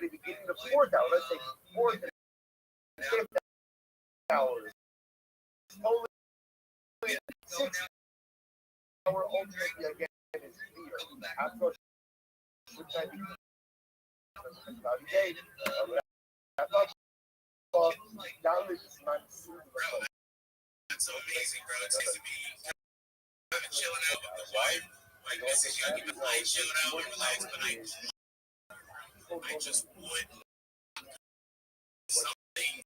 the beginning of the fourth hour, let's say fourth and fifth hours, only 6 hour ultimately again is clear. After should I be cloudy day, knowledge is not seen. That's so amazing, bro. It seems to be kind of chilling out with the wife. Like, this is young, even I chilling out and relaxed, but I just would something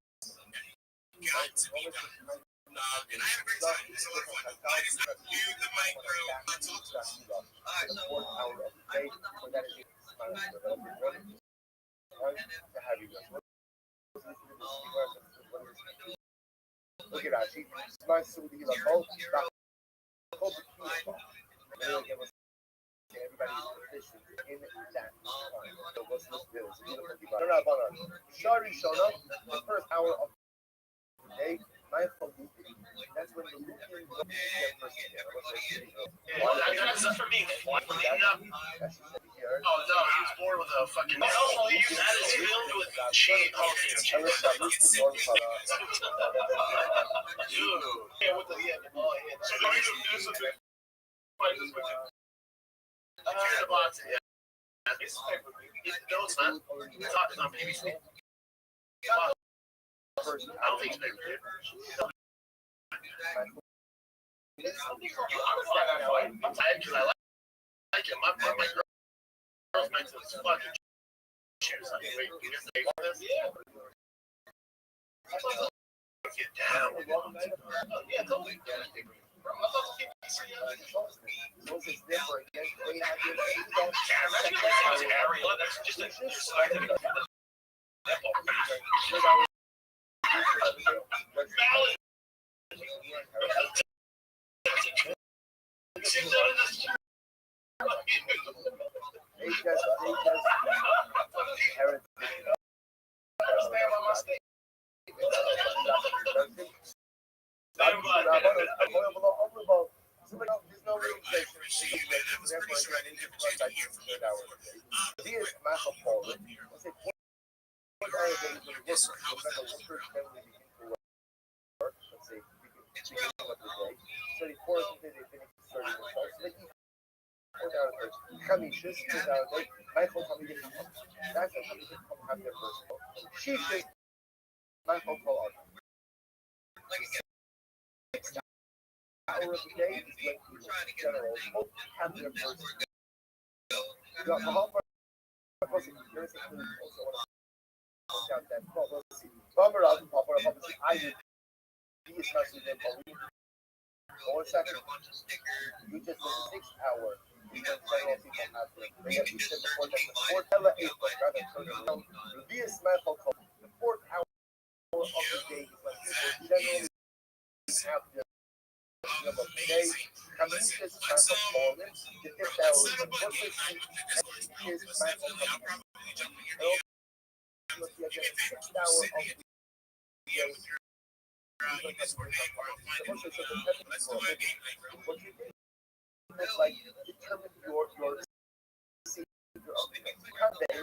got to be done. And I had a great time. It's a lot of fun. Ladies, I viewed the mic, bro. I talked to us. Look at that. She smiles to the like, oh, everybody's proficient in that. So what's this bill? Shari showed up the first hour of the day. My phone. That's when the Lutheran go That's for being flat. Oh no, he was born with a fucking. Oh, you had his filled with cheese. Oh, dude. Yeah, with the yeah. Oh, yeah. So the reason this is the box. Yeah. No, it's not. It's not baby steak. I don't think it's baby steak. I'm tired because I like it. My girl's meant to fucking choose. Wait, you just say this? Yeah. Get down. Yeah, totally. That's just She should my phone call on. Hour of the day is when general have their first. The whole person there's also want to out that policy. Bummer out and pop up I would be especially them for 1 second. You just did 6 hours. When general people have them. They have to sit before them. Before tell it rather than be a smart phone call. The 4th hour of the day is when people generally have their day, Camisia's massive performance, the 5th hour is what we see is massive performance. The 6th hour of the day, what you think is like determine your secret of the day.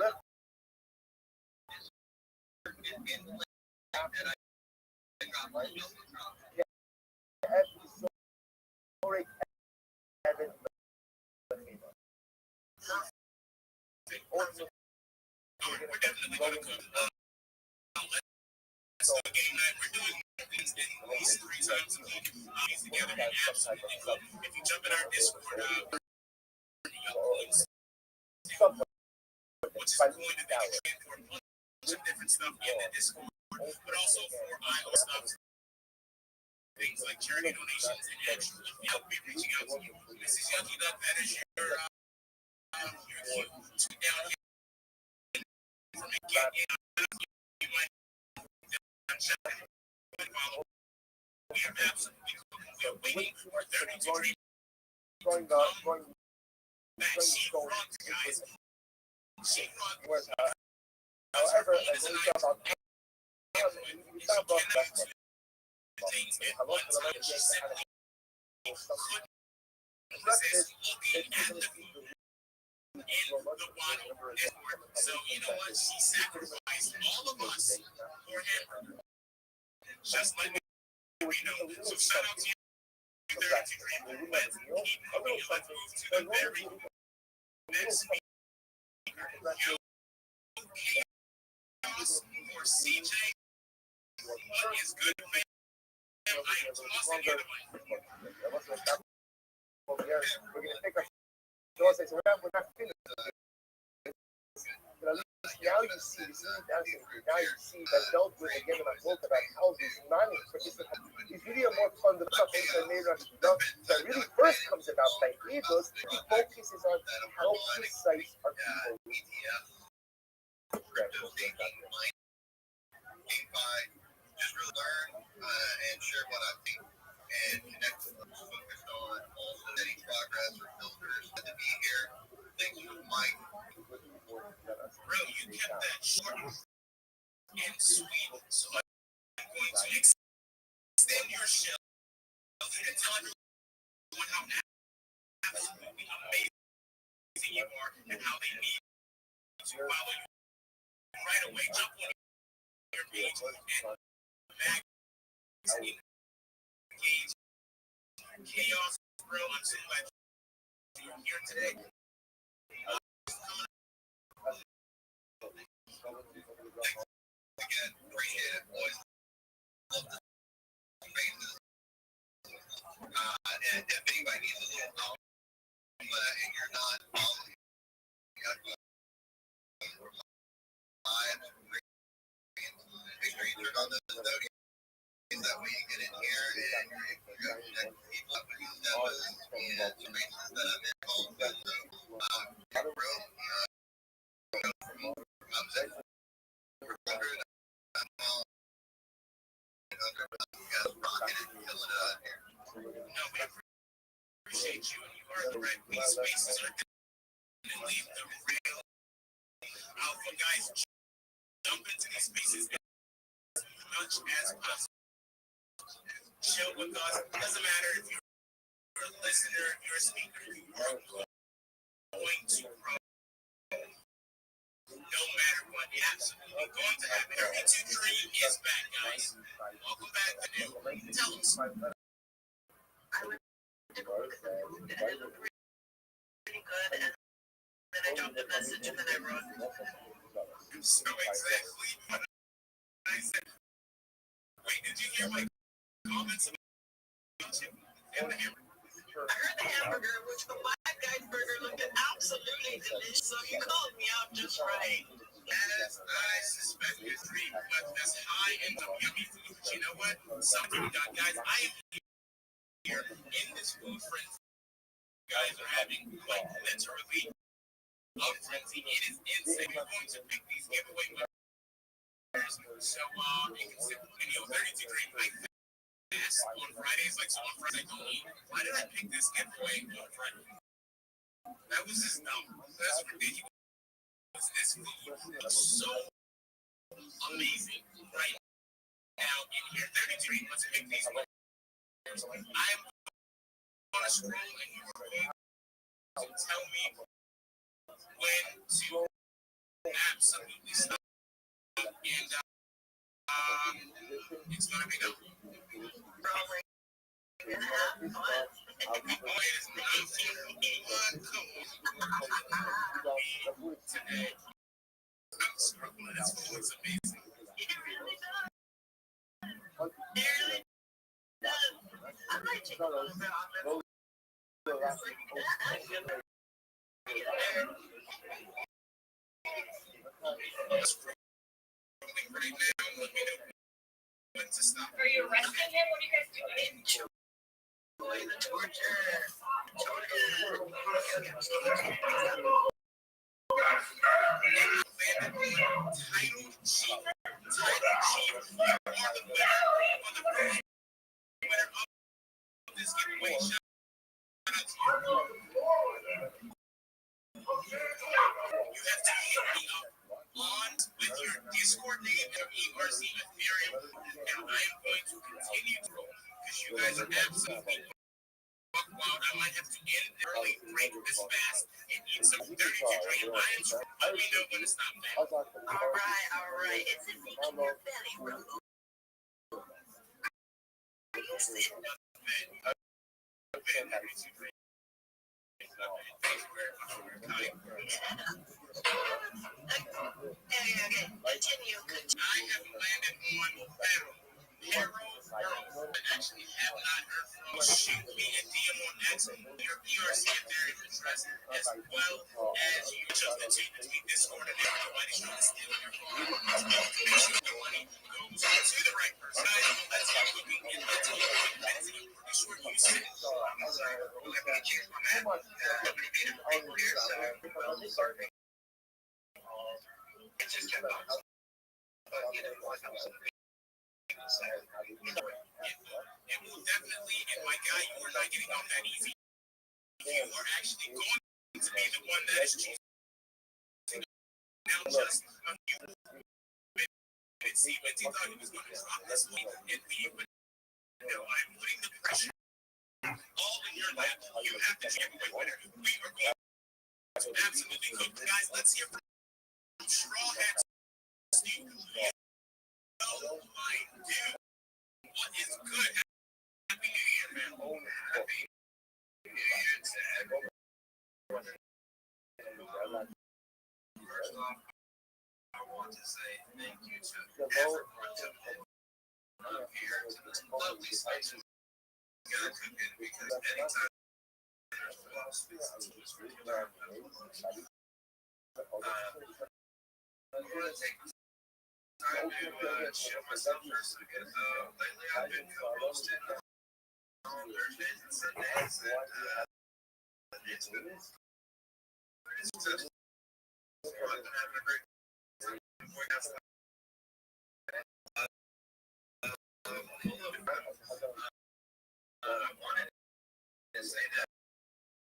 So a game night, we're doing things at least 3 times a week. Together, and absolutely love. If you jump in our Discord, which is going to be for some different stuff in the Discord, but also for IO stuff. Things like charity donations and actually help me reaching out to you. This is Yogi Duck. That is your tweet down here. From a get you might follow. We are absolutely we are waiting for 30 going back sheetrock, guys. Sheetrock. However, as we talk about in the Waddle Network. So, you know what? She sacrificed all of us for him. Just like we know. So, shout out to you, 32 Dream. Let's keep moving. Let's move to the very next speaker. Yo, Chaos or CJ. What is good, man? I am tossing you the mic. We're going to take our shows. So we're not finished. But at least now you see, now you see that dealt with again in my book about how these non-participants is really a more fundamental thing that maybe not done. That really first comes about by egos. It focuses on how precise are people. Just really learn and share what I think and connect with them. Focused on also setting progress or filters to be here. Thanks for the mic. Bro, you kept that short and sweet, so I'm going to extend your shell and tell everyone how absolutely amazing you are and how they need to follow you right away. Jump on your page and engage chaos, bro. I'm so glad you're here today. Again, appreciate it, boys. Love the faces. And if anybody needs a little help, and you're not following, make sure you turn on the notifications. That way you get in here and you're able to connect with people up with demos and information that I'm involved with. So, bro, I'm saying, we're under it. You guys rocking it, killing it out here. No, we appreciate you, and you are correct. These spaces are definitely the real alpha guys. Jump into these spaces as much as possible. Chill with us. It doesn't matter if you're a listener, if you're a speaker, you are going to grow. No matter what, you're absolutely going to happen. 32 Dream is back, guys. Welcome back to New. Tell us. I went to go because I moved and it looked pretty good, and then I dropped a message and then I wrote. So exactly what I said. Wait, did you hear my comments about you and the hamburger? I heard the hamburger, which the Black Guy's burger looked absolutely delicious, so you called me out just right. As I suspected, Dream, but that's high end of yummy food. But you know what? Something done, guys. I am here in this food frenzy. You guys are having like literally a frenzy. It is insane. We're going to pick these giveaway winners. So you can see the video 32 Dream like this on Fridays. Like so on Friday, don't eat. Why did I pick this giveaway on Friday? That was just dumb. That's ridiculous. This food looks so amazing right now in here. 33, let's pick these winners. I'm on a scroll and you are going to tell me when to absolutely stop. And it's going to be no. Probably gonna have fun. Oh, it is not cool. Today. I'm struggling. This food is amazing. It really does. It really does. I might take a little bit off it. Right now, let me know when to stop. Are you arresting him? What are you guys doing? Enjoy the torture. Title chief. You are the winner of this giveaway. Shout out to you. You have to hit me up on with your Discord name and ERC Ethereum, and I am going to continue to grow because you guys are absolutely wild. I might have to end early, break this fast, and eat some dirty chicken. I am strong. Let me know when to stop that. All right. It's in your belly, bro. Okay. Continue. I have landed on Hero Girls. I actually have not heard from. Shoot me a DM on X or PRC if they're interested, as well as you just continue to be Discord and everybody's trying to steal your phone. Make sure the money goes to the right person. Guys, let's get looking and let's go. Pretty sure you said I'm sorry. Let me change my map. Nobody made it right here, so well, sorry. It just kept on. But you know, like I'm saying. it will definitely, and my guy, you are not getting off that easy. You are actually going to be the one that is choosing. Now just a few minutes. See, when he thought he was going to drop this week and leave, but no, I'm putting the pressure all in your lap. You have to check away winner. We are going to absolutely cook. Guys, let's hear from Straw Hats. Steve. Oh my dude. What is good? Happy New Year, man. Happy New Year to everyone. First off, I want to say thank you to everyone here to this lovely space. Gotta cook it because anytime there's philosophy, it's really hard. I'm going to take time to show myself first because lately I've been co-hosting on Thursdays and Sundays, and it's just I've been having a great time. I wanted to say that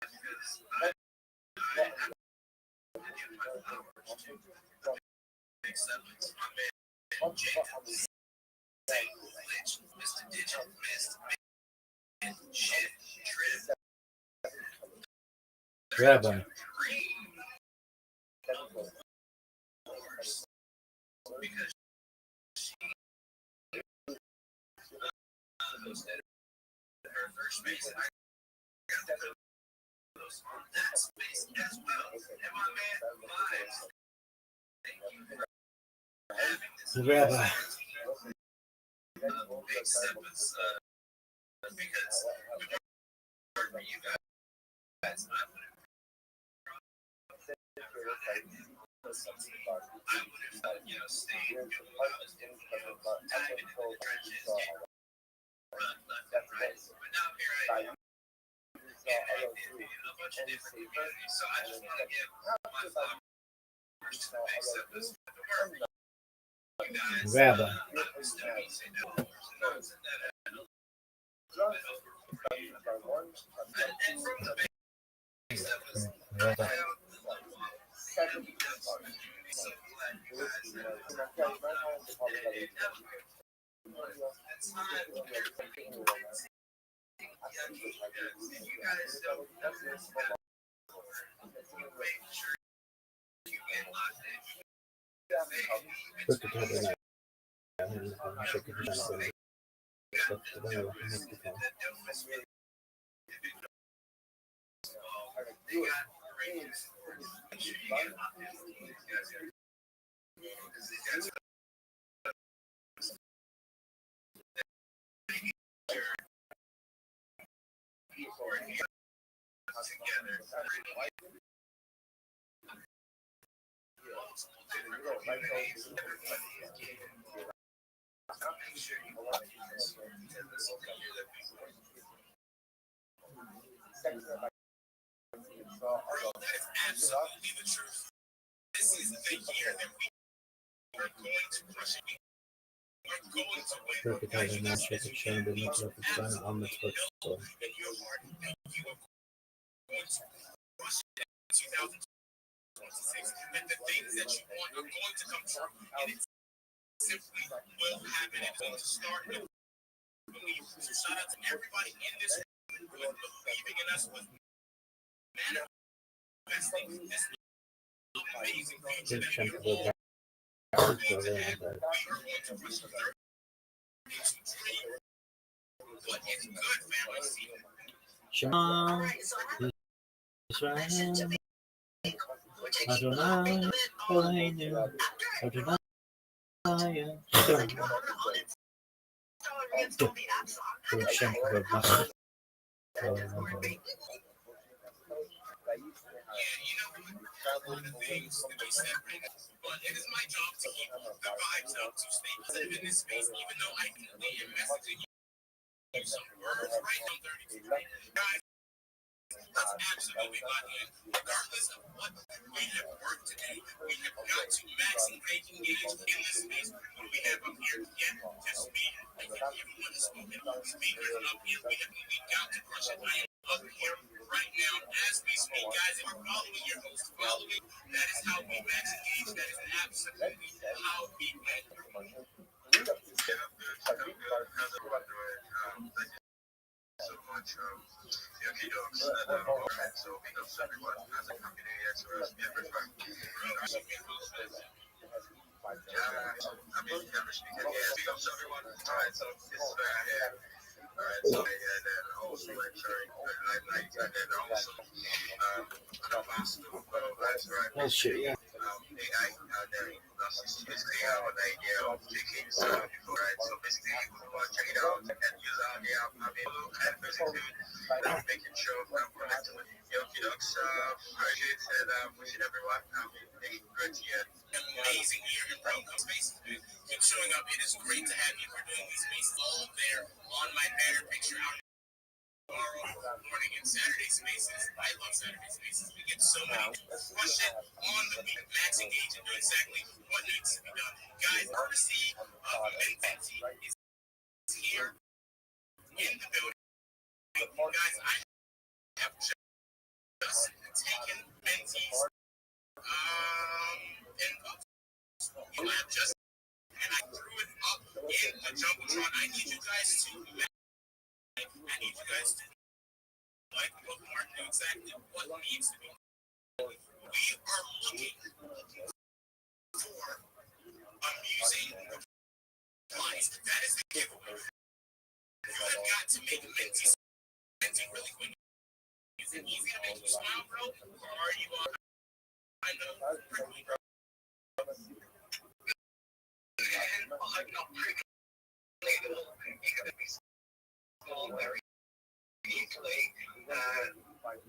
because I have to give my flowers to big siblings. My man Jacob, Lynch, Mr. Digital, Mr. Shit, Trip, Rabbi. Because she hosted her first space, and I got to host on that space as well. And my man Vibes, thank you for having this Rabbi. big step because for you guys, I would have stayed doing what I was doing, diving into the trenches, run left and right. But now here I am, getting active in a bunch of different communities. So I just want to give my flowers to the big steppers at the work. You guys, Rabbi. say no more. And from the big steppers, Rabbi. That is absolutely the truth. This is the year that we are going to crush it. We're going to win. Guys, you guys, as you can, we are absolutely know in your heart that you are going to crush it in 2026. And the things that you want are going to come true. And it simply will happen. It's going to start with belief. So shout out to everybody in this room. believing in us was manifesting this amazing future that we all are going to have. We are going to push 30 to dream. But it's good, family. See, one of the things to be separate, but it is my job to keep the vibes up, to stay positive in this space, even though I can am messaging you some words right now, 32. Guys, that's absolutely not it. Regardless of what we have work to do, we have got to maximally engage in this space. What we have up here, yet to speak. I think everyone is spoken. Speakers up here, we've got to crush it. I am up here right now as we speak, guys. If you're following your host, following, that is how we max engage. That is absolutely how we max engage. So much Yucky Dogs and so big ups everyone as a company as well as everyone. I mean, everything can hear. Big ups everyone. Alright, so this is what I have. Alright, so and then also ensuring like and then also an advanced that's right. Bullshit, yeah. AI there that's basically an idea of taking stuff before right. So basically we want to check it out and use our app. I mean and basically making sure I'm connected with Yoki Ducks. Appreciate and wishing everyone a great year. Amazing year in Broncos spaces. Keep showing up. It is great to have you for doing these spaces all there on my banner picture out tomorrow morning in Saturday spaces. I love Saturday spaces. We get so many push it on the week, max engage and do exactly what needs to be done. Guys, courtesy of Mentality is here in the building. Guys, I have just taken Mentee's info. You have just and I threw it up in the Jumbotron. I need you guys to like bookmark know exactly what needs to be. We are looking for amusing replies. That is the giveaway. You have got to make Mentee really quick. Is it easy to make you smile, bro? Or are you on? I know, prickly, bro. And I'm not prickly. You gotta be small, very easily. Like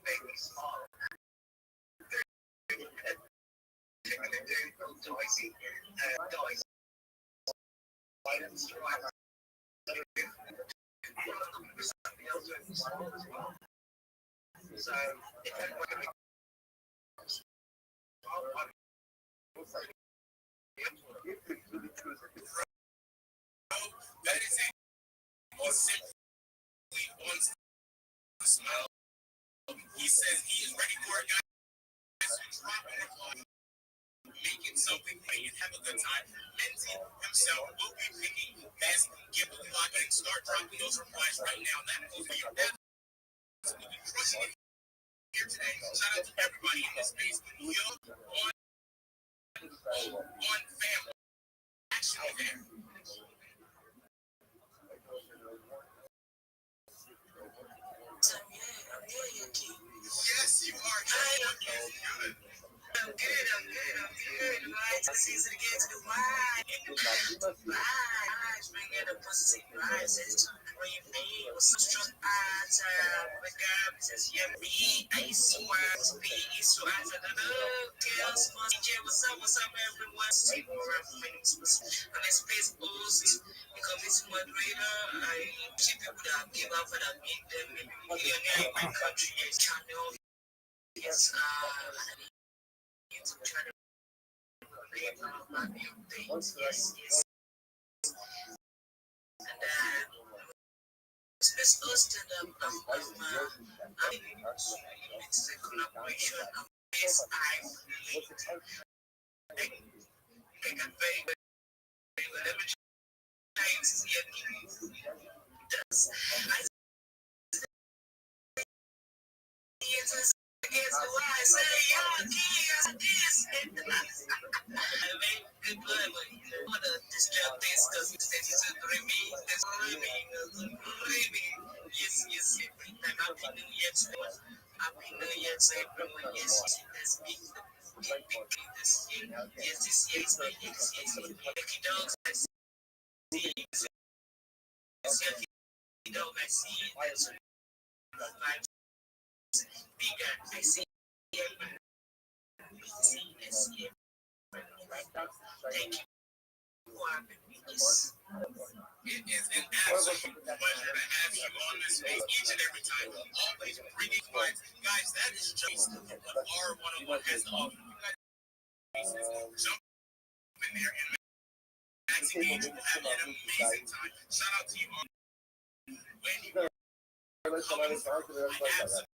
baby small. Dicey. So if I'm going to make that is it. He simply wants to smile. He says he is ready for it, guys. Drop it on. Making something great and have a good time. Mentee himself will be picking best giveaway lock and start dropping those replies right now. That will be your absolutely crushing it here today. Shout out to everybody in this space. You're one family. Actually there. Yes, you are. Good. I'm good. Right. I see it again to the wide. Bring it up, pussy, rise. When you feel so strong, but God says, yeah, me, I swear to be, so I said, girls, what's up, everyone? See more references. And it's Facebook, because it's moderator. I see people that give up and I meet them, maybe millionaire in my country, yes, channel. Yes, YouTube channel. Yes. And Space Host and it's a collaboration of this let me It is an absolute pleasure to have you on this space each and every time. Always bringing clients. Guys, that is just what our one-on-one has to offer. You guys jump in there and Max Engage will have an amazing time. Shout out to you on when you are coming through. I absolutely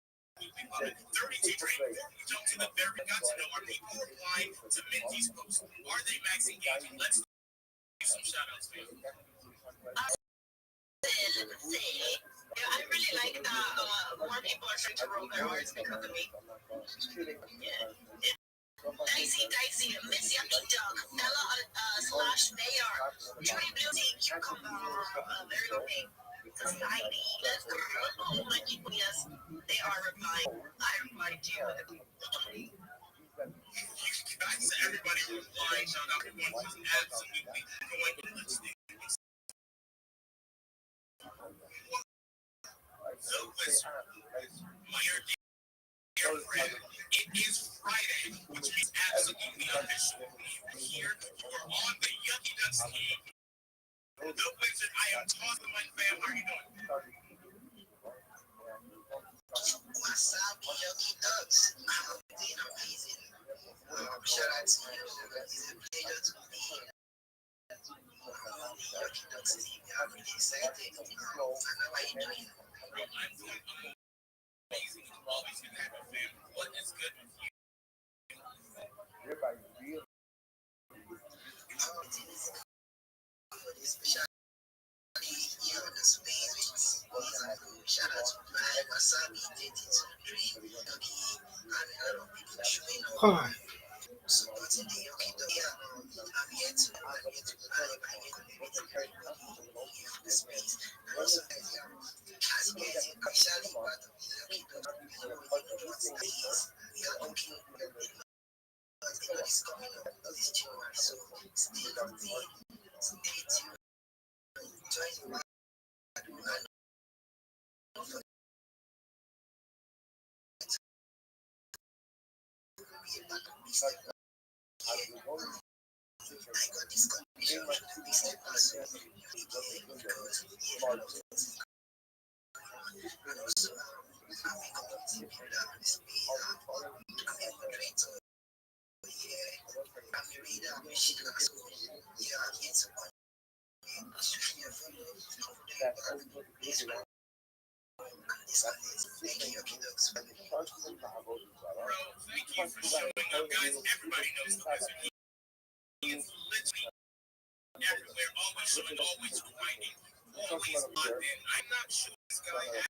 love it. 32 trade. We jump to the very got to know are people replying to Minty's post. Are they Max engaging? Let's do some shout outs, man. I really like that more people are trying to roll their R's because of me. Dicey, Miss Yucky Duck, Ella / Mayor, Judy Blue Tea, Cucumber, very okay. Society, let's go. My people, yes, they are replying. I replied to you. Guys, everybody replying. Shout out to everyone who's absolutely going to listening. So listen, my dear friend, it is Friday, which means absolutely official. Here, you are on the Yucky Ducks team. The Wizard, I am talking my fam. How are you doing? What's up, Yucky Ducks? I'm doing amazing. Shout out to you. It's a pleasure to be here. Yucky Ducks team. I'm really excited. I know how you doing. I'm doing amazing. I'm always going to have a fam. What is good with you? Shout out to my Wasabi, Dating to Dream, and a lot of people showing up. Supporting the Yoki Dog. I'm here to buy my community in the space. And also, as you guys officially part of the Yoki Dog, we are looking at what is coming up this January. So stay locked in, stay tuned, join the world, and don't forget to be a part of this. I got this condition with this person because he loves it. And also, I'm a community builder on this space. I'm a moderator. I'm a reader. I'm a shooter. Yeah, I'm here to Australia for you. This one. And this one is thank you, Yoki Dogs. Bro, thank you for showing up, guys. Everybody knows the Wizard. He is literally everywhere, always showing, always grinding, always locked in. I'm not sure this guy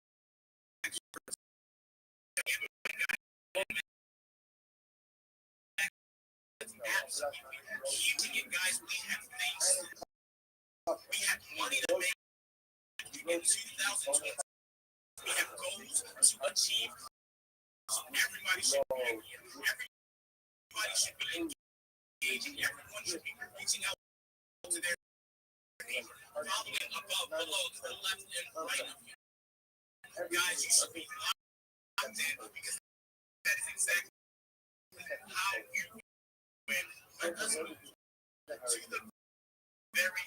absolutely keeping it, guys. We have things. We have money to make in 2020. We have goals to achieve. So everybody should be here. Everybody should be engaging. Everyone should be reaching out to their neighbor, following above, below, to the left and right of you. Guys, you should be locked in because that is exactly how you win. Let us move to the very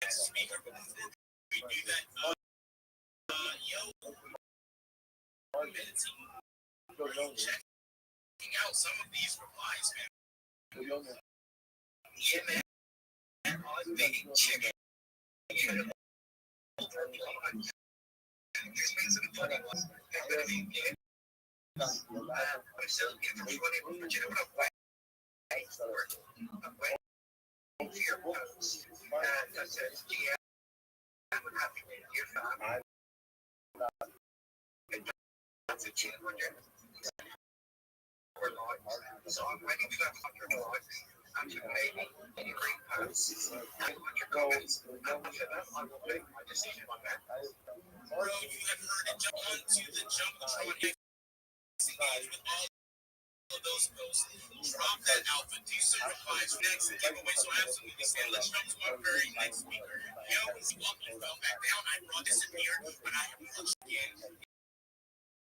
next speaker. Before we do that, checking out some of these replies, man. Yeah, man. I'm big chicken. Here's me some funny ones. I'm still giving you money for you to wait for a wait here. says, yeah, I'm happy with your family. That's a change. So I'm ready to go to your life. I'm just maybe any great parts. I'm on your comments. I'm for them. I will make my decision on that. Bro, you have heard it jump onto the Jumbotron X engage with all of those posts. Drop that alpha. Do some replies next giveaway. So absolutely stay. Let's jump to our very next speaker. Yo, he up and fell back down. I brought disappeared, but I have pushed again.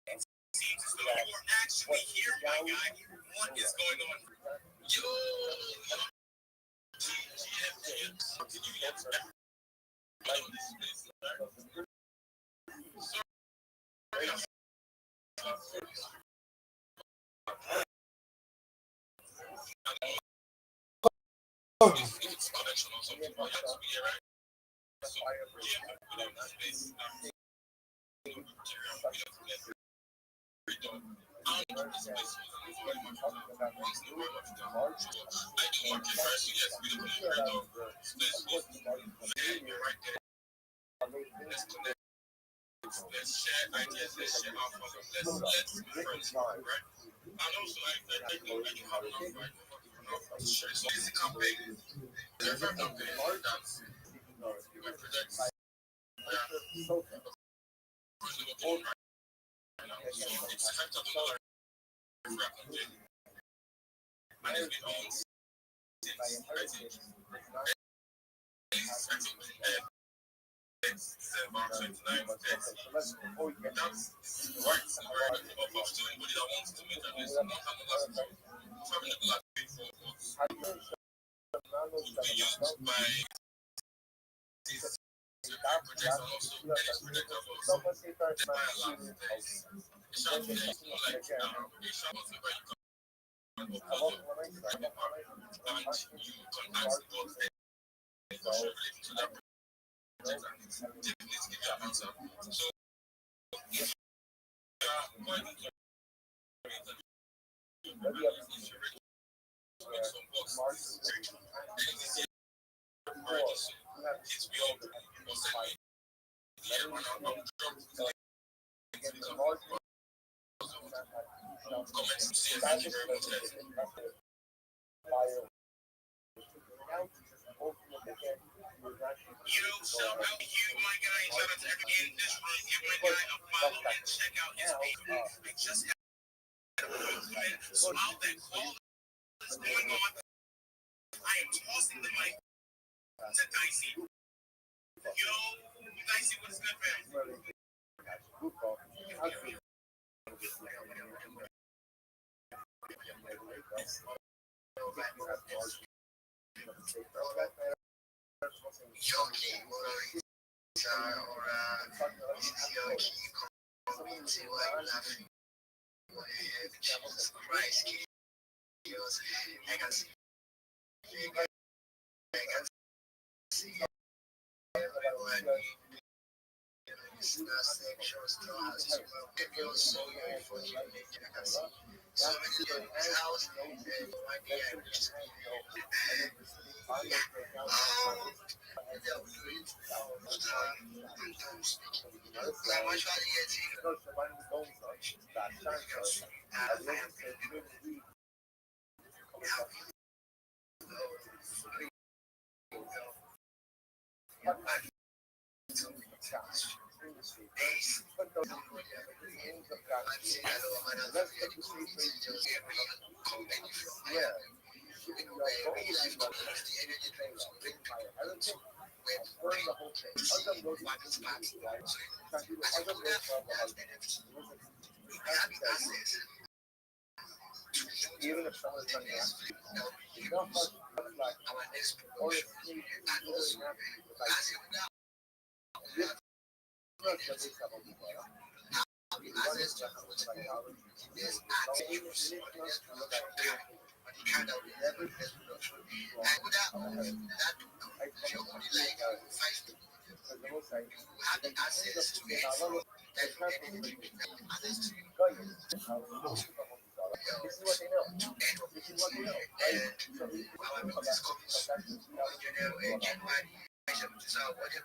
It seems as though you are actually here, my guy. What is going on? Yo, let's share ideas, let's share our problems, let's be friends, right? And also, I think when you have enough, right? Sure. So it's a campaign. There's a campaign that's represents right now. So it's $5,000 for a campaign. And it's been on since it's about 29 days. That's right. So we're going to offer to anybody that wants to make at least $1,000 having a black pay for what's to be used by these projects and also Dennis project as well. So that's why I love this. It's not like it's not whatever you can upload and you can ask God any question related to that project and it's definitely to give you an answer. So if you are going to make some boxes and this year already so it's be open or send me DM and I'll drop comments to see. Thank you very much, guys. Yo, shout out to you, my guy. Shout out to everyone in this room. Give my guy a follow and check out his page. I just had a comment. So out that call is going on. I am tossing the mic to Dicey. Yo, Dicey, what is good, fam? Yogi, Yogi, community, why you laughing? Jesus Christ, chaos. I can see. I can see everyone. It's not sexual, still has to maybe also for you. I can see. So many people in his house, and one day I wish to be here. Even if someone's done that, you don't like our next or if you also this is what they know. This is what they know. So what you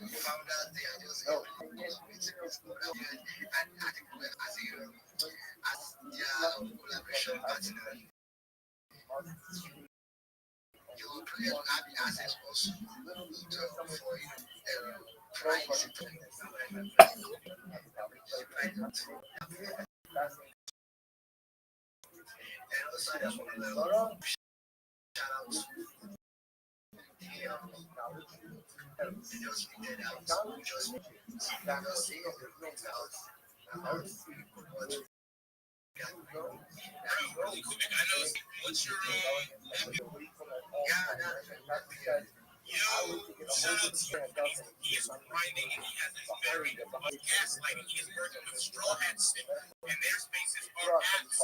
found out the ideas and collaboration partner. You will create access also for price. And also, I just want to shout out to just did out just Really quick, I know. What's your yo? Shout out to you. He is grinding and he has this very gaslighting. He is working with Straw Hats and their spaces are apps.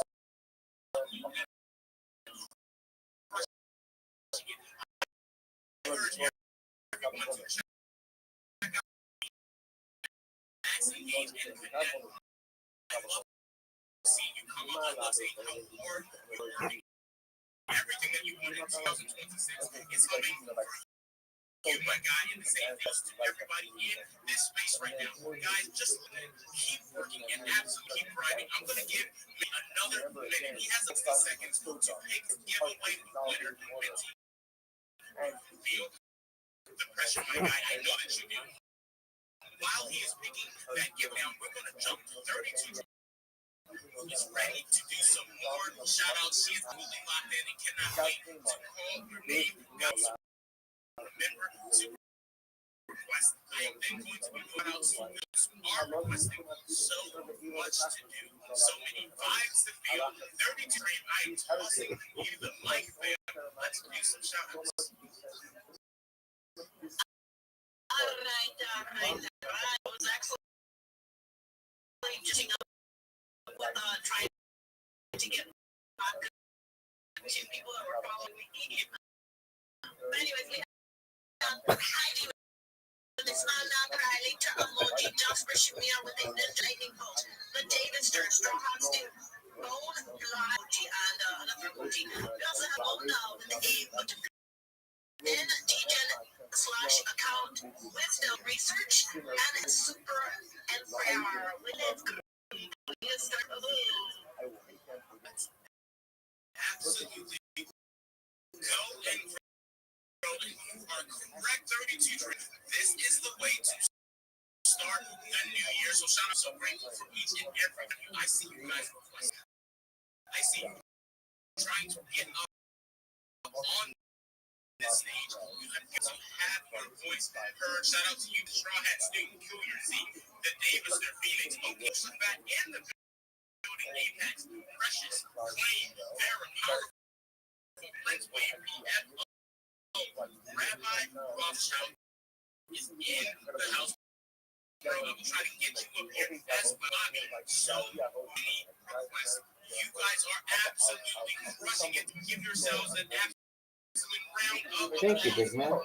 I urge everyone to check out Max Engage and Connect. I love seeing you come up. I love seeing how hard you're working. Everything that you want in 2026 is coming for you, my guy, in the same place to everybody in this space right now. Guys, just keep working and absolutely keep grinding. I'm going to give another minute. He has 60 seconds to pick, give away the winner. Feel the pressure, my guy. I know that you do. While he is picking that give down, we're going to jump to 32. Is ready to do some more shout outs. She is moving locked in and cannot wait to call your name. Guys, remember to request. I am then going to be put out to those who are requesting so much to do, so many vibes to feel. 32 stream, I am tossing you the mic, fam. Let's do some shout outs. All right. I was actually just trying to get back to people that were following me. But anyways, we have Heidi with this unnatural emoji, just for shooting me out with a lightning bolt. The David Stern, Straw Hats do bone emoji and another emoji. We also have Bone Now with the A, but then DGen/account Wisdom Research and Super Emperor with it. Absolutely. Go and grow. You are correct. 32 dreams. This is the way to start a new year. So shout out, so grateful for each and every of you. I see you guys requesting. I see you trying to get up on this stage. You have to have your voice heard. Shout out to you, the Straw Hat student, Killier Z, the Davis, the Phoenix, Okie, Shabbat, and the building Apex, Precious, Claim, Vera, Powerful, Prince Wave, PFO, Rabbi Rothschild is in the house. Bro, I'm trying to get you up here as well. I mean, so many requests. You guys are absolutely crushing it. Give yourselves an absolute round of applause. Thank you, big man.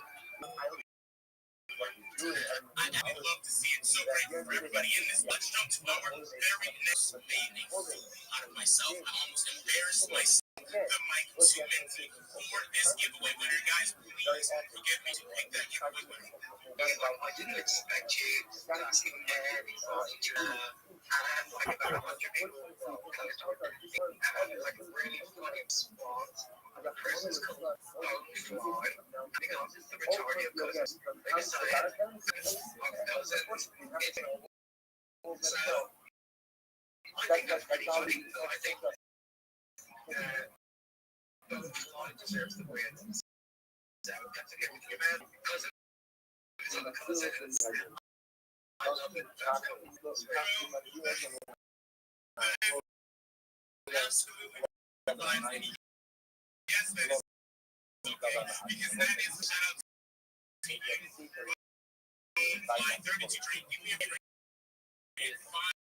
I'd love to see it. So grateful for everybody in this. Let's jump to our very next meeting. Out of myself, I almost embarrassed myself. The mic to Minty for this giveaway winner. Guys, please forgive me to pick that giveaway winner. I didn't expect you to ask him like about 100 people like a really funny response. The person's called Fly. Because the majority of those they decided so I think that's pretty funny. I think Fly deserves the win. So that's a good man because it's on the consensus. I love it. Absolutely. Yes, that is okay. Because that is a shout out to me. 32 drink. Give me a drink. And find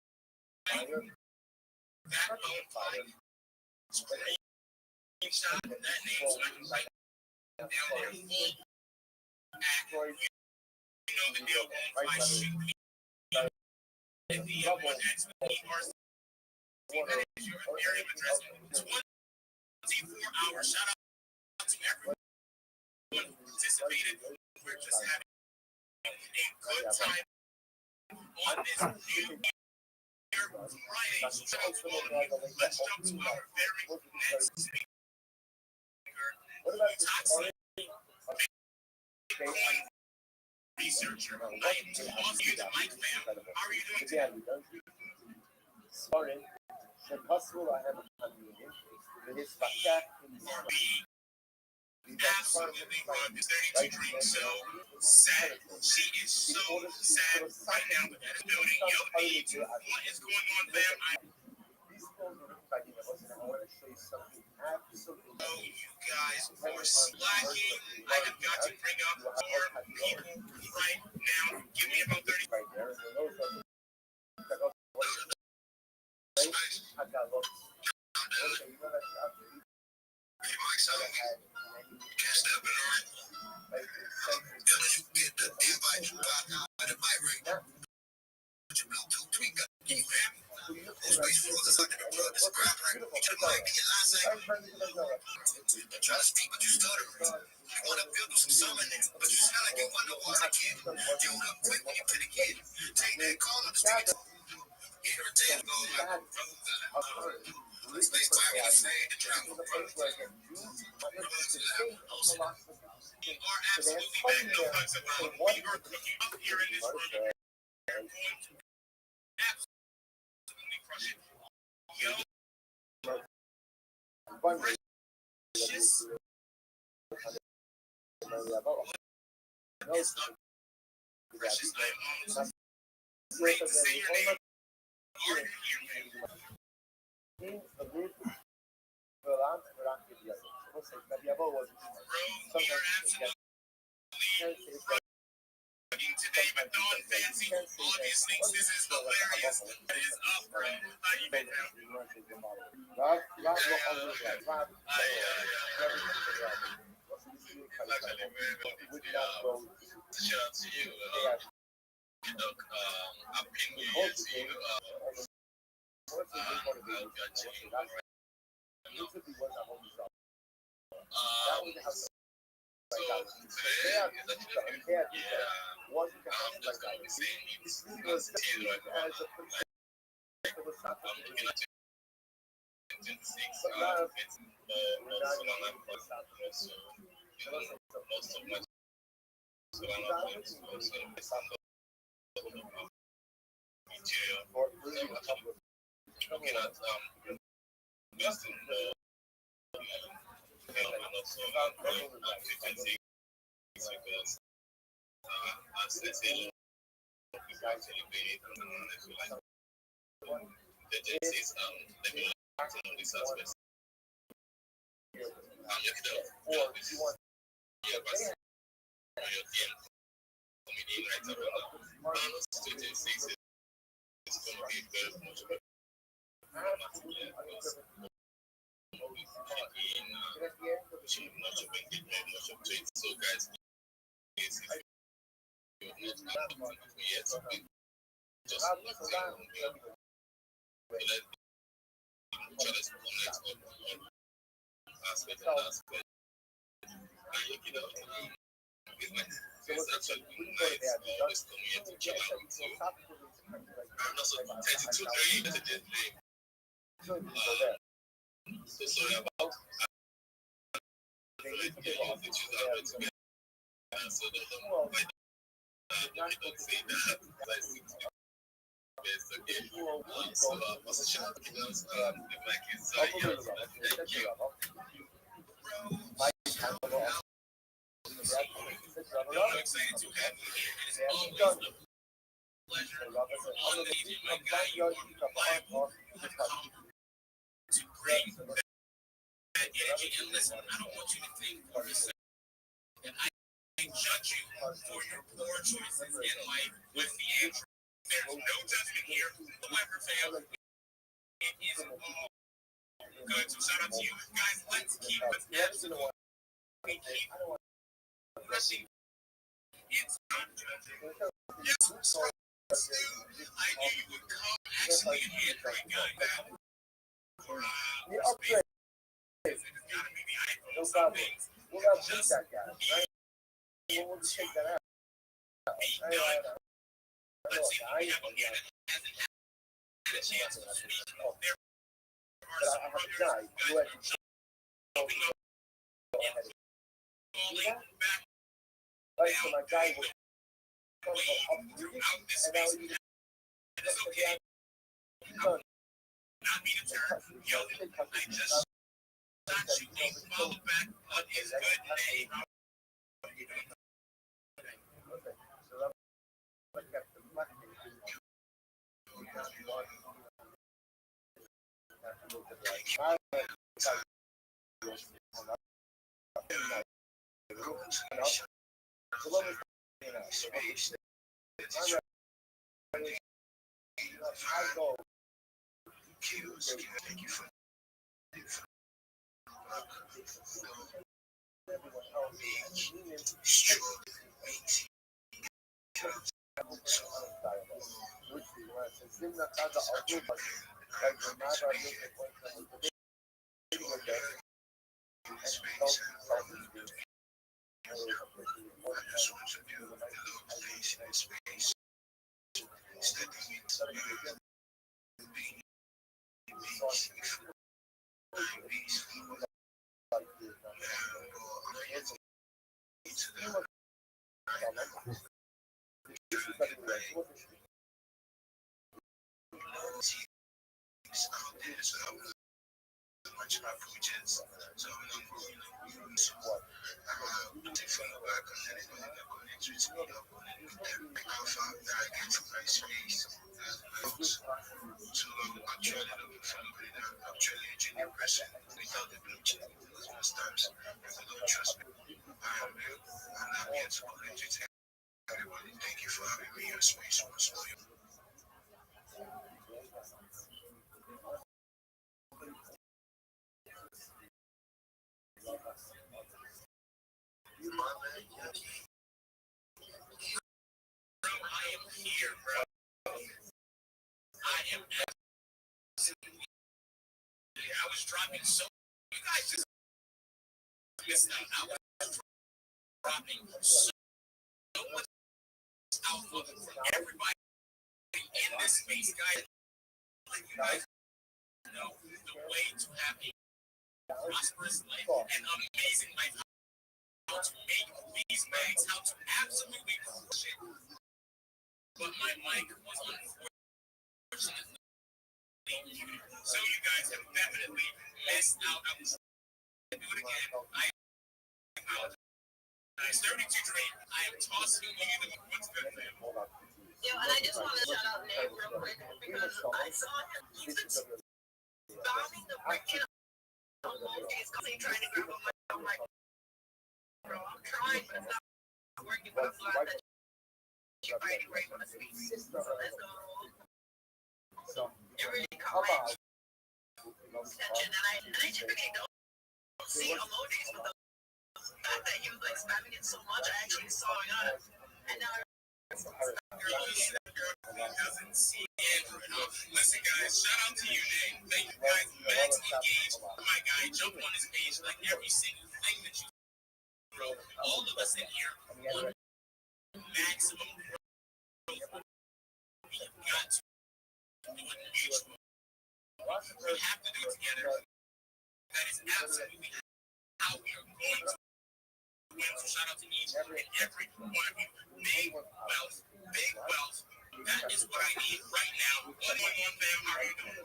that bone fire. Screenshot that name so I can write down there. Full act. You know the deal. Bone fire shoot me. And the one at ERC. That is your area of address. 20 4 hours. Shout out to everyone who participated. We're just having a good time on this new year Friday. Shout out to all of you. Let's jump to our very next speaker. Toxic Bitcoin researcher. I am tossing you the mic, fam. How are you doing today? Sorry. Possible I have a community. It is Absolutely love this 32 dream so sad. She is so sad right now with that building. Yo, 82, what is going on there? I know you guys are slacking. I have got to bring up more people right now. Give me about 30 are absolutely back. No bugs about it. We are cooking up here in this room. We're going to absolutely crush it. Yo, precious is up. Precious, I am almost great to say your name. Are you here, man? Bro, we are absolutely rocking today, but Dawn Fancy obviously thinks this is hilarious. What is up, bro? How you been, man? Shout out to you. I've been with you. I've got you. So today, I'm just gonna be saying you because I'm looking at 26. It's most of my life, so most of my material. Looking at Western and also because as I say, it's actually very the Genesis let me act on this aspect. Your team coming in right about now. It's going to be very much better. So guys, this is not yet. Just let aspect and aspect. It's actually nice always coming here to chill out with you. I'm also 32 messages today. So sorry about so don't say that. So what's the shout out to us? The mic is thank you. I'm excited to have you here. It is always a pleasure on the DJ, my guy. You are reliable. You have come to bring that energy. And listen, I don't want you to think for a second that I judge you for your poor choices in life with the answer. There's no judgment here. However, fam, it is all good. So shout out to you guys. Let's keep it absolutely. Keep rushing. It's not judging. Yes, I knew you would come. Actually, an Android guy now for space. know No some problem. things We'll have not beat just that guy, right? We'll just take that out. be I done. know. Let's see, I we have a man that hasn't had a chance to speak. There are But some I have a brothers guy who had jumping up and falling back like so my guy was wave throughout this and now space. he It is okay. Not be deterred. Yelling, I just shot you. He followed back on his good name. Thank you for Thank you for having me in your space. I am here, bro. I am absolutely here. I was dropping so you guys just missed out. I was dropping so much alpha from everybody in this space, guys. Let you guys know the way to have a prosperous life and amazing life. How to make these bags, how to absolutely crush it. But my mic was unfortunately muted. So you guys have definitely missed out. I was do it again. I apologize. 32 Dream, I am tossing you the what's good, man. Yo, and I just want to shout out Nate real quick because I saw him. He's been bombing the freaking emojis because he's trying to grab a mic. I'm like, bro, I'm trying, but it's not working. But I'm glad that you're fighting where you want to speak. So let's go. It really caught my attention, and I typically don't see emojis, but the fact that he was like spamming it so much, I actually saw it on. And now Doesn't see Andrew enough. Listen, guys, shout out to you, Nate. Thank you, guys. Max Engage, my guy, jump on his page like every single thing that you bro. All of us in here want maximum growth. We've got to do it mutual. We have to do it together. That is absolutely how we are going to win. So shout out to each and every one of you. Big wealth, big wealth. That is what I need right now. What do you want, fam? How are you doing?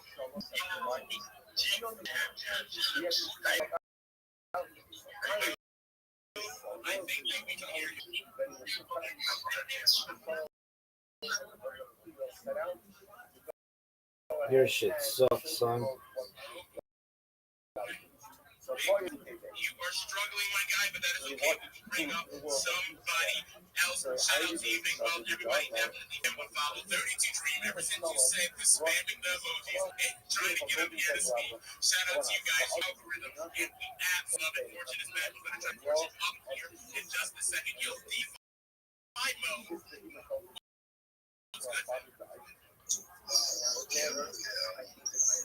I think that we can hear you. Your shit sucks, son. You are struggling, my guy, but that is okay. We can bring up somebody else. Shout out to you, Big Well. Everybody definitely have a follow. 32 Dream, ever since you said the spamming the emojis and trying to get up here to speak. Shout out to you guys, algorithm. And we absolutely love it. Fortune is mad. We're going to try to fortune up here in just a second. Yo, DeFi mode. What's good?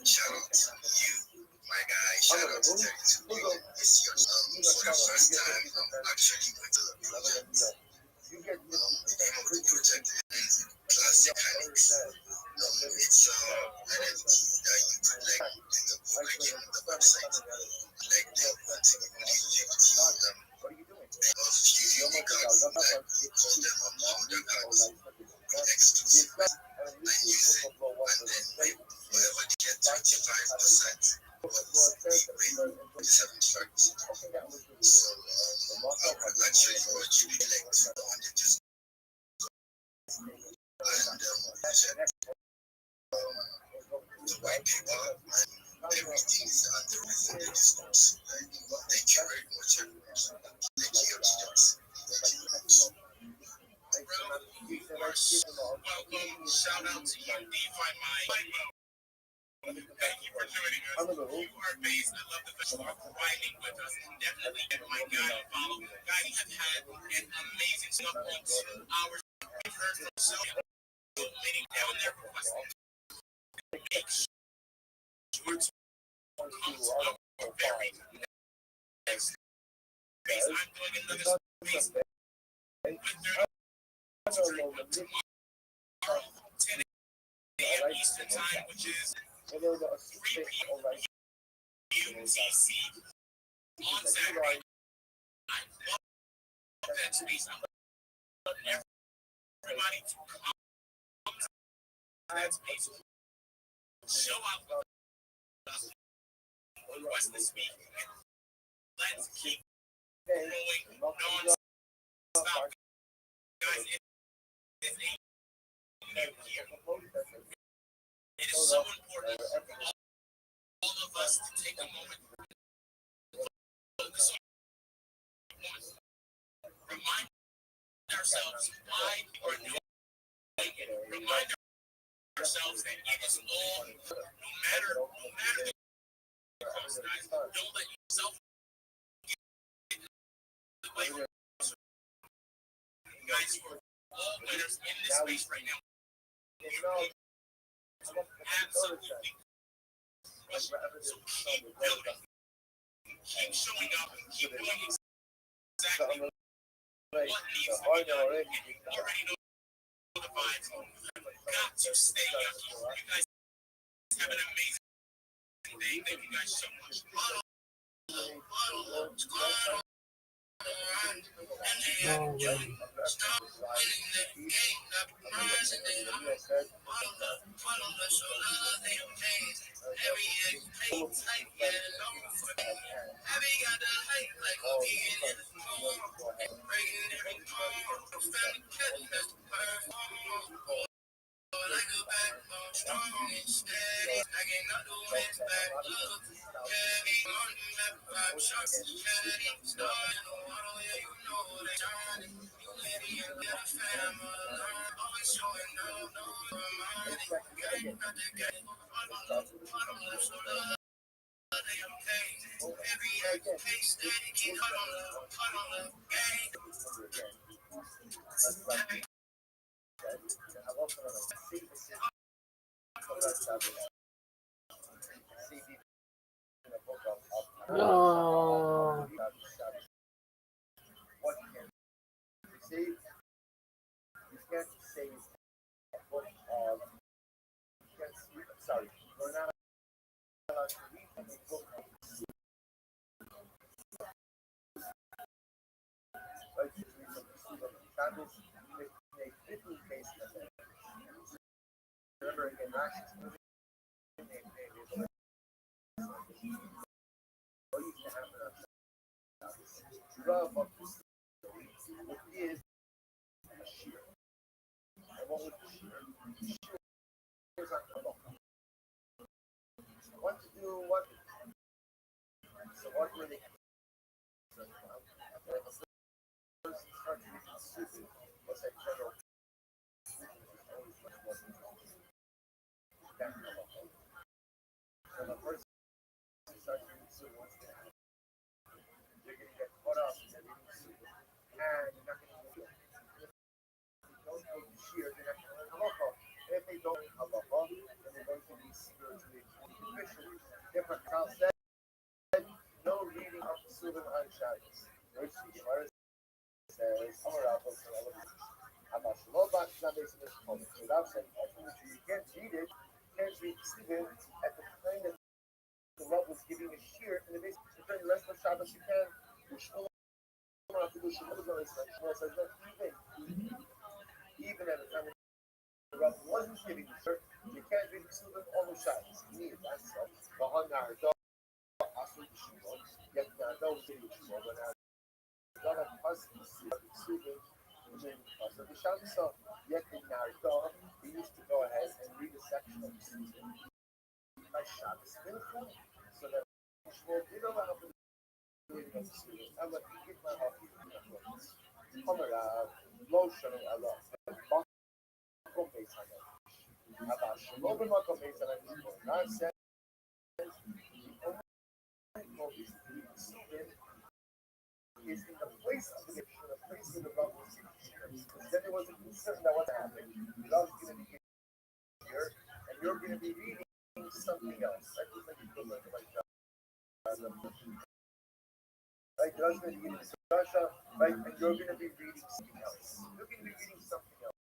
Shout out to you. My guy, shout out to 32 million. It's your for the first time, actually went to the project. You get The name of the project is Plastic Hanics. It's NFT that you could like in the website. Like they want to give to them what are you doing? of unique cards, like call them a powder cards, exclusive, and use it. And then like whatever they get 25% of the win, 75%. So I would actually urge you to like to go on the Discord and check the white paper and everything is under within the Discord. Like, thank you very much, everyone. Thank you, audience. Thank you very much. Welcome. Shout out to you, DeFi Mind. Thank you for joining us. You are based. I love the fact you are riding with us. Definitely get my guy a follow. Guy, we have had an amazing stuff on 2 hours. We've heard from so many down there requesting. Make sure to come to our very next space. I'm doing another space with 30 tomorrow, 10 a.m. Eastern Time, which is 3 p.m. UTC on Saturday. I love that space. I love everybody to come to that space. Show up with us. Request to speak. Let's keep going non-stop. Guys, it is a new year. It is so important for all of us to take a moment, focus on one, remind ourselves why we are doing it, remind ourselves that it is all, no matter the cost, guys, don't let yourself get in the way. Guys, you are all winners in this space right now. Absolutely. So keep building, keep showing up, keep doing exactly what needs to be done. And you already know the vibes. You've got to stay up. You guys have an amazing day. Thank you guys so much. No. What can you say? You can't say a book of. You can't. Sorry, you're not allowed to read a book of. Like you read some Bibles, make 15 pages of it. Remember again, Actions movie. Or you can have it. Love of the story. It is a shear. And what would the shear? Shears are come up. What to do? What? So what were they? So, the first instruction was that general. So the first instruction was that you're going to get caught up in everything soup, and you're not going to do it. If you don't go to shear, they're not going to learn halacha. If they don't learn halacha, then they're going to be spiritually, officially different. Carl said. Subin on Shabbos. Roshi Gemara says, Amar Rabba for Elohim. About Shalobah, it's not based on this moment. So Rav said, you can't read it, you can't read Subin at the time that the Rav was giving a shear, and the during the rest of Shabbos you can. Even at the time the Rav wasn't giving the shirt, you can't read Subin on the Shabbos. You need that stuff. Bahana Ardo, Asu Yeshua, yet Nardo was giving Yeshua, but now God had Pasuk Subin. So the Shabbos, yet in Nardo, we used to go ahead and read a section of the Subin by Shabbos Mincha, so that Yeshua did allow the reading of the Subin. I'm like, give my heart to you. Kamara, lotion, Allah. Makom Beis Hanafish. About Shalom and Makom Beis Hanafish. God says, the only focus to read the Subin is in the place of the mission, the place where the Rav was sitting. Then there was a concern that what happened. The Rav is going to be here, and you're going to be reading something else. That was like equivalent to like right, the Rav is going to be reading Russia, right, and you're going to be reading something else. You're going to be reading something else.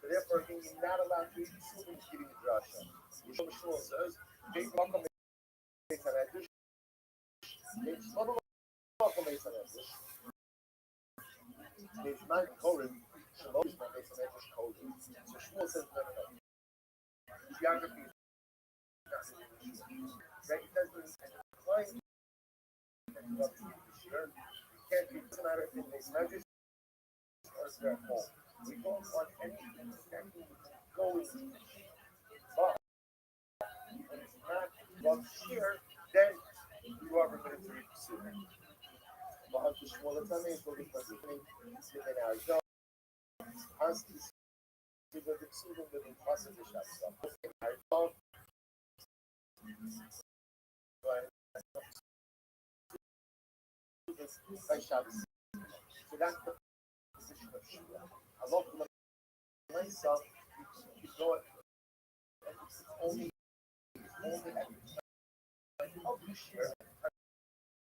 So therefore, you're not allowed to read Subin giving the Russia. Yeshua Shmuel says, "Big Makom Beis Hanafish." It's not a Makom Beis Hanafish. There's not Kohen. Shalom is not Beis Hanafish Kohen. So Shmuel says, no. Geography is not right. It doesn't apply. You can't be no matter if it's Beis Hanafish or if they're at home. We don't want anything that goes, but when it's not well here, then you are permitted to read the Sunnah. But the Shmuel Tame is looking for something in our job. Constantly, to the Sunnah that in process of Shabbos. In our job, by Shabbos. So that's the position of Shmuel. I love myself. You know it. It's only at the time of the year.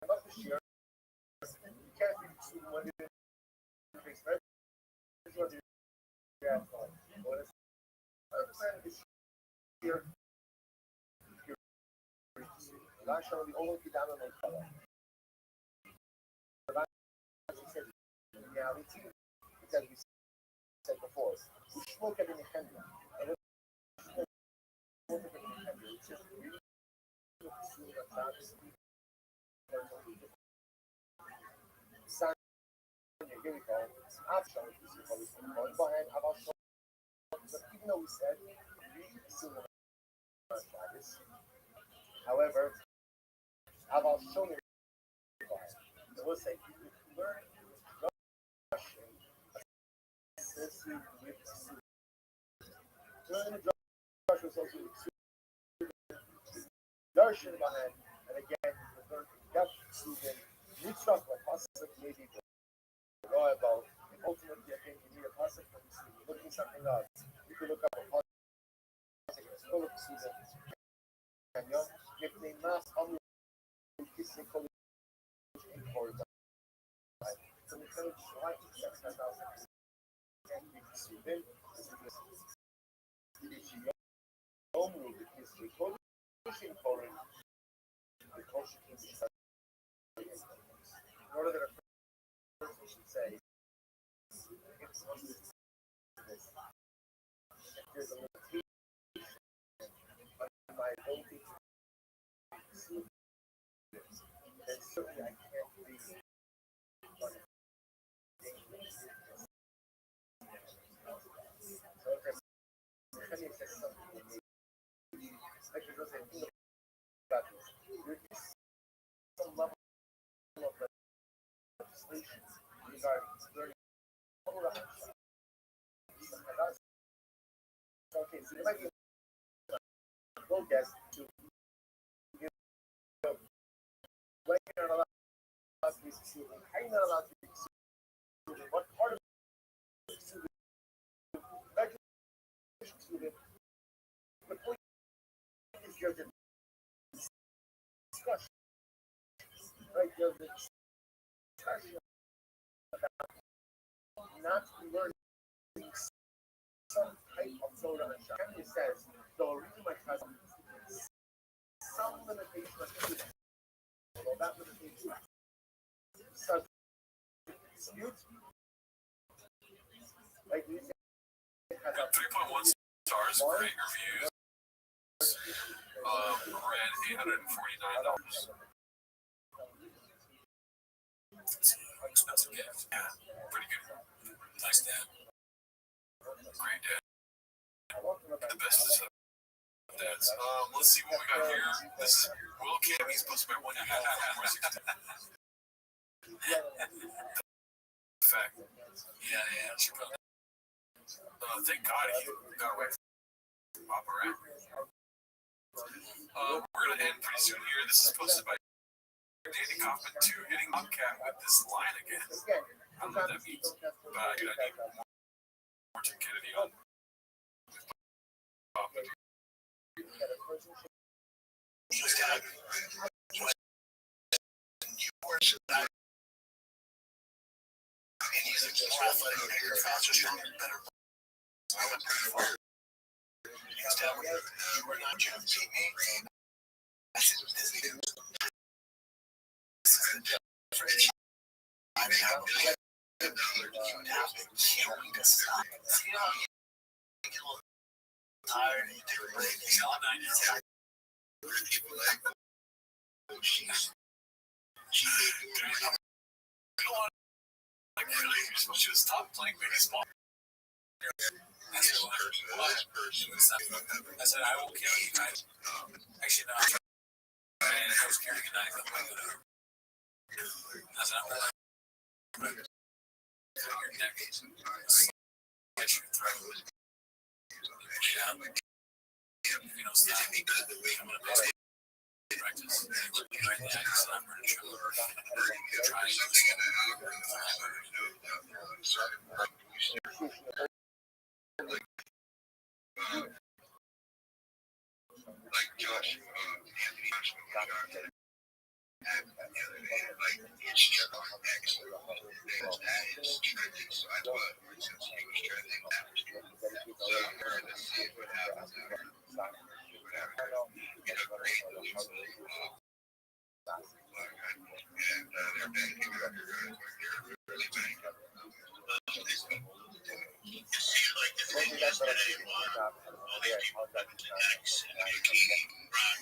Of the year, you can't read the Sunnah when you're in the basement. What you're at home. But it's this year. Not showing the only down on the color. Reality, because we said before, we spoke at the Nehemiah, and it's just really here we go. Option is going behind about even though we said read similar Shabbos. However, about showing it will say you learn Russian associated with learning Russian associated with Darshan behind, and again, the learn depth student, Mitzvah, like Pasuk, maybe go about, and ultimately, I think you need a Pasuk from the student. Looking something up, you can look up a Pasuk, it's full of season. And you if they mass on the kissing college in Florida. So we kind of try to check that out. And we see them, in Florida, the culture can be in order that a person should say, it's not this, there's a limitation on my ability to see this, then certainly I can't read one of the English. So if there's says something that maybe, like it doesn't think about this, there is some level of legislation regarding learning all the okay, so there might be a full guest to give why you're not allowed to be student, how you're not allowed to be student, what part of the student, student, the point is you're the discussion, like there's a discussion about not learning some type of soda and shot. It says the reason my cousin some limitation of food. Well, that limitation subject dispute. Like you said, it has a 3.1 stars, great reviews. Red $849. It's an expensive gift. Yeah, pretty good. Nice dad. Great dad. The best is dads. Let's see what we got here. This is Will Kim. He's supposed to be 1 year old. Fact. Yeah, sure. Thank God he got away from Papa Rat. We're going to end pretty soon here. This is posted by Danny Kaufman 2, hitting Bobcat with this line again. I don't know what that means, but I need more Tim Kennedy on. And he's more athletic, bigger, faster, stronger, better. I would pray for it. Hands down, you were not going to beat me. That's it. This is I mean, I really you would have to kill me to stop. You know, you get a little tired and you take a break. You know, there's people like, oh, she's you don't want like really, you're supposed to stop playing baseball. I said, I will kill you guys. Actually, no. And I was carrying a knife. I said, I'm going to cut your neck. Get your throat. If you don't stop, I'm going to miss practice. Look me right in the eyes, and I'm pretty sure you're trying like Josh, Anthony Joshua, and the other day, like, it's just on excellent. That is trending, so I thought since he was trending, that was trending. So I'm going to see what happens after. You know, great moves. And they're banking up your guys, like, they're really banking up. You see, like, the thing yesterday was all these people got the X and the bikini.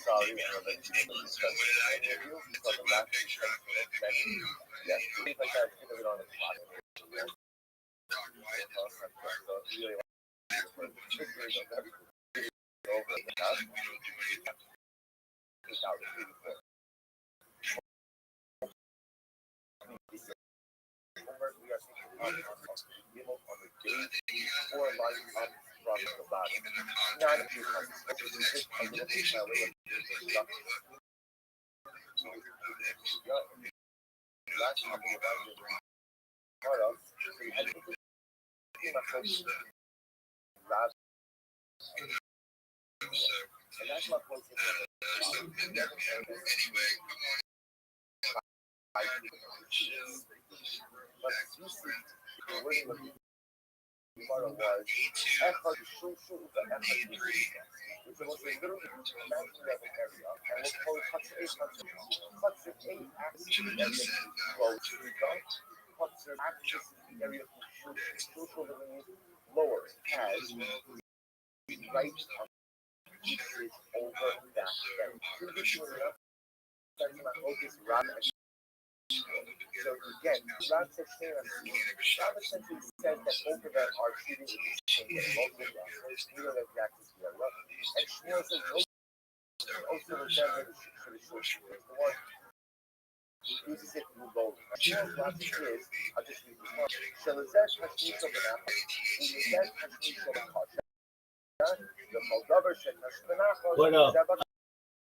sorry, So what did I do? I took my picture, I put it in the bikini. yeah, things like that, think of it on the spot. Talk wide, Really, over. over Like, we don't do anything. we are thinking on the day or lining up from the bottom. Keeping the contract. Not a few For months. the next month, they should be talking about it. That's talking about part of. I think my folks rather, and that's my folks. Anyway, come on. But you see, the way the part of was effort to show the effort which was literally mountain level area, and we'll call it cuts of eight axis area close to the gut, cuts of axis area for social living lower has right is over that area. That's my focus rather. So again, Rob essentially says that both of them are treating the same way. Both of them are that axis area. And Shmuel says also the devil should have short the one he uses it through both. Shmuel's logic is, I'll just read this one. Shelazet Hashmish of an apple. Ulazet Hashmish of a kasha. The Moldover Shet Hashmanachos. What up?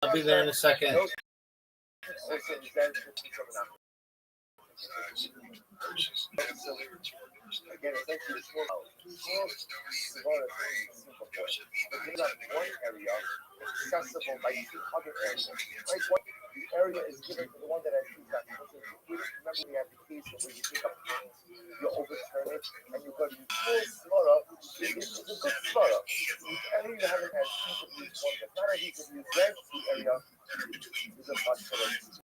I'll be there in a second. Also, Zed Hashmish of an apple. Again, essentially, Shmuel is one area accessible by two other areas. Right? area is given to the one that I choose that. Remember we had the case where you pick up things, you overturn it, and you go to use full slaughter. It's a good slaughter. Area you haven't had ease of use one, but not ease of use red sea area is a possibility.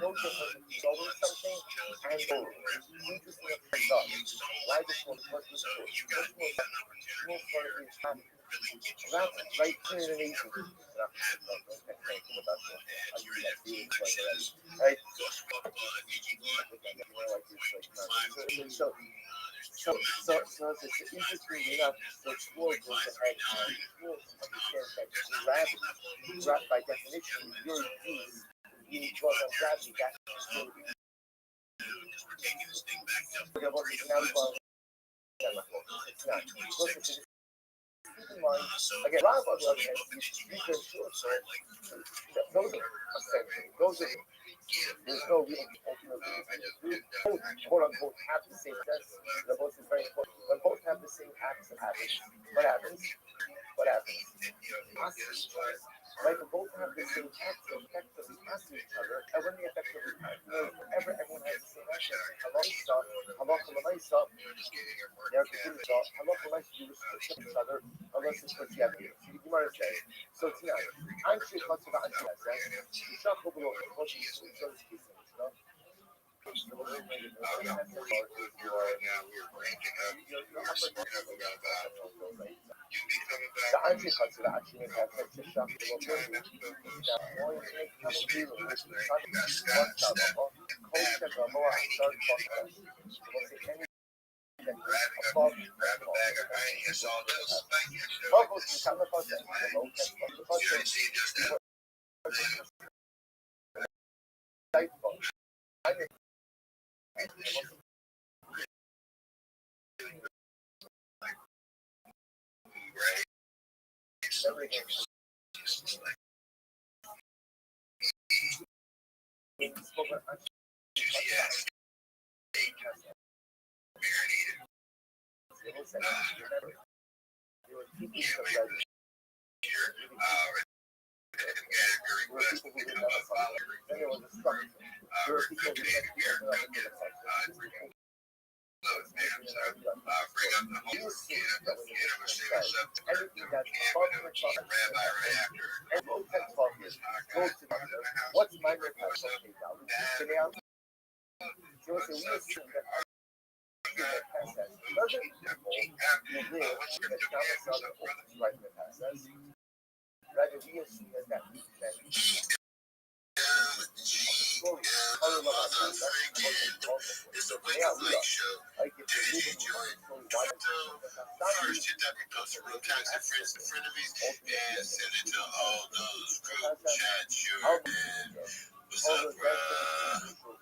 No different going something and going. Interesting of the stuff. Why this one first was good. This one more for his family. That's right here in Asia. Right? So it's interesting enough to explore this ahead and explore to understand that gravity, by definition, your use, you was on gravity, that's still it's not. Keep in mind, again, Rob on the other hand, you can sure those are essential. Those are there's no real ultimate reason. Both, quote unquote, have the same test. They're both very important. When both have the same acts that happen, what happens? What happens? Right, but both have the same acts that effectively pass each other, and when they effectively pass, whenever everyone has the same action, halach stop, they're completely stop, halach you restrict each other unless it's what you have here. So you might say, so tonight, I'm sure it's about Antias, right? You shall go below, what you see, so it's you know? The anti culture actually has such a shock to the world. What's my reply? It's a Wake Up Late Show. Did you enjoy it? First, hit that producer, real toxic friends and frenemies, and send it to all those group chats you're in. What's up, bruh? What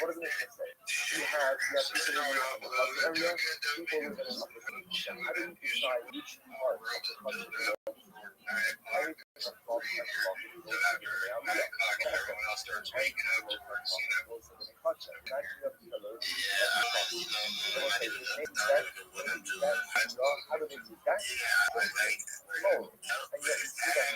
does it say? You have people in the area, people in the how do you decide which part of the country how do they do that? No. And yet you see that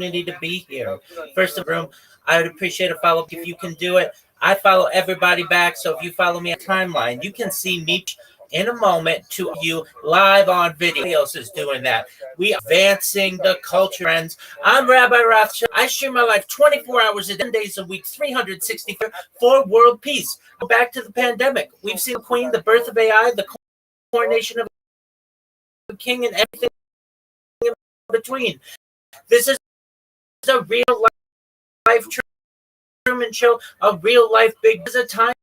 To be here. First of all, I would appreciate a follow up if you can do it. I follow everybody back, so if you follow me on timeline, you can see me in a moment to you live on video. Nobody else is doing that. We are advancing the culture, friends. I'm Rabbi Rothschild. I stream my life 24 hours a day, 10 days a week, 364 for world peace. Back to the pandemic. We've seen the Queen, the birth of AI, the coronation of a king, and everything in between. This is a real life Truman Show, a real life big. This is a timeline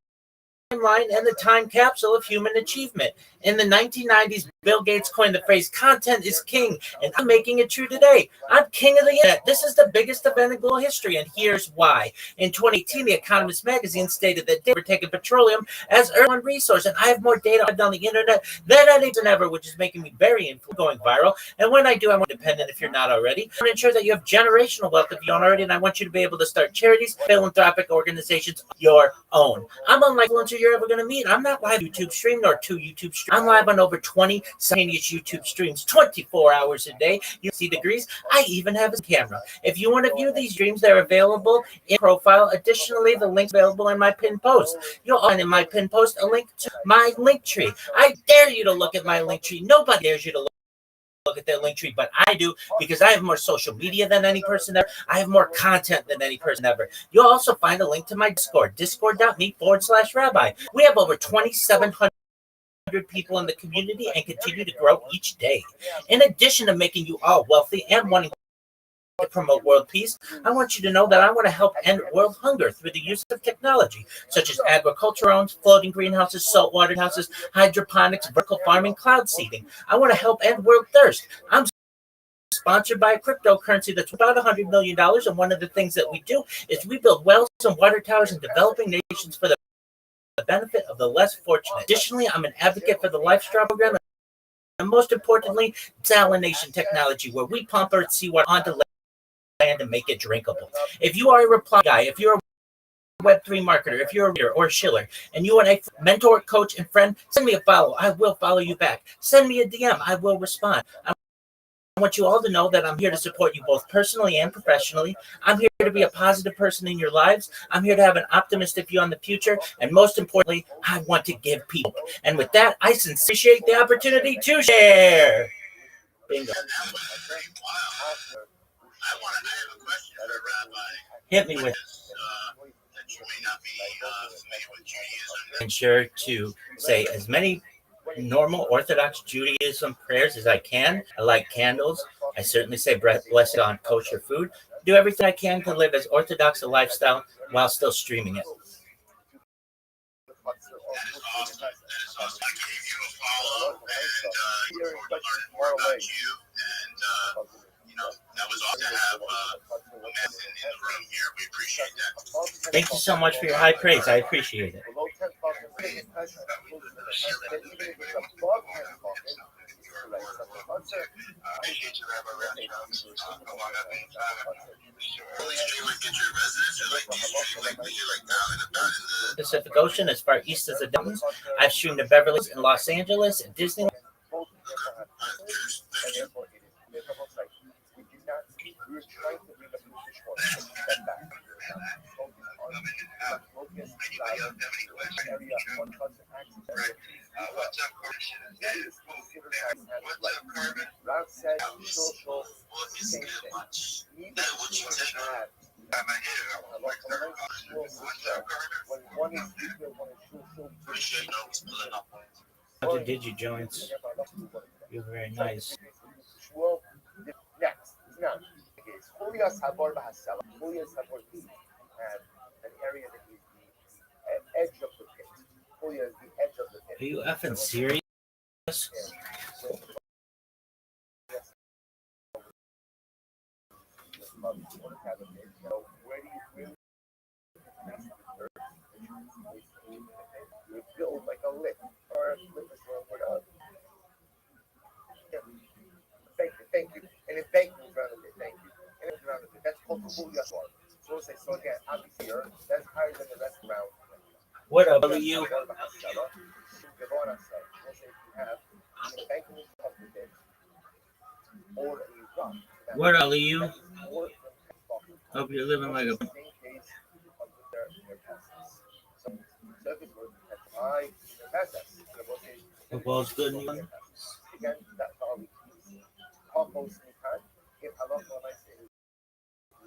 and the time capsule of human achievement. In the 1990s, Bill Gates coined the phrase "content is king," and I'm making it true today. I'm king of the internet. This is the biggest event in global history, and here's why. In 2018, The Economist magazine stated that they were taking petroleum as one resource, and I have more data on the internet than any ever, which is making me very going viral. And when I do, I'm independent if you're not already. I want to ensure that you have generational wealth if you don't already, and I want you to be able to start charities, philanthropic organizations, your own. I'm unlike influencer you're ever going to meet. I'm not live YouTube stream nor two YouTube streams. I'm live on over 20 simultaneous YouTube streams, 24 hours a day. You see degrees. I even have a camera. If you want to view these streams, they're available in profile. Additionally, the link's available in my pinned post. You'll find in my pinned post a link to my link tree. I dare you to look at my link tree. Nobody dares you to look at their link tree, but I do because I have more social media than any person ever. I have more content than any person ever. You'll also find a link to my Discord, discord.me/rabbi. We have over 2,700 people in the community and continue to grow each day. In addition to making you all wealthy and wanting to promote world peace, I want you to know that I want to help end world hunger through the use of technology, such as agriculture drones, floating greenhouses, saltwater houses, hydroponics, vertical farming, cloud seeding. I want to help end world thirst. I'm sponsored by a cryptocurrency that's about $100 million, and one of the things that we do is we build wells and water towers in developing nations for the benefit of the less fortunate. Additionally, I'm an advocate for the Lifestyle program, and most importantly, desalination technology, where we pump Earth seawater onto land and make it drinkable. If you are a reply guy, if you're a Web3 marketer, if you're a reader or a shiller, and you want a mentor, coach, and friend, send me a follow. I will follow you back. Send me a DM. I will respond. I want you all to know that I'm here to support you both personally and professionally. I'm here to be a positive person in your lives. I'm here to have an optimistic view on the future. And most importantly, I want to give people. And with that, I sincerely appreciate the opportunity to share. Bingo. I have a question for Rabbi. Hit me with That you may not be familiar with Judaism. Ensure to say as many normal Orthodox Judaism prayers as I can. I like candles. I certainly say blessed on kosher food. Do everything I can to live as Orthodox a lifestyle while still streaming it. That is awesome. That is awesome. I gave you a follow, and you learned more about you, and that was awesome to have a man in the room here. We appreciate that. Thank you so much for your high praise. I appreciate it. Pacific Ocean, as far east as the Daltons. I've streamed to Beverly Hills in Los Angeles, at Disney. What's up, Carbon? Rob said social How did you join? You're very nice. Next, now, Julia Sabor Bahasela. Julia Sabor had an area that is the edge of the pit. Julia is the edge of the pit. Are you effing serious? You build like a lick or a lick is whatever. Thank you. And it banking around a bit, thank you. And it's around a bit. That's called Julia Sabor. So again, obviously that's higher than the rest around. What up, you? What up, you? Hope you're living like a. Football's good in England. Again, that's all we talk most of the time. If a lot of my say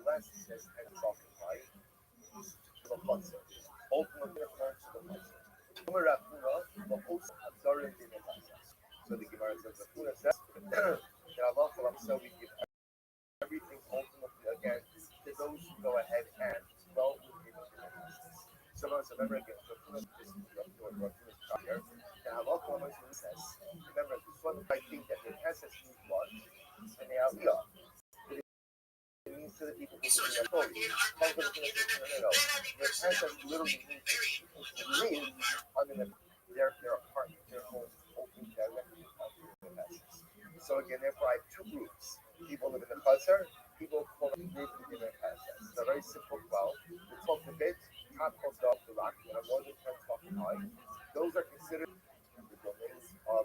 less says and talking right, the concert. Ultimately, reference to the concert. Umaratura, the host observing the process. So the Gemara says the Puna says that Allah so we give everything ultimately again to those who go ahead and dwell within the process. So let's remember again, the Puna is here. And Allah says, remember, this one I think that the process means what? And they are real. It means to the people who do their authority. No. Their process literally means to live under their apartment, their home, open directly onto the process. So again, therefore, I have two groups. People live in the Khazar, people call them group in the process. It's a very simple well. We talked a bit, top of the rock, when I'm more than 10 talking high. Those are considered the domains of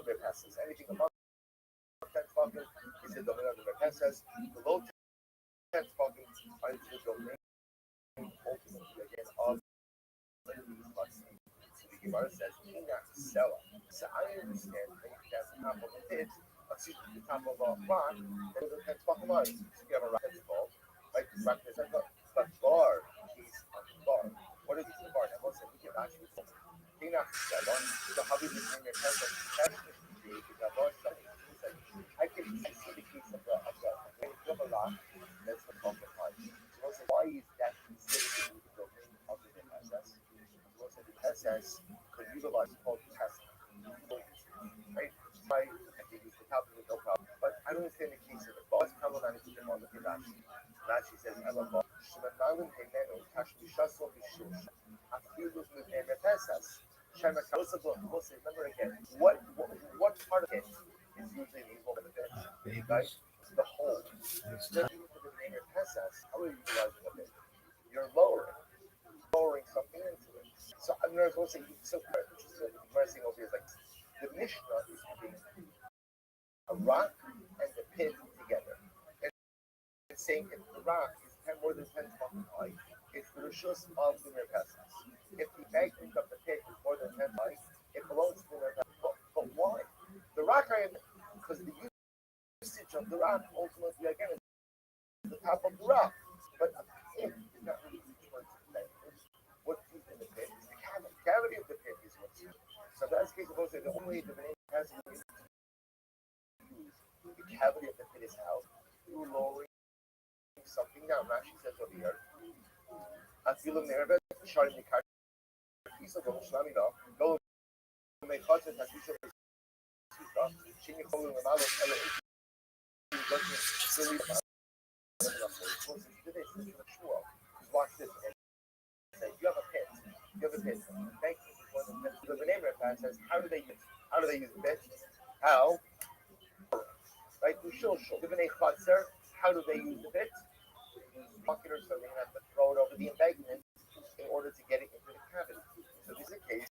the passes. Anything above 10 talking is the domain of the passes. Below 10 talking is the domain ultimately again of the Gemara says, Sella. So I understand that that's the top of the pit, the top of a rock, that is a 10 talking line. So you have a rock that's called, like the rock that's but bar is on the bar. What is the bar? Now, once we can actually so how do you bring your pencil I can see the case of the when you have a rock, that's the talking line. So why is that considered the domain of the SS? The SS could utilize called test. Right? I can use the top of the no problem. But I don't understand the case of the boss. Problematic is the one with the Rashi. Rashi says, I love boss. Shemanalin Hemenu, Tashmishaso Mishur. Afilus with Nemetasas. Remember again, what part of it is usually the evil of the bit? Right? The whole. Especially for the Nemetasas, how are you utilizing the bit? You're lowering something into it. So I'm going to say, so interesting over here is like the Mishnah is putting a rock and the pit together. And it's saying if the rock is 10 more than 10 fucking high, it's the Rishus of the Merkasas. If the magnet of the pit is more than 10 high, it belongs to the Merkasas. But why? The rock I am, because the usage of the rock ultimately again is the top of the rock. But a pit is not really towards the magnet. What's used in the pit is the cavity. The cavity of the pit is what's used. So that's the case of the only way the has to use the cavity of the pit is how through lowering something down. Rashi says over here. Afilu nervet sharing the card piece of the Shlamina. Go make hot and has piece of the Shini Kolu and Malo Elo. Watch this. You have a pit. Thank you. The name of it says, how do they use the pit? How? Right? Given a chaser, how do they use the pit? Bucket or something, and have to throw it over the embankment in order to get it into the cavity. So this is a case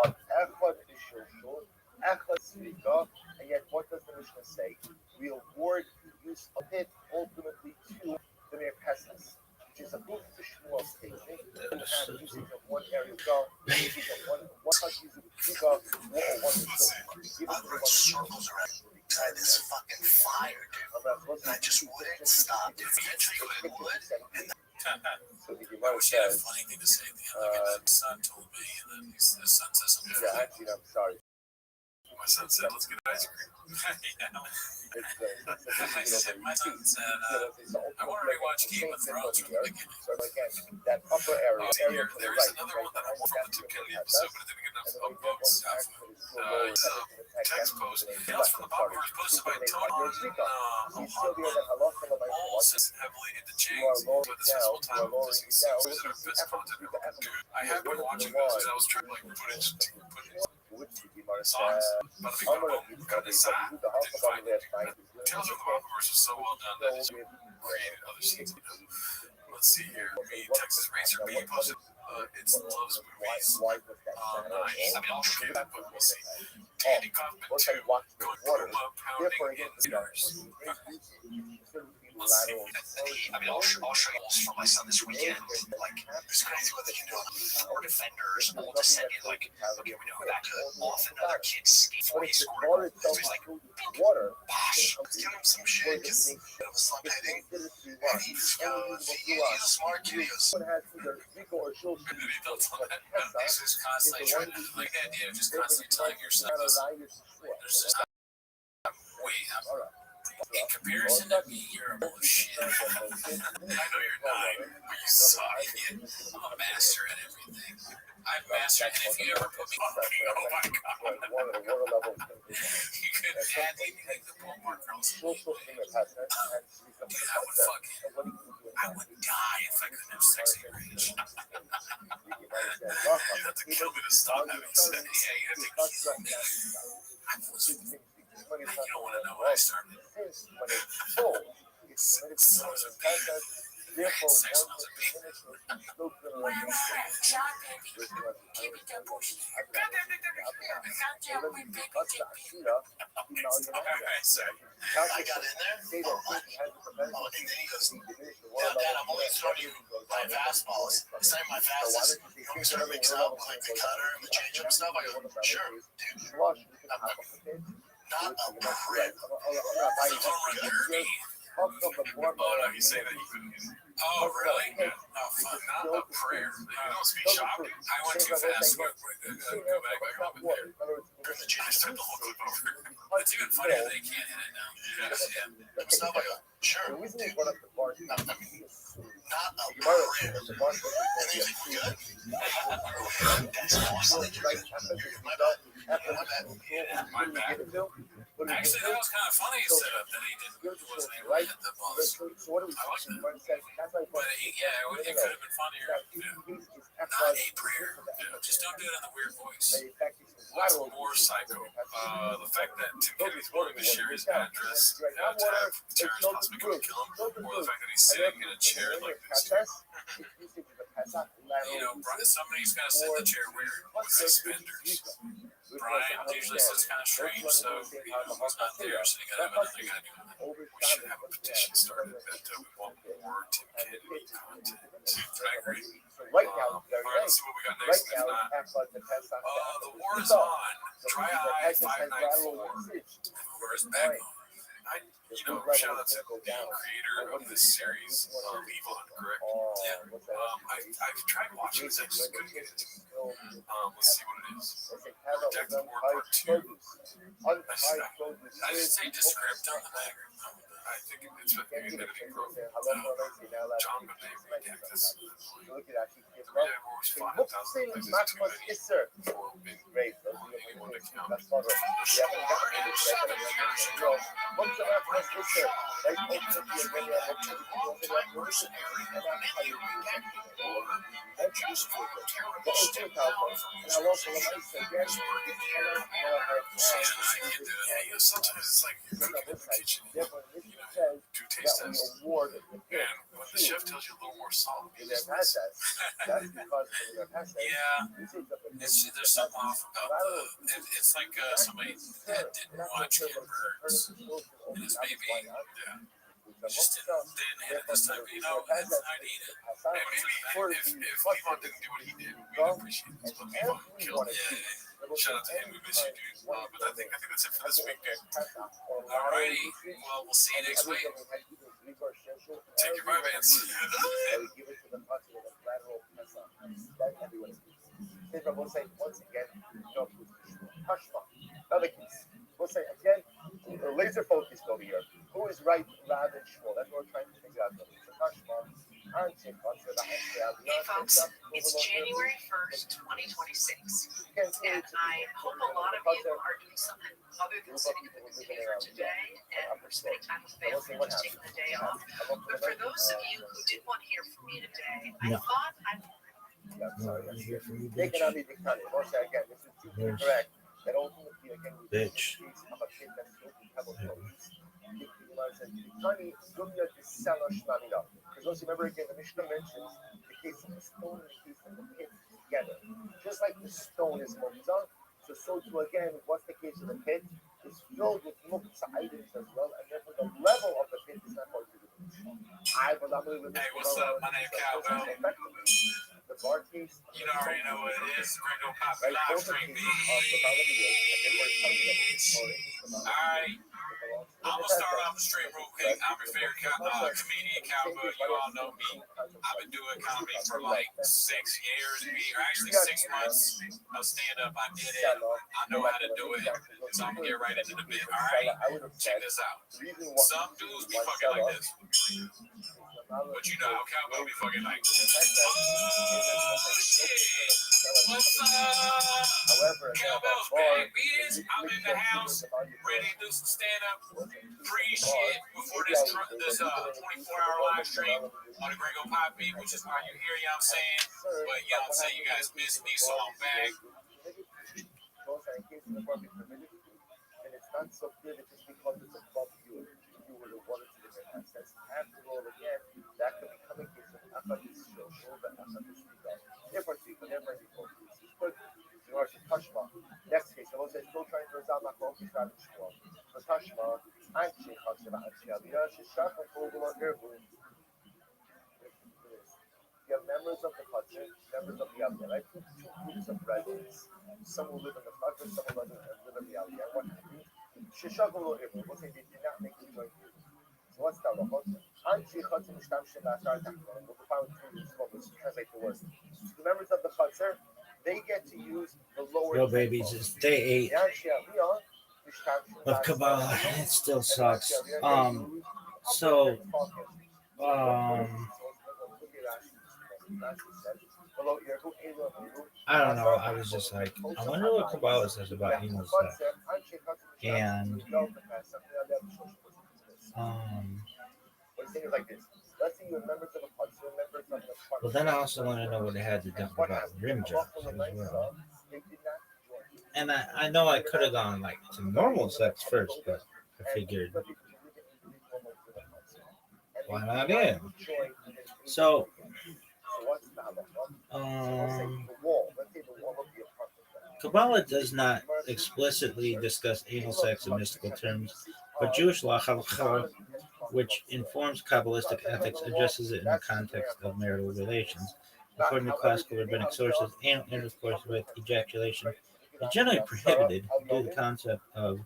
of echad b'shulshul, echad tzvika, and yet what does the Mishnah say? We award use of it ultimately to the Merkasas, which is a proof to Shmuel's statement. Using of one area go, using of one using you go, or one give it to the one circles around. God, this fucking fire, dude. And I just wouldn't stop. Eventually it would. And so the Gemara says, Funny thing to say. The other day, the son told me that his son says something. yeah, actually, I'm sorry. My son said, "Let's get ice cream." I said, my son said, "I want to rewatch Game of Thrones from the beginning." So again, that upper area, Here, there is another one that I want from the Tim Kennedy episode, but I think we get enough upvotes. It's a text post. Else from the Bible verse posted by Tony all says heavily into chains, but this is full time. This is our best content ever. I have been watching those as I was trying to put in songs, but I think got this didn't find it. Tales from the Bible verse was so well done that it's created other scenes. Let's see here. Texas Racer B posted it's Love's movies. Nice. I mean, I'll show you that, but we'll see. Andy Kaufman 2, going Kuma, pounding in theaters. let's see. I mean, I'll show you goals for my son this weekend. Like, it's crazy what they can do. Or defenders, all descending. Like, okay, we know who that could. Off another kid's skate 40 scored. So he's like, water, bash. Let's give him some shit. Because he was slump hitting. And he's a smart kid. He goes, one has either Rico or Schultz. and he built on that. He's just constantly trying to, like, the idea of just constantly telling yourself, there's just wait, in comparison to me, you're a bullshit. I know you're not, but you suck. I'm a master at everything. I've mastered it. If you ever put me on me, oh my god. You could add anything to Walmart girls. Dude, I would die if I couldn't have sex at your age. You have to kill me to stop having sex. Yeah, you have to kill me. I was, you don't want to know when I started. So I was a baby. I had sex when I was a baby. Where you at? John, baby. Give me that bullshit. Alright, sorry. I got in there. Oh, and then he goes, yeah, Dad, I'm only throwing you my fastballs. It's not my fastest. You want me to start mixing up like the cutter and the change-up stuff? I go, sure, dude. Not a prep. Oh no, you say that you couldn't use it. Oh really? Oh fuck, not a prayer. You don't speak shocking. I went too fast. Go back up in there. I start the whole clip over. It's even funnier that they can't hit it now. Yes, yeah. Stuff, I go, sure, The reason we dude. brought up the bar, Not a prep. And then he's like, you good? That's awesome. My bad. My back. Actually, that was kind of funny setup that he wasn't able to hit the balls. So what do we But yeah, it could have been funnier. Yeah. Not a prayer. Yeah. Just don't do it in the weird voice. What's more psycho? The fact that Tim Kennedy's willing to share his address to have terrorists possibly come kill him, or the fact that he's sitting in a chair like this. You know, somebody's got to sit in the chair weird with suspenders. Brian usually sits kind of strange, so you know, he's not there, so you got to have another guy doing that. We should have a petition started that we want more Tim Kennedy content. Drag race. Right now, All right, let's see what we got right next. now, The war is on. Try I 594. Where's Backbone? Shout out to the creator of this series, Levon, correct? Yeah. I've tried watching this, I just couldn't get into it. Let's see what it is. Protect the War Part 2. I should say Descript on the back. I think it's with the editing program. John Bonet redact this. Yeah, we're always fine. Yes, sir. Great. Anyone to count. That's fun. Sometimes it's like you're cooking in the kitchen. Do taste test. And when the chef tells you a little more salt, That's because yeah, there's something off about it's like somebody that didn't watch Ken Burns, and his baby, yeah, just didn't hit it this time. You know, I'd eat it. And maybe if Levon didn't do what he did, we'd appreciate this. But Levon killed it. Yeah. Shout out to him. We miss you, dude. But I think that's it for this week, dude. Alrighty. Well, we'll see you next week. Take your bye, Vance. Once again, another case. We'll say again, laser focused over here. Who is right, Rad and Shmuel? That's what we're trying to figure out. Hey folks, it's January 1st, 2026, and I hope a lot of you are doing something other than sitting at the computer today and spending time with family and just taking the day off. But for those of you who did want to hear from me today, I thought I'd Taking on the dictator. Once again, this is correct. That ultimately, again, Bitch. Because also remember again, the Mishnah mentions the case of the stone and the case of the pit together. Just like the stone is muktzah, so too again, what's the case of the pit? It's filled with muktzah items as well, and therefore the level of the pit is not going to be diminished. Hey, what's up? My name Cowbell. The bar case, You know, already know what it is. Gringo Pop right? live Both of stream, these the bottom of the year, and they were telling me that it's Alright, I'm gonna start off the stream real quick. I'm your favorite comedian, Cowbell. You all know me. I've been doing comedy for like 6 years, or actually 6 months of stand up. I did it. I know how to do it. So I'm gonna get right into the bit. Alright, check this out. Some dudes be fucking like this. But you know how Cowbell be fucking like this. Oh shit. What's up? Cowbell's back, bitch. I'm in the house, ready to do some stand up pre-shit before this 24-hour live stream on the Gringo Pop beat, which is why you're here, you know what I'm saying? But you know what I'm saying? You guys missed me, so I'm back. And it's not so good if just because it's above you. You would have wanted to get an access. After all, again, that could become a case of Akadis social, but Akadis legal. Different people, different people. But you are Tashma. Next case, I was still trying to resolve my phone to try to show up. The Tashma, Anchi Hachima Anchi Aliyah, Shishak and Fogel Airboom. You have members of the Hudson, members of the Aliyah, right? Two groups of residents. Some who live in the Hudson, some who live in the Aliyah. What happens? Shishagul Ibn, we'll say they did not make the joint group. So what's that? Anchi Hudson Shtamshin Lashar Takman, we'll define two groups of us, translate the words. So the members of the Hudson, they get to use the lower. Yo, babies, it's day 8 of Kabbalah. It still sucks. So, I don't know. I was just like, I wonder what Kabbalah says about anal sex. And, well, then I also want to know what it had to do about rim jobs as well. And I know I could have gone like to normal sex first, but I figured, why not in? So, Kabbalah does not explicitly discuss anal sex in mystical terms, but Jewish law, halakha, which informs Kabbalistic ethics, addresses it in the context of marital relations. According to classical rabbinic sources, anal intercourse with ejaculation is generally prohibited due to the concept of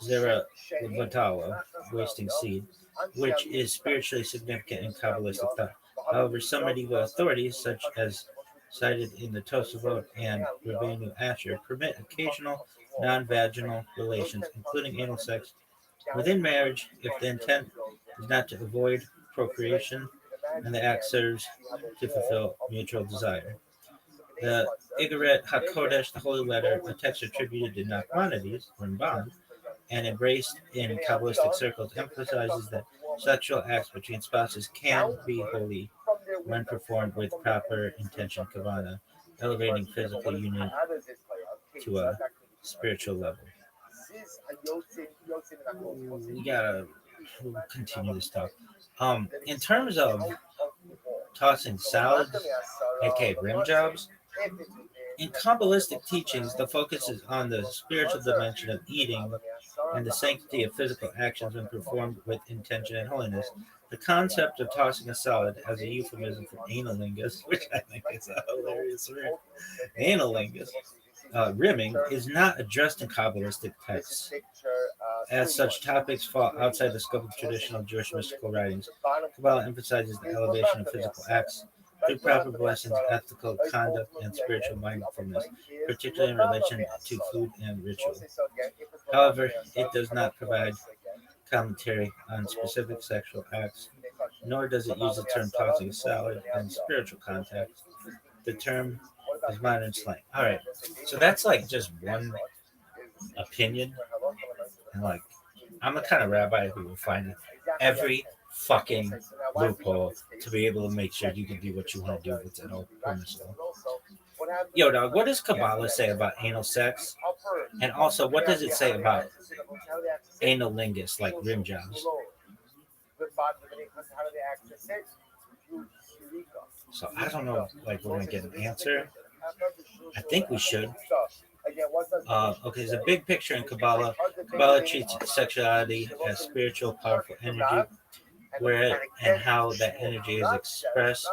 zera vatala, wasting seed, which is spiritually significant in Kabbalistic thought. However, some medieval authorities, such as cited in the Tosafot and Rabbeinu Asher, permit occasional non-vaginal relations, including anal sex, within marriage if the intent is not to avoid procreation and the act serves to fulfill mutual desire. The Igaret HaKodesh, the Holy Letter, a text attributed to Nachmanides, Ramban, and embraced in Kabbalistic circles, emphasizes that sexual acts between spouses can be holy when performed with proper intention, kavana, elevating physical union to a spiritual level. We gotta continue this talk. In terms of tossing salads, aka rim jobs, in Kabbalistic teachings, the focus is on the spiritual dimension of eating and the sanctity of physical actions when performed with intention and holiness. The concept of tossing a salad as a euphemism for analingus, which I think is a hilarious word, analingus, rimming, is not addressed in Kabbalistic texts. As such topics fall outside the scope of traditional Jewish mystical writings, Kabbalah emphasizes the elevation of physical acts through proper blessings, ethical conduct, and spiritual mindfulness, particularly in relation to food and ritual. However, it does not provide commentary on specific sexual acts, nor does it use the term tossing a salad in spiritual context. The term is modern slang. All right, so that's like just one opinion, and like I'm the kind of rabbi who will find every fucking loophole to be able to make sure you can do what you want to do with it all permissible. Yo, dog, what does Kabbalah say about anal sex? And also, what does it say about analingus, like rim jobs? So I don't know if like we're gonna get an answer. I think we should. Okay, there's a big picture in Kabbalah. Kabbalah treats sexuality as spiritual, powerful energy. where and how that energy is expressed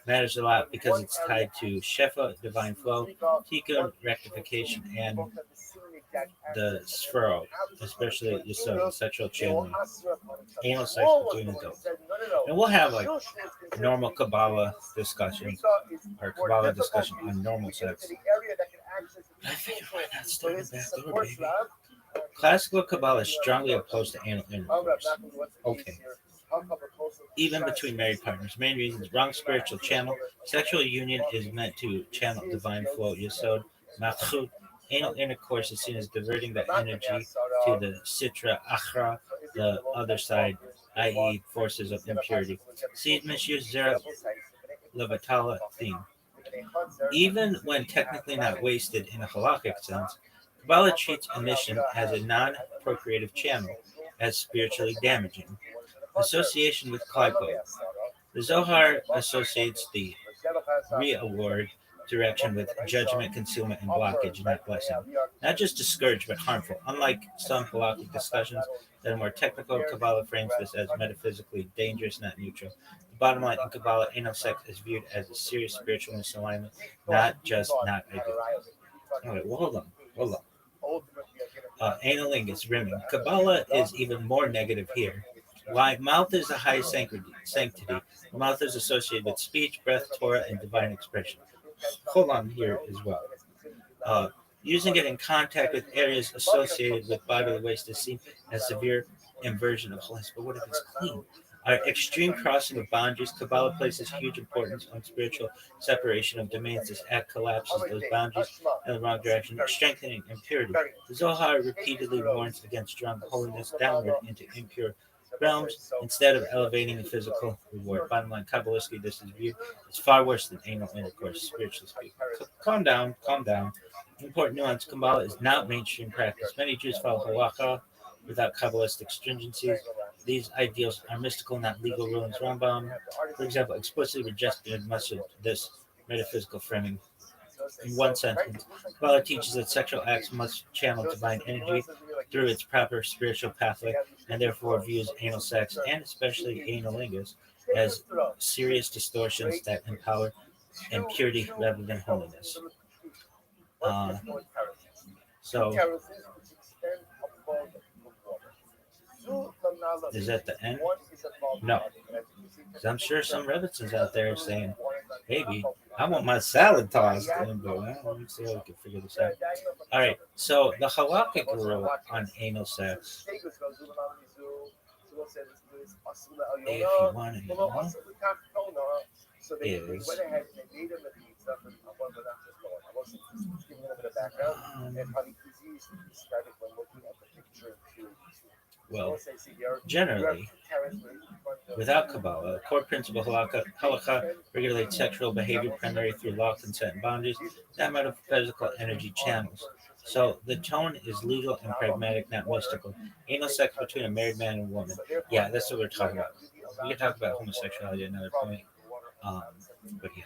matters a lot because it's tied to Shefa, divine flow, Tikkun, rectification, and the Sphero, especially Yisod, sexual channeling, anal sex between adults. And we'll have like normal Kabbalah discussions or Kabbalah discussion on normal sex. I figured why not start the back door, baby. Classical Kabbalah is strongly opposed to anal intercourse. Okay. Even between married partners. Main reasons: wrong spiritual channel. Sexual union is meant to channel divine flow, Yesod, Malchut. Anal intercourse is seen as diverting that energy to the Sitra Achra, the other side, i.e., forces of impurity. Seed misuse, Zera Levatala theme. Even when technically not wasted in a halakhic sense, Kabbalah treats emission as a non procreative channel, as spiritually damaging. Association with Klipot. The Zohar associates the re-award direction with judgment, concealment, and blockage, not blessing. Not just discouraged, but harmful. Unlike some halakhic discussions that are more technical, Kabbalah frames this as metaphysically dangerous, not neutral. The bottom line in Kabbalah, anal sex is viewed as a serious spiritual misalignment, not just not ideal. All right, well, hold on. Analingus, rimming. Kabbalah is even more negative here. Why? Mouth is a high sanctity. The mouth is associated with speech, breath, Torah, and divine expression. Hold on here as well. Using it in contact with areas associated with bodily waste is seen as severe inversion of holiness. But what if it's clean? Our extreme crossing of boundaries, Kabbalah places huge importance on spiritual separation of domains. This act collapses those boundaries in the wrong direction, strengthening impurity. The Zohar repeatedly warns against drawing holiness downward into impure realms instead of elevating the physical reward. Bottom line, Kabbalistically, this is viewed as far worse than anal intercourse, spiritually speaking. Calm down, calm down. Important nuance: Kabbalah is not mainstream practice. Many Jews follow halakha without Kabbalistic stringencies. These ideals are mystical, not legal rulings. Rambam, for example, explicitly rejected much of this metaphysical framing. In one sentence, Kabbalah teaches that sexual acts must channel divine energy through its proper spiritual pathway, and therefore views anal sex, and especially analingus, as serious distortions that empower impurity rather than holiness. Uh, so, is that the end? No. Because I'm sure some Rebbitzins out there are saying, maybe I want my salad tossed. And go, well, let me see how we can figure this out. All right. So the halakhic rule on anal sex, if you want to know, is well, generally, without Kabbalah, the core principle halakha regulates sexual behavior primarily through law, consent, and boundaries, not metaphysical energy channels. So the tone is legal and pragmatic, not mystical. Anal sex between a married man and woman. Yeah, that's what we're talking about. We can talk about homosexuality at another point. But yeah.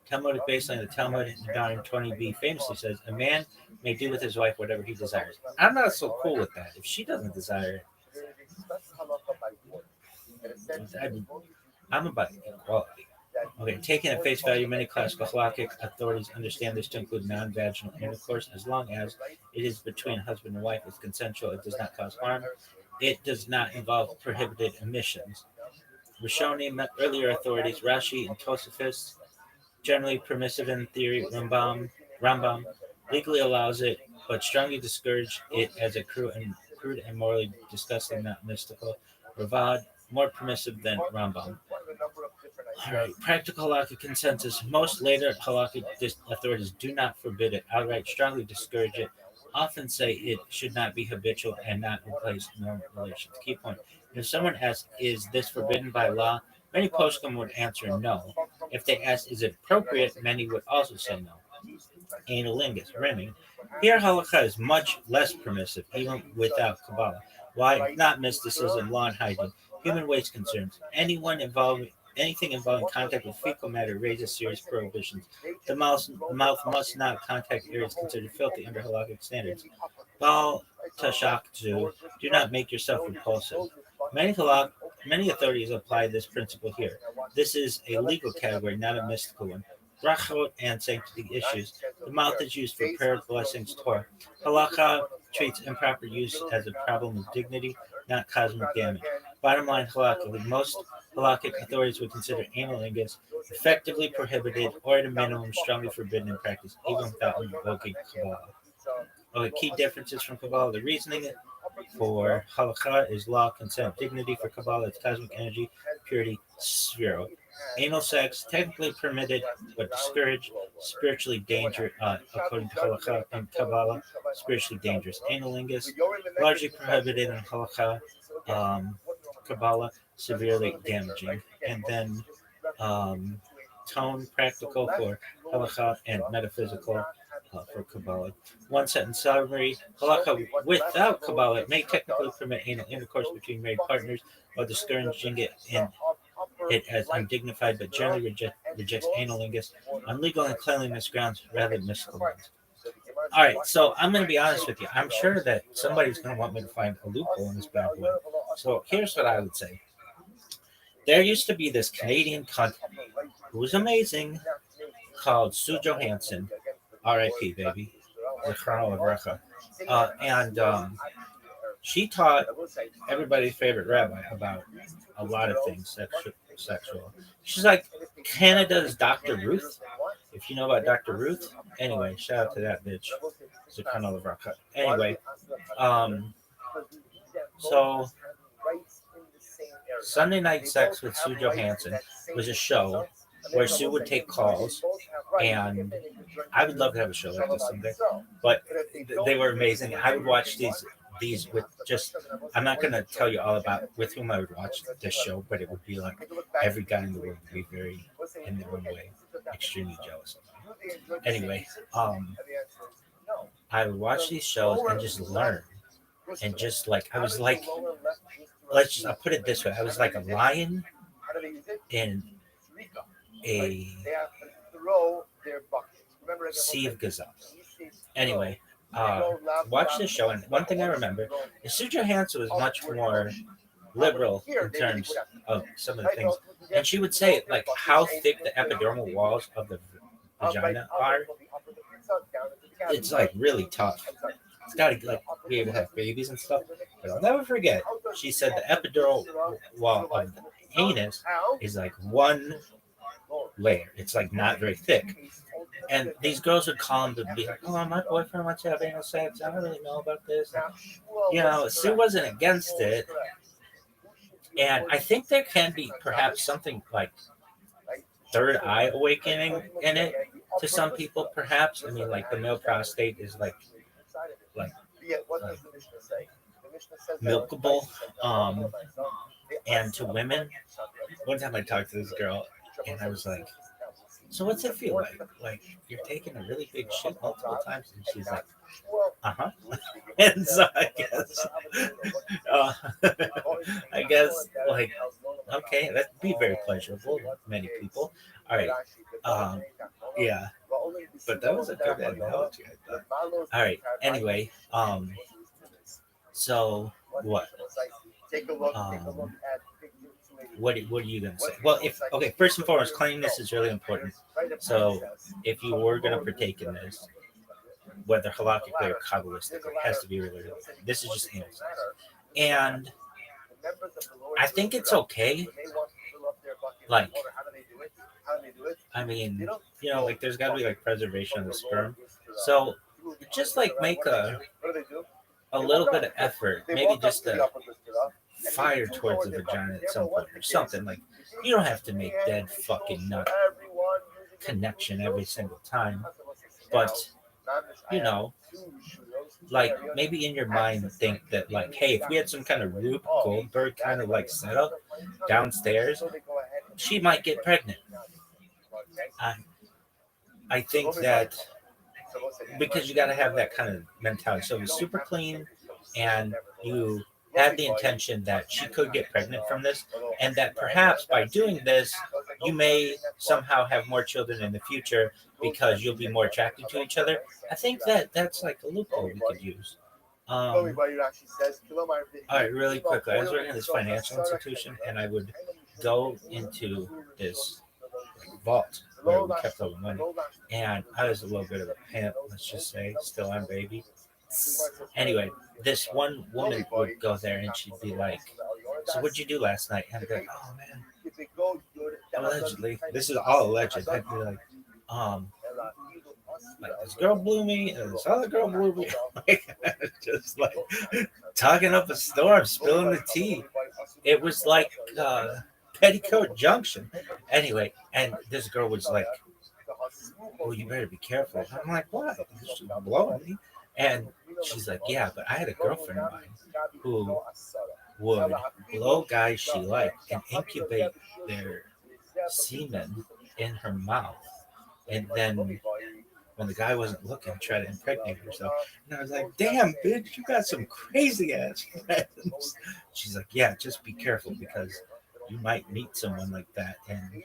Talmudic baseline, the Talmud in Deuteronomy 20b famously says, a man may do with his wife whatever he desires. I'm not so cool with that. If she doesn't desire it, I'm about equality. Okay, taken at face value, many classical halakhic authorities understand this to include non-vaginal intercourse as long as it is between husband and wife, it's consensual, it does not cause harm, it does not involve prohibited emissions. Rishonim, earlier authorities, Rashi and Tosafos, generally permissive in theory, Rambam legally allows it, but strongly discourage it as a crude and morally disgusting, not mystical. Ravad, more permissive than Rambam. All right, practical halakhic consensus. Most later halakhic authorities do not forbid it, outright strongly discourage it, often say it should not be habitual and not replace normal relations. Key point. If someone asks, is this forbidden by law? Many poskim would answer no. If they ask, is it appropriate? Many would also say no. Analingus, rimming. Here halakha is much less permissive, even without Kabbalah. Why? Not mysticism, law and hygiene, human waste concerns. Anything involving contact with fecal matter raises serious prohibitions. The mouth must not contact areas considered filthy under halakhic standards. Bal tashakzu, do not make yourself repulsive. Many Many authorities apply this principle here. This is a legal category, not a mystical one. Brachot and sanctity issues. The mouth is used for prayer, blessings, Torah. Halakha treats improper use as a problem of dignity, not cosmic damage. Bottom line, halakha. Most halakhic authorities would consider analingus effectively prohibited or at a minimum strongly forbidden in practice, even without invoking Kabbalah. Key differences from Kabbalah: the reasoning for halakha is law, consent, dignity. For Kabbalah, it's cosmic energy, purity, sphero. Anal sex, technically permitted but discouraged, spiritually dangerous, according to halakha and Kabbalah, spiritually dangerous. Analingus, largely prohibited in halakha, Kabbalah, severely damaging. And then tone, practical for halakha and metaphysical for Kabbalah. One sentence summary: halakha without Kabbalah may technically permit anal intercourse between married partners while discouraging it as undignified, but generally rejects analingus on legal and cleanliness grounds rather than mystical ones. All right, so I'm going to be honest with you. I'm sure that somebody's going to want me to find a loophole in this bad boy. So here's what I would say. There used to be this Canadian cunt who was amazing called Sue Johansson, R.I.P. baby, Zechron Levracha. And she taught everybody's favorite rabbi about a lot of things sexual. She's like Canada's Dr. Ruth, if you know about Dr. Ruth. Anyway, shout out to that bitch, Zechron Levracha. Anyway, so Sunday Night Sex with Sue Johansson was a show where Sue would take calls, and I would love to have a show like this someday. But they were amazing. I would watch these with just. I'm not gonna tell you all about with whom I would watch this show, but it would be like every guy in the world would be very, in their own way, extremely jealous of me. Anyway, I would watch these shows and just learn, and just like I was like, I'll put it this way: I was like a lion in a sea of gazelles. Anyway, watch this show, and one thing I remember is Sue Johansson was much more liberal in terms of some of the things, and she would say like how thick the epidermal walls of the vagina are. It's like really tough. It's got to like be able to have babies and stuff. But I'll never forget. She said the epidural wall of the anus is like one layer. It's like not very thick. And these girls would call him to be like, "Oh, my boyfriend wants to have anal sex. I don't really know about this." Sue wasn't against it, and I think there can be perhaps something like third eye awakening in it to some people. Perhaps I mean, like the male prostate is like milkable, and to women. One time I talked to this girl, and I was like, "So what's it feel like? Like you're taking a really big shit multiple times?" And she's like, "Uh-huh." And so uh, I guess like, okay, that'd be very pleasurable to many people. All right, yeah, but that was a good analogy, I thought. All right, anyway, so what? What are you gonna say? Well, first and foremost, cleanliness is really important. So if you were gonna partake in this, whether halakhically or kabbalistically, it has to be really, really. This is just anal sex, and I think it's okay. Like, I mean, like there's got to be like preservation of the sperm. So just like make a little bit of effort, maybe just a fire towards the vagina at some point or something. Like you don't have to make dead fucking nut connection every single time, but like maybe in your mind think that like, hey, if we had some kind of Rube Goldberg kind of like setup downstairs, she might get pregnant. I think that because you got to have that kind of mentality. So it's super clean, and you had the intention that she could get pregnant from this, and that perhaps by doing this, you may somehow have more children in the future because you'll be more attracted to each other. I think that that's like a loophole we could use. All right, really quickly. I was working in this financial institution, and I would go into this vault where we kept all the money. And I was a little bit of a pimp, let's just say, still on baby. Anyway, this one woman would go there and she'd be like, "So what'd you do last night?" And I'd be like, "Oh man, allegedly, this is all alleged." I'd be like this girl blew me, and this other girl blew me, like just like talking up a storm, spilling the tea. It was like Petticoat Junction. Anyway, and this girl was like, "Well, you better be careful." I'm like, "What? She's blowing me." And she's like, "Yeah, but I had a girlfriend of mine who would blow guys she liked and incubate their semen in her mouth. And then when the guy wasn't looking, try to impregnate herself." And I was like, "Damn, bitch, you got some crazy ass friends." She's like, "Yeah, just be careful because you might meet someone like that and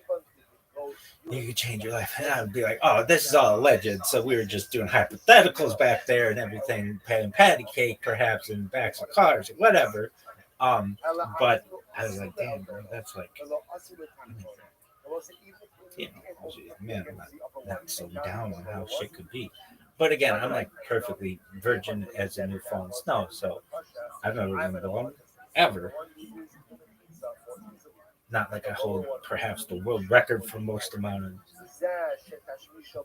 you could change your life." And I would be like, "Oh, this is all alleged. So we were just doing hypotheticals back there and everything, paying patty cake perhaps in backs of cars or whatever." But I was like, "Damn, bro, that's like, you know, man, I'm not so down on how shit could be." But again, I'm like perfectly virgin as a new fallen snow, so I've never been blown ever. Not like I hold perhaps the world record for most amount of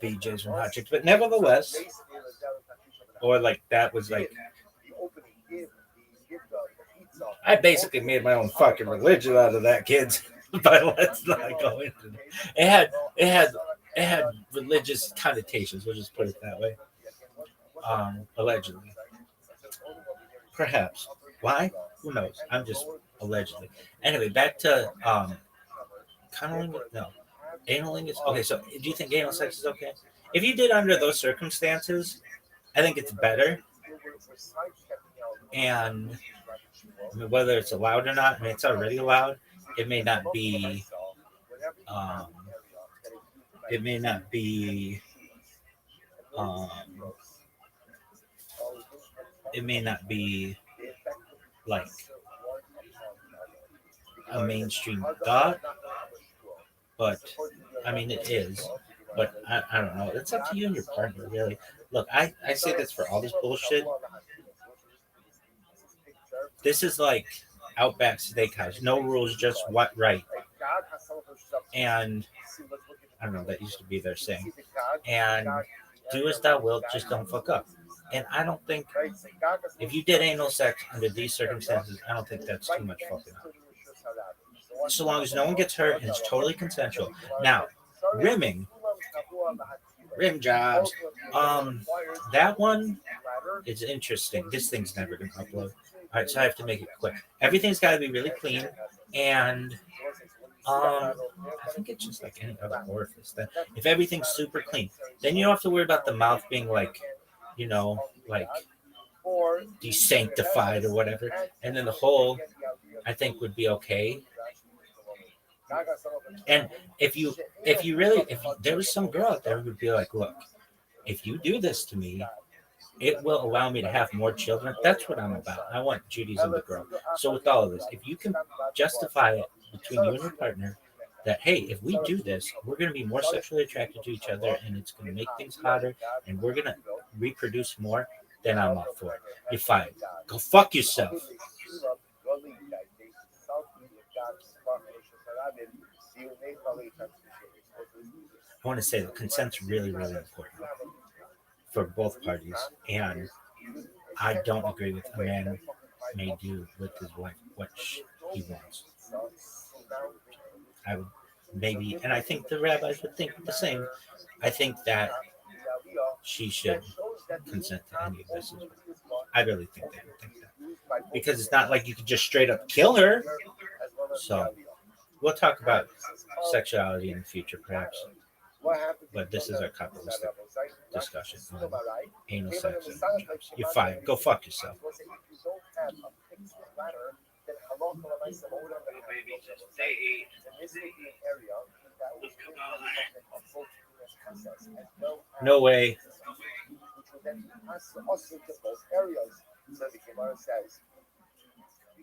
BJ's from hot chicks, but nevertheless, or like that was like I basically made my own fucking religion out of that, kids. But let's not go into it. It had it had religious connotations. We'll just put it that way. Allegedly, perhaps. Why? Who knows? I'm just allegedly. Anyway, back to cunnilingus. No, analingus. Okay, so do you think anal sex is okay? If you did under those circumstances, I think it's better. And I mean, whether it's allowed or not, I mean, it's already allowed. It may not be. Um, it may not be. Um, it may not be like a mainstream thought, but I mean, it is. But I don't know. It's up to you and your partner, really. Look, I say this for all this bullshit. This is like Outback Steakhouse. No rules, just what right. And I don't know, that used to be their saying. And do as thou wilt, just don't fuck up. And I don't think if you did anal sex under these circumstances, I don't think that's too much fucking up. So long as no one gets hurt and it's totally consensual. Now, rimming, rim jobs, that one is interesting. This thing's never gonna upload. All right, so I have to make it quick. Everything's got to be really clean, and I think it's just like any other orifice. That if everything's super clean, then you don't have to worry about the mouth being like, you know, like desanctified or whatever. And then the hole, I think, would be okay. And if you really, if you, there was some girl out there who would be like, "Look, if you do this to me, it will allow me to have more children." That's what I'm about. I want Judy's the girl. So with all of this, if you can justify it between you and your partner that, hey, if we do this, we're going to be more sexually attracted to each other and it's going to make things hotter and we're going to reproduce more, then I'm up for it. You're fine. Go fuck yourself. I want to say that consent's really, really important for both parties. And I don't agree with a man may do with his wife what he wants. I would maybe, and I think the rabbis would think the same. I think that she should consent to any of this. I really think they would think that because it's not like you could just straight up kill her. So we'll talk about sexuality in the future, perhaps. But this is our capitalistic discussion on anal sex. You're fine. Go fuck yourself. No way. So the Gemara says,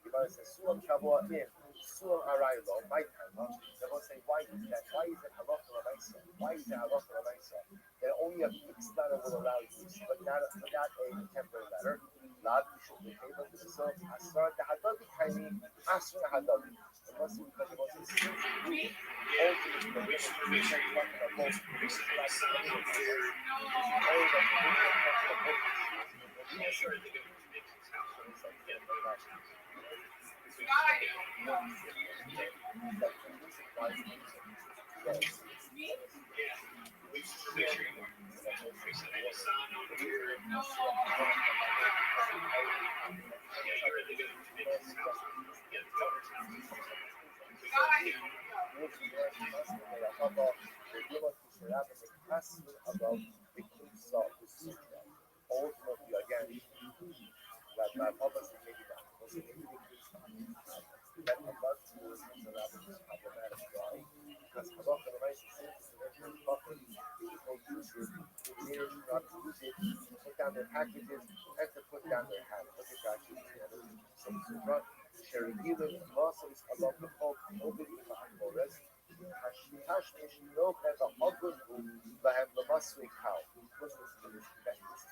Sulam Shavua in, Sulam Araylo, my time. They will say, why is that? Why is it halacha l'maisa? Why is it halacha l'maisa? That only a fixed letter will allow use, but not a temporary letter. Lad should be able to serve Asar the Hadabi Kaini, Asar Hadabi. It must be because it was a single group. Ultimately, the limit is talking about both. Ultimately, again, that Papa said maybe not. That above two is problematic. Why? Because halacha l'maisa says there's no buffer. People use it. They use it to put down their packages and to put down their hats. Look at that. So Sherry Gilim, Muslims, Allah the Pope, nobody in my forest. Hashmish, no kind of ugly room, but have the Muslim cow. This is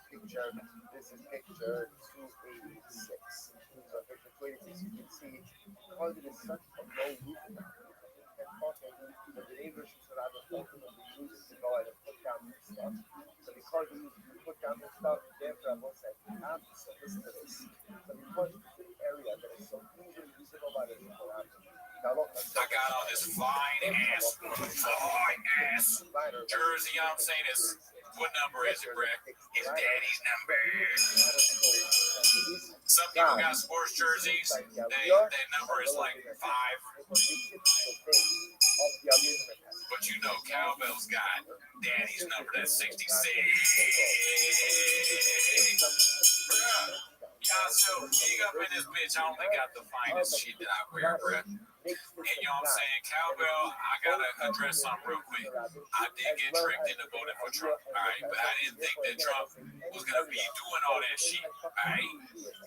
picture. This is picture 286. So picture 286, you can see because it is such a low roof now. And talking, the neighbors should have a ultimately use it to go ahead and put down their stuff. So because you put down their stuff, therefore I won't say, so listen to this. So because it's an area that is so easily usable by the people out there. I got on this fine ass jersey. I'm saying this. What number is it, Brett? It's Daddy's number. Some people got sports jerseys. Their number is like 5. But you know, Cowbell's got Daddy's number. That's 66. Y'all so big up in this bitch. I only got the finest shit that I wear, bruh. And you know what I'm saying? Cowbell, I gotta address something real quick. I did get tricked into voting for Trump, alright? But I didn't think that Trump was gonna be doing all that shit, alright?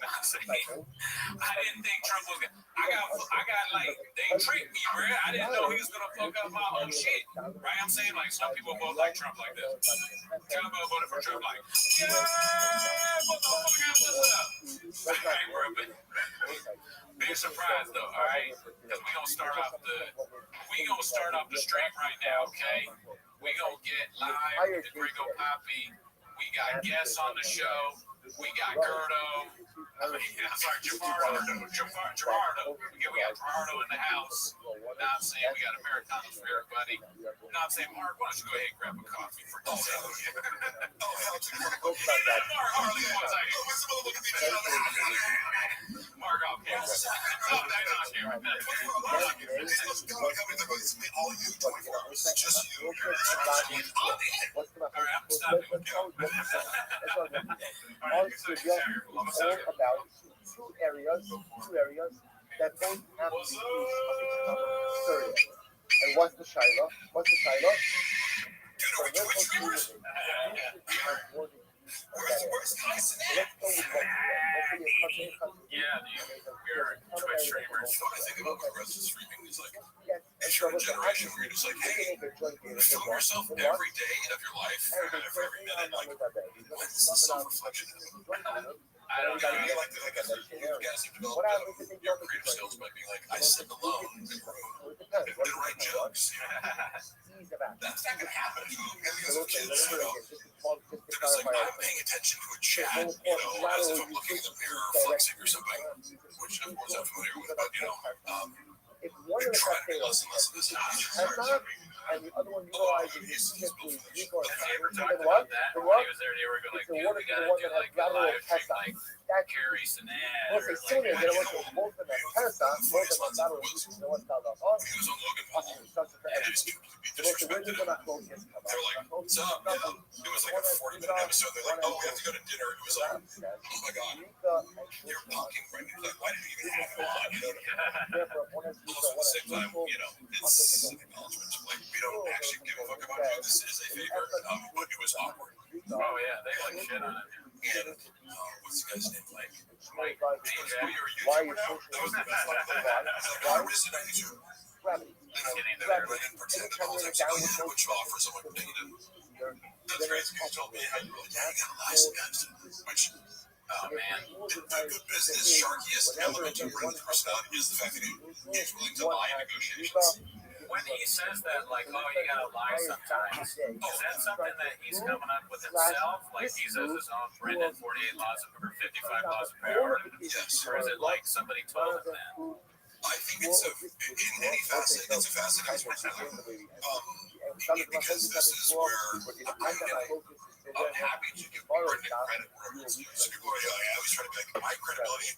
I'm saying, I didn't think Trump was gonna. I got like, they tricked me, bruh. I didn't know he was gonna fuck up my own shit, right? I'm saying, like, some people vote like Trump like this. Cowbell voted for Trump like, yeah, motherfucker, what's up? Alright, we're a big surprise though, alright? Because we gonna start off the stream right now, okay? We gonna get live with the Gringo Poppy. We got guests on the show. We got Gerdo. Gerardo. Yeah, we got Gerardo in the house. Now I'm saying we got Americanos for everybody. Now I'm saying, Mark, why don't you go ahead and grab a coffee for this? Mark, off camera. No, they're not here. All right, I'm stopping. All about two areas that both have to be used. And what's the Shiloh? So let's go with it. Where's Tyson at? Yeah, we're Twitch streamers. What I think about progressive streaming is like, if you're a generation where you're just like, hey, film yourself every day of your life, for every minute, like, when's the self-reflection? I don't know. You like you guys have developed your creative skills by being like, I sit alone in the room and write jokes. That's not gonna happen if you have kids, because like I'm paying attention to a chat, as if I'm looking in the mirror, flexing or something, which of course I'm familiar with, but I'm trying to be less and less of this now. And the other one utilizes is simply legal and what? When he was there, they were going like, dude, we gotta do like a live stream, like Carrie Sinat. Well, as soon as there was both of them, Tessa, both of them, that was the one that was He was on Logan Paul. And just completely disrespected him. They're like, what's up? Yeah. It was like a 40-minute episode. They're like, oh, we have to go to dinner. It was like, oh my god, you're talking right now. Like, why did you even have him on? You know? Also, at the same time, it's an acknowledgement. Like, we don't actually give a fuck about you. This is a favor, but it was awkward. Oh yeah, they like shit on it. And what's the guy's name? Like, Why Why is social That was the media best. so Why was it on YouTube? gravity? Getting there, but I didn't pretend that all the time. So, oh, yeah, which offers someone to date him. That's crazy. You told me how you really gotta lie sometimes. Which, oh man, the business sharkiest element to Brendan's personality is the fact that he's willing to lie in negotiations. When he says that, like, oh, you gotta lie sometimes, is that something that he's coming up with himself? Like, he says his own Brendan 48 laws or 55 laws of power? Yes. Or is it like somebody told him that? I think it's in any facet, it's a facet of his personality. Because this is where I'm happy to give Brendan credit wherever it's due. So people are like, I always try to be like, my credibility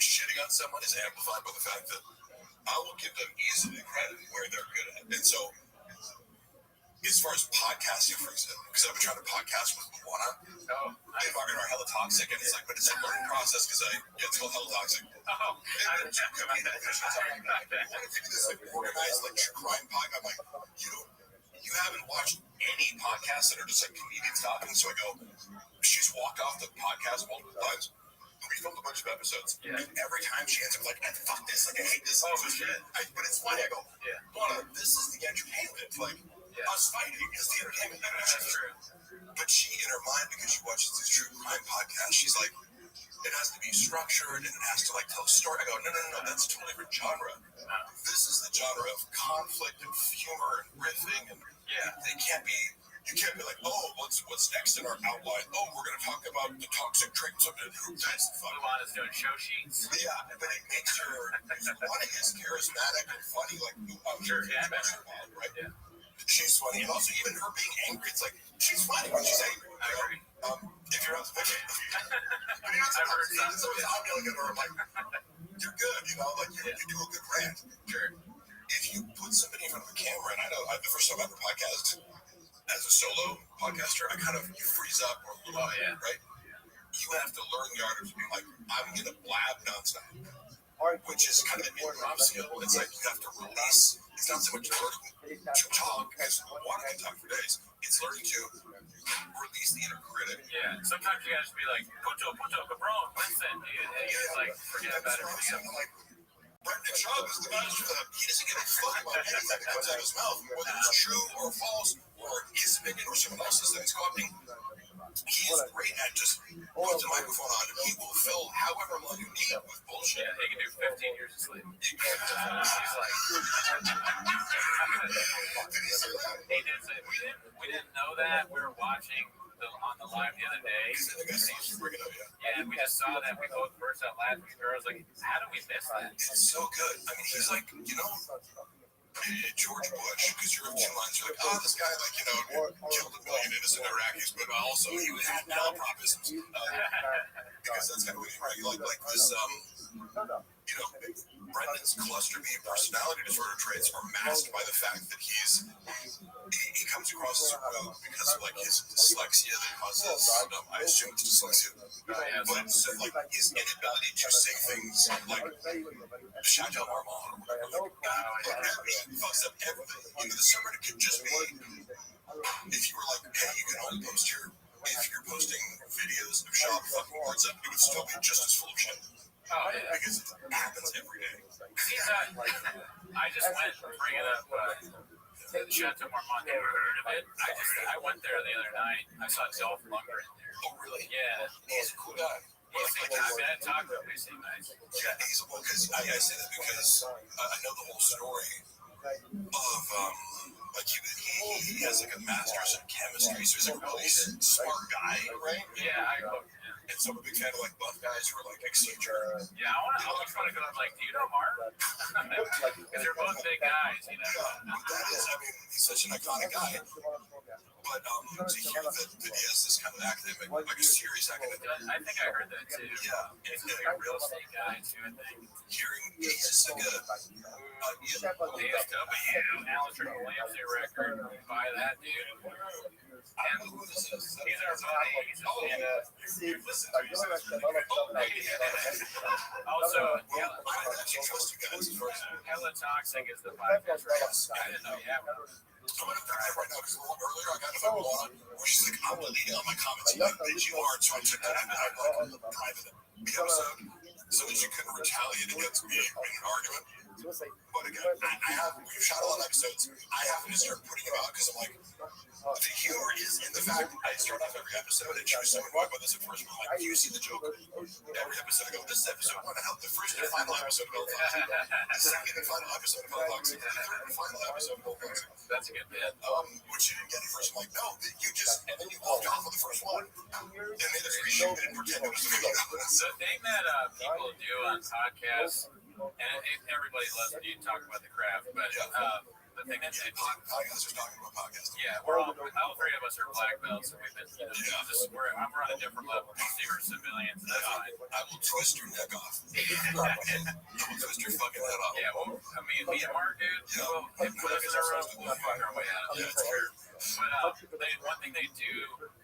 shitting on someone is amplified by the fact that I will give them easily credit where they're good at. And so, as far as podcasting, for example, because I've been trying to podcast with Luana, they've already are hella toxic, and it's like, but it's a learning process because it's called hella toxic. Oh, And it's coming in this like organized like true crime podcast. I'm like, you haven't watched any podcasts that are just like comedians talking. So I go, she's walked off the podcast multiple times. We filmed a bunch of episodes. Yeah. And every time she ends up like, fuck this, like I hate this. Oh shit. But it's funny. I go, Luana, this is the entertainment. Like us fighting is the entertainment. That's true. But she, in her mind, because she watches these true crime podcasts, she's like, it has to be structured and it has to like tell a story. I go, no, that's a totally different genre. This is the genre of conflict and humor and riffing, and they can't be. You can't be like, oh, what's next in our outline? Oh, we're going to talk about the toxic traits of it. That's fun. Luana's doing show sheets. Yeah, but it makes her. Luana is charismatic and funny. Like, I'm sure, right? Yeah. She's funny, and also even her being angry, it's like she's funny when she's angry. I agree. If you're not the picture, but you know, sometimes I'm yelling at her, I'm like, you're good, like you do a good rant. Sure. If you put somebody in front of a camera, and I know the first time I ever podcast as a solo podcaster, you freeze up or right? You have to learn the art of being like, I'm gonna blab nonstop, which is kind of an improv skill. It's like you have to release. It's not so much learning to talk, because one can talk for days. It's learning to release the inner critic. Yeah, sometimes you gotta just be like, puto, cabron, listen, dude. And you just like forget about everything else. Like, Brendan Schaub is the master of that. He doesn't give a fuck about anything that comes out of his mouth, whether it's true or false, or his opinion or someone else's that he's copying. He is great at just putting the microphone on, and he will fill however long you need with bullshit. Yeah, he can do 15 years of sleep. He's like, he did say, we didn't know that. We were watching on the live the other day. And we just saw that. We both burst out laughing. I was like, how did we miss that? It's so good. I mean, he's like, George Bush, because you're of two minds. You're like, this guy, killed 1 million innocent Iraqis, but also he had malapropisms. Because that's kind of what you like this, Brendan's cluster B personality disorder traits are masked by the fact that he comes across as well because of his dyslexia that causes, I assume it's dyslexia, but his inability to say things like Chateau Marmont or whatever. He fucks up everything. The summer could just be, if you were like, hey, you can only post if you're posting videos of shop fucking words up, it would still be just as full of shit. Oh, yeah. Because it happens every day. I just went to bring it up. The Chateau Marmont, never heard of it. I went there the other night. I saw Dolph Lundgren there. Oh, really? Yeah. He's a cool guy. I talked to him. He seemed nice. Yeah, because I say that because I know the whole story of he has a master's in chemistry, so he's a really smart guy, right? Yeah, I hope. And so I'm a big fan of buff guys who are eccentric. Yeah, I always want to go. I'm like, do you know Mark? Because they're both big guys, That is, he's such an iconic guy. But to hear that he has this kind of academic, a serious academic. I think I heard that too. Yeah, he's a real estate guy too. I think. He's just like DSW, Alice Ramsey record. Buy that, dude. And he's our buddy. He's also, Hella Toxic is the podcast. I didn't know you have one. So I'm right now because a little earlier I got a phone call where she's like, I'm deleting all my comments. I'm like, bitch, you are. So I took that and I like private the episode so that you couldn't retaliate against me in an argument. But again, we've shot a lot of episodes. I happen to start putting them out because I'm like, the humor is in the fact I start off every episode and she was so annoyed by this at first. I'm like, you see the joke? Every episode I go, this episode I'm gonna help the first and final episode of Elfox. The second and final episode of Elfox. The third and final episode of Elfox. That's a good bit. Which you didn't get at first. I'm like, no, you just, and then you walked off on the first one. And made us reshoot it and pretend it was the video. The thing that people do on podcasts, and everybody loves when you talk about the craft, but the thing that podcasters talking about podcasting. Yeah, all three of us are black belts, and we've been, I'm on a different level. See, we're civilians, that's fine. I will twist your neck off. And I will twist your fucking head off. Yeah, well, I mean, me and Mark, dude, well, if we're in a row, we'll fuck our way out. Yeah, it's fair. But one thing they do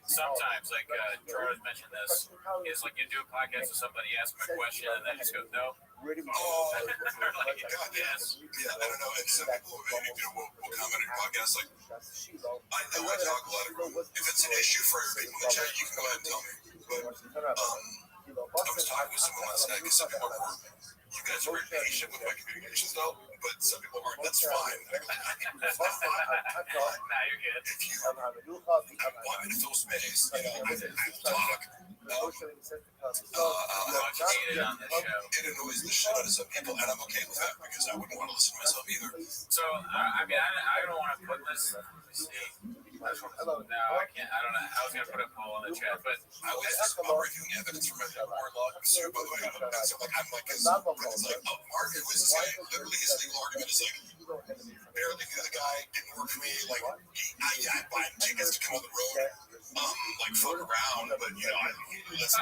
sometimes, like Gerard mentioned this, is like you do a podcast with somebody, ask them a question, and then just go, no. Oh, like, God, yes. Yeah, I don't know. And some people will comment on your podcast like, I know I talk a lot of. If it's an issue for everybody in the chat, you can go ahead and tell me. But I was talking with someone last night because some people were, you guys are very patient with my communication style, but some people aren't. That's fine. That's fine. Nah, you're good. If you want me to fill space, I will talk. It annoys the shit out of some people, and I'm okay with that because I wouldn't want to listen to myself either. So, I mean, I don't want to put this. No, I can't. I don't know. I was going to put a poll in the chat, but I was just reviewing evidence from my board law. So, by the way, I'm like, it's like, oh, Mark, who is this guy? Literally, his legal argument is like, barely knew the guy, didn't work for me. Like, I buy tickets to come on the road. Like fuck around, but I listen.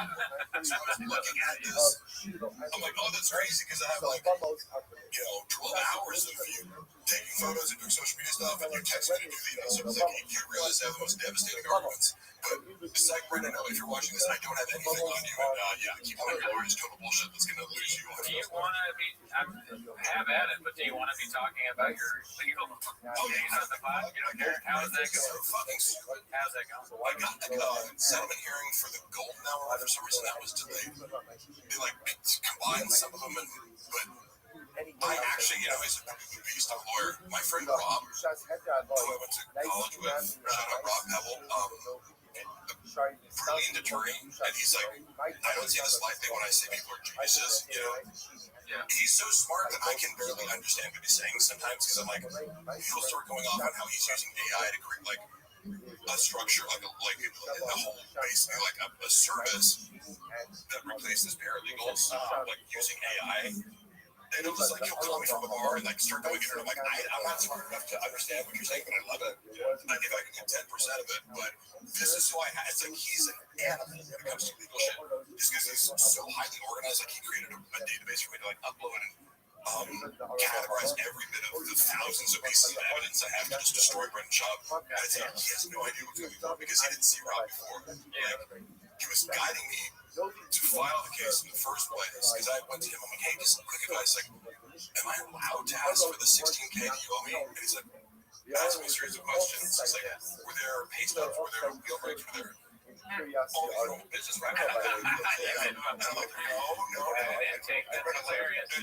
So I was looking at this. I'm like, oh, that's crazy because I have like 12 hours of you taking photos and doing social media stuff, and you text me to do these. So it's like you realize I have the most devastating arguments. But it's like, Brendan, if you're watching this, I don't have anything on you, and keep on your lawyers total bullshit that's gonna lose you. Do you want to be? Have at it, but do you want to be talking about your legal days on the pod? You don't care. How is that going? So fucking stupid. How's that going? I got the settlement hearing for the golden hour. For some reason, that was delayed. They like combined some of them, but I actually, he's a beast. I'm a lawyer. My friend Rob, who I went to college with, shout out Rob Pebble, brilliant attorney, and he's like, I don't see this lightly when I say people are geniuses, Yeah. He's so smart that I can barely understand what he's saying sometimes because I'm like, he'll start going off on how he's using AI to create like a structure, like the whole basically like a service that replaces paralegals, like using AI. And he'll call me from the bar and start going in, and I'm like, I'm not smart enough to understand what you're saying, but I love it. Like if I can get 10% of it, but this is who I have. It's like he's an animal when it comes to legal shit. Just because he's so highly organized, like he created a database for me to upload and categorize every bit of the thousands of pieces of evidence I have to just destroy Brendan Schaub. And it's like he has no idea what's going on because he didn't see Rob before. He was guiding me to file the case in the first place because I went to him. I'm like, hey, just quick advice. Like, am I allowed to ask for the $16K that you owe me? And he's like, ask me a series of questions. He's like, were there pay stubs? Were there wheel breaks? Were there all these normal business records? And I'm like, no. That's hilarious.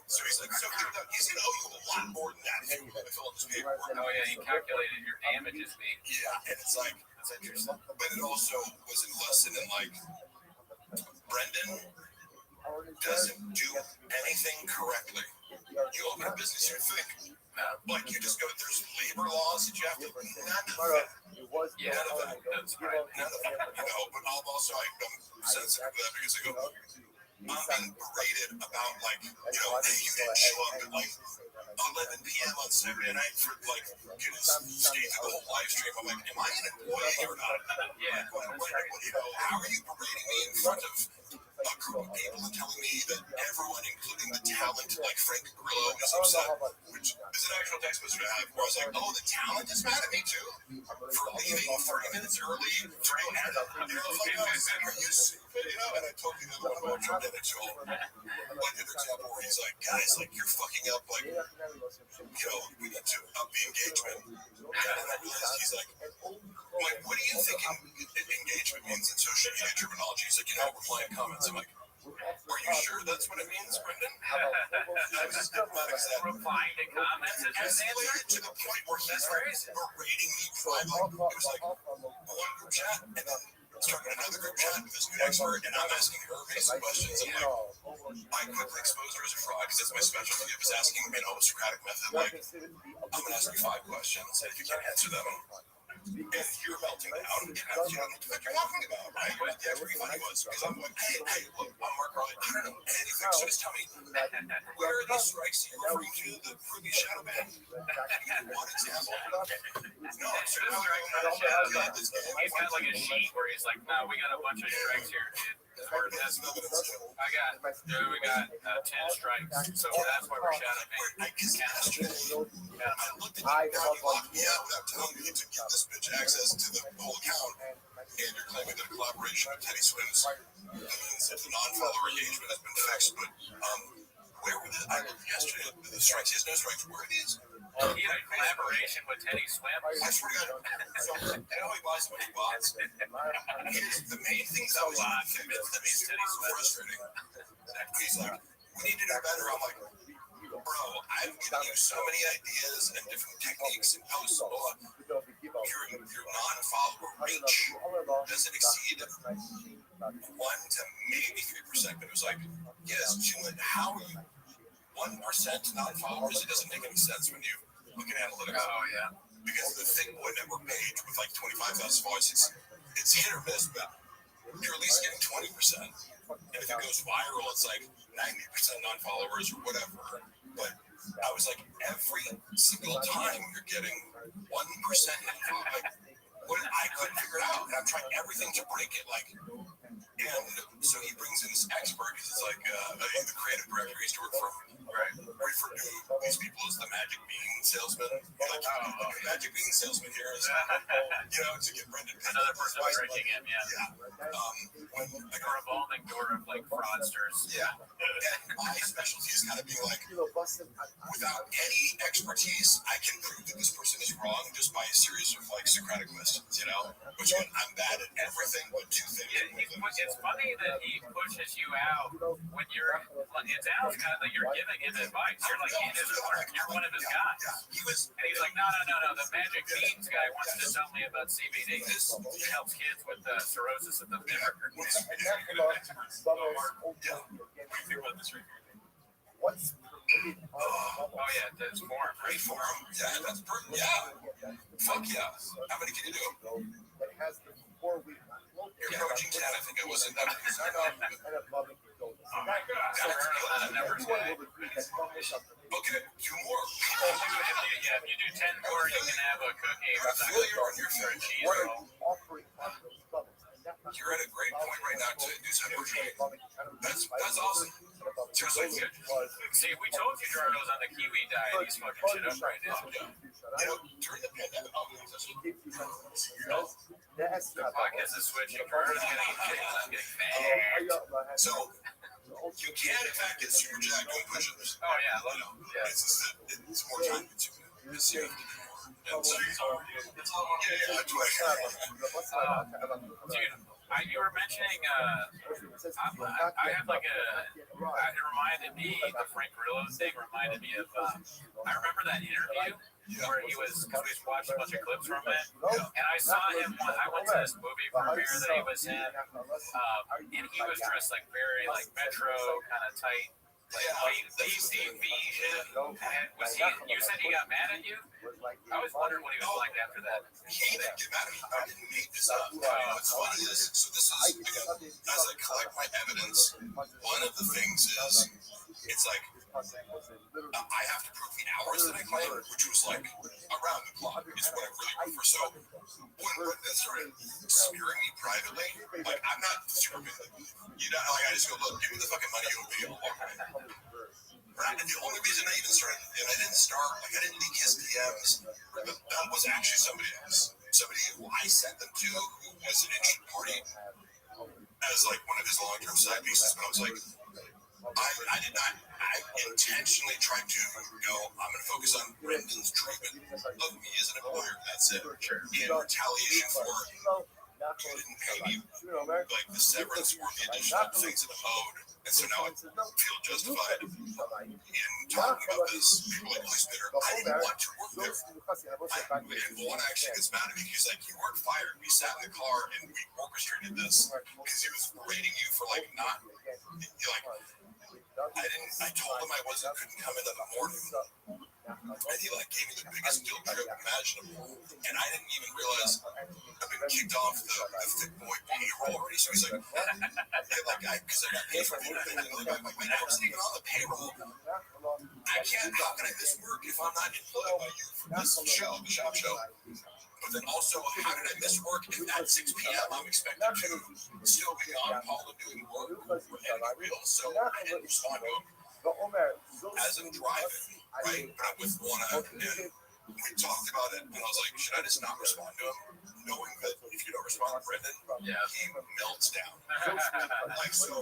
So he's like, so he's going to owe you a lot more than that if you fill out this paperwork. Oh yeah, he calculated your damages, me. Yeah, and it's like, that's interesting. But it also was a lesson in Brendan doesn't do anything correctly. You open a business, you think, you just go, there's labor laws that you have to, none of it. Yeah, that's right. None of it, but I'm sensitive to that because I go, I'm being berated about, hey, you didn't show up at 11 p.m. on Saturday night for skate through the whole live stream. I'm like, am I an employee or not? Yeah. How are you berating me in front of a group of people and telling me that everyone, including the talent, like Frank Grillo, is upset, which is an actual text message I have where I was like, oh, the talent is mad at me too for leaving 30 minutes early to go ahead. You know, like, are you stupid? You know, and I told you that one of our Trump individual, like an example where he's like, guys, like, you're fucking up, like, you know, we need to up the engagement. And I realized he's like, what do you think engagement means in social media terminology? He's like, you know, replying comments. I'm like, are you sure that's what it means, Brendan? I was just replying to comments and escalated to the point where he's berating me privately. It was like one group chat and then starting another group chat with this new expert, and I'm asking her basic questions. I'm like, I quickly exposed her as a fraud because that's my specialty. It was asking in a Socratic method, like, I'm going to ask you 5 questions, and if you can't answer them, and you're melting down, and you don't know what the fuck you're talking about, right? What the expert funny was, because I'm like, hey, look, I'm Mark Riley, I don't know anything, so just tell me, where are these strikes you're referring to, the previous shadow band? One example. No, I'm sure he's got like a sheet where he's like, no, we got a bunch of strikes here, dude. We got 10 strikes, so that's why we're shadow banned. I looked at the guy locked me out without telling me to give this bitch access to the whole account, and you're claiming that a collaboration with Teddy Swims means that the non-follower engagement has been fixed, but where were the, I looked yesterday at the strikes, he has no strikes, where are these? He had a collaboration with Teddy Swims. I swear to God, so, you know he buys so many bots? The main things I was convinced that he's Teddy Swims frustrating. He's like, we need to do better. I'm like, bro, I've given you so many ideas and different techniques and posts. Your non-follower reach doesn't exceed 1 to maybe 3%. But it was like, yes, how are you 1% non-followers? It doesn't make any sense when you look at analytics. Oh, yeah. Because the Thick Boy Network page with like 25,000 followers, it's hit or miss, but you're at least getting 20%. And if it goes viral, it's like 90% non-followers or whatever. But I was like, every single time you're getting 1% non-followers. Like, I couldn't figure it out. And I'm trying everything to break it. Like, and so he brings in this expert because it's like the creative director he used to work for. Right. Refer to these people as the magic bean salesman. Like, the magic bean salesman here is, to get Brendan. Another person breaking him, when like a revolving door of like fraudsters. Yeah. And my specialty is kind of being like, without any expertise, I can prove that this person is wrong just by a series of like Socratic questions, which I'm bad at everything but 2 things. Yeah, it's funny that he pushes you out when you're, it sounds kind of like you're giving him advice. You're like in his corner. You're one of his guys. And he's like, no. The magic beans guy wants to tell me about CBD. This helps kids with cirrhosis of the liver. What's Oh yeah, that's form. Great form. Yeah, that's perfect. Yeah. Fuck yeah. How many can you do? It has the 4-week. You're approaching 10. I think it was in that. Oh my god, I've heard of that numbers guy. Okay, 2 more. If you do 10 more, you can have a cookie or a cheese roll. You're at a great point right now to do some training. That's awesome. Seriously. See, we told you Jargo's on the kiwi diet. He's fucking shit up right now. During the pandemic, the podcast is switching. Jargo's getting fat. So, you can, in fact, get super jacked doing push-ups. Oh, yeah, I love it. It's more time consuming. Dude, you were mentioning, I have like it reminded me, the Frank Grillo thing reminded me of, I remember that interview where he was, because we watched a bunch of clips from it, and I saw him, I went to this movie premiere that he was in, and he was dressed like very like metro, kind of tight DCV shit. Was he? You said he got mad at you? I was wondering what he was like after that. He didn't get mad at me. I didn't make this up. What's funny is, so this is, again, as I collect my evidence, one of the things is, it's like, I have to prove the hours that I claim, which was like around the clock, is what I really went for. So when they started smearing me privately, like, I'm not super big. You know, like, I just go, look, give me the fucking money, you'll be able to walk away. And the only reason I even started, and I didn't start, like, I didn't leak his DMs, but that was actually somebody else. Somebody who I sent them to, who was an interested party, as like one of his long-term side pieces. But I was like, I did not, I intentionally tried to go, I'm going to focus on Brendan's treatment of me as an employer. That's it. In retaliation for, you didn't pay me like the severance or the additional things that I'm owed. And so now I feel justified in talking about this. People like, Holy Spitter, I didn't want to work there. And one actually gets mad at me. He's like, you weren't fired. We sat in the car and we orchestrated this because he was berating you for like not, like, I told him I couldn't come in the morning. And he like gave me the biggest guilt trip imaginable. And I didn't even realize I've been kicked off the thick boy payroll already. So he's like, because I got paid for everything. And I'm like, wait, I wasn't even on the payroll. I can't, how can I miss work if I'm not employed by you for this show, the shop show? But then also, how did I miss work if at 6 p.m. I'm expected to still be on call and doing work and real? So I didn't respond to him as I'm driving, right? But I'm with one eye, and we talked about it, and I was like, should I just not respond to him? Knowing that if you don't respond to Brendan, he melts down. Like, so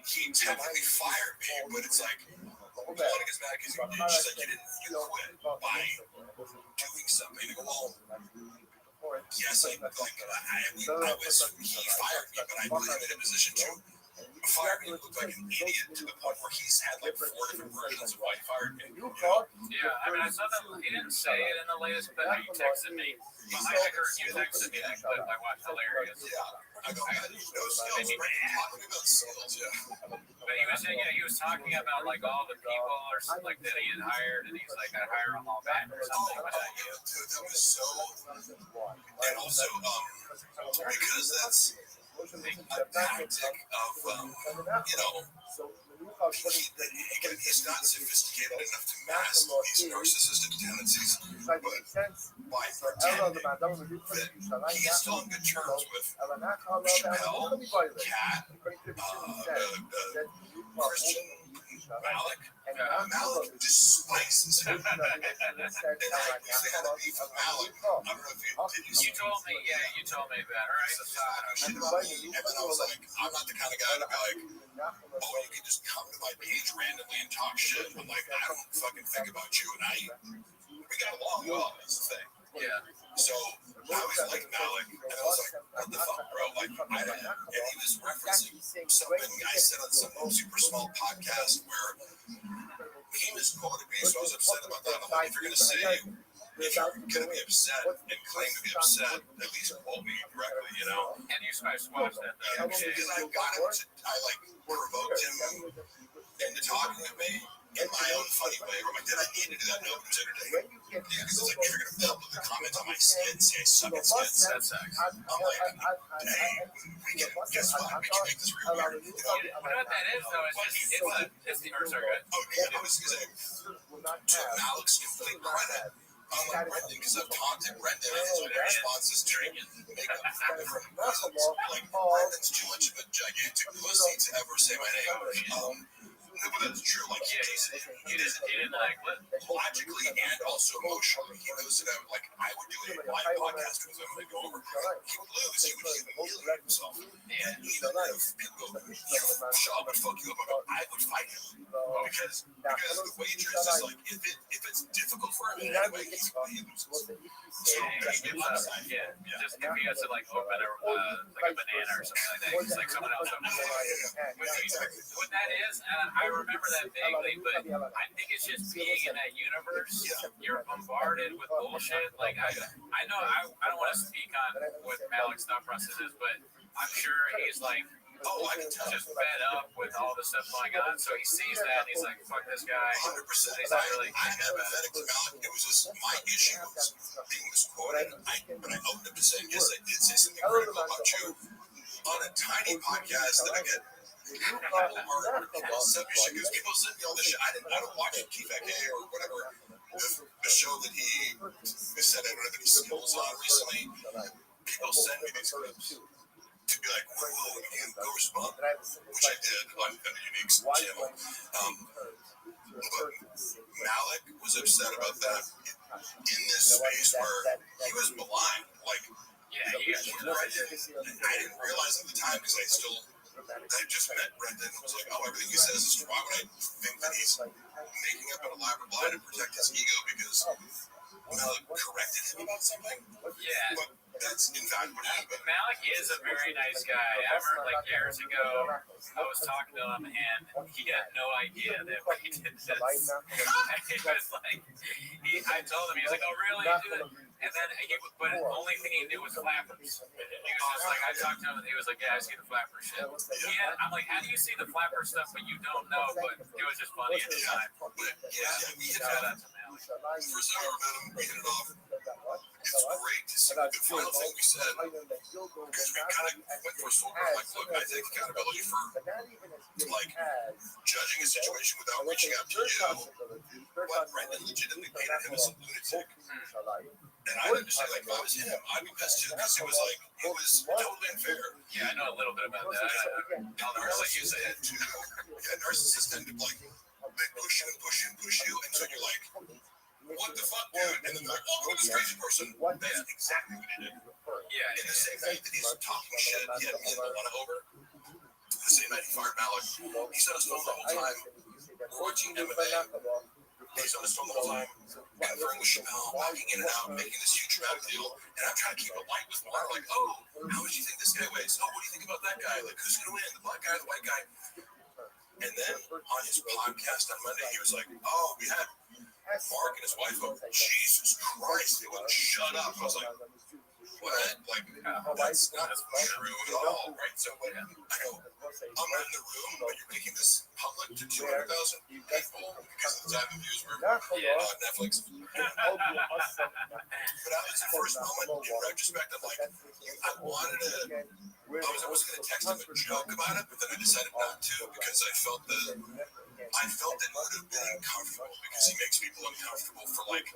he technically fired me, but it's like, one gets mad because she's like, you quit by doing something. I go, well, yes, he fired me, but I put him in a position to fire me. Look like an idiot to the point where he's had like 4 different versions of why he fired me. You know? Yeah, I mean, I saw that he didn't say it in the latest, but he texted me. I heard you texted me that clip. I watched hilarious. Yeah. I go, I no skills. Talking about skills, yeah. But he was saying, he was talking about like all the people or something like that he had hired, and he's like, I hire them all back or something like that. Yeah, dude, that was so. And also, because that's a tactic of, you know, he's not sophisticated enough to mask these narcissistic tendencies, but by pretending that he's still on good terms with Chappelle, Kat, Christian, Malik. Malik despises him. And I usually had a beef with Malik. I don't know if you told me. You told me about it, right? And then I was like, I'm not the kind of guy to be like, oh, you can just come to my page randomly and talk shit. I'm like, I don't fucking think about you, and we got along well. That's the thing. Yeah. So I was like Malik, and I was like, what the fuck, bro? Like, and he was referencing something I said on some super small podcast where he misquoted me, so I was upset about that. I'm like, if you're gonna say, if you're gonna be upset and claim to be upset, at least quote me directly, you know? And you guys watched that. Yeah, because I got him to, I like provoked him into talking to me in my own funny way. Where I'm like, did I need to do that? No, it was entertaining. Yeah, because it's like, if you're gonna publicly comment on my skin, say I suck at skins, That sucks. I'm like, hey, guess what? We can make this real weird. You know? You know what that is, though? It's the sorry, go ahead. Oh, yeah, I was gonna say, to Malik's complete credit, unlike Brendan, because I've taunted Brendan and his responses to make up for different reasons. Like, Brendan's too much of a gigantic pussy to ever say my name. No, but that's true. Like, He didn't like what? logically and also emotionally, he knows that I would do a live podcast with him and go over. He would lose. He would humiliate himself. And even if people go, Shaw would fuck you up, I would fight him. Because the wager is just like, if it's difficult for him in any way, he loses. So, just if he has to like open like a banana or something like that, he's like someone else. What that is, and I remember that vaguely, but I think it's just being in that universe. You're bombarded with bullshit. Like I know I don't want to speak on what Malik's thought process is, but I'm sure he's like Oh, I can tell. just fed up with all the stuff going on. So he sees that and he's like, "Fuck this guy." 100%. He's not really. I'm empathetic to Malik. It was just my issue was being misquoted. But I opened up to saying, yes, I did say something critical about you on a tiny podcast that I get. People are submission because people send me all this shit. I don't watch KFK or whatever the show that he said I don't have any skills on recently. People send me these clips to be like, whoa, you go respond, which I did on a unique channel. But Malik was upset about that in this space where he was blind. Like, Yeah, you got I didn't realize at the time because I just met Brendan and was like, oh, everything he says is true. Why would I think that he's making up an elaborate lie to protect his ego because Malik corrected him about something? Yeah. But that's in fact what happened. Malik is a very nice guy. I remember like years ago, I was talking to him and he had no idea that what he did this. He was like, I told him, he was like, oh really? You do that? And then, but the only thing he knew was flappers. He was just like, I talked to him and he was like, yeah, I see the flapper shit. Yeah, I'm like, how do you see the flapper stuff but you don't know? But it was just funny at the time. We hit Shout that. out to Malik. First time I met him, we hit it off. It's great to see the final thing we said because we kind of went for a sword. I'm like, look, I take accountability for like judging a situation without reaching out to you. But Brendan legitimately painted him as a lunatic. And I understand, like, if I was him, I'd be pissed too because it was like, it was totally unfair. Yeah, I know a little bit about that. Narcissists tend to, narcissists tend to, like, they push you and push you and push you. And so you're like, what the fuck, dude? And then they're like, oh, look at this crazy person. That's exactly what he did. Yeah, In the same night that he's talking shit, he had me and Milana over. The same night he fired Malik. He's on his phone the whole time. We're watching MMA. He's on his phone the whole time, conferring with Chappelle, walking in and out, making this huge rap deal. And I'm trying to keep it light with Milana, like, oh, how much do you think this guy weighs? Oh, what do you think about that guy? Like, who's going to win, the black guy or the white guy? And then on his podcast on Monday, he was like, oh, we had Mark and his wife up. Jesus Christ, they wouldn't shut up. I was like, what? Like, that's not true at all, right? So, I go, I'm not in the room, but you're making this public to 200,000 people because of the type of views we're on Netflix. But that was the first moment in retrospect of like, I wanted to, I was going to text him a joke about it, but then I decided not to because I felt that it would have been uncomfortable because he makes people uncomfortable for like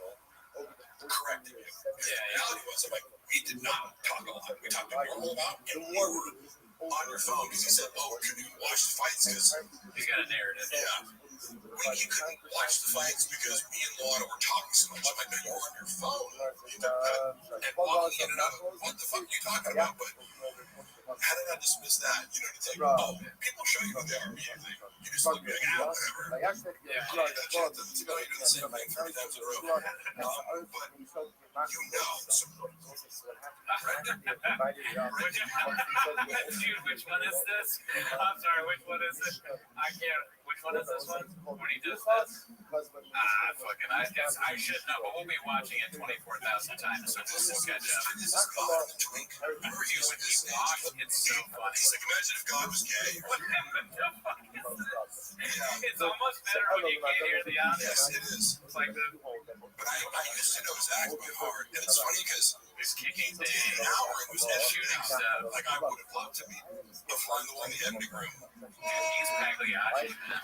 correcting you. The reality was, I'm like, we did not talk a lot. We talked a normal amount, and you were on your phone because he said, oh, couldn't even watch the fights because he's got a narrative. Yeah. You couldn't watch the fights because me and Lana were talking so much. I'm like, no, you're on your phone. And walking in and out of, what the fuck are you talking about? But how did I dismiss that? You know, it's like, oh, people show you who they are immediately. You just look like, ah, whatever. Yeah, that shit doesn't tell you do the same thing 3 times in a row. But you know, so Dude, which one is this? I'm sorry, which one is this? I can't. Which one is this one? When he does this? Fucking, I guess I should know, but we'll be watching it 24,000 times, so we'll catch up. This is God in the twink. Remember he was like this stage? It's so funny. He's like, imagine if God was gay. What the fuck is this? It's almost better when you can't hear the audio. Yes, it is. It's like the. But I used to know his act by heart, and it's funny because He's kicking the down. hour it was Shooting edited stuff. out. Like I would have loved to be the fly in the wall in the editing room. He's Pagliacci, man.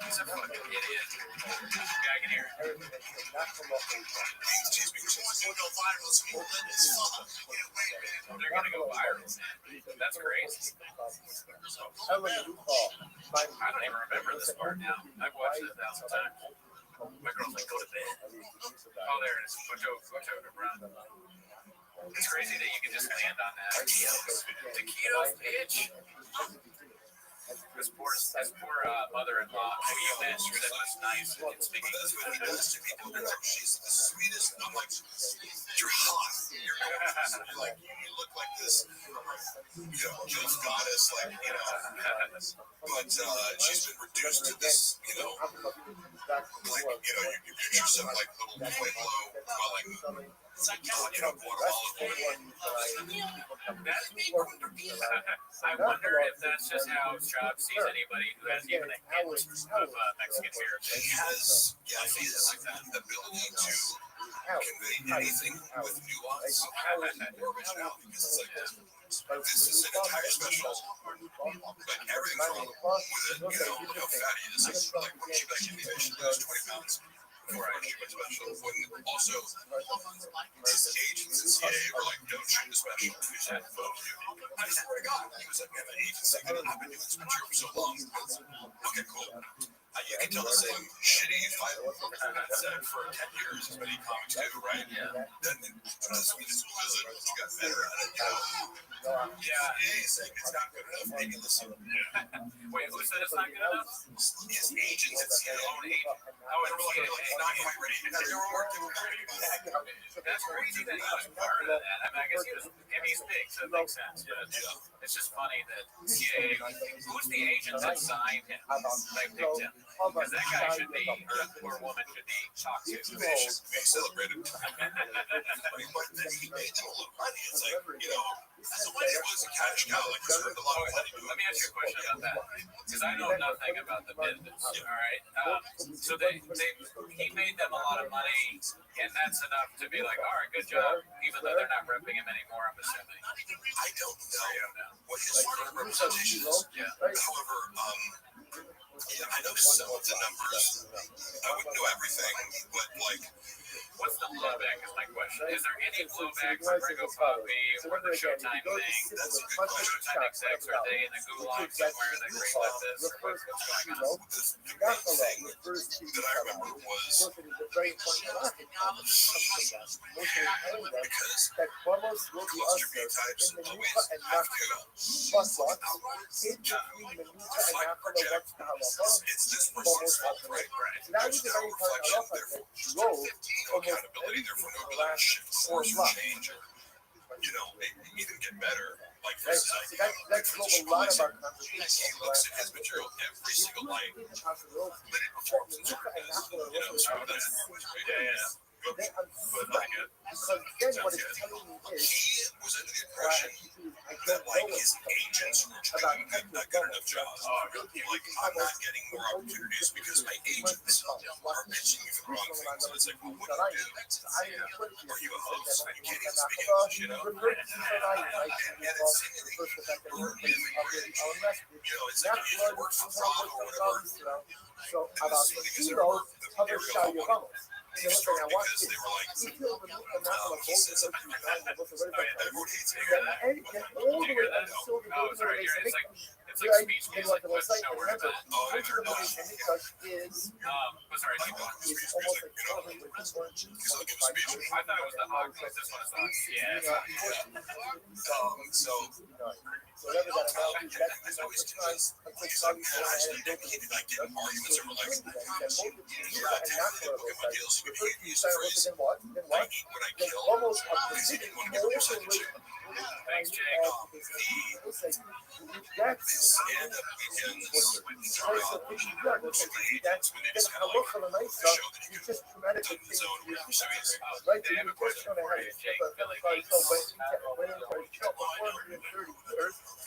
He's a fucking idiot. Yeah, I can hear it. They're gonna go viral, man. That's crazy. I don't even remember this part now. I've watched it 1,000 times. My girl's like, go to bed. Oh, there it is. Photo, Brown. It's crazy that you can just land on that. Taquitos, bitch. His poor mother-in-law. Who you met? She was nice. And didn't speak That's what he does to people. They're like, she's the sweetest. And I'm like, you're hot. You're gorgeous. You're like, you look like this, just goddess, like, But she's been reduced to this, like, you picture some like little Pueblo dwelling I wonder if that's just how Stroud sees anybody who has even a hint of Mexican heritage. He has, he has the ability to convey anything with nuance or originality. Because it's like, this is an entire special, but everything from with it, how fatty it is. Like, when she back in the ocean, lose 20 pounds before I shoot my special. When also, his agents at CIA were like, don't shoot the special. You said, I swear to God, he was like, man, my agent's like, I've been doing this material for so long. Okay, cool. You can tell the same shitty fight said for 10 years as many comics do, right? Yeah. Then doesn't mean it's because you got better at it, He's saying it's not good enough. Maybe listen. Wait, who said it's not good enough? His agents at CIA. Own agent. Oh, They were like, it's not quite ready. And they were working. That's crazy that he was part of that. I mean, I guess he's big, so it makes sense. But it's just funny that CIA, who's the agent that signed him? Like, picked him? Because that guy should be, or woman should be talked to. They should be celebrated. But then he made them a little money. It's like, so when it was a cash cow, like, this earned a lot of money. Let me ask you a question about that, because I know nothing about the business. All right, so he made them a lot of money, and that's enough to be like, all right, good job, even though they're not repping him anymore. I'm assuming. I don't know what his sort of representation is. Yeah. However, I know some of the numbers. I wouldn't know everything, but like, what's the blowback is my question. Is there any blowback from Ringo Poppy or the Showtime thing? That's a good question. Showtime execs, are they in the gulag somewhere that greenlit this? Or what's going on? The main thing that I remember was because cluster B types always have to fight project. It's this person's fault, right? There's no reflection, therefore 15 accountability, therefore no ability to shift course or change or, even get better. Like, for instance, That's what a lot of our conversations. he looks at his material every single night, minute before it's so that, But then what it's telling me is, he was under the impression that, like, his agents were doing a good enough job. Like, I'm not getting more opportunities because my agents are pitching me for the wrong things. And it's like, well, what do you do? Are you a host? You can't even speak English, And it's seemingly burned in it's like you either work for fraud or whatever. so about zero, Because they were like, he says, everyone hates me. It's like speech music, but nowhere to that. Oh, I heard that. Sorry, Like, speech music, he's like, give a speech. I thought it was the hog. This one is not. Yeah, it's not. So whatever that amount is, that's always nice. He's like, man, I just need to like get arguments over like, you're not taking the book of my deals. You can use the phrase, I eat what I kill, because he didn't want to give a percentage. Thanks, Jake. His stand-up weekends start off with agents when they just kind of like show that you can come in the zone without serious. They have a question for you, Jake. Billy Gates.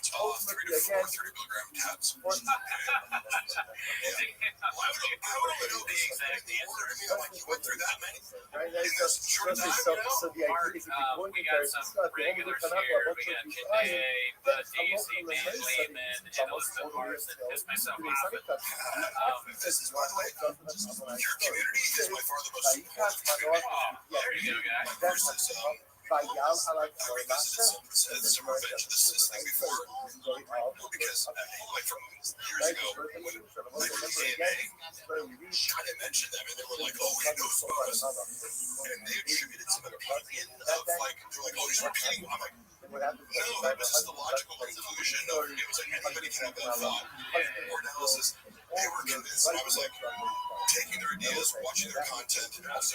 Tall 30 to 30 milligram tabs. Why would I know the exact answer? I mean, I'm like, you went through that many? In this short time? Mark, we got some regulars here. We got Janae, DC, Dan Lehman, and Elizabeth Mars, and just myself off. This is, by the way, your community is by far the most important community. There you go, guys. Versus, I revisited some Revenge of the Sis thing before, because like from years ago, when I did AMA, I mentioned them, and they were like, "Oh, he knows us," and they attributed some opinion of like, they're like, "Oh, he's repeating." I'm like, "No, this is the logical conclusion." Or it was like anybody can have that thought or analysis. They were convinced, and I was like, taking their ideas, watching their content, and also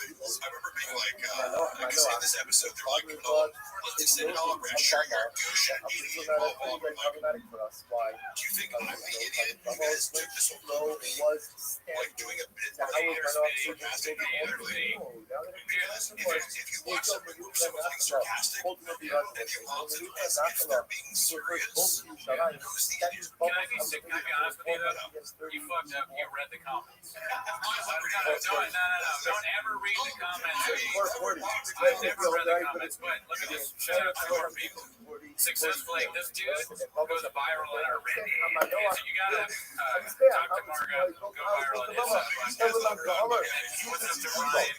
I remember being like, because in this episode, they're like, oh, let's just send it all around. Sure, you're a douche and idiot. Blah, blah, blah. problematic for us. Why? Do you think I'm the idiot? You guys took this whole movie, like doing a bit of sarcastic manner. Because if you watch some of them being sarcastic, and you watch them as if they're being serious, who's the idiot? Can I be honest with you though? You fucked up. You read the comments. No. Don't ever read the comments. I've never read the comments, but look at this. Shout out to our people. Successful. Like this dude goes viral in our Reddit. So you gotta talk to Margo. Go viral in his what's up to Ryan?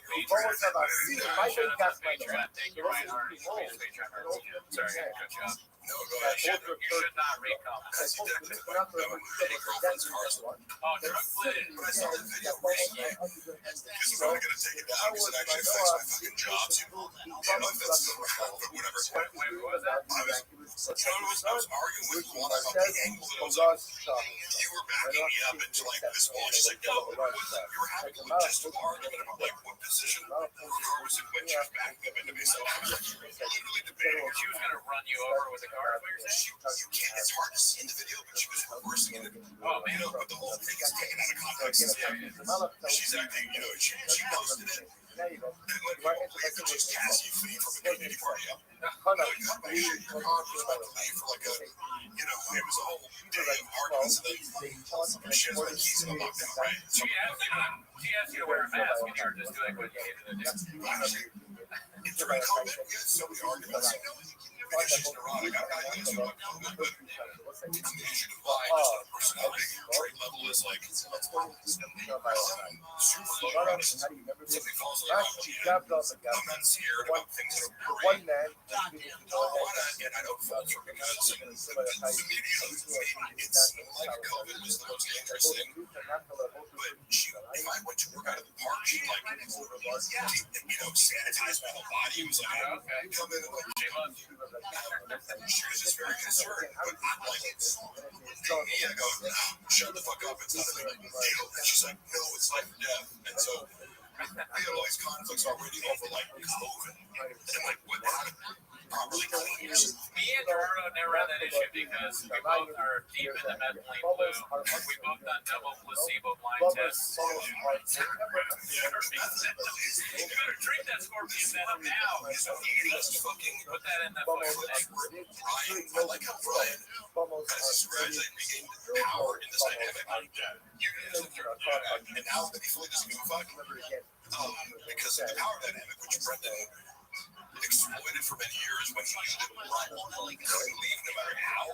Thank you, Ryan Hart. Sorry, I cut you off. No, go ahead. You should not read comments. My girlfriend's car's Oh, drug flitted. But I saw that video recently. Because I'm probably going to take it down because it actually affects my fucking job too. I don't know if that's correct, but whatever. Wait, what was that? I was arguing with one about the angles and I was like, you were backing me up into like this wall. She's like, no, you were having a logistical argument about like what position the car was in when she was backing up into me. So I was literally debating. She was gonna run you over with a car. You can't, it's hard to see in the video, but she was reversing it. Oh man, But the whole thing is taken out of context. She's acting, she posted it. And like, just Cassie flee from a community party. No, you had my shit in your car, was about to leave for like a, it was a whole day of arguments, and then she has my keys in the lockdown, right? So she asked you to wear a mask, and you were just doing what you needed to do. during COVID, we had so many arguments. Maybe she's neurotic. I'm not used to it now, but I'm usually divide just on a personality trait level is like, super neurotic. Something falls around. I'm not scared about things that are great. And I don't falter because the media knows me. It's like COVID was the most dangerous thing. But if I went to work out of the park, she'd like, sanitize my whole body. It was like, come in and like, she was just very concerned, but I'm like, I go, shut the fuck up, it's not a big deal. And she's like, no, it's life or death. And so we had all these conflicts already over like COVID and like what how to properly clean yourself. Me and Gerardo never had that issue because we both are deep in the methylene blue. We both done double placebo blind tests. You better drink that scorpion venom now. Put that in the fucking Ryan, I like how Ryan has this gradually regained power in this dynamic. And now that he fully doesn't give a fuck, because of the power dynamic, which Brendan exploited for many years when he used it, Ryan couldn't leave no matter how.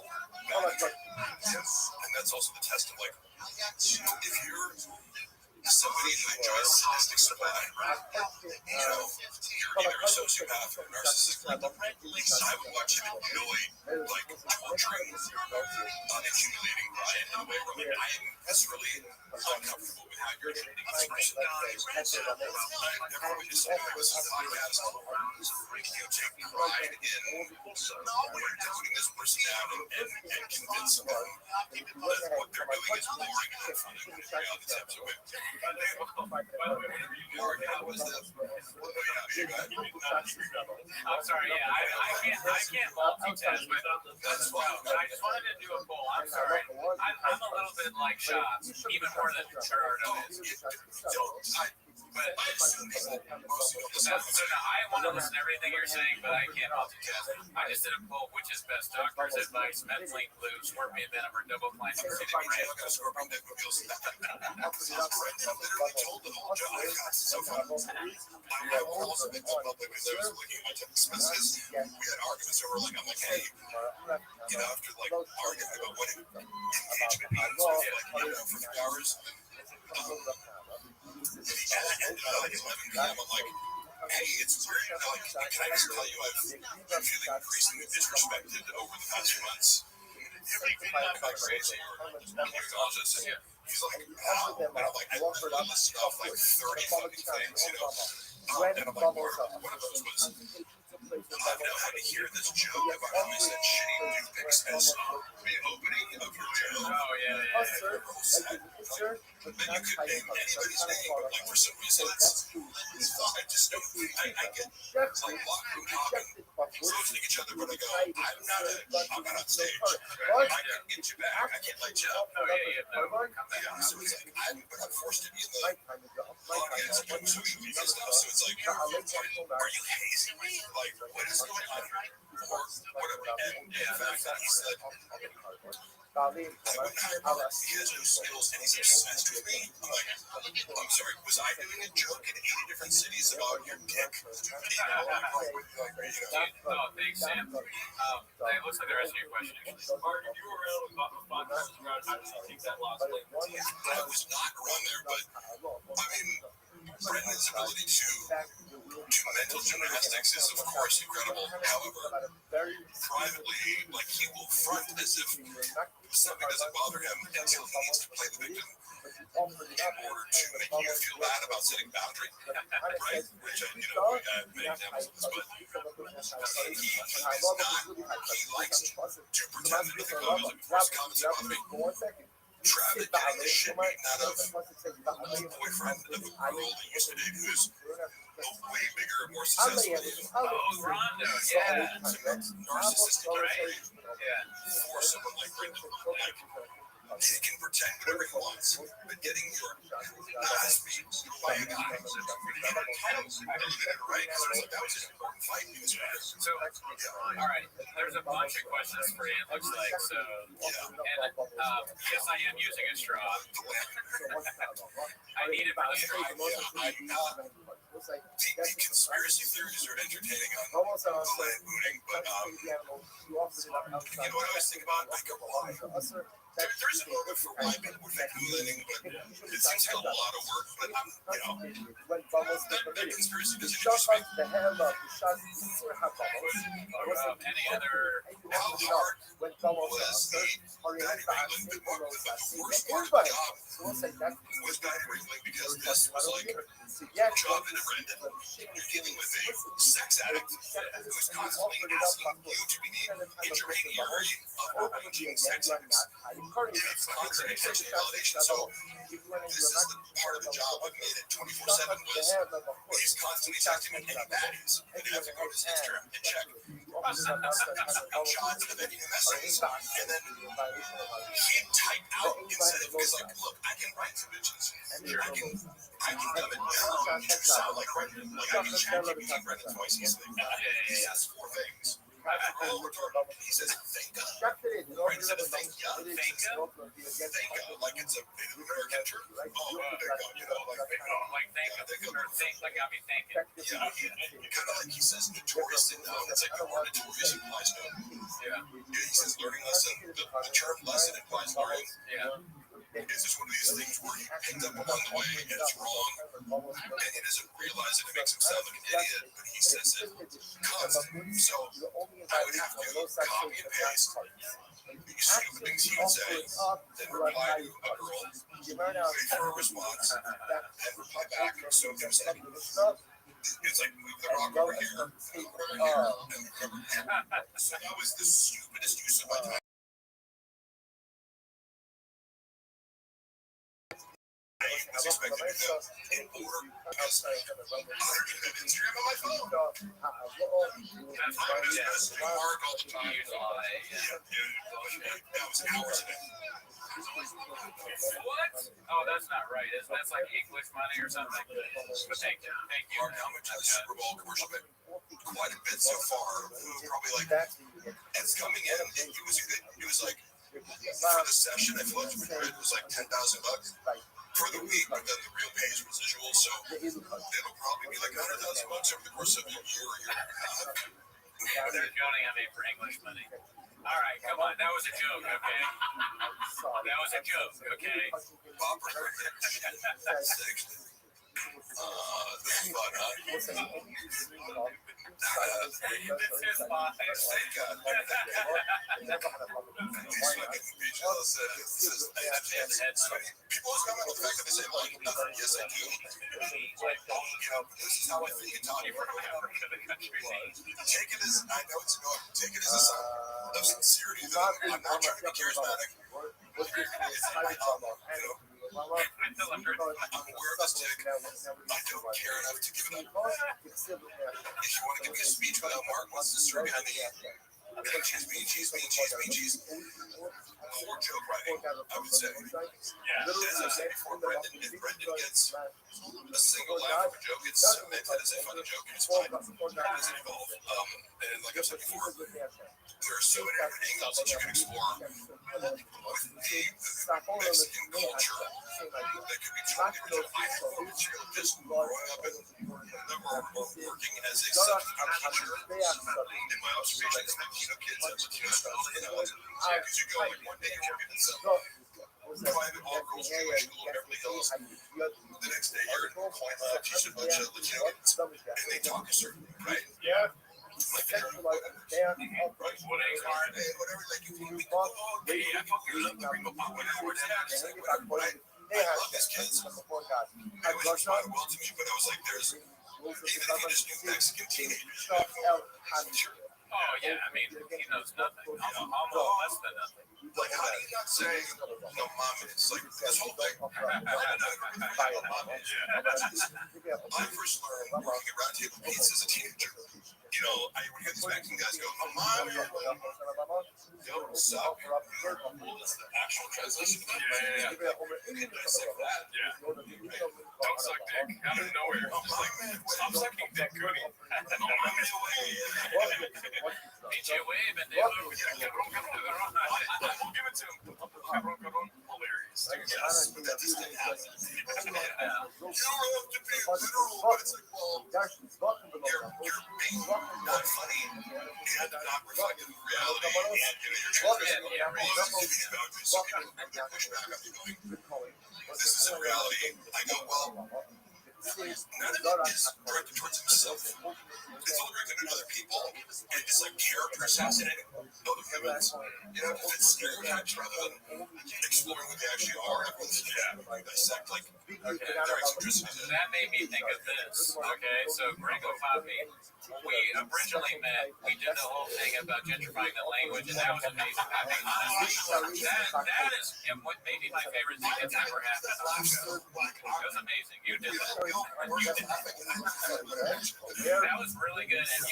And that's also the test of like, if you're somebody who enjoys sadistic survival, you're either a sociopath or a narcissist. I would watch him enjoy like torturing and humiliating Brian in a way where like I am really uncomfortable with how you're treating this person. Never been to something like this podcast. Take pride in putting this person down and convince them that what they're doing is boring enough for them to carry on this episode. I'm sorry, I can't multitask, but that's wild. But I just wanted to do a poll. I'm sorry. I'm a little bit like Shots, even more than Gerardo is. But so now I want to listen to everything you're saying, but I can't multitask. I just did a poll, which is best doctor's advice, methylene blue, scorpion venom, or double blind acidic rain. Literally told the whole job. So fun. I also been public because I was looking at my text messages. We had arguments over like, I'm like, hey, after like arguing about what engagement means, for 3 hours. And I ended up like 11 p.m. I'm like, hey, it's weird. Like, can I just tell you, I've been feeling increasingly disrespected over the past few months. I'm like crazy. Gynecologist, and he's like, wow. And I'm like, I listed off like 30 fucking things, And I'm like, one of those was I've now had to hear this joke about how I said shitty dude pics as the opening of your joke. Oh, yeah. Then you could name anybody's name, but like for some reason it's fine. Just don't. I get it's like locker room talking, close to each other, but I go, I'm not on stage. I can get you back. I can't let you up. Oh, yeah. Yeah, so it's like I'm forced to be in the audience doing social media stuff. So it's like, are you hazing me? Like, what is going on? Or whatever. And the fact that he said, I would not, he has no skills and he's obsessed with me. I'm like, I'm sorry, was I doing a joke in 80 different cities about your dick? Oh, thanks, Sam. It looks like the rest of your question. Mark, if you were around with Bob, how did you take that loss? I was not around there, but I mean, Brendan's ability to do mental gymnastics is, of course, incredible. However, privately, like, he will front as if something doesn't bother him until he needs to play the victim in order to make you feel bad about setting boundary, right? Which, I have many examples of this, but he likes to pretend that nothing bothers him. First comments about me. Travis getting the shit beaten out of the boyfriend of a girl that used to date who's way bigger and more successful than you. Oh, Rondo, yeah. Narcissistic, Right? Yeah. for someone like Brendan. Like, he can pretend whatever he wants, but getting your ass beat by a guy who's right? Because like, that was an important fight in his career. So, all right, there's a bunch of questions for you, it looks like. So, and yes, I am using a straw. I need it for the straw. I'm not. The conspiracy theories are entertaining on land booting, but you know what I always think about? I go, there's a moment for why people would think moonlighting, but it seems like a lot of work. But that conspiracy doesn't interest me. Any other? How hard was Patty wrangling? The worst part of the job was Patty wrangling because this was like job in a Brendan. You're dealing with a sex addict who's constantly asking you to be the intermediary of arranging sex acts. It's constant attention and validation. So this is the part of the job I've made it 24/7 was he's constantly texting me any baddies, and you have to go to his Instagram and check shots and then new messages, and then he'd type out instead of because like, look, I can write to bitches, I can dumb it down to sound like Brendan, like I can chat GPT Brendan's voice easily. He says 4 things. He says thank God. Brendan said thank God. Like it's a Native American term. Oh, thank God, Like think like got me thinking. Yeah, kind of like he says notoriously now. It's like the word notorious implies no. Yeah. He says learning lesson. The term lesson implies learning. Yeah. It's just one of these things where he picked up along the way and it's wrong, and he doesn't realize it. It makes him sound like an idiot, but he says it constantly. So I would have to copy and paste these stupid things he would say, then reply to a girl, wait for a response, and reply back. So it was like, it's like move the rock over here, and over here, and over here. So that was the stupidest use of my time. I was expecting to go in order because I already have Instagram on my phone. That's I was messaging Mark all the time. Yeah. That was hours a day. What? Oh, that's not right. That's like English money or something. But thank you. Mark, how much of the Super Bowl commercial bit? Quite a bit so far. Probably like, it's coming in. It was like, for the session, I feel like Madrid was like $10,000 for the week, but then the real pay is residual, so it'll probably be like $100,000 over the course of a year or year and a half. They're counting on me for English money. All right, come on. That was a joke, okay? That was a joke, okay? Bopper. The spot, huh? What's that? Only you see it all. Thank God. Never had a problem. These fucking bitches says I had people always comment on the fact that they say, like, yes, I do. Like, this is how I think it's on. Take it as, I know it's annoying, take it as a sign of sincerity. I'm not trying to be charismatic. I'm aware of this dick. I don't care enough to give it up. If you want to give me a speech about how Mark wants to serve behind me, cheese. Poor joke writing, I would say. As I said before, if Brendan gets a single laugh of a joke, it's cemented as a funny joke, and it's fine. It doesn't evolve. And like I've said before, there are so many different angles that you can explore with the Mexican culture that could be totally different. I had just growing up or working as a substitute teacher in my observations of Latino kids at Latino schools, because you go like one day you're working in some private all-girls Jewish school in Beverly Hills, the next day you're in Point Lab teaching a bunch of Latino kids, and they talk a certain way, right? Yeah. Like they're right, whatever, like you can be I fuck you love the Ringo Pop, whatever, right? I love these kids. They always responded well to me, but I was like, there's, even if you just knew Mexican teenagers, sure. Oh yeah, I mean, he knows nothing. Almost less than nothing. Like, how do you not say no mames? Like, this whole thing. I first learned working at Round Table Pizza as a teenager. You know, I would hear these Mexican guys go, no mames. Don't suck. Well, that's the actual translation. You can dissect that. Don't suck dick out of nowhere. Stop sucking dick, Goody. Beat you away, and they will give it to him. Hilarious. Yes, but that just didn't happen. You don't have to be literal, but it's like, well, you're being not funny and not reflective of reality, and you're transgressing these boundaries. So people push back on you going, this isn't reality. I go, well, none of it is directed towards himself. It's all directed at other people. And it's like character assassinating other humans. You know, if it's stereotypes rather than exploring what they actually are, everyone's dissect like their eccentricities. That made me think of this. Okay, so Gringo Papi, we originally met, we did the whole thing about gentrifying the language, and that was amazing. I think honestly, that is what made me my favorite thing that's ever happened on the show. It was amazing. You did that. That was really good, and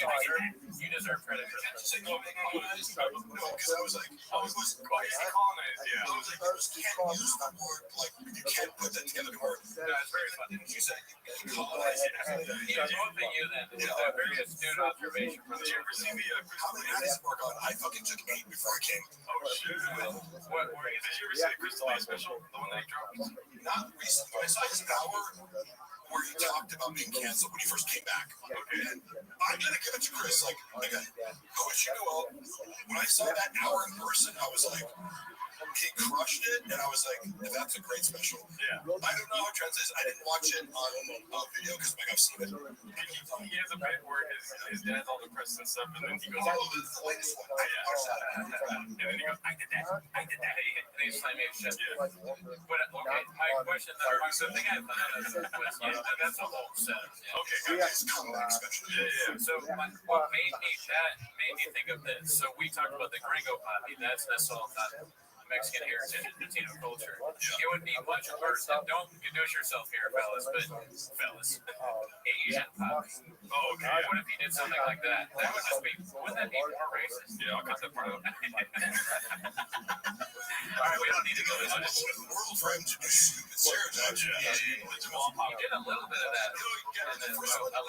you deserve credit for that. No, because I was like, I was colonized. Yeah. I was like, you can't use the word, like, you can't put that together to work. That's very funny. You said you colonize it. Both of you then, it's a very astute observation from Did you ever see the how many eyes work on? I fucking took 8 before I came. Oh shit. What were you? Did you ever see the Crystal Eye special? The one that he dropped? Not recently, but I saw his hour where he talked about being canceled when he first came back. Okay. And I'm gonna give it to Chris. Like, wish you well. When I saw that hour in person, I was like, he crushed it, and I was like, that's a great special. Yeah. I don't know how it translates. I didn't watch it on video because like I've seen it. He has a bit where his dad's all depressed and stuff, and then he goes, oh, this is the latest one. and then he goes, I did that, and he's slamming his shit. Yeah. But okay, my question, the thing I thought of was, that's a whole set. Okay, it's comeback special. Yeah. So what made me think of this? So we talked about the Gringo Papi. That's all about Mexican heritage and Latino culture. It would be much worse. And don't introduce yourself here, fellas, but Asian Papi. Oh, okay. What if he did something like that? That would just be, wouldn't that be more racist? Yeah, I'll cut that part out. All right, we don't need to go this way. The world for him to do stupid stereotypes. You did a little bit of that. And then a little bit.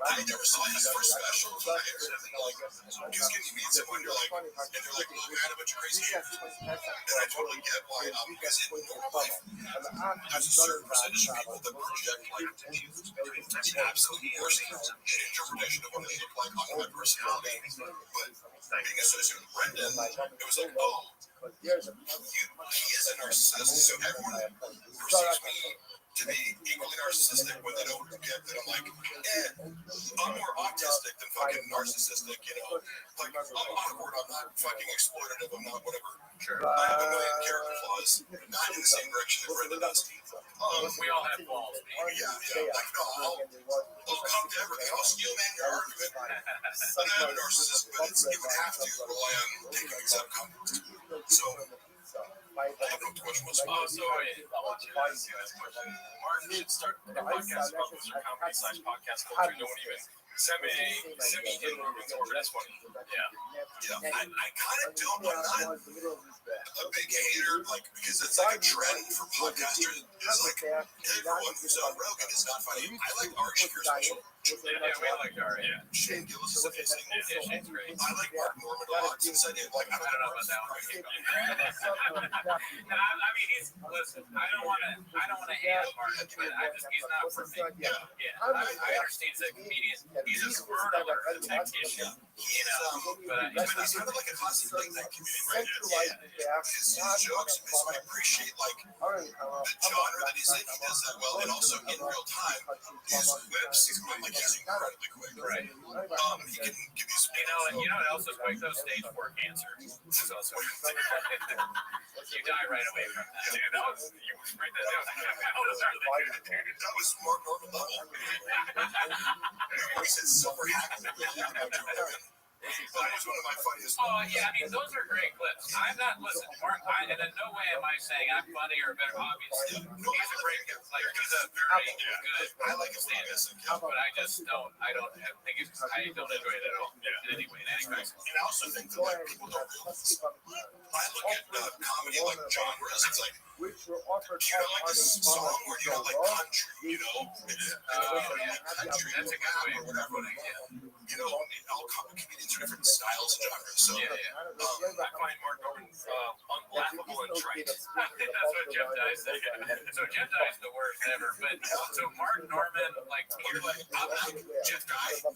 I never saw his first special. Just getting meet someone, you're like, and they're like, well, we had a bunch of crazy shit. And I totally get why, because in normal life, there's a certain percentage of people that project like the absolute worst interpretation of what they look like on my personality. But being associated with Brendan, it was like, oh, he is a narcissist, so everyone perceives me to be equally narcissistic when they don't get that I'm like, I'm more autistic than fucking narcissistic, you know? Like, I'm awkward, I'm not fucking exploitative, I'm not whatever. Sure. I have a million character flaws, not in the same direction that Brenda does. We all have flaws. Yeah. Like, no, I'll come to everything. I'll steel man your argument. And I'm a narcissist, but you would have to rely on taking accept comments. So, I have no too much more Oh, so I want you to ask you guys a question. Martin should start a podcast about Booster Comedy / podcast culture. No one even semi-influence over this one. Yeah. I kind of don't. I'm not a big hater, like, because it's like a trend for podcasters. It's like everyone who's on Rogan is not funny. I like our Shaker special. Yeah, we like our, Shane Gillis is amazing. Yeah, Shane's great. I like Mark Norman a lot. Since I did, like, I don't know about that one. And I mean, listen, I don't want to hate on Martin, but he's not for me. Yeah. I understand he's a comedian. He's a word alert, a tactician, you know, but He's kind of like a classic late night comedian, right? His jokes makes me appreciate, like, the genre that he's in. He does that well, and also in real time, his whips, like, he's incredibly quick. Right. He can give you some. You know what else is quick though? Stage 4 cancer. That's also you die right away from that. Dude, that was you right there. That was Mark Norman level. He said silver hack. That was one of my funniest. Oh yeah, I mean those are great clips. I'm not listening, Mark. And in no way am I saying I'm funny or better. Obviously, he's a great, like he's a very good. I like his stand-up, but I just don't. I don't think it's. I don't enjoy it at all. In any way, in any way. And I also think that like people don't realize. I look at comedy like genres. It's like, do you know, like this song where you have like country, you know? Country, that's a good way or whatever. You know, all comedians are different styles and genres. So I find Mark Norman unblackable and trite. That's what Jeff Dye said. So Jeff Dye's the worst ever. But so Mark Norman, like, Jeff Dye is the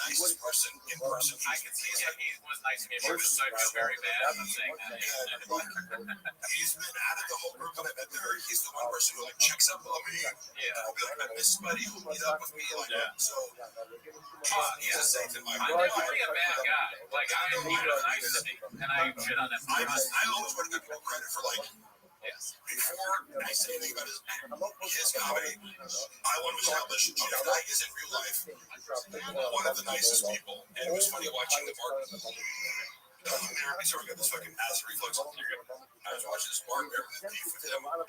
nicest person in person. I can see that he was nice to me in person, so I feel very bad. I'm not saying that. He's been out of the whole group that I met there. He's the one person who like checks up on me. I'll be like, I miss somebody who meet up with me. Like, so he's the same in my I'm definitely a bad guy. Like, I'm nice to me, and I shit on him. I always want to give people credit for like, before I say anything about his comedy, I want to establish Jeff Dye is in real life one of the nicest people. And it was funny watching the Martin. Sorry, I got this fucking acid reflux. I was watching this Martin Bear beef with him, and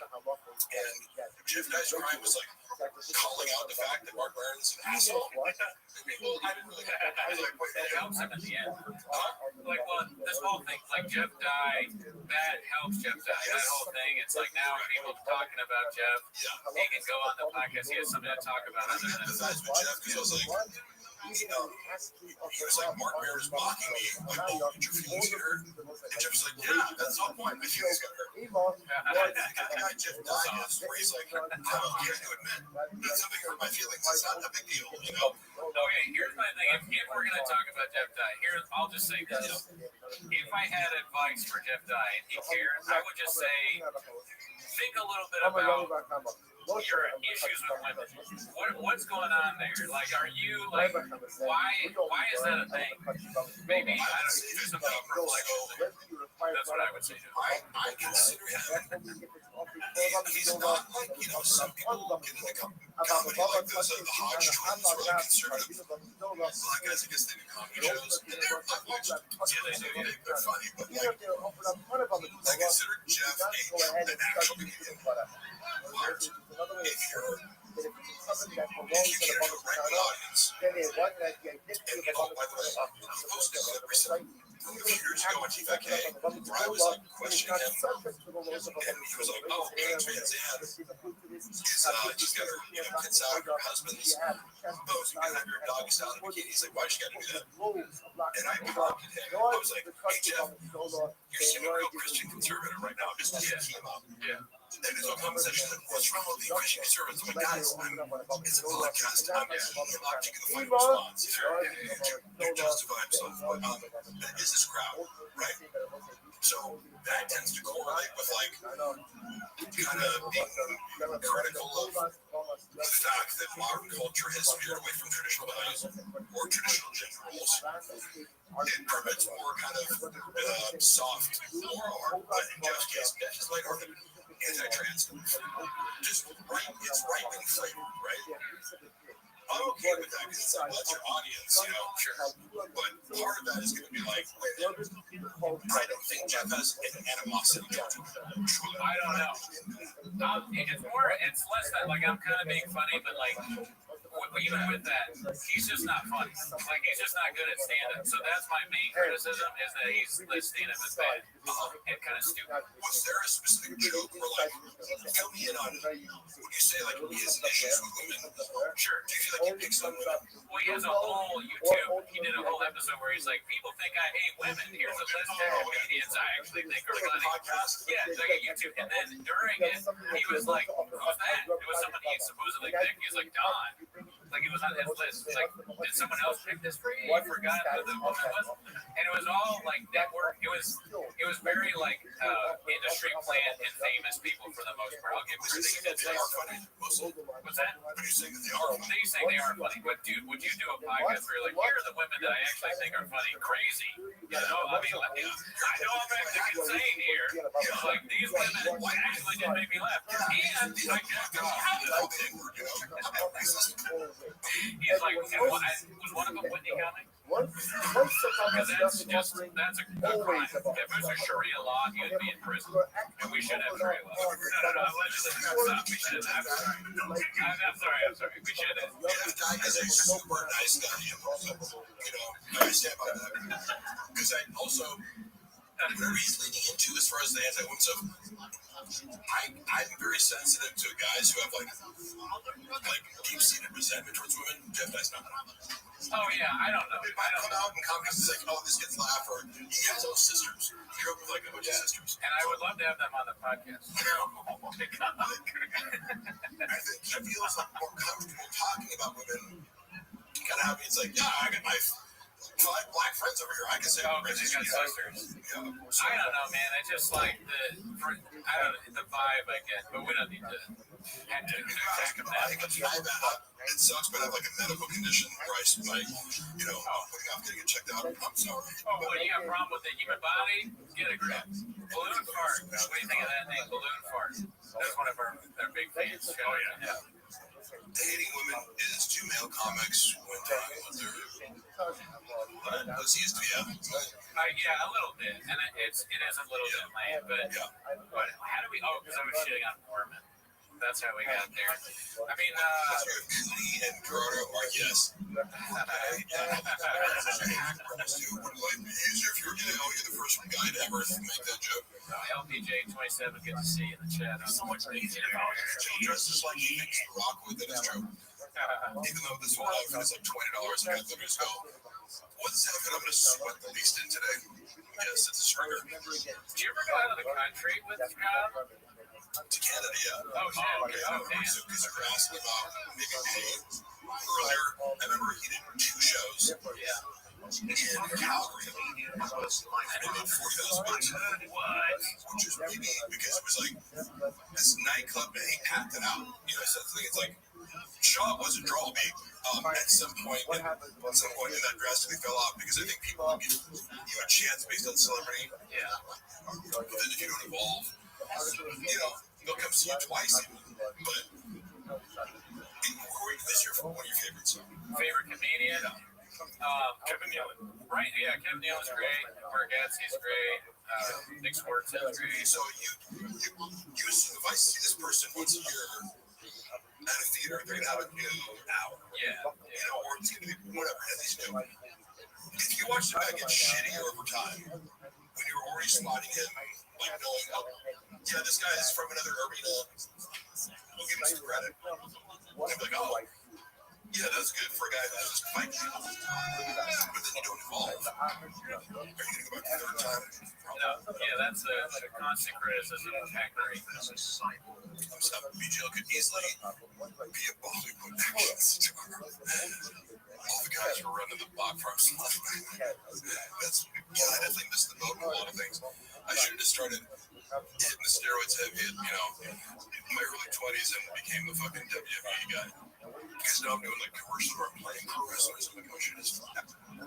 Jeff Dye's crime was like calling out the fact that Mark Maron's an asshole. I didn't really get that. I was like, wait, That helps him at the end. Like, well, this whole thing, like Jeff Dye, that helps Jeff Dye. That whole thing, it's like now people talking about Jeff. He can go on the podcast. He has something to talk about. I empathize with Jeff because I was like, he was like, Mark Maron's mocking me. Like, oh, did your feelings get hurt? And Jeff's like, yeah, that's the point. My feelings got hurt. The guy Jeff Dye is, where he's like, I'm okay to admit that something hurt my feelings. It's not a big deal, you know? Okay, here's my thing. If we're going to talk about Jeff Dye, I'll just say this. If I had advice for Jeff Dye and he cares, I would just say, think a little bit about your issues with women. What's going on there? Like, are you like, why is that a thing? Maybe I don't do some self-reflection. That's what I would say. I consider him. He's not like, you know, some people get into comedy like those the Hodge twins are like conservative black guys that get into comedy shows, and they're privileged. Yeah, they're funny, but like, I consider Jeff an actual comedian. If you're a regular audience, and oh, by the way, I posted a clip recently a few years ago on TVK where I was like questioning him, and he was like, oh, Trans Van is she's got her kids out, her husband's posing behind her doggy style in a bikini. He's like, why'd you gotta do that? And I prompted him. I was like, hey Jeff, you're seeming real Christian conservative right now, just team up. And his whole conversation is like, what's wrong with the Christian conservatives? I'm like, guys, it's a podcast. I'm not taking a fight response. They're justifying himself. That is his crowd, right? So that tends to correlate with like kind of being critical of the fact that modern culture has veered away from traditional values or traditional gender roles. It permits more kind of soft, more hard, but in Jeff's case, just lighthearted anti-trans stuff. Just right, it's right in flavor, right? I'm okay with that because it's like, that's your audience, you know, sure. But part of that is going to be like, I don't think Jeff has an animosity towards women. I don't know. It's less that, like, I'm kind of being funny, but, like, even with that, he's just not funny. Like, he's just not good at stand-up. So that's my main criticism, is that the stand-up is bad and kind of stupid. Was there a specific joke where, like, fill me in on, would you say, like, his issues with women? Sure. Do you feel like he picks on women? Well, he has a whole YouTube. He did a whole episode where he's like, people think I hate women. Here's a list of comedians I actually think are funny. Yeah, it's like a YouTube. And then during it, he was like, who's that? It was somebody he supposedly picked. He was like, Don. Like, he was on his list. It's like, did someone else pick this for you? You forgot who the woman was? And it was all like network. It was very like industry plant and famous people for the most part. I'll give it to you. They are funny. What's that? But you saying that they are funny? They say they are funny. But dude, would you do a podcast where you're like, here are the women that I actually think are funny? Crazy. You know, I mean, I know I'm acting insane here. Like, these women actually did make me laugh. And like, he's like, was one of them Whitney County? Because that's a crime. If there's a Sharia law, he would be in prison. And we should have Sharia law. No, allegedly. Stop. We should have. I'm sorry. We should have. Jeff is a super nice guy. You know, I stand by that. Because I also, where he's leading into as far as the anti-women stuff, I'm very sensitive to guys who have like deep-seated resentment towards women. Jeff does not. Oh yeah, I don't know. It might come out in comments like, "Oh, this gets laugh," or he has all sisters. He grew up with like a bunch of sisters. And I would love to have them on the podcast. I think he feels like more comfortable talking about women. Kind of happy. It's like, yeah, I got my 5 black friends over here. I can say, oh, because he's got sisters. Yeah. So, I don't know, man. I just like the vibe I get, but we don't need to attack him that. It sucks, but I have like a medical condition where I, putting off getting it checked out. I'm sorry. Oh, what, you got a problem with the human body? Get a grip. Balloon fart. What do you think of that name, Balloon Fart? That's one of our big fans. Oh, yeah. Dating women is 2 male comics when talking with their pussies. Yeah, a little bit, and it is a little bit lame, but how do we? Oh, because I was shitting on Mormon. That's how we got there. I mean, Cootie and Gerardo are yes. Would life be easier if you were you're the first guy to ever make that joke? LPJ27, good to see you in the chat. So much easier. Joe dresses like he thinks The Rock would, that is true. Even though this whole outfit is like $20, I got them to go. What's the outfit I'm going to sweat the least in today? Yes, it's a sweater. Did you ever go out of the country with Scott? To Canada, yeah. Oh, shit. Okay. Oh, damn. Because you were asking about making pay earlier. I remember he did 2 shows. Yeah. In Calgary. And it made $40,000. Which is maybe because it was like this nightclub and he packed it out. You know, so it's like Shaw wasn't draw big. At some point in that drastically fell off because I think people would give you a chance based on celebrity. Yeah. But then if you don't evolve, they'll come see you twice. But who is one of your favorites? Favorite comedian? Kevin Nealon. Right? Yeah, Kevin Nealon's great. Bargatze's great. Nick Swartz is great. So you assume if I see this person once a year at a theater, they're gonna have a new hour. Yeah. Or it's gonna be whatever. At least if you watch the guy get shittier over time, when you're already spotting him, like knowing, this guy is from another arena, we'll give him some credit. And be like, oh, yeah, that's good for a guy that just fights you. But then you don't evolve. Are you going to go back the third time? No, that's a constant criticism of Hackery. BGL could easily be a Bollywood action star. All the guys were running the block from I definitely missed the boat on a lot of things. I should have just started hitting the steroids heavy at, in my early 20s and became the fucking WWE guy. Because now I'm doing like commercials where I'm playing pro wrestlers. I'm like, I should have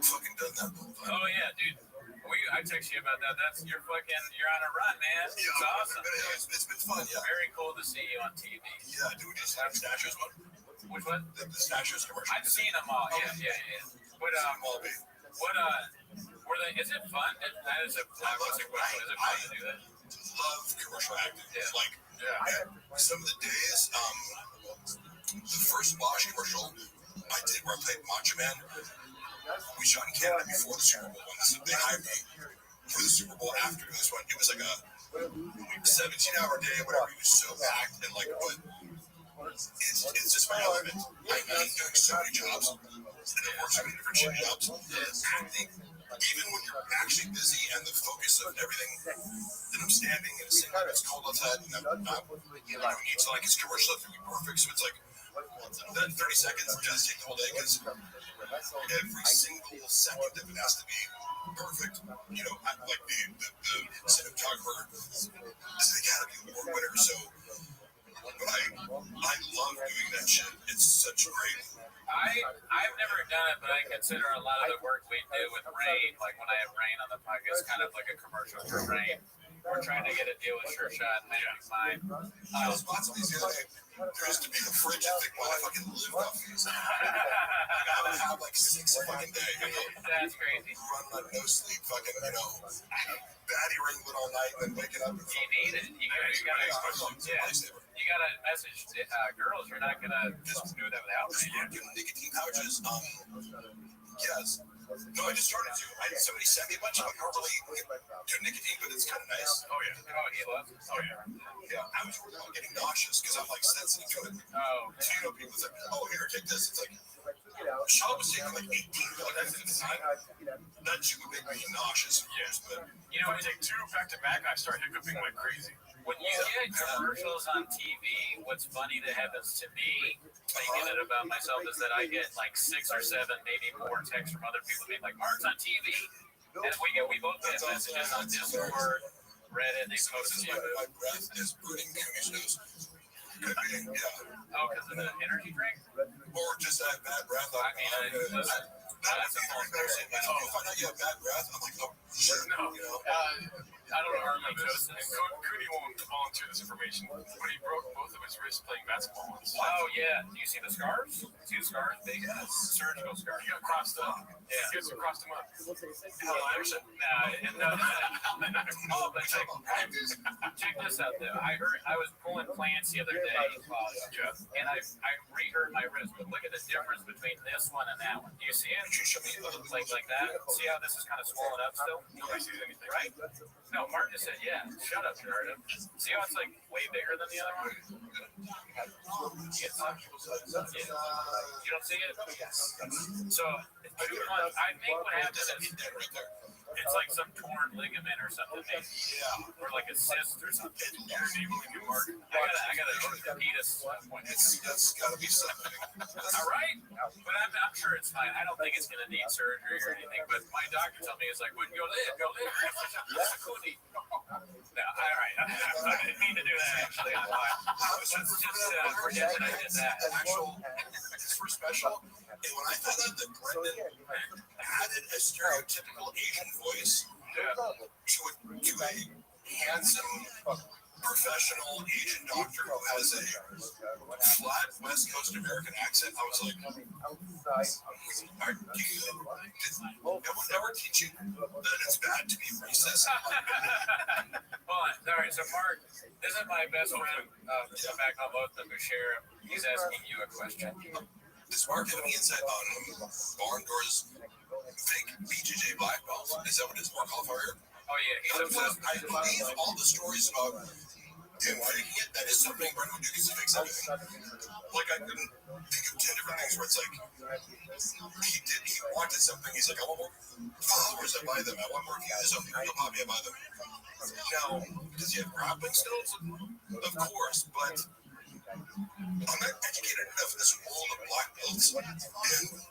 fucking done that the whole time. Oh yeah, dude. I text you about that. You're on a run, man. Yeah, It's awesome. It's been fun, yeah. Very cool to see you on TV. Yeah, do we just have Stashers one? Which one? The Stashers commercial. I've seen them all. Yeah. But were they? Is it fun? That is a question. Is it fun to do that? Love commercial acting. Yeah. Like, some of the days, the first Bosch commercial I did where I played Macho Man, we shot in Canada before the Super Bowl. They hired me for the Super Bowl after this one. It was like a 17-hour day, whatever. It was so packed and like, but it's just my element. I hate doing so many jobs and I've worked so many different shit jobs. Acting, even when you're actually busy and the focus of everything, then I'm standing in a single that's cold outside and I'm it's like it's commercial to be perfect. So it's like that 30 seconds just take the whole day because every single second of it has to be perfect. Like the cinematographer is an Academy Award winner, so but I love doing that shit. It's such great. I've never done it, but I consider a lot of the work we do with Rain, like when I have Rain on the podcast, kind of like a commercial for Rain. We're trying to get a deal with Sure Shot and make mine. I was watching these the other day. There used to be a fridge I think when I fucking lived off these. I would have like 6 a fucking day. That's crazy. Running on no sleep, fucking, baddie ringling all night and then waking up. You need it. You gotta message girls. You're not gonna just do that without me. Nicotine pouches. Yes. No, I just started to. Somebody sent me a bunch of them. I don't really do nicotine, but it's kind of nice. Oh yeah. Oh, he loves it. Oh yeah. Yeah, I was worried about getting nauseous because I'm like sensitive to it. Oh. So people say, "Oh, here, take this." It's like Sean was taking like 18 milligrams at the time. That shit would make me nauseous. Yes, but when I take 2 back to back, I start hiccuping like crazy. When you get commercials on TV, what's funny that happens to me, thinking it about myself, is that I get like 6 or 7, maybe more texts from other people being like, "Mark's on TV," and we both get messages on Discord, Reddit, they post it. My breath is burning Cooney's nose. Could be, yeah. Oh, because of the energy drink? Or just that bad breath. I mean, that's a false embarrassing. If you find out you have bad breath, I'm like, oh shit. No, I don't know how this. Cooney won't volunteer this information, but he broke both of his wrists playing basketball once. Oh yeah, do you see the scars? See the scars? Big surgical scars. He got crossed up. Yeah. Kids have crossed him up. Oh, but check this out though. I was pulling plants the other day, and I re-hurt my wrist. But look at the difference between this one and that one. Do you see it? Like that? See how this is kind of swollen up still? Nobody sees anything. Right? No, Mark just said, yeah. Shut up, you heard him. See how it's like way bigger than the other one? You don't see it? So, I think what happens is it's like some torn ligament or something, maybe. Yeah. Or like a cyst or something. Mark. I gotta orthopedist appointment. That's gotta be something. All right, but I'm sure it's fine. I don't think it's gonna need surgery or anything. But my doctor told me it's like, "Wouldn't go live." No, all right. I didn't mean to do that actually. Let's just forget that I did that. It's for special. And when I found out that Brendan added a stereotypical Asian voice to a handsome, professional Asian doctor who has a flat West Coast American accent, I was like, no one ever teach you that it's bad to be racist. All right, so Mark, this is my best friend, back on both of them, Bashir. He's asking you a question. Does Mark have any insight on Barn Door's fake BJJ black belts? Is that what his more qualifier? Oh yeah, I believe all the stories about him faking it, that is something Brendan would do because he fakes everything. Like, I couldn't think of 10 different things where it's like, he wanted something, he's like, I want more followers, I buy them, I want more views, I'm real happy, I buy them. Now, does he have grappling skills? Of course, but I'm not educated enough in this world of black belts and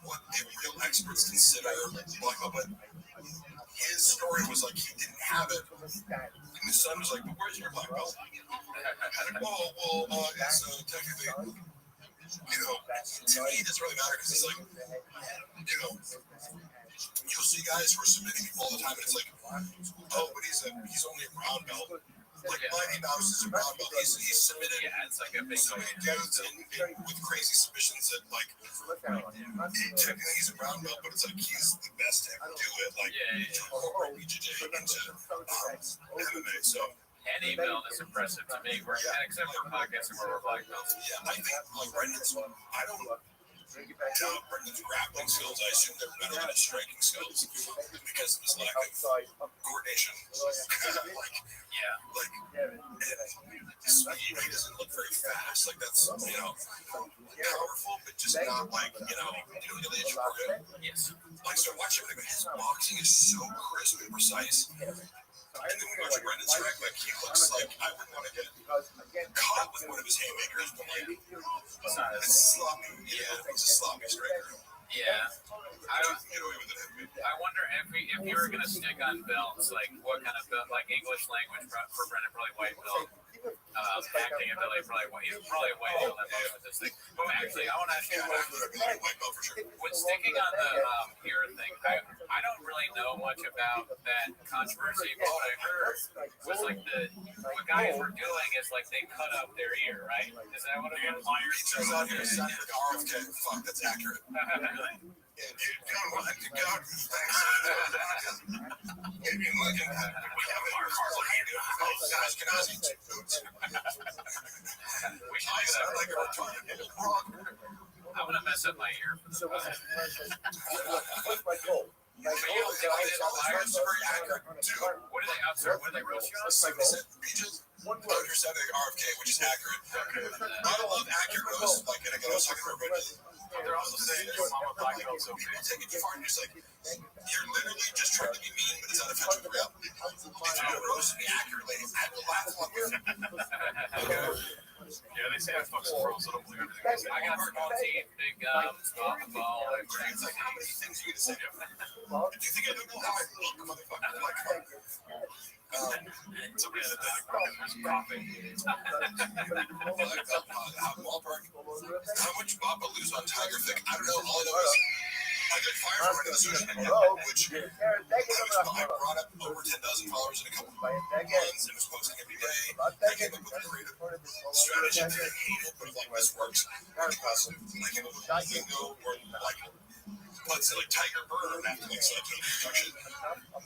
what the real experts consider black belt, but his story was like he didn't have it, and his son was like, "But where's your black belt?" Well, it's technically, to me, it doesn't really matter because it's like, you'll see guys who are submitting people all the time, and it's like, oh, but he's only a brown belt. Like Mighty Mouse is a brown belt. He's submitted it's like a big so many dudes with crazy submissions that like technically he's a brown belt, but it's like he's the best to ever do it. Like to incorporate BJJ into MMA. So any belt is impressive to me. Except for podcasting where we're black belts. yeah, I think like Brendan's. I don't doubt Brendan's grappling skills. I assume they're better than his striking skills because of his lack of coordination. Speed. He doesn't look very fast. Like that's powerful, but just not like Ilya Chikora. Yes. Like so, watch him. His boxing is so crisp and precise. And then we watch Brendan strike, like he looks like I wouldn't want to get caught with one of his haymakers, but like it's sloppy. Yeah, it's a sloppy striker. Yeah. I don't get away with it. I wonder if you were gonna stick on belts, like what kind of belt, like English language for Brendan, probably white belt. Acting ability, he's probably white belt with this thing. But actually, I want to ask you, when sticking on the ear thing, I don't really know much about that controversy, but what I heard was like what guys were doing is like they cut up their ear, right? Is that what it was? He turns out he was like RFK. Fuck, that's accurate. If you want to go, if you look at that, we have our cars like you do. Guys, can I see two boots? I sound like a retarded wrong. I'm gonna mess up my ear for the podcast. What's my goal? My goal is to very accurate too. What are they outside? What are they roasting on? Beaches. Understanding RFK, which is accurate. I love accurate roast. Like, and I was talking to Brendan. They're also saying your mama black belt so People take it too far and just like, you're literally just trying to be mean, but it's not offensive to reality. If you roast me accurately, I will laugh along with you. Yeah, they say I fuck some girls, so don't believe everything I say. I got small teeth, big gums, off the ball. It's like, how many things you need to say? Do you think I don't know how I look, motherfucker? Like, somebody said that there's coughing. How much Bob will lose on Tiger Thick? I don't know. All I know is I got fired for running the social media, which I brought up over 10,000 followers in a couple of months and was posting every day. I came up with a creative strategy that I hated, but like this works. I came up with a lingo where like let's say like Tiger Bird after like production.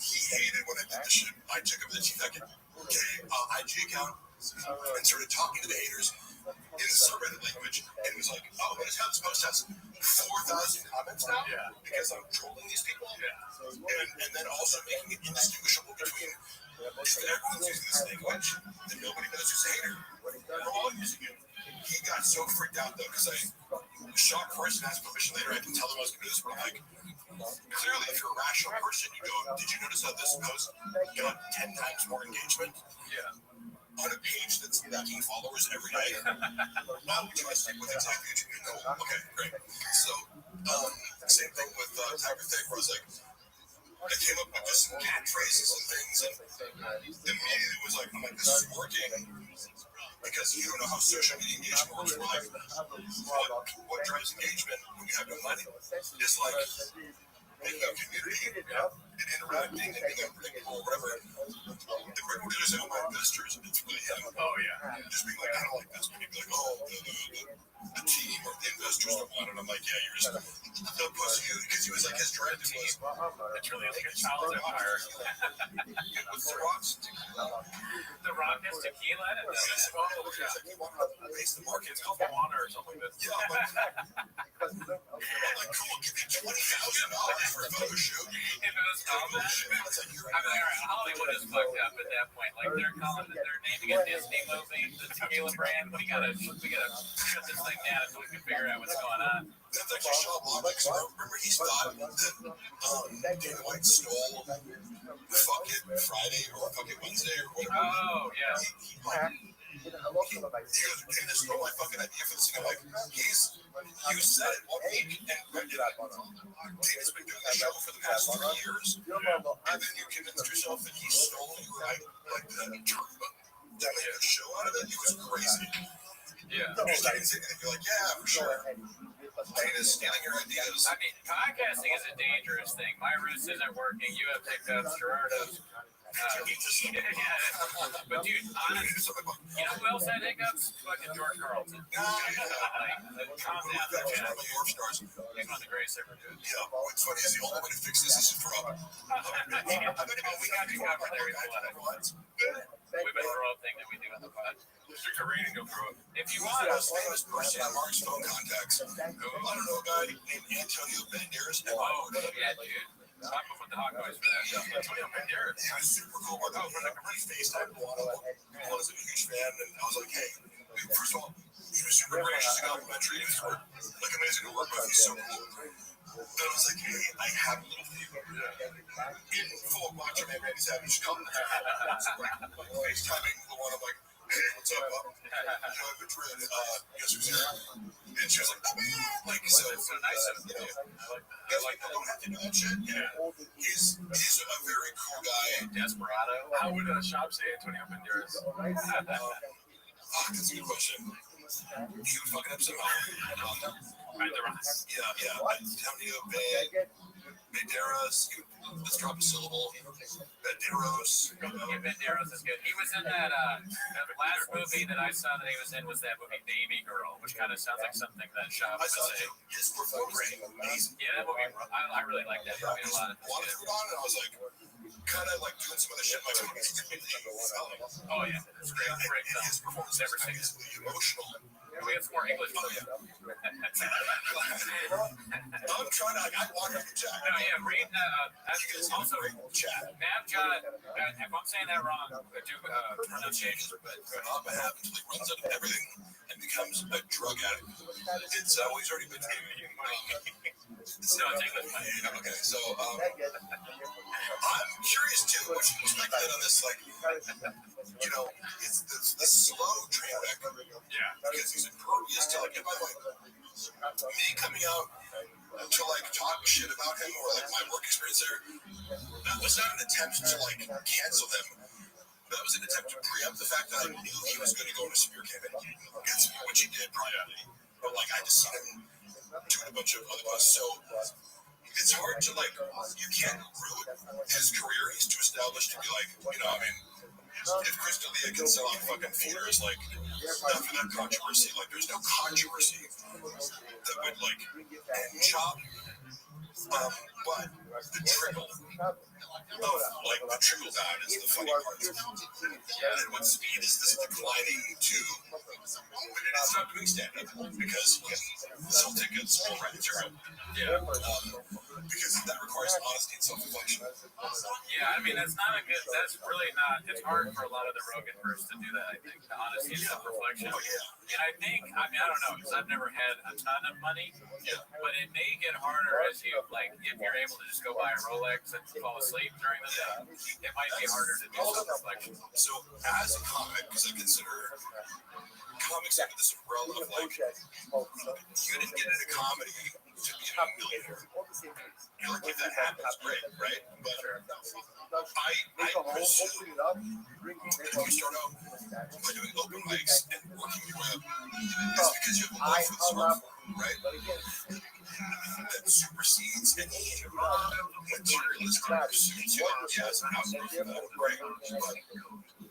He hated when I did the shit. I took over the Chief IG account and started talking to the haters in the subreddit language, and it was like, oh, but this post has 4,000 comments now because I'm trolling these people, and then also making it indistinguishable between everyone's using this language, and nobody knows who's a hater. We're all using it. He got so freaked out though because I shot first and asked permission later. I can tell him I was going to do this, but I'm like, clearly, if you're a rational person, you go, did you notice how this post got 10 times more engagement? Yeah. On a page that's lacking followers every day. Now, would you guys stick with exactly what you do? No. Okay, great. So, same thing with Tiger Thick, where I was like, I came up with just some catchphrases and things, and immediately was like, I'm like, this is working. Because you don't know how social media engagement works. We're like, what drives engagement when you have no money? It's like being a community and interacting and being unpredictable or whatever. The people who just say, oh, my investors, it's really him. Oh, yeah. Just being like, I don't like this. But you'd be like, oh, the team or the investors don't want it. I'm like, yeah, you're just the pussy. Because he was like, his dread was, it's really like a child's empire. with the rocks. The Rock has tequila in it. Base the market. It's called Moana or something like that. Yeah, but I'm like, cool, give me $20,000 for a photo shoot. If it was Hollywood, I mean, Hollywood is fucked up at that point. Like they're naming a Disney movie, the tequila brand. We gotta shut this thing down so we can figure out what's going on. That's actually Sean Blomberg. Remember, he's thought that Dana White stole Fuck It Friday or Fuck It Wednesday or whatever. Oh, yeah. He Hey, this stole my fucking idea for this thing. I'm like, you said it 1 week and rented it. David's been doing the show for the past 3 years, and then you convinced yourself that he stole your idea, like that made a show out of it. It was crazy. Yeah. You just didn't say anything. You're like, yeah, for sure. Dana's stealing your ideas. I mean, podcasting is a dangerous thing. My roost isn't working. You have pickups, Gerardo's. Yeah. But dude, honestly, you know who else had hiccups? Fucking George Carlton. Like, calm down, He's Jack. one of the York stars. He's one of the greatest ever, dude. Yeah, what's funny is the only way to fix this is to throw up. We got you covered there. We better throw up thing that we do on the pod. Stick a rating, go throw up. If you want, The most famous person on Mark's phone contacts. I don't know a guy named Antonio Banderas. oh, yeah, dude. I'm with the hot boys for that. Antonio Banderas. He was super cool. But I was like, I FaceTime a lot of them. I was a huge fan, and I was like, hey, first of all, he was super gracious and complimentary. He was like amazing to work with. He's so cool. But I was like, hey, I have a little favor. In full of Macho Man Randy Savage coming. FaceTiming the one, I'm like, hey, what's up, Bob? I've been trying to, guess who's here? And she was like, oh, man. Like, so nice of you. I like that. Don't have to do that shit. Yeah. He's a very cool guy. Desperado. How would a shop say Antonio Banderas? That's a good question. He would fucking up somehow. Banderas. Yeah. Antonio Banderas. Let's drop a syllable. Banderos. Yeah, Banderas is good. He was in that last movie that I saw that he was in was that movie Baby Girl, which kind of sounds like something that shop I would saw say. his performance was amazing. Yeah, that movie. I really like that movie a lot. A lot of food on, and I was like, kind of like doing some of the shit my phone was Oh yeah, it's great. Great film. His performance Never seen it. emotional. We have some more English. Oh, yeah. I'm trying to, I want to chat. No, yeah, read also Chat. Mav got, if I'm saying that wrong, do pronunciation, but On behalf until he runs out of everything and becomes a drug addict. It's he's already been no, it's English. Okay, so I'm curious too. What's your perspective on this? Like, you know, it's the slow train wreck. Yeah. Because he's impervious to like. And by the way, me coming out to like talk shit about him or like my work experience there, that was not an attempt to like cancel them. That was an attempt to preempt the fact that I knew he was going to go on a smear campaign against me, which he did privately. But like I just seen him doing a bunch of other posts, so it's hard to like. You can't ruin his career. He's too established to be like, you know, I mean, if Chris D'Elia can sell out fucking theaters, like not for that controversy. Like there's no controversy that would like end Chop. But the trickle of like the trickle down is the funny part. And what speed is this declining to? But it's not doing stand up because he can sell tickets or rent material. Yeah. Because that requires honesty and self-reflection. Yeah, I mean, that's really not, it's hard for a lot of the Rogan verse to do that, I think, the honesty and self-reflection. Oh, yeah. And I think, I don't know, because I've never had a ton of money, but it may get harder as you, like, if you're able to just go buy a Rolex and fall asleep during the day, it might be harder to do self-reflection. So, as a comic, because I consider comics under this umbrella of like, you didn't get into comedy to be a millionaire. You know, like if that happens, great, right? But I presume that you start out by doing open mics and working your way up. It's because you have a love for the art form, right? That supersedes any materialistic pursuits. Yes, I'm not for that, right? But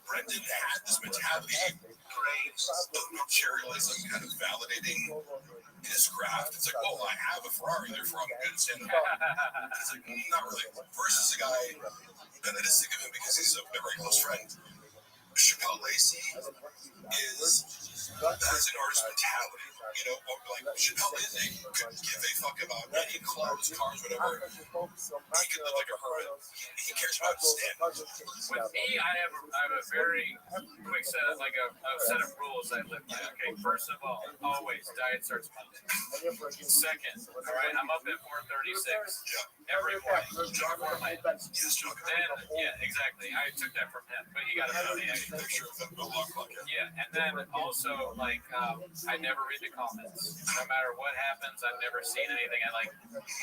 Brendan had this mentality of materialism kind of validating his craft. It's like, oh, I have a Ferrari, therefore I'm good at stand-up. It's like, not really. Versus a guy, and I just think of him because he's a very close friend. Chappelle Lacey has an artist mentality. you know, or like Chappelle Disney could give a fuck about any clothes, cars, whatever. He could live like a hermit. He cares about his standards. With me, I have a very quick set of a set of rules I live by. Okay, first of all, always diet starts Monday. Second, all right, I'm up at 4:36 every morning. Jog for my Yes, John. then yeah, exactly. I took that from him, but he got it from me. Picture of him, alarm clock. Yeah, and then also I never read the comments. No matter what happens, I've never seen anything.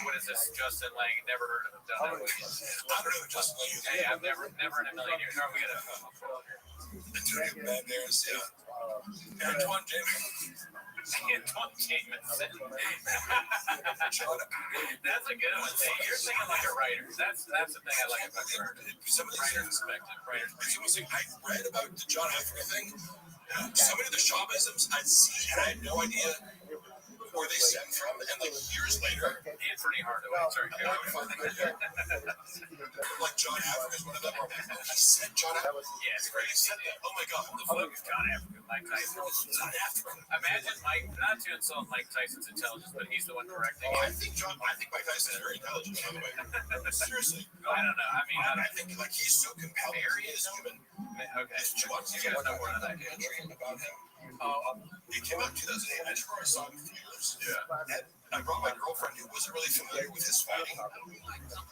What is this, Justin Lang? Never heard of him. Done that with. I don't know, Justin Lang. Hey, I've never in a million years. Oh, we got a Antonio Banderas, yeah. Antoine Jameson. Antoine Jameson. That's a good one. Hey, you're thinking like a writer. That's the thing I like about the Some of these writer's perspective. Writer's perspective. I read about the John Africa thing. Some of the shamanisms I'd seen, and I had no idea where they stem from, and like years later, Anthony Hardaway. Sorry, like John Africa is one of them. I said John Africa. yeah, it's He crazy. said that. Oh my god, The fuck is John Africa? Mike Tyson. John Africa. Imagine Mike, not to insult Mike Tyson's intelligence, but he's the one correcting I it. think Mike Tyson is very intelligent, by the way. Seriously. I don't know. I mean, I think like he's so compelling. He is human. okay. You guys know more than that documentary about him. It came out in 2008. I never saw it in theaters. Yeah. And I brought my girlfriend who wasn't really familiar with his fighting.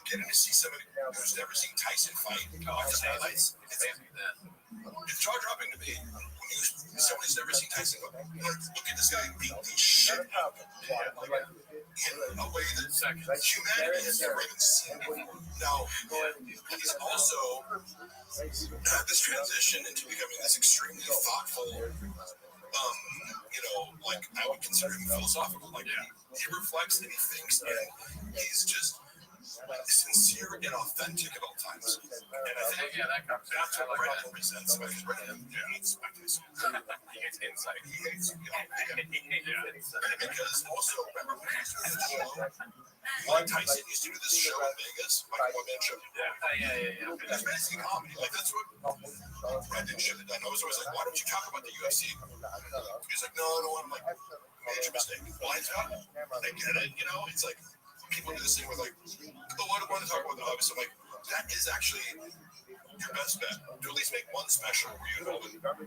Getting to see somebody who's never seen Tyson fight, watch his highlights. It's jaw dropping to me. Somebody's never seen Tyson go, look at this guy beat the shit out of him. In a way that humanity has never even seen before. Now, he's also had this transition into becoming this extremely thoughtful, like I would consider him philosophical. Like he reflects and he thinks, and he's just sincere and authentic at all times. And I think that comes that's down what to Brennan presents. Because Brennan hates Mike Tyson. he gets insight. He hates, because also remember when he used to do this show? Mike Tyson used to do this show in Vegas, like a one-man show. Yeah. And it's basically comedy. Like that's what Brendan should have done. I was always like, why don't you talk about the UFC? He's like, no, I don't want to. Like, major mistake. Blind spot. I get it. It's like people do this thing with like, oh, I don't want to talk about the hobby. So I'm like, that is actually your best bet to at least make one special where you involve it. But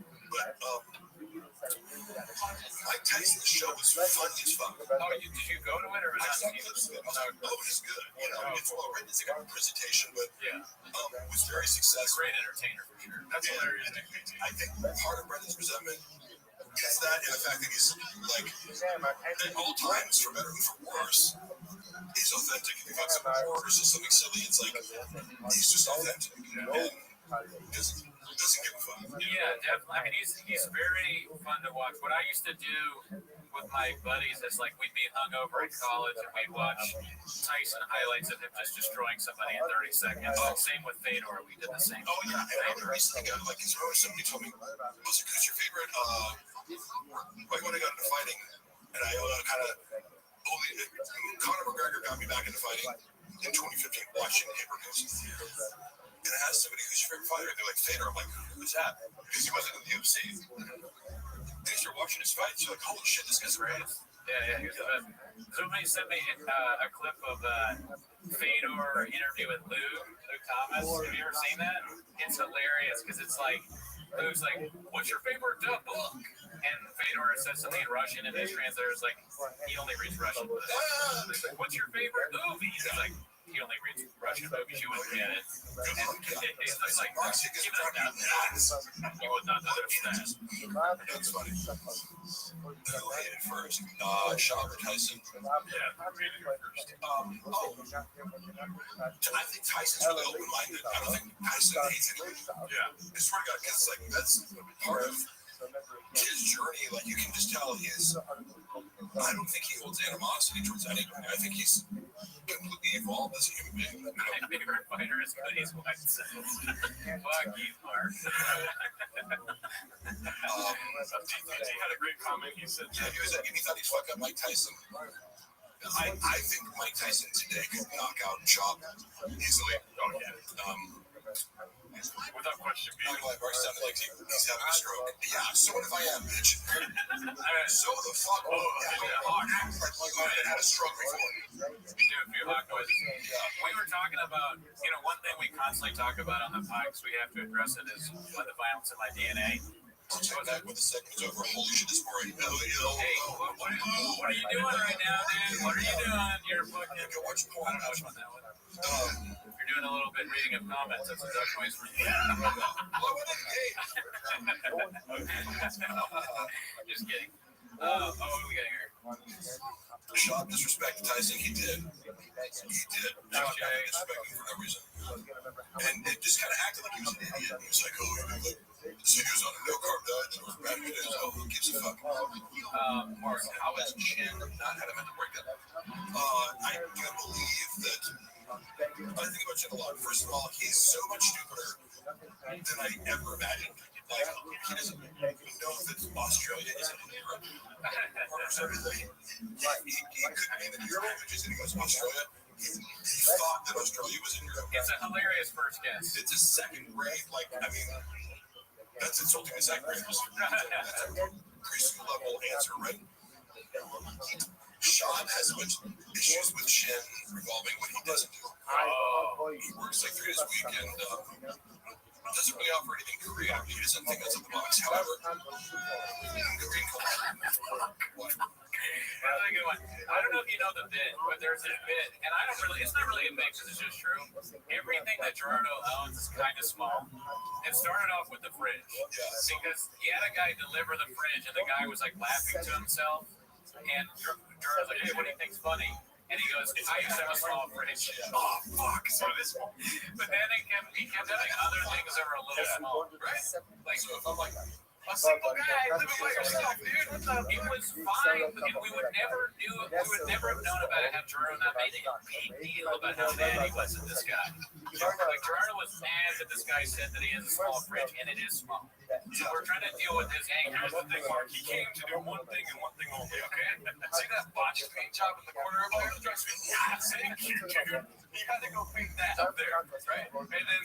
Mike Tyson's show was funny as fuck. Did you go to it or I not? saw clips of it. I was like, oh, it's good. It's well written. It's like a presentation, but it was very successful. Great entertainer for sure. That's hilarious. I think part of Brendan's resentment is that, and the fact that he's like, at all times, for better and for worse, he's authentic. If he fucks up or says something silly, it's like he's just authentic and doesn't give a fuck. Yeah, definitely. I mean, he's very fun to watch. What I used to do with my buddies is like we'd be hungover in college and we'd watch Tyson highlights of him just destroying somebody in 30 seconds. Same with Fedor. We did the same. Oh yeah, and I recently got like somebody told me, who's your favorite? Like when I got into fighting, and I kind of Conor McGregor got me back into fighting in 2015, watching pay-per-views. And I asked somebody, who's your favorite fighter? And they're like, Fedor. I'm like, who's that? Because he wasn't in the UFC. And you start watching his fights, you're like, holy shit, this guy's great. Yeah, he was the best. Somebody sent me a clip of Fedor interview with Luke Thomas. Have you ever seen that? It's hilarious because it's like, Luke's like, what's your favorite book? And Fedor says something in Russian, and his translator is like, he only reads Russian. He's like, what's your favorite movie? He's like, he only reads Russian movies. You wouldn't get it. And he's just like, you would not understand. That's funny. Who hated first? Sean or Tyson? Yeah, I read it first. I think Tyson's really open-minded. I don't think Tyson hates anybody. Yeah. I swear to God, because like that's part of his journey. Like you can just tell I don't think he holds animosity towards anybody. I think he's completely evolved as a human being. My favorite fighter is Cody's wife says. Fuck you, Mark. He had a great comment. He said, he thought he'd fuck up Mike Tyson. I think Mike Tyson today could knock out Chop easily. Without question, being like Mark sounded like he's having a stroke. Yeah, so what if I am, bitch? So the fuck? Oh, yeah, I had a stroke before. Do a few hawk noises. We were talking about, one thing we constantly talk about on the pod, because we have to address it, is the violence in my DNA. Check back with the segment's over. Holy shit, this boring. Hey, what are you doing right now, dude? What are you doing? You're fucking. Go watch porn. I don't know which one that was. You're doing a little bit reading of comments. That's a duck noise for you. Just kidding. What are we getting here? Sean disrespectizing, he did. Sean disrespecting for no reason. And it just kind of acted like he was an idiot. He was like, he was on a no carb diet, and it was bad. Who gives a fuck? Mark, how is Chin not had a mental breakdown? I can't believe that. I think about Chin a lot. First of all, he's so much stupider than I ever imagined. Like, he doesn't know that Australia isn't in Europe. He couldn't name the Europe languages, and he goes, Australia? He thought that Australia was in Europe. It's a hilarious first guess. It's a second grade, that's insulting to second graders. That's a preschool level answer, right? Sean has a bunch of issues with Shin revolving what he doesn't do. He works like 3 days a week and doesn't really offer anything creative. He doesn't think outside the box. However, green color. That's a good one. I don't know if you know the bit, but there's a bit, and it's not really a bit because it's just true. Everything that Gerardo owns is kind of small. It started off with the fridge because he had a guy deliver the fridge, and the guy was like laughing to himself, and Gerardo's like, hey, what do you think's funny? And he goes, I used to have a small fridge. Oh, fuck. So this one. But then he kept having other things that were a little small, right? Like, so if I'm like, a single guy living by yourself, dude. It was fine. We would never have known about it had Gerardo not made a big deal about how mad he was at this guy. Like, Gerardo was mad that this guy said that he has a small fridge, and it is small. So we're trying to deal with his anger. Here's the thing, Mark. He came to do one thing and one thing only, okay? See that botched paint job in the corner over there? Trust me. Yeah, thank you, dude. You had to go paint that up there, right? And then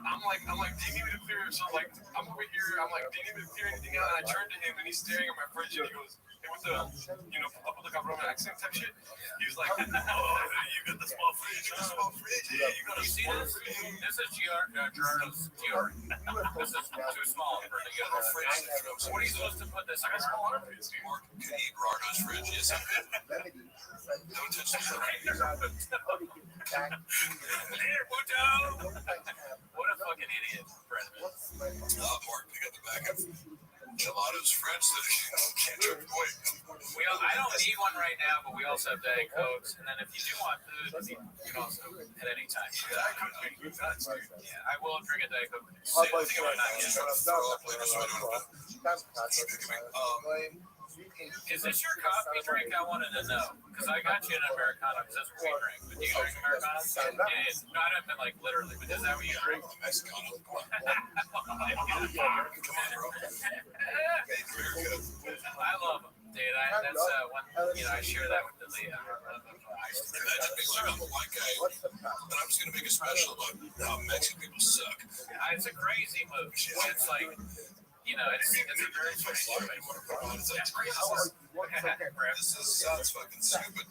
I'm like, do you need me to clear? So I'm like, I'm over here. I'm like, do you need me to clear anything out? And I turned to him, and he's staring at my fridge, and he goes, with the, up with the cabrón accent type shit. He was like, oh, you got the small fridge. Yeah, you got a small fridge. This is Gerardo's deodorant. This is too small for the other fridge. What are you supposed to put this in? Mark can eat Gerardo's fridge, yes. Don't touch the Later, Puto! What a fucking idiot, Brendan. Mark, pick up the back of Gelato's fridge that can't drink away. I don't need one right now, but we also have Diet Cokes. And then if you do want food, you can also at any time. Diet Coke make you nuts, dude. Yeah, I will drink a Diet Coke. I think about not getting Is this your coffee drink? I wanted to know. Because I got you an Americano, because that's what we drink. But do you drink Americano? Yeah, not even like literally, but is that what you drink? Mexicano. I love them, dude. That's one, I share that with the lead. Imagine being like, I'm a white guy, and I'm just going to make a special about how Mexican people suck. It's a crazy move. It's like, it's a very special thing. It's crazy. This sounds fucking stupid.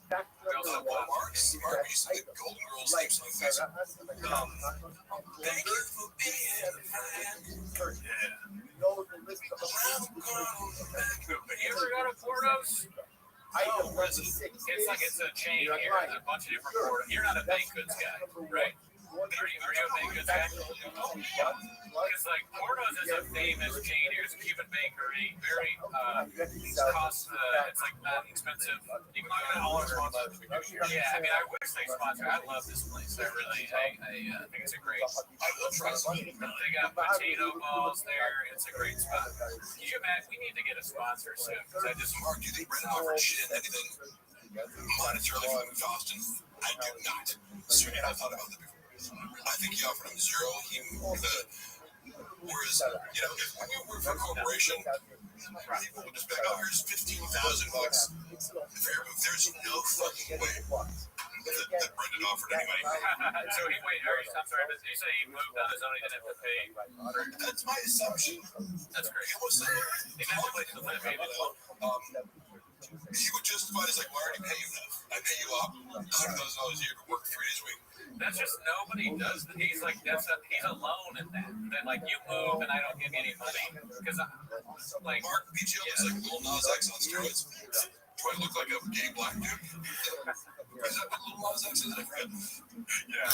Mark used to get Golden Girls names on his face. Thank you for being a friend. You ever go to Porto's? It's like it's a chain here. There's a bunch of different Portos. You're not a baked goods guy, right? Are you a baked goods guy? It's like Porto's is a famous chain here. It's a Cuban bakery. Very it's like not expensive. You can do it all responsive. Yeah, I mean, I wish they sponsor. I love this place. I think it's a great. I will try some. They got potato balls there. It's a great spot. Can you imagine? We need to get a sponsor soon. Because Mark, do you think Brendan offered shit anything monetarily from Austin? I do not. Certainly, I thought about that before. I think he offered him zero. Whereas, when you work for a corporation, people will just be like, oh, here's $15,000. There's no fucking way that Brendan offered anyway. So I'm sorry, but you say he moved on his own, he didn't have to pay. That's my assumption. That's great. It was He didn't have to play to live, maybe. he would justify it as like, well, I already pay you enough. I pay you up $100,000 a year to work 3 days a week. That's just nobody does that. He's like he's alone in that. That like you move and I don't give you any money because like Mark BGL is like Lil Nas X on steroids. Do I look like a gay black dude? Is that what Lil Nas X is? I forget. yeah.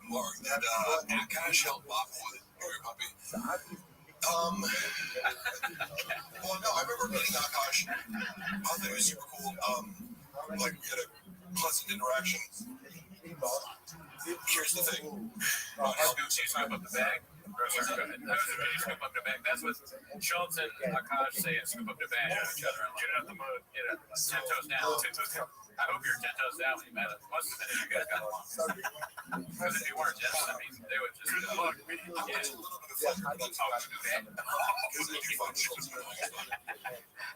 Mark, that Akash helped Bob with your puppy. Well, no, I remember meeting Akash. I thought he was super cool. Like we had a pleasant interaction. Here's the thing. Scoop up the bag. Scoop up the bag. That's what Schultz and Akash say. Scoop up the bag. Each other. Get out the mud. Get it 10 toes down. I hope you're 10 toes down when you met us. Must have been if you guys got along. Because if you weren't, I mean, they would just look. I watched a little bit of flavor, but that's how I do that. Because I do find Schultz annoying as well.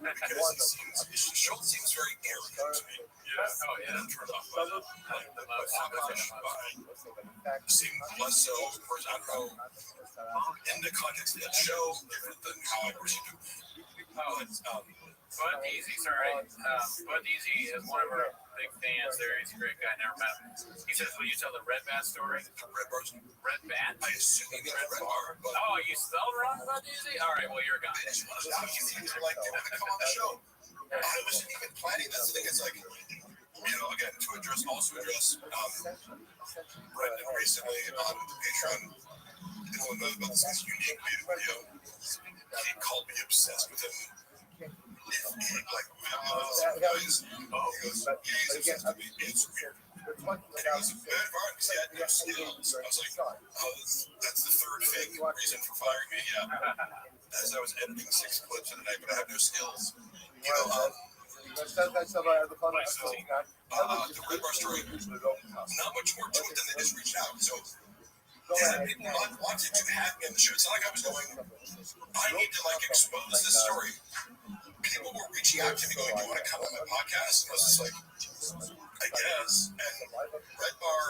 Because Schultz seems very arrogant to me. Yeah. Oh, yeah. And I'm turned off by that. Akash seemed less so, of course, I don't know, in the context of that show, different than how I perceived him. Bud Easy, sorry. Bud Easy is one of our big fans there. He's a great guy. Never met him. He says, will you tell the Red Bat story? The Red Bar's Red Bat? I assume he meant Red Bar, but Oh, you spelled wrong, Bud Easy? All right, well, you're a guy. they just want to you things are like, they want to come on the show. I wasn't even planning. That's the thing. It's like, again, to address Brendan recently on Patreon, knows about this unique video. He called me obsessed with him. He goes, he's obsessed with me. It's weird. And he goes, bad part because he had no skills. I was like, that's the third fake reason for firing me. Yeah. As I was editing 6 clips in the night, but I have no skills. The Red Bar story, not much more to it than they just reached out. So, people wanted to have me on the show. It's not like I was going, I need to expose this story. People were reaching out to me going, do you want to come on my podcast? And I was just like, I guess. And Red Bar,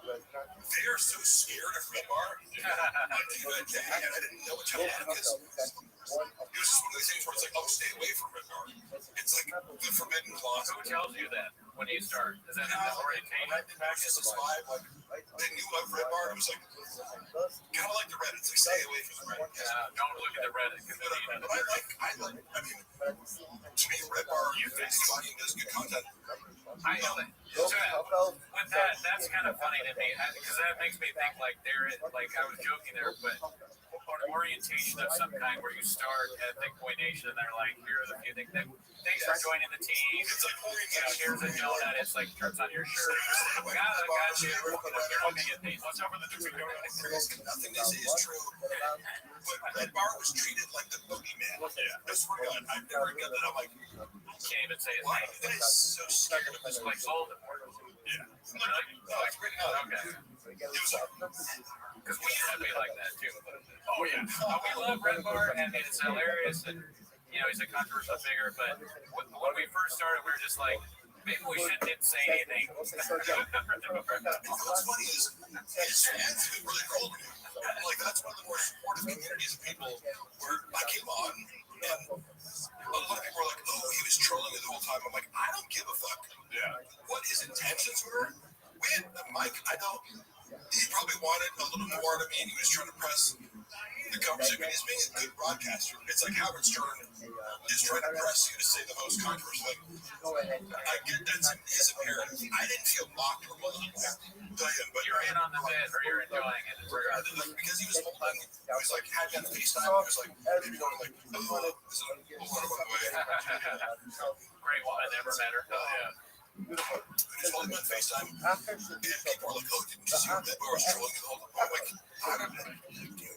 they are so scared of Red Bar. And I didn't know what to do because it was just one of those things where it's like, oh, stay away from Red Bar. It's like the forbidden clause. Who tells you that when you start? Is that an orientation? It was just this vibe. They knew of Red Bar. It was like, kind of like the Reddit. It's like, stay away from the Reddit. Don't look at the Reddit. But I mean, to me, Red Bar, it's funny and does good content. With that, that's kind of funny to me because that makes me think like I was joking there, but an orientation of some kind where you start at Thick Boy Nation and they're like, here are the few things. Thanks for joining the team. It's like, here's a donut. It's like turns on your shirt. Got you. You're looking at these. What's over the donut? Nothing they say is true. But Red Bar was treated like the boogeyman. I swear to God, I've never got that. I'm like, can't even say his why name. are you guys so scared of this? Like Golden. Yeah. No, it's pretty good. Okay. It was Because we used to be like that too. Oh yeah. We love Red Bar and it's hilarious and he's a controversial figure. But when we first started, we were just like, maybe we shouldn't say anything. what's funny is his fans have been really cool to me. Like that's one of the more supportive communities of people where I came on and a lot of people were like, oh, he was trolling me the whole time. I'm like, I don't give a fuck. Yeah. What his intentions were. We had Mike, he probably wanted a little more out of me and he was trying to press the conversation. But he's being a good broadcaster. It's like Howard Stern is trying to press you to say the most controversial thing. I get that's his imperative. I didn't feel mocked or bullied. But You're in on the bit or you're enjoying it. Because he was holding, he was like, had me on the FaceTime. He was like, maybe going like, oh, this is a little way. Great one. I never met her. Oh, yeah. He was holding me on FaceTime. And people were like, oh, didn't you see what that bar was trolling you the whole time? I'm like, I don't know.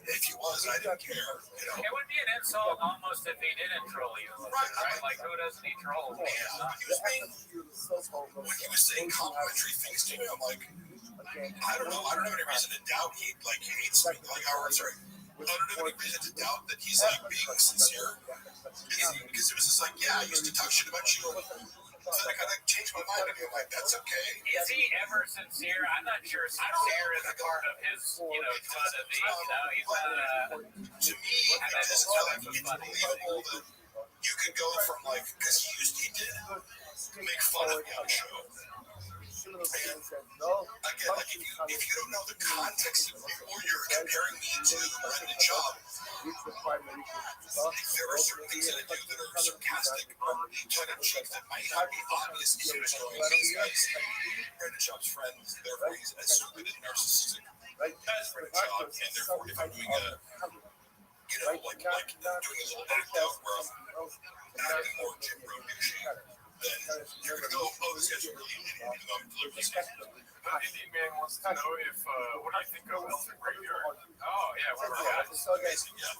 If he was, I didn't care. It would be an insult almost if he didn't troll you. Right? Like, who doesn't he troll? Yeah, when he was saying complimentary things to me, I'm like, I don't know. I don't have any reason to doubt he hates me. I don't have any reason to doubt that he's being sincere. Because it was just like, yeah, I used to talk shit about you So then I kind of changed my mind, and I'm like, that's okay. Is he ever sincere? I'm not sure sincere is a part of his, fun of the, he's not, To me, it's unbelievable that you could go from because he did make fun of me on the show. And again, if you don't know the context of or you're comparing me to Brendan Schaub, there are certain things that I do that are sarcastic or tongue in cheek that might not be obvious to these guys. Brendan Schaub's friend, therefore he's as stupid and narcissistic as Brendan Schaub, and therefore if I'm doing doing a little act out where I'm acting more Jim Bro douchey, then you're gonna go, oh, this guy's really an idiot, even though I'm delivering this. Indian Man wants to know if what do you think of Elton Graveyard? oh, yeah, whatever. Amazing, yeah.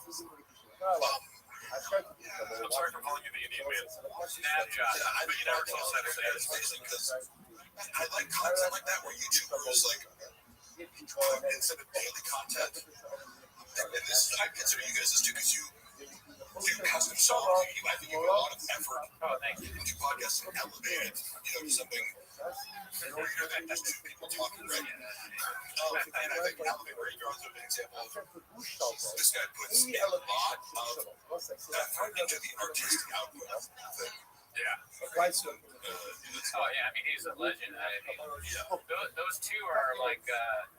I'm sorry for calling you the Indian Man. Snap job. But you never told us that to It's amazing because I like content like that where YouTubers instead of daily content, and this I consider you guys this too because you do custom songs. I think you put a lot of effort into podcasts and elevate it, to something. That's two people talking, right? And I think Elevate Graveyard is a good example of this guy puts a lot of effort into the artistic output of the thing. Yeah. I mean, he's a legend. Those two are like,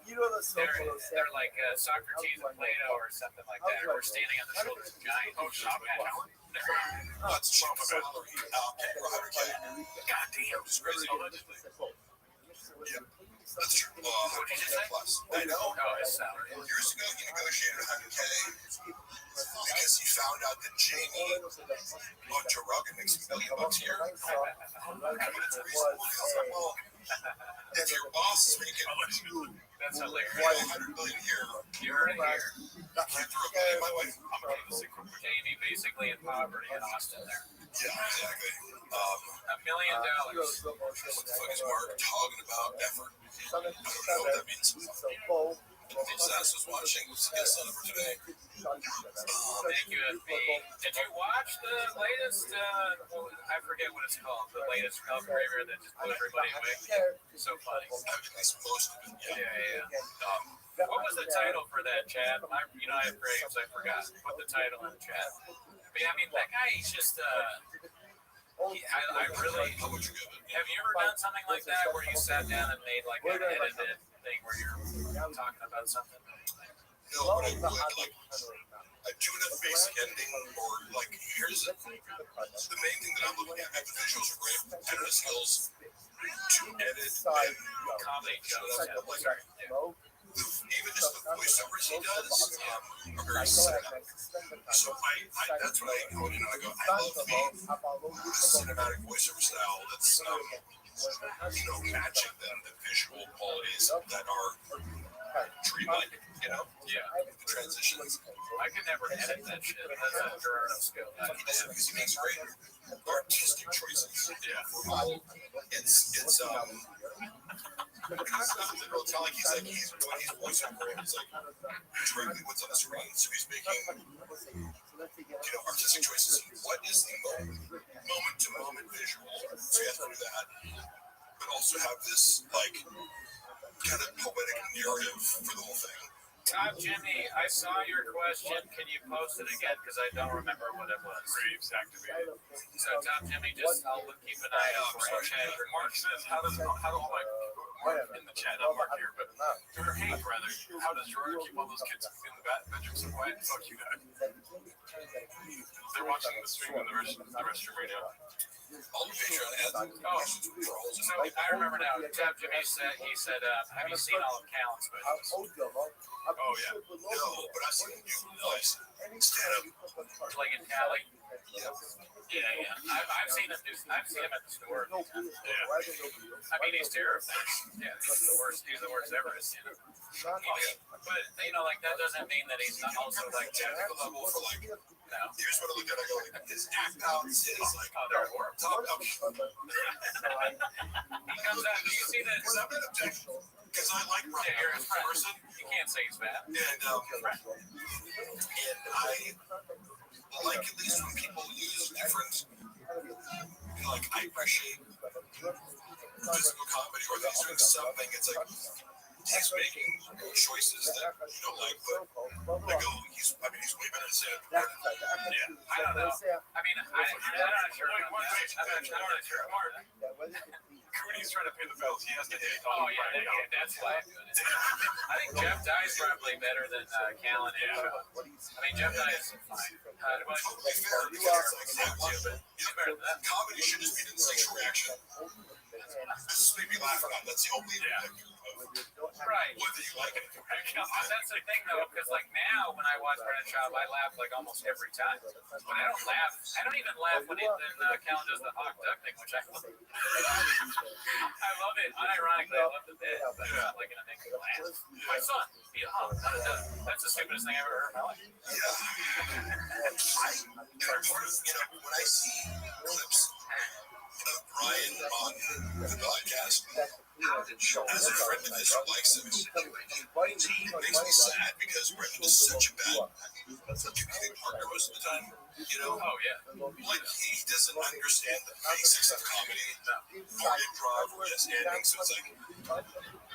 they're like Socrates and Plato or something like that. We're standing on the shoulders of giants. Oh, Shop at Helen? Let's jump about Robert Kelly. Goddamn. It's crazy. Allegedly. Yeah, that's true. 100K plus. I know. Oh, his salary. Years ago, he negotiated 100K because he found out that Jamie on Joe Rogan makes $1 million a year. I mean, it's reasonable. It's like, well, if your boss is making That's hilarious. $100 million a year, You heard it here. you can't throw $1 million my way. I'm going to give this a quick Jamie basically in poverty in Austin there. Yeah, exactly. $1 million. What the fuck is Mark talking about? Effort. I don't know what that means. His ass was watching. Get son of her today. Thank you, FB. Did you watch the latest? I forget what it's called. The latest Elf Graveyard that just blew everybody away. So funny. I've at least most of it. Yeah. What was the title for that, Chad? I have Graves. I forgot. Put the title in the chat. But yeah, I mean, that guy, he's just. I really. How would you give it? Have you ever done something like that where you sat down and made like an edited thing where you're talking about something? No, but I would I do enough basic editing or here's the main thing that I'm looking at. The visuals are great, editing skills to edit and Comedy jokes. even just the voiceovers he does are very cinematic. So that's what I go in and I go, I love the cinematic voiceover style that's matching the visual qualities that are dreamlike, the transitions. I could never edit that shit. That's a Gerardo skill. He does it because he makes great artistic choices. It's tell he's voiceover and he's directly what's on the screen, so he's making artistic choices. What is the moment to moment visual? So you have to do that, but also have this kind of poetic narrative for the whole thing. Top Jimmy, I saw your question. Can you post it again? Because I don't remember what it was. Graves activated. So Top Jimmy, I'll keep an eye out for it. Mark says, how do all my Mark in the chat, not Mark here, but hey brother, how does Gerardo keep all those kids in the bedroom so quiet? Fuck you, guys. They're watching the stream in the restroom right now. All the Patreon ads. So I remember now. Top Jimmy said, have you seen all of Callan's videos? Oh yeah. No, but I've seen him do stand up. Like in Cali? Yeah. Yeah. I've seen him at the store. Yeah. I mean, he's terrifying. Yeah, he's the worst ever. But that doesn't mean that he's not also Technical level for no. Here's what I look at. I go, his act outs is they're horrible. top notch. He comes out. Do you see that? Because I'm not objectionable. Because I like Ryan You're as a person. You can't say he's bad. And I like at least when people use different like, I appreciate physical comedy or that he's doing something. It's like he's making choices that you don't like, but like, oh, he's way better than Sam. Yeah, I don't know. I mean, I'm not sure. I'm not sure. Cooney's trying to pay the bills. He has to hit. Oh yeah, that's why. I think Jeff Dye's probably better than Callan and Shaw. I mean, Jeff Dye is fine. Totally fair, because it's like, comedy should just be an instinctual reaction. This just made me laugh or not. That's the only Right. whether you like it. That's the thing though, because like now when I watch Brennan Schaub, I laugh like almost every time. But I don't laugh. I don't even laugh when Callan does the hawk duck thing, which I love. I love it. Unironically, I love the bit, but not like in a thing to laugh. My son, that's the stupidest thing I've ever heard in my life. Yeah. When I see clips of Brian on the podcast, as a friend of his who likes him, it makes me sad because Brendan is such a bad comedic partner most of the time. Oh yeah. Like he doesn't understand the basics of comedy, or improv, or just ending. So it's like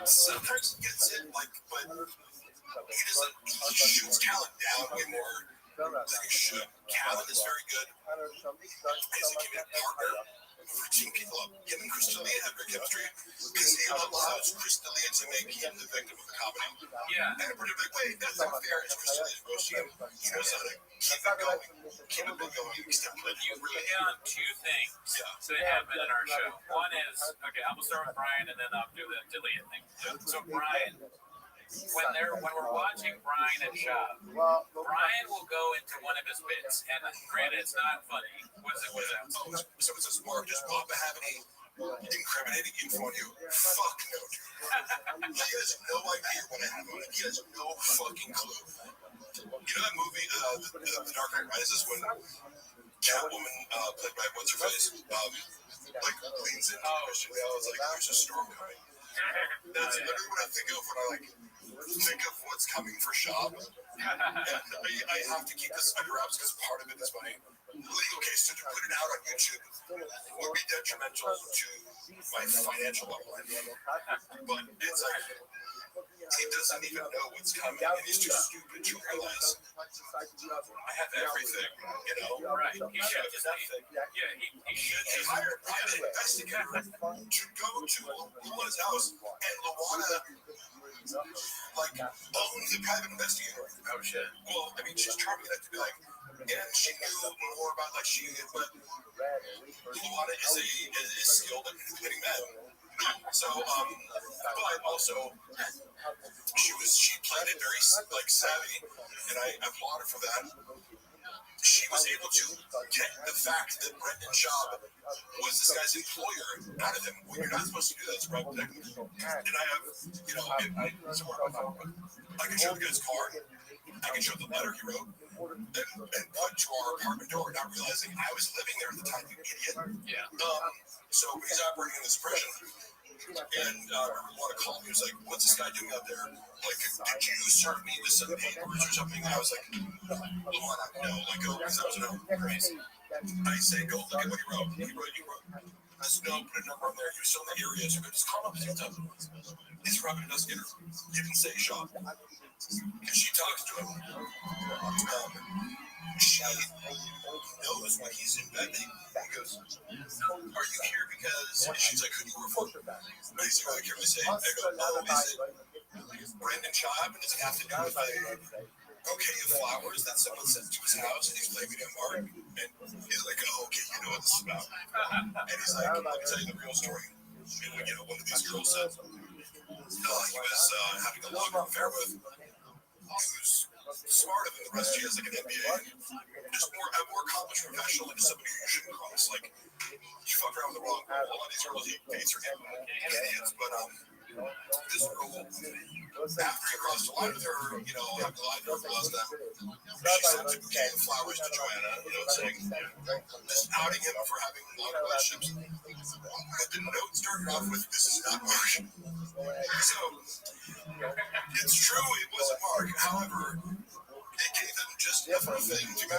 sometimes he gets it, like, but he doesn't. He shoots Callan down way more than he should. Callan is very good as a comedic partner. For team people up, him and Chris D'Elia have great chemistry because he allows Chris D'Elia to make him the victim of the comedy. Yeah. And in a pretty big way, that's not fair. It's Chris D'Elia's roasting him. He knows how to keep it going. Keep it going. You hit on two things that happen in our show. One is, okay, I'm going to start with Brian and then I'll do the D'Elia thing. So Brian, when we're watching Brian and Schaub, Brian will go into one of his bits, and granted, it's not funny. What is that? So it says, Mark, does Papa have any incriminating info on you? Fuck no. He has no idea what I have on him. He has no fucking clue. You know that movie, The Dark Knight Rises, when Catwoman, played by what's her face, like leans into Christian Bale, it's like there's a storm coming. That's literally what I think of when I think of what's coming for Schaub. And I have to keep this under wraps because part of it is my legal case. To put it out on YouTube would be detrimental to my financial bottom line. But it's like he doesn't even know what's coming, and he's too stupid to realize I have everything, Right. He should just nothing. he should just hire a private investigator to go to Luana's house, and Luana owns the private investigator. Oh shit. Well, I mean, she's charming enough to be like, and she knew more about but Luana is skilled at manipulating men. So, but also, she played it very savvy, and I applaud her for that. She was able to get the fact that Brendan Schaub was this guy's employer out of him. When you're not supposed to do that, it's right. And I have, somewhere on my phone, I can show the guy's car, I can show the letter he wrote, and put to our apartment door, not realizing I was living there at the time, you idiot. Yeah. So he's operating in this prison, and I want to call him. He was like, "What's this guy doing out there? Like, did you serve me with some papers or something?" And I was like, "Luana, no, go," because I was no. I say, "Go look at what he wrote. He wrote. I said, no, put a number on there. You're still in the area, so just call him. He's a private investigator. You can say Sean." Because she talks to him. She knows when he's in bed. He goes, "Are you here because?" And she's like, "Who do you work for?" And he's like, "I can't really say." I go, "Oh, is it Brendan Schaub? And does it have to do with a bouquet of flowers that someone sent to his house?" And he's blaming it on Mark. And he's like, "Oh, okay, you know what this is about." And he's like, "Let me tell you the real story." And one of these girls said, he was having a long affair with, who's smarter than the rest. She has an MBA, just a more accomplished professional, and somebody you shouldn't cross. You fuck around with the wrong girl. A lot of these girls, he dates are idiots. But this girl, after he crossed the line with her, having lied to her last time, she sent a bouquet of flowers to Joanna, saying, just outing him for having long relationships. But the note started off with, "This is not Mark." So, it's true, it wasn't Mark. However, it gave them just a funny thing to go,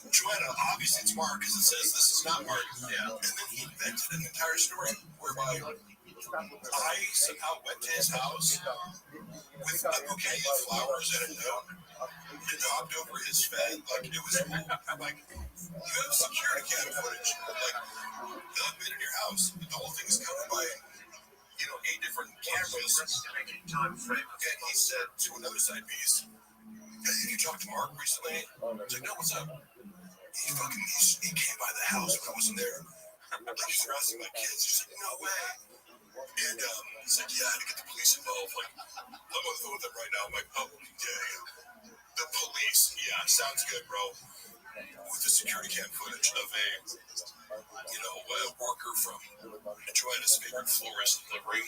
Joanna, obviously it's Mark because it says this is not Mark. Yeah. And then he invented an entire story whereby I somehow went to his house with a bouquet of flowers and a note and knocked over his bed. Like, it was, I'm like, you have security cam footage. Like, I've been in your house. The whole thing is covered by, 8 different cameras. And he said to another side piece, hey, did you talk to Mark recently? I was like, no, what's up? He came by the house when I wasn't there. Like, he's harassing my kids. He's like, no way. And he's like, yeah, I had to get the police involved. Like, I'm on the phone with them right now. I'm like, oh, yeah. The police. Yeah, sounds good, bro. With the security cam footage of a worker from Joanna's favorite florist delivery,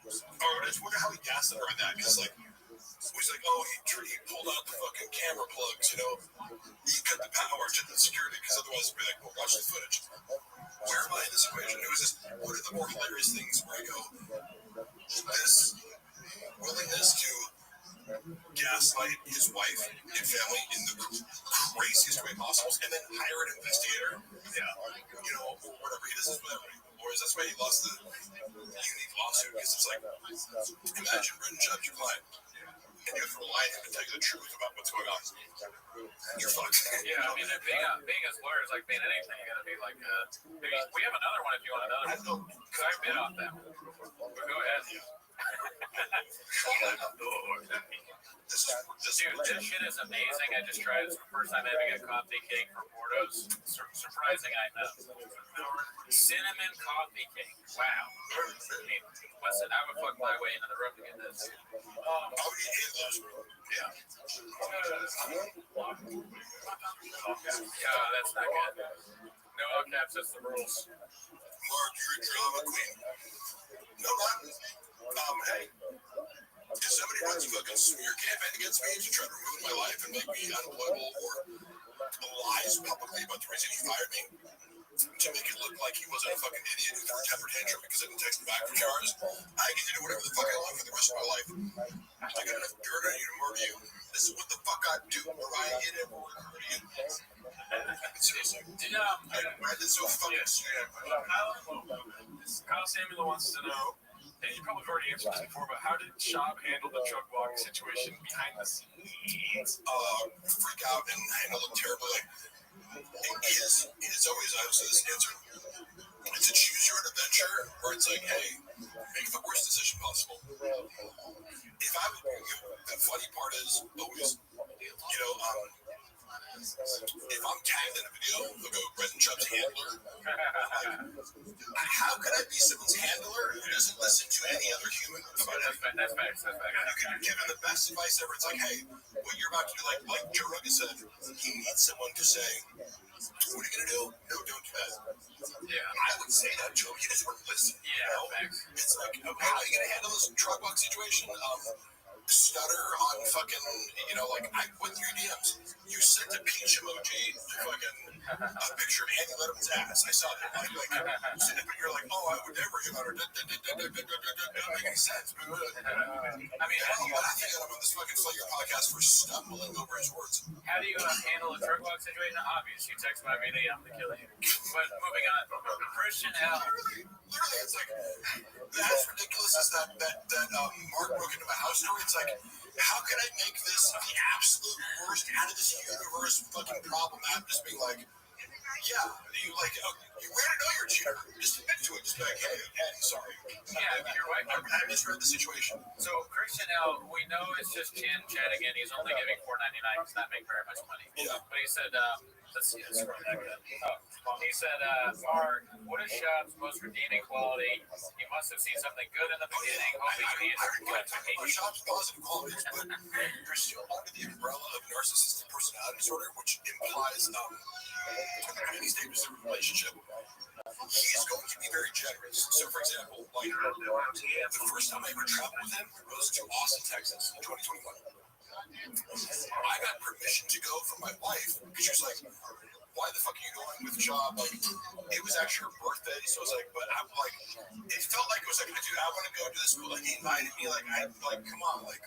Or I just wonder how he gassed her on that, because, like, he's like, oh, he pulled out the fucking camera plugs, He cut the power to the security, because otherwise it'd be like, well, watch the footage. Where am I in this equation? It was just one of the more hilarious things where I go, this willingness to gaslight his wife and family in the craziest way possible, and then hire an investigator. Yeah. Whatever he does, whatever. Lawyers, that's why he lost the unique lawsuit, because it's like, imagine Brendan Chubb's your client, and you have to rely on him to tell you the truth about what's going on. You're fucked. Yeah, I mean, being as lawyer is like being anything. You gotta be like, we have another one if you want another one. Because I bid off that one. But go ahead. Dude, this shit is amazing. I just tried it. It's the first time having a coffee cake from Porto's. Surprising, I know. Cinnamon coffee cake. Wow. I mean, listen, I would fuck my way into the room to get this. Yeah. Yeah, that's not good. No all caps, that's the rules. Mark, you're a drama queen. No, hey, if somebody wants to fucking smear campaign against me to try to ruin my life and make me unemployable or lies publicly about the reason he fired me to make it look like he wasn't a fucking idiot who threw a temper tantrum because I didn't text him back for hours, I get to do whatever the fuck I want for the rest of my life. I got enough dirt on you to murder you. This is what the fuck I do, Mariah. It ever will murder you. Seriously. That's so fucking stupid. Kyle Samuel wants to know, and you probably have already answered this before, but how did Schaub handle the truck block situation behind the scenes? Freak out and handle it terribly. It's always, I was this answer. It's a choose your own adventure, where it's like, hey, make the worst decision possible. If I would, the funny part is always, if I'm tagged in a video, they'll go Brendan Chubb's handler. How could I be someone's handler who doesn't listen to any other human? That's facts. You can give him the best advice ever. It's like, hey, what you're about to do, like Joe Rogan said, he needs someone to say, what are you going to do? No, don't do that. Yeah. I would say that, Joe. You just wouldn't listen. Yeah, It's like, how are you going to handle this truck walk situation? Stutter on fucking, I went through your DMs. You sent a peach emoji to fucking a picture of Andy Letterman's ass. I saw that. But you're like, oh, I would never hit on her. Doesn't make any sense. I mean, I think I'm on this fucking Slayer podcast for stumbling over his words. How do you handle a truck walk situation? Obvious. You text my video, I'm going to kill you. But moving on. Christian L. Literally, it's like, that's ridiculous is that Mark broke into my house story. It's like, how can I make this the absolute worst out of this universe fucking problem? I'm just being like, yeah, you wear to know you're a cheater. Just admit to it. Just be like, hey, I'm sorry. Yeah, you're right. I misread the situation. So Christian L, we know it's just chatting again. He's only giving $4.99. He's not making very much money. Yeah. But he said, let's see, let's scroll back up. He said, Mark, what is Schaub's most redeeming quality? He must have seen something good in the beginning. Schaub's positive qualities, but you're still under the umbrella of narcissistic personality disorder, which implies many stages of a relationship. He's going to be very generous. So, for example, the first time I ever traveled with him was to Austin, Texas in 2021. I got permission to go from my wife because she was like, why the fuck are you going with job? Like, it was actually her birthday, so I was like, but I'm like, it felt like it was like, dude, I want to go to this school. Like, he invited me, like, come on, like,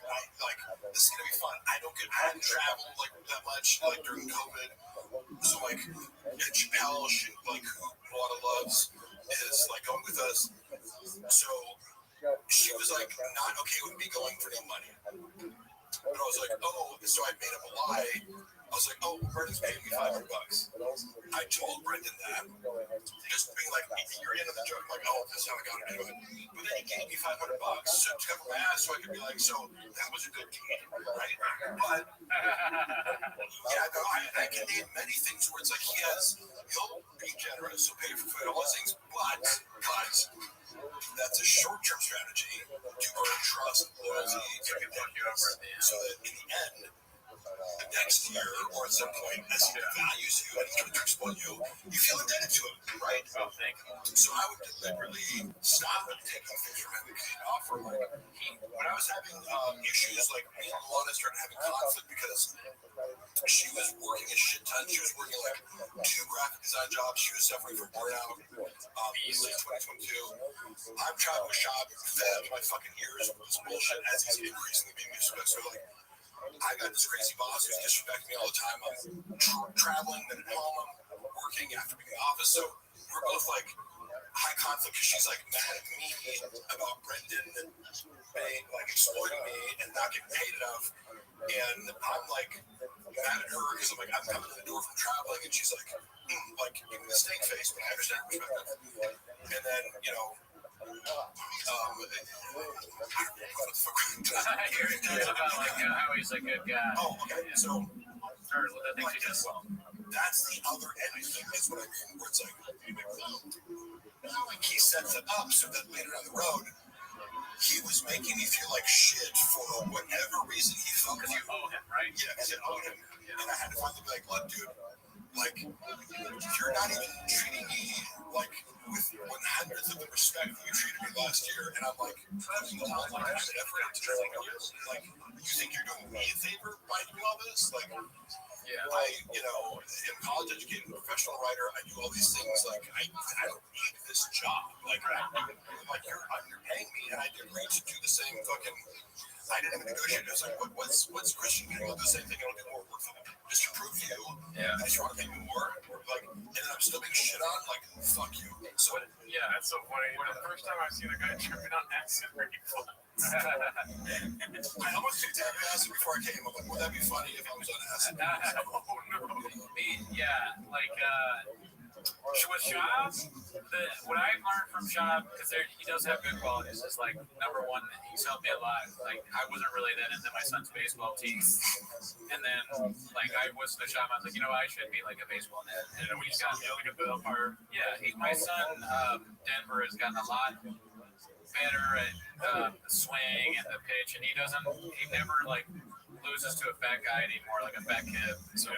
this is gonna be fun. I hadn't traveled like that much, like during COVID, so like, Chappelle, like, who a lot of loves, is like going with us. So she was like, not okay with me going for no money. And I was like, oh, so I made up a lie. I was like, oh, Brendan's paying me $500. I told Brendan that, just being like, you're into the joke, like, oh, that's how I got into it. But then he gave me $500 to cover my ass, so I could be like, so that was a good deed, right? But yeah, no, I can name many things where it's like he'll be generous, he'll pay for food, all those things, but that's a short-term strategy to earn trust, loyalty, so that in the end, next year or at some point, as he values you and he's going to exploit you, you feel indebted to him, right? Oh, thank you. So I would deliberately stop taking things from him because he'd offer money. When I was having issues, like me and Luana started having conflict because she was working a shit ton. She was working like 2 graphic design jobs. She was suffering from burnout. Easily 2022. I'm trying to shop, fed up my fucking ears with this bullshit as he's increasingly being disrespectful. So like, I got this crazy boss who's disrespecting me all the time. I'm traveling, then at home, I'm working after being in the office. So we're both like high conflict because she's like mad at me about Brendan being like exploiting me and not getting paid enough. And I'm like mad at her because I'm like, I'm coming to the door from traveling, and she's like giving me the steak face, but I understand her perspective. And then, you know, about like how he's a good guy. Oh, okay. Yeah. So, or the things he does well. That's the other end of it, is what I mean, where it's like, he sets it up so that later down the road, he was making me feel like shit for whatever reason he felt. Because you owe him, right? Yeah, because I owed him. And I had to finally be like, look, dude, like, you're not even treating me like with 100th of the respect that you treated me last year. And I'm like, putting all my time and effort into training you. Like, you think you're doing me a favor by doing all this? Like, I, you know, am college educated, professional writer. I do all these things. Like, I don't need this job. Like, you're underpaying me, and I did agree to do the same fucking. I didn't even negotiate. I was like, what's Christian doing? I'll do the same thing. I'll do more work for them. Just to prove to you. Yeah. I just want to pay me more. Like, and then I'm still being shit on. Like, fuck you. So yeah, that's so funny. The first time I've seen a guy tripping on acid, pretty fun. I almost took tabby acid before I came. I'm like, would that be funny if I was on acid? Oh no. Yeah, like with Shab, what I've learned from Shab, because he does have good qualities, is like number one, he's helped me a lot. Like I wasn't really that into my son's baseball team, and then like I was the Shab, I was like, you know, I should be like a baseball net, and then we just got like a bit apart. Yeah, my son Denver has gotten a lot better at the swing and the pitch, and he never like loses to a fat guy anymore, like a fat kid. So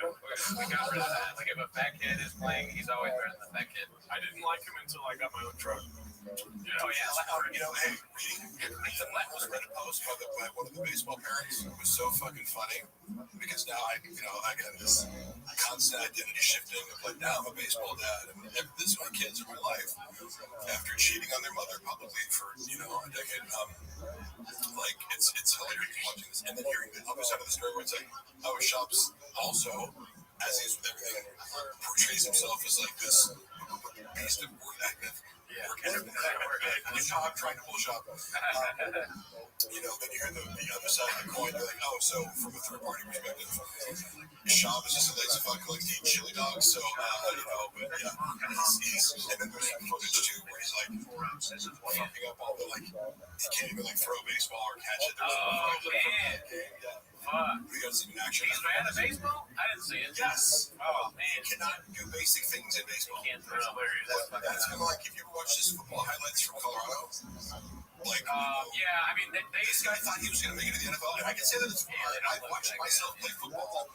we got rid of that. Like if a fat kid is playing, he's always better than the fat kid. I didn't like him until I got my own truck. You know, hey, reading the was read a post by one of the baseball parents. It was so fucking funny because now I got this constant identity shifting of like, now I'm a baseball dad, and this is my kids in my life after cheating on their mother publicly for a decade. Like it's hilarious watching this, and then hearing the other side of the story where it's like, oh, Shops also, as he is with everything, portrays himself as like this beast of work ethic. Good job trying to pull shop. Then you hear the other side of the coin. You're like, oh, so from a third party perspective, Shop is just a lazy fuck who likes to eat chili dogs. So, but yeah, he's and then there's footage too where he's like fucking up all the he can't even throw a baseball or catch it. We got some action. He's a fan of baseball? I didn't see it. Yes. Oh man, you cannot do basic things in baseball. Can't throw hilarious. That's kind of like if you ever watch this football highlights from Colorado. Yeah, I mean, this guy thought he was going to make it to the NFL, and I can say that I've watched myself play football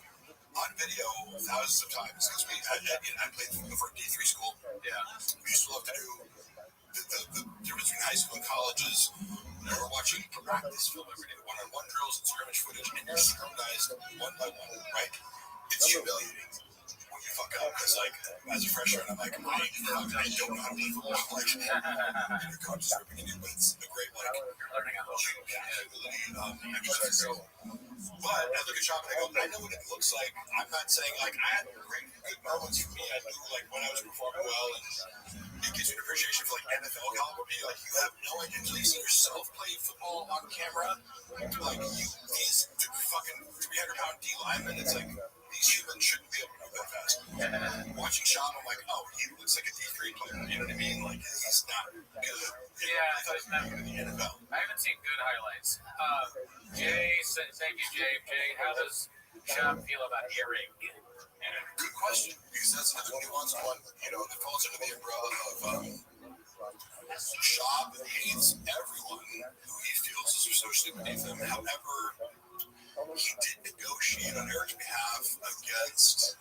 on video thousands of times because I played for a D3 school. Yeah, we used to love to do the difference between high school and colleges. We were watching practice film every day, one-on-one drills and scrimmage footage, and you're scrutinized one by one. Right? It's humiliating when you fuck up. was like, as a freshman, I'm like, I don't know how to play football. Like, and your coach is ripping into you, but it's a great, like, You're learning how to ability, exercise. But I look at Shop and I go, I know what it looks like. I'm not saying, like, I had great, good moments for me. I knew, like, when I was performing well, and it gives you an appreciation for, like, NFL caliber. Like, you have no idea until you see yourself play football on camera. Like, these fucking 300-pound D linemen, it's like, these humans shouldn't be able to move that fast. Watching Shop, I'm like, oh, he looks like a D3 player. You know what I mean? Like, he's not good. Yeah, I thought he was not good in the NFL. I haven't seen good highlights. Jay, thank you, Jay. Jay, how does Shop feel about airing? Good question, because that's another nuanced one. You know, that falls under the umbrella of Shop hates everyone who he feels is socially beneath him. However, he did negotiate on Eric's behalf not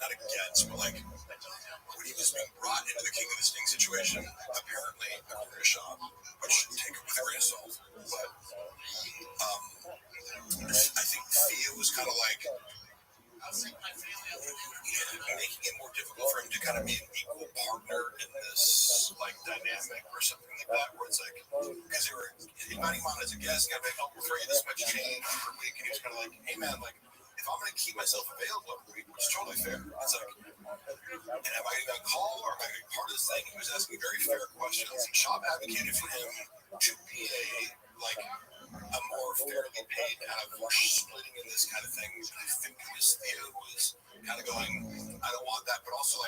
against, but like when he was being brought into the King of the Sting situation, apparently according to Shop, which take it with a grain of salt. But I think Thea was kind of like making it more difficult for him to kind of be an equal partner in this like dynamic or something like that, where it's like because they were inviting him on as a guest, kind of like, oh, we'll throw you this much change per week, and he was kind of like, hey man, like if I'm going to keep myself available every week, which is totally fair, it's like, and am I going to be on call or am I going to be part of this thing? He was asking very fair questions. Shop advocated for him to be a more fairly paid kind of splitting in this kind of thing. I think Miss Theo was kind of going, I don't want that, but also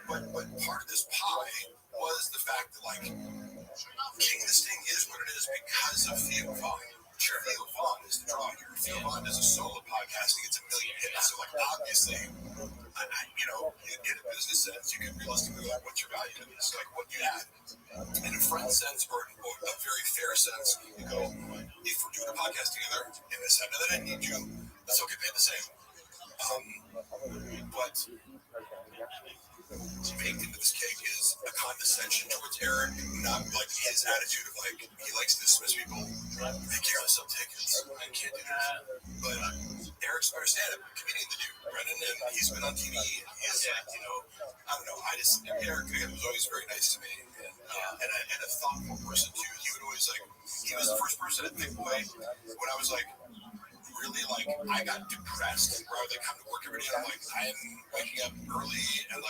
but part of this pie was the fact that like King of the Sting is what it is because of Theo Vaughn. Sure, Theo Vaughn is the draw here. Theo Vaughn does a solo podcasting, it's a million hits. So like obviously, in a business sense, you can realistically like what's your value to this, like what you add. In a friend sense or a very fair sense, you go, if we're doing a podcast together in this, I know that I need you, let's all get paid the same. But baked into this cake is a condescension towards Eric, not like his attitude of like he likes to dismiss people. They care to sell tickets. I can't do that. But Eric's a stand-up comedian, the dude, Brennan, and he's been on TV. He's I don't know. Eric was always very nice to me, and a thoughtful person too. He would always he was the first person to think away when I was like. Really I got depressed where I would come to work every day and I'm like I'm waking up early and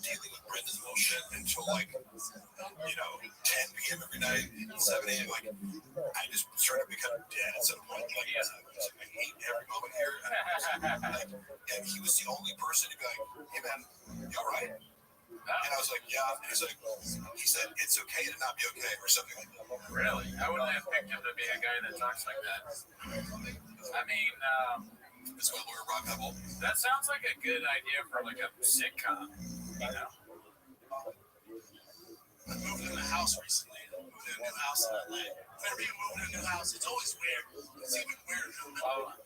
dealing with Brenda's bullshit until 10 p.m. every night, 7 a.m. I just started becoming dead at some point. I hate every moment here. And he was the only person to be like, hey man, you all right? And I was like, yeah. And he said, it's okay to not be okay, or something like that. Really? I wouldn't have picked him to be a guy that talks like that. I mean, that's my lawyer, Rob Pebble. That sounds like a good idea for a sitcom, you know? I moved in a house recently. I moved in a new house in LA. Whenever you move in a new house, it's always weird. It's even weirder.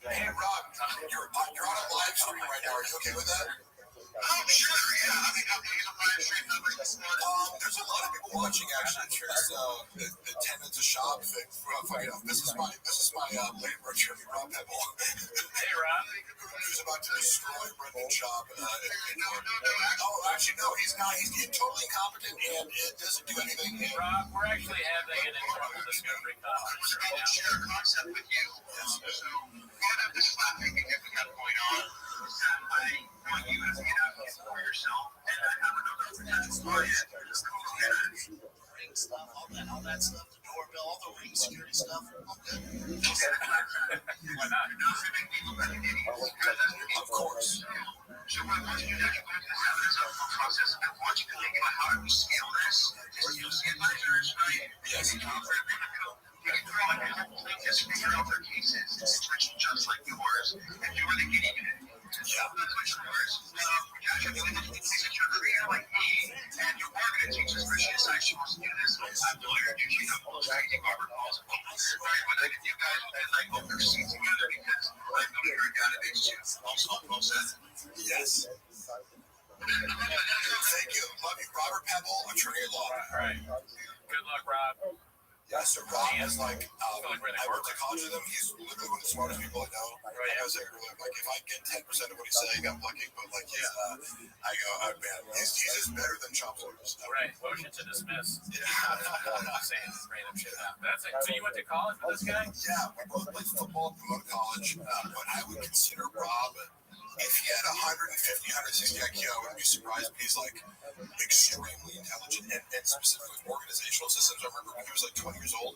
Hey, Rob, you're on a live stream right now. Are you okay with that? Oh, sure, yeah. I mean, I'm doing a live stream. There's a lot of people watching, actually. There's the tenants of Shop thing. Funny enough, this is my late Richard Rob Pebble. Hey, Rob. Who's about to destroy Brendan Shop. No, actually, no, he's not. He's totally incompetent and it doesn't do anything. Rob, we're actually having an internal discovery conference right now. Share a concept with you. Yes. So, one of the slapping that we have going on is that I want you to get out for yourself, and I have another potential client who's ring stuff, all that stuff, the doorbell, all the ring security stuff. I'm good. Why not? Of course. So what I want you to do is go through the development process. I want you to think about how do we scale this? Is you see advisors, right? Yes. You can throw like different plaintiffs figure out their cases in situations just like yours, and you're really getting it. Yeah. That's what yours. You're doing the things that you're creator like me, and you are going to teach us where she decides she wants to do this. I'm the lawyer, you keep up all the Robert calls. Right, but I think you guys will open your seats together because I'm going to hear a database too. Also, process. Yes. Thank you. Love you. Robert Pebble, attorney at law. All right. Good luck, Rob. Yeah, so Rob is like, I went to college with him. He's literally one of the smartest people I know. Like I was like, if I get 10% of what he's saying, I'm lucky. But like, he's, I go, oh man, he's just better than Chop Suey. Right. Motion to dismiss. Yeah. Saying random shit out. That's it. So you went to college with this guy? Yeah, we both played football at Pomona College. But I would consider Rob, if he had 150, 160 IQ, I wouldn't be surprised. But he's like extremely intelligent and specifically with organizational systems. I remember when he was like 20 years old.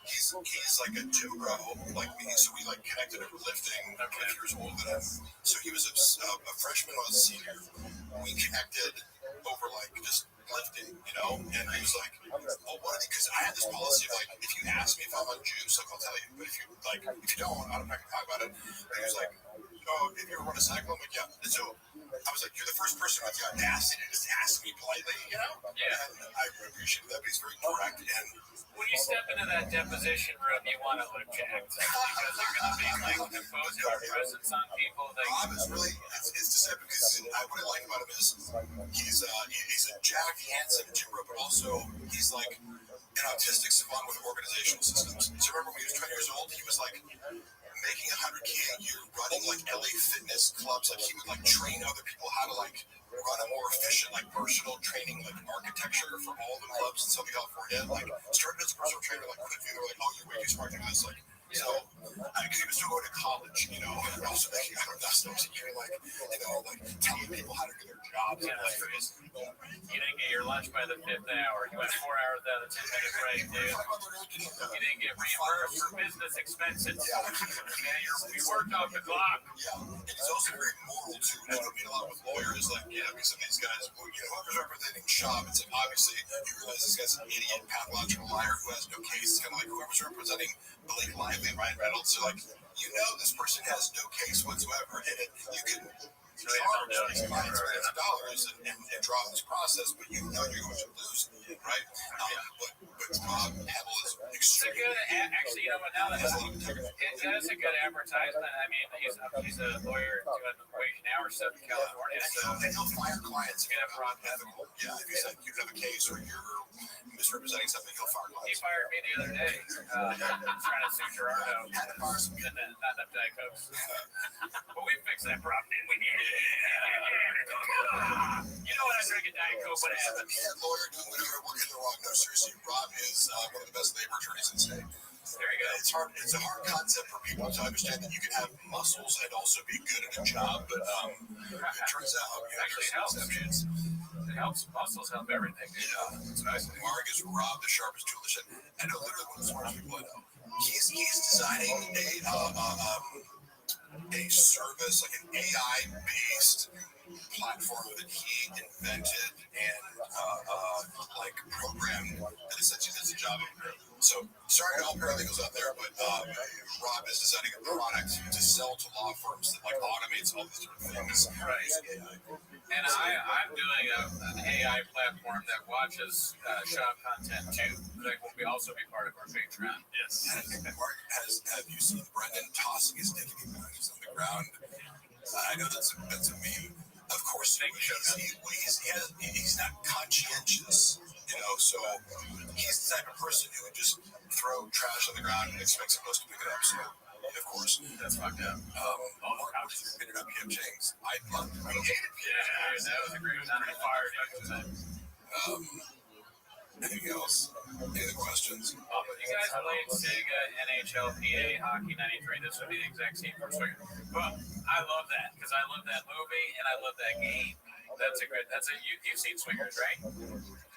He's like a gym bro like me, so we like connected over lifting. 20 years older than him, so he was a freshman, I was a senior. We connected over like just lifting, you know. And he was like, "Oh, what?" Because I had this policy of like, if you ask me if I'm on juice, like I'll tell you. But if you don't, I'm not gonna talk about it. But he was like, "Oh, if you ever run a cycle," I'm like, "Yeah." And so I was like, "You're the first person who's got audacity to just ask me politely, you know?" Yeah. And I appreciate that, but he's very direct. And when you step into that deposition room, you want to look jacked because you're going to be like imposing your presence on people. Rob is really, it's deceptive because what I like about him is he's a jack, handsome gym bro, but also he's like an autistic savant with organizational systems. So remember when he was 20 years old, he was like making 100K a year running like LA fitness clubs. Like he would like train other people how to like run a more efficient like personal training like architecture for all the clubs in Southern California. Like started as a personal trainer, like quickly they were like, "Oh, you're way too smart to do this." Like so, because he was still going to college, you know, and also making $100,000 a year, like you know, like telling people how to do their jobs. Yeah, and like, you didn't get your lunch by the 5th hour. You went 4 hours without a 10-minute break, dude. You didn't get reimbursed for business expenses. We worked off the clock. Yeah, and he's also very moral too. I don't mean a lot with lawyers, like because some of these guys, you know, whoever's representing Shop, it's like obviously you realize this guy's an idiot, pathological liar who has no case. It's kind of like whoever's representing Blake Lively and Ryan Reynolds. So like, you know, this person has no case whatsoever, and you can charge these clients millions of dollars and draw this process, but you know you're going to lose, right? But Rob Pebble is extremely. Actually, you know what? Now that's a good advertisement. I mean, he's a lawyer doing wage and hour stuff in California, so And he'll fire clients. you can have Rob Pebble. Yeah, if he's like, you have a case or you're misrepresenting something, he'll fire He clients. fired me the other day, trying to sue Gerardo. Had to fire some people. Not enough Diet Cokes. But we fixed that problem, didn't we? You know when I drink a Diet Coke, what happens? Yeah, lawyer doing whatever, working the wrong. No, seriously, Rob is one of the best labor attorneys in the state. There you go. It's hard. It's a hard concept for people to understand that you can have muscles and also be good at a job. But it turns out, you know, Actually, there's exceptions. It helps. Muscles help everything. Yeah, it's nice. Mark is Rob, the sharpest tool in the shed. I know literally one of the smartest people I know. He's designing a service, like an AI-based platform that he invented and like programmed that essentially does the job of it. So sorry to all paralegals out there, but Rob is designing a product to sell to law firms that like automates all these different things. Right. And I'm doing an AI platform that watches shop content too. That will also be part of our Patreon. Yes. Mark, have you seen Brendan tossing his dick in on the ground? I know that's a meme. Of course, he's not conscientious, you know. So he's the type of person who would just throw trash on the ground and expect someone else to pick it up. So. Of course, that's fucked up. Mark, what did you spin it up, P.M. James? I loved it. Yeah, that was a great one. I'm fired. Anything else? Any other questions? You guys played Sega NHLPA Hockey 93. This would be the exact same for Swinger. Well, I love that because I love that movie and I love that game. You've seen Swingers, right?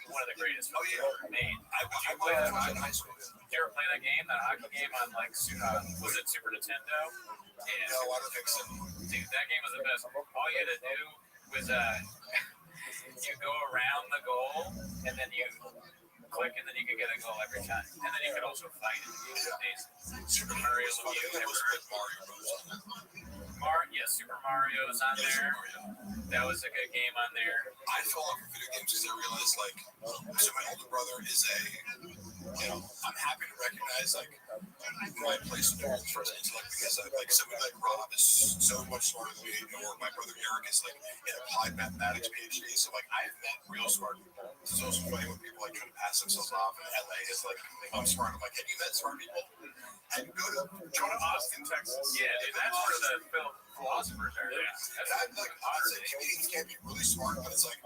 One of the greatest movies ever made. I played that in high school. Did you ever play that game, that hockey game on like, was it Super Nintendo? Yeah. No, I don't think so. Dude, that game was the best. All you had to do was you go around the goal and then you click and then you could get a goal every time. And then you could also fight it. Super Mario Yes, Super Mario's on there. That was a good game on there. I fell off of video games because I realized, like, so my older brother is I'm happy to recognize, like, my place in the world for intellect because, like, somebody like Rob is so much smarter than me, or my brother Eric is, like, an applied mathematics PhD. So, like, I've met real smart people. It's also funny when people like try to pass themselves off in LA as like, I'm smart. I'm like, have you met smart people? And go to Austin, Texas. Yeah, dude, that's where the film philosophers are. Yeah, and I'm like, honestly, comedians can be really smart, but it's like,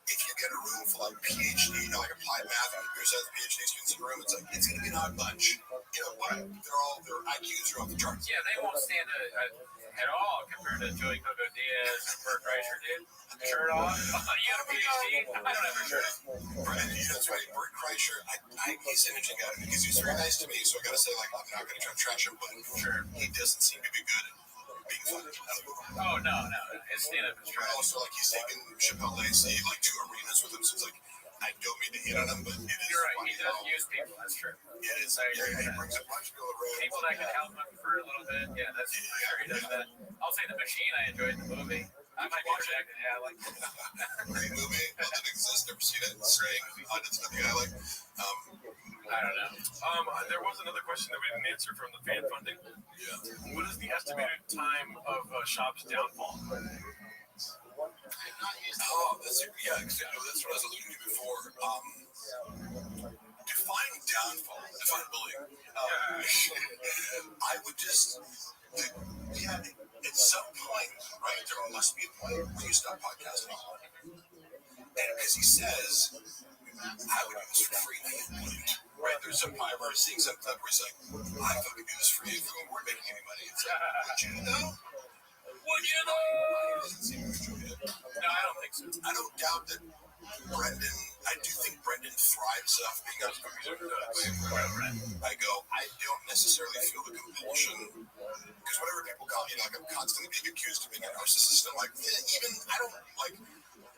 if you get a room full of PhD, like applied math majors as PhD students in a room, it's like it's gonna be an odd bunch. But their IQs are off the charts. Yeah, they won't stand at all compared to Joey Coco Diaz and Bert Kreischer, dude. Shirt off. You got a PhD? I don't have a shirt. Right, that's right. Bert Kreischer, he's an interesting guy because he's very nice to me. So I gotta say, like, I'm not gonna try to trash him, but sure, he doesn't seem to be good at being funny. Oh no, his stand-up is trash. Also, like, he's taken Chappelle Lacey like 2 arenas with him, so it's like, I don't mean to hit on him, but it is. You're right. He does use people. That's true. It is. I agree with He that. brings a bunch of people around. People that can help him for a little bit. Yeah, that's for sure. He does that. I'll say The Machine. I enjoyed the movie. I might be rejected. Yeah, I like it. Great movie. Doesn't exist. Never seen it. Straight. That's nothing I like. I don't know. There was another question that we didn't answer from the fan funding. Yeah. What is the estimated time of Shop's downfall? That's what I was alluding to before. Define downfall. Define bullying. I would just, at some point, right, there must be a point where you stop podcasting. And as he says, I would do this for free. Right, there's some part where seeing some clip where he's like, I thought we'd do this for you if we weren't making any money. It's like, would you know? Would you know? He doesn't seem to enjoy it. No, I don't think so. I don't doubt that I do think Brendan thrives off being on I don't necessarily feel the compulsion, because whatever people call me, like I'm constantly being accused of being a narcissist. I'm like,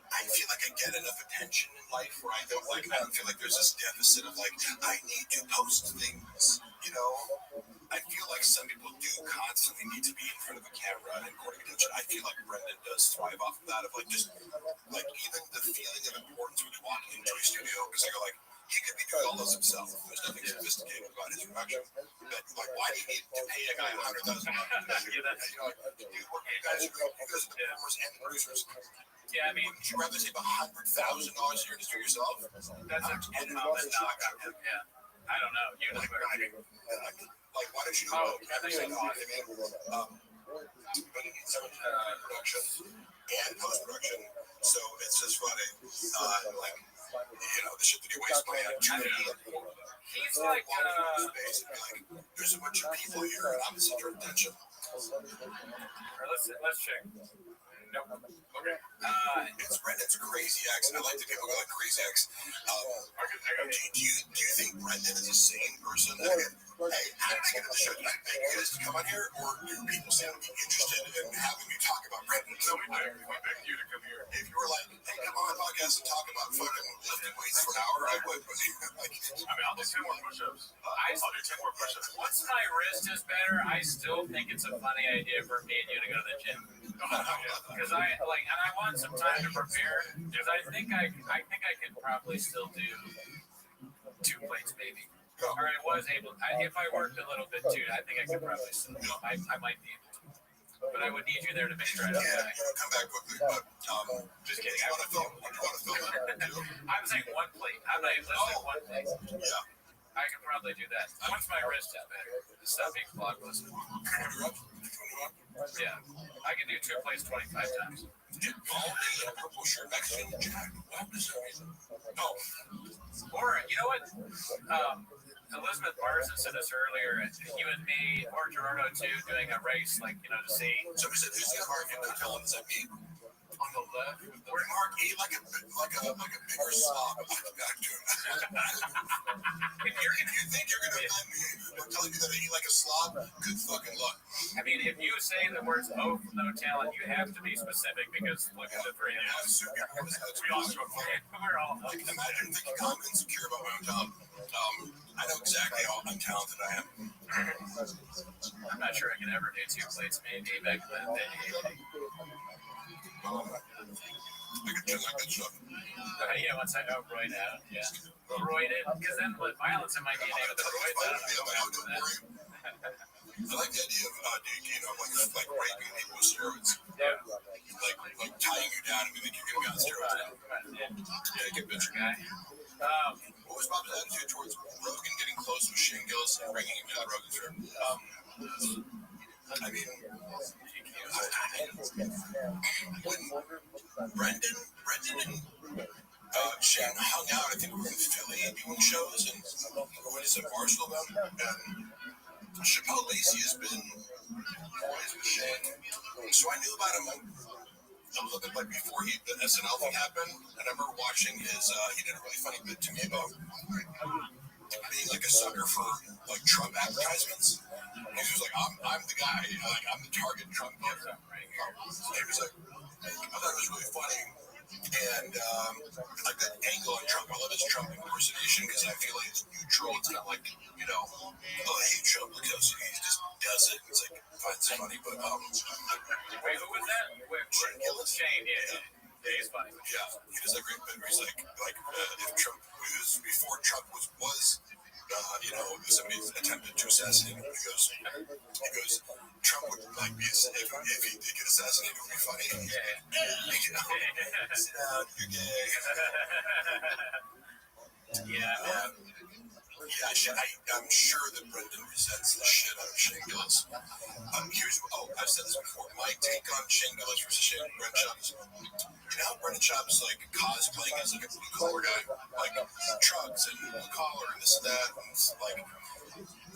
I feel like I get enough attention in life where I don't feel like there's this deficit of like, I need to post things, I feel like some people do constantly need to be in front of a camera and courting attention. I feel like Brendan does thrive off of that, of like just like even the feeling of importance when you walk into a studio, because I go like, he could be doing all those himself. There's nothing sophisticated about his production. But like, why do you need to pay a guy $100,000? You guys are the performers and the producers. Yeah, I mean, would you rather save $100,000 a year to do yourself? That's a common knock on him. Yeah, I don't know. You know better. Like, why don't you know? Oh, I think that's awesome. But it needs so much production and post production, so it's just funny. The shit that he wastes money on. He's like, there's a bunch of people here, and I'm the center of attention. Let's check. Nope. Okay. It's crazy X. I like the people who like crazy X. Do you think Brendan is a sane person? Hey, how did I get to the show? Did I beg you guys to come on here, or do people seem to be interested in having me talk about Brendan? No, we begged you to come here. If you were like, hey, come on the podcast and talk about fucking lifting weights for an hour, I would. I'll do 10 more push-ups. I'll do 10 more push-ups. Once my wrist is better, I still think it's a funny idea for me and you to go to the gym. Because I want some time to prepare. Because I think I can probably still do 2 plates maybe. Or I was able. If I worked a little bit too, I think I could probably still. I might be able to. But I would need you there to make sure I don't die. Come back quickly. But just kidding. I want to film. I'm saying 1 plate. I'm not even listening 1 plate. Yeah. I can probably do that once my wrist is better. Stop being blockbuster. Yeah, I can do 2 plates 25 times. All the purple shirt next to Jack. Oh, or you know what? Elizabeth Morrison said this earlier. You and me, or Gerardo too, doing a race, to see. So is it who's the Mark in the hotel? Is that me? On the left. Where Mark ate like a bigger slob. If you think you're gonna offend me or telling me that I eat like a slob, good fucking luck. I mean, if you say the words "oh" from no talent, you have to be specific because look at the 3 of us. We all show We're all like, imagine thinking I'm insecure about my own talent. I know exactly how untalented I am. I'm not sure I could ever do 2 plates, maybe back in the day. I could do like that stuff. Yeah, once I know roid out, yeah. Roided, because then with violence in my DNA with the roids, I don't know. I like the idea of, like raping people with steroids. Yeah. Like tying you down and be like, you're going to be on steroids now. Yeah. Yeah, get bitch guy. What was Bob's attitude towards Rogan getting close with Shane Gillis and bringing him to the Rogan Strip? I mean, when Brendan and Shane hung out, I think we were in Philly doing shows, and when he's at Barstool, and Chappelle Lacey has been boys with Shane, so I knew about him a little bit like before the SNL thing happened, and I remember watching his. He did a really funny bit to me about being like a sucker for like Trump advertisements. He was like, I'm the guy, like I'm the target Trump voter. He was like, I thought it was really funny. And like that angle on Trump, I love his Trump impersonation because I feel like it's neutral. It's not like, oh, I hate Trump because he just does it. It's like, finds it funny. But, wait, who was that? Shane Gillis. Shane, yeah. Yeah, he's funny. Yeah, he does that great bit where he's like if Trump, it was before Trump was somebody attempted to assassinate him. He goes, Trump would like be if he did get assassinated, it would be funny. Sit down, you're gay. Yeah. I'm sure that Brendan resents the shit out of Shane Gillis. I've said this before. My take on Shane Gillis versus Brendan Schaub's. You know how Brendan Schaub's like cosplaying as like a blue collar guy, like trucks and blue collar and this and that, and like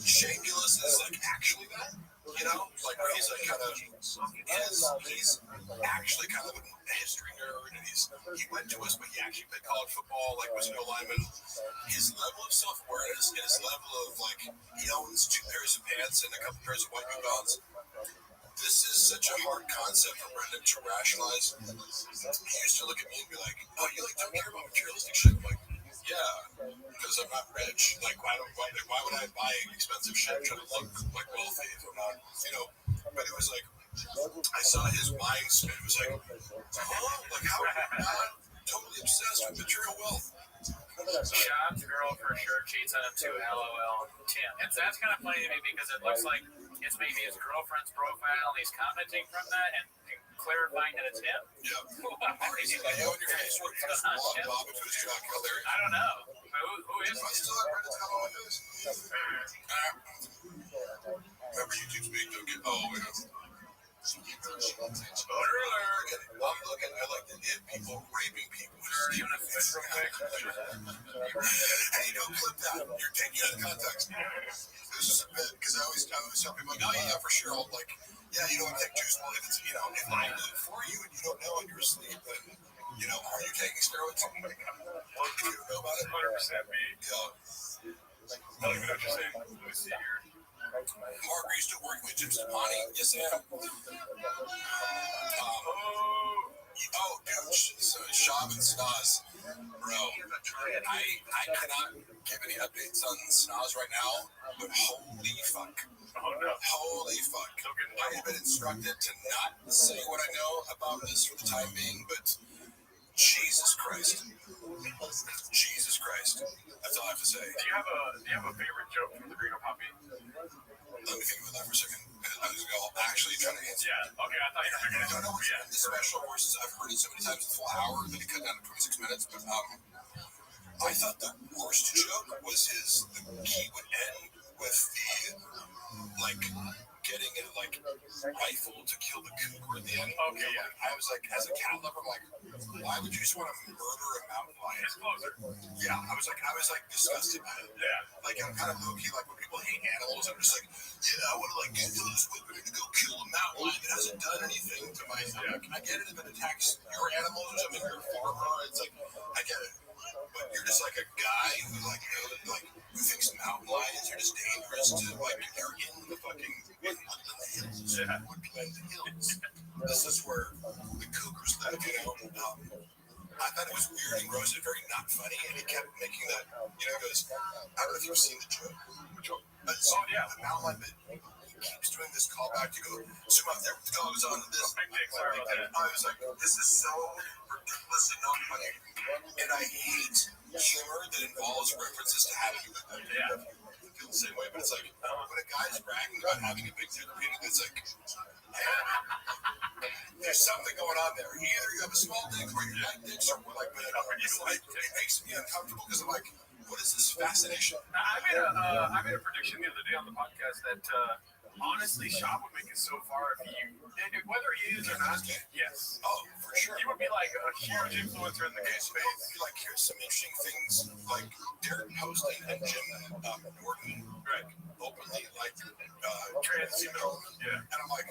Shane Gillis is like actually that. Like where he's like kind of he's actually kind of a history nerd, and he went to us, but he actually played college football, like was an O-lineman. His level of self-awareness and his level of like he owns 2 pairs of pants and a couple pairs of white New Balance. This is such a hard concept for Brendan to rationalize. He used to look at me and be like, "Oh, you like don't care about materialistic shit?" I'm like, yeah, because I'm not rich. Like, why would I buy expensive shit trying to look like wealthy if I'm not, But it was like, I saw his mind spin. It was like, like how are you not totally obsessed with material wealth? Schaub's girl for sure cheats on him too. LOL. Tim. That's kind of funny to me because it looks like it's maybe his girlfriend's profile and he's commenting from that and clarifying that it's him. Yeah. He's like, on your face, what is this? Bob into his truck. I don't know. Who is I still have Brendan's comment on this. Remember YouTube speak, don't get, spoiler alert. I'm looking, I like to get people raping people. you want to switch real quick? Hey, don't clip that. You're taking it out of context. This is a bit, because I always tell people, like, oh, yeah, for sure. I'm like, yeah, you don't take juice. Well, if it's, if I do it for you and you don't know and you're asleep, then, are you taking steroids? Do you know about it? 100% me. Yeah. I don't even know what you're saying. Let me see here. Mark used to work with Jim Stefani. Yes, I am. Dude, Schaub and Stas. Bro, I cannot give any updates on Snas right now, but holy fuck. Oh, no. Holy fuck. I have been instructed to not say what I know about this for the time being, but Jesus Christ. Jesus Christ. That's all I have to say. Do you have a favorite joke from the Green Puppy? Let me think about that for a second. I was actually trying to answer. Yeah, okay, I thought you were going to No, the special horses, I've heard it so many times, the full hour, that he cut down to 26 minutes, but I thought the worst joke was he would end with getting a, rifle to kill the cougar at the end. Okay, yeah. I was like, as a cat lover, I'm like, why would you just want to murder a mountain lion? It's closer. Yeah, I was disgusted by it. Yeah. Like, I'm kind of low-key, like, when people hate animals, I'm just like, yeah, I want to, get this weapon to go kill a mountain lion that hasn't done anything to my, I get it if it attacks your animals or something, you're a farmer, it's like, I get it. But you're just like a guy who, who thinks mountain lions are just dangerous to, you're in the fucking woodland hills. Yeah. Woodland hills. This is where the cougars live, I thought it was weird and gross and very not funny, and he kept making that, he goes, I don't know if you've seen the joke. Yeah. The mountain lion bit, he keeps doing this callback to go, zoom out there, the dog goes on to this. I was like, this is so ridiculously not funny. And I hate humor that involves references to having a good day. Yeah. I feel the same way, but it's like, when a guy's bragging about having a big dinner meeting, it's like, there's something going on there. Either you have a small dick or your big dicks are it makes me uncomfortable because I'm like, what is this fascination? I made a prediction the other day on the podcast that honestly, Shop would make it so far if whether he is or not. Yes. Oh, for sure. He would be like a huge influencer in the game space. Like, here's some interesting things. Like, Derek Poston and Jim Norton, right, openly like trans female. Yeah. And I'm like,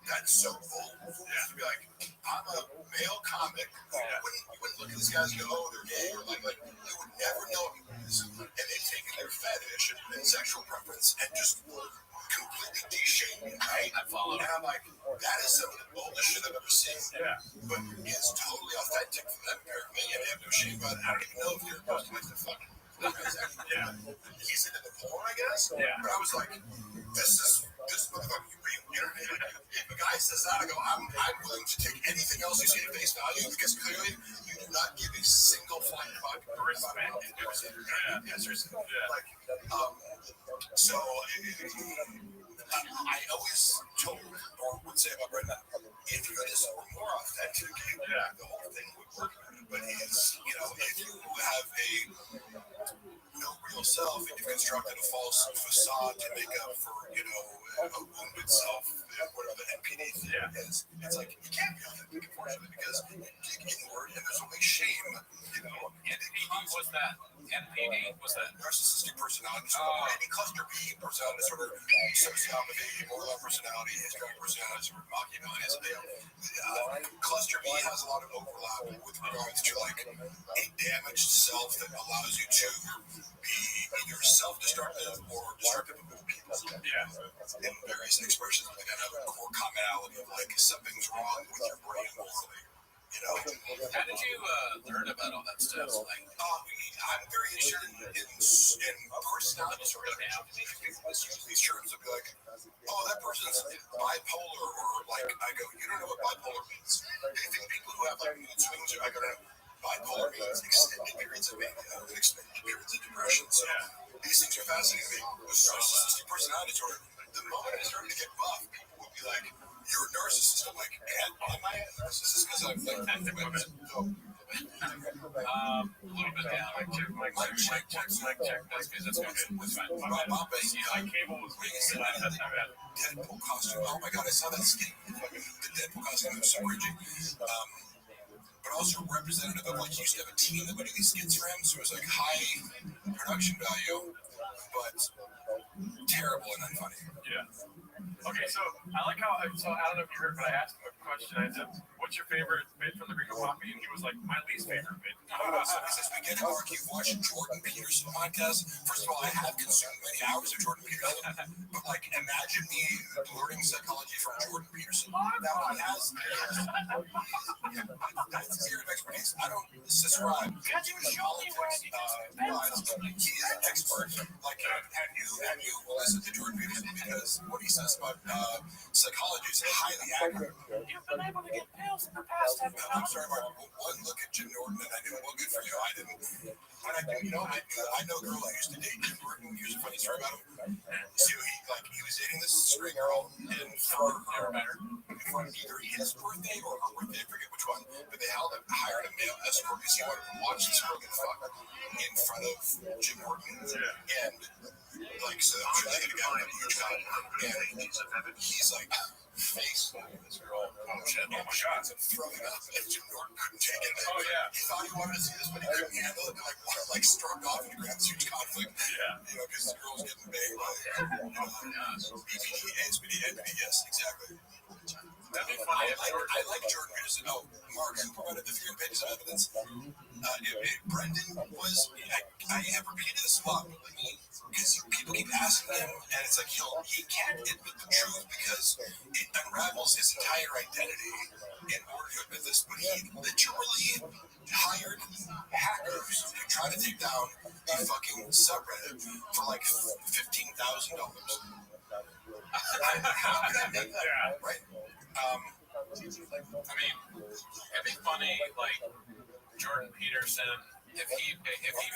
that's so bold. Yeah. To be like, I'm a male comic. Yeah. You wouldn't look at these guys and go, oh, they're gay, or like you would never know this. And they've taken their fetish and sexual preference and just completely de-shaming, right? I follow. And I'm like, that is some of the boldest shit I've ever seen. Yeah. But it's totally authentic for them, apparently, and they have no shame about it. I don't even know if they're posting like the fucking. Yeah. He's into the porn, I guess. Yeah. But I was like, this motherfucker, you know, if a guy says that, I go, I'm willing to take anything else you say at face value because clearly you do not give a single flying fuck respect. Yeah. Yes, there's like, so I always told or would say about Brendan, if you just were more authentic, the whole thing would work. But it's, you know, if you have no real self and you've constructed a false facade to make up for, you know, a wounded self, whatever the NPD thing is, it's like you can't be authentic, unfortunately, because you dig inward and there's only shame, you know. NPD was that? NPD was that? Narcissistic personality disorder, any cluster B personality disorder, sociopathy, borderline personality, histrionic personality disorder, Machiavellianism. Cluster B has a lot of overlap with regards to like a damaged self that allows you to be either self-destructive or destructive of other people. Yeah. In various expressions, like I have a core commonality of like something's wrong with your brain morally. You know. How did you learn about all that stuff? Like, I'm very interested in personality disorder. These terms would be like, oh, that person's bipolar, or like I go, you don't know what bipolar means. I think people who have like mood swings, I go, bipolar means extended periods of mania, extended periods of depression. So these things are fascinating to me. With narcissistic personality disorder, the moment I started to get buff, people would be like, you're a narcissist. I'm like, am I a narcissist? Because I'm like, a little bit down. Mic check. That's good. That's fine. My cable was weak. That's not bad. Deadpool costume. Oh my god, I saw that skin. The Deadpool costume was so raging. But also representative of like, he used to have a team that would do these skits for him, so it was like high production value, but terrible and unfunny. Yeah. Okay, so I like how, so I don't know if you heard, but I asked him a question. I said, what's your favorite bit from the Greek Poppy? And he was like, my least favorite bit. So he says, we get to Mark, you've watched Jordan Peterson podcast. First of all, I have consumed many hours of Jordan Peterson, but like, imagine me learning psychology from Jordan Peterson. That one has, that's his area of expertise. I don't subscribe. Because you show me where he he is an expert. Like, have you listened to Jordan Peterson? Because what he says about psychology is highly accurate. You've been able to get pills in the past, haven't you? I'm sorry, Mark. One look at Jim Norton and I knew, well, good for you. I didn't. But I do, you know, I know a girl I used to date Jim Norton. Here's a funny story about him. So he was dating this string girl, and for either his birthday or her birthday, I forget which one, but they hired a male escort because he wanted to watch this girl get fucked in front of Jim Norton. And like, so I'm sure they got a huge guy, and he's like, face this girl. Oh shit! Oh my god! Throwing up, and Jim Norton couldn't take it. Oh yeah. He thought he wanted to see this, but he couldn't handle it. And like struck off and grabbed this huge conflict. Yeah. You know, because the girl was getting banged by SPD, yes, exactly. That'd be funny. I like Jordan Peterson. Oh, Mark, who provided the 300 pages of evidence. Brendan was, I have repeated this a lot, because people keep asking him, and it's like he can't admit the truth because it unravels his entire identity in order to admit this. But he literally hired hackers to try to take down a fucking subreddit for like $15,000. How could I make that? Right? I mean, it'd be funny, like Jordan Peterson If he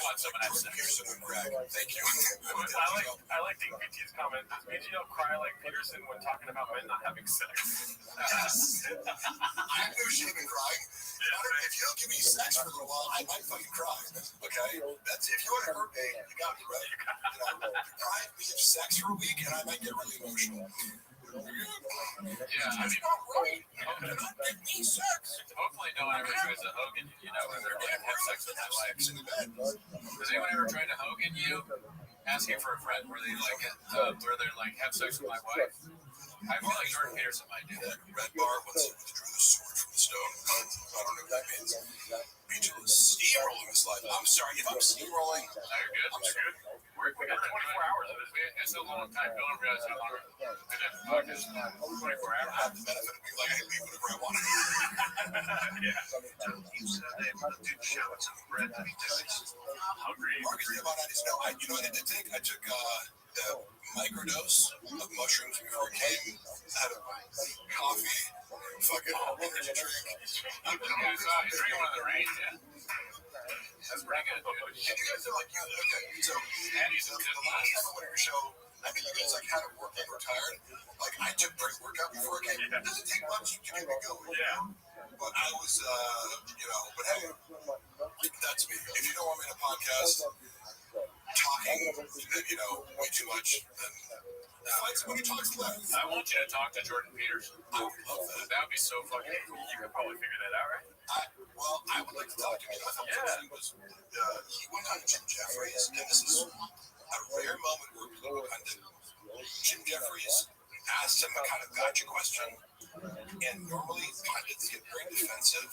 wants someone else, Peterson and Greg. Thank you. I like DPT's comment. Does BGL cry like Peterson when talking about men not having sex? Yes. I have no shame in crying. If you don't give me sex for a little while, I might fucking cry. Okay? That's if you want to hurt me, you got me right. Deprive me of sex for a week, and I might get really emotional. Yeah, I mean, Not give me sex. hopefully no one ever tries to Hogan, when they're like, have sex with their wife. Has anyone ever tried to Hogan you? Asking for a friend where they're like, have sex with my wife. I feel like Jordan Peterson might do that. Red Bar once withdrew the sword from the stone. I don't know what that means. Beetle is steamrolling his life. I'm sorry if I'm steamrolling. No, you're good. I'm good. We got 24 hours of this. It's a long time. Don't realize how long we've been at the podcast. 24 hours. I have the benefit of being like, I can leave whenever I want. Yeah. You said they did show it some bread that he does. Hungry. Marcus Diamondis, no, you know what I did take? I took the microdose of mushrooms before it came. I had a coffee, fucking energy drink. Yeah, so he's drinking one of the rain, yeah. That's pretty good, dude. And you guys are like, okay, so And he's a good the last time I went to your show, I mean, you guys like had a working or tired. Like I took pre-workout before I came. It doesn't take much to get me going. Yeah. But I was, but hey, that's me. If you don't want me in a podcast talking, way too much, then find somebody who talks less. I want you to talk to Jordan Peterson. I would love that. That would be so fucking cool. You could probably figure that out, right? I would like to talk to him. I thought he was, he went on Jim Jeffries, and this is a rare moment where political pundit Jim Jeffries asked him a kind of gotcha question, and normally pundits get very defensive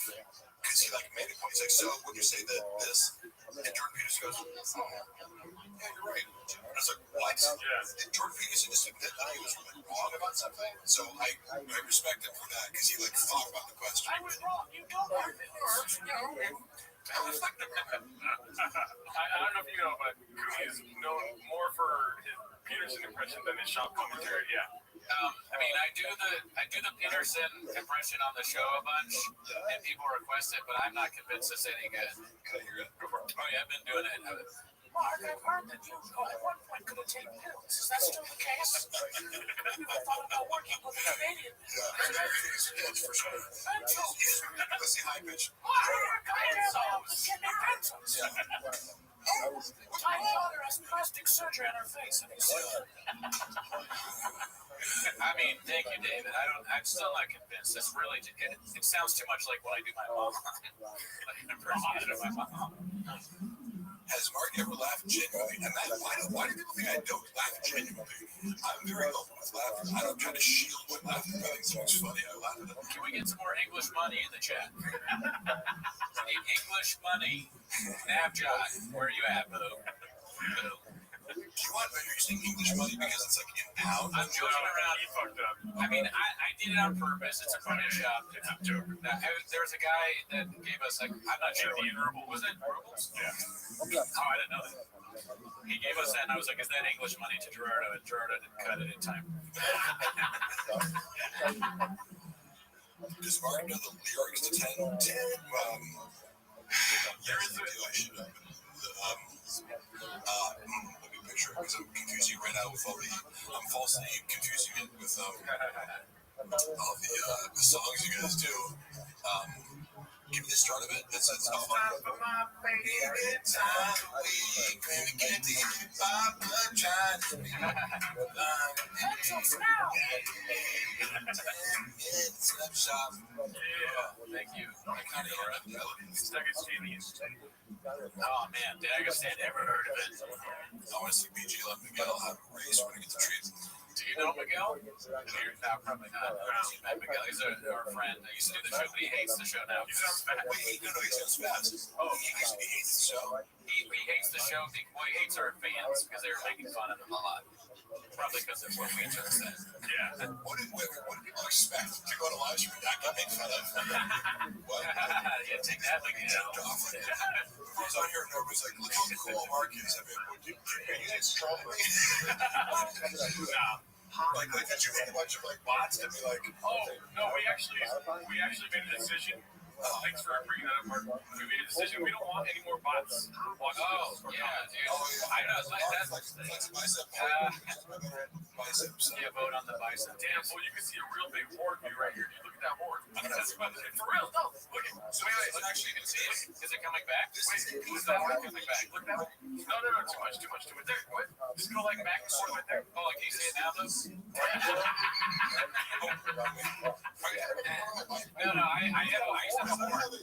because he made a point. He's like, so would you say that this? And Jordan Peterson goes, yeah, you're right. And I was like, what? Yeah. And Jordan Peterson just admitted that he was really wrong about something. So I respect him for that because he thought about the question. I was wrong. You don't have it. I don't know if you know, but Koozie is known more for his Peterson impression than his shop commentary. Yeah. I mean, I do the Peterson impression on the show a bunch, and people request it, but I'm not convinced it's any good. Can I hear it? Oh yeah, I've been doing it. Mark, I've heard that you at one point couldn't take pills. Is that still the case? I thought about working with a Canadian. Yeah, it's pitch for sure. Let's see high pitch. My daughter has plastic surgery on her face, and he's I mean, thank you, David. I'm still not convinced. It's really, it sounds too much like what I do my mom. Like an impersonation of my mom. Has Mark ever laughed genuinely? And why do people think I don't laugh genuinely? I'm very open with laughter. I don't try to shield my laughter. If I think something's funny, I laugh at it. Can we get some more English money in the chat? English money. Navjot, where are you at, boo? Do you want you're using English money because it's like in pounds? I'm joking around. He fucked up. I mean, I did it on purpose. It's a funny shop. It's a joke. There was a guy that gave us I'm not sure what ruble was it? Rubles? Yeah. Oh, I didn't know that. He gave us that, and I was like, "Is that English money to Gerardo?" And Gerardo didn't cut it in time. Does Mark know the lyrics to 10? There is I should have. Let me picture it because I'm confusing right now with all the. I'm falsely confusing it with all the songs you guys do. Give me the start of it. It says, "Oh, for my favorite time we can get the Papa trying to be shop." Thank you. I kind of Stuck at Stevie's. Oh man, did I understand? Never heard of it. I want to see BG and Miguel have a race when we get the treat. Do you know Miguel? No, probably not. I've met Miguel. He's our friend. I used to do the show, but he hates the show now. He sounds fat. Wait, no, he sounds fast. Oh, He hates the show. he hates the show. Well, he hates our fans because they were making fun of him a lot. Probably because of what we just said. Yeah. What do people expect to go to live stream that get made fun of? What? Yeah, take that, Miguel. I was on here and everybody's like, look how cool Mark is. I mean, are you guys trolling me? No. Like, did you make a bunch of bots to be like, Oh no, we actually made a decision Thanks for bringing that up, Mark. We made a decision. We don't want any more bots watching this. Yeah, dude. Oh, yeah. I know. That's Flex a bicep. biceps. Yeah, vote on the bicep. Damn, well, you can see a real big horde view right here. Dude, look at that horde. That's for real. No, look at. So wait, actually, you can see it. Is it coming back? Wait, who's that horde coming back? Look that way. No, too much. There, what? Just go like back and forth right there. Oh, can you see it now, though? No, I used to have a horde.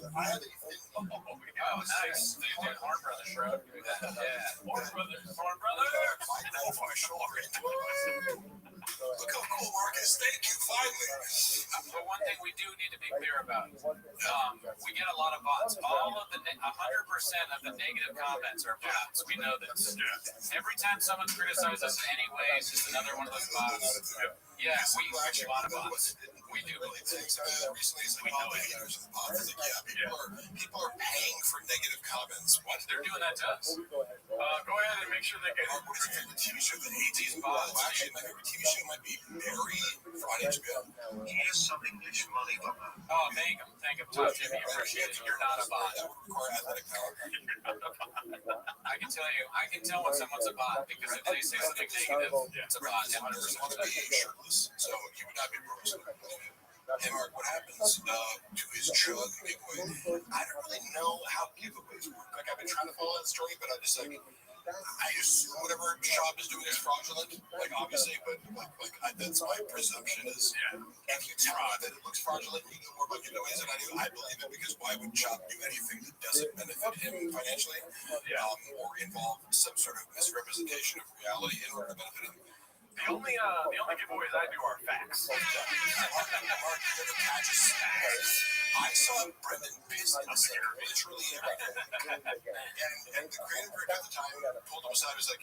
Oh, nice. They did Horn Brothers shrug. Yeah. Horn Brothers. Look how cool Marcus. Thank you. Finally. But one thing we do need to be clear about, we get a lot of bots. All of the 100% of the negative comments are bots. We know this. Every time someone criticizes us in any way, it's just another one of those bots. Yeah, we use a lot of bots. We do. Recently, it's like, oh, haters of the bots. It's like, yeah, people are paying for negative comments. What? They're doing that to us. Go ahead and make sure they get. What is your favorite TV show that hates these bots? Well, actually, my favorite TV show might be Barry on HBO. Here's some English lollipop. Oh, thank him, Tom Jimmy. Appreciate it. You're not a bot. That would require athletic power. I can tell when someone's a bot because if they say something negative, it's a bot. 100%. Want to be shirtless, so you would not be professional. Hey, Mark, what happens to his drug giveaway? I don't really know how giveaways work. Like, I've been trying to follow that story, but I just like, I assume whatever shop is doing is fraudulent. Like, obviously, but that's my presumption is if you tell me that it looks fraudulent, you know more about giveaways than I do. I believe it because why would Chop do anything that doesn't benefit him financially or involve some sort of misrepresentation of reality in order to benefit him? The only giveaways I do are facts. I saw Brendan piss in the sink literally every day. And the creative director at the time pulled him aside and was like,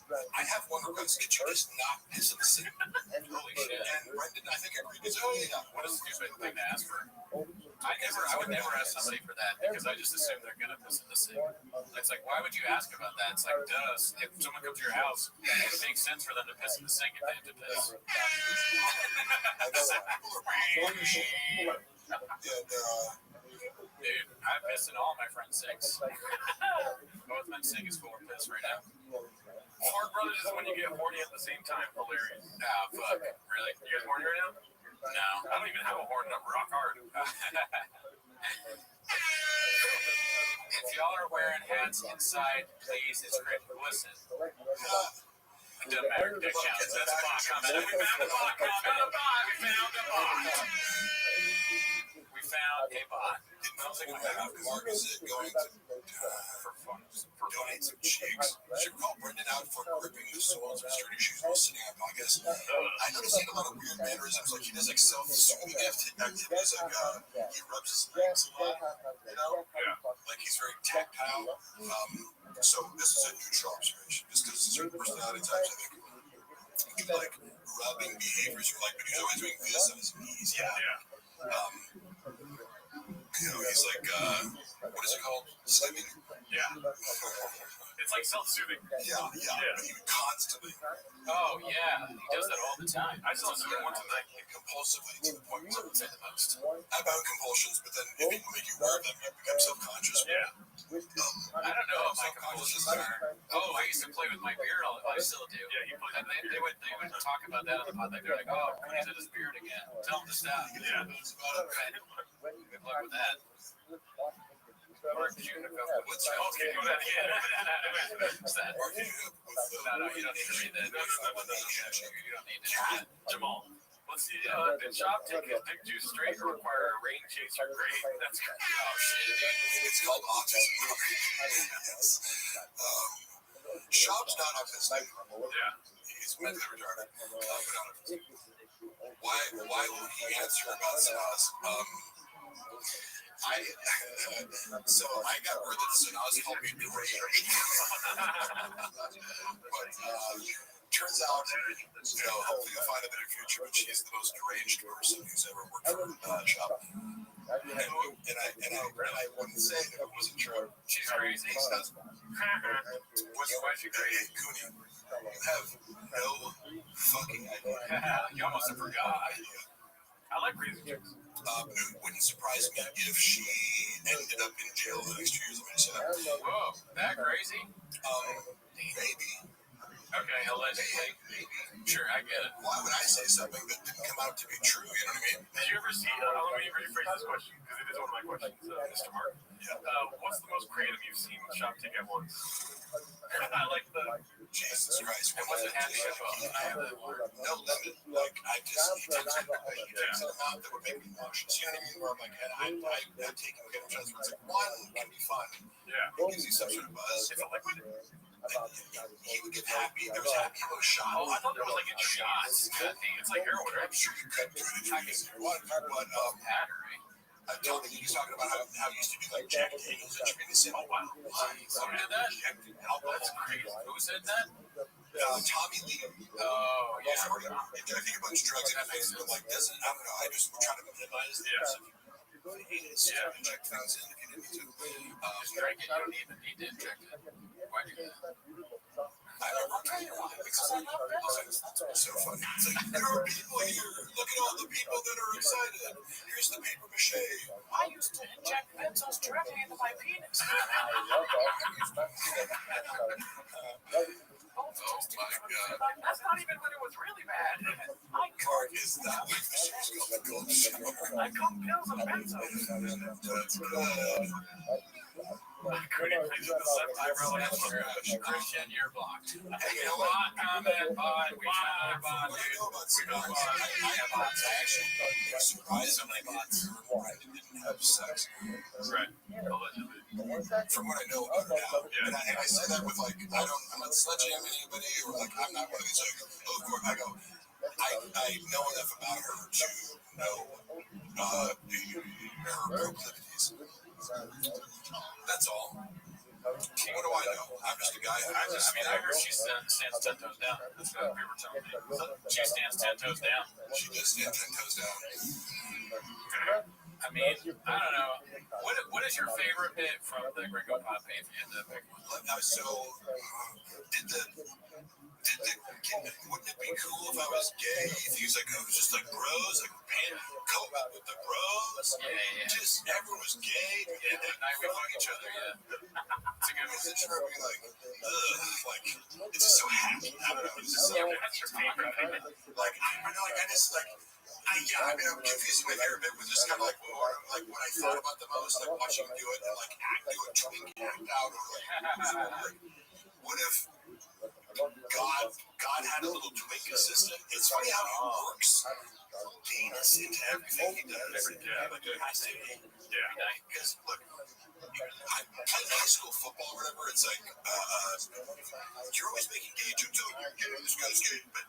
I have one request. Could you just not piss in the sink? Holy shit. And Brendan, I think, agreed. He's like, oh, yeah. What a stupid thing to ask for. I would never ask somebody for that because I just assume they're gonna piss in the sink. It's like, why would you ask about that? It's like, duh. If someone comes to your house, it makes sense for them to piss in the sink if they have to piss. Dude, I piss in all my friends' sinks. Both my sink is full of piss right now. Horn Brothers is when you get horny at the same time. Hilarious. Ah, fuck. Really? You guys horny right now? No. I don't even have a horn number. Rock hard. If y'all are wearing hats inside, please, it's great. Listen. It doesn't matter. That counts. That's a bot comment. We found a bot comment. We found a bot. Mark is going to donate some cheeks. Should we call Brendan out for gripping the soles of his dirty shoes while sitting on podcasts? I noticed he had a lot of weird mannerisms. Like he does like self-soothing activities. Like he rubs his legs a lot. You know? Like he's very tactile. So this is a neutral observation. Just because certain personality types, I think, do like rubbing behaviors or like, but he's always doing this on his knees. You know, he's like, what is it called? Slimming? Yeah. It's like self-soothing. Yeah. But he would constantly. Oh, yeah. He does that all the time. I self-soothe once a night. Compulsively to the point where it's the most. About compulsions, but then if people make you aware of them, you become self-conscious. Yeah. I don't know if my compulsions are. Oh, I used to play with my beard all the time. I still do. Yeah, you play. And they would talk about that on the pod. They're like, oh, he's at his beard again. Tell him to stop. Yeah. Good luck with that. Or shooting a couple. What's Okay, do that again. What's that? Mark, you No, you don't need to read that. You don't need to. Jamal. Let's see. Did Chop take his dick juice straight or require a rain chaser? Great. That's good. Oh, shit. it's called autism. Yes. Shop's not autistic. Yeah. He's mentally retarded. Why would he answer about Sanaz? So I got word that Sanaz helped me great. But turns out, hopefully you'll find a better future, but she's the most deranged person who's ever worked for Shop. And I wouldn't say if it wasn't true. She's crazy. Why is she crazy? Goonie, you have no fucking idea. You almost forgot. I like crazy chicks. It wouldn't surprise me if she ended up in jail the next 2 years. I'm just saying. Whoa, that crazy? Maybe. Okay, allegedly. Sure, I get it. Why would I say something that didn't come out to be true? You know what I mean? Did you ever see, let me rephrase this question, because it is one of my questions, Mr. Mark. What's the most creative you've seen shop ticket once? I like the... Jesus Christ. And what's it happy about? I have no limit. Like, I just, he takes an amount that would make me nauseous. You know what I mean? Where I'm like, and I've taken a good chance where it's like, one can be fun. Yeah. It gives you some sort of buzz. It's a liquid? He would get happy. There was happy with shot. Oh, I thought there was like in shots. It's like heroin, right? I'm sure you could do it if you wanted to, but Battery. I'm telling you, he's talking about how it used to be like Jack Daniels and Trinity. Oh, wow. Who did that? That's crazy. Who said that? Tommy Lee. Oh, yeah. I think a bunch of drugs and things, but like doesn't. I don't know. I just try to minimize the risk. Yeah. Inject things in if you didn't need to. Drink it. You don't even need to inject it. Why do that? I'll tell you why. Because I love business. It's so funny. It's like, there are people here. Look at all the people that are excited. Here's the paper mache. I used to inject benzos directly into my penis. Oh my God. That's not even when it was really bad. Card is that way. The show's called the Gold Shower. I come pills and benzos. That's good. Couldn't please with the left eyebrow and Christian, you're blocked. Hey, you know what? Comment, bot. We shot bot. What do you know about cigars? I have bots. I actually surprisingly didn't have sex. Right. Allegedly. From what I know about it now. And I say that with like, I'm not sledgehamming anybody or like, I'm not one of these like, oh, of course, I go, I know enough about her to know her proclivities. That's all. What do I know? I'm just a guy. I heard she stands 10 toes down. That's what people were telling me. She stands 10 toes down. She does stand 10 toes down. I mean, I don't know. What is your favorite bit from the Gringo Pop page in the big one? So, wouldn't it be cool if I was gay? If he was like, I was just like bros, like paying COVID with the bros. Yeah. Just everyone was gay. Yeah, the night we fuck each other, yeah. It's a good one. It's just being like, like, it's just so happy. I don't know. It's just so, That's your favorite bit. like, I just like, I'm confusing my favorite bit with just kind of like, what I thought about the most, like watching him do it and like do a twink act out of like, what if God had a little twink assistant? It's funny how he works penis into everything he does. Yeah, like it has to be. Yeah. Because look, I played high school football or whatever. It's like you're always making gay jokes. Oh, you're gay. This guy's gay. But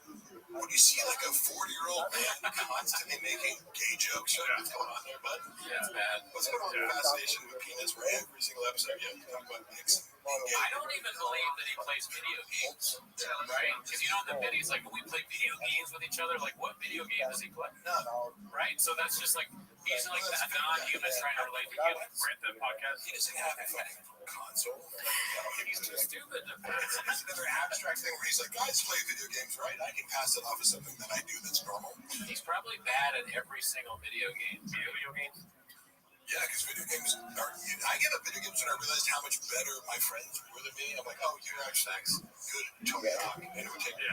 when you see like a 40-year-old man constantly making gay jokes, you're like, what's going on there, bud? Yeah, it's bad. What's going on with fascination with penis? Where every single episode you talk about dicks. I don't even believe that he plays video games, right? Because you know in the videos, like when we play video games with each other, like what video game does he play? No. Right? So that's just like he's like a non-human trying to relate to humans. Right? The podcast. He doesn't have a fucking console. He's too stupid. There's another abstract thing where he's like, guys play video games, right? I can pass it off as something that I do that's normal. He's probably bad at every single video game. Video games. Yeah, because video games are. I get up video games when I realized how much better my friends were than me. I'm like, oh, you're actually good at Tony Hawk. And it would take 3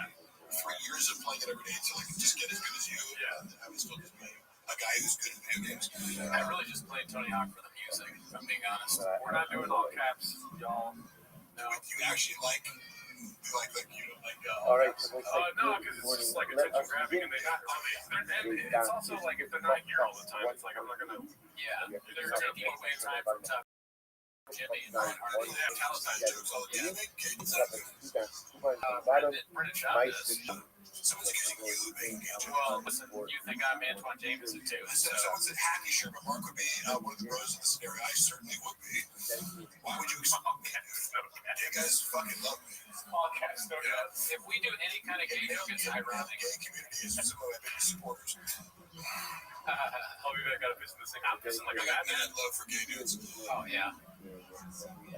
years of playing it every day until I could just get as good as you. Yeah. And I would still just be a guy who's good at video games. I really just played Tony Hawk for the music, if I'm being honest. We're not doing all caps, y'all. No. But you actually like all right. So no, because it's just like attention grabbing, and and it's also like if they're not here all the time, it's like I'm not gonna. Yeah, they're taking away time from tough Jimmy and Ryan Hardy. They have Palestine jokes all the time. Brendan Schaub does. Someone's accusing you of being gay. Well, listen, you think I'm Antoine Jameson too? So someone said happy, sure, but Mark would be one of the bros in the scenario. I certainly would be. Why would you expect me? You guys fucking love me. All caps, no doubt. If we do any kind of gay joke, it's ironic. Gay community is some of my biggest supporters. I'll be back. Gotta piss in this thing. I'm pissing like a I got madman. mad love for gay dudes. Oh yeah.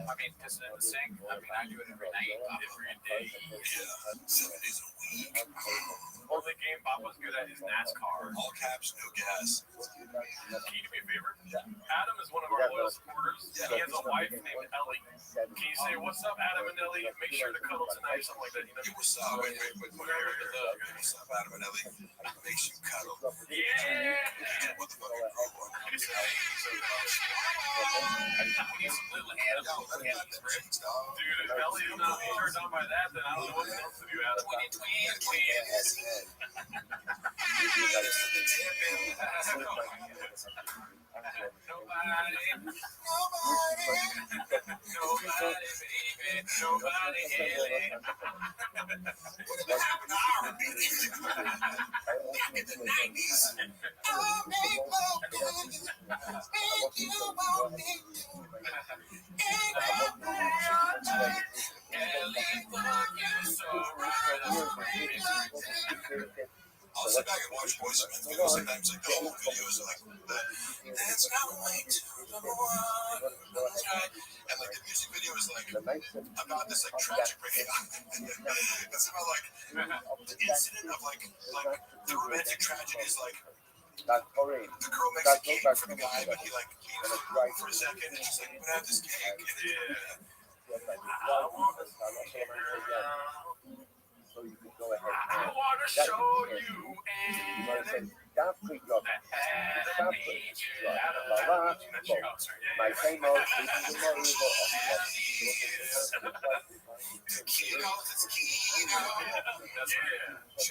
I mean, pissing in the sink. I mean, I do it every night, every day. Yeah, 7 days a week. Only game Papa's good at is NASCAR. All caps, no gas. Can you do me a favor? Adam is one of our loyal supporters. He has a wife named Ellie. Can you say, what's up, Adam and Ellie? Make sure to cuddle tonight, something like that. You know? Hey, what's up? Wait. What's up, Adam and Ellie? Make sure you cuddle. Yeah! Motherfucking grow one. We need some little animals. Let him have them cheeks, dog. Dude, if Ellie is not turned on by that, then I don't know what else to do, Adam. Nobody, baby. What happened to R&B in the 90s? I'll make love to you, and you want me to. Ain't that right? California, so right on. I'll sit back and watch Boys and Men videos sometimes, like the whole videos are like that. That's not way too number one. And like the music video is like about this like tragic breakup. It's about like the incident of like the romantic tragedy is like the girl makes a cake for the guy, but he like leaves it for a second and she's like, "I'm gonna have this cake." I want to show you and my same old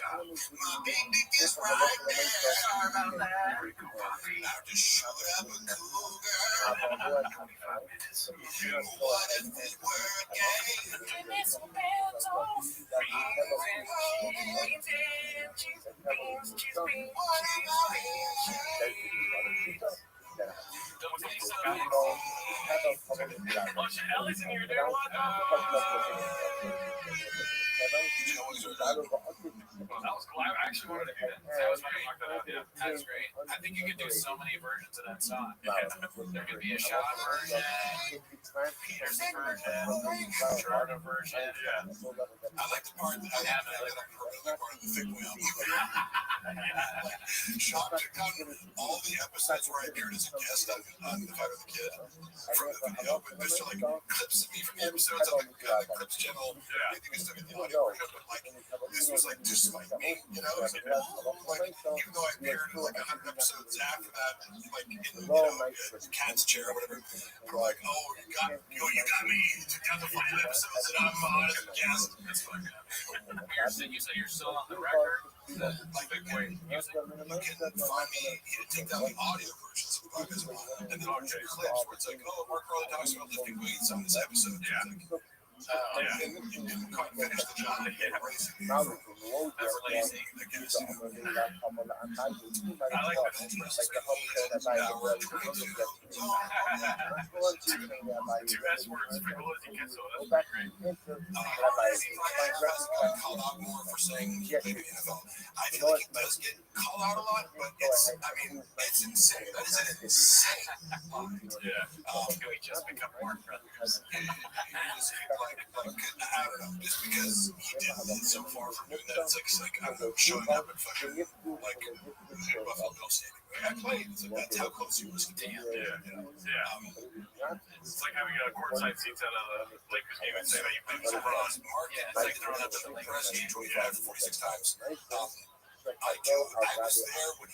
My baby is right there. I just showed up a cool girl. What if it were gay? Ellie's in here, dude. What the? That was cool. I actually wanted to do that. I was trying to knock that out. Yeah, that was great. I think you could do so many versions of that song. There could be a Sean version, Peterson version, Jordan version. Yeah. I like the part that I like the part of the Thick Wheel. Sean took out all the episodes where I appeared as a guest on The Fight with the Kid from the video, but there's still like clips of me from the episodes on the Clips channel. I think I still get the audio version, but like this was like just like me, you know? Like, even though I appeared in like 100 episodes after that, like in Cat's Chair or whatever, we're like, oh, you got me. You took out the 5 episodes that I'm on as a guest. That's fucking You said you're still on the record? like you can find me. You take down the audio versions of the podcast, and then there's clips where it's like, oh, Mark Carly talks about lifting weights on this episode. And you didn't quite finish the job. That's lazy, I guess. I like two S words. That's great. Called out more for saying maybe NFL. I feel like it does get called out a lot, but it's insane. That is an insane line. Can we just become more brothers? I don't know, just because he did so far from doing that, it's like I don't know, showing up and fucking like Buffalo Bill Stadium. I played, so that's how close he was to the damn. It's like having a courtside seats at a Lakers game and say that you played so wrong. It's like throwing up the press game 25 or 46 times. I was there when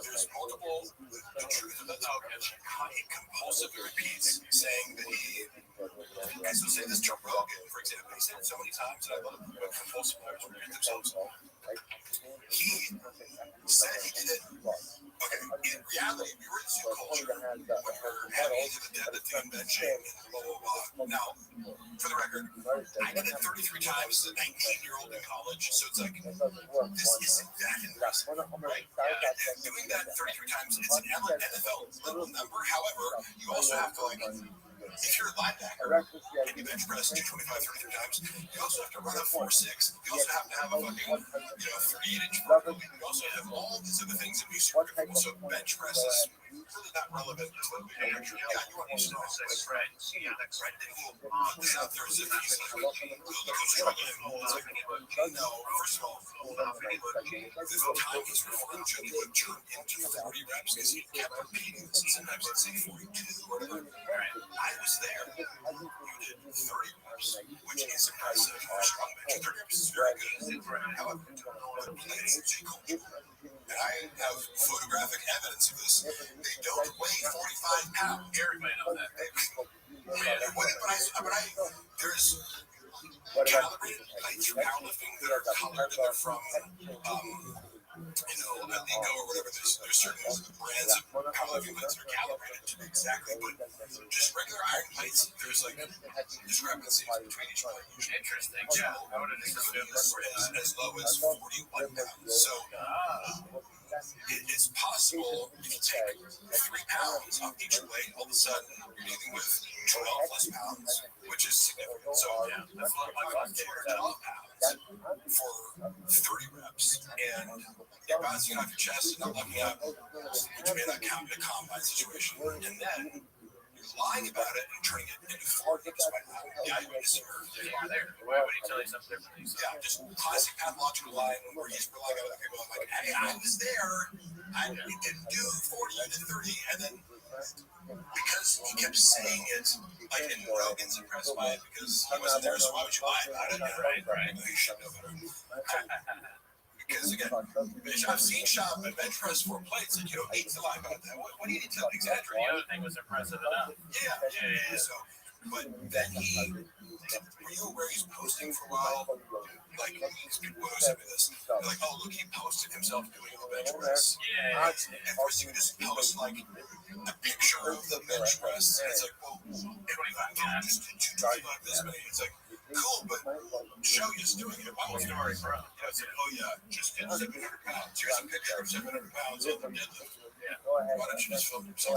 there's multiple, the truth of the compulsive repeats saying that so say this Joe Rogan, for example, he said it so many times, and I love it, but compulsive players repeat themselves. He said he did it. Okay, in reality, we were in zoo culture when we're having into the dead at the convention and blah, blah, blah. Now, for the record, I did it 33 times as a 19-year-old in college, so it's like, this isn't that impressive, right? And doing that 33 times, it's an NFL little number. However, you also have to, like, if you're a linebacker and you bench press 225 33 times, you also have to run a 4.6. You also have to have a fucking, 38-inch vertical. You also have all these other things that be super difficult. So bench press is really not relevant to what we do. Yeah, you want to know, right? Yeah, that's right. Yeah, there's a few struggling. No, first of all, this time was referred to would turn into 40 reps because he kept repeating this. Sometimes he'd say 42 or whatever. Right. I was there. You did 30 reps, which is impressive for strong bench. 30 reps is very good. However, plates take culture. And I have photographic evidence of this. They don't weigh 45 pounds. Everybody knows that. There's calibrated plates for powerlifting that are colored and they're from, Aligo or whatever. There's certain brands of powerlifting plates that are calibrated to exactly, but just regular iron plates, there's like discrepancies between each plate. Interesting. Yeah. I would have just as low as 41 pounds. So it's possible if you take 3 pounds off each plate, all of a sudden you're dealing with 12 less pounds, which is significant. So that's like 212 pounds for 30 reps. And you're bouncing off your chest and not looking up, which may not count in a combine situation. And then lying about it and turning it into 40 despite not having there. Why would he tell you something different? Yeah, just classic pathological lying where he's relying on other people. I'm like, hey, I was there. I didn't do 40 to 30. And then because he kept saying it, like, and Rogan's impressed by it because he wasn't there, so why would you lie about it? Right. You should know better. Because again, I've seen Shop and bench press 4 plates, and you don't need to lie about that. What do you need to exaggerate? The other thing was impressive enough. Yeah. So, but then were you where he's posting for a while? Like, people who sent me this, they're like, oh, look, he posted himself doing a bench press. Yeah. And first you just post, like, a picture of the bench press, and it's like, well, 25 pounds, just 25 this many. It's like, cool, but show you doing it. One story, bro. It's like, oh yeah, just did 700 pounds. Here's a picture of 700 pounds of the deadlift. Yeah. Why don't you just film yourself?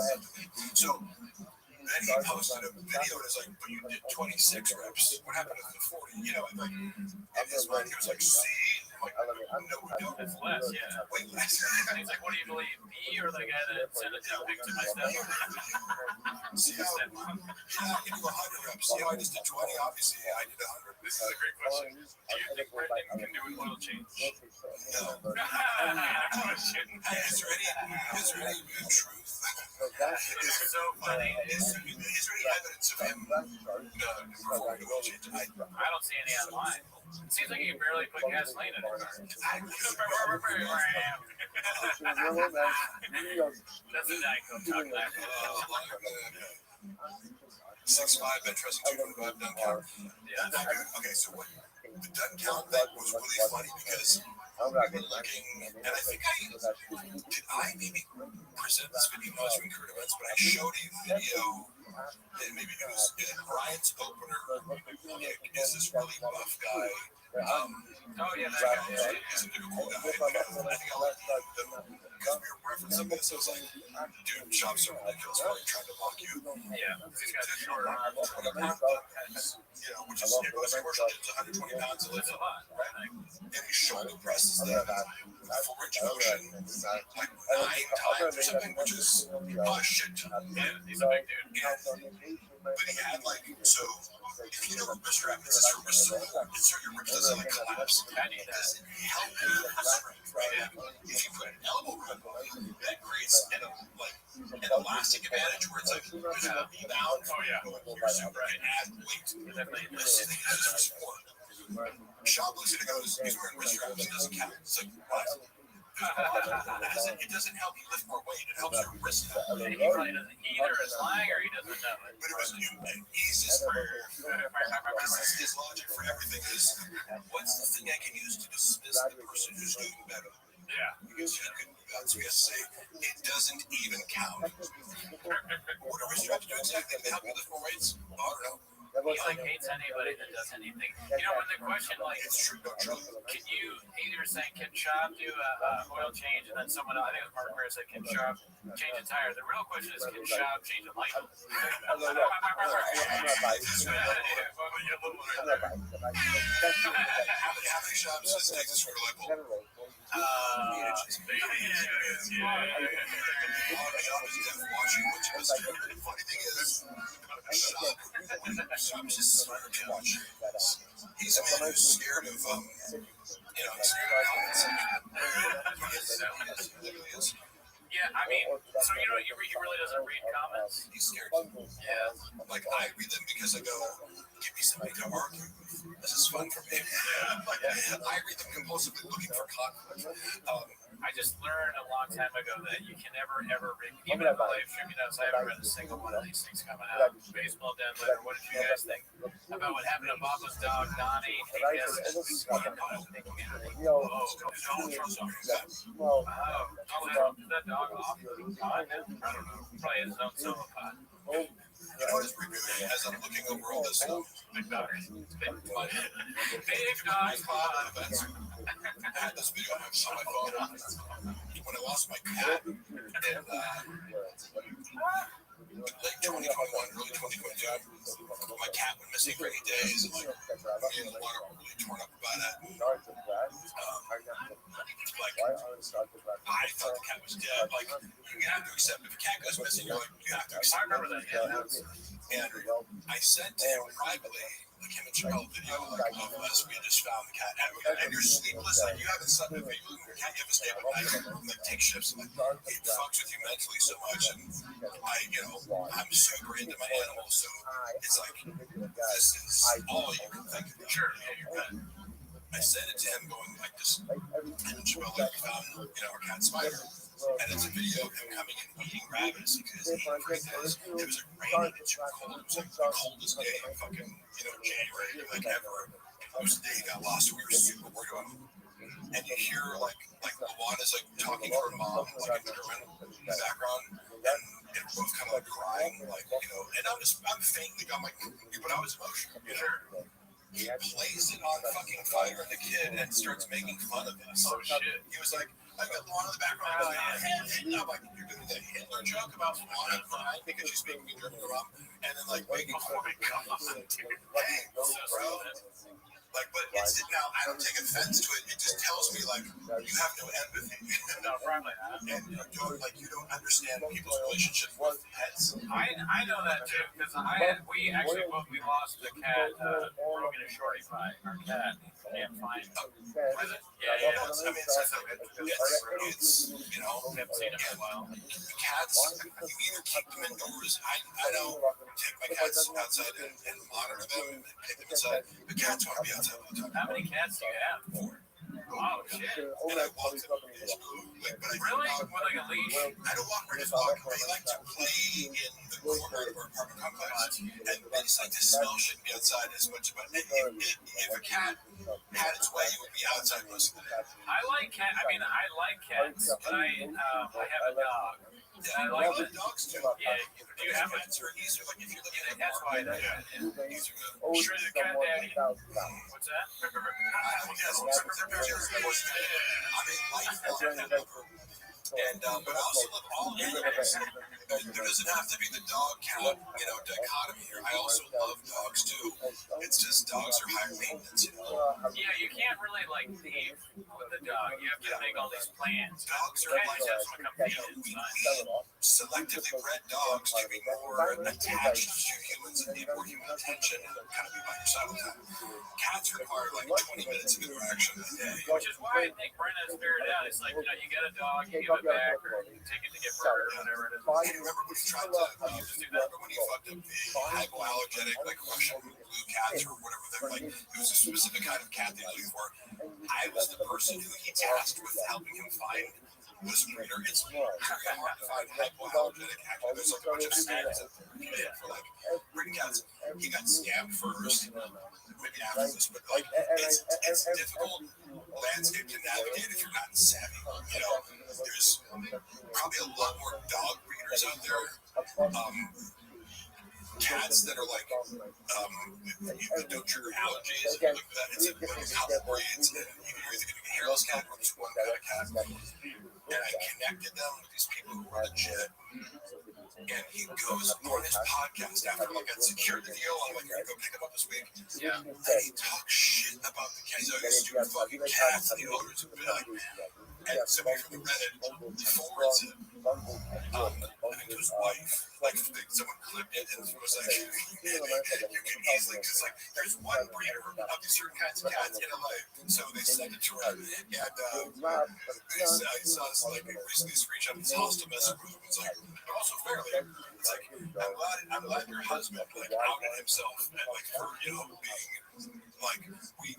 So then he posted a video and it's like, but you did 26 reps. What happened to the 40? And like, in his mind, he was like, see? I'm like, no, we don't. It's less, yeah. Way less. And he's like, what do you believe, me or the guy that sent a dick pic to my stuff? See how, I can do 100 reps. I just did 20. Obviously, I did 100. This is a great question. Do you think Brendan can do an oil change? No. Is there any truth? It's so funny. Is there any evidence of him performing oil change? I don't see any online. It seems like he can barely put gasoline in it. That's a Diet Coke talk back. 6'5", bench pressing 225 dunk count. Yeah. Okay, so what? The dunk count that was really funny because I've been looking, and I think I maybe present this video most recruit events, but I showed a video, and maybe it was Brian's opener. Is this really buff guy? Oh yeah, that guy is a cool guy. I think I like because we were referencing this. I was like, dude, Shop's so ridiculous. Probably trying to block you. Yeah, he's got a short arm. Which is most commercial gyms, 120 pounds. So it's a lot, right? And his shoulder presses the full range of motion like 9 times or something, which is a shit ton. Yeah, he's a big dude. But he had so if you know a wrist wrap, it's a wrist roll. It's so your wrist doesn't collapse. That doesn't help you with strength, right? If you put an elbow grip on, that creates an elastic advantage where it's like there's a rebound. Oh yeah, you're right. Add weight. This thing is for support. Shop looks at it and goes, he's wearing wrist wraps. It doesn't count. It's like what? It doesn't help you lift more weight. It helps your wrist. He probably doesn't either is lying or he doesn't know it. But it was his logic for everything is, what's the thing I can use to dismiss the person who's doing better? Yeah. Because you can, so he has to say, it doesn't even count. What do wrist straps do exactly? They help you lift more weights? I don't know. He hates anybody that does anything. When the question it's true, can you either say, can Shop do a oil change, and then someone else, I think it was Mark Bear said, can Shop change a tire? The real question is, can Shop change a light bulb? How many shops does it take to sort of light bulb? Funny thing is, I'm just scared to watch. He's a man who's scared of, Yeah, I mean, so he really doesn't read comments. He's scared. Yeah. Like, I read them because I go, give me somebody to argue. This is fun for me. Like, I read them compulsively looking for conflict. I just learned a long time ago that you can never ever read, even in the live streaming notes. I haven't read a single one of these things coming out. Baseball dead letter. What did you guys think about what happened to Baba's dog Donnie? Is that dog off? I don't know. Probably his own solo pod. You know what is reviewing as I'm looking over all this stuff? Big dog. Big dog. I had this video on my phone when I lost my cat in late 2021, early 2022. My cat went missing for 8 days, and me and a lot of really torn up about it. I thought the cat was dead. Like, you have to accept if a cat goes missing, you have to accept. I remember that. And I sent to him privately, like him and Charles video, like of us. We just found the cat, and you're sleepless. Like, you haven't slept if you lose your cat. You have to stay up at night, like take shifts. And, like, it fucks with you mentally so much. And I'm super into my animals, so it's like this is all you can think of. Sure, yeah, you're good. I sent it to him going like this, and Joel like found our cat Spider, and it's a video of him coming and eating rabbits because it was a rainy, it's cold, it was like the coldest day in fucking January like ever. It was the day he got lost. We were super worried about him, and you hear like Luana's like talking to her mom like in German in the background, and they're both kind of like crying, like and I'm faintly got my, but I was emotional, He plays it on fucking Fire and the Kid and starts making fun of us. Oh shit! He was like, I got Luana in the background. I'm like, you're doing the Hitler joke about Luana crying because she's making me German mom, and then like making fun of me. Like, but it's now I don't take offense to it. It just tells me like you have no empathy. No, probably not. And you don't understand people's relationship with pets. I know that too because we lost the cat Rogan and Shorty by our cat. Can't find it. Was it? Yeah. I mean, it's Haven't seen it in a while. Cats, you either keep them indoors. I don't take my cats outside and monitor them and take them inside. The cats want to be outside all the time. How many cats do you have? 4. Oh shit! And I walk them. Really? With like a leash? I don't walk right walk. They like to play in the corner of our apartment complex, and they just like to smell shit and be outside as much. But if a cat had its way, it would be outside most of the day. I like cats, but I have a dog. I like the dogs too. Yeah. Do you have a Cats are easier. Like if you're looking at That's why I Shredded cat daddy. What's that? And but I also love all animals. There doesn't have to be the dog cat, dichotomy here. I also love dogs too. It's just dogs are higher maintenance, Yeah, you can't really like leave with the dog. You have to make all these plans. Dogs are like selectively bred dogs to be more attached to humans and need more human attention and kind of be by your side all the time. Cats require like 20 minutes of interaction a day. Which is why I think Brenna has figured it out. It's like, you get a dog, you give it back, or you take it to get murdered, or whatever it is. Remember when he tried to remember when he fucked up the hypoallergenic like Russian blue cats or whatever they're like, it was a specific kind of cat they looking for. I was the person who he tasked with helping him find this breeder. It's very hard to find hypoallergenic cats. There's like a bunch of stands for like breeding cats. He got scammed first, maybe after this, but like it's a difficult landscape to navigate if you're not savvy. There's probably a lot more dog breeders out there. Cats that are like don't trigger allergies and like that. It's a couple breeds, and you're either going to get a hairless cat or just one kind of cat. And I connected them with these people who were legit. And he goes on his podcast after like a security deal. I'm like, you're gonna go pick him up this week. Yeah. And he talks shit about the cats. He's like, stupid fucking cats and the owners of like, and somebody from the Reddit forwards him. I think his wife, like someone clipped it and was like, you can easily, because like there's one breeder of these certain kinds of cats in LA, so they sent it to her, and I saw this like recently screenshot of this hostile message with him. It's like, but also fairly, it's like I'm glad your husband like outed himself and like for being like we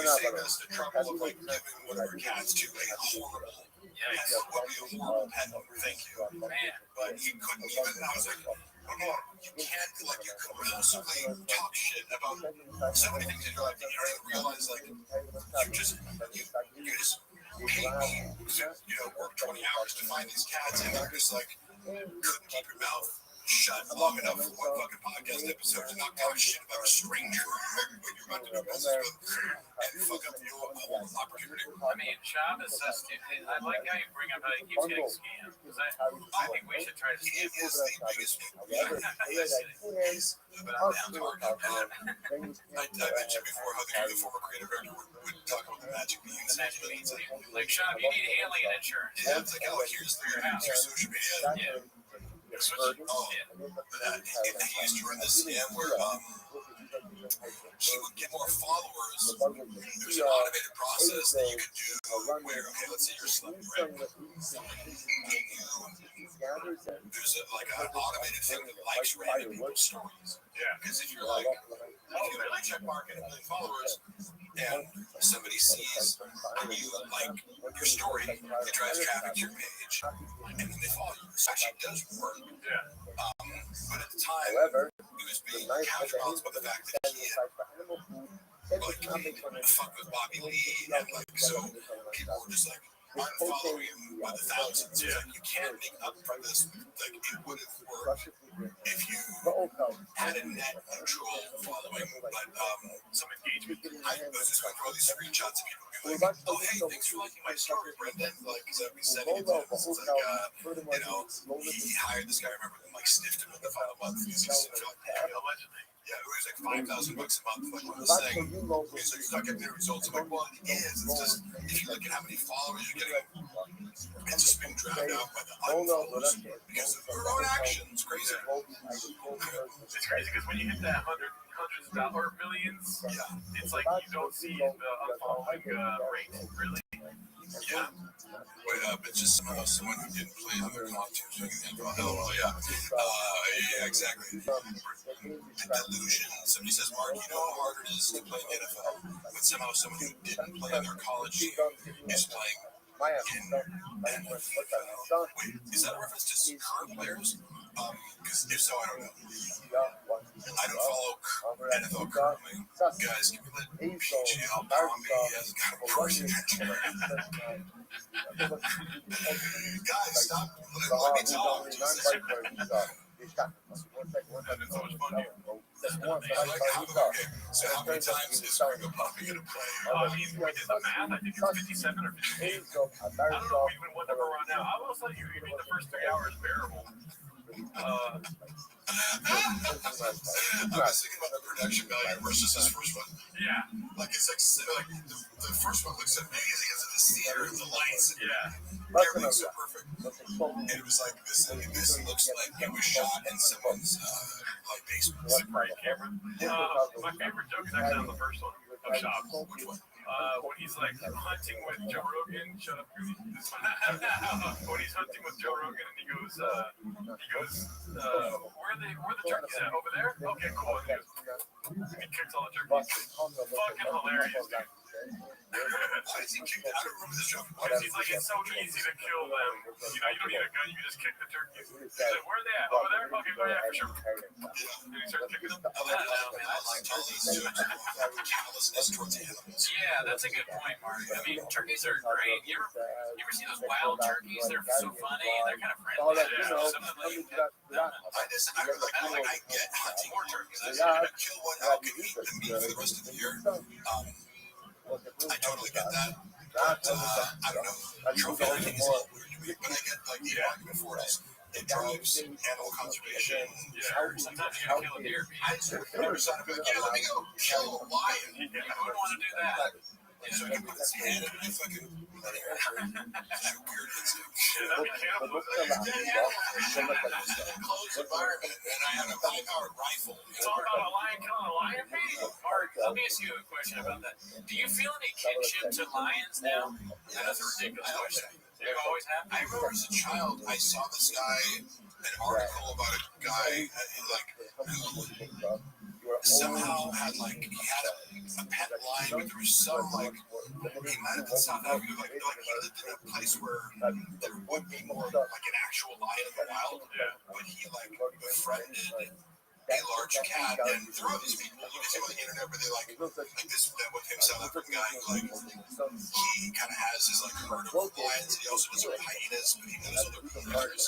saved us the trouble of like giving one of our cats to a horrible. Yes, what would be a horrible pet owner? Thank you, man. But he couldn't even. I was like, okay, you can't like you could possibly talk shit about so many things in your life that you don't even realize. Like you just paid me, work 20 hours to find these cats, and you're just like couldn't keep your mouth shut long enough for one fucking podcast episode to not talk shit about a stranger when you're about to do business with and fuck up your whole opportunity. I mean, Shab is so stupid. I like how you bring up how he keeps getting scammed. Because I think we should try to scam him. He is the biggest. But I'm down to our I mentioned before how the former creative director would talk about the magic beans. The magic beans. Like, Shab, you need alien insurance. Yeah, it's like, oh, here's your social media. Yeah. He used to run this scam where he would get more followers. There's an automated process that you could do where, okay, let's say you're slumming, right? There's an automated thing that likes random people's stories. Yeah. Because if you're like, oh, really? Check mark and a million followers, and somebody sees and you like your story, it drives traffic to your page, and then they follow you. So actually does work. Yeah. But at the time, he was being counterbalanced by the fact that he had fucked with Bobby Lee, and so people were just like unfollowing him by the thousands. Yeah. Like, you can't make up for this. Like, it would have worked if you had a net neutral following, but some engagement. I was just going through all these screenshots of people being like, oh, hey, thanks for liking my story, Brendan. Like, because I'd be sending it to him. It's like, he hired this guy, I remember, and like sniffed him in the final month. He's like, allegedly. Yeah, it was like $5,000 a month, like on this thing. He's like, you're not getting the results. I'm like, well, it is. It's just, if you look at how many followers you're getting, it's just being drowned out by the unfollowers because of your own actions. Crazy. It's crazy because when you hit that hundreds of dollars, millions, it's like you don't see the unfollowing rate, really. Yeah. But just someone who didn't play other content. LOL, yeah, exactly. The delusion. Somebody says, Mark, you know how hard it is to play NFL, but somehow someone who didn't play on their college team is playing in NFL. Wait, is that a reference to current players? Because if so, I don't know. I don't follow NFL currently. Guys, can we let PG help on me? He has got a person. Guys, stop. Let me talk. Jesus. Having so much fun here. So how many times is Ringo Puppy going to play? I mean, we did the math. I think it's 57 or 58. I don't know even what number we're on now. I will tell you, you mean the first 3 hours bearable. I was thinking about the production value versus this first one. Yeah. Like, it's like the first one looks amazing. It's in the theater, the lights, and everything's so perfect. And it was like, this looks like it was shot in someone's like basement. Right, Cameron. My favorite joke is actually on the first one of Shop. Which one? When he's like hunting with Joe Rogan, shut up, Goody. When he's hunting with Joe Rogan and he goes, where are the turkeys at? Over there? Okay, cool. And he kicks all the turkeys. Fucking hilarious, dude. Why does he kick? I don't remember this joke. Because he's like, it's so easy to kill them. You know, you don't need a gun, you just kick the turkeys. He's like, where are they at? Over there? Okay, go yeah, for sure. And he starts kicking them. I liked all these jokes about callousness towards animals. Yeah, that's a good point, Mark. I mean, turkeys are great. You ever see those wild turkeys? They're so funny. They're kind of friendly. Some of them I get hunting more turkeys. I'm gonna kill one elk and eat the meat for the rest of the year. I totally get that. But I don't know. Trophy hunting is a little weird to me. But I get like the argument for it is it drives animal conservation. Yeah, sometimes you gotta kill a deer. I said, let me go kill a lion. You wouldn't want to do that. So he can put his hand in my fucking weird instinct. That'd be careful. Closed environment, and I had a high-powered rifle. Talk about a lion killing a lion, Pete? Art, let me ask you a question about that. Do you feel any kinship to lions now? That's a ridiculous question. You always have? I remember as a child, I saw this guy, an article about a guy who somehow had he had a pet lion, but there was some he might have been South Africa, he lived in a place where there would be more an actual lion in the wild, but he befriended a large cat, and there are these people you can see on the internet where they like this with him South African guy he kind of has his herd of lions, and he also does it with hyenas, but he knows other predators.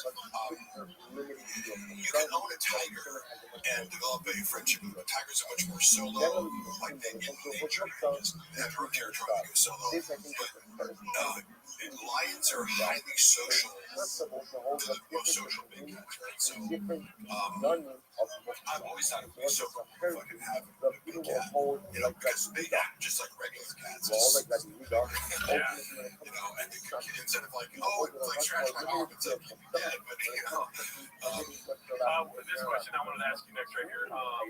You can own a tiger and develop a friendship with tigers are much more solo, they get in nature, they have their own territory, they go solo, but lions are highly social, they're the most social big cats, right? So I've always thought it would be so cool to fucking have a big cat, because they act just like regular cats. And instead of scratch my arm, it's like dead, but this question I wanted to ask you next right here. I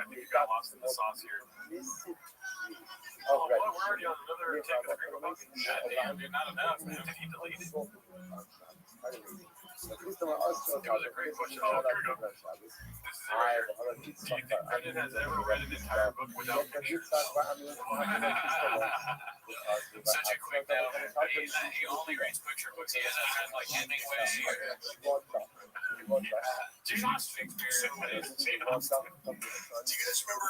think you got lost in the sauce here. Well, we're already on another take of the Green Book. Damn, dude, not enough, man. Did he delete it? That was a great question. Oh, here we go. This is it right here. Do you think Brendan has ever read an entire book without pictures? Such a quick note. He only reads picture books. He hasn't read Hemingway or Josh Shakespeare. Do you guys remember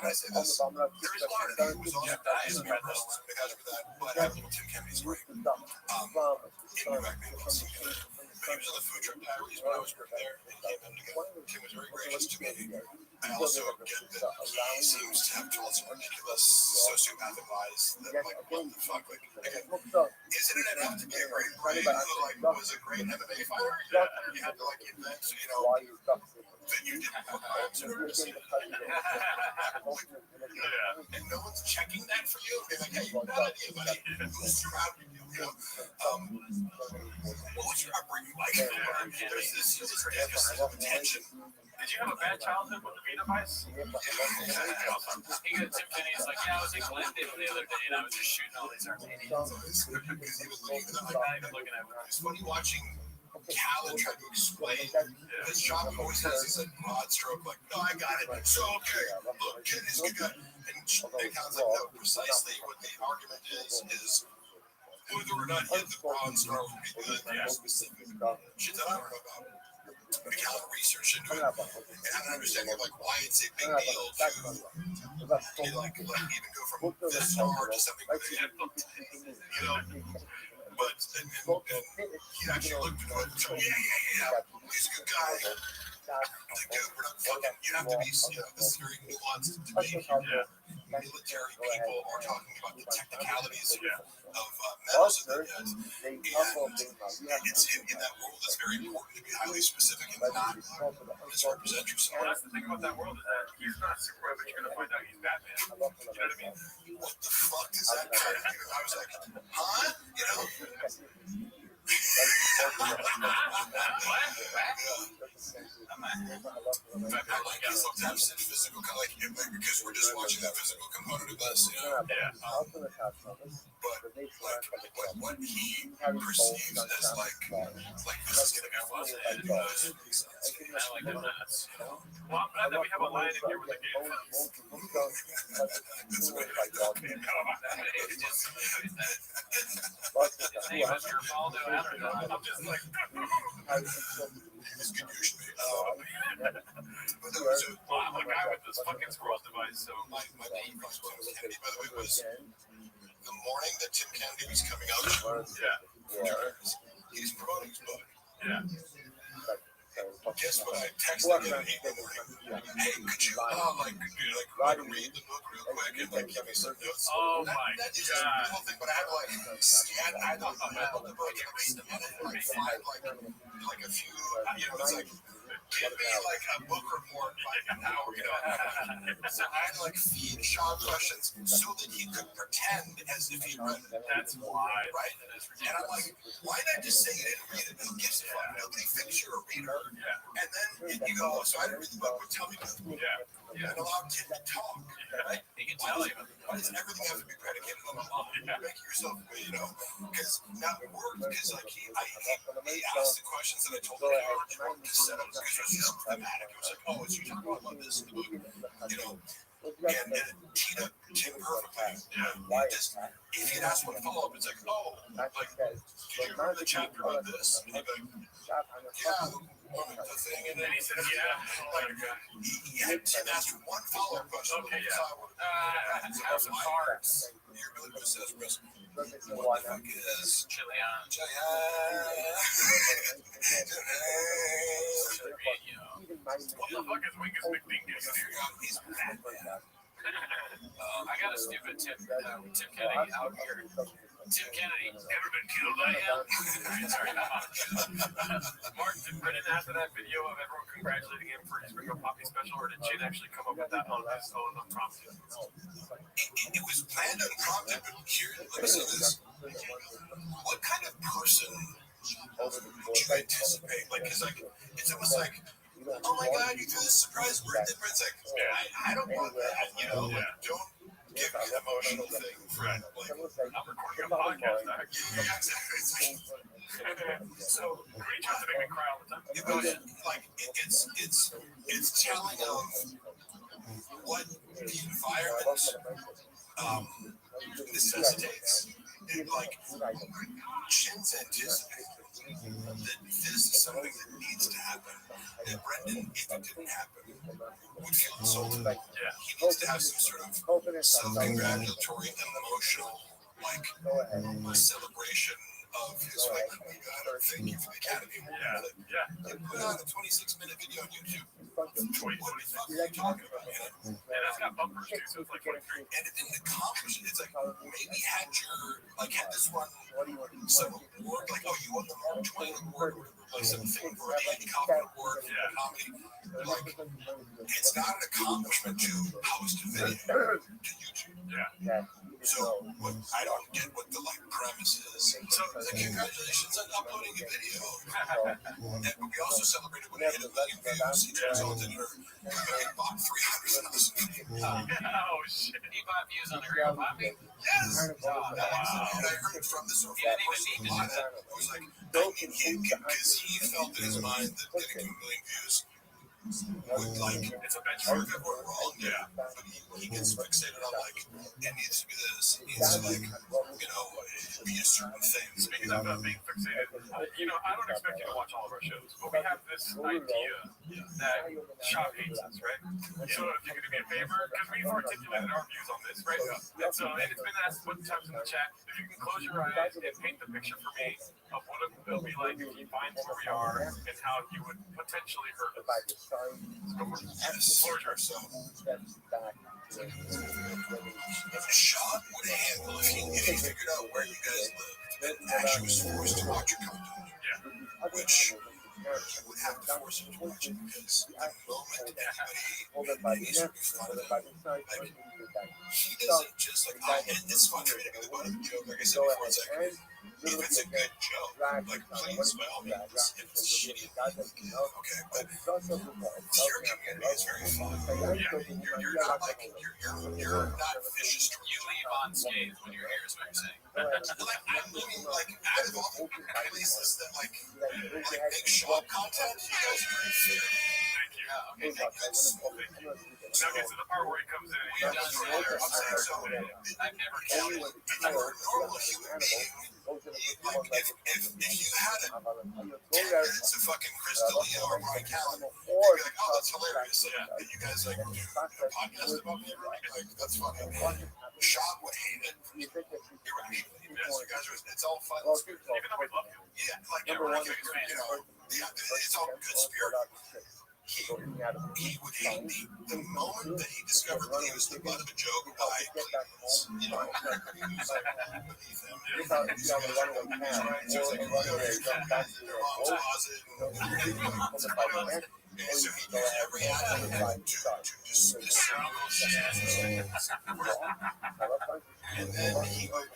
I say this? There was a lot of people who was also but I have a little Tim Kennedy's story. In New York, he was on the Food Truck Diaries when I was working there, and he came in together. Tim was very gracious to me. I also get that he seems to have lots of ridiculous sociopathic lies that, what the fuck, again, isn't it enough to be a great brain who, was a great MMA fighter? Yeah, you had to, invent, that you didn't put arms in order to see it. And no one's checking that for you. They're like, hey, you got an idea, buddy. Who's surrounding you? What was your upbringing like? There's this deficit of attention. Did you have a bad childhood with the Vita Vice? Yeah. Tim Kenny's like, I was in Glendale the other day and I was just shooting all these Armenians. Because he was looking at it. It's funny watching Callan try to explain his job always has this broad stroke, no, I got it. So okay, look, kid is good guy. And Callan's like, no, precisely what the argument is whether or not he had the broad stroke would be good. Specific shit that I don't know about. Callan researched into it and had an understanding of why it's a big deal to even go from this far to something with but he actually looked at it and said, he's a good guy. Dude, we're not fucking, you have to be, this is very nuanced to me. Military people are talking about the technicalities of medicine. And it's in that world, it's very important to be highly specific and not misrepresent yourself. Well, that's the thing about that world is that he's not Superman, but you're going to find out he's Batman. You know what I mean? What the fuck is that? I was like, huh? I like his absent physical, because we're just watching that physical component of this, but what he perceives as this is gonna be fun, and I like that. Well, I'm glad that we have a line in here with the game funds. That's a good idea. Hey, was your ball doing that or not? I'm just like, it's good usually. Well, I'm a guy with this fucking squirrel device, so my main question was Kennedy, by the way, was the morning that Tim Kennedy was coming out. He's promoting his book. Yeah. Guess what? I texted him in the morning. Hey, could you read the book real quick and like give me some notes? Oh my That is just the whole thing. But I had to like scan. I had to download the book and read them and like find like a few. It's like give me like a book report like an hour. So I had to like feed Sean questions so that he could pretend as if he read it. That's why. Right? And I'm like, why not just say you didn't read it? Who gives a fuck? Nobody thinks you're a reader. Yeah. And then you go, so I didn't read the book, but tell me about it. Yeah. And allow Tim to talk. Right? He can tell you. Why does everything have to be predicated on a lie? Make yourself, because that worked. Because like he asked the questions that I told him to set up because it was just thematic. It was like, oh, so you're talking about this in the book, and Tim perfectly. Just if he'd asked one follow up, it's like, oh, like, did you remember the chapter about this? And he'd be like, yeah, the thing, and then he said, he had Tim ask one follow up question. Okay, have some cards. Your ability to assess risk. What What the fuck is Chilean. What the fuck is Wingus McDingus? He's Batman. I got a stupid Tim Kennedy out here. Tim Kennedy, never been killed by him. Sorry, Mark, did Brennan after that video of everyone congratulating him for his Ringo Poppy special, or did Jade actually come up with that on his own unprompted? It was planned unprompted, but here, let me say this. What kind of person would you anticipate? Like, because like, it's almost like, oh my god, you threw this surprise birthday party. It's like, I don't want that. Don't give me an emotional thing. Right. Like, I'm recording a podcast. yeah, exactly. So, reach out to make me cry all the time. It was like it's telling of what the environment necessitates. It, like, Shin's anticipating that this is something that needs to happen. That Brendan, if it didn't happen, would feel insulted. He needs to have some sort of self-congratulatory and emotional, like, celebration of his like, oh my god, thank you for the Academy. They put on a 26-minute video on YouTube. What the fuck are you talking about? And that's got bumpers too, so it's like 23. And it didn't accomplish it. It's like, maybe had this run some award, like, oh, you won the Mark Twain award, or like something for Andy Kaufman award for comedy. Like, it's not an accomplishment to post a video to YouTube. So I don't get what the like premise is. So like, congratulations on uploading a video. And we also celebrated when he hit 1 million views. He resulted in bought 300,000. Oh shit! He bought views on the real Poppy? Yes. And I heard from the social person who bought it. I was like, I need him because he felt in his mind that getting 2 million views would like It's a benchmark. prove everyone wrong. But he gets fixated on like it needs to be this. It needs to like be a certain thing. Speaking of being fixated, I don't expect you to watch all of our shows, but we have this idea that Shop hates us, right? So if you could do me a favor, because we've articulated our views on this, right? And so it's been asked a bunch of times in the chat, if you can close your eyes and paint the picture for me of what it'll be like if he finds where we are and how he would potentially hurt us. Yes. Closure. So if Sean would handle if he figured out where you guys lived and actually was forced to watch your content, which you would have to force him to watch it because the moment anybody is making fun of him, like, he doesn't just like, and it's fun for me to be the butt of the joke. Like I said before, it's like, if it's a good joke, like, please, by all means, if it's shitty, okay, but your community is very fun. You're not like, you're not vicious. You leave unscathed when you're here, is what you're saying. Like, I mean, like, out of all the places that, like make shop content, you guys are very fair. Thank you. Okay, thank you. Now get to the part where he comes in and he does I'm saying so. I've never counted. If you were a normal human being, like, if you had 10 minutes of fucking Chris D'Elia or Brian Callen, you'd be like, oh, that's hilarious. Like, you guys like do a podcast about me, like, that's funny. Shop would hate it. Irrationally. Yes, you guys are, it's all fun. Even though we love you. Yeah, like, we're not giving fans. Yeah, it's all good spirit. He would hate me the moment that he discovered that he was the butt of a joke by Cleveland's. You know, he was like beneath him. He was like, so he was like, their mom's closet. And so he used every avenue to dismiss him. And then he would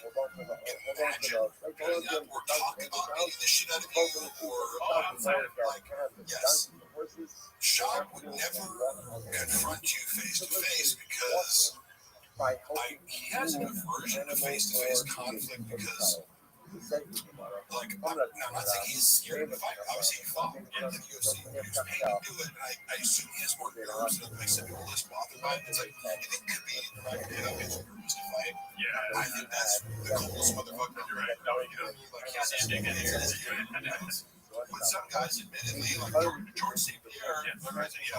imagine beating up or talk about beating the shit out of you or like, yes. Sean would never confront you face to face because he has an aversion to face conflict because, like, I'm not saying he's scared to fight. Obviously, he fought in the UFC. He was paid to do it, and I assume he has more nerves than like some people less bothered by it. It's like, you think it could be the right idea that he's nervous to fight? Yeah. I think that's the coolest motherfucker. You're right. No, you know, like, he's just with some guys, admittedly, like George St. Pierre,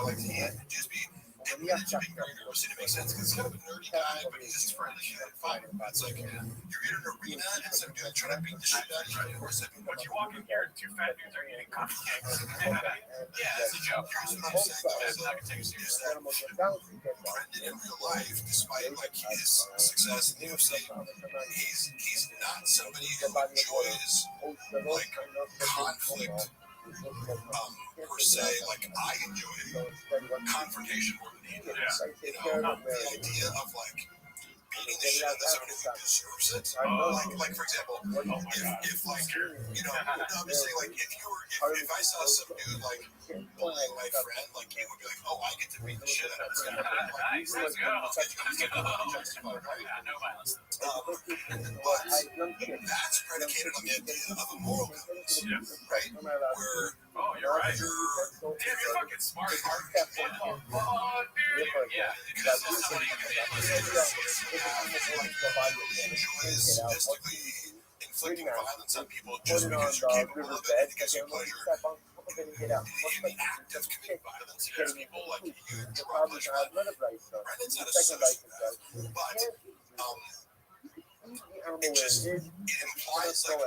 like he had to just be admitted to being very nervous, and it makes sense because he's kind of a nerdy guy, but he's just friendly shit and fine. It's like you're in an arena and some dude trying to beat the shit out of you. Of course, I mean, when you walk in here, two fat dudes are eating coffee cakes. Yeah, it's a joke. Here's what I'm saying. I can take it serious. Brendan in real life, despite like his success in the UFC, he's not somebody who enjoys like conflict per se. Like I enjoy confrontation more than he does. You know, the idea of like beating the shit out of somebody who deserves it. Like for example, if like you know, obviously like if I saw some dude like bullying my friend, like you would be like, oh, I get to beat the shit out of this guy. Nice, let's go. No violence. But that's predicated on the idea of a moral compass, right? Where you're right. Damn, you're fucking smart. Yeah, because somebody enjoys statistically inflicting violence on people just because you're capable of it and it gives you pleasure. In the act of committing violence against people, like you draw pleasure. Brendan's not a sociopath, but it implies like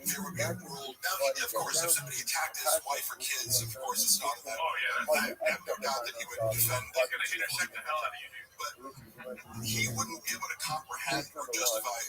there would be a world. Now, of course, if somebody attacked his wife or kids, of course it's not that. I have no doubt that he would defend. They're gonna intersect the hell out of you, but he wouldn't be able to comprehend or justify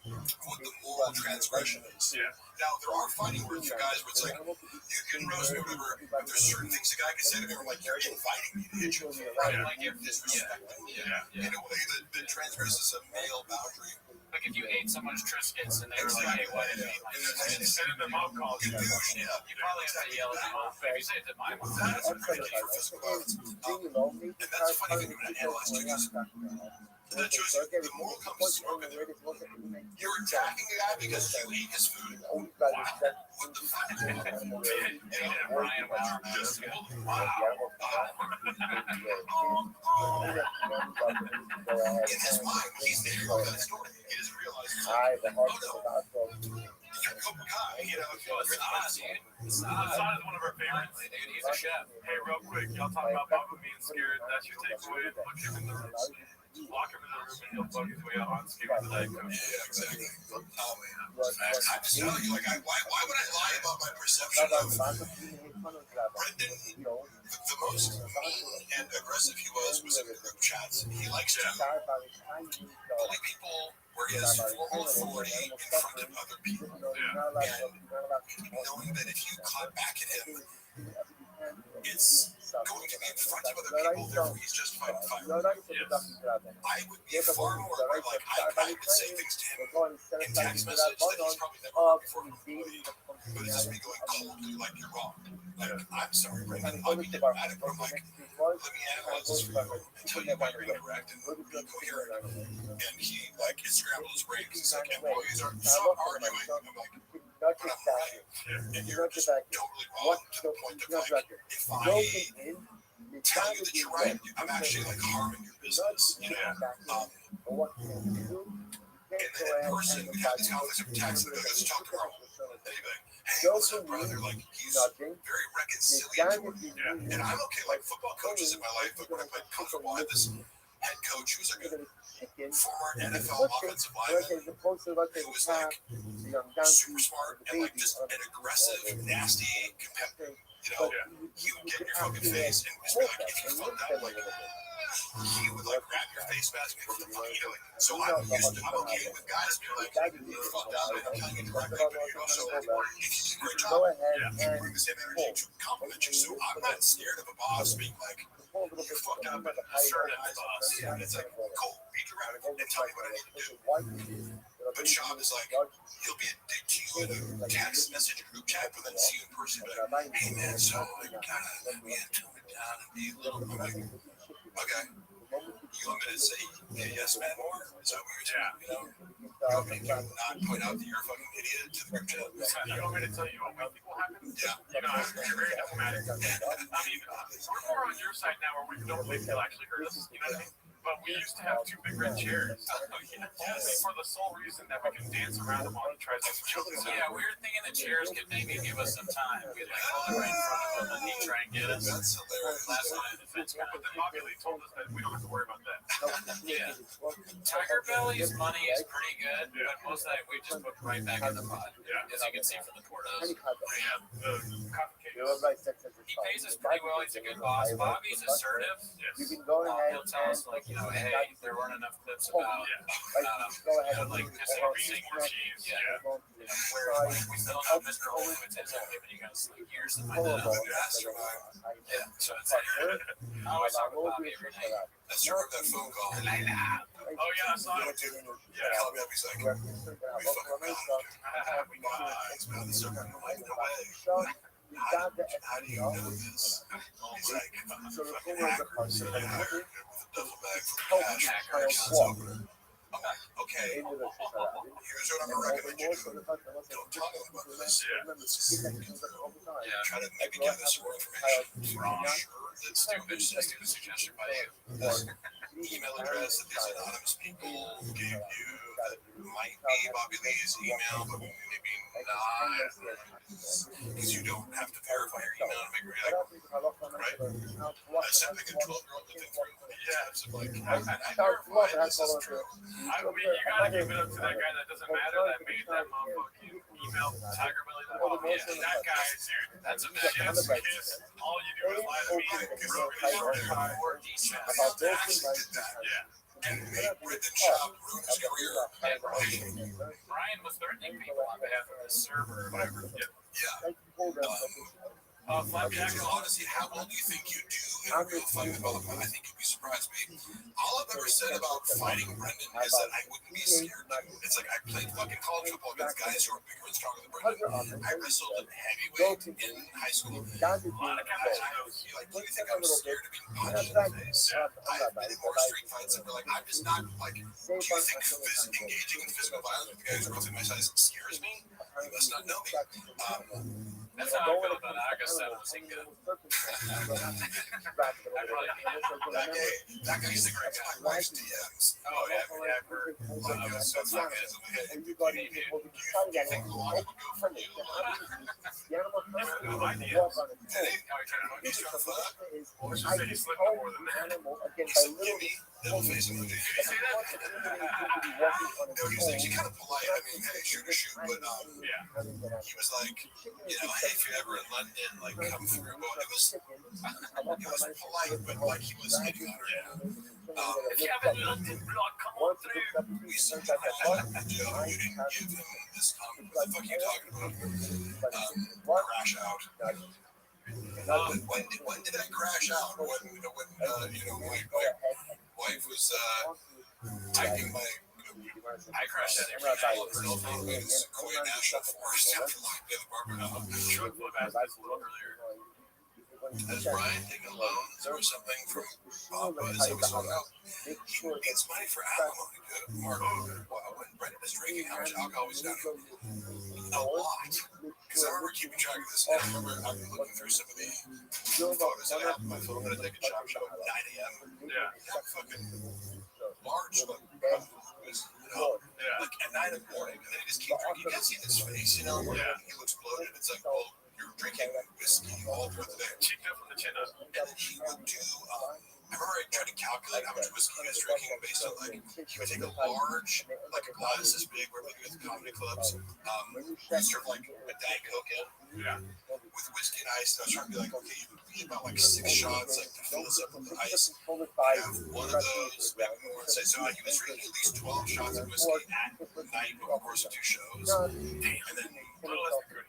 what the moral transgression is. Yeah. Now, there are fighting words for guys where it's like, you can roast me or whatever, but there's certain things a guy can say to me, like, you're inviting me to hit you. Right? Like, you're disrespecting me in a way that transgresses a male boundary. Like, if you ate someone's Triscuits and they were like, hey, what? And then the mom calls you, you probably have to yell at the mom. But if you say it to my mom, that's pretty for physical violence. And that's a funny thing when I analyze too. The moral compass is broken there. You're attacking a guy because you ate his food. Wow. What the fuck is going on? And Brian was just wow. In his mind, he's there with that story. He doesn't realize it's like, oh no, you're Cobra Kai, you know. Saad is one of our favorites. Dude, he's a chef. Hey, real quick, y'all talk about Bubba being scared. That's your takeaway. Look him in the room. Lock him in the room and he'll bug his way out on skate with the Diet Coke. Yeah, exactly. I'm just telling you, like, why would I lie about my perception of Brendan? The most mean and aggressive he was in the group chats. He likes to bully people where he has formal authority in front of other people. And knowing that if you clap back at him, it's going to be in front of other people, therefore he's justified in firing. I would be far more like, I could say things to him in text message that he's probably never heard before verbally, but it's just me going coldly, like, you're wrong. Like, I'm sorry, Brendan, I'll be diplomatic, but I'm like, let me analyze this for you and tell you why you're incorrect and be coherent. And he, like, it scrambled his brain because he's like, employees are stop arguing. I'm like, but I'm right. And you're just totally wrong to the point of, like, if I tell you that you're right, I'm actually, like, harming your business, you know? And then in person, we have these conflicts of text, and let's talk tomorrow. Anyway, hey, what's up, brother? Like, he's very reconciliatory. And I'm okay, like, football coaches in my life, but when I played comfortable, I had this head coach who was like a chicken. former Let's NFL offensive lineman as opposed to let's say who the was cat, like the young super donkey, smart the and like baby, just an aggressive, nasty competitor. You know, he would get in your fucking face and just be like, if you fucked up, like, he would like grab your face mask and be like, what the fuck are you doing? So I'm okay with guys being like, you fucked up and I'm telling you correctly, but you also, if you did a great job, go ahead you bring the same energy to compliment you. So I'm not scared of a boss being like, you fucked up and assertive boss. Yeah, it's like, cool, be direct and tell me what I need to do. But Shab is like, he'll be a dick to you in a text message group chat, but then see you in person and be like, hey man, so we had to tone it down and be a little, I'm like, okay. You want me to say yes man more? Is that what you're saying? You know? You want me to not point out that you're a fucking idiot to the group chat? You want me to tell you what we think will happen? Yeah. You know, you're very diplomatic. I mean, we're more on your side now where we don't think they'll actually hurt us. You know what I mean? But we used to have two big red chairs. Only for the sole reason that we can dance around them while he tries to choke us out. Yeah, we were thinking the chairs could maybe give us some time. We'd like hold it right in front of him and he'd try and get us. That's hilarious. Last line of defense kind But of then thing. Bobby Lee told us that we don't have to worry about that. Yeah. Tiger Belly's money is pretty good, but most of that we just put right back in the pot. Yeah. As you can see from the Portos. Yeah, the coffee cake. He pays us pretty well. He's a good boss. Bobby's assertive. You can go ahead He'll tell us like, you know, hey, there weren't enough clips about, go ahead and like Just increasing more cheese. Yeah. you know, where like, we still know Mr. Olowitz hasn't given you guys like years to find that out. Yeah, so it's like, I always talk about Bobby every night. That's your that phone call. Oh yeah, I saw it. Dude, Yeah. call me up. He's like, we fucking got it. We got it. It's about the circle. I'm like, no way. How do you know this? He's like, so with a duffel bag full of cash. I'm like, okay, here's what I'm gonna recommend you do. Don't talk about this. Try to maybe gather some more information. Wrong. That's stupid. Stupid suggestion by you. This email address that these anonymous people gave you that might be Bobby Lee's email, but maybe not. Because you don't have to verify your email to make it right? I sent like a 12-year-old looking through. Yeah, it's like, I verified this is true. I mean, you gotta give it up to that guy that doesn't matter that made that motherfucking email Tiger Belly. Oh, yeah, that guy, dude. That's a Chef's kiss. All you do is lie to me and rub it in your eye. Or decent. Yeah. And made Brendan Schaub ruin his career. Brian was threatening people on behalf of his server or whatever. Yeah. Flapjack. Honestly, how well do you think you do in a real fight with Bobby? I think you'd be surprised. All I've ever said about fighting Brendan is that I wouldn't be scared. It's like I played fucking college football against guys who are bigger and stronger than Brendan. I wrestled in heavyweight in high school. A lot of guys. Like, do you think I'm scared of being punched in the face? I've been in more street fights that were like, I'm just not like, do you think engaging in physical violence with guys roughly my size scares me? You must not know me. That's how I felt about Augustin was he good. That guy used to grab my wife's DMs. Oh yeah, I've heard. That's not good. Everybody You think Luana would go for you? No idea. He's trying to fuck. Or should say he slipped more than that. He said, give me devil face emoji. Did he say that? No, he was actually kind of polite. I mean, hey, shoot or shoot. But Yeah. he was like, you know, hey, if you're ever in London, like, come through. Well, it was polite, but like he was making it. If you have a London blog, come on through. We said, Joe, you didn't give him this comment. What the fuck are you talking about? Crash out. When did I crash out? When my wife was typing my. I crashed that every I night. was in Sequoia National Forest after locking down the barber house. Truck flip asked this a little earlier. Has Brian taken loans or something from Bob Buzz? He was like, oh, he needs money for alimony to Mark. When Brendan was drinking, how much alcohol was down? A lot. Because I remember keeping track of this. And I remember I've been looking through some of the photos that I have on my phone that I take a chop show at 9 a.m. Yeah. Fucking large, like at 9 in the morning, and then he just keeps drinking. You can't see his face, you know? Yeah. He looks bloated. It's like, well, you're drinking whiskey all through the day. Cheeked up from the chin up. And then he would do, I remember I tried to can calculate how much whiskey he was drinking based on like he would take a large like a glass this big, where we do at the comedy clubs, serve like a Diet Coke in. Yeah. With whiskey and ice, and I was trying to be like, okay, you need about like 6 shots, like to fill this up with ice. You have one of those, maybe more. So he was drinking at least 12 shots of whiskey at night over the course of 2 shows. And then Little less than good.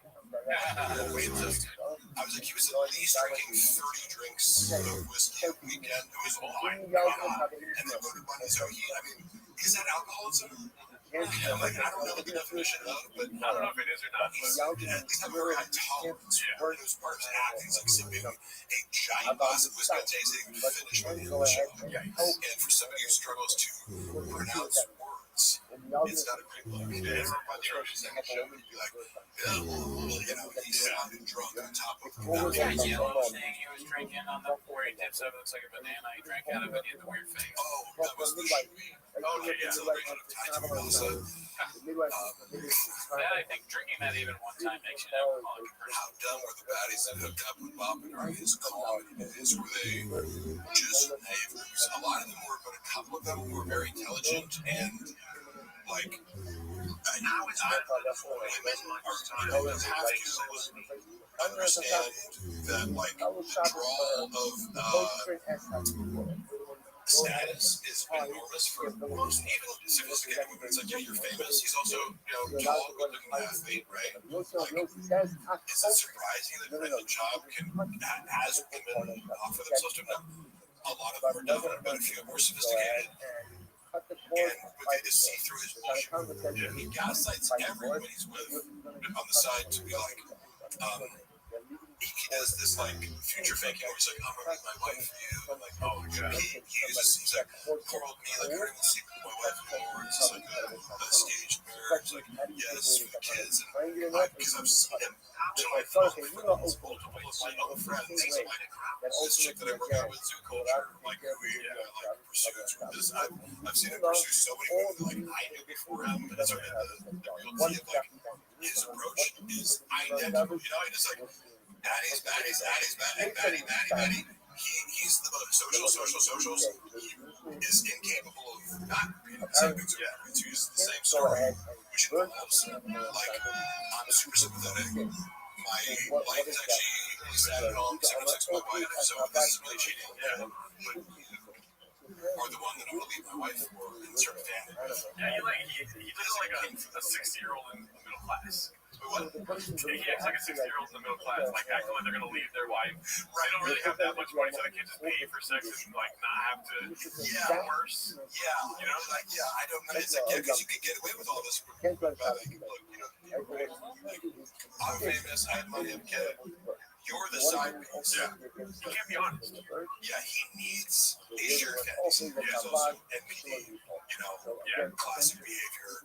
I was like, he was at least drinking 30 drinks of whiskey a weekend. It was a lot. And then voted money. So I mean, is that alcoholism? I'm like, I don't know the definition of it, but I don't know if it is or not, but at least have a very high tolerance. Where those part of his act, he's like sipping a giant glass of whiskey on tasting and finish by the end of the show. And for somebody who struggles to pronounce words, it's not a great look. it's By the end of the show, you'd be like, he sounded drunk on top of yeah, yellow thing he was drinking on the where he dips up, looks like a banana. He drank out of it. He had the weird face. Oh, that was the Shui. Okay, yeah. Celebration of Taito Melissa. That I think drinking that even one time makes you an alcoholic person. How dumb were the baddies that hooked up with Bob during his comedy days? Were they just naivers? A lot of them were, but a couple of them were very intelligent and like. Now it's women are have to understand that like the draw of status is enormous for most even sophisticated women. It's like, yeah, you're famous. He's also, tall, good-looking athlete, right? Like, is it surprising that the job can, as women offer themselves to them? A lot of them are done, but a few are more sophisticated. And they just see through his bullshit. He gaslights everyone he's with on the side to be like, he does this like future faking where he's like, I'm gonna make my wife for you. I'm like, oh my god. He's like, poor old me, like, I don't even sleep with my wife anymore. It's just like a staged marriage. Like, yes, with kids. And because I've seen him to my friends, multiple of my other friends. He's like, this chick that I work out with Zoo Culture, like, who he pursues this. I've seen him pursue so many women that, like, I knew before him. And sort of the realty of, like, his approach is identical. It's like, Daddy's, Daddy. He's the most socials. He is incapable of not being the same things over. It's used the same story, which involves, like, I'm super sympathetic. My wife is actually sad at home because I have sex with my wife, so this is really cheating. Yeah. Or the one that I'm going to leave my wife for in certain family. Yeah, he does like a 60-year-old in the middle class. What? He acts like a 60-year-old in the middle class, like acting like they're going to leave their wife. They don't really have that much money, so they can just pay for sex and like not have to worse. Yeah, I don't know. It's like, because you could get away with all this. But like, look, I'm famous, I have money, I'm a kid. You're the side piece. Yeah. You can't be honest. Yeah, he needs a shared fantasy. He's also NPD, classic behavior.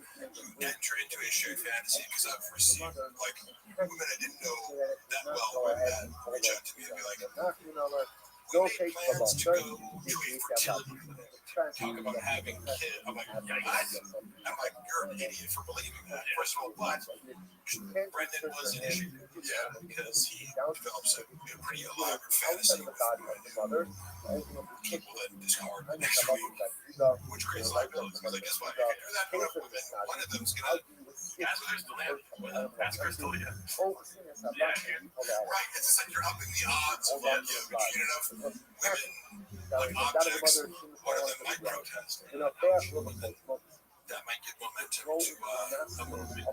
You enter into a shared fantasy because I've received, like, women I didn't know that well that reach out to me and be like, we made plans to go to a fertility clinic. Talk about having kids. I'm like, what? I'm like, you're an idiot for believing that. First of all, but Brendan was an issue. Yeah, because he develops a pretty elaborate fantasy with people that discard next week, which creates liability. Because I guess what? If you do that to enough women, one of them's going to. That's what they're still in. That's Crystal, yeah. Yeah, right. It's just like you're upping the odds of between enough women, like objects, one of them might protest. That might give momentum to a little bit of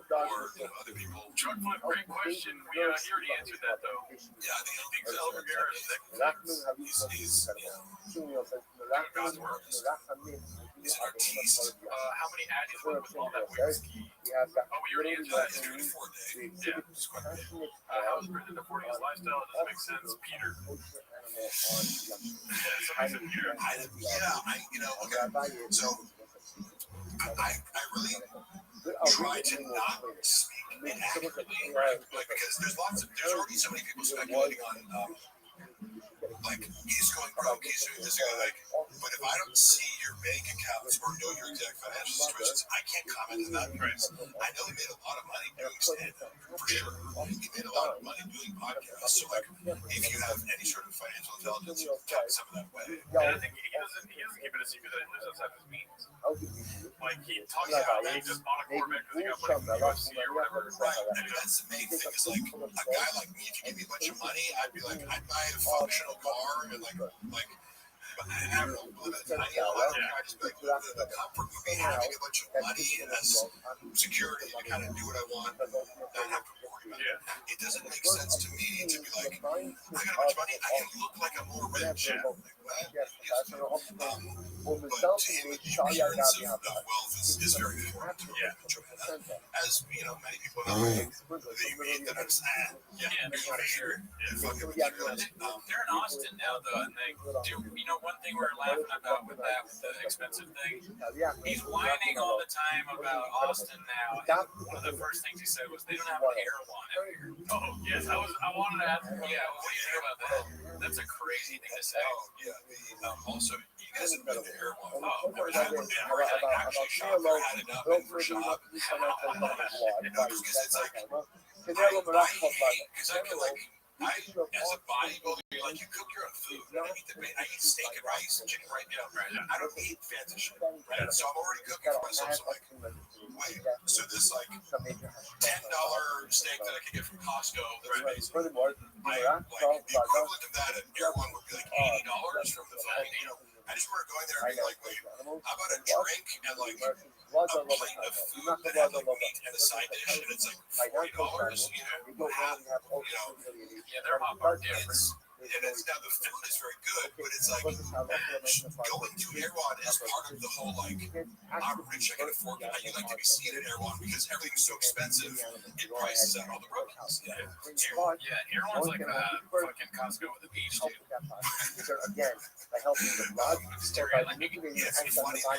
or other people. Truck flip, great question. He already answered that though. Yeah, I think El Rivera is he's God's work. He's an artiste. How many addies went with all that whiskey? Oh, we already answered that. He's doing it 4 days. Yeah. How is Brendan affording his lifestyle? It doesn't make sense. Peter. Somebody said Peter. So I really try to not speak inaccurately, right? Like, because there's already so many people speculating on like he's going broke, he's doing this guy like. But if I don't see your bank accounts or know your exact financial situations, I can't comment on that price. I know he made a lot of money doing stand-up, for sure. He made a lot of money doing podcasts. So, like, if you have any sort of financial intelligence, you can tap some of that way. And I think he doesn't keep it a secret that it lives outside his means. Like, he talks about that he just bought a Corvette because he got put in the UFC or whatever. Right. I mean, that's the main thing is like a guy like me, if you give me a bunch of money, I'd be like, I'd buy a functional car and like I don't know, live in a tiny island. I just be like, the comfort would be having a bunch of money as security to kind of do what I want, not have to worry about it. It doesn't make sense to me to be like, I got a bunch of money, I can look like I'm more rich. Like, what? Yes. But the appearance of wealth is very important to me. As you know, many people know, they read that I'm sad. Yeah, for sure. They're in Austin now, though, and they do. You know, one thing we're laughing about with that, with the expensive thing, he's whining all the time about Austin now. And one of the first things he said was they don't have an Erewhon out here. Oh, yes, I wanted to ask. Yeah, what do you think about that? That's a crazy thing to say. Oh, yeah. Also, you guys have been to Erewhon. Oh, I actually shop there, had it up and for shop. Because it's like, I hate, because I feel like, as a bodybuilder, you're like, you cook your own food. I eat steak and rice and chicken right now. I don't eat fancy shit. Right? So I'm already cooking for myself. So I'm like, wait, so this like $10 steak that I can get from Costco, that's amazing. Like the equivalent of that at Erewhon would be like $80 from the phone. You know, I just remember going there and being like, wait, how about a drink and like a plate of food that had like meat and a side dish, and it's like $40. You know, half. You know, Yeah, they're hot bar different. And it's now the food is very good, but it's like going to Erewhon is part of the whole like I'm rich, I can afford it. You like to be seen at Erewhon because everything's so expensive, it prices out all the roadhouse. Yeah, Erewhon's like fucking Costco with a beach too. Again, by helping the blood, It's funny I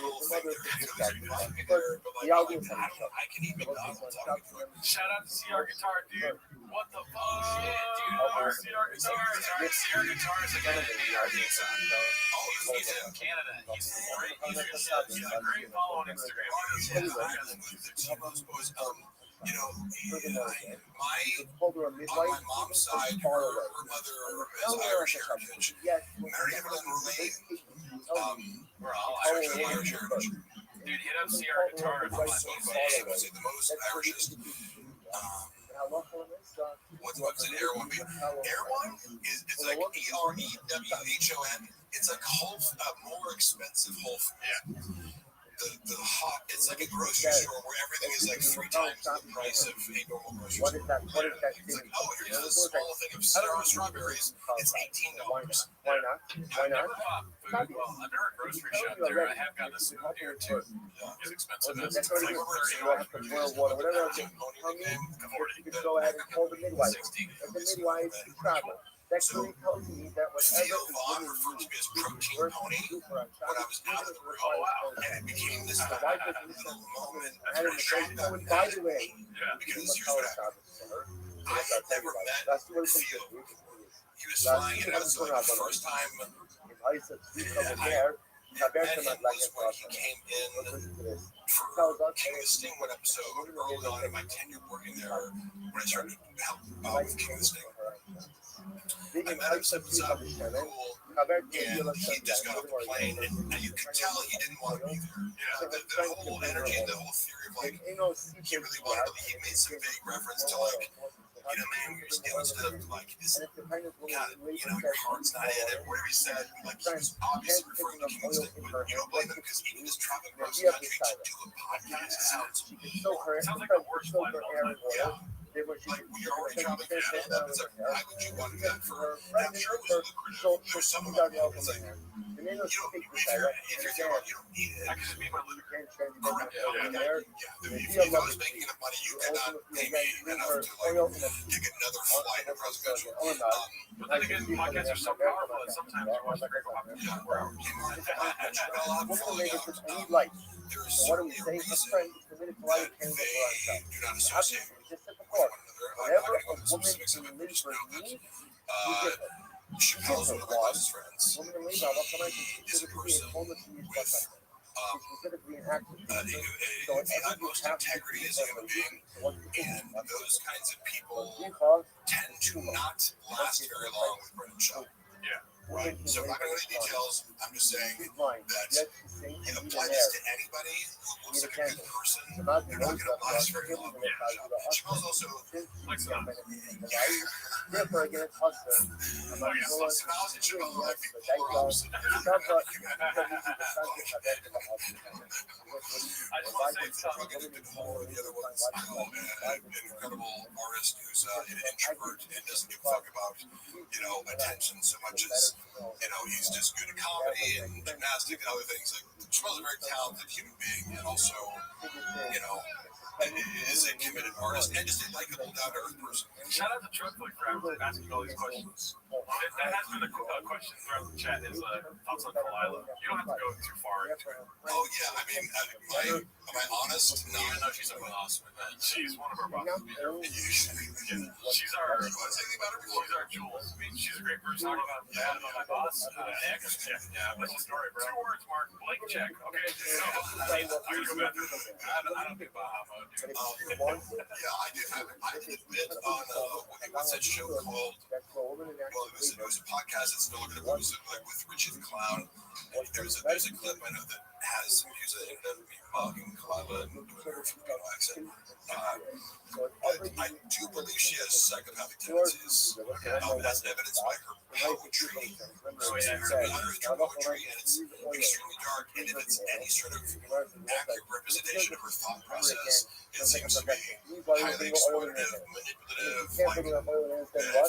can eat McDonald's. Shout out to CR Guitar, dude. What the fuck? Shit, dude. CR Guitar. CR Guitar is a guy that made our theme song. Oh, he's in Canada. He's great. He's a great follow on Instagram. You know, on my mom's side, her mother is Irish heritage. Mary Evelyn Ruane, We're all Irish heritage. Dude, hit up CR Guitar. She was the most Irishest. What's an Erewhon? Erewhon is like EREWHON. It's like more expensive Whole Foods. The hot, it's like a grocery store where everything is like 3 times the price of a normal grocery store. It's like, oh, here's this small thing of sour strawberries. It's $18. Why not? I've never bought food. Well, I've never a grocery shop there. I have gotten a souvenir too. It's expensive. It's like $30. Whatever. You can go ahead and call the midwife. If the midwife travel. That clearly tells me that Theo Vaughn referred to me as Protein Pony when I was out of the room, and it became this little moment of shock that by the way, because here's what happened. I had never met Theo. He was flying, and that was like the first time I met him was when he came in for King of the Sting one episode early on in my tenure working there when I started to help with King of the Sting. I met him, said what's up, cool, and he just got off the plane, and you could tell he didn't want to be there. The whole energy, the whole theory of like, he really wanted to, he made some vague reference to like, you know, man, you're just doing stuff like this, God, you know, your heart's not in it, whatever he said, like, he was obviously referring to King of the Sting, but you don't blame him, because even his traveling across the country to do a podcast sounds like the worst flight of all time. Yeah. Like, you're already traveling for stand-up. It's like, why would you want to do that for? And I'm sure it was lucrative. There's some of them. It's like, you don't, if you're there, you don't need it. I can just be my lucrative. Correct. If I was making enough money, you could not pay me enough to like take another flight across the country. But then again, podcasts are so powerful that sometimes you watch the great podcast for hours. There's a reason that they do not associate with one another. I'm not going to go into specific, but there's no, Chappelle's one of my closest friends. Woman in Levi, what can I Is a person with specifically an actor. the utmost integrity as a human being, and those kinds of people tend to not last very long with Brendan Shaw. Yeah. Right. So I'm not going to go into details. I'm just saying that apply this to anybody who looks like a good person. They're not going to last very long with Brendan Shaw. Chappelle's also Like some. Therefore, again, it's hustler. I'm not sure what Smiles and Chappelle are like the but polar opposite. I just want to say something. Rugged and Nicole are the other ones. An incredible artist who's an introvert and doesn't give a fuck about, attention so much as, he's just good at comedy and gymnastics and other things. Like, Chappelle's a very talented human being and also, is a committed artist and just a likable, down-to-earth person. Shout out to Truthfully for asking all these questions. That has been a question throughout the chat is thoughts on Kalila. You don't have to go too far into it. Oh, yeah. I mean, am I honest? No, I know she's awesome. She's one of our bosses. She's our Jules. I mean, she's a great person. Talking about that, about my boss. Yeah, what's the story, bro? 2 words, Mark. Blank check. Okay. So, I gotta go back. I don't do Baja mode, dude. Yeah, I do have it. I did a bit on what's that show called? Well, it was a podcast that's no longer with Richie the Clown. And there's a clip I know that has some music of me bugging Kalila and doing her Filipino accent. But I do believe she has psychopathic tendencies. That's evidenced by her poetry. Her poetry, and it's extremely dark. And if it's any sort of accurate representation of her thought process, it seems to be highly exploitative, manipulative,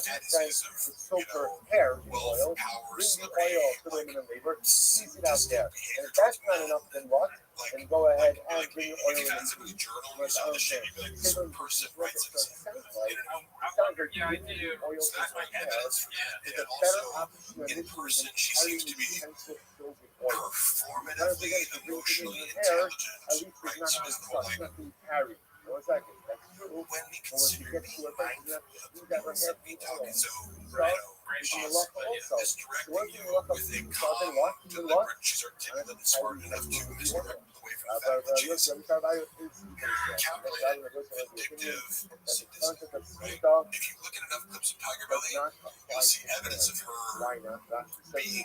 fantasies of, wealth, power, celebrity, sadistic behavior. If that's not enough, then what? Then go ahead and bring your oil If you in. had somebody journal or something, you'd be like, this person writes himself. Yeah, I do. So that's my evidence for that. And also, in person, she seems to be performatively, emotionally intelligent, right? She doesn't hold like, when we consider being mindful of me talking so, gracious, misdirecting you with a calm, deliberate, she's articulate and smart enough to misdirect away from the fact that she's calculated, vindictive, sadistic, right? If you look at enough clips of Tiger Belly, you'll see evidence of her being,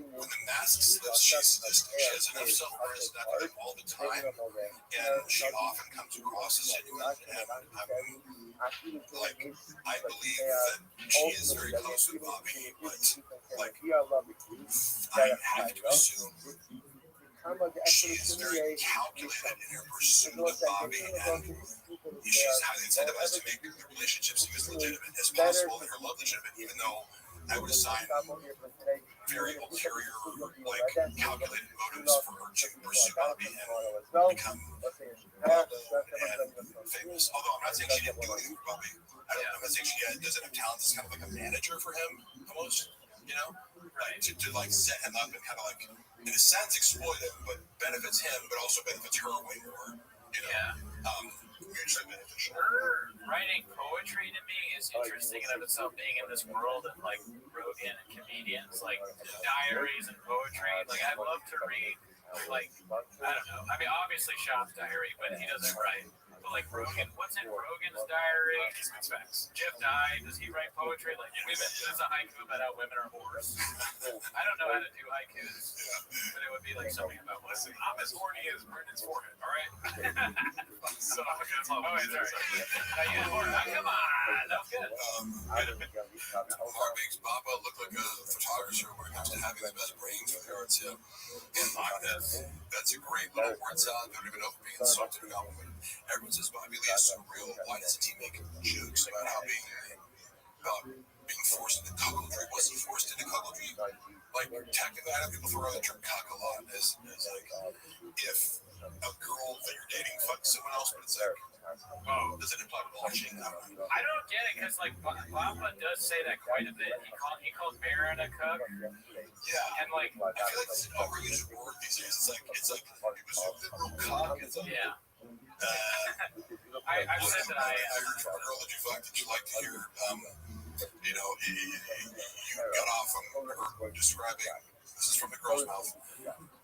when the mask slips, she's sadistic. She has enough self-awareness not to have all the time, and she often comes across as genuine, and I believe that she is very close to Bobby, but I have to assume she is very calculated in her pursuit of Bobby, and she's highly incentivized to make the relationship seem as legitimate as possible and her love legitimate, even though I would assign very ulterior, calculated motives for her to pursue Bobby and become and famous. Although I'm not saying she didn't do anything for Bobby. I'm not saying she doesn't have talent as kind of like a manager for him, almost, right? To like set him up and kind of like, in a sense, exploit him, but benefits him, but also benefits her way more, mutually beneficial. Her writing poetry to me is interesting in of itself, being in this world of like Rogan and comedians, like diaries and poetry. Like I love to read, like, I don't know. I mean, obviously Shop's diary, but he doesn't write. But like Rogan, what's in Rogan's diary? He spits facts. Jeff died. Does he write poetry? Like there's a haiku about how women are whores. I don't know how to do haikus, but it would be like something about, listen, I'm as horny as Brendan's forehead. All right. So come on, that was good. Mark makes Baba look like a photographer when it comes to having the best brains for the arts. Yeah, that's a great little word salad. I don't even know if I'm being insulted or not. Everyone says Bobby Lee is so real. Why doesn't he make jokes about how being forced into cuckoldry? Was he forced into cuckoldry? Like, technically, I know people throw around the term cuck a lot as like, if a girl that you're dating fucks someone else, but it's like, does it imply watching? I don't get it, because like Papa does say that quite a bit. He calls Baron a cuck. Yeah, and like I feel like it's an overused word these days. It's like it was a liberal cuck. It's like, I've said that I heard from a girl that you fucked that you like to hear. You got remember describing, this is from the girl's mouth,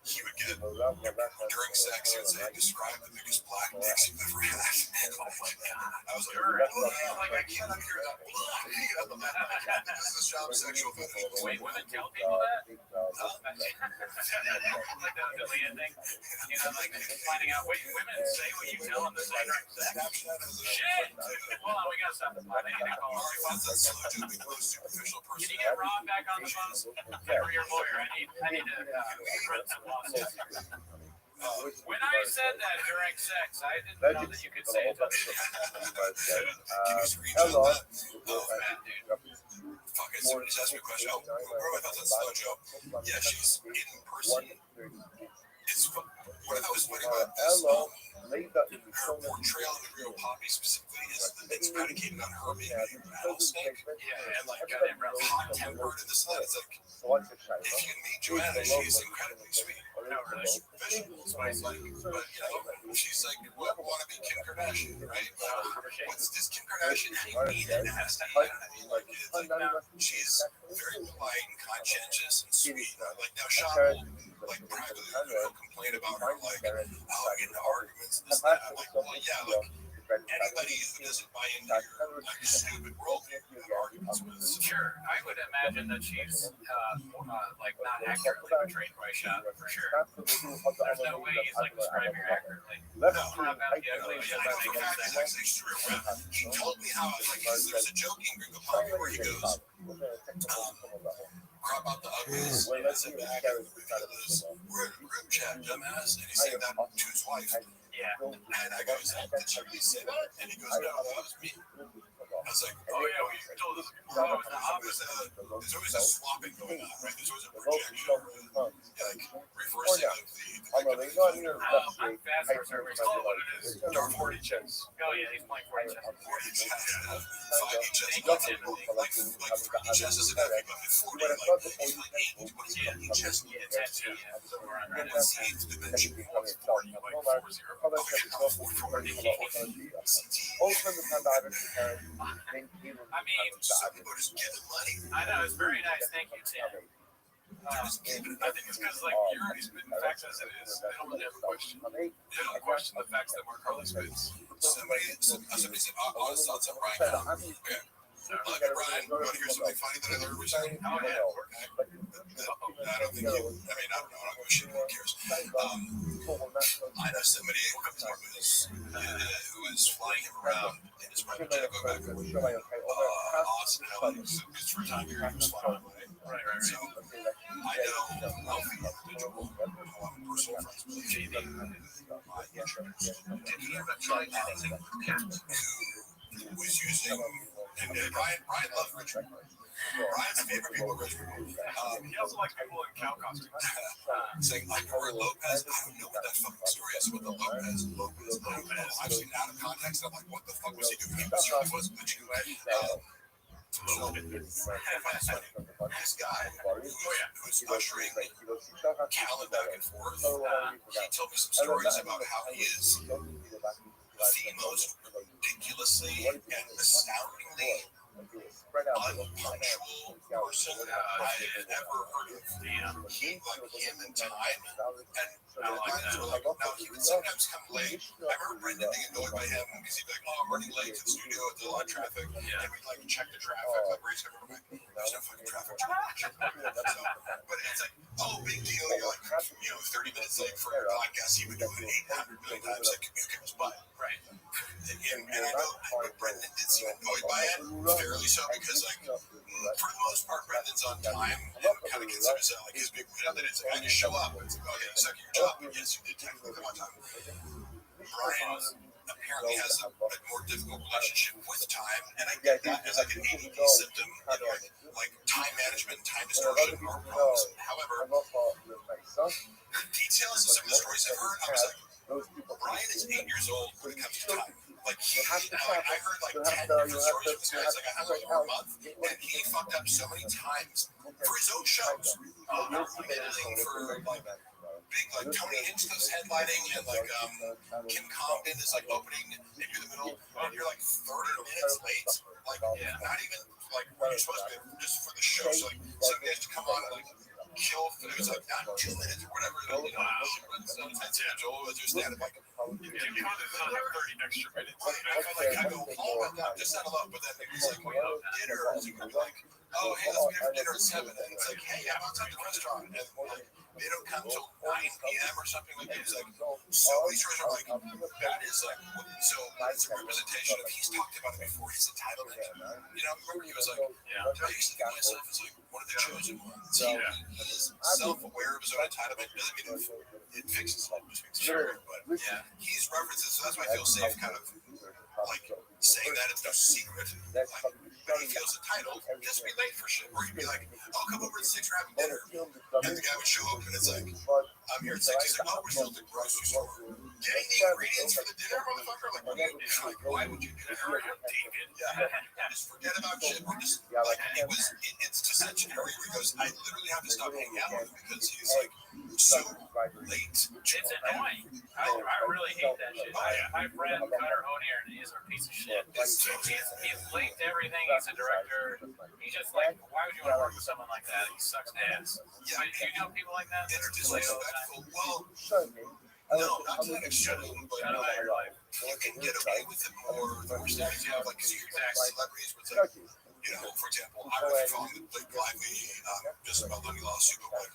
he would get, during sex, he would say, describe the biggest black dicks you've ever had. Oh my God. I was like, I cannot hear that. This is child sexual fetish. Wait, women tell people that? Like the Leah thing? You know, like finding out, wait, women say what you tell them to say during sex? Shit! Hold on, we gotta stop the pod. I need to call Sorry, him. that's slow to be the most superficial Can person. you get Rob back on the phone? For your lawyer, I need to print some lawsuits. When I said that during sex, I didn't know that you could say it. Can you screenshot Hello. that? Man, dude. Fuck it, somebody just asked me a question. Oh, where my thoughts on Slow Joe? Yeah, she's in person. It's what I was wondering about this. Her portrayal of the real Poppy specifically is that it's predicated on her being a rattlesnake. Yeah, and like goddamn real Hot tempered in the sun. It's like, if you meet Joanna, she's incredibly sweet. no really. Visuals, but she's like, wannabe Kim Kardashian, right? What's this Kim Kardashian mean and nasty? Like, she's very polite and conscientious and sweet. Like, now Sean will, like, privately complain about her, like, oh, I get into arguments and this, that. I'm like, well, yeah, like, anybody who doesn't buy into your, like, stupid worldview you have arguments with. Sure, I would imagine that she's like not accurately portrayed by Sean for sure. There's no way he's like describing her accurately. No, Crap out the ugly. yeah, I think that is actually true. She told me how, like, there's a joke in Gringo Poppy where he goes, crop out the uglies, and sit back and ridiculous. We're in a group chat, dumbass. And he's saying that to his wife. Yeah. And I go, did she really say that? And he goes, no, that was me. I was like, Oh yeah, we told us. there's always a swapping going on, right? There's always a projection, like reversing of the I'm fast for service. Call it what it is. Dark 40 chess. Oh yeah, he's playing 40 chess. 40 chess. 5 chess. Like 3 chess isn't heavy, but 40, like 8, what is it? Chess. Yeah, that's it. Yeah, so we're on right now. What's the 8th dimension? What's 40? Like 40. I mean, Somebody's giving money. I know it's very nice. Thank you, Tim. I think it's because like you're already spitting facts as it is. They don't really have a question. They don't question the facts that Mark Harley spits. Somebody said, honest thoughts on Ryan now. Okay. Look at Ryan. You want to hear something funny that I learned recently? Oh yeah, of course. I don't think you, I mean, I don't know. I don't give a shit. Who cares? I know somebody who is flying him around in his private jet going back to Austin, LA. It's for a time period. He was flying away. Right. So I know Alfie, individual, who I'm personal friends with, JD, my insurance. Did he ever try anything with Cat? Who was using, and Ryan loved Richard. Ryan's favorite people are rich people. He also likes people in cow costumes. Saying, like, or Lopez, I don't know what that fucking story is with the Lopez. I've seen it out of context. I'm like, what the fuck was he doing? He certainly wasn't the this guy who's ushering Callan back and forth, he told me some stories about how he is the most ridiculously and astoundingly unpunctual person I've ever heard of. Damn. He, like, him and time, and now he would sometimes come late. I remember Brendan being annoyed by him because he'd be like, oh, I'm running late to the studio with a lot of traffic. And we'd like check the traffic, like race cover. There's no fucking traffic. But it's like, oh, big deal. You're like, 30 minutes late for your podcast. He would do it 800 million times. Like, who cares? But, right. And I know Brendan did seem annoyed by it, fairly so, because, like, for the most part, Brendan's on time and kind of considers that, like, his big win that it's like, I just show up. It's like, okay, you suck at your job. Yes, you did technically come on time. Brian apparently has a more difficult relationship with time, and I get that as like an ADD symptom, like time management, time distortion are problems. However, the details of some of the stories I've heard, I was like, Brian is 8 years old when it comes to time. Like, I heard like 10 different stories of this guy. It's like, I hung out for a month, and he fucked up so many times for his own shows. Middling for like big, like Tony Hinchcliffe's headlining, and like Kim Congdon is like opening, and you're in the middle, and you're like 30 minutes late. Like, not even like when you're supposed to be just for the show. So like some guys to come on and like kill. It was like not 2 minutes or whatever. You know, it's not Joel was just standing like. You counted it on like 30 extra minutes. I felt like I go, oh my god, just settle up. But then it was like, we have dinner. It's like, oh, hey, let's meet for dinner at 7. And it's like, hey, I'm outside the restaurant. And they don't come till 9 p.m. or something like that. It's like, so these restaurants are like, that is like, so it's a representation of, he's talked about it before, his entitlement. You know, remember he was like, I used to think of myself as like one of the chosen ones. He's self-aware of his own entitlement. Doesn't mean it fixes it, just makes it but he's references, so that's why I feel safe kind of like saying that it's no secret. Like, when he feels entitled, just be late for shit. Or he'd be like, oh, come over at 6, we're having dinner. And the guy would show up and it's like, I'm here at 6. He's like, oh, we're still at the grocery store getting the ingredients for the dinner, motherfucker. Like, what are you doing? Like, why would you do that? Just forget about shit. We're just like, it's to such an area where he goes, I literally have to stop hanging out with him because he's like so late. It's annoying. I really hate that shit. My friend Cutter Honier is a piece of shit. He's late to everything. He's a director. He's just like, why would you want to work with someone like that? He sucks ass. Yeah. Do you know people like that? They're disrespectful. Well, no, not to that extreme, but you can get away with it more. The more status you have, like, because you have celebrities with, like, you know, for example, I don't know if you're following Blake Lively, just about Lenny Lawsuit, but like,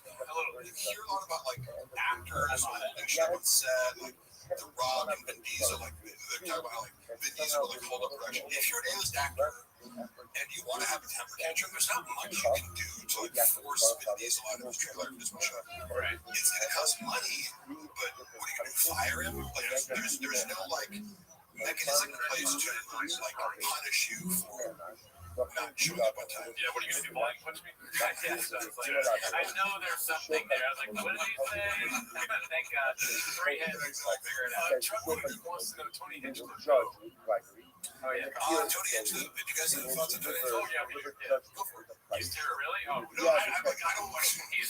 you hear a lot about, like, actors and shit on set, like, The Rock and Vin Diesel, like, they're talking about, like, Vin Diesel will, like, hold up production. If you're an A-list actor and you want to have a temper tantrum, there's not much you can do to, like, force Vin Diesel out of his trailer for this much. Right. It's going to cost money, but what are you going to do, fire him? Like, there's no, like, mechanism in place to, like, punish you for not showing up on time. Yeah, what are you going to do, blind punch me? I know there's something there. I was like, what did he say? Thank God. 3 hits. I'll figure it out. Chuck wants to know Tony Hinchcliffe. Oh, yeah. Tony Hinchcliffe. Did you guys have thoughts on Tony Hinchcliffe? Oh, yeah, we did. Go for it. He's terrible. Really? Oh, No, I don't watch him. He's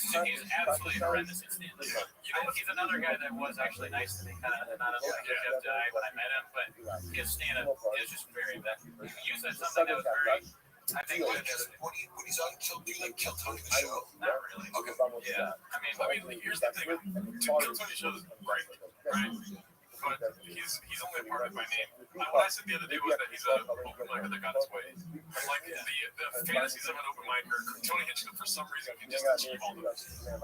absolutely horrendous in stand-up. He's another guy that was actually nice to me, kind of not unlike Jeff Dye when I met him, but his stand-up is just very effective. You said something that was very, I think, When he's on Kill Tony the show? not really. Okay. Yeah. I mean, here's the thing. Kill Tony shows great, right? But he's only a part of my name. What I said the other day was that he's an open micer that got his way. Like the fantasies of an open micer, Tony Hinchcliffe for some reason can just achieve all those. And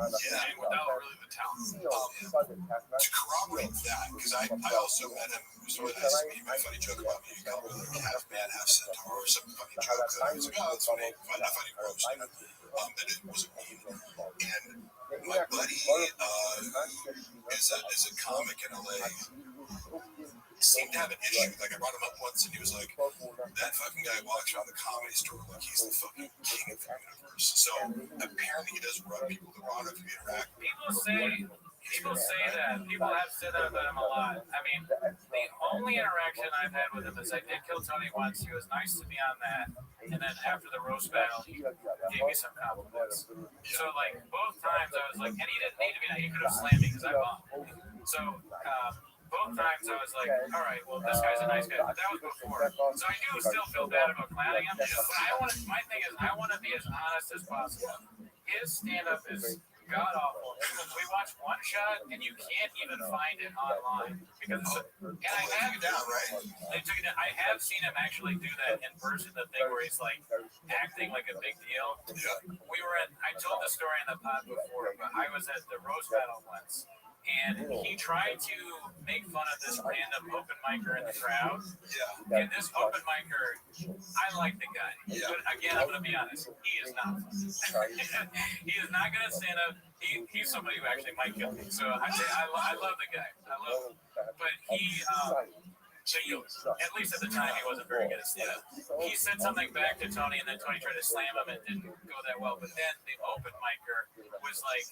without really the talent. To corroborate that, because I also met him. So it has me my funny joke about me. He called me like half man, half centaur, or some funny joke. I was like, oh, that's funny. Not funny roast, you know. And it wasn't mean. And my buddy is a comic in LA. Seemed to have an issue. Like, I brought him up once and he was like, that fucking guy walks around the comedy store like he's the fucking king of the universe. So apparently he does rub people the wrong if you interact. People say that. People have said that about him a lot. I mean, the only interaction I've had with him is I did Kill Tony once. He was nice to me on that. And then after the roast battle, he gave me some compliments. So, like, both times I was like, and he didn't need to be nice. He could have slammed me because I bombed. So, both times I was like, all right, well, this guy's a nice guy. But that was before. So I do still feel bad about clowning him. But my thing is, I want to be as honest as possible. His stand-up is god awful. We watched one shot and you can't even find it online because I have seen him actually do that in person. The thing where he's like acting like a big deal. I told the story in the pod before, but I was at the roast battle once. And he tried to make fun of this random open micer in the crowd. Yeah. And this open micer, I like the guy. Yeah. But again, I'm going to be honest. He is not funny. He is not going to stand up. He's somebody who actually might kill me. So I love the guy. I love him. But at least at the time, he wasn't very good at stand-up. He said something back to Tony, and then Tony tried to slam him. It didn't go that well. But then the open micer was like,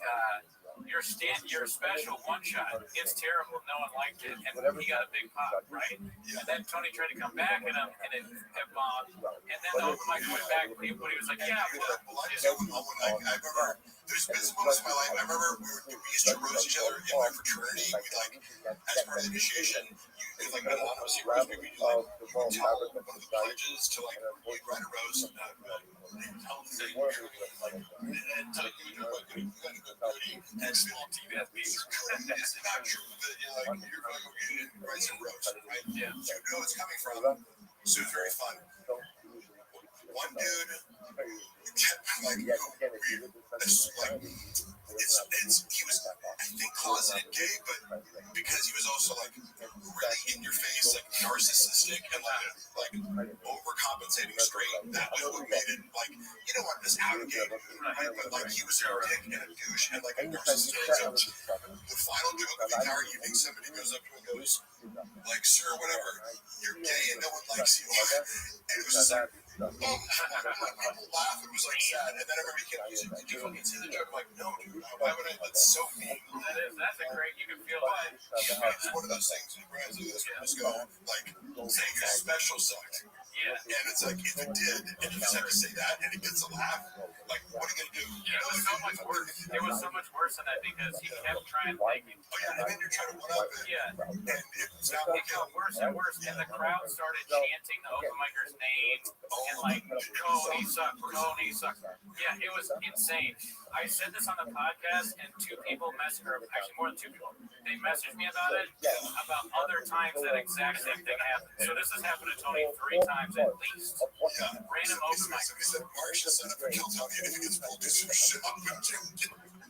your special one shot. It's terrible. No one liked it. And he got a big pop, right? And then Tony tried to come back at him, and it bombed. And then the open micer went back, but he was like, yeah. I remember there's been some moments in my life. I remember we used to roast each other in my fraternity. We, like, as part of the initiation, It's like anonymous heroes. Maybe you like you can tell one of the pledges to like you'd write a rose and tell the thing and tell you know like you got a good goodie and small team at least. It's not true that you're like you're going to write some rose, right? Yeah. You know it's coming from. So it's very fun. One dude, like, he was, I think, closeted gay, but because he was also like really in your face, like narcissistic and like overcompensating straight, that was what made it like, you don't want this out of gay, right? But like he was a dick and a douche and like a narcissistic. The final joke of the entire evening, somebody goes up to him and goes, like, sir, whatever, you're gay and no one likes you. And it was just like, people laugh. It was like sad. And then I remember he kept using, did you fucking see the joke? I'm like, no, dude, why would I? That's so mean. That's a great, you can feel it. It's one of those things that brands like this just go, like, saying you're special sucks. Yeah. And it's like, if it did, and you just have to say that, and it gets a laugh, like, what are you going to do? Yeah, it was so much worse. It was so much worse than that because he kept trying, like, Oh, yeah, and then you're trying to one up it. yeah. And it's not It got worse and worse, and the crowd started chanting the open micer's name and like, Coney sucks, Coney sucks. Yeah, it was insane. I said this on the podcast, and two people messaged, or actually more than two people, they messaged me about it, about other times that exact same thing happened. So this has happened to Tony 3 times at least. Yeah. Random open mic. Somebody said, Marsha set up for Kill Tony, and if he gets pulled, do some shit up with him.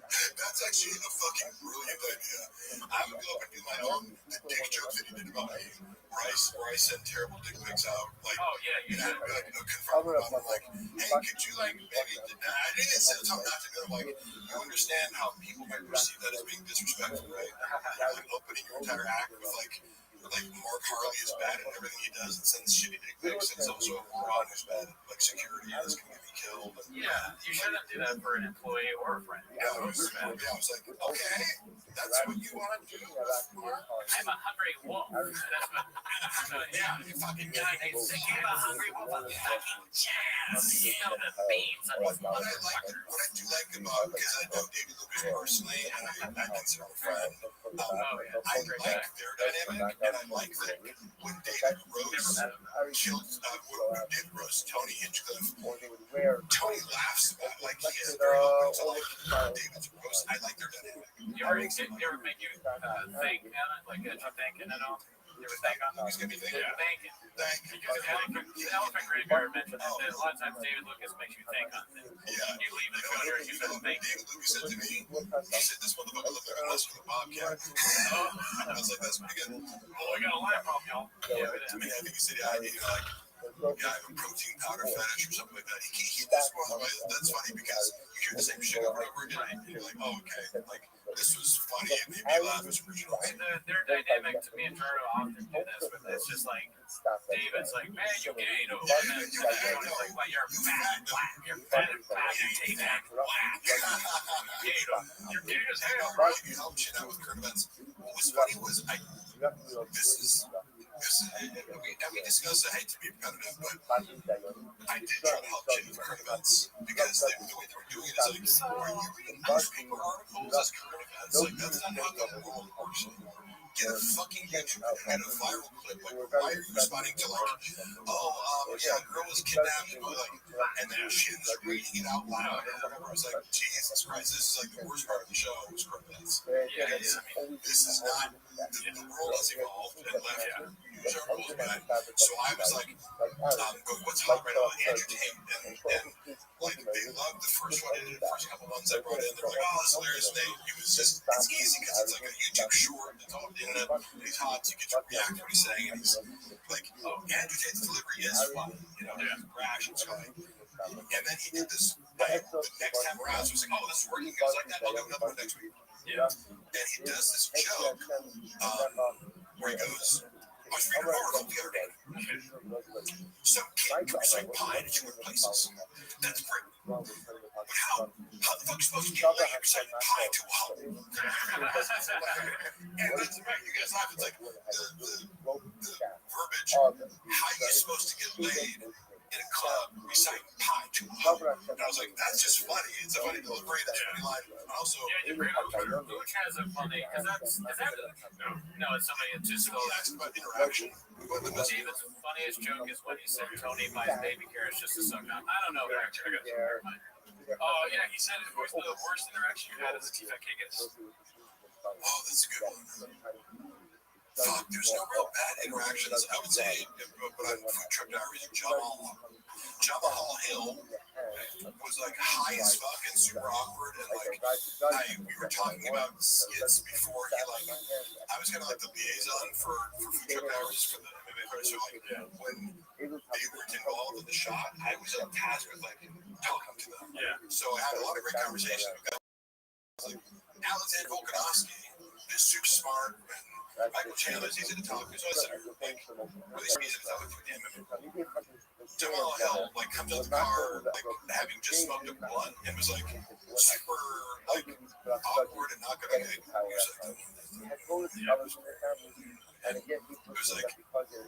That's actually a fucking brilliant idea. I would go up and do my own dick joke that he did about me, where I send terrible dick pics out. Like, Oh, yeah, you should. like, confront them. I'm like, hey, could you, like, maybe, I didn't say something not to do. I'm like, you understand how people might perceive that as being disrespectful, right? I'm opening your entire act with, like Mark Harley is bad at everything he does and sends shitty dick pics. And it's also Ron who's bad at, like, security and is going to get me killed. Yeah, you shouldn't do that for an employee or a friend. Yeah, I was like, okay, that's what you want to do. I'm a hungry wolf. That's what, yeah, you fucking guy named Ziggy, I'm a hungry wolf. I'm fucking jazz. Smell the beans on this What I motherfucker. do like about, because I know David Lucas personally, and I consider him a friend, I like their dynamic, and I like that when David roasts Tony Hinchcliffe, Tony laughs about it, like he is very open to like David's roast. I like their dynamic. You ever make you think, like that you thinking and all? You ever think on He's gonna be thinking. thinking? Thank you. Because Elephant Graveyard mentioned that a lot of times David Lucas makes you think on things. Yeah. You leave the gutter and you start thinking. David Lucas said to me, he said, this motherfucker looked like a less with a bobcat. I was like, that's pretty good. Oh, I got a laugh off, y'all. Yeah, I mean, I think he said, yeah, I have a protein powder fetish or something like that. That's funny because you hear the same shit over and over again. And you're like, oh, okay. Like, this was funny. It made me laugh. It was original. Their dynamic to me and Gerardo often do this, but it's just like, David's like, man, you gay, though. And then Tony's like, well, you're fat and black. You're fat and black. You take that black. Gay, though. You're gay as hell, bro. You helped shit out with current events. What was funny was, we discussed, I hate to be repetitive, but I did try to help shit with current events because the way they were doing it is like, are you reading newspaper articles as current events? Like, that's not how the world works. Get a fucking YouTube and a viral clip. Like, why are you responding to like, yeah, a girl was kidnapped, and then she was reading it out loud. And I remember I was like, Jesus Christ, this is like the worst part of the show. It was current events. Yeah, I mean, this is not. The world has evolved and left news articles, but so I was like, what's hot right now? Andrew Tate, and like they loved the first one. The first couple ones I brought in, they're like, oh, that's hilarious. It was just, it's easy because it's like a YouTube short. It's all the internet. He's hot, so you get to react to what he's saying, and he's like, Andrew Tate's delivery is funny, brash and funny. And then he did this. The next time around, so he's like, oh, this is working. He goes like that. I'll do another one next week. Yeah. And he does this joke where he goes, I was reading an article the other day. Some kid drinks pie in human places. That's great. But how the fuck are you supposed to get laid reciting pie to a hoe? And that's right, you guys laugh. It's like the verbiage. How are you supposed to get laid in a club reciting pie hi to a hoe. And I was like, that's just funny. It's a funny little phrase. That's funny line. And also, Yeah, you bring up which has a funny, because is that no, it's somebody that just people ask about interaction. David's funniest joke is when he said Tony buys baby carrots just to suck on. I don't know if actually I got some. Oh yeah, he said it was the worst interaction you had as a T-Fat Kickers. Oh, that's a good one. Fuck, there's no real bad interactions. I would say, but on Food Truck Diaries, Jamal Hill was like high as fuck and super awkward, and like we were talking about skits before he like I was kind of like the liaison for Food Truck Diaries for the MMA players. So like when they weren't involved in the shot, I was on task with like talking to them. Yeah. So I had a lot of great conversations with guys like Alexander Volkanovski, who's super smart, and Michael Chandler's easy to talk to. So I said, like, really easy to talk to him. Jamal Hill, like, comes out the car, like, having just smoked a blunt, and was like, super, like, awkward and not gonna get. He was like,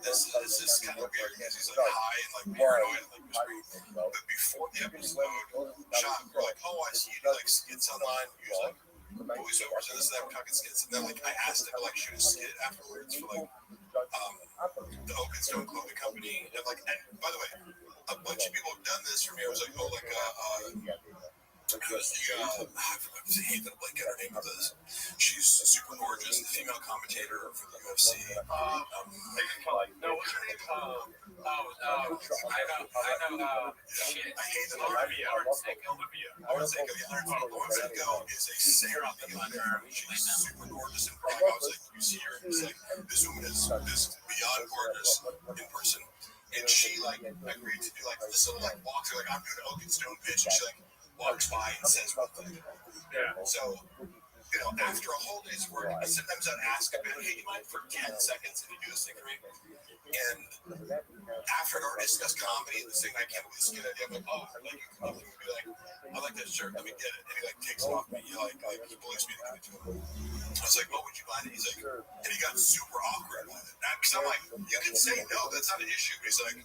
this is kind of weird because he's like high and like paranoid and like whispering. But before the episode shot, we're like, oh, I see you do like skits online. He was like, voiceovers and this and that. We're talking skits, and then like I asked him to like shoot a skit afterwards for like the Oak and Stone Clothing Company, and like, and by the way, a bunch of people have done this for me. I was like, oh, like it was the I hate that I blank out her name of this. She's super gorgeous, the female commentator for the UFC. No, what's her name? I know. Shit. I hate that Olivia. Olivia is a singer on the under. She's super gorgeous in private. I was like, you see her, it's like, this woman is beyond gorgeous in person. And she like agreed to do like this little like walks, like I'm doing an Oak and Stone bitch, and she like walks by and says one thing. Yeah. So, you know, after a whole day's work, sometimes I'd ask a bit, hey, you mind for 10 seconds if you do this thing for me? And after I'd already discussed comedy, this thing I came up with this good idea, I'm like, oh, like, you come up to me and be like, I like that shirt, let me get it. And he like takes it off me, like he bullies me to give it to him. I was like, oh, would you mind it? He's like, and he got super awkward with it. Because I'm like, you can say no, that's not an issue. But he's like,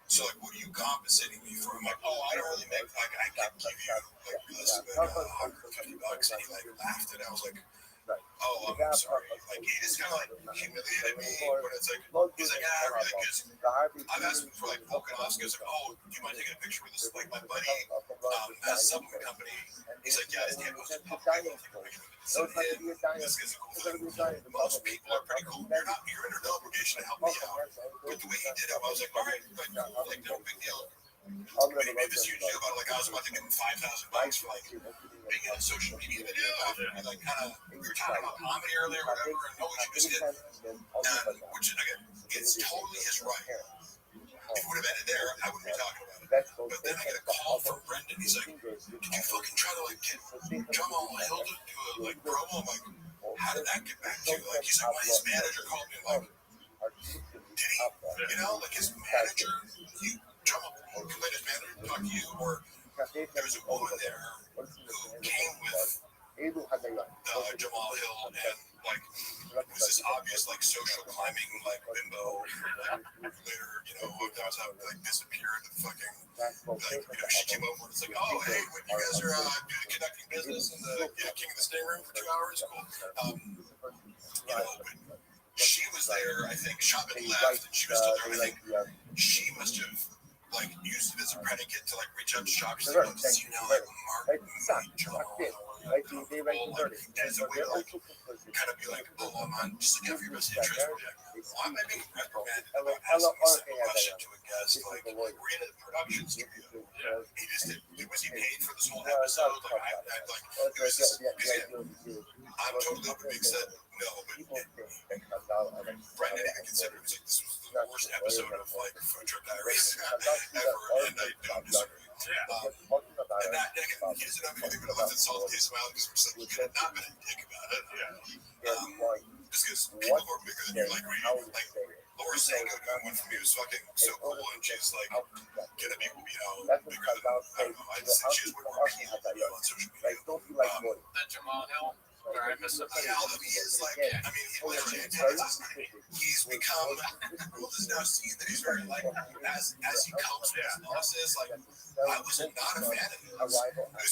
so like, what are you compensating me for? I'm like, oh, I don't really make, like, I can give you like realistically like $150. And he like laughed, and I was like, oh, I'm sorry. Like, he just kind of like humiliated me, but it's like, he's like, ah, really, because I've asked him for like Volkanovski. I was like, oh, do you mind taking a picture with this? Like, my buddy has a supplement company. He's like, yeah, I just can't post it publicly. I'll take a picture with it. So this is a cool thing. Most people are pretty cool. You're under no obligation to help me out. But the way he did it, I was like, all right, like, cool, like, no big deal. But he made this huge deal about it. Like, I was about to give him $5,000 for like being in a social media video. And like, kind of, we were talking about comedy earlier, or whatever, and what you just did. Which again, it's totally his right. If it would have ended there, I wouldn't be talking about it. But then I get a call from Brendan. He's like, did you fucking try to like get Jamal Hill to do a like promo? I'm like, how did that get back to you? Like, he's like, well, his manager called me. I'm like, did he? You know, like his manager, Jamal let his manager talk to you, or there was a woman there who came with Jamal Hill and like was this obvious like social climbing like bimbo. Later, you know, that was how like disappeared and fucking like, you know, she came over and it's like, oh hey, when you guys are doing conducting business in the King of the Sting room for 2 hours, cool. You know, but she was there. I think Chapman left, and she was still there. I think she must have like used it as a predicate to like reach out to shops. She's like, does you know like Mark Jamal? Like, as a way to like kind of be like, oh, I'm on just like every best interest project. Why am I being reprimanded about asking a simple question to a guest? Like, we're in a production studio. He just did. Was he paid for this whole episode? Like, I like, it was just, I'm totally open being said no, but Brendan even considered it was like this was the worst episode of like Food Truck Diaries ever, and I don't disagree. And that, again, he doesn't have anything but a left and salt taste of my because we're like, you could have not been a dick about it. Just because people who are bigger than you, like Laura Sango doing one for me was fucking so cool, and she's like gonna be, you know, bigger than, I don't know, I just think she has way more people on social media. That Jamal Hill. Sorry, I missed something. Yeah, although he is like, I mean, he's become, the world is now seeing that he's very likable. As he comes with his losses, like, I was not a fan of his. It was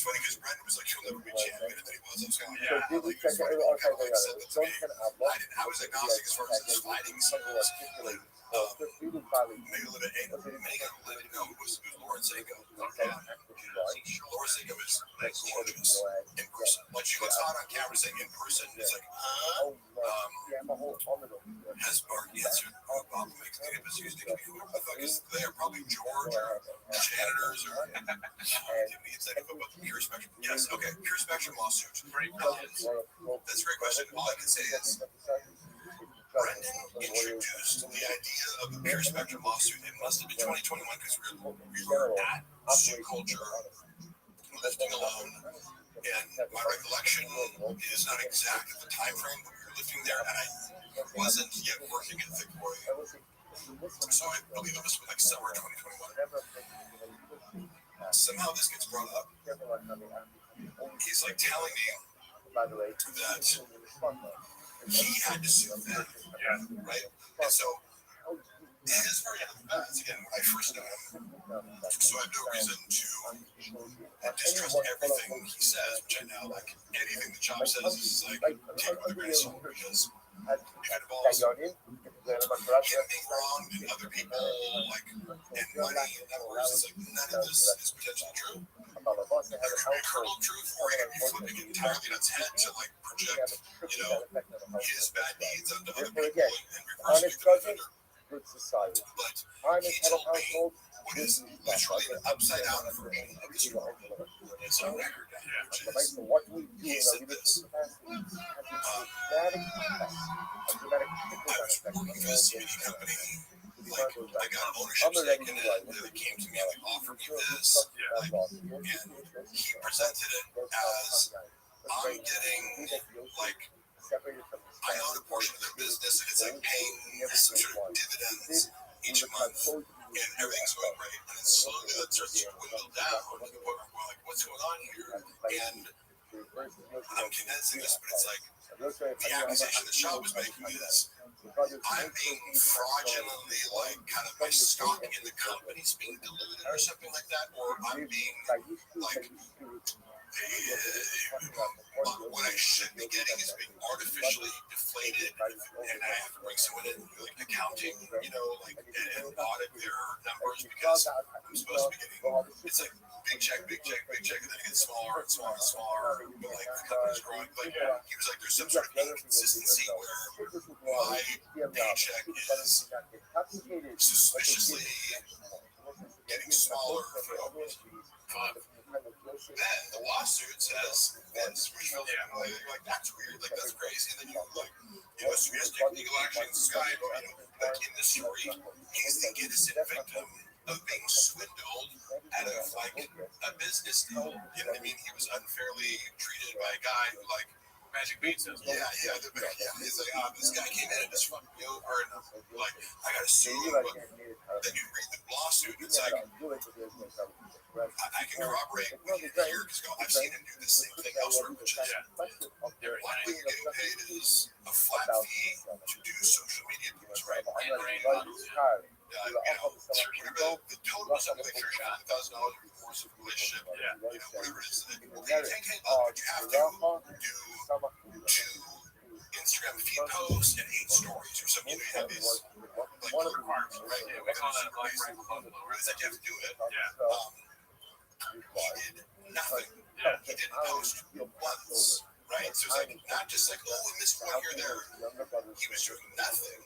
funny because Brendan was like, he'll never be champion, and then he was. I was kind of like, yeah, like, it was funny, but he kind of like said that to me. I was agnostic as far as his fighting skills. Like, maybe a little bit, no, it was Lauren Seiko. Lauren Seiko is gorgeous in person. Like, she looks hot on camera, saying in person, it's like, has Barky answered? Bob makes the episode using whoever the fuck is there, probably George or janitors or needs anything about the Pure Spectrum. Yes, okay, Pure Spectrum lawsuit. That's a great question. All I can say is Brendan introduced the idea of the Pure Spectrum lawsuit. It must have been 2021 because we were at Suit Culture lifting alone. And my recollection is not exact at the time frame, but we were lifting there, and I wasn't yet working at Thick Boy. So I believe it was like summer 2021. Somehow this gets brought up. He's like telling me that he had to sue them, right? And so his version of events, again, when I first know him, so I have no reason to distrust everything he says, which I now like. Anything the Chop says is like take with a grain of salt because if it involves him being wronged and other people like and money and numbers, it's like none of this is potentially true. There could be a kernel of truth, or he could be flipping it entirely on its head to like project, his bad deeds onto other people and reversing the offender. But he told me what is literally an upside down version of the story. It's on record, which is he said this. I was working for a CBD company. Like, I got ownership stake in it, and they came to me and like offered me this. Like, and he presented it as I'm getting like I own a portion of their business, and it's like paying some sort of dividends each month, and everything's going great. And then slowly that starts to dwindle down to the point where we're like, what's going on here? And I'm condensing this, but it's like the accusation the shop was making is I'm being fraudulently, like, kind of my stock in the company's being diluted or something like that, or I'm being like what I should be getting is being artificially deflated, and I have to bring someone in, like accounting, like and audit their numbers because I'm supposed to be getting. It's like big check, and then it gets smaller and smaller and smaller. But like the company's growing, but he was like, there's some sort of inconsistency where my paycheck is suspiciously getting smaller for no reason. Then the lawsuit says this, which really, like that's weird, like that's crazy. And then you like, so he has to take legal action against this guy. But in this story, he's the innocent victim of being swindled out of like a business deal. You know what I mean? He was unfairly treated by a guy who like Magic Pizza. Yeah. He's like, this guy came in and just fucked me over, and like I gotta sue him. But then you read the lawsuit, and it's like I can corroborate what you hear because I've seen him do the same thing elsewhere, which is one thing you're getting paid is a flat fee to do social media deals, right? Whatever the total was something like $1,000 over the course of a relationship. Whatever it is. Okay, $10K, but you have to do 2 Instagram feed posts and 8 stories or something. You have these like requirements, right? We call that like that you have to do it. He did nothing. He didn't post once, right? So it's like not just like, oh, we missed one here or there. He was doing nothing.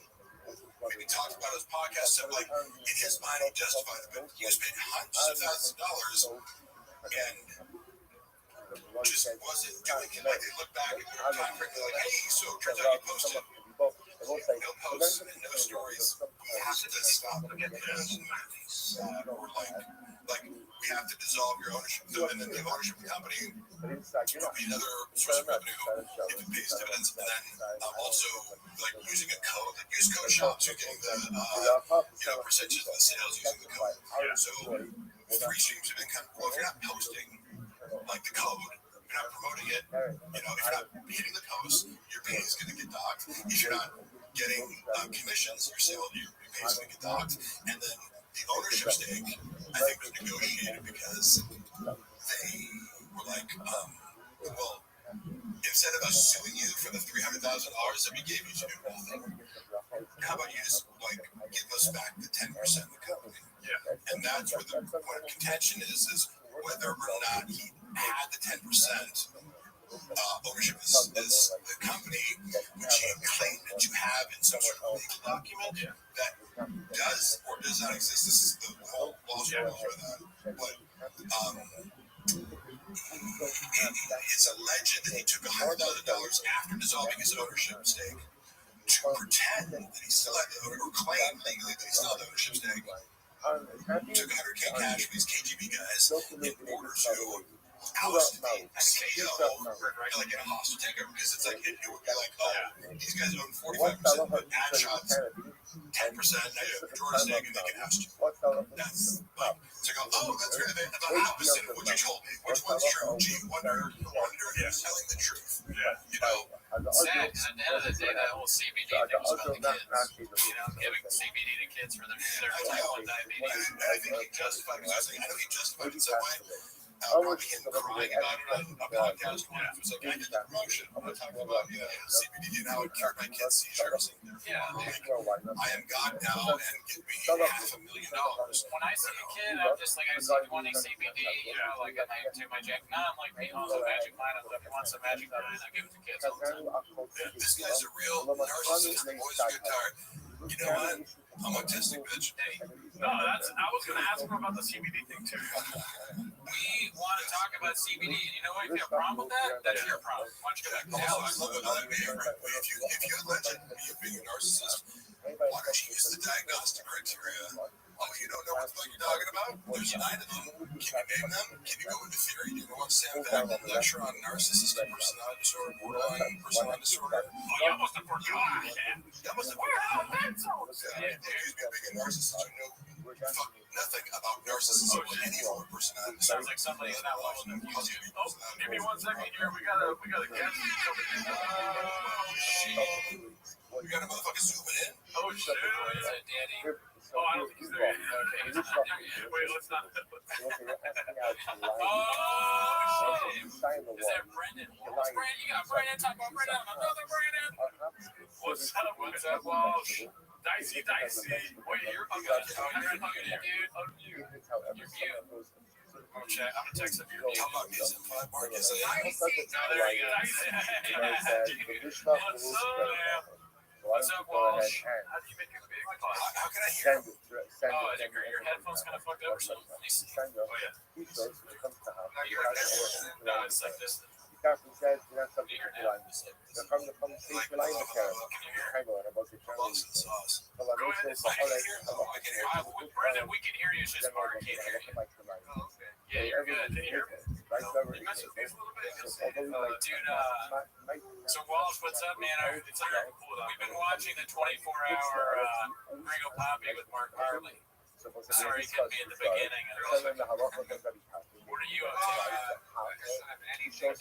Maybe talked about his podcast, and like in his mind he justified it, but he was paid hundreds of thousands of dollars and just wasn't doing it. Like they look back at their time frame, they're like, hey, so it turns out you posted no posts and no stories. We have to stop and get this. Or like we have to dissolve your ownership, and then the ownership of the company will be another source of revenue if it pays dividends, and then also like using a code, like use code shops, you're getting the percentages of the sales using the code. So 3 streams of income. Well, if you're not posting like the code, you're not promoting it, if you're not hitting the post, your pay is going to get docked. If you're not getting commissions, your pay is going to get docked. And then the ownership stake, I think, was negotiated because they were like, well, instead of us suing you for the $300,000 that we gave you to do nothing, how about you just give us back the 10% of the company? Yeah. And that's where the point of contention is whether or not he had the 10% ownership is the company, which he claimed to have in some sort of legal document that does or does not exist. This is the whole lawsuit over that. But it's alleged that he took $100,000 after dissolving his ownership stake to pretend that he still had the or claim legally that he still had the ownership stake. Took $100K cash from these KGB guys in order to oust me as CEO, like in a hostile takeover, because it's like it would be like, oh, these guys own 45%, but ad shots 10%, now you have majority stake, and they can oust you. That's like, it's like, oh, that's kind of the opposite of what you told me. Which one's true? Gee, wonder who's telling the truth. Sad, because at the end of the day, that whole CBD thing was about the kids. Giving CBD to kids for their type 1 diabetes. I think he justified it. I know he justified it in some way. Probably him crying about it on a podcast once. It was like, I did the promotion. I'm talking about CBD and how it cured my kids' seizures. Yeah. I am God now and give me $500,000. When I see a kid, I'm just like, I see 20 CBD, like I take my Jack 9, I'm like, hey, also Magic 9, if you want some Magic 9, I give it to kids all the time. This guy's a real narcissist. The boys get tired. You know what? I'm autistic, bitch. Hey, no, I was going to ask him about the CBD thing too. We want to talk about CBD, and you know what? If you have a problem with that, that's your problem. Why don't you go back to I love it. If you allege me of being a narcissist, why don't you use the diagnostic criteria? Oh, you don't know what the fuck you're talking about? There's 9 of them. Can you name them? Can you go into theory? Do you want Sam Vagnin lecture on narcissistic personality disorder, borderline personality disorder? Oh, you almost have forgotten. You almost have pencils. accused me of being a narcissist. I know fuck nothing about narcissism or any form of personality disorder. Sounds like somebody's not watching the YouTube. Oh, give me 1 second here. We got a guest coming in. Oh, shit. We got a motherfucker zooming in. Oh, shit. Is that Danny? Oh, I don't think he's there. Okay, he's not there yet. Wait, let's not. Oh, shit. Is that Brendan? What's Brendan? You got Brendan. Talk about Brendan. Another Brendan. What's up? What's up, Walsh? Dicey. Wait, you're unmuted, dude. Unmute. You're mute. I'm gonna text him. You're mute. How about these in 5 markets? Oh, there you go. Dicey. What's up, Walsh? How do you make it big? How can I hear him? Oh, your headphones kind of fucked up or something? Oh, yeah. No, your headphones. No, it's like this. Brendan, we can hear you. It's just Mark can't hear you. Yeah, you're good. Can you hear me? You mess with these a little bit. Dude, so Walsh, what's up, man? We've been watching the 24-hour Gringo Poppy with Mark Harley. Sorry, he couldn't be at the beginning. What are you up to? You can't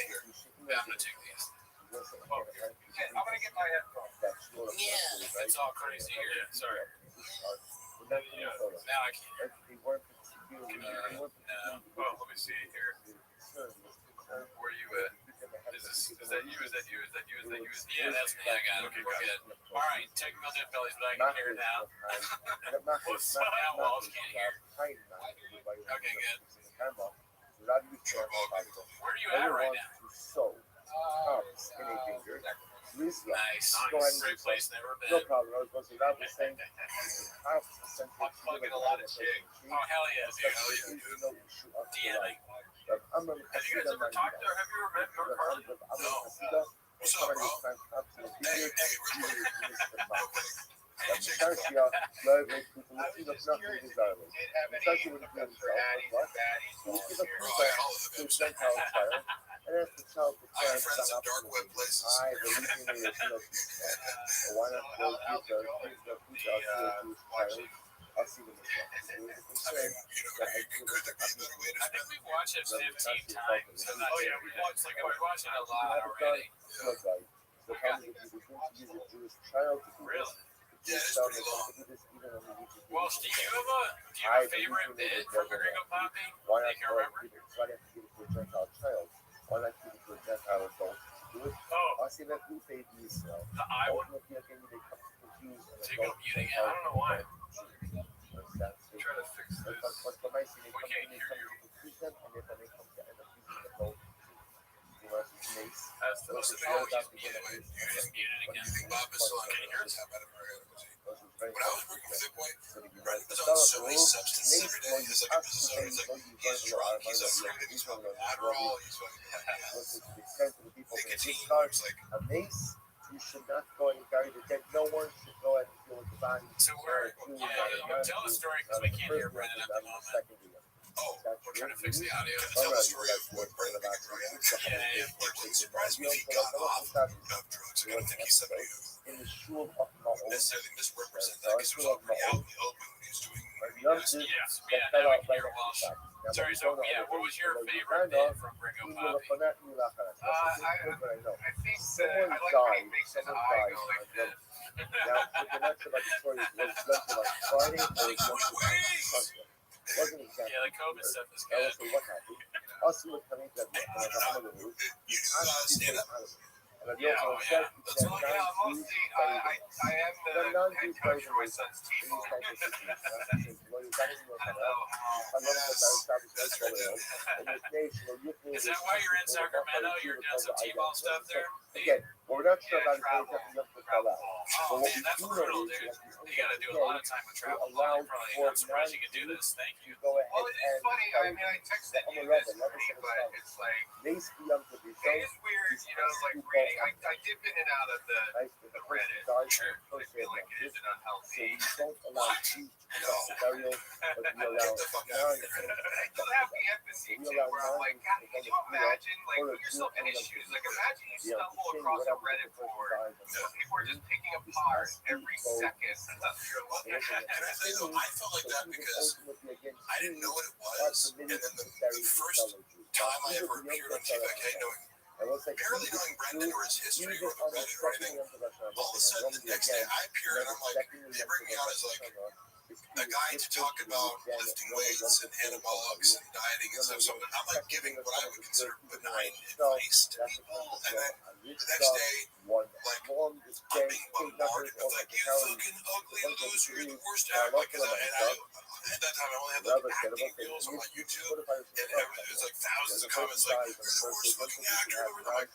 hear. Yeah, I'm gonna take these. Okay, I'm gonna get my headphones. Yeah, it's all crazy here. Sorry. Yeah, now I can't. No. Well, let me see here. Where are you at? Is that you? Yeah, that's me. I got it. Okay, we're good. All right, technical difficulties, but I can hear it now. What's up? Now Walsh can't hear. Okay, good. Where are you at right now? Nice. Great place. Never been. Fucking a lot of chicks. Oh, hell yeah, dude. DMing. Have you guys ever talked to, have you ever met Mark Harley? No. What's up, bro? Hey, I have friends in dark web places. I'll see them as well. It was a concern that I feel could there like be a better way to I think we've watched it 15 times. Oh yeah, we watched it a you lot have it done, already. look like the problem is if you begin to use a Jewish child to do this, Yeah, it's yourself pretty is long. to do this even when you need to do Walsh, this. do you have a favorite bit from the Gringo Poppy? Why that not you can go and remember? give it? Why not give it to a Gentile child? Why not give it to a Gentile adult to do it? Oh, Assim vai tudo feito isso, né? the I one? Ultimately, I think they come to confuse an Take adult up muting it. I don't know why. Understand? So, Try to fix this. but for my scene, they We come can't to hear you. confuse them, and then they come to end up using the adult to mace. That's the Those most are oh, very he's bad muted. people. You just muted Do again. you think Bob is still on Can you hear us? tap out of our Those are very When I was bad working with people. Bitboy, So if you Brendan was start on so with many rules, substances mace, every day. well, you He's like a have to business pay, owner. He's like, well, you he's burn drunk, a he's lot of afraid, money. he's These are fucking the Adderall, he's fucking listen to the extent of the people in nicotine. this car. He's like, A mace, you should not go and carry the dead. No one should go and deal with the body. So we're, tell the story because we can't hear Brendan at the moment. oh, We're trying to fix the audio. tell the story of what Brendan began drug addict. Yeah. It wouldn't surprise me if he got off of drugs. Like, I don't think he's somebody who in the shul of Ma'od, necessarily misrepresent that because it was all reality open when he was doing Yes, yeah, now we can hear Walsh. Sorry, so what was your favorite bit from Gringo Poppy? I think that I like when he makes his eye go like this. Now, the next about the story was left to like Friday or it was Sunday. It wasn't exactly. Yeah, the COVID stuff is I will good. say what happened. I'll see what coming to that. you stand up. And Yeah, oh, yeah. So yeah, mostly I am the head coach for my son's team. Is that why you're in Sacramento? You're doing some T-ball stuff there? Again, what we're not sure about is travel. what you have to fill out. Oh man, that's brutal, dude. You gotta do a lot of time with travel. I'm surprised you can do this. Thank you. Go ahead Well, it is funny. I mean, I texted you this morning, but it's like it is weird, you know, like reading. I dip in and out of the Reddit. I feel like it is an unhealthy. don't allow you to burial, but we allow Get the fuck out of here. I do have the empathy too, where I'm like, God, can you imagine? Like, put yourself in his shoes. Like, imagine you stumble across a Reddit board where people are just picking apart every second of your life. And I think I felt like that because I didn't know what it was. And then the first time I ever appeared on TVK, barely knowing Brendan or his history or the Reddit or anything, all of a sudden the next day I appear and I'm like, they bring me out as like a guy to talk about lifting weights and anabolics and dieting and stuff. So I'm like giving what I would consider benign advice to people. And then the next day, like, I'm being bombarded with like, you fucking ugly loser, you're the worst act. Like, at that time I only had like acting videos on my YouTube, and it was like thousands of comments like, you're the worst looking actor ever. I'm like,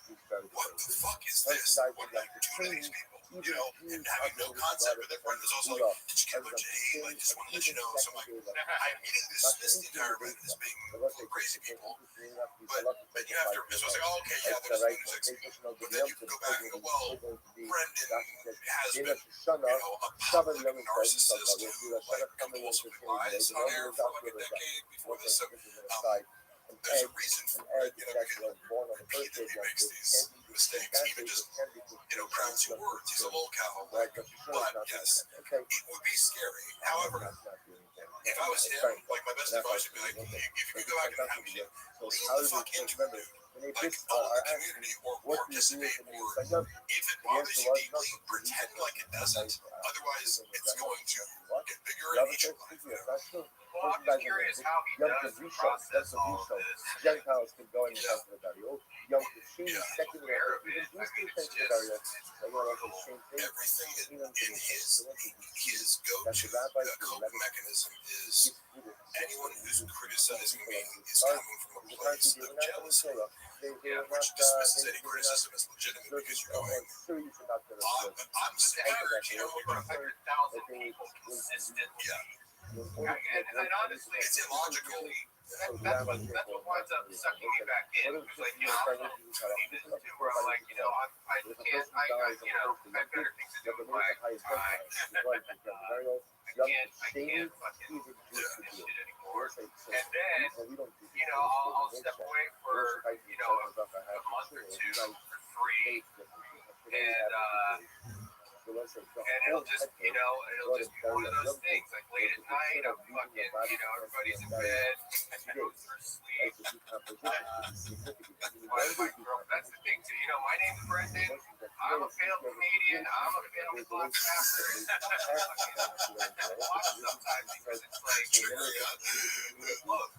what the fuck is this? What did I do to these people? You know, and having no concept, but then Brendan was also like, did you get a bunch of hate? I just want to let you know. So I'm like, I immediately dismissed the entire Reddit as being full of crazy people. But you have to, so I was like, oh, okay, yeah, there's lunatics. But then you can go back and go, well, Brendan has been, a public narcissist who, compulsively lies on air for like a decade before this. So, there's a reason for it, because repeatedly makes these mistakes, even just, crowns your words. He's a lolcow. But yes, it would be scary. However, if I was him, like my best advice would be like, if you could go back and have him, lean the fuck into it. Like, own the community or participate, or if it bothers you deeply, pretend like it doesn't. Otherwise, it's going to get bigger and eat your life. Well, I'm just curious how he does process all of this. Gentiles can go in and come to the burial. Yom Kippur, Yeah. second year, even Jews can come to the burial. They want to the same thing. Everything in his go-to cope mechanism is anyone who's criticizing me is coming from a place of jealousy, which dismisses any criticism as legitimate because you're going, I'm scared, Over 100,000 people consistently. And honestly, it's illogical. that's what winds up sucking me back in. Because like, I'm see this too, where I'm like, I can't, I have better things to do with my time. I can't fucking do this shit anymore. And then, I'll step away for, a month or two for free. And it'll just, it'll just be one of those things. Like late at night, I'm fucking, everybody's in bed, I go through sleep. My girl, that's the thing too. My name's Brendan. I'm a failed comedian. I'm a failed black pastor. Sometimes because it's like, look,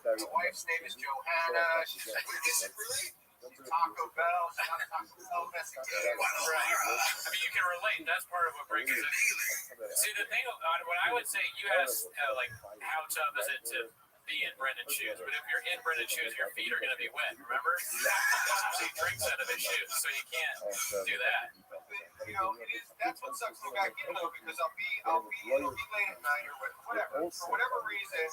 the wife's name is Johanna. She's like, is it really? Taco Bell. She's not Taco Bell Mexican. Right. I mean, you can relate. That's part of what brings it. See, the thing, what I would say, you asked, like, how tough is it to be in Brendan's shoes? But if you're in Brendan's shoes, your feet are going to be wet, remember? He drinks out of his shoes, so you can't do that. It is. That's what sucks me back in though, because it'll be late at night or whatever. For whatever reason,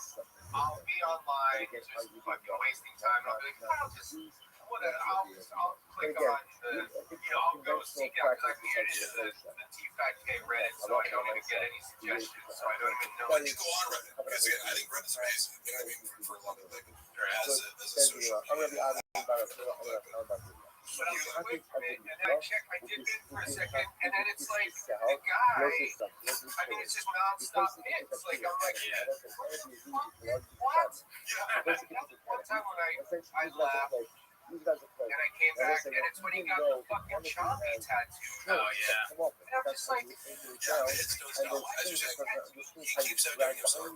I'll be online, just fucking wasting time. And I'll be like, I'll just. I'll click on I'll go seek out because I muted the T-Fact K Reddit, so I don't even get any suggestions, so I don't even know. But you go on Reddit, because again, I think Reddit's amazing, you know what I mean, for a lot of like, as a social media. But I was away from it, and then I did it for a second, and then it's like, the guy, it's just non-stop hits, like, I'm like, what? One time when I left, and I came back, and it's when he got the fucking Chompy tattoo. Oh, yeah. And I'm just like, It's no, as you say, he keeps on doing himself.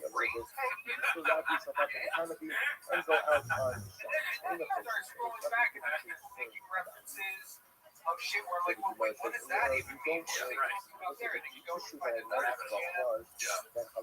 and then I started scrolling back, and I started making references of shit where I'm like, well, wait, what does that even mean? Yeah, Right. Out there, and then you go to find another channel. Yeah. I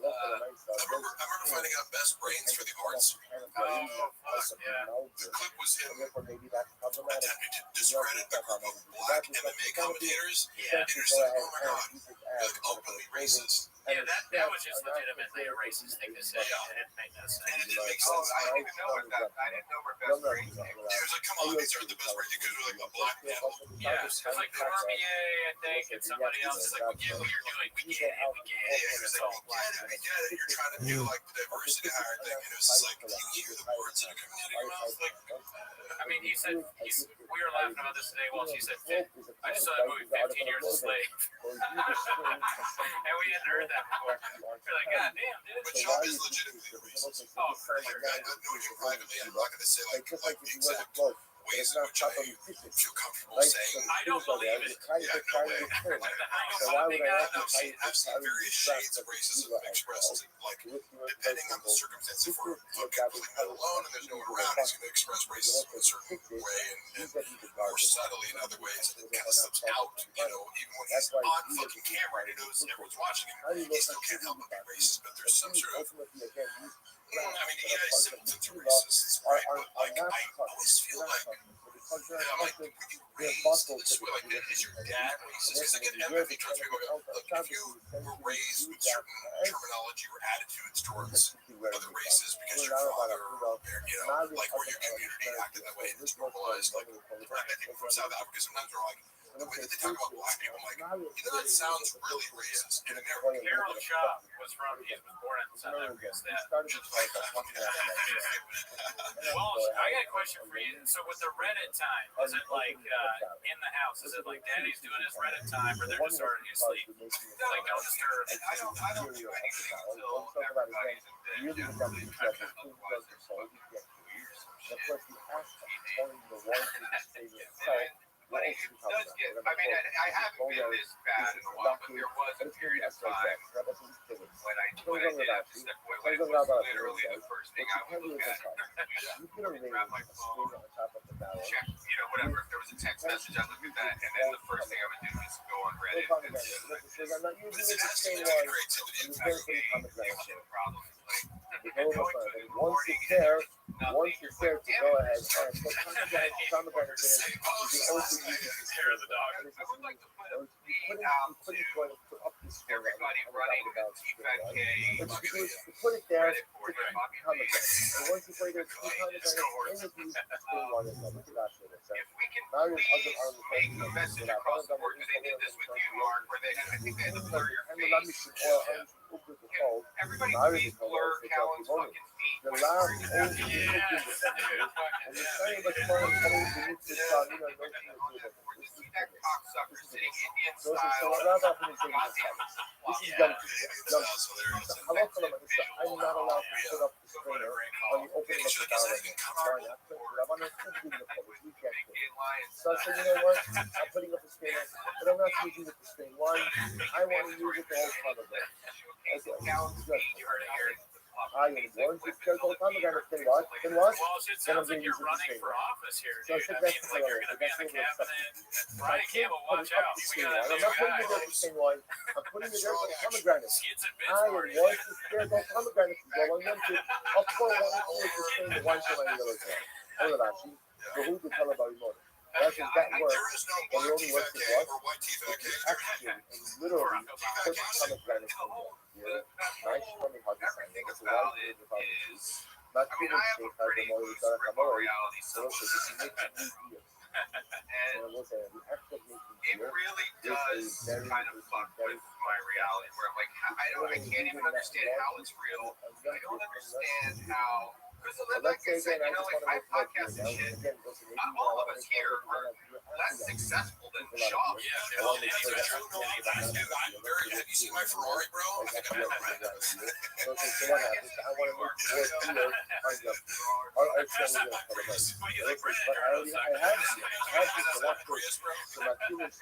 remember finding out Best Brains for the Arts. Yeah. The clip was him attempting to discredit a group of black MMA commentators. Yeah. And you're just like, oh my god, you're like openly racist. Yeah, that was just legitimately a racist thing to say. It didn't make no sense. And it didn't make Oh, sense. I didn't even know what that. I didn't know where Best Brains came from. He was like, come on, these aren't the best brains. You could do like a black panel. Yeah, it was like Cormier, I think, and somebody else is like, we get what you're doing. We get it. We get it. Yeah, he was It's like, all we black. get it, we get it. You're trying to do like the diversity hire thing. And it was just like, you hear the words in a community mouth. Like, I mean, he said, we were laughing about this today while she said, I just saw that movie 15 Years a Slave. And we hadn't heard that before. We're like, God damn, dude. but Trump is legitimately racist. Oh, for Like, sure. I know you privately, I'm not going to say like the exact ways in which I feel comfortable saying. I don't believe it. Yeah, no way. Like the high So why would I guy. have to I've seen various shades of racism expressed, like, depending on the circumstance. If we're completely alone and there's no one around, he's going to express racism in a certain way and more subtly in other ways, and it kind of slips out, even when he's on fucking camera and he knows everyone's watching him, he still can't help but be racist, but there's some sort of, I mean, yeah, symptoms to racists, right, but like, I always feel like, like, when you raised in this way, like, is your dad racist? Because again, empathy turns people go, look, if you were raised with certain terminology or attitudes towards other races because your father or parent, like, or your community acted that way, and it's normalized, like, I think from South Africa, sometimes we're like, the way that they talk about black people, I'm like, that sounds really racist in America. Harold Shaw was he was born in South Africa. Well, I got a question for you. So with the Reddit time, is it like in the house? Is it like Daddy's doing his Reddit time, or they're just already asleep? Like don't disturb. I don't do anything until everybody's in bed. Generally, otherwise they're smoking weird or shit. But it does get. I mean, I haven't been this bad in a while, but there was a period of time when I did have to step away. When it was literally the first thing I would look at. Grab my phone, check, whatever. If there was a text message, I'd look at that, and then the first thing I would do is go on Reddit and see But it has to do with creativity and problem. Once it's there to go ahead and put pomegranate in it, you can also use it to Hair of the dog. I would like to put a plea out to everybody running the T-Fact K put it there Reddit to board. pomegranate. And once you put it there to pomegranate, anything If we can please make a message across the board, because they did this with you, Mark, where I think they had to blur your face. Everybody please blur Callan's fucking feet. the last We're gonna have to- And it's saying that tomorrow coming to meet this you know, no That cocksucker sitting Indian so style. rather often than saying this is young people. Young That's hilarious. people. I'm not allowed to put up the strainer on the opening of the barrel. Why not? But I'm on the food in the public. We can't do it. So I said, you know what? I'm putting up a strainer, but I'm not using it to strain wine. I want to use it the whole time of it. I said, I am one to start all the time again. Then what? Then what? Well, it Then I'm sounds like going to you're use it to running strain for wine. office here, So I dude. said, I that's mean, like, you're going to be in the cabinet. Brian Campbell, watch out. We got a I'm new not putting guy. it there for strain wine. I'm putting it there for the pomegranate. Kids and I bits am party. one to start all pomegranate to go on them to up for one to strain the wine for any other time. Hold on, actually. So who to tell about your mother? That's that works. There is no But it black only tea works fat with cat what? or white tea fat cat. Actually, and literally put pomegranate in there. Yeah. Nice funny how to say it. It's a About right it without is, not I too mean, I much have a shape, I pretty don't know, loose it's a grip on camera. reality So somewhere. also, this is making me feel. And So I will say, the act of making it fear really is a does very, kind of fuck with my reality where I'm like, I can't even understand how it's real. I don't understand how, because like I said, you know, like I podcast and shit, all of us here are less successful than Shaw. Yeah, no, that's for true. No, I'm very. Have you seen my Ferrari, bro? I think I'm gonna rent that. So what happens? I want to make more fear on the I have to watch this to my feelings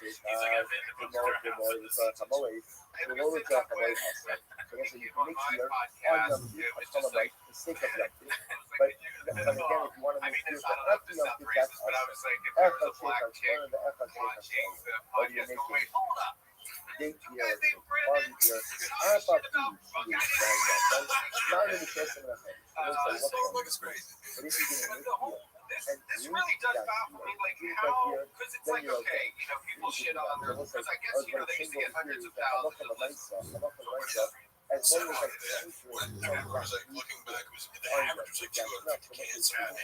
the lower job I have. So that's a unique fear on the sake of that. But again, if you want to make fear for every young kid, that's effort one of the efforts or you make it date here, party here, I thought not in the person of the Sounds like it's crazy. but if you're going to make fear. This really does baffle me, like how, because it's like, okay, you know, people shit on their, because I guess, you know, they used to get hundreds of thousands of listeners. As long as I was like looking back, it was the average was like 250 cans around.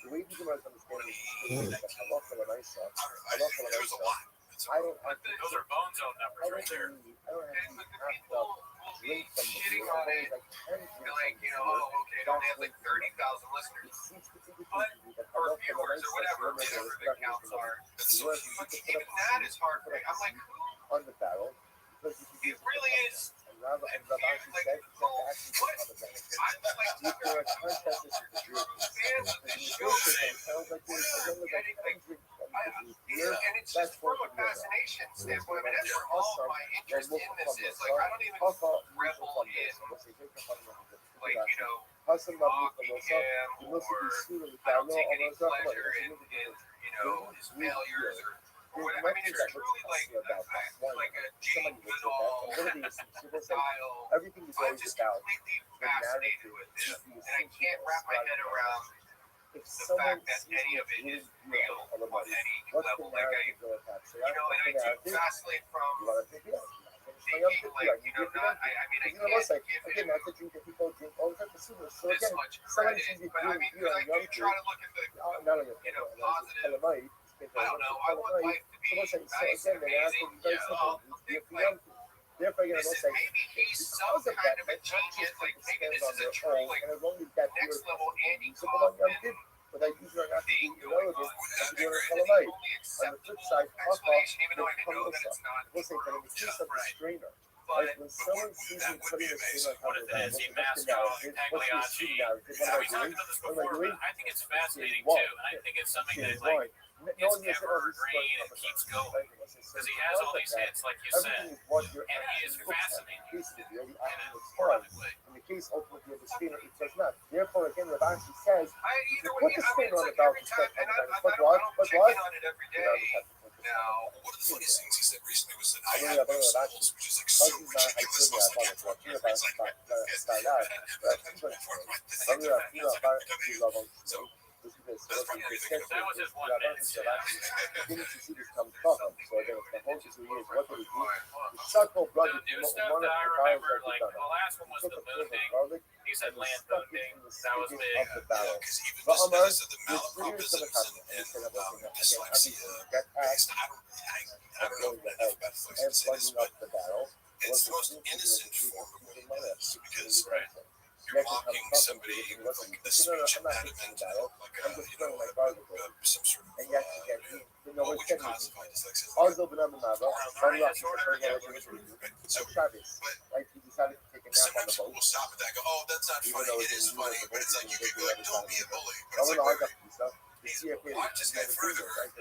the way people are understanding is that I love for the nice stuff. There was a lot. I don't have to, Those are bone zone numbers right there. I don't have And to the have people to will be drink from the shitting beer. on it, They're like, you know, oh, okay, it only has like 30,000 listeners. Or viewers, or whatever the counts are. That's so But huge. even that is hard for me. I'm like, on the barrel. it really is. And Rabbi actually said to actually come I'm like, if you're a contest, this is the truth. fans of this show, It sounds like you're as long as I can drink from the beer, and it's just from a fascination standpoint. I mean, that's where all my interest in this is. Like, I don't even revel in, like, you know, Hustle my mocking book, him, you must be or sure that I don't I take any know pleasure in, you know, his failures or whatever. I mean, it's truly like a Jane Goodall style. everything is I'm always just about completely fascinated with this, and I can't wrap my head around if the fact that any of it is real on any what's level. the Like narrative going to have? So you know, and I do vacillate from you want to think it thinking like, you know, not, I mean, I you know what's can't like give again it that's a drink that people drink all the time consumers. So this again, much someone credit, sees it but I mean, because I do try to look at the, not only you know, positive. calamite, I don't know. I want life to be nice and amazing. Therefore, you know, This is like, maybe he's some kind of a genius. Like maybe this is a true like and as long as that next level Andy someone young Kaufman kid, but I usually are not thing being going relevant on. as And you're the calamite. only On the flip acceptable side, explanation, even though I know that it's not we'll say, but in the true. case of the strainer, But like when someone sees me putting a strainer What is that? Is he Masco, Tagliacci? Yeah, we talked about this before, but I think it's fascinating too, and I think it's something that like it's evergreen and keeps going because he has all these hits, like you said, and he is fascinating in a horrific way. In the case ultimately of the strainer, it does not. Therefore, again, what Ashi says, Either put way, the I mean, strainer it's on like the belt every instead time, of and I but don't what? check in on it every day. Now, One of the funniest things he said recently was that I I don't have know no about souls, which is like Because so he's not, I ridiculous. couldn't I was like, have what? about It's like, so that's probably how you think of That was his one minute. Didn't you see this come from? So again, it's the whole 2 years. What did he do? The The Chuckle brother, new stuff that I remember, like the last one was the moon ding. He said land moon ding. That was big. because even just because of the malapropisms and dyslexia, I don't know enough about flexibility, but the barrel. it's the most innocent form of willingness because mocking somebody with like a speech impediment, like some sort of And yet again, what would you classify dyslexia as? Ours open up in that, bro. So, Travis, but like he decided to take a nap on the sometimes people boat. will stop at that and go, oh, that's not Even funny. though It is funny, but it's like you could be like, don't be a bully. But That it's was like, all wait, I got stuff. The CFA watch this guy further and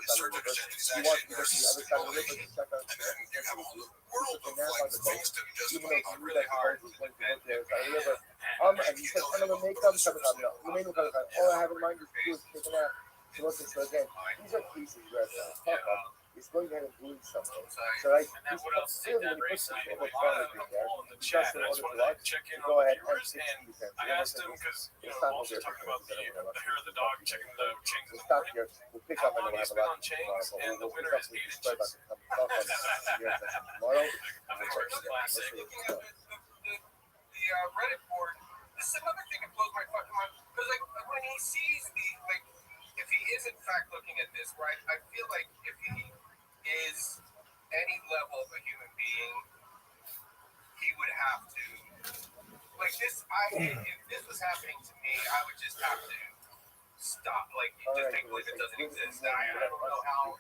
start to understand that he's You actually want to a go to the other narcissistic side of the river bully. to check out And then you have a whole world of nap on like the boat. things to Even justify though on you really really hard. hard, going to go to the other side of the river. And he said, I'm gonna make them come out. No, the main one all I have in mind is to do is take a nap. So listen, so again, these are cases where it's going to have to do something. So like, clearly when he puts the people there, The chat. I just wanted to check in go on the ahead viewers, and and I asked him because Walsh was talking about the hair of the dog checking the chains in we'll the stop morning. here. We'll pick How up and long we'll you have a spend lot on chains, and the winner is 8 inches. tomorrow. Classic. Looking at the Reddit board, this is another thing that blows my fucking mind. Because like when he sees the like, if he is in fact looking at this, right? I feel like if he is any level of a human being, he would have to like this. If this was happening to me, I would just have to stop. Like just make believe it doesn't exist. I don't know how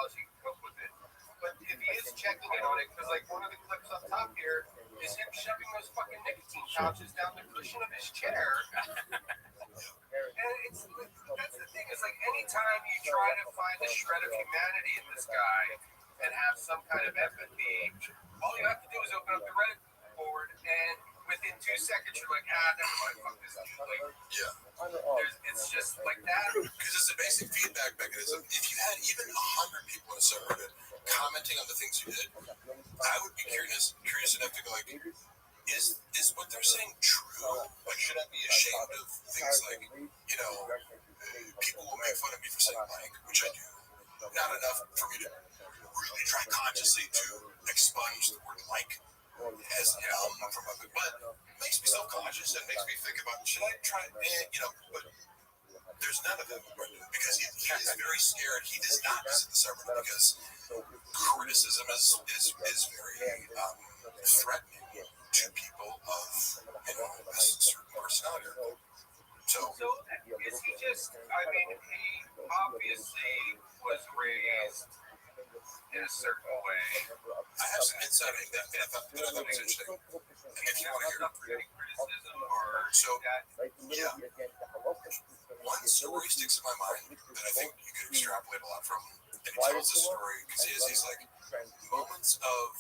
else you can cope with it. But if he is checking in on it, because like one of the clips up top here is him shoving those fucking nicotine pouches down the cushion of his chair. And that's the thing, is like anytime you try to find a shred of humanity in this guy and have some kind of empathy, all you have to do is open up the Reddit board and within 2 seconds you're like, never mind, fuck this dude. Like, it's just like that. Because it's a basic feedback mechanism. If you had even 100 people in a subreddit commenting on the things you did, I would be curious enough to go like, is what they're saying true? Like, should I be ashamed of things like, people will make fun of me for saying blank, which I do. Not enough for me to really try consciously to expunge the word like as from my book, but it makes me self-conscious and makes me think about, should I try, but there's none of them, because he is very scared. He does not visit the subreddit because criticism is very threatening to people of a certain personality. So is he just, I mean, he obviously was raised in a certain way. I have some insight into that I thought was interesting. And if you want to hear Any criticism or so, that? one story sticks in my mind that I think you could extrapolate a lot from. And he tells the story because he's like moments of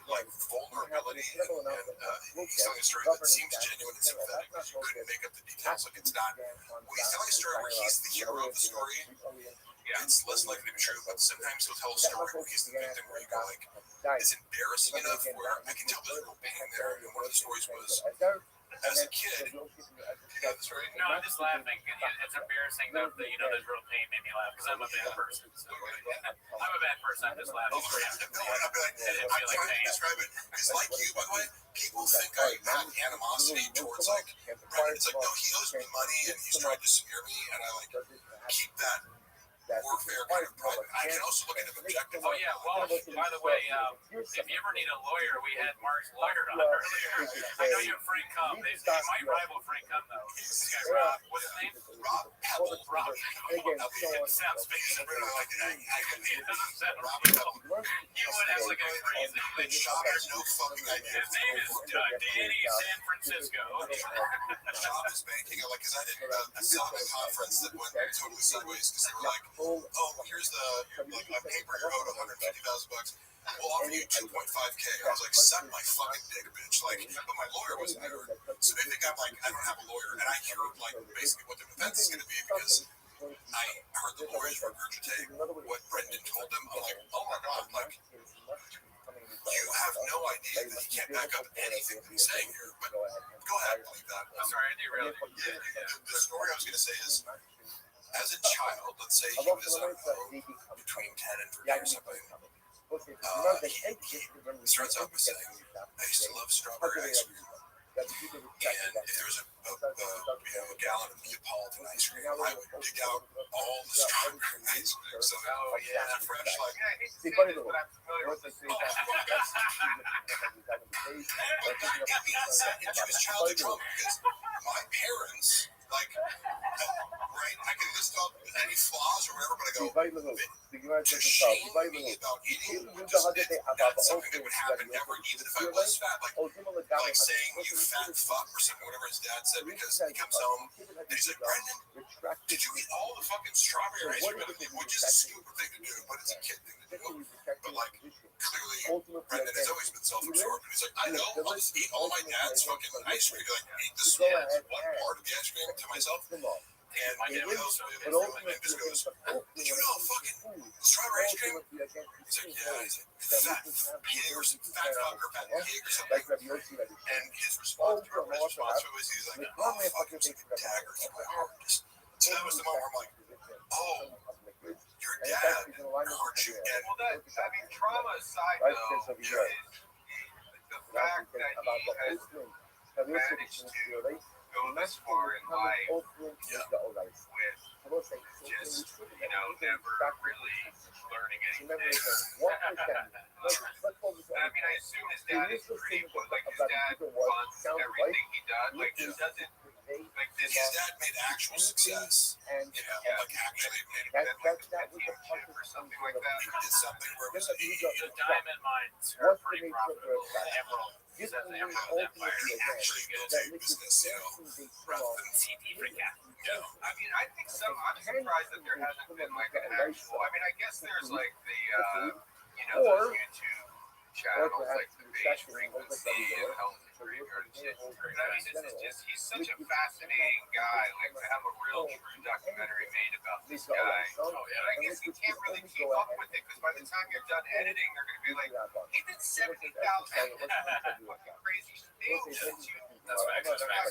like vulnerability, and he's telling a story that seems genuine and sympathetic. You couldn't make up the details. Like, it's not. When he's telling a story where he's the hero of the story, it's less likely to be true. But sometimes he'll tell a story where he's the victim, where you go like, it's embarrassing enough where I can tell there's real pain there. And one of the stories was, as a kid, No, I'm just laughing. It's embarrassing that there's real pain made me laugh because I'm a bad person. So, I'm a bad person. I'm just laughing. I'm trying to describe it because, like you, by the way, people think I have animosity towards like Brendan. It's like, no, he owes me money and he's trying to smear me, and I like keep that warfare kind of private. I can also look at him objectively. Oh yeah, well, by the way, if you ever need a lawyer, we had Mark's lawyer on earlier. I know you have Frank Cum. They might rival Frank Cum though. This guy Rob, what's his name? Rob Pebble. Rob. It sounds basic. It doesn't sound real. You would have like a crazy. Sean has no fucking idea. His name is Danny San Francisco. Sean is banking like, because I did a settlement conference that went totally sideways because they were like, oh, here's the like on paper you're owed $150,000. We'll offer you 2.5K. I was like, suck my fucking dick, bitch. Like, but my lawyer wasn't there, so they think I'm like, I don't have a lawyer, and I hear like basically what their defense is going to be because I heard the lawyers regurgitate what Brendan told them. I'm like, oh my god, like, you have no idea that he can't back up anything that he's saying here. But go ahead, believe that. I'm sorry, I derailed. The story I was going to say is, as a child, let's say he was between 10 and 13 or something, he starts out by saying, I used to love strawberry ice cream, that people And respect if there was a gallon of Neapolitan ice cream, I would dig out all the strawberry ice cream. So it's fresh, like, Yeah, I hate to See, say buddy, this, look, but I'm familiar once with they this. say that, but that got me into his childhood trauma because my parents, like, right, I can list off any flaws or whatever, but I go, to shame me about eating, that's something that would happen never, even if I was fat. Like saying you fat fuck or something, whatever his dad said, because he comes home and he's like, Brendan, did you eat all the fucking strawberry ice cream? Which is a stupid thing to do, but it's a kid thing to do. But like, clearly, Brendan has always been self-absorbed. And he's like, I know, I'll just eat all my dad's fucking ice cream. Like, eat the small one part of the ice cream to myself. And my dad would also do this. And just goes, did you know fucking strawberry ice cream? He's like, yeah. He's like, fat pig or some fat fuck or fat pig or something. And his response to it was, he's like, oh, fuck, it's like a dagger through my heart. So that was the moment where I'm like, oh, your dad hurt you. And Well, that, I mean, trauma aside, though, is the fact that he has managed to go this far in life with just, never really learning anything. I mean, I assume his dad is pretty, like, his dad funds everything he does. Like, he doesn't, like, this. his dad made actual success. Like actually made Then, like, a championship or something like that. he did something where it was The diamond mines are pretty profitable. The emerald. He says the Emerald Empire. he actually built a business, rather than CD for cat. I mean, I think some. I'm surprised that there hasn't been like an actual. I mean, I guess there's like the, those YouTube channels like the Beige Frequency and Hell's Graveyard and shit. But I mean, he's such a fascinating guy. Like to have a real true documentary made about this guy. But I guess you can't really keep up with it because by the time you're done editing, they're going to be like, he did 70,000 fucking crazy things. That's right. That's right.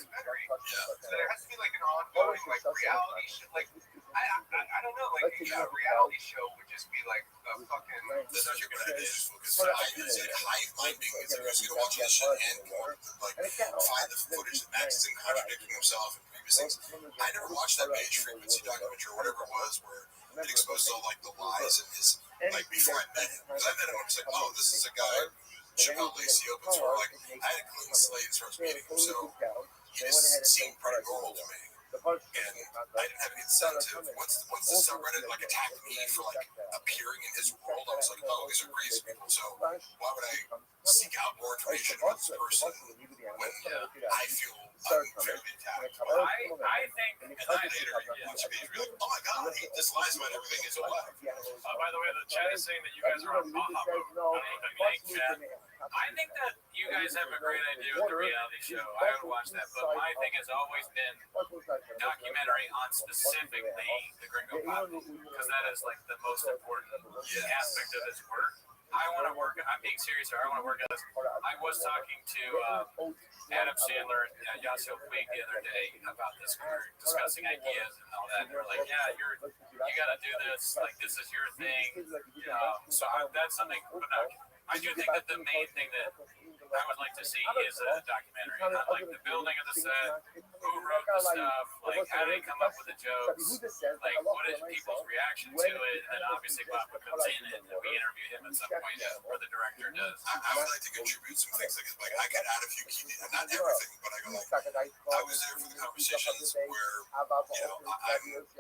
So there has to be like an ongoing like reality show. Like I don't know. Like a reality show would just be like a fucking. That's such a good idea. Because I was in hive minding. It's like, I was going to watch this shit and like find the footage that Max isn't contradicting himself and previous things. I never watched that Beige Frequency documentary or whatever it was where it exposed all like the lies in his, like before I met him. Because I met him, I was like, oh, this is a guy Chappelle Lacey opens for. Like, I had a clean slate as far as meeting him, so he just seemed pretty normal to me. And I didn't have any incentive. Once the subreddit like attacked me for like appearing in his world, I was like, oh, these are crazy people. So why would I seek out more information about this person when I feel unfairly attacked? I think, And then later, watch a page, like, oh my god, this lies about everything is a lie. by the way, the chat is saying that you guys are on Baja Boat. I think that you guys have a great idea with the reality show. I would watch that, but my thing has always been documentary on specifically the Gringo Pop, because that is like the most important aspect of his work. I want to work. I'm being serious here. I want to work on this. I was talking to Adam Sandler and Yasiel Puig the other day about this. We were discussing ideas and all that. And they're like, "Yeah, you got to do this. Like, this is your thing." That's something. But I do think that the main thing that I would like to see is a documentary on like the building of the set, who wrote the stuff, like how did they come up with the jokes, like what is people's reaction to it, and then obviously Bob comes in and we interview him at some point, or the director does. I would like to contribute some things like I got out a few key, not everything, but I go like I was there for the conversations where I'm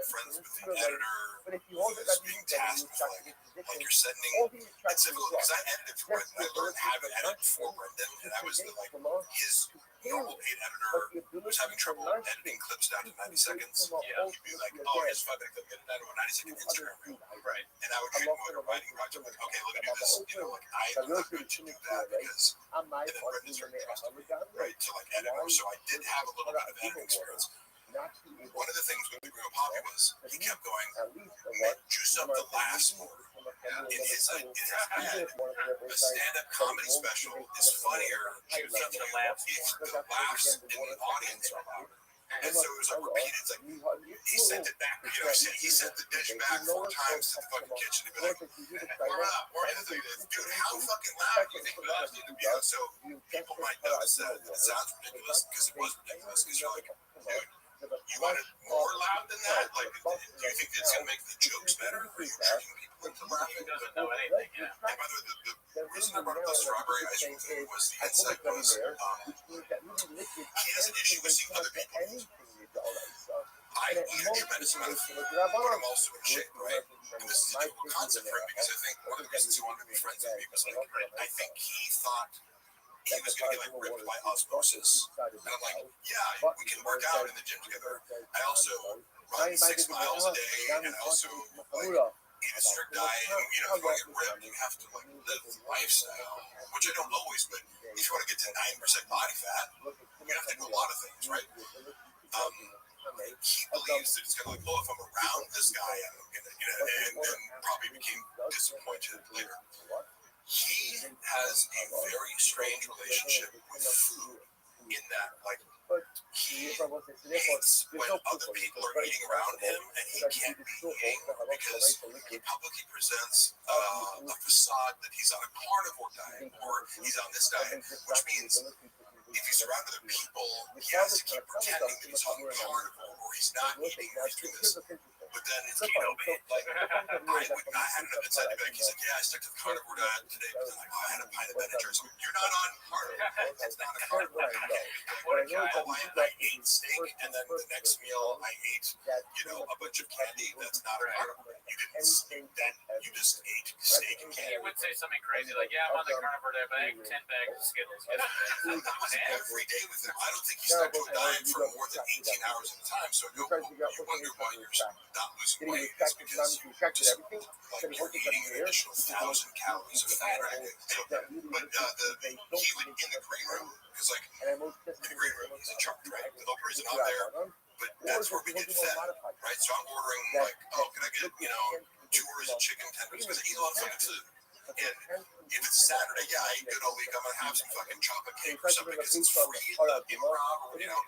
friends with the editor who's being tasked with like you're sending. It's difficult because I edited for Brendan. I learned how to edit for Brendan, and I was his normal paid editor was having trouble editing clips down to 90 seconds. He'd be like, oh, here's 5 minute clip, get it down to a 90-second Instagram reel. Right. And I would treat him like a writing project, like, okay, let me do this. Like I'm not going to do that because, and then Brendan's very trusting me, right, to like edit. So I did have a little bit of editing experience. One of the things with the Real Poppy was he kept going, juice up the last more. In his head, a stand-up comedy special is funnier if the laughs in the audience are louder. And so it was like repeated. It's like he sent it back. You know, he sent the dish back 4 times to the fucking kitchen to be like, warm up. Or the thing is, dude, how fucking loud do you think the need to be? So people might notice that it sounds ridiculous because it was ridiculous. Because you're like, dude, you want it more loud than that? Like, do you think it's gonna make the jokes better? Are you tricking people into laughing? Doesn't know anything. Yeah. And by the way, the reason I brought up the strawberry ice cream thing was the insight was he has an issue with seeing other people eat. I eat a tremendous amount of food, but I'm also in shape, right? And this is a typical concept for him because I think one of the reasons he wanted to be friends with me was like, I think he thought he was going to get like ripped by osmosis. And I'm like, yeah, we can work out in the gym together. I also run 6 miles a day, and I also eat a strict diet. And, you know, if you want to get ripped, you have to like live the lifestyle, which I don't always, but if you want to get to 9% body fat, you have to do a lot of things, right? He believes that he's going to like, oh, if I'm around this guy, I'm going to, you know, and then probably became disappointed later. He has a very strange relationship with food in that, like, he hates when other people are eating around him and he can't be eating because he publicly presents a facade that he's on a carnivore diet or he's on this diet, which means if he's around other people, he has to keep pretending that he's on carnivore or he's not eating or he's doing this. But then it's keto bait. Like, I had enough inside to be like, he's like, yeah, I stuck to the carnivore diet today, but then like, oh, I had a pint of Ben and Jerry's. You're not on carnivore. That's not a carnivore. What a guy. I ate steak, and then the next meal I ate, you know, a bunch of candy. That's not a carnivore. You didn't steak that. You just ate steak and candy. He would say something crazy like, yeah, I'm on the carnivore diet, but I ate 10 bags of Skittles yesterday. That was every day with him. I don't think he stuck to a diet for more than 18 hours at a time. So you wonder why you're not losing weight. It's because just like you're eating an additional 1,000 calories of fat, right? So, but he would in the green room because like in the green room he's in charge, right? The helper isn't on there, but that's where we get fed, right? So I'm ordering like, oh, can I get 2 orders of chicken tenders because I eat a lot of fucking food. And if it's Saturday, yeah, I eat good all week. I'm gonna have some fucking chocolate cake or something because it's free in the improv, or you know.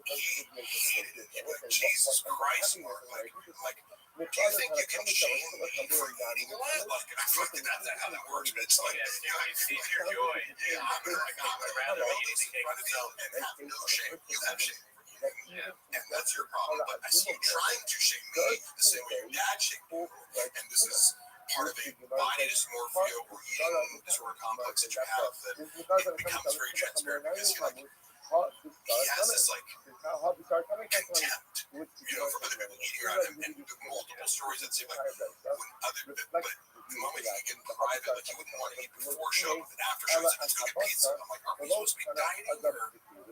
He hated it. He went, Jesus Christ, Mark. Like, do you think you can shame me for eating a lot? Like, I fucking that's not how that works, but it's like, you know, He sees your joy. yeah, I'm gonna rather all eat this the in front of you and have no shame. You have shame. Yeah. And that's your problem. But I see you trying to shame me the same way your dad shamed me. And this is part of a body dysmorphia or eating disorder complex that you have that it becomes very transparent because he has this like contempt, you know, for other people eating around him, and the multiple stories that seem like when other, but the moment he get in private, like he wouldn't want to eat before show, but then after show, he's like, let's go get pizza. I'm like, are we supposed to be dieting or you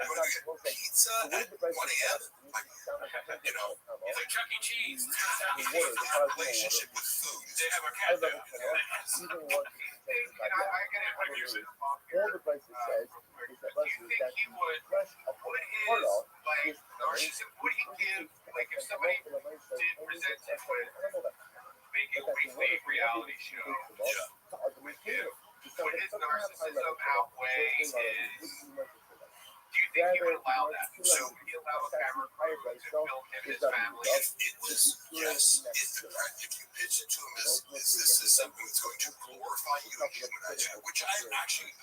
want to get pizza at 1 a.m.? Like, you know, He's like Chuck E. Cheese. he has that relationship with food. They have a cat there. I get it. When you're all the places says is that Do you think he would put his, like, narcissism, would he give, like, if somebody did present him with making a fake reality show, would his narcissism outweigh his, do you think he would allow that? So would he allow a camera crew to film him and his family? It was, yes, if you pitch it to him as this is something that's going to glorify you and humanize you, which I actually,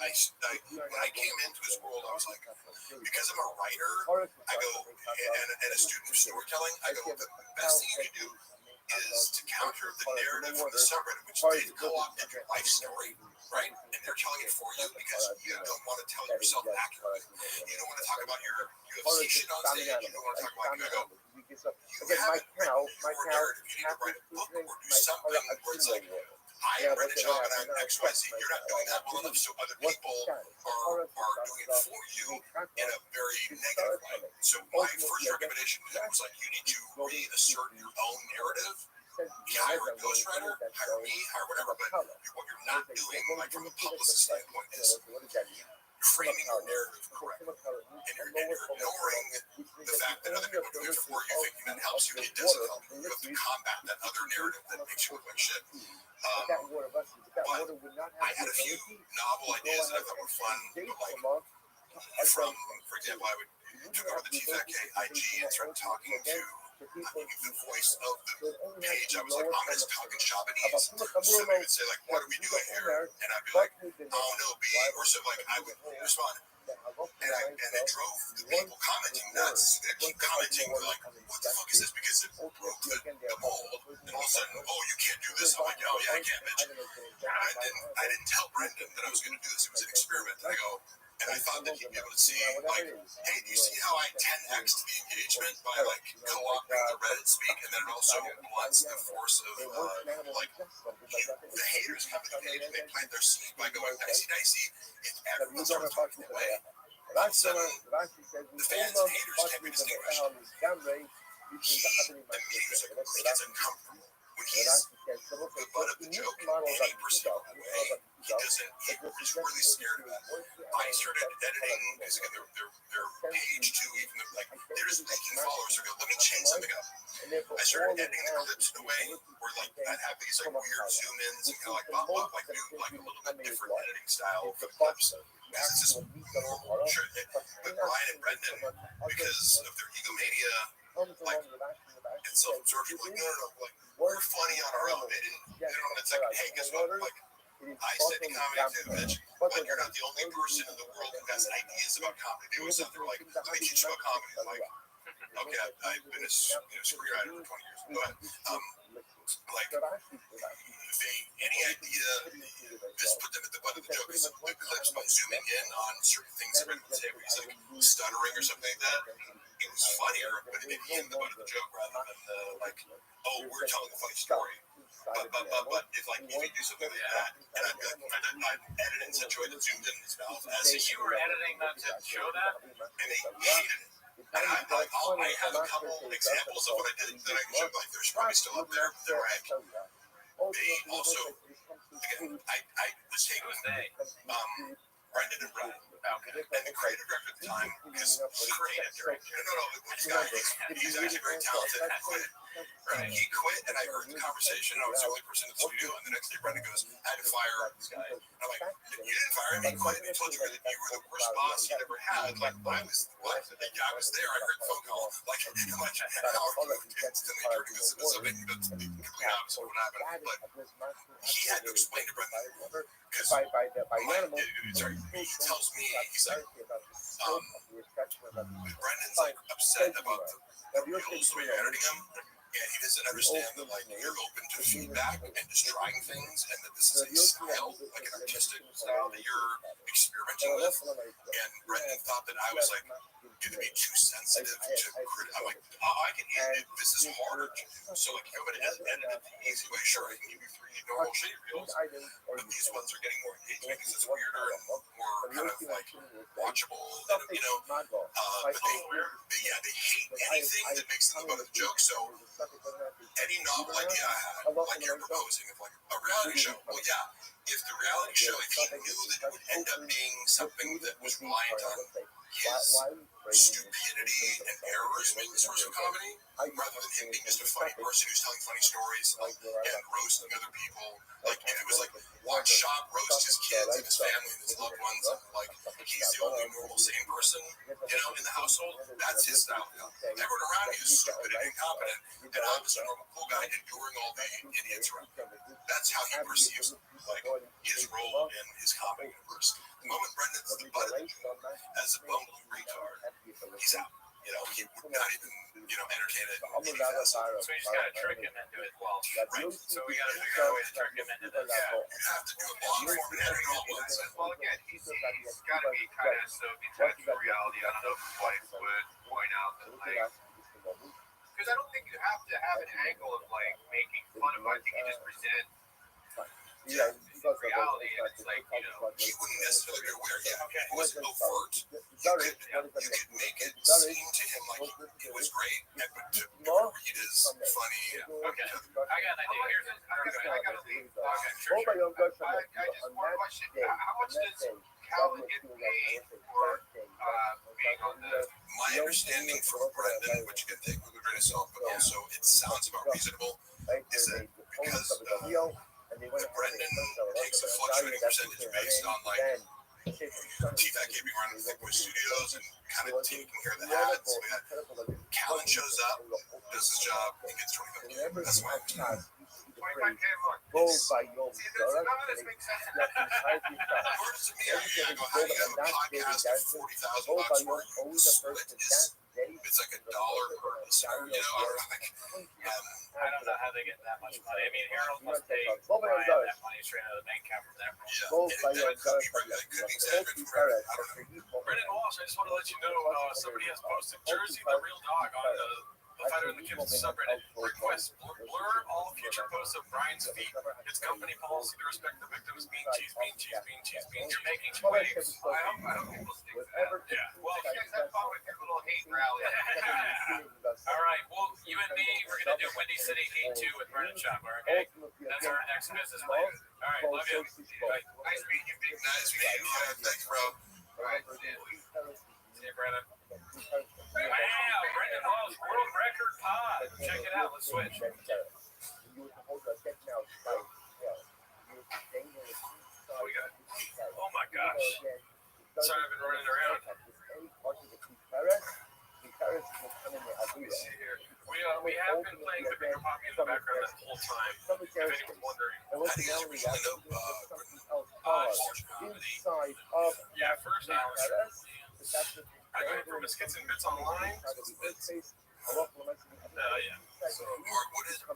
when I came into his world, I was like, because I'm a writer, I go, and a student of storytelling, I go, the best thing you can do is to counter the narrative from the subreddit, which they've co-opted your life story, right? And they're telling it for you because you don't want to tell yourself accurately. You don't want to talk about your UFC shit on stage. You don't want to talk about, you have it, your narrative. You need to write a book or do something where it's like, I read a job and I'm XYZ. You're not doing that well enough, so other people are doing it for you in a very negative way. So my first recommendation to him was like, you need to reassert your own narrative. Hire a ghostwriter, hire me, hire whatever, but what you're not doing, like from a publicist standpoint, is framing your narrative correctly. And you're ignoring the fact that other people are doing it for you, thinking that helps you. It doesn't help you. You have to combat that other narrative that makes you look like shit. But I had a few novel ideas that I thought were fun, but like from, for example, I would took over the TFAK IG and started talking to the voice of the page. I was like, I'm going to talk in Japanese. So they would say, like, what are we doing here? And I'd be like, oh no, B. Or so, like, I would respond. And it drove the people commenting nuts. They keep commenting, like, what the fuck is this? Because it broke the mold. And all of a sudden, oh, you can't do this. I'm like, oh, yeah, I can't, bitch. I didn't tell Brendan that I was going to do this. It was an experiment. And I go, and I thought that he'd be able to see, like, hey, do you see how I 10x the engagement by, like, co-opting the Reddit speak? And then it also blunts the force of, like, the haters come to the page and they plant their seed by going dicey dicey. If everyone starts talking away, all of a sudden, the fans and haters can't be distinguished. The music gets uncomfortable. When he's the butt of the joke in any perceivable way, he's really scared of that. I started editing, because again, their page too, even though, like, they're just making followers. So let me change something up. I started editing the clips in a way where, like, I'd have these, like, weird zoom ins and kind of, like, bump up, like, do, like, a little bit different editing style for the clips. Because it's just normal. Sure, but Brian and Brendan, because of their egomania, like, and self-absorption, like, no, like, we're funny on our own. They don't, it's like, hey, guess what? Like, I study comedy too, bitch. But you're not the only person in the world who has ideas about comedy. They always sit there like, let me teach you about comedy. I'm like, okay, I've been a screenwriter for 20 years. Go ahead. Like, any idea, just put them at the butt of the joke. Because the clips by zooming in on certain things that Brendan would say, where he's like stuttering or something like that, it was funnier, but it made him the butt of the joke rather than like, oh, we're telling a funny story. But if, like, if you do something like that, and I'd be like, I'd edit it in such a way that zoomed in his mouth as So you were editing them to show that? and they hated it. And I'm like, oh, I have a couple examples of what I did that I can show. Like, there's probably still up there. They're right. They also, again, I was taking Brendan and Brian, and the creative director at the time, because creative director, no, this guy, he's actually very talented. Right. He quit, and I heard the conversation. I was the only person in the studio, and the next day Brendan goes, I had to fire this guy. And I'm like, you didn't fire him, he quit. I told you that you were the worst boss he ever had. Like, I was, what? Like, I was there, I heard the phone call. Like, how are you instantly turning this into something that's the complete opposite of what happened? But he had to explain to Brendan, because he tells me, he's like, Brendan's like upset about the reels when you're editing him. And he doesn't understand that, like, you're open to feedback and just trying things, and that this is a style, like an artistic style that you're experimenting with. And Brendan thought that I was, like, going to be too sensitive to I'm like, oh, I can edit it. This is harder. So, like, if I'm going to edit it the easy way, sure, I can give you 3 normal shitty reels, but these ones are getting more engagement because it's weirder and more kind of, like, watchable, you know. But they hate anything that makes them about a joke. So any novel idea I had, like you're proposing, of like a reality show. Well, yeah, if the reality show, if he knew that it would end up being something that was reliant on his stupidity and errors being the source of comedy, rather than him being just a funny person who's telling funny stories and roasting other people. Like, if it was like, watch Shop roast his kids and his family and his loved ones, and like, he's the only normal sane person, you know, in the household, that's his style. Everyone around you is stupid and incompetent, and I'm just a normal cool guy enduring all the idiots around him. That's how he perceives, like, his role in his comic universe. The moment Brendan's the butt of the joke as a bumbling retard, he's out. You know, he would not even, you know, entertain it. So you just gotta trick him into it. Well, Right. so we gotta figure out a way to trick him into this. Yeah. You have to do a long form and editing all once. Well, again, he's gotta be kind of so detached from reality. I don't know if his wife would point out that, like, because I don't think you have to have an angle of, like, making fun of it. I think you just present reality, and it's like, you know, He wouldn't necessarily be aware. Yeah, okay. it wasn't overt. You could make it seem to him like it was great, and but to read as funny. Okay, I got an idea. Here's I gotta leave. Okay, sure. I just one question. How much does Calvin get paid for being on the? My understanding from Brendan, which you can take with a grain of salt, but also it sounds about reasonable, is that because Brendan takes a fluctuating percentage based on like T-Fac gave me running Thick Boy Studios and kind of taking care of the ads. We had Callan shows up, does his job, he gets 25K. That's why I'm 25K more. Go by your See, none of this makes sense. Words to me, I go, how do you have a podcast at $40,000 for you? Split is, it's like $1 per listener, you know, I don't know how they get that much money. I mean, Harold must pay Ryan that money straight out of the bank account from that. Yeah, it could be exaggerated for everything. I don't know. Brendan Walsh, I just want to let you know somebody has posted Jersey the Real Dog on the Fighter in the Kitchen subreddit. Request blur all future posts of Brian's feet. It's company policy to respect the victims. Bean cheese, bean cheese, bean cheese, bean. You're making waves. I hope people stick to that. Yeah. Well, you guys have fun with your little hate rally. All right. Well, you and me, we're gonna do Windy City Heat 2 with Brendan Chopper. Okay. That's our next business plan. All right. Love you. Bye. Nice meeting you, big Nice meeting you. Thanks, bro. All right, see you. See you, Brendan. Wow, Brendan Hall's world record pod. Check it out. Let's switch. Oh my gosh. Sorry, I've been running around. Let me see here. We have been playing the bigger poppy in the background that whole time. If anyone's wondering. How do you guys originally know comedy? Yeah, first hour. I got it from a Skits and Bits online. Yeah. So, Mark, what's the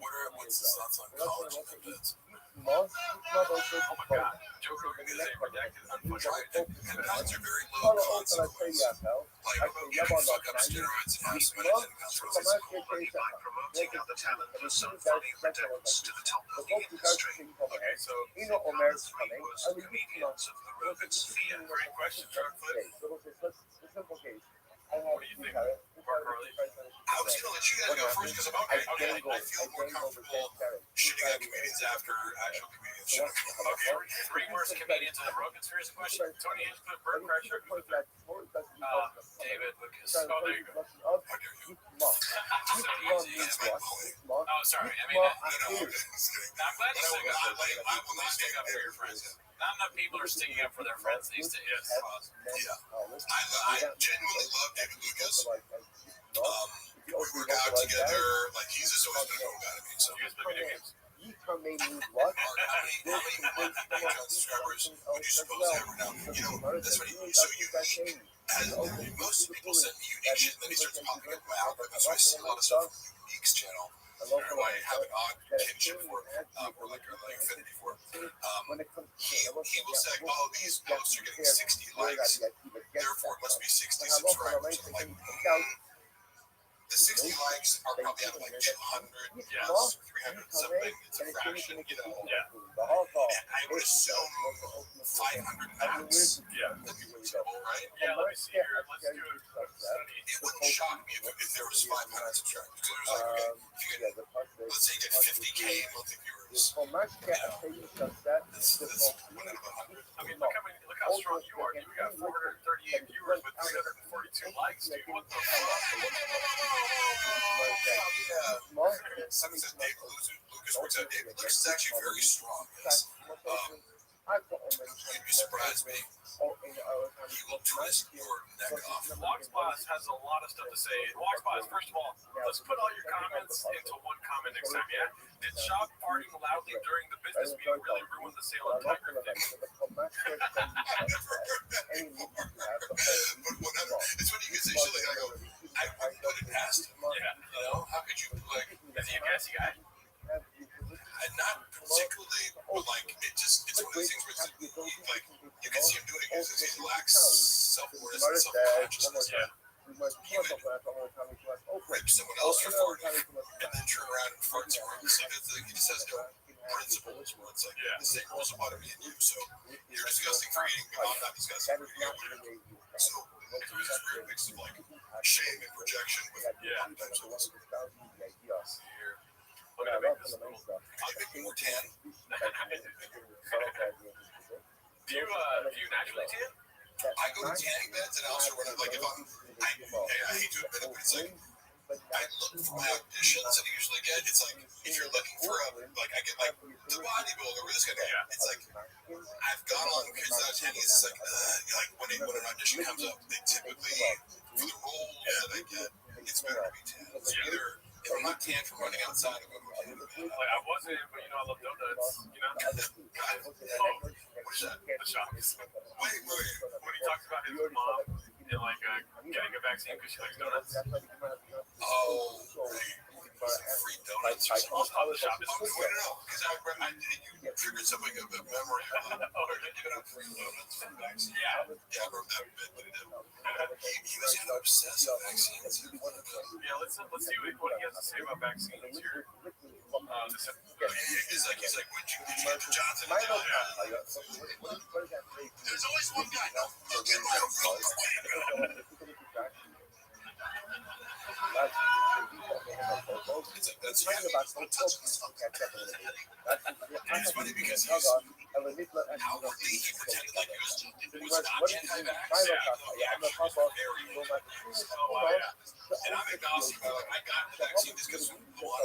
thoughts on college and bits? Oh my God. Joe Rogan is a redacted, unfunded. And pounds are very low consequence. Like, you can fuck up steroids and have some unintended consequences. Promoting out the talent for some funny redacts to the top of the industry. Okay, so Comedians of the Rogan sphere. great question, Truckfoot. What do you think, Mark Harley? I was going to let you guys go first because I feel more comfortable shitting on comedians after actual comedians shit on Okay, three worst comedians in the Rogan sphere is a question. Tony Hinchcliffe, Bert Kreischer, who's the third? David Lucas. Oh, there you go. How dare you? So easy. That's my bully. Oh, sorry. I mean, No, I'm just kidding. I'm glad you stick up I will not stick up for your friends. Not enough people are sticking up for their friends these days. Yeah. I genuinely love David Lucas. We work out together. Like, he's just always been a cool guy to me. So, You guys play video games? Mark, how many Patreon subscribers would you suppose I have right now? You know, that's what he's so unique. And most people send me unique shit, and then he starts popping up my algorithm. So I see a lot of stuff from Unique's channel. Who I have an odd kinship for, or like affinity for. He will say, oh, these posts are getting 60 likes, therefore it must be 60 subscribers. I'm like, the 60 likes are probably out of like 200 Yes. or 300 something. It's a fraction, you know. Yeah. And I would assume 500 max. Yeah. That'd be reasonable, right? Yeah, let me see here. Let's do a quick study. It wouldn't shock me if there was 500 subscribers. So it was like, okay, if you get, let's say you get 50K monthly viewers, that's 1 out of 100. I mean, look how strong you are. You got 438 viewers with 342 likes, dude. What the fuck? Someone says Dave Lucas works out. Dave Lucas is actually very strong. Yes. You'd be surprised, me. He will twist your neck off. Logsboss has a lot of stuff to say. Logsboss, first of all, let's put all your comments into one comment next time, yeah? Did Shop farting loudly during the business meeting really ruin the sale of Tiger Thing? I never heard that before. But whatever. It's when you can say shit like, I go, I wouldn't put it past him. Yeah. You know, how could you, like, Is he a gassy guy? not particularly, but like, it's one of those things where it's, like, you can see him doing it because he lacks self-awareness and self-consciousness. Yeah. He would rip someone else for farting and then turn around and fart somewhere else. Like, it's like, he just has no principles where it's like, the same rules apply to me and you. So you're disgusting for eating, but I'm not disgusting for eating. So there's this weird mix of like shame and projection with types of things. Look at make this little. Can you make me more tan? Do you naturally tan? I go to tanning beds and I also run it like if I hate to admit it, but it's like I look for my auditions that I usually get. It's like if you're looking for like I get like the bodybuilder or this kind of guy. It's like I've gone on kids that attendees. It's like when an audition comes up, they typically for the role they get, it's better to be tan. It's either if I'm not tan from running outside, I'm going to tan. Like I wasn't, but I love donuts. God, what is that? The shops. Wait. When he talks about his mom and like getting a vaccine because she likes donuts. Oh, free donuts. On the shop. No, because you triggered something of a memory of giving out free donuts for vaccines. Yeah, I remember that bit when he did. He was kind of obsessed with vaccines. Yeah, let's see what he has to say about vaccines here. He's like, would you get Johnson? There's always one guy. No, get my own. It's like that's it's funny because outwardly he pretended like he was not anti-vax. And I'm agnostic. I got the vaccine just because I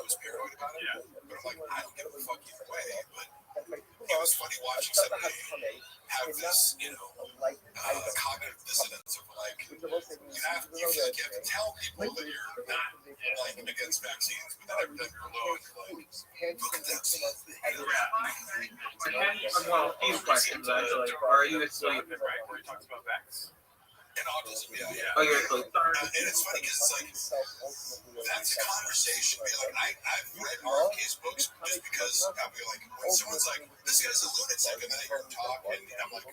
was paranoid about it. But I'm like, I don't give a fuck either way. But it was funny watching somebody have this, cognitive dissonance of like, you feel like you have to tell people that you're not like against vaccines, but then every time you're alone, you're like, look at that. Well, these questions actually. Are you asleep? Right, where he talks about vax. And autism, yeah. Oh, you're asleep. And it's funny because it's like, that's a conversation. Like, I've read RFK's books just because I'll be like, when someone's like, this guy's a lunatic, and then I hear him talk, and I'm like,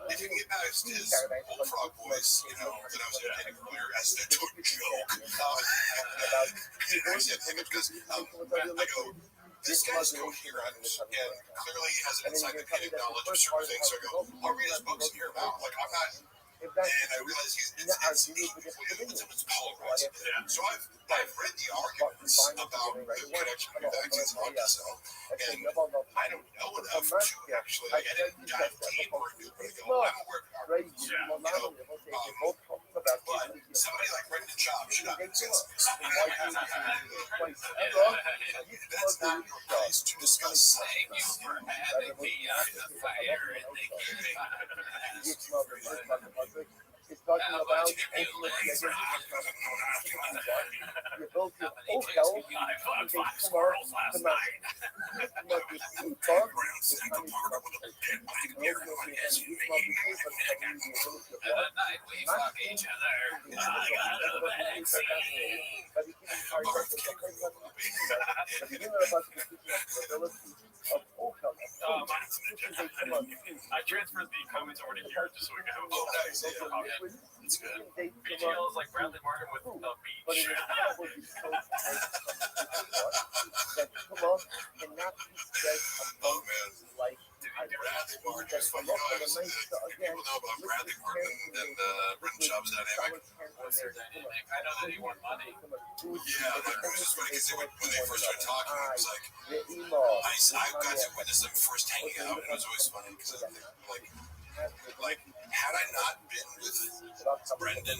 if you can get past his bullfrog voice, that I was imitating earlier as a joke, because I go, this guy's coherent, and clearly he has an encyclopedic knowledge of certain things, so I go, I'll read his books and hear him out. Like, I'm not. And I realize it's polarizing. So I've read the arguments about the connection between vaccines and autism, and I don't know enough to actually, I didn't dive deeper into it, but I'm aware of the arguments. But somebody like Brendan Schaub should not make sense. That's not your place to discuss. Thank you for having me on the fire and the It's talking about you built your own health. I fought 5 squirrels last night. The night we fuck each other, I got a vaccine. I transferred the comments over to here just so we can have a Oh, nice. It's good. BGL is like Bradley Martin with the beach. Oh, man. Bradley Martin is funny. People know about Bradley Martin and Brendan Schaub's dynamic. What's their dynamic? I know that he won money. Yeah, like, it was just funny because when they first started talking, it was like, I got to witness them first hanging out, and it was always funny because I think, like, had I not been with Brendan,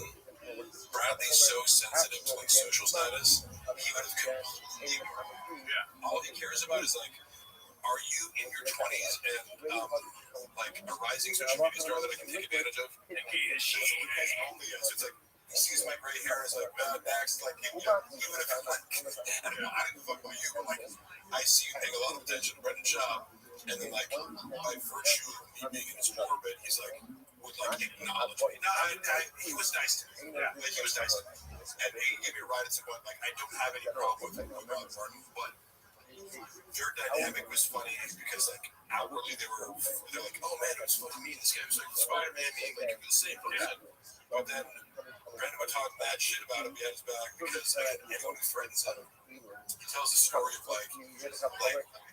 Bradley's so sensitive to like social status, he would have completely ignored me. All he cares about is like, are you in your 20s and like a rising social media star that I can take advantage of? And he is she. Only yes. It's like he sees my gray hair and is like, next, like even if I'm like, I don't give a fuck about you, but like I see you paying a lot of attention to Brendan Schaub, and then like by virtue of me being in his orbit, he's like would like acknowledge me. No, he was nice to me. Yeah, like he was nice to me, and he gave me a ride at some point. Like I don't have any problem with Bradley Martin, but their dynamic was funny because like outwardly they're like, oh man, it was fun to meet this guy. It was like Spider-Man being like the same person, but then Brandon would talk bad shit about him behind his back because anyone who threatens him, he tells a story of like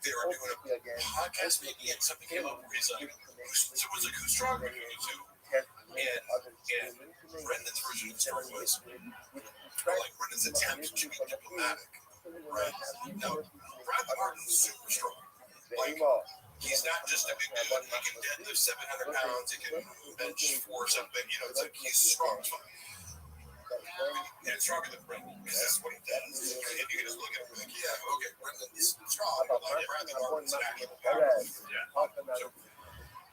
they were doing a podcast maybe and something came up where he's like, someone's like, who's stronger between you two? And Brendan's version of the story was like Brendan's attempt to be diplomatic. Right? Now, Bradley Martin's super strong. Like, he's not just a big dude. He can deadlift 700 pounds. He can bench 4 something. It's like he's strong as fuck. Yeah, stronger than Brendan. Because that's what he does. And you can just look at him and be like, yeah, okay, Brendan's strong, but like Brendan Martin's an actual power.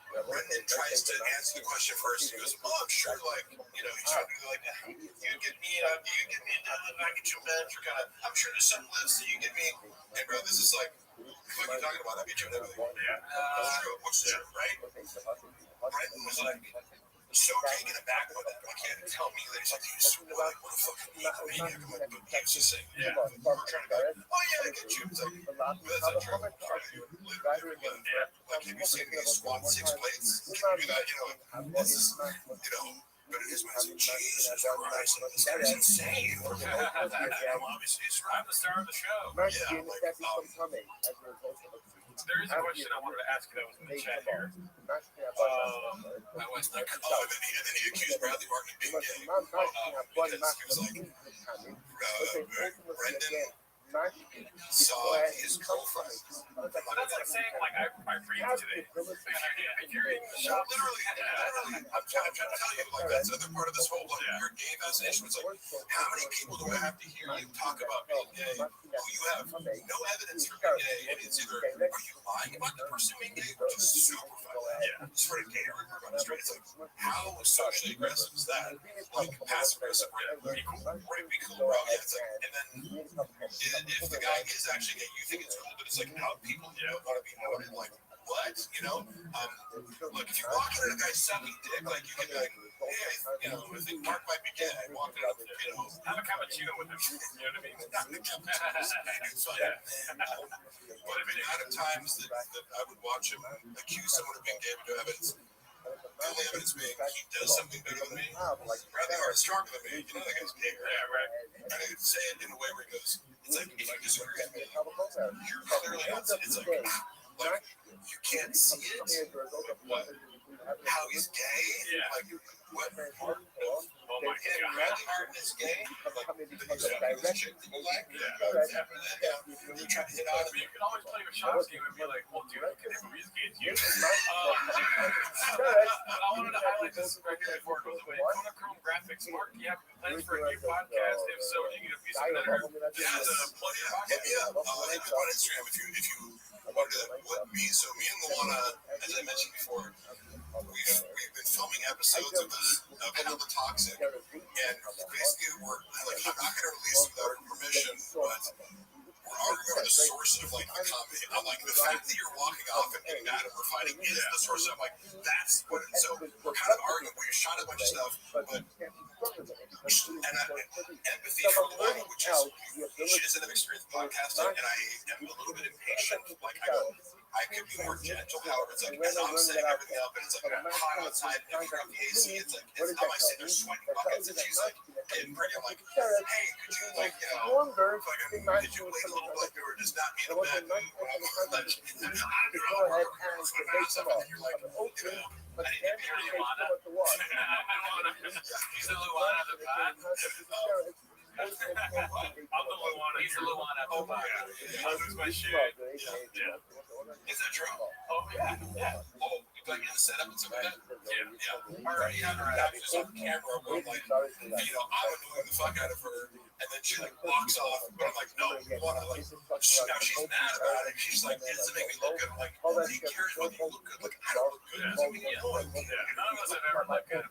Brendan tries to answer the question first. He goes, "Oh, I'm sure, like, you know, he's trying to be like, you get me down, and I get you in for kind of. I'm sure there's some lifts that you get me. And bro, this is like, what are you talking about? I get you and everything. Yeah, that's true. Which is true, right? Brendan was like so taken aback by that. Like, he had to tell me that he's like, what a fucking egomaniac. I'm like, but he was just saying, yeah, we were trying to go, oh yeah, I get you. It's like, but that's not true. Like, have you seen me squat 6 plates? Can you do that? You know, this is, you know, but it is when it's like, Jesus Christ, this guy's insane. I'm obviously, it's right. I'm the star of the show. Yeah, like, There is a question I wanted to ask you that was in the chat here. I was like, oh, and then he accused Bradley Martin of being gay. Because he was like, Brendan saw his girlfriend. But that's like saying, like, I breathed today. If you're in the shop, literally, I'm trying to tell you, like, that's another part of this whole, like, weird gay fascination. It's like, how many people do I have to hear you talk about being gay who you have no evidence for being gay, and it's either, are you lying about the person being gay, which is super fun. Yeah. Sort of gay everywhere on the street. It's like, how socially aggressive is that? Like, passive aggressive, right? Be cool. Right, be cool, bro. Yeah, it's like, and then if the guy is actually gay, you think it's cool, but it's like how people, you know, want to be noted, like, what? You know? Look, if you're walking at a guy sucking dick, like, you can be like, hey, you know, I think Mark might be gay. I walked out, you know, have a cappuccino with him. You know what I mean? It's fine. But the amount of times that I would watch him accuse someone of being gay with no evidence, the only evidence being he does something better than me, Bradley Martin's stronger than me, you know that guy's gay, right? Yeah, right. And I would say it in a way where he goes, it's like, if you disagree with me, you're clearly not, it's like, you can't see it, what, how he's gay, like, what, Oh my and God. Bradley Martin is gay, like, this chick that you like, you try to hit on him. You can always play a shop game and be like, well, dude, I can never use games. You. But I wanted to highlight this right here before it goes away. Monochrome Graphics. Mark, do you have plans for a new podcast? If so, you can be some better. Hit me up. Hit me up on Instagram if you want to do that. Me and Luana, as I mentioned before, we've been filming episodes of Vanilla Toxic, and basically we're like, I'm not going to release it without her permission, but we're arguing over the source of like the comedy. I'm like, the fact that you're walking off and getting mad and we're fighting is the source. I'm like, that's what. So we're kind of arguing. We shot a bunch of stuff, but empathy for Luana, which is she doesn't have experience podcasting, and I am a little bit impatient. Like I could be more gentle. However, it's like as I'm setting everything up, and it's like hot outside, and if you're on the AC, it's like how am I sitting there sweating buckets, and she's like getting pretty. I'm like, hey, could you like could you wait a little bit, or just not be in the bed when I'm like, and you're like, I didn't hear Luana. He's the Luana of the pod. I'm the Luana. He's the Luana of the pod. I lose my shit. Yeah. Is that true? Oh, yeah. Oh, you like in the setup and stuff like that? Yeah. Or have just on camera where I'm like, you know, I'm annoying the fuck out of her, and then she like walks off, but I'm like, no, you wanna like, now she's mad about it. She's like, it doesn't make me look good. I'm like, who cares whether you look good? Like, I don't look good. It doesn't make me annoying. None of us have ever looked good.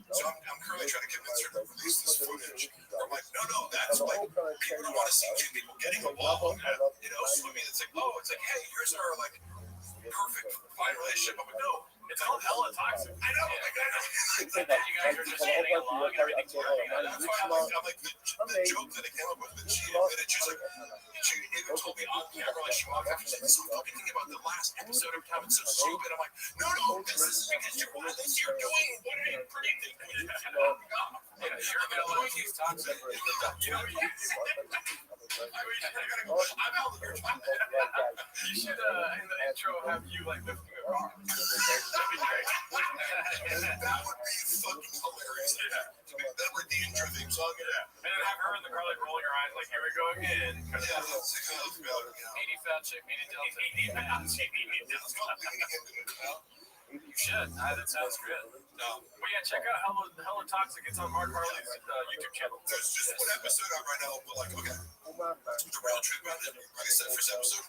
So I'm currently trying to convince her to release this footage. I'm like, no, that's like, people don't want to see two people getting along, you know, swimming. It's like, hey, here's our like perfect fine relationship. I'm like, no, It's all hella toxic. I know. You guys are just getting along and everything's working out. That's why I'm like the joke that I came up with that she admitted, she's like, she even told me on camera, like she walked up, she's like, so fucking thinking about the last episode of Time. It's so stupid. I'm like, no, this is because you're doing what are you predicting? Yeah, you're gonna like he's toxic. You know, I'm out of here. You should in the intro have you like lifting a car. That'd be great. That would be fucking hilarious. That would the intro theme song. And then have her in the car like rolling her eyes like, here we go again. Yeah, 80 fat chick, 80 delta. 80 fat chick, 80 delta. You should. That sounds good. But yeah, check out Hella Toxic. It's on Mark Harley's YouTube channel. There's just one episode out right now, but like, okay, the real truth about it, like I said, first episode,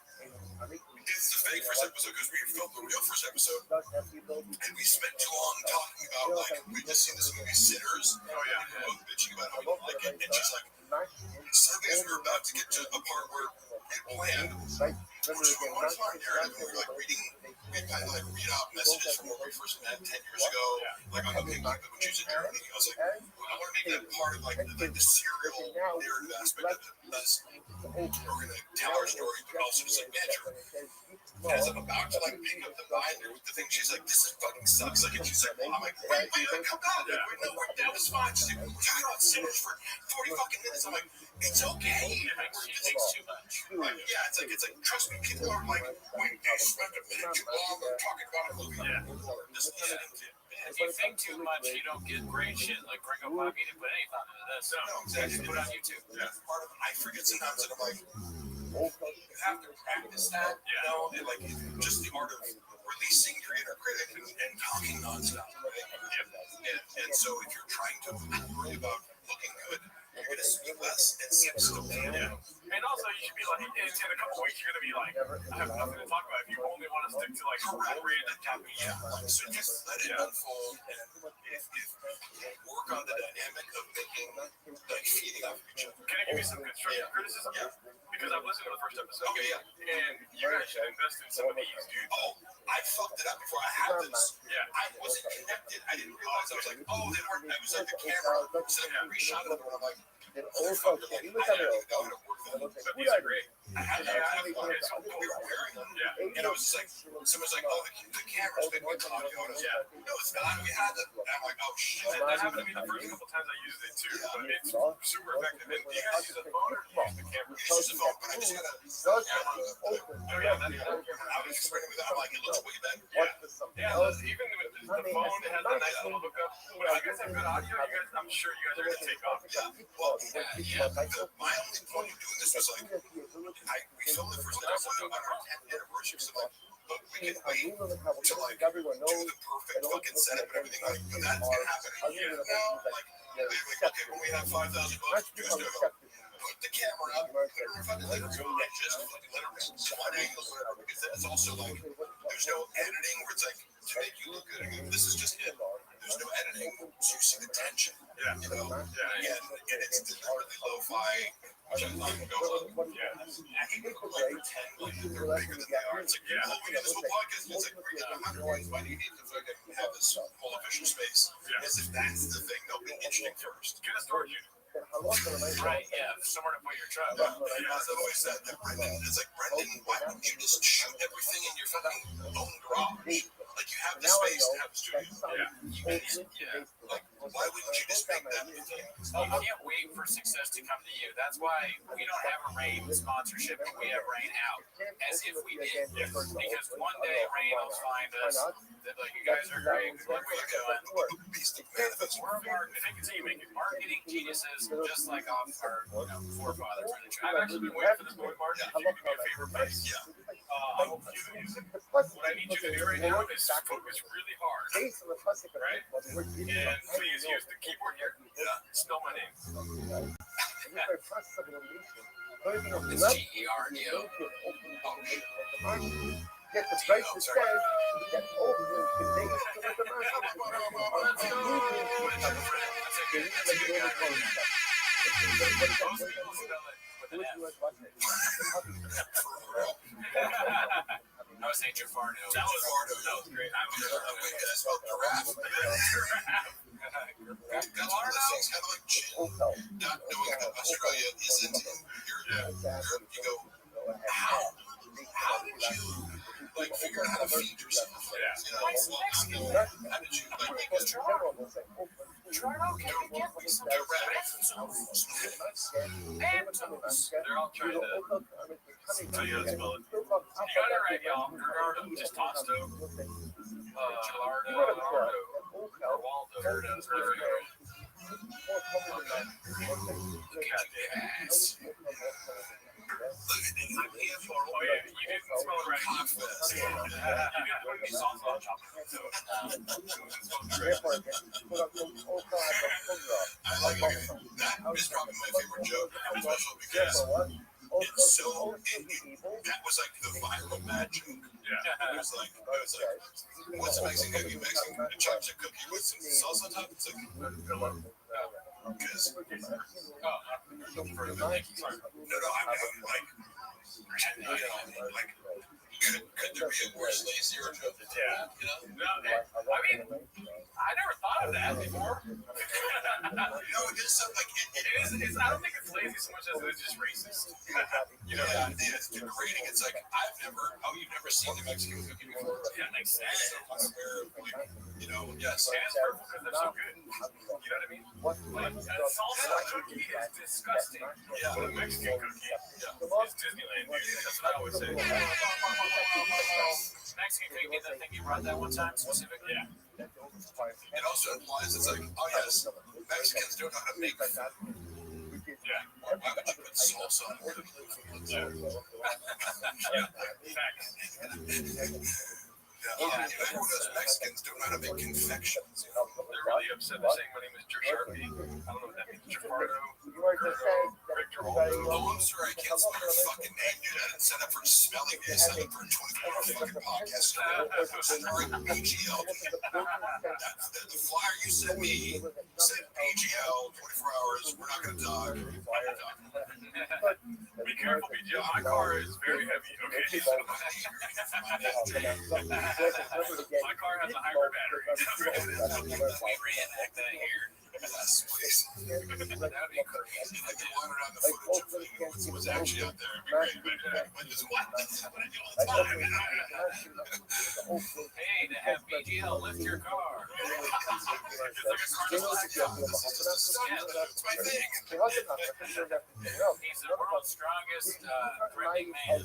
it's the fake first episode because we filmed the real first episode, and we spent too long talking about, like, we just seen this movie Sinners, Oh, yeah. and we were both bitching about how we don't like it, and she's like, suddenly as we were about to get to a part where it planned, we're just going, what's our narrative? And we were like reading, we kind of like read out messages from when we first met 10 years ago, like on the pink that when she was in Germany. I was like, I want to make that part of like the serial narrative aspect of it. Because we're going to tell our story, but also just like, man, as I'm about to like pick up the binder with the thing, she's like, this fucking sucks. Like, and she's like, well, I'm like, wait, come down. Like, wait, no, that was fine. She's like, we're talking about Sinners for 40 fucking minutes. I'm like, it's okay. She thinks too much. Right, yeah, it's like, trust me, people are like, wait, you spent a minute too long talking about a movie. If you think too much, you don't get great shit like Bring Up Bobby to put any thought into this. So, Exactly. put it on YouTube. That's part of it. I forget sometimes that I'm like, you have to practice that, you know, and like just the art of releasing your inner critic and talking nonstop, right? And so if you're trying to worry about looking good, you're gonna speak less and skip stuff. Yeah. And also, you should be like, in a couple weeks, you're gonna be like, I have nothing to talk about. If you only want to stick to like appropriate topics, So just let it unfold and if work on the dynamic of making, like feeding off each other. Can I give you some constructive criticism? Yeah. Because I've listened to the first episode. Okay, yeah. And you guys should invest in some of these, dude. Oh, I fucked it up before I had this. Yeah. I wasn't connected. I didn't realize. I was like, oh, they weren't. I was like the camera. So I reshot it, and I'm like, also, like, he was I on didn't the even know how to work them. But these are great. I had to have we were wearing them. Yeah. And I was just like, someone's like, oh, the camera's been with audio. And I was like, no, it's not. We had them. And I'm like, oh, shit. That happened to me the first couple times I used it too. But it's super effective. And you guys use a phone or use the camera? It's just a phone, but I just gotta. Oh, yeah, that's I was explaining with that. I'm like, it looks way better. Yeah, even with the phone, it has a nice little hookup. But if you guys have good audio, I'm sure you guys are going to take off. Yeah. Well, my only point of doing this was like, we filmed the first episode on our 10th anniversary, so like, look, we can wait to like do the perfect fucking setup and everything. Like, but that's gonna happen in a year from now. Like, okay, when we have $5,000, just put the camera up, put it in fucking living room, and just fucking let it rip one angle, whatever. Because that's also like, there's no editing where it's like to make you look good. Again, this is just it. There's no editing, so you see the tension. Yeah. You know, and it's deliberately lo-fi, which I love. Yeah. I can go like pretend like they're bigger than they are. It's like, oh, we did this whole podcast. And it's like, we're getting 100 views. Why do you need to fucking have this whole official space? Yeah. As if that's the thing. No, be interesting first. Get a storage unit. Right, yeah. Somewhere to put your truck. Yeah, I've always said that Brendan is like, Brendan, why wouldn't you just shoot everything in your fucking own garage? Like, you have the space to have a studio. Yeah. Like, why wouldn't you just make that the thing? You can't wait for success to come to you. That's why we don't have a Rain sponsorship, but we have Rain out. As if we did. Because one day Rain will find us. That, like, you guys are great. What are you doing? I think it's you marketing geniuses, just like our forefathers. I've actually been waiting for this moment, Mark. If you could be a favorite place. I will cue the music. What I need you to do right now is focus really hard. Right? And please use the keyboard here. Spell my name. It's GERDO. Get the price to say that over the days to the I was saying Jafardo. That was great. I That's about the rap. That's one of those things, kind of like chill, not knowing that Australia isn't in Europe. You go, how did you like figure out how to feed yourself? You know, how did you like make this trip? Okay, get me some They're all trying to tell you how to spell it. You got it right, y'all. Gerardo, just Tosto. Therefore, it put up also has a hunger. I like it. That is probably my favorite joke in every special because Therefore, what? it's so. That was like the viral mad joke. Yeah. It was like, what's a Mexican cookie? Mexican chocolate cookie with some sauce on top. It's like, because no, I'm like, could there be a worse lazy or joke? Yeah. I mean, I never thought of that before. No, it does sound like it is. I don't think it's lazy so much as it is just racist. Yeah, it's degrading. It's like you've never seen the Mexican cookie before? Yeah, makes sense. Yes. And it's purple because they're so good. You know what I mean? Like, a salsa cookie is disgusting. Yeah. But a Mexican cookie is Disneyland, dude. That's what I always say. Mexican cookie, I think you brought that one time specifically. Yeah. It also implies it's like, oh yes, Mexicans don't know how to make food. Yeah. Why would you put salsa on a cookie? Yeah. Facts. Everyone knows Mexicans don't know how to make confections. They're really upset. They're saying my name is Sharpie. I don't know what that means. Jafardo. Oh, I'm sorry, I can't spell your fucking name, dude. I didn't sign up for spelling bee. I signed up for a 24-hour fucking podcast. Starring AGL. The flyer you sent me said AGL, 24 hours, we're not going to talk. Be careful, BGL. My car is very heavy. Okay. My car has a hybrid battery. Reenact that here. Yes, please. That would be crazy. Like they wander around the footage of what's actually out there. It'd be great. But this what? That's what I do all the time. Hey, to have BGL lift your car. It's my thing. He's the world's strongest threatening man.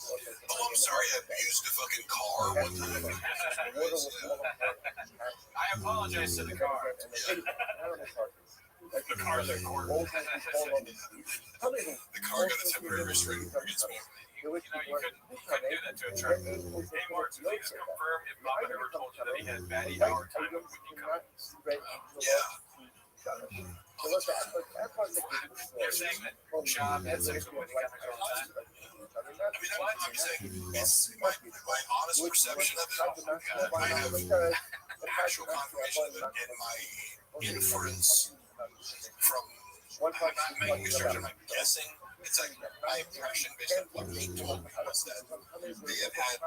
Oh, I'm sorry, I abused a fucking car one time. I apologize to the car. The car's in court. The car got a temporary restraining order against me. You couldn't do that to a truck. Hey, Mark, please confirm if Bob ever told you that he had bad hour time with Whitney Cummings. Yeah. They're saying that Sean had sex with Whitney Cummings all the time. I mean, I'm saying it's my honest perception of it. I have actual confirmation of it, and my inference from I'm not making research, I'm guessing. It's like my impression based on what they told me was that they have had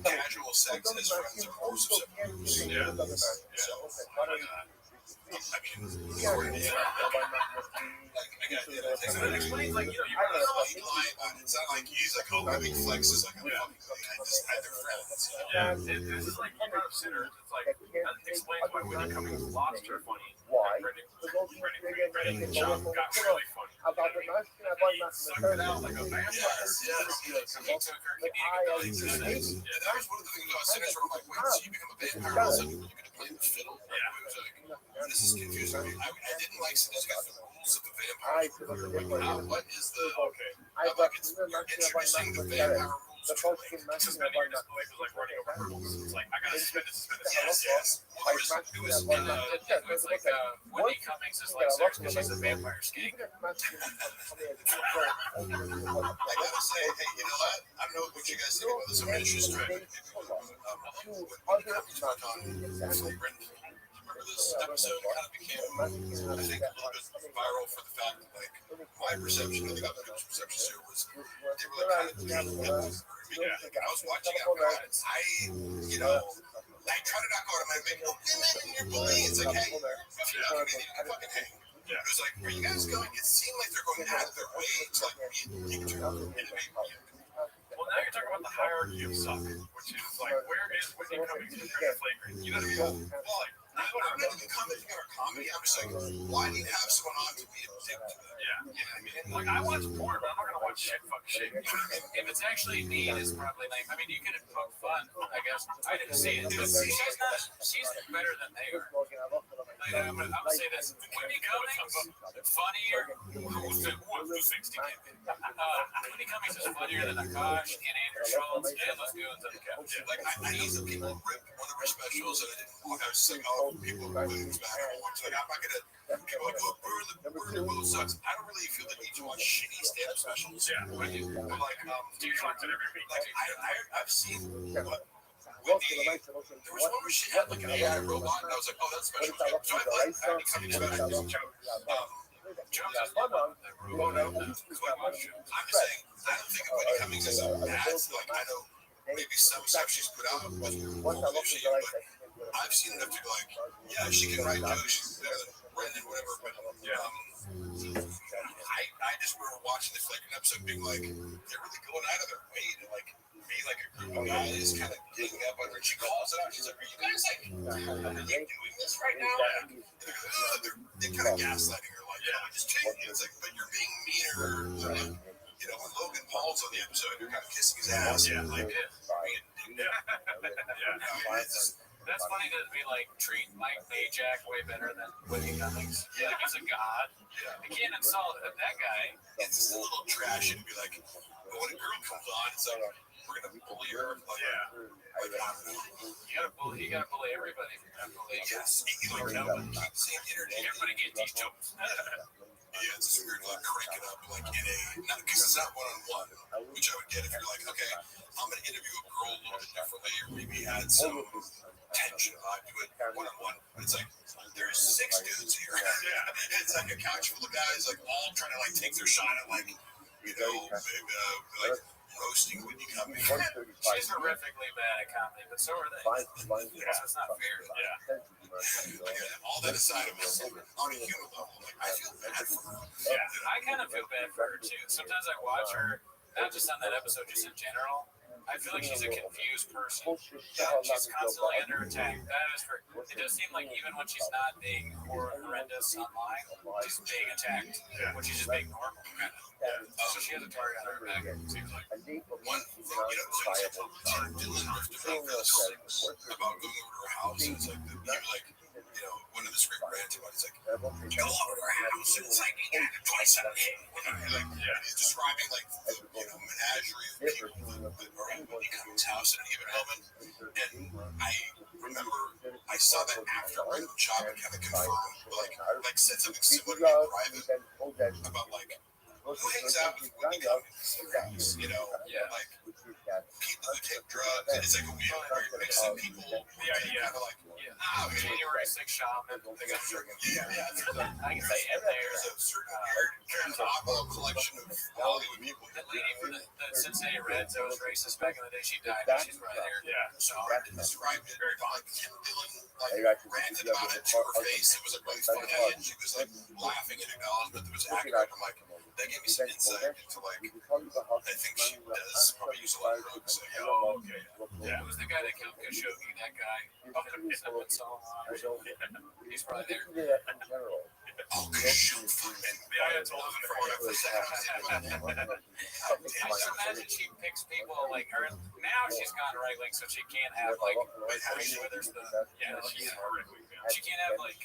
casual sex as friends over the course of 7 years. Yeah. So, I mean, according to him, so that explains, like, you I don't know how he lied about it. It's not like he's like, oh, my big flex is like, I just had their friends. Yeah, this is like you brought up sinners. It's like that explains why Whitney Cummings lost her funny. Why? Brendan Schaub got really funny. Sucked it out like a vampire. He took her Canadian Yeah, that was one of the things about sinners where I'm like, wait, so you become a vampire all of a sudden you're going to play the fiddle? Yeah. This is confusing me. I didn't like sinners got the rules of the vampire. What is the... Okay. I'm like, you're introducing the vampire rules. Suspending your disbelief is like running over hurdles. It's like, I gotta suspend this. Yes. It's like Whitney Cummings is like sex because she's a vampire skank. I gotta say, hey, you know what? I don't know what you guys think about this. I'm going to just try to remember this episode kind of became, I think, a little bit viral for the fact that, like, my perception, I think other people's perceptions here was they were like kind of I was watching it, I try to not go out of my way, women and your bullying. It's like, hey, if you're not going to fucking hang. It was like, are you guys going? It seemed like they're going out of their way to like be Well, now you're talking about the hierarchy of suck, which is like, where is Whitney Cummings compared to flagrant? You know what I mean? Well, like, I'm not even commenting on our comedy. I'm just like, why do you have someone on to be a dick to that? Yeah. I mean, like, I watch porn, but I'm not gonna watch shit, fuck shit. If it's actually neat, it's probably like, I mean, you can poke fun, I guess. I didn't see it. She's better than they are. I'm gonna say this: Whitney Cummings funnier. Who's the 60 kid? Whitney Cummings is funnier than Akash and Andrew Schultz and those goons on the couch. Like I used to people rip one of her specials, and I didn't. I was just like, oh, people are really back. I watch. Like I'm not gonna. People like, oh, Burn the World sucks. I don't really feel the need to watch shitty stand-up specials. Yeah, but like, do you watch it every week? like I've seen what. There was one where she had like an AI robot, and I was like, oh, that's special. So I like specials. Jones is one of the I'm just saying, I don't think of Whitney Cummings as a bad. Like I know maybe some stuff she's put out wasn't but I've seen enough to go like, yeah, she can write jokes. She's better than Brendan, whatever. But I just remember watching this like an episode, being like, they're really going out of their way to like be like a group of guys kind of digging up on her. She calls it out. She's like, are you guys like, are you doing this right now? And they're kind of gaslighting her, like, yeah, just change it. It's like, but you're being meaner. You know, when Logan Paul's on the episode, you're kind of kissing his ass. Yeah, like, That's funny to be like treat Mike Najak way better than Whitney Cummings. Yeah, like he's a god. Yeah, you can't insult that guy. It's just a little trashy to be like, but when a girl comes on, it's like, we're gonna bully her. Like, you gotta bully everybody. Yes, Everybody get these jokes. Yeah, it's just weird, like crank it up, like in a, not because it's not one-on-one, which I would get if you're like, okay, I'm gonna interview a girl a little bit differently, or maybe add some tension vibe to it one-on-one. But it's like, there's 6 dudes here. It's like a couch full of guys, like all trying to like take their shot at like, you know, like roasting Whitney Cummings. She's horrifically bad at comedy, but so are they. So it's not fair. All that aside, I'm just on a human level, like I feel bad for her. Yeah, I kind of feel bad for her too. Sometimes I watch her, not just on that episode, just in general. I feel like she's a confused person. She's constantly under attack. That is her. It does seem like even when she's not being horrendous online, she's being attacked. When she's just being normal, kind of. So she has a target on her back. It seems like. One thing, you know, so Dylan riffed about this about going over to her house. And it's like, he was like, you know, one of the script rants about it's like, go over to her house and it's like, you got it twice a day. Like, he's describing like the, you know, menagerie of people that are at Whitney Cummings' house in a given moment. And I remember I saw that after the job and kind of confirmed, like said something similar to me private about like, who hangs out with Whitney Cummings, you know, like people who take drugs, and it's like a weird mixing people. The idea of like, January 6th shaman. I can say in There's a certain weird collection of Hollywood people. that lady from the Cincinnati Reds that was racist back in the day, she died, but she's right there. So I described it very like Kim Dillon, like ranted about it to her face. It was like really funny, and she was like laughing in acknowledgement that was accurate. I'm like, that gave me some insight into like, I think she does probably use a lot of drugs. Yeah, it was the guy that killed Khashoggi, that guy. He's probably there. Oh, shoot, The Ayatollah for whatever. Just imagine she picks people like her. Now she's gone right wing, so she can't have like Reese Witherspoon. She can't have like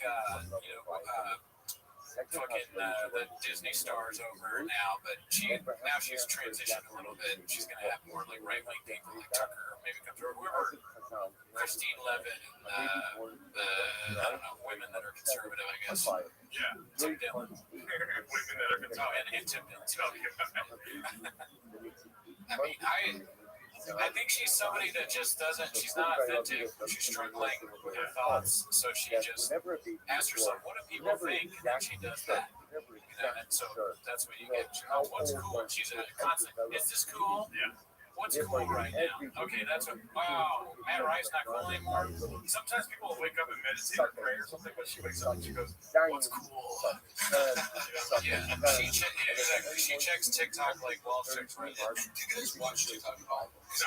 fucking the Disney stars over her now, but now she's transitioned a little bit. She's gonna have more like right wing people like Tucker, or maybe come through whoever, Christine Levitt, and I don't know, women that are conservative, I guess. Tim Dillon. Women that are conservative, and Tim Dillon. I mean, I think she's somebody that just doesn't, she's not authentic. She's struggling with her thoughts. So she just asks herself, what do people think? And then she does that. And so that's what you get. Oh, what's cool? She's a constant. Is this cool? Yeah. What's cool right now? Okay, that's what, wow, Matt Rice's not cool anymore. Sometimes people will wake up and meditate or pray or something, but she wakes up and she goes, what's cool? Yeah, she checks TikTok like Wall Street's right. Do you guys watch TikTok?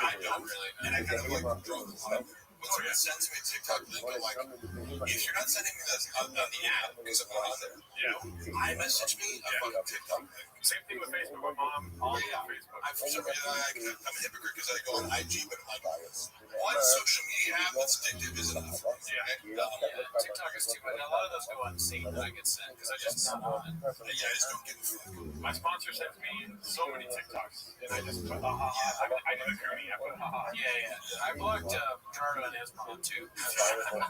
I don't really. And I kind of like draw the line. someone sends me a TikTok link, I'm like, if you're not sending me this on the app, because I'm not on there, iMessage me a fucking TikTok link. Same thing with Facebook. My mom on Facebook. For some reason, I'm a hypocrite because I go on IG, but I'm like, one social media app that's addictive is enough. TikTok is too much. A lot of those go unseen that I get sent because I just not on it. I just don't give a fuck. My sponsor sends me so many TikToks, and I just put haha. I do the Cooney. I put haha. Yeah. I blocked Gerardo and his mom too, so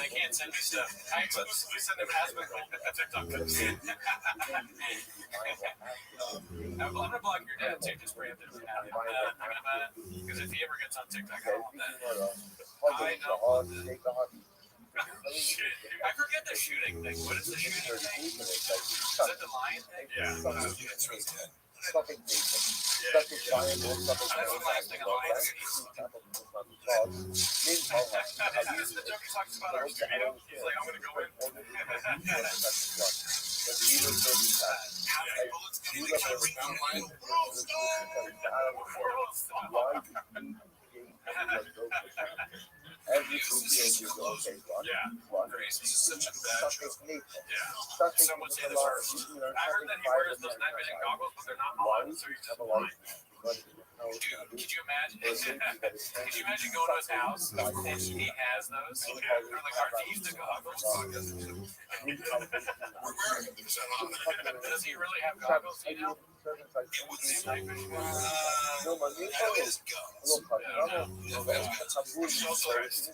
they can't send me stuff. I exclusively send them Hasbro TikTok. I'm gonna block your dad too, just preemptively now. Thinking about it, because if he ever gets on TikTok, I don't want that. I don't want that. Shit. I forget the shooting thing. What is the shooting thing? Is that the lion thing? Yeah, it's really dead. Stuffing nation. Yeah. Stuffing giant or That's stuffing the last thing I like. This is the joke he talks about our studio. He's like, I'm gonna go in. How many bullets can you carry online? Every is okay. Yeah. This is such a bad joke. Yeah. Someone say this first. I heard that he wears those night vision goggles, but they're not on, so he's just blind. Dude, could you imagine? Could you imagine going to his house and he has those? They're like artista goggles. We're wearing them. They're not on there. Does he really have goggles? You know? It would seem like his guns. It's also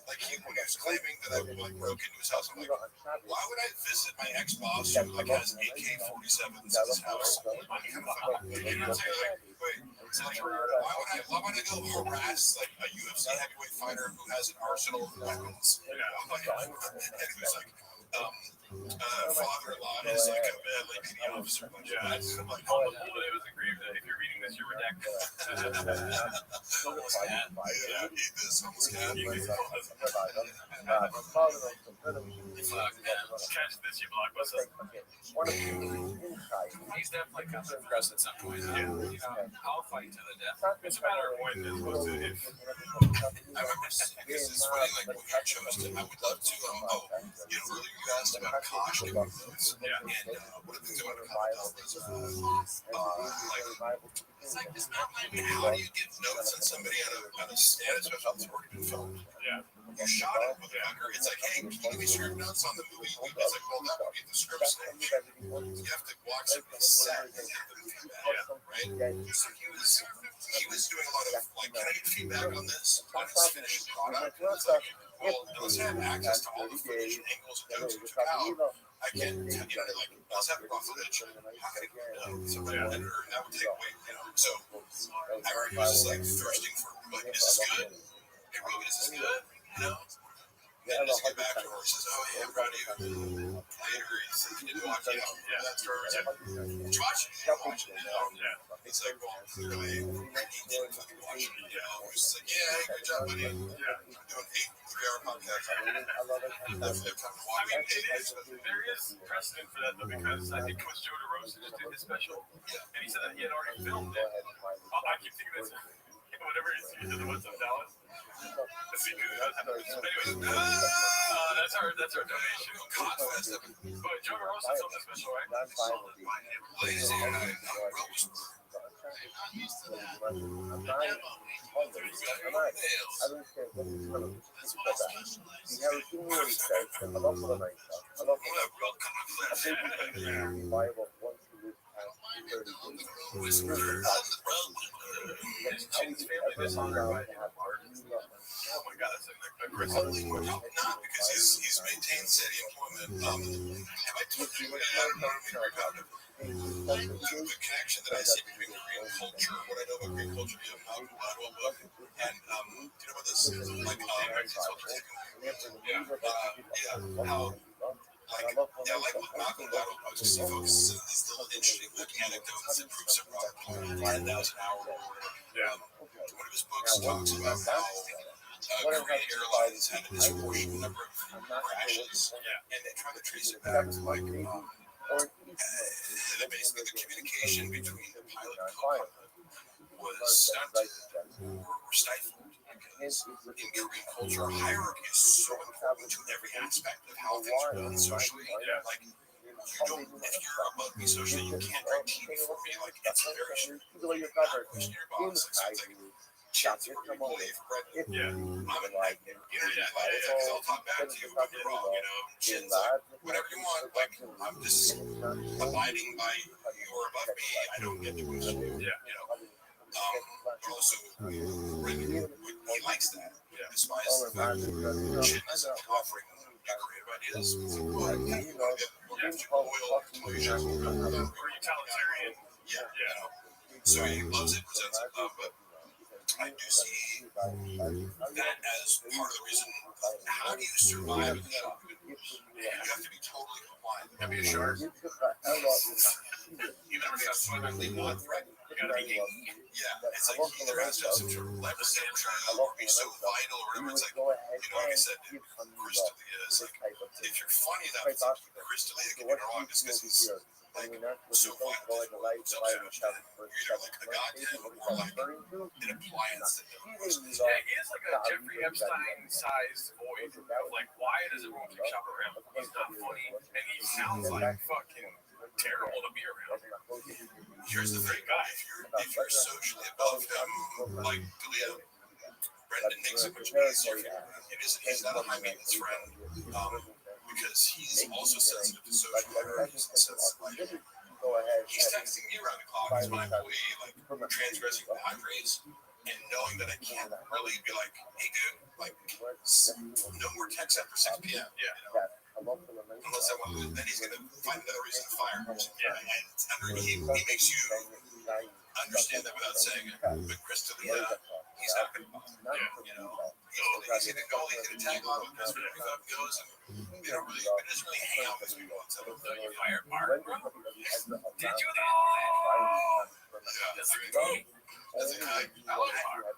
like he was claiming that I like broke into his house. I'm like, why would I visit my ex-boss who like has AK-47s in his house? You know what I'm saying? Like, wait, it's like, why would I go harass like a UFC heavyweight fighter who has an arsenal of weapons? And who's like, father-in-law is like a LAPD officer. Yeah. I'm like, oh, it was agreed that if you're reading this, you're redacted. Almost cat. Yeah, eat this, almost cat. Catch this, you blockbuster. He's definitely come to press at some point. I'll fight to the death. It's a matter of when as opposed to if. I remember because it's funny, like when you chose to, I would love to. Earlier you asked about caution. And one of the things I want to comment on was, how do you get notes on somebody on a stand, especially if it's already been filmed? Yeah. You shot it with a fucker. It's like, hey, can you give me script notes on the movie? It's like, well, that would be the script stage. You have to watch somebody's set and get the feedback, right? So he was doing a lot of like, can I get feedback on this? On his finished product? It's like, well, unless I have access to all the footage and angles and notes you took out, I can't, like, unless I have raw footage, how can I get somebody an editor? And that would take away, So I remember he was just like thirsting for, like, is this good? Hey, Rogan, is this good? And just get back to her. He says, oh, yeah, I'm proud of you. Later, he said, he didn't watch it. That's watch it. He's like, well, clearly, he didn't fucking watch it. He's just like, yeah, good job, buddy. I'm doing 8 3-hour podcasts. There is precedent for that, though, because I think it was Joe DeRosa just did his special, and he said that he had already filmed it. I keep thinking that's whatever it is, he did the ones of Dallas. Anyways, that's our donation. But Joe DeRosa filmed the special, right? Oh my God, that's aggressive. Not because he's maintained steady employment. Have I told you the connection that I see between Korean culture, what I know about Korean culture via Malcolm book, and you know about this, like, how, like with Malcolm Gladwell, I was just focuses on these little interesting anecdotes that proves it wrong. 10,000 hour or whatever. One of his books talks about how Korean Airlines had a disproportionate number of crashes, and they try to trace it back to like, basically the communication between the pilot and co-pilot was stunted or stifled in Korean culture, hierarchy is so important to every aspect of how things are done socially. Like, you don't, if you're above me socially, you can't drink tea before me. Like, it's very strict. Question your boss. Like, same thing. Chats were employee for breakfast. I'm a like, because I'll talk back to you, but you're wrong, Chin's like, whatever you want, like, I'm just abiding by you're above me, I don't get to question you, but also, he likes that. He despises the fact that Chin isn't offering new creative ideas. It's like, well, you want to get loyal employees. Utilitarian. So he loves it, presents it, but I do see that as part of the reason. How do you survive in the shop? You have to be totally compliant. You have to be sure. Even if it's seemingly not threatened, you gotta be neat. Yeah, it's like either has to have some sort of leverage or be so vital or whatever. It's like, like I said, Crystalia is like, if you're funny enough, it's like Crystalia can get wrong just because he's like so vital. So you're either like a goddamn or like an appliance that he has like a Jeffrey Epstein-sized void of like, why does everyone keep shopping around? He's not funny, and he sounds like fucking terrible to be around. Here's the thing, guy. If you're socially above him, like Dalia, Brendan makes it much easier. He's not a high maintenance friend, because he's also sensitive to social hierarchies. He's texting me around the clock as my employee, like transgressing boundaries, and knowing that I can't really be like, hey dude, like no more texts after 6 p.m. Unless I want to, then he's gonna find another reason to fire me. And he makes you understand that without saying it. But Crystalia, he's not gonna bother. He's gonna go, he's gonna tag along with us wherever he goes, and they don't really, it doesn't really hang out with people until you fire Mark, bro. Did you know? That's a guy. I love Mark.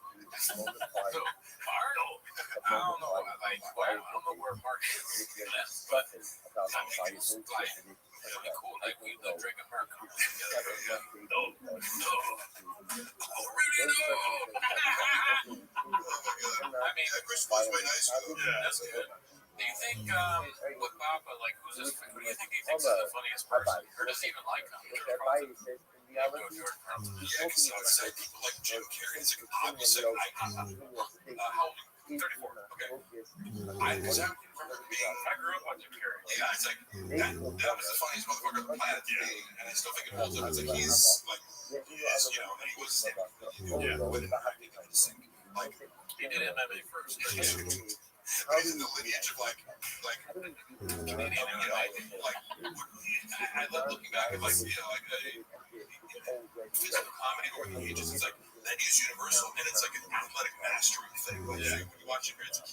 I don't know, like, I don't know where Mark is, but I think it's like really cool. Like we love drinking Mark together. No. Oh, really? No. I mean, Chris was very nice. That's good. Do you think with Papa, like, who do you think he thinks is the funniest person, or does he even like him? Yeah, so it's like people like Jim Carrey. It's like obviously how 34. Okay. I exactly remember being. I grew up on Jim Carrey. Yeah, it's like that was the funniest motherfucker on the planet to me, and I still think it holds up. It's like he's like, and he was with it. I think I just think like he did MMA first. He's in the lineage of like Canadian MMA. Like I love looking back at like like physical comedy over the ages. It's like that is universal, and it's like an athletic mastery thing. When you watch him, it's like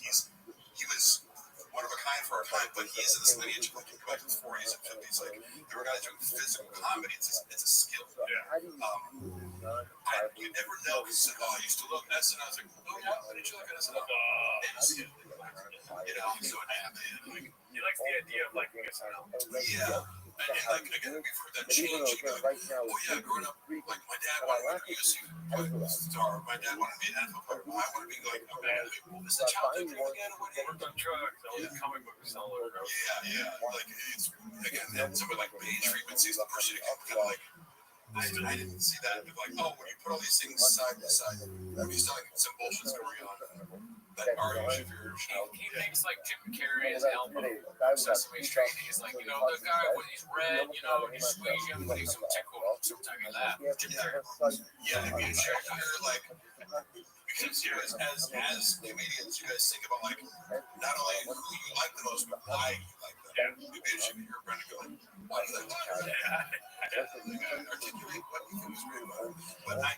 he was one of a kind for our time, but he is in this lineage of like you go back to the 40s and 50s. Like there were guys doing physical comedy. It's a skill. You never know. Because I used to look at SNL. I was like, oh yeah, why did you look at SNL? So he likes the idea of liking SNL. Yeah. And like again, we've heard that change. Like, oh yeah, growing up, like my dad wanted to be a UFC star. My dad wanted to be an NFL player. I want to be like a man. This is a childhood dream again. Worked on drugs. I was a comic book seller. Yeah. Like it's again, somebody like Page frequencies, the person who kind of like. I didn't see that. Like, oh, when you put all these things side to side, he's telling some bullshit's going on. That argument, if you're, he thinks like Jim Carrey is Elmo, Sesame Street. He's like, the guy when he's red, you squeeze him, but he's so tickle, sometimes you laugh. Jim Carrey. Yeah, I mean, you're like, because as comedians, you guys think about like not only who you like the most, but why you like them. Yeah. Maybe it should be your friend to go, why do they like them? Articulate what you think is really well. But I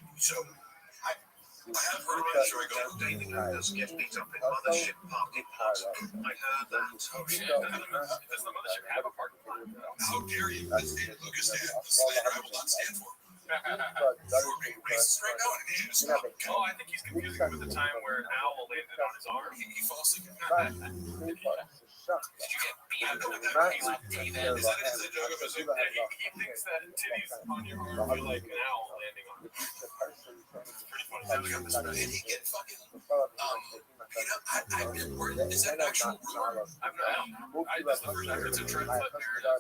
have heard about it, so I go, David does get me something mothership party parts. I heard that. Oh shit. Does the mothership have a party party? How dare you? That's David Lucas stand. The slander I will not stand for. You're being racist right now, and you just oh, I think he's confusing it with the time where an owl landed on his arm. He falls asleep. shocked. Did you get beat up with Not that piece of necessarily teeth? Is that a joke of a have- super? He thinks that titties on your arm feel like an owl landing on it. It's pretty funny. So we got this Did he get fucking beat up? I've never heard. Is that an actual rumor? I've not. This is the first I heard some trend foot narrative.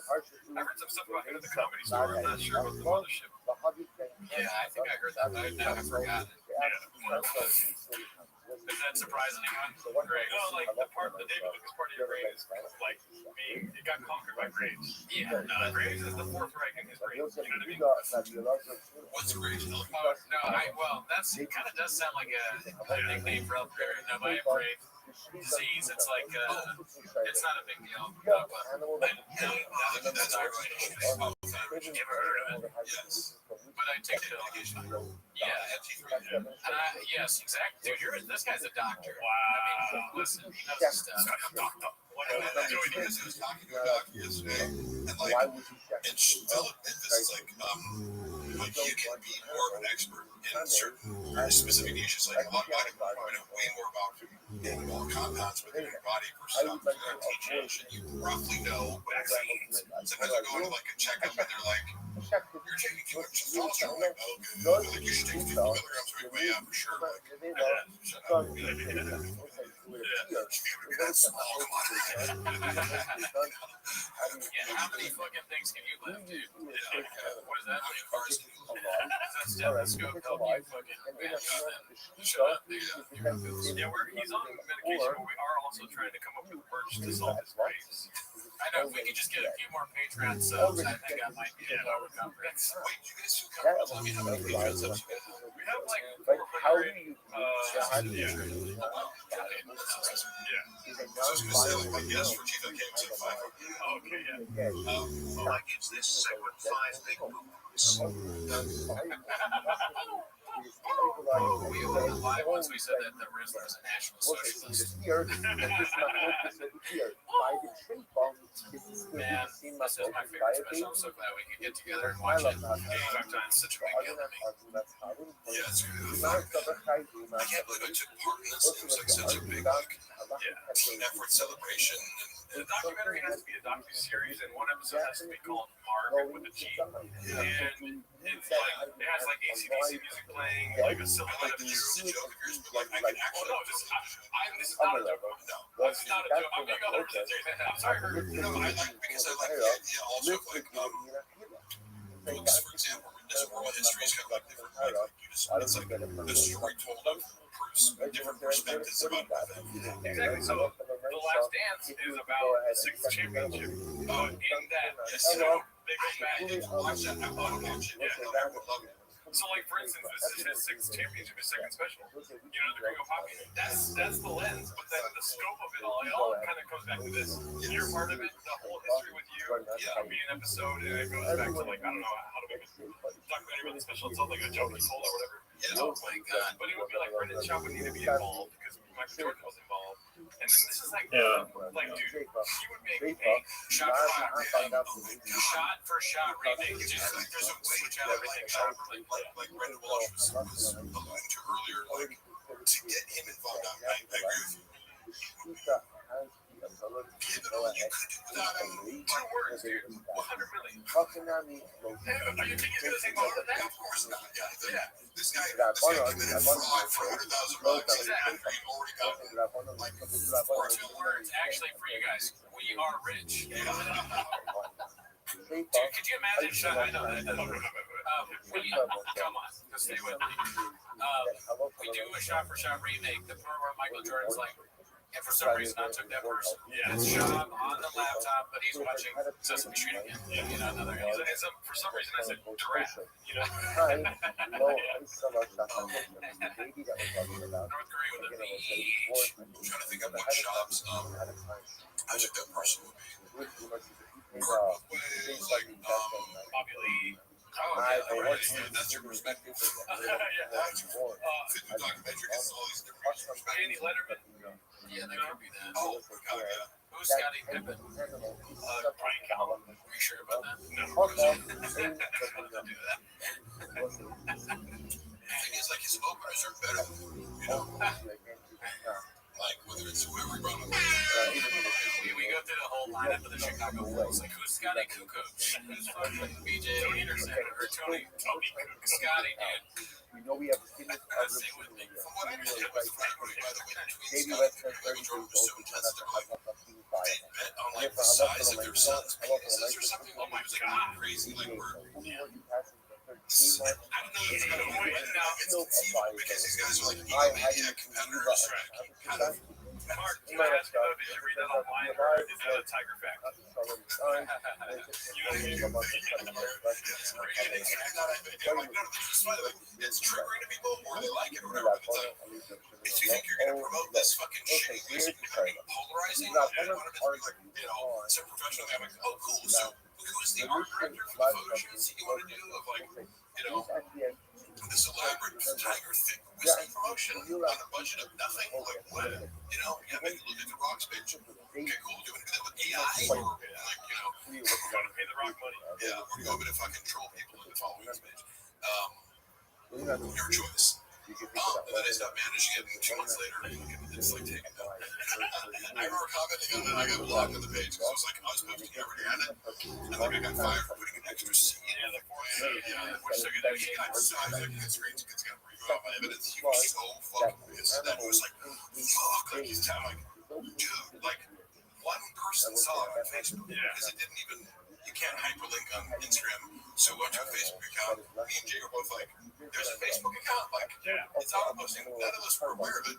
I heard some stuff about him at the comedy store. I'm not sure about the mothership. Yeah, I think I heard that, but I forgot it. Does that surprise anyone? Great. No, like the David Lucas party of rage is kind of like being, it got conquered by rage. Yeah, no, rage is the fourth Reich in his brain. You know what I mean? What's the rage? No, that's, it kind of does sound like a nickname for a my brain disease. It's like, it's not a big deal. But That's ironic. never heard of it. Yes. But I take the allegation. Yeah, and yes, exactly. Dude, this guy's a doctor. Wow. I mean, listen, he knows his stuff. That's what he was talking about yesterday. And like, and Philip Memphis is like, you can be more of an expert in certain specific niches. Like, I know way more about compounds within your body versus teaching. You roughly know vaccines. Sometimes I go to like a checkup and they're like, you're taking too much testosterone. Like, okay, like you should take 50 milligrams of way up for sure. How many fucking things can you lift, dude? What is that? That's stethoscope help you fucking shut up, dude. Yeah, he's on medication, but we are also trying to come up with merch to solve his craze. I know, if we could just get a few more Patreon subs, I think I might be able to cover it. Wait, you guys do cover? I mean, how many Patreon subs you guys have? We have like How 400. do you Yeah. I was going to say, like yes, for Chief came to 500. Okay, yeah. That gives this segment 5 big moments. Once we said that the Rizzler is a national socialist. Man, this is my favorite special. I'm so glad we could get together and watch it. 85 times, such a big deal to me. Yeah, it's good. I can't believe I took part in this. It was like such a big team effort celebration. The documentary has to be a docu-series, and one episode has to be called Mark with a G. And it's like, it has like AC/DC music playing, like a silly like This is a joke of yours, but like I can actually. no, this is not a joke. No, this is not a joke. I'm being 100% serious. I'm sorry, Herbert. No, I like because I like the idea also of like books, for example, as oral histories have like different it's like the story told of different perspectives about that. Exactly. So The Last Dance is about the sixth championship. In that, Yes. they go back and Watch that. I want to watch it. Yeah, I would love it. so, like for instance, this is his sixth championship, his second special. You know, the Gringo Poppy. That's the lens, but then the scope of it all kind of comes back to this. You're part of it. The whole history with you will be an episode, and it goes back to like I don't know how to make a documentary about the special. It's not like a joke he told or whatever. Yeah. Oh my God. But it would be like Brendan Shaw would need to be involved because Michael Jordan was involved. And then this is like, dude, he would make a shot for shot remake. It's just like there's a way to everything shot for Like Brendan Walsh was alluding to earlier, like to get him involved. I agree with you. Yeah, but you could do without him. 2 words, dude. 100 million. Are you taking this thing more than that? Of course not. Yeah. This guy came in and fraud for $100,000. Exactly. He already got like 2 words. Actually, for you guys, we are rich. Dude, could you imagine? I know that. Come on, just stay with me. We do a shot-for-shot remake. The part where Michael Jordan's like, and for some reason I took that person. Yeah, it's Sean on the laptop, but he's watching Sesame Street again. You know, another. And so for some reason I said giraffe. You know. North Korea with a beach. I'm trying to think of what shops I took that person would be. Like Bobby Lee. That's your perspective. Yeah. That's your documentary gets all these different perspectives. Andy Letterman. Yeah, that could be that. Oh, God, yeah. Who's Scottie Pippen? Brian Calvin. Are you sure about that? No. Don't do that. The thing is, like, his openers are better, you know? Like, whether it's whoever he brought up. We go lineup of the Chicago Bulls. Like, who's Scotty Kukoc? Who's fucking BJ Anderson? Or Tony Kukoc? Scotty, dude. We know we have a senior Say with me. From what I understand, was Franklin, by the way, Maybe Scotty let's have Michael 30 Jordan days was so open. intense to like Fire. bet on like the size of their son's penises or something. Oh my, it was like crazy. Like we're, I don't know if it's gonna win now. It's conceivable because these guys are like egomaniac competitors. Kind of. Mark, can I ask you though, did you read that online or is that a Tiger fact? It's triggering to people or they like it or whatever. But it's like, if you think you're gonna promote this fucking shitty music becoming polarizing, I want to be like, you know, some professional guy, I'm like, oh cool. So who's the art director for the photo shoots that you want to do of like, you know, this elaborate Tiger thick whiskey promotion on a budget of nothing? Like what? You know, yeah, maybe look at the Rocks page. Okay, cool. Do you want to do that with AI or like, you know, We're going to pay the Rock money. yeah, or do you want me to fucking troll people into following this page? Your choice. And then I stopped managing it 2 months later. It's like taken down. I remember commenting on it. I got blocked on the page because I was like, I was posting every day on it. And like I got fired for putting an extra C in the form. Yeah, which took it. I decided like it's great. It's got to remove all my evidence. He was so fucking pissed. And he was like, fuck. Like he's telling like, dude, like one person saw it on Facebook because it didn't even. You can't hyperlink on Instagram. So I went to a Facebook account. Me and Jay were both like, there's a Facebook account. Like, it's auto posting. None of us were aware of it.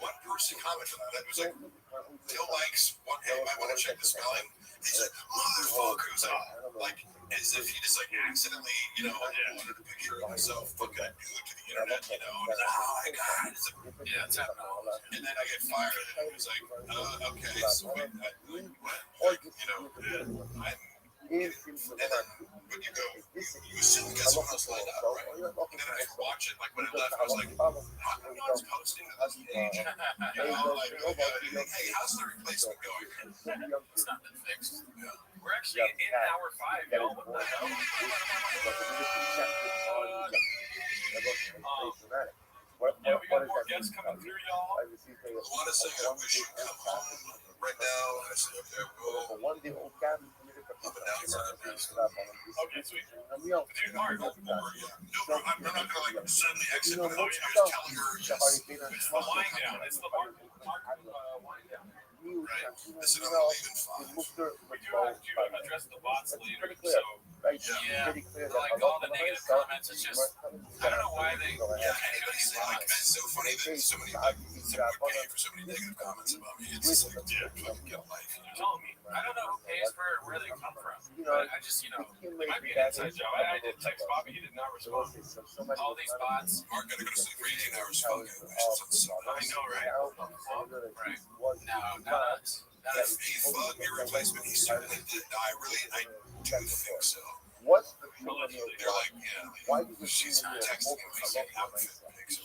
One person commented on it. It was like, Phil likes one. Hey, I want to check the spelling. He's like, motherfucker. It was like, as if he just like accidentally, you know, wanted a picture of himself, put that dude to the internet, you know. And oh my god, it's like, yeah, it's happening. And then I get fired, and he was like, okay, so what? Like, you know, I'm. And then when you go, you assume guess what else lined up, right? And then I watch it, like when I left, I was like, how come no one's posting to this page? You know, like, hey, how's the replacement going? It's not been fixed. Yeah. We're actually in hour 5, y'all. What the hell? Yeah, we got more guests coming through, y'all. Luana saying, I wish you'd come home right now. And I said, okay, we'll up and down side. Okay, sweet. Dude, Mark. No, I'm not gonna like suddenly exit. I'm just telling her yes. It's the wind down. It's the Mark wind down. Right. Listen, I'm gonna leave in 5. We do have to address the bots later, so yeah, like all the negative comments, it's just, I don't know why they, Yeah, anybody's saying like, it's so funny that so many like we're paying for so many negative comments about me. It's like, fucking get life. You're telling me, I don't know who pays for it, where they come from, but I just, you know, it might be an inside job. I did text Bobby, he did not respond. All these bots. Mark gotta go to sleep for 18 hours. Fucking I know, right? Right. No, not us. He thought your replacement, he certainly did. I do think so. What's the Allegedly. They're like, yeah, why do you she's think texting me saying outfit pics.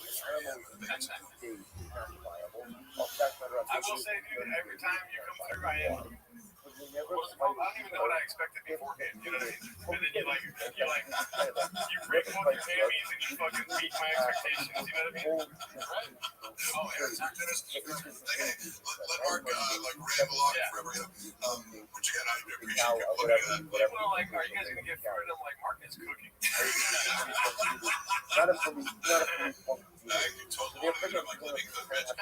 I will say, dude, every time you come through, I am. I don't even know what I expected beforehand. You know what I mean? And then you rip off your jammies and you fucking meet my expectations. You know what I mean? Right? Oh, every time. Let Mark like ramble on forever. What you got? I appreciate you. People are like, are you guys gonna get food? I'm like, Mark is cooking. Not a police, You totally want to do like living the magic.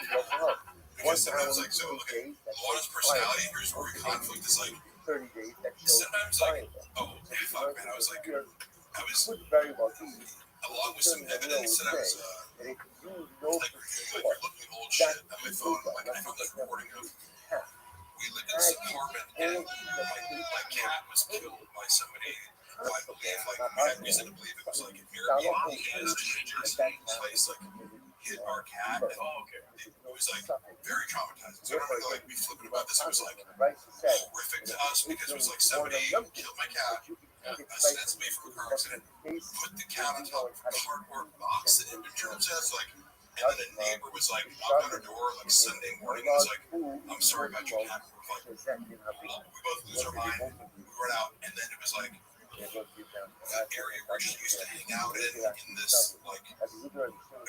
Because sometimes, like, so, okay, Luana's personality, here's where we conflict is like, 30 days. sometimes, like, oh, fuck, man, I was very well along with some evidence that I was, like, reviewing, like, looking at old shit on my phone, like, I found this recording of, we lived in this apartment, and my cat was killed by somebody who I believe, like, I had reason to believe it was, like, an Airbnb as a place, like, hit our cat. And it was like very traumatizing. So I don't really like be flippant about this. It was like horrific to us because it was like somebody killed my cat, ostensibly from a car accident, put the cat on top of a cardboard box that had been germ-possessed, like, and then a neighbor was like knocked on her door like Sunday morning and was like, I'm sorry about your cat. We both lose our mind. We run out, and then it was like that area where she used to hang out in this like the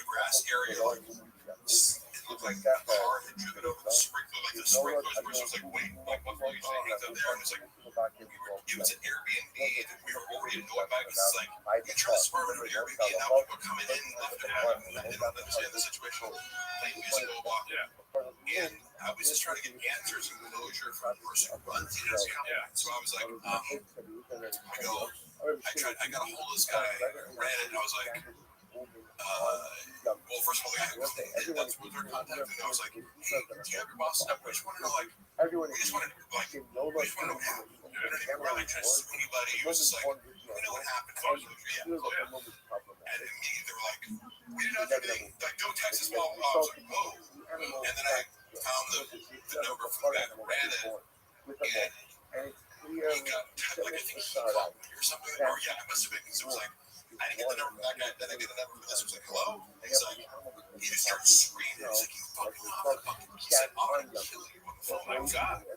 grass area, like, it looked like a car had driven over the sprinkler, like the sprinkler person was like, wait, like what are you saying? He's up there, and it's like, it was an Airbnb, and we were already annoyed by it because it's like, you try to swerve into an Airbnb, and now people are coming in left and right, and they don't understand the situation. Playing music all walk. And I was just trying to get answers and closure from the person who runs it. So I was like, I got a hold of this guy, ran it, and I was like, well, first of all, that's what they're contacting. I was like, hey, do you have your boss number? I just want to know, like, we just want to know what happened. We didn't really try to sue anybody. It was just like, we know what happened. And immediately they were like, we did not do anything. Like, don't text us while I was like, whoa. And then I found the number from the guy who ran it. And he got, like, I think he called me or something. Or yeah, it must have been because it was like, I didn't get the number from that guy. Then I get the number from this. It was like, hello? And he's like, he just started screaming. He's like, you fucking motherfucker. He said, I'm going to kill you on the phone. I'm like, God.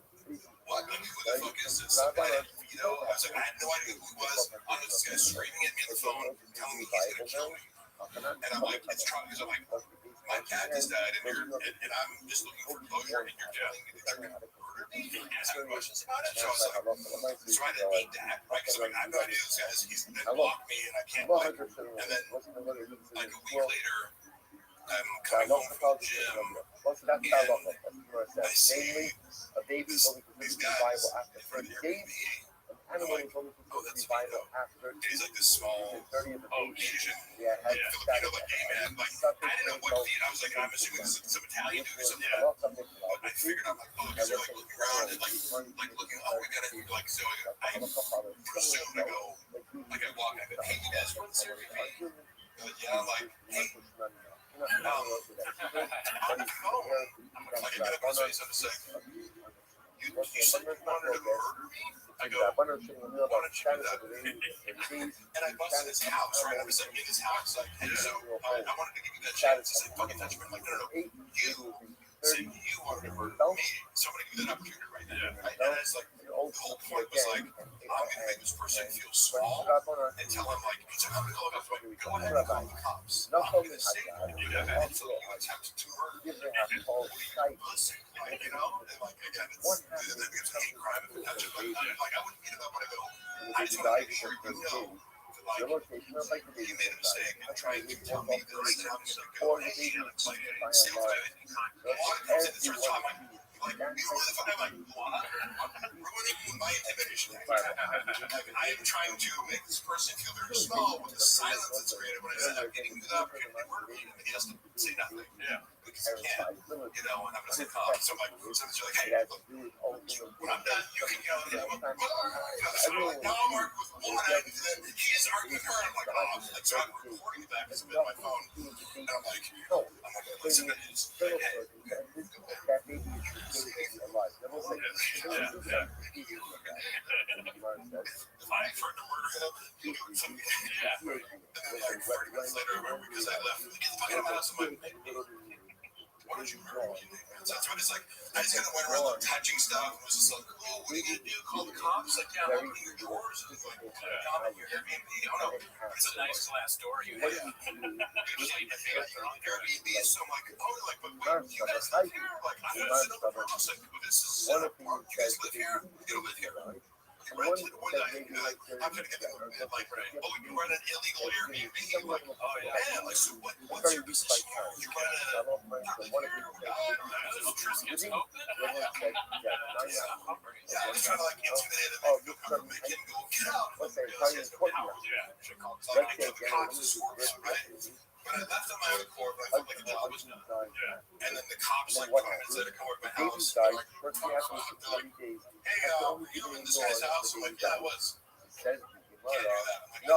What? Like, who the fuck is this? Like, I was like, I had no idea who he was. I was this guy screaming at me on the phone, telling me he's going to kill me. And I'm like, it's trying because I'm like, my cat just died, and I'm just looking for closure, and you're telling me that you're going to murder me? And asking questions about it. So I was like, so I didn't need that, right? Because I'm like, I have no idea who this guy is. He's blocked me, and I can't like. And then, like a week later, I'm coming home from the gym, and I see these guys in front of the Airbnb. I'm like, oh, that's me. He's like this small, Asian, Filipino, like gay man. Like, I didn't know what feed. I was like, I'm assuming this is some Italian dude or something. But I figured I'm like, oh, because they're like looking around and like looking, oh, we gotta like. So I presumed I go, like I walk, I go, hey, you guys run this Airbnb? Yeah, I'm like, hey. On the phone, like I get up and say something, say, you said you wanted to murder me? I go, why don't you do that? And I busted his house, right? I was like, in his house, like, hey, so I wanted to give you that chance. He's like, fucking touch me. I'm like, no, you said you wanted to murder me. So I'm going to give you that opportunity right now. Right? And it's like, the whole point was like, I'm going to make this person feel small and tell him, like, he's like, I'm going to call the cops. Like, go ahead and call the cops. I'm going to say that until you attempt to murder me. Listen, like, you know, and like, again, it's a hate crime if it touches like I wouldn't beat him up when I go, I just want to make sure you know that, like, you made a mistake and trying to tell me this, and I'm just like, go, hey, like, see what's good. One comes in and starts talking, like, you really the fuck, I'm like, what? Ruining my intimidation. I am trying to make this person feel very small with the silence that's created when I said I'm getting you the opportunity to murder me, and he has to say nothing. Yeah. Because he can't, you know, and I'm going to say cops. So I'm like, somebody's like, hey, look, when I'm done, you can yell at him. So I'm like, now I'm arguing with one, and then he is arguing with her, and I'm like, oh, like, so I'm recording that because I'm in my phone, and I'm like, listen to this. If I threatened to murder him, he would do it to me. Yeah. And then like 30 minutes later, I remember because I left, get the fuck out of my house. I'm like, why don't you murder me? So that's what it's like. I just kind of went around like touching stuff and was just like, oh, what are you going to do? Call the cops? Like, yeah, I'm opening your drawers. And it's like, I'm at your Airbnb. Oh, no. It's a nice glass door you have. Airbnb is so like, oh, like, but wait, you guys live here? Like, I'm going to sit over here. Just like, well, this is set up. You guys live here? You don't live here. Rented one night, I'm gonna get that. Like, oh, you run an illegal Airbnb. I'm like, oh yeah, like, so what's your position? You run a Triscuit's open? Yeah, I was trying to like intimidate him and make him go, get out. Because he has no power. Yeah, should call the cops. I the cops is worse, right? But I left on my own accord, but I felt like the job was done. Yeah. And then the cops like come and said to come over to my house. They're like, hey, you were in this guy's house? I'm like, yeah, I was. Can't do that. I'm like, no.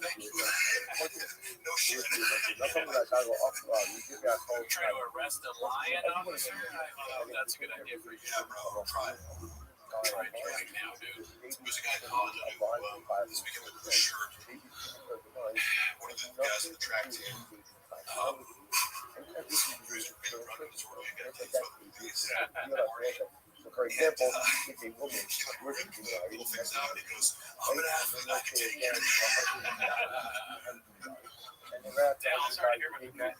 Thank you. No shit. Trying to arrest a lion officer? That's a good idea for you. Yeah, bro. Try it. Try it right now, dude. There's a guy in college I knew this weekend with a shirt. One of the guys in the track team. He was running this really good. He's about to be For example, And, if a woman he like works ripped in the the little things out and he goes, I'm an athlete, I can take it. and the rest Dale, of the sorry to hear about the cat.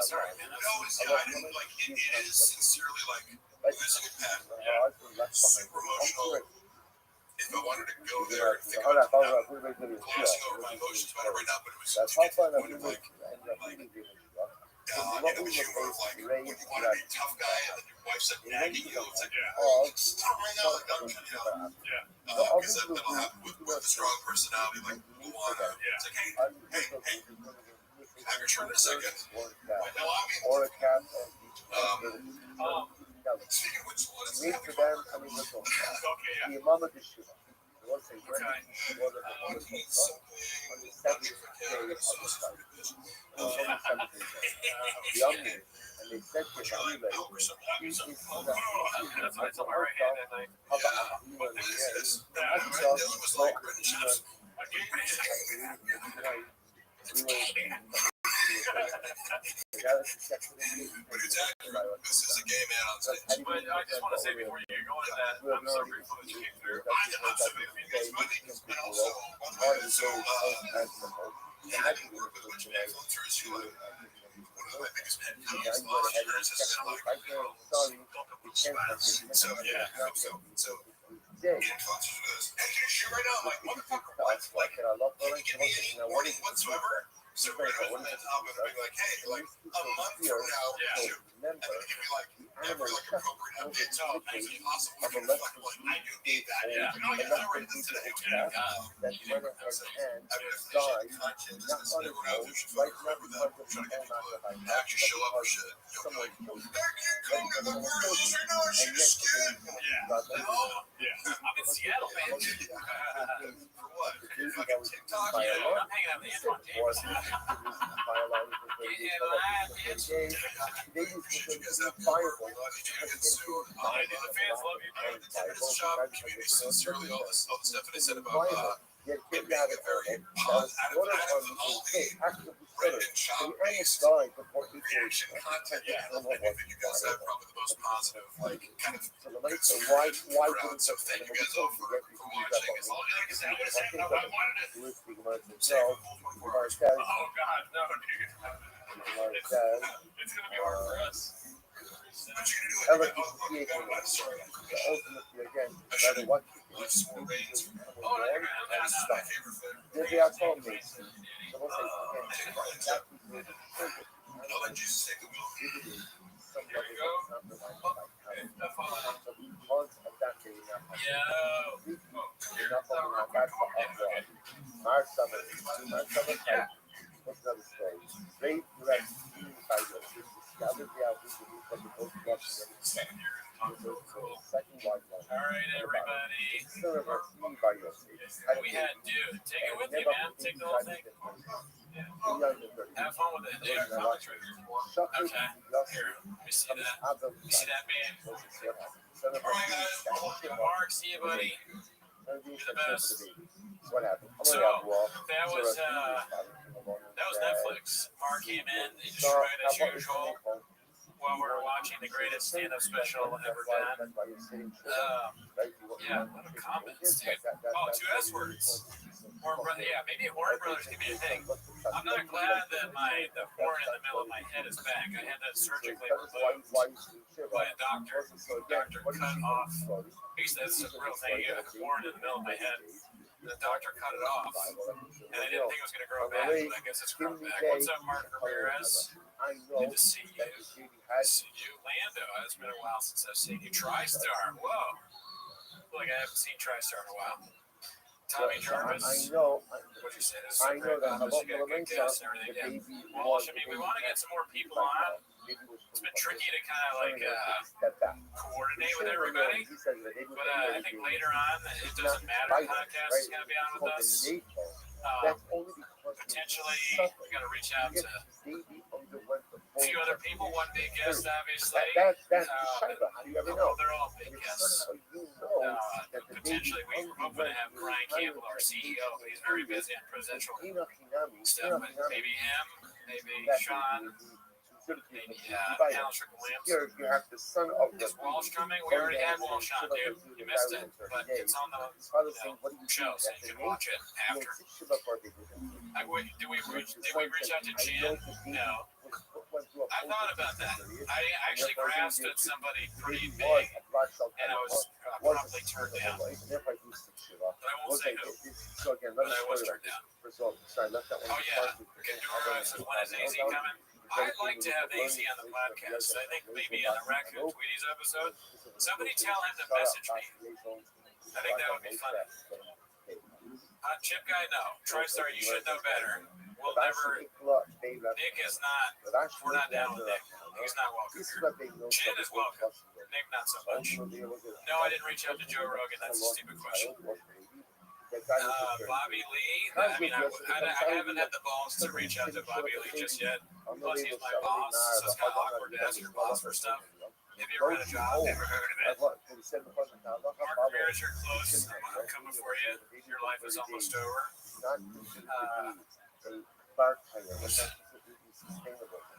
Sorry, man. No, it's, yeah, I mean, like, it is sincerely like losing a pet, super emotional. If I wanted to go there and think about glossing over my emotions about it right now, but it was to get to the point of like, you know, the humor of like, when you want to be a tough guy and then your wife's like nagging you, it's like, stop right now, like, I'm, you know, because that'll happen with a strong personality, like, Luana. It's like, hey, have your turn in a second. Wait, no, I mean, or a cat. speaking of which, what is Meet happening? for them, I mean, listen, Okay, yeah. the mama de Shiva. What's a Okay. Eat something, not sure if I can, I'm gonna sauce it for this. Yummy. And they said to Would you like him, milk or something? That's what I told my right hand that night. What thing is this? Dylan was like, Brendan Chefs. But exactly right. This is a gay man on stage. But I just want to say before you go into that, I'm so grateful that you came through. I'm so grateful you guys funny. And also, on the record, so, I work with a bunch of influencers who, one of my biggest pet peeves of entrepreneurs is like, so, yeah, I hope so. So, influencers do this. Hey, can you shoot right now? I'm like, motherfucker, what? Like, can you give me any warning whatsoever? So right off the top of it, being like, hey, like a month from now, shoot. And then give me like every like appropriate update to anything possible. Like, I do need that. Yeah. No, yeah, I read this today. Yeah. that's when it has and I mean, if they should content is this everyone out there should remember that. We're trying to get people to actually show up for shit. You'll be like, hey, can't come to the world right now. I shoot a skin. Yeah. I'm in Seattle, man. For what? Fucking TikTok? Yeah, I'm hanging out with Antoine Davis. The fans love you, man. Shop community sincerely, all this stuff that I said about it being a very out of Brendan shop based reaction content. I think that you guys have probably the most positive, like, kind of conservative crowd. So thank you guys all for watching. As long as I would have said no, I wanted it. Save the full 24 hours. Oh, God, no, dude. It's going to be hard for us. But you're gonna do it. Sorry. Again, I should have some more ratings. Oh, no, you're good. That's my favorite flavor. they are told me. I'll let Jesus take the wheel. There you go. Have fun. What's another story? Great direct by your second white one. All right, everybody. By your We had, dude, take it with you, man. Take the whole thing. Have fun with it, dude. Commentary. Okay. Here, let me see that. Let me see that, man. All right, guys. Mark, see you, buddy. You're the best. What happened? So, that was Netflix. Mark came in, he destroyed as usual while we were watching the greatest stand-up special ever done. Yeah, what a comments, dude. Oh, 2 S words. Horn Brothers, yeah, maybe Horn Brothers could be a thing. I'm not glad that the horn in the middle of my head is back. I had that surgically removed by a doctor. Doctor cut off. That's a real thing. You have a horn in the middle of my head. The doctor cut it off, and I didn't think it was going to grow back, but I guess it's grown back. What's up, Mark Ramirez? Good to see you. Good to see you. Lando, it's been a while since I've seen you. TriStar, whoa. Like I haven't seen TriStar in a while. Tommy Jarvis. What'd you say? This is a great office. You got good guests and everything. Yeah. Walsh, I mean, we want to get some more people on. It's been tricky to kind of like coordinate with everybody, but I think later on it doesn't matter. The podcast is going to be on with us. Potentially, we got to reach out to a few other people. One big guest, obviously. Well, they're all big guests. Potentially, we're hoping to have Brian Campbell, our CEO, but he's very busy on presidential stuff. But maybe him, maybe Sean. Counter Lamps. You have the son of the Is wall strumming? We already had wall shot, dude. You missed it, but it's on the show, so you can watch it after. Did we reach out to Chan? No. I thought about that. I actually grasped at somebody pretty big, and I was promptly turned down. But I won't say who. But I was turned down. Oh yeah, Pandora says, when is AZ coming? I'd like to have AZ on the podcast. I think maybe in the Raccoon Tweeties episode, somebody tell him to message me. I think that would be funny. Chip guy, no. TriStar, you should know better. We'll never. Nick is not. We're not down with Nick. He's not welcome here. Chin is welcome. Nick, not so much. No, I didn't reach out to Joe Rogan. That's a stupid question. Bobby Lee. I mean, I haven't had the balls to reach out to Bobby Lee just yet. Plus, he's my boss, so it's kind of awkward to ask your boss for stuff. Have you ever had a job? Never heard of it. Mark Ramirez, you're close. I'm coming for you. Your life is almost over.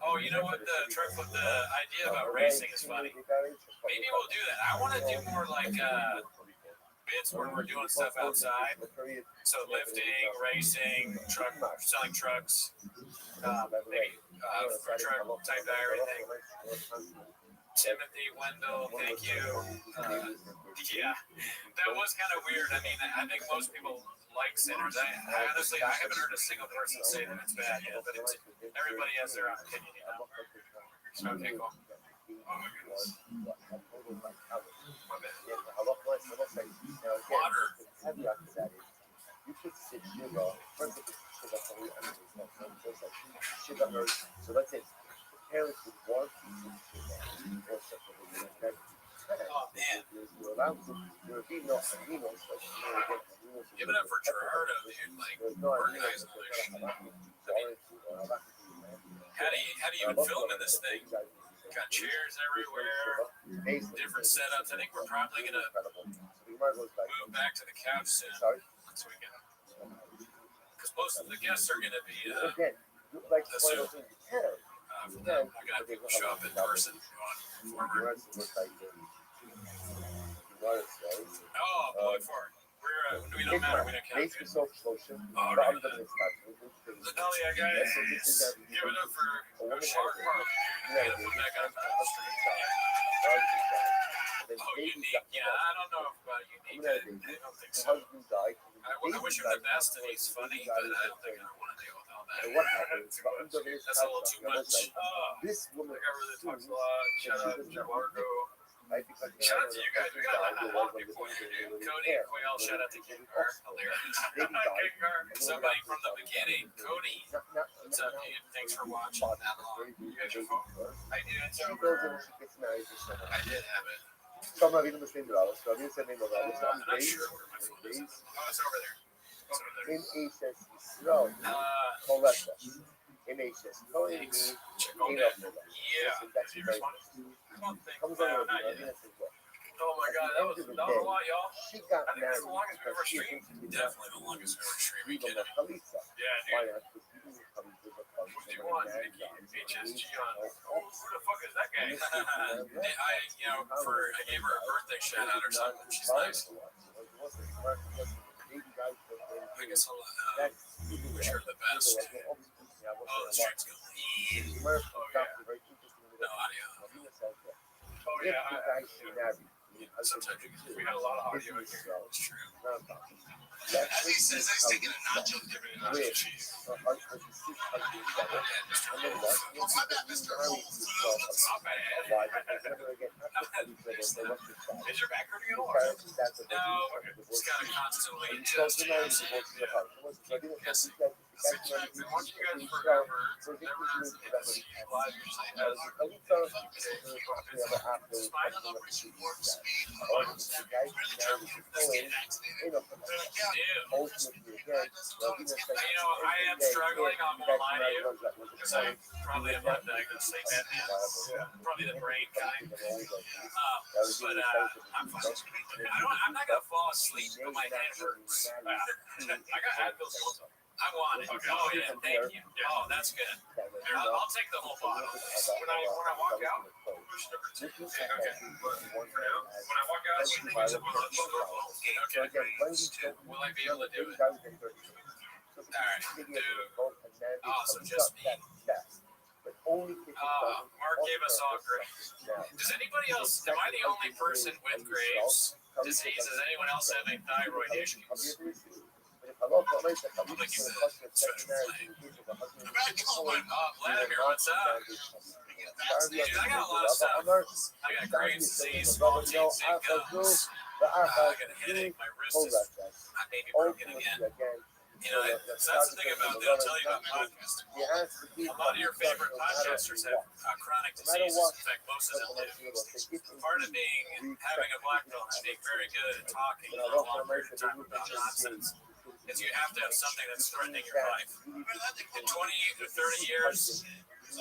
Oh, you know what? The idea about racing is funny. Maybe we'll do that. I want to do more like bits where we're doing stuff outside. So lifting, racing, selling trucks, maybe for truck type diary thing. Timothy Wendell, thank you. Yeah, that was kind of weird. I mean, I think most people like Sinners. I honestly, I haven't heard a single person say that it's bad yet, but everybody has their own opinion, you know. So, okay, cool. Oh my goodness. My bad. Water. So let's say parents would want Oh man. Give it up for Gerardo, dude. Like organizing all this shit. How do you even film in this thing? Got chairs everywhere, different setups. I think we're probably gonna move back to the couch soon. So we can, because most of the guests are gonna be Zoom. For them, I got people show up in person. Forward. Oh boy, for we don't matter. We don't count. All right. Linolia guys, give it up for Shark Park. Get him back on the street. Oh, unique. Yeah, I don't know about unique. I don't think so. I wish him the best, and he's funny, but I don't think I want to deal with all that. That's a little too much. This woman really talks a lot. Shout out to Marco. Shout out to you guys. We got a lot of people in here, dude. Cody and Quail, shout out to King Car. Hilarious. King Car. Somebody from the beginning. Cody. What's up, dude? Thanks for watching that long. You guys are fun. I did. It's over. I did have it. Estamos viendo los $100. Todavía se me lo da. I'm not sure where my phone is. Oh, it's over there. It's over there. MHS no. Molesta. MHS. No, check on that. Yeah. That's your response. I don't think. Not yet. Oh my god, that was a lot, y'all. She got I think that's the longest we ever streamed. Definitely the longest we ever streamed. Yeah, dude. 51, Nikki, HSG on. Who the fuck is that guy? I gave her a birthday shout out or something. She's nice. I guess I'll wish her the best. Oh, the stream's going. Oh, yeah. No audio. Oh, yeah. Sometimes we got a lot of audio in here. It's true. As he says, he's taking a nacho dip in nacho cheese. Oh, my bad, Mr. Whole Foods. Not bad. Is your back hurting at all? No, it's got to constantly adjust. Yes. Sometimes I want you guys forever. Never live usually has. Spine operation warp speed. I am struggling. I won't lie to you because I probably have undiagnosed sleep apnea. Probably the brain kind. But I'm fine. I'm not gonna fall asleep, but my head hurts. I got Advil. I want it. Okay. Oh yeah, thank you. Oh, that's good. I'll take the whole bottle. When I walk out, push number 2. Okay. But for now, when I walk out, she thinks I'm on the okay. Will I be able to do it? All right, dude. Oh, so just me. Mark gave us all Graves. Does anybody else? Am I the only person with Graves' disease? Does anyone else have any thyroid issues? Vladimir, what's up? Dude, I got a lot of stuff. I got Graves' disease, small teeth, big gums. I got a headache. My wrist is maybe broken again. You know, so that's the thing about, they'll tell you about podcasting. A lot of your favorite podcasters have chronic diseases. In fact, most of them do. Part of having a black belt and being very good at talking for a long period of time about nonsense is you have to have something that's threatening your life. In 20 to 30 years,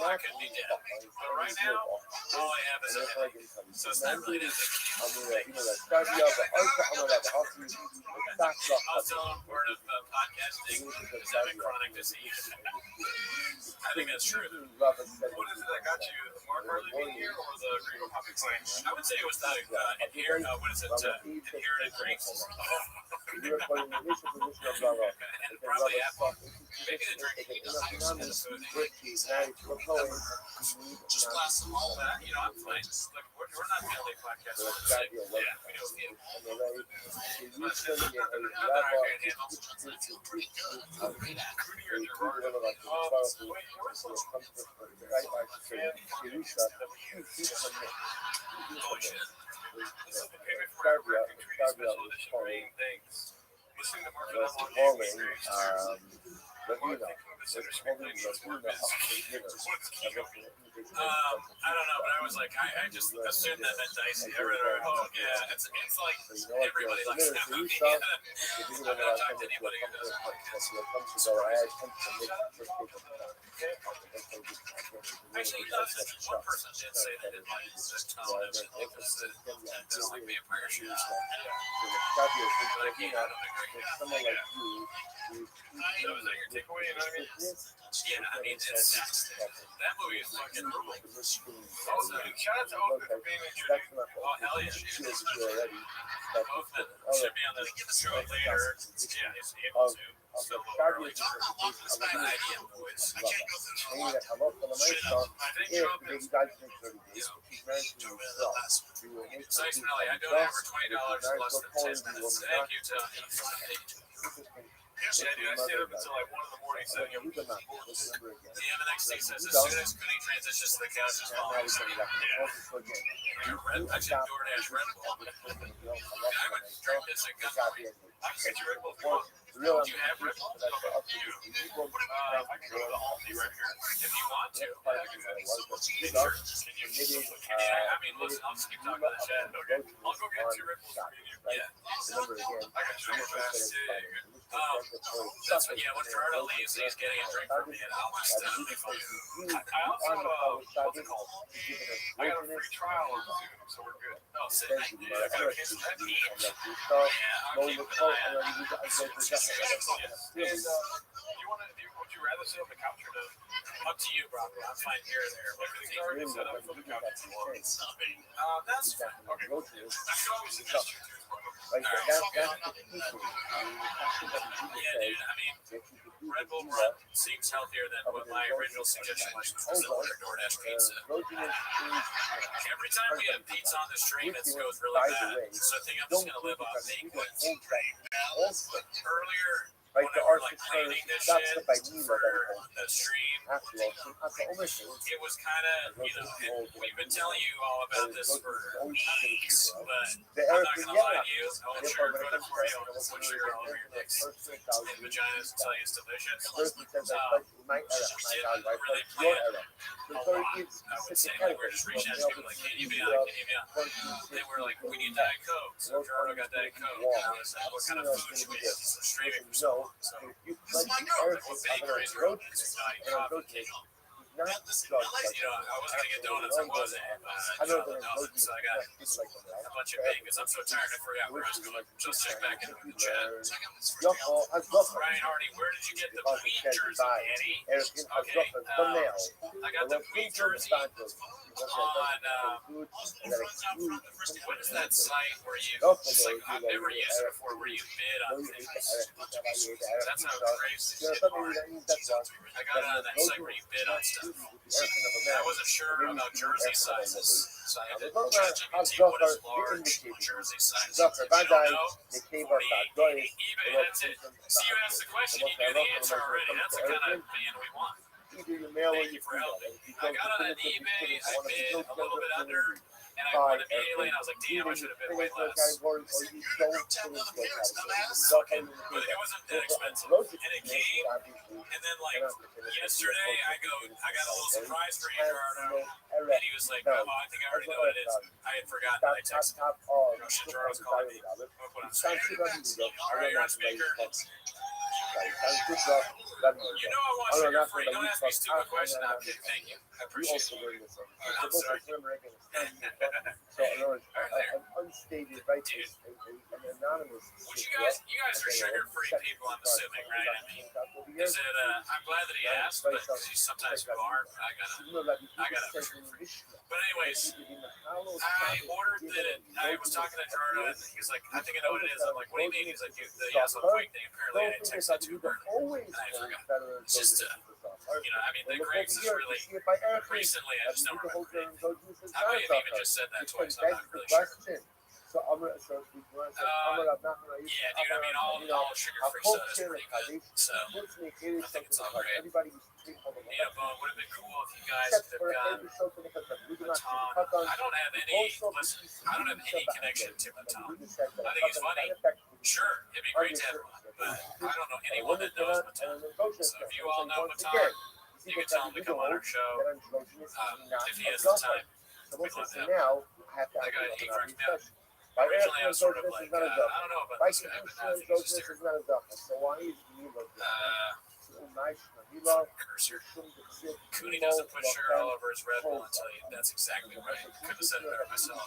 I could be dead. But right now, all I have is a headache. So it's not really that big. Also, part of podcasting is having chronic disease. I think that's true. What is it that got you? Mark Harley being here or the Green Public Claim? I would say it was the inherent, inherited racism. And probably apple. Maybe the drinking and the food. Just glass of all that. You know, I'm fine. Look, we're not the only podcast. Yeah, we know you. Holy shit. This is the payment for our American Treaty Special Edition reading things. Listening to Mark I don't know, but I was like, I just assumed that meant dicey. I read it. Oh, yeah, it's like everybody likes that movie. I've not talked to anybody who doesn't like it. Actually, one person did say they didn't like this tone of it. Doesn't like vampire shit. But I can't agree. So is that your takeaway? You know what I mean? Yeah, I mean, that movie is fucking brutal. Also, shout out to Oakman for being in here. Oh, hell yeah. Oakman should be on the show later. Yeah, he's able to. So early. An idea, boys. I can't go through the I think Oakman's, Sykes Melly, I don't have for $20 less than 10 minutes. Thank you, Tony. Yeah, dude, I stayed up until like 1 in the morning setting up. The MNXT says as soon as Cooney transitions to the couch, it's falling. Yeah. I should DoorDash Red Bull. I would drink this and go. I can get you Red Bull if you want. Do you have Red Bull? I can go to the Aldi right here. If you want to. Sure. I mean, listen, I'll just keep talking to the chat. Okay. I'll go get 2 Red Bulls for you. Yeah. I got you fast. That's what, yeah, when Gerardo leaves, he's getting a drink from me, and I'll just be fine. I also, what's it called? I got a free trial on Zoom, so we're good. Oh, sit down. I got a case of that. Yeah, I'll keep an eye on it. And, would you rather sit on the couch or no? Up to you, Bronco. I'm fine here or there. Like, it's already set up for the couch if you want. That's fine. Okay. I can always suggest you to. Yeah, dude, I mean, Red Bull Run seems healthier than what my original suggestion was to order DoorDash pizza. Every time we have pizza on the stream, it goes really bad. So I think I'm just going to live off Bacon. Earlier, when we were like planning this shit for the stream, it was kind of, you know, we've been telling you all about this for weeks, but I'm not going to lie to you. I won't sugarcoat it for you. I won't put sugar all over your dicks and vaginas and tell you it's delicious. Didn't really plan a lot. I would say, like, we're just reaching out to people like, can you be on? Can you be on? They were like, we need Diet Coke. So Gerardo got Diet Coke. And I was like, what kind of food should we have? So streaming for so long. So, this is my girl. What bakeries are open? It's Diet Coffee. not listen, drugs, LA's, like, I was gonna get donuts. I wasn't. I don't Chocolate know donuts. So I got a bunch of bacon. I'm so tired. I forgot where I was going. Just check back in the chat. Ryan Hardy, where did you get the Wheat jersey, Annie? Okay, I got the Wheat jersey on. What is that site where you? It's like I've never used it before. Where you bid on things. That's how crazy. I got on that site where you bid on stuff. I wasn't sure about jersey sizes, so I had to ChatGPT what is large jersey size. If you don't know, 48, eBay. That's it. See, you asked the question, you knew the answer already. That's the kind of fan we want. Thank you for helping. I got on an eBay. I bid a little bit under, and I won immediately. And I was like, damn, I should have bid way less. But it wasn't that expensive, and it came. And then like yesterday, I got a little surprise for Gerardo, and he was like, "Oh, I think I already know what it is." I had forgotten that I texted him. Gerardo's calling me. I'm gonna put on speaker. All right, you're on speaker. You know I want sugar free. Don't ask me stupid questions. I'm kidding. Thank you. I appreciate it. I'm sorry. Unstated, right? Dude. An anonymous. Would you guys are sugar-free people, I'm assuming, right? I mean, is it? I'm glad that he asked, but sometimes you aren't. I gotta. But anyways, I ordered the. I was talking to Gerardo, and he's like, "I think I know what it is." I'm like, "What do you mean?" He's like, "The Yasel Quake thing." Apparently, I didn't text that to her, and I forgot. Just I mean, the grapes is really recently. I just don't remember. I might have even just said that twice. I'm not really sure. So I'm not gonna Yeah, dude. I mean, all sugar-free soda is pretty good. So I think it's all right. Everybody Yeah, but would have been cool if you guys could have gotten Tom. I don't have any. Listen, I don't have any connection to Tom. I think he's funny. Sure, it'd be great to have one, but I don't know anyone that knows Tom. So if you all know Tom, you can tell him to come on our show if he has the time. We'd love to have him. That guy, he cracks me up. Originally, I was sort of like, I don't know about this guy, but now I think he's just different. Cursor. Cooney doesn't put sugar all over his Red Bull until you. That's exactly right. Couldn't have said it better myself.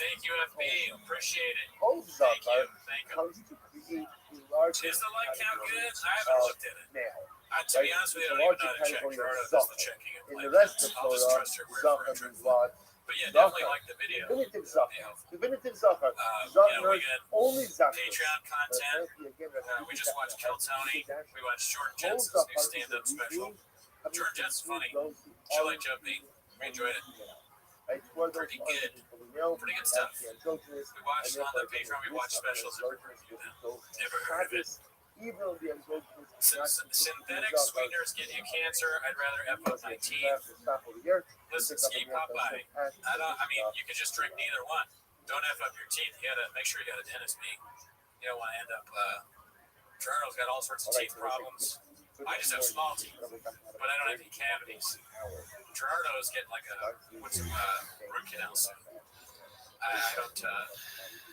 Thank you, FB. Appreciate it. Thank you. Is the light count good? I haven't looked at it. To be honest with you, I don't even know how to check. Gerardo does the checking. I'll just trust her word for it. But yeah, definitely like the video. Definitive Zafar. We got Only Zafar. Patreon content. We just watched Kill Tony. We watched Short Jets' new stand-up special. Short Jets is funny. She like jumping. We enjoyed it. Pretty good. Pretty good stuff. We watched on the Patreon. We watched specials. Never heard of it. Synthetic sweeteners get you cancer. I'd rather F up my teeth. Listen, Ski Popeye. I mean, you could just drink neither one. Don't F up your teeth. You gotta make sure you got a dentist meeting. You don't want to end up. Gerardo's got all sorts of teeth problems. I just have small teeth, but I don't have any cavities. Gerardo's getting like a root canal soon. I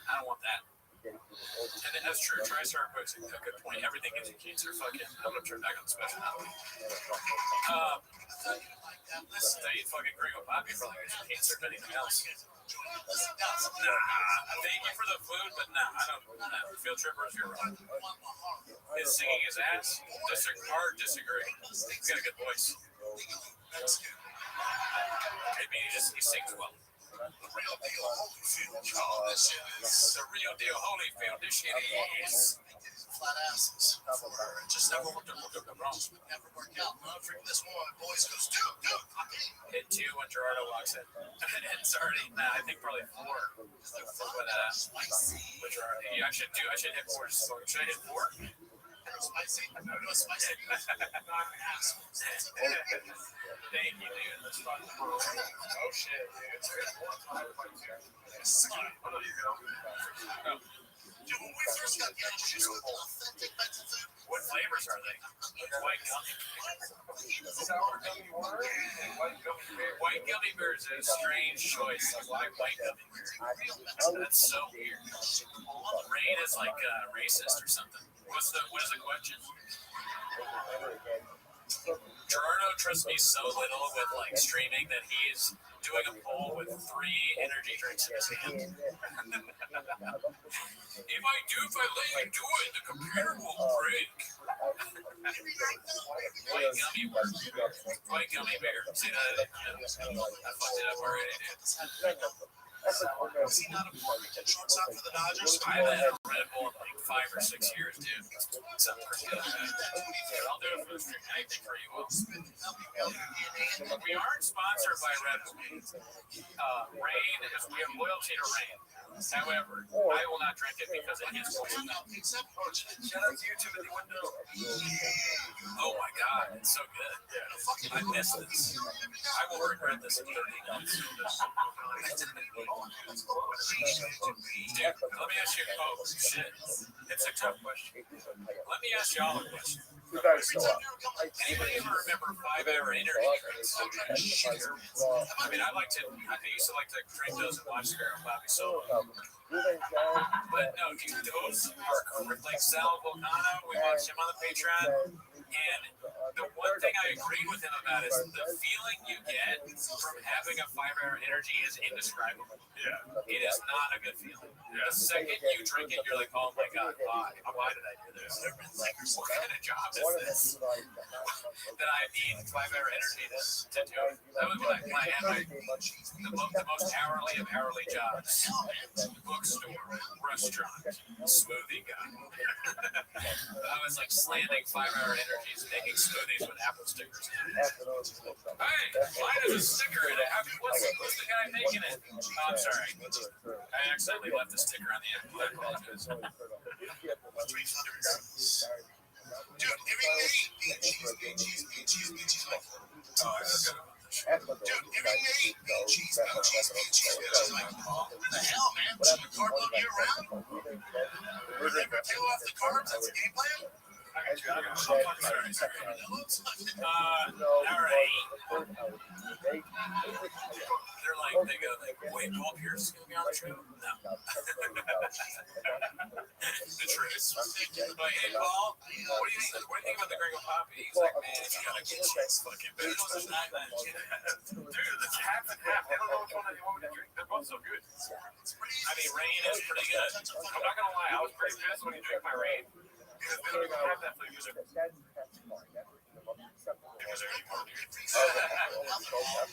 don't want that. And that's true. TriStar puts a good point. Everything gives you cancer. Fuck it. I'm gonna turn back on the special now. Listen, they fucking agree with Bobby for like cancer than anything else. Thank you for the food, but I don't. Field trippers, you're wrong. Is singing his ass? Hard disagree. He's got a good voice. I mean, he sings well. The real deal Holyfield. This shit is flat asses. Just never worked out. Never worked out. This one, boys goes hit 2 when Gerardo walks in. It's already. I think probably 4. But Gerardo, I should hit 4. Should I hit 4? Spicy. Spicy. Thank you, dude. That's fun. Oh shit, dude. Dude, when we first got introduced to authentic Mexican food, what flavors are they? White gummy. White gummy bears is a strange choice. Why white gummy bears? That's so weird. Rain is like racist or something. What is the question? Gerardo trusts me so little with like streaming that he's doing a poll with 3 energy drinks in his hand. If I let you do it, the computer will break. White gummy bear. White gummy bear. See that? I fucked it up already, dude. Was he not a shortstop for the Dodgers? I haven't had a Red Bull in like 5 or 6 years, dude. Something pretty good. I'll do it for the stream. Anything for you all. We aren't sponsored by Red Bull. Rain is we have loyalty to Rain. However, I will not drink it because it is poison. Shout out to YouTube in the window. Oh my god, it's so good. I missed this. I will regret this in 30 minutes. Dude, let me ask you, oh shit, it's a tough question. Let me ask y'all a question. Anybody ever remember 5-hour energy drinks? I mean, I used to like to drink those and watch Scarab Bobby Solo. But no, dude, those are like Sal Volcano. We watched him on the Patreon. And the one thing I agree with him about is the feeling you get from having a 5-hour energy is indescribable. Yeah. It is not a good feeling. Yeah. The second you drink it, you're like, oh my god, why did I do this? What kind of job is this? That I need 5-hour energy to do it. That was when I had the most hourly of hourly jobs. Bookstore, restaurant, smoothie guy. I was like slamming 5-hour energies, making smoothies with apple stickers. Hey, mine is a sticker in it. What's the guy making it? Oh, I'm sorry. I accidentally left the sticker on the apple. I apologize. Dude, give me cheese. Oh, I forgot. Dude, give me cheese. What the hell, man? Carb all year round? We're going to tail off the carbs? That's the game plan? Sorry. All right. They're like, they go, wait, Paul Pierce is going to be on the show? No. The truth. Like, hey, Paul, what do you think about the Gringo Poppy? He's like, man, you got to get this fucking better. Dude, it's half and half. I don't know which one they want me to drink. They're both so good. I mean, Rain is pretty good. I'm not going to lie. I was pretty pissed when he drank my Rain. Because they don't even have that flavor.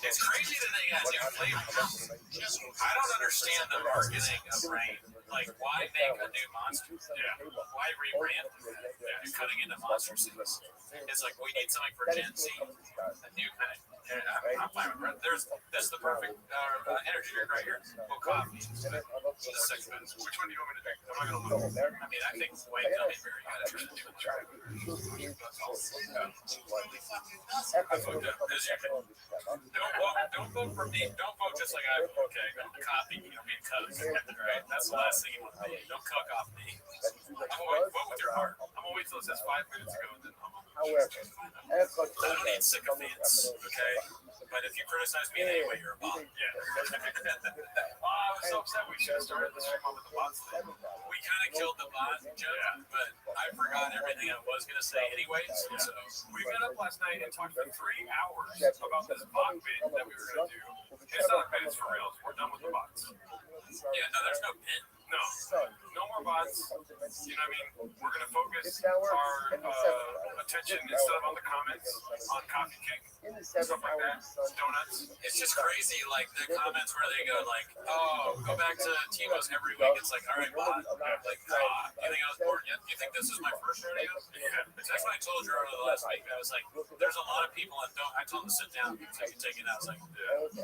It's crazy that they got new flavors. I don't understand the marketing of Rain. Like, why make a new monster? Yeah. Why rebrand? Yeah. You're cutting into monster series. It's like, we need something for Gen Z. A new kind of. I'm fine with it. That's the perfect energy drink right here. Well, coffee. The second best. Which one do you want me to drink? I'm not going to look. I mean, I think white gummy berry got it. I fucked up. Don't vote for me. Don't vote just like I vote. Okay, copy. You don't mean cuss. Right? That's the last thing you want to do. Don't cuck off me. Vote with your heart. I'm gonna wait till it says 5 minutes ago, and then I don't need sycophants, okay? But if you criticize me in any way, you're a bot. Yeah. I was so upset we should have started the stream off with the bots today. We kind of killed the bot joke, but I forgot everything I was going to say anyways. So we got up last night and talked for 3 hours about this bot bit that we were going to do. It's not a bit, it's for real. We're done with the bots. Yeah, no, there's no bit. No more bots. You know what I mean? We're going to focus our attention instead of on the comments on Coffee Cake, stuff like that, donuts. It's just crazy, like the comments where they go like, oh, go back to Timo's every week. It's like, all right, bot. Like, you think I was bored yet? You think this is my first rodeo? Yeah. That's what I told you earlier last week. I was like, there's a lot of people that don't. I told him to sit down so you can take it out. I was like,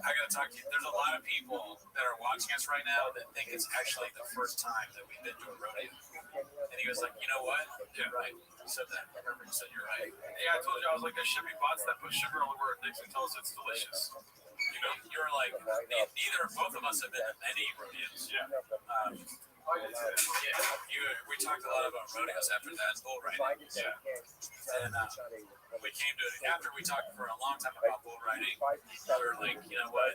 I got to talk to you. There's a lot of people that are watching us right now that think it's actually the first time that we've been to a rodeo. And he was like, you know what? Yeah, right. You said that. I remember you said you're right. Yeah, I told you, I was like, there should be bots that put sugar all over our dicks and tell us it's delicious. You know, you were like, neither or both of us have been to many rodeos. Yeah. We talked a lot about rodeos after that bull riding. Yeah. And we came to it after we talked for a long time about bull riding. We were like, you know what?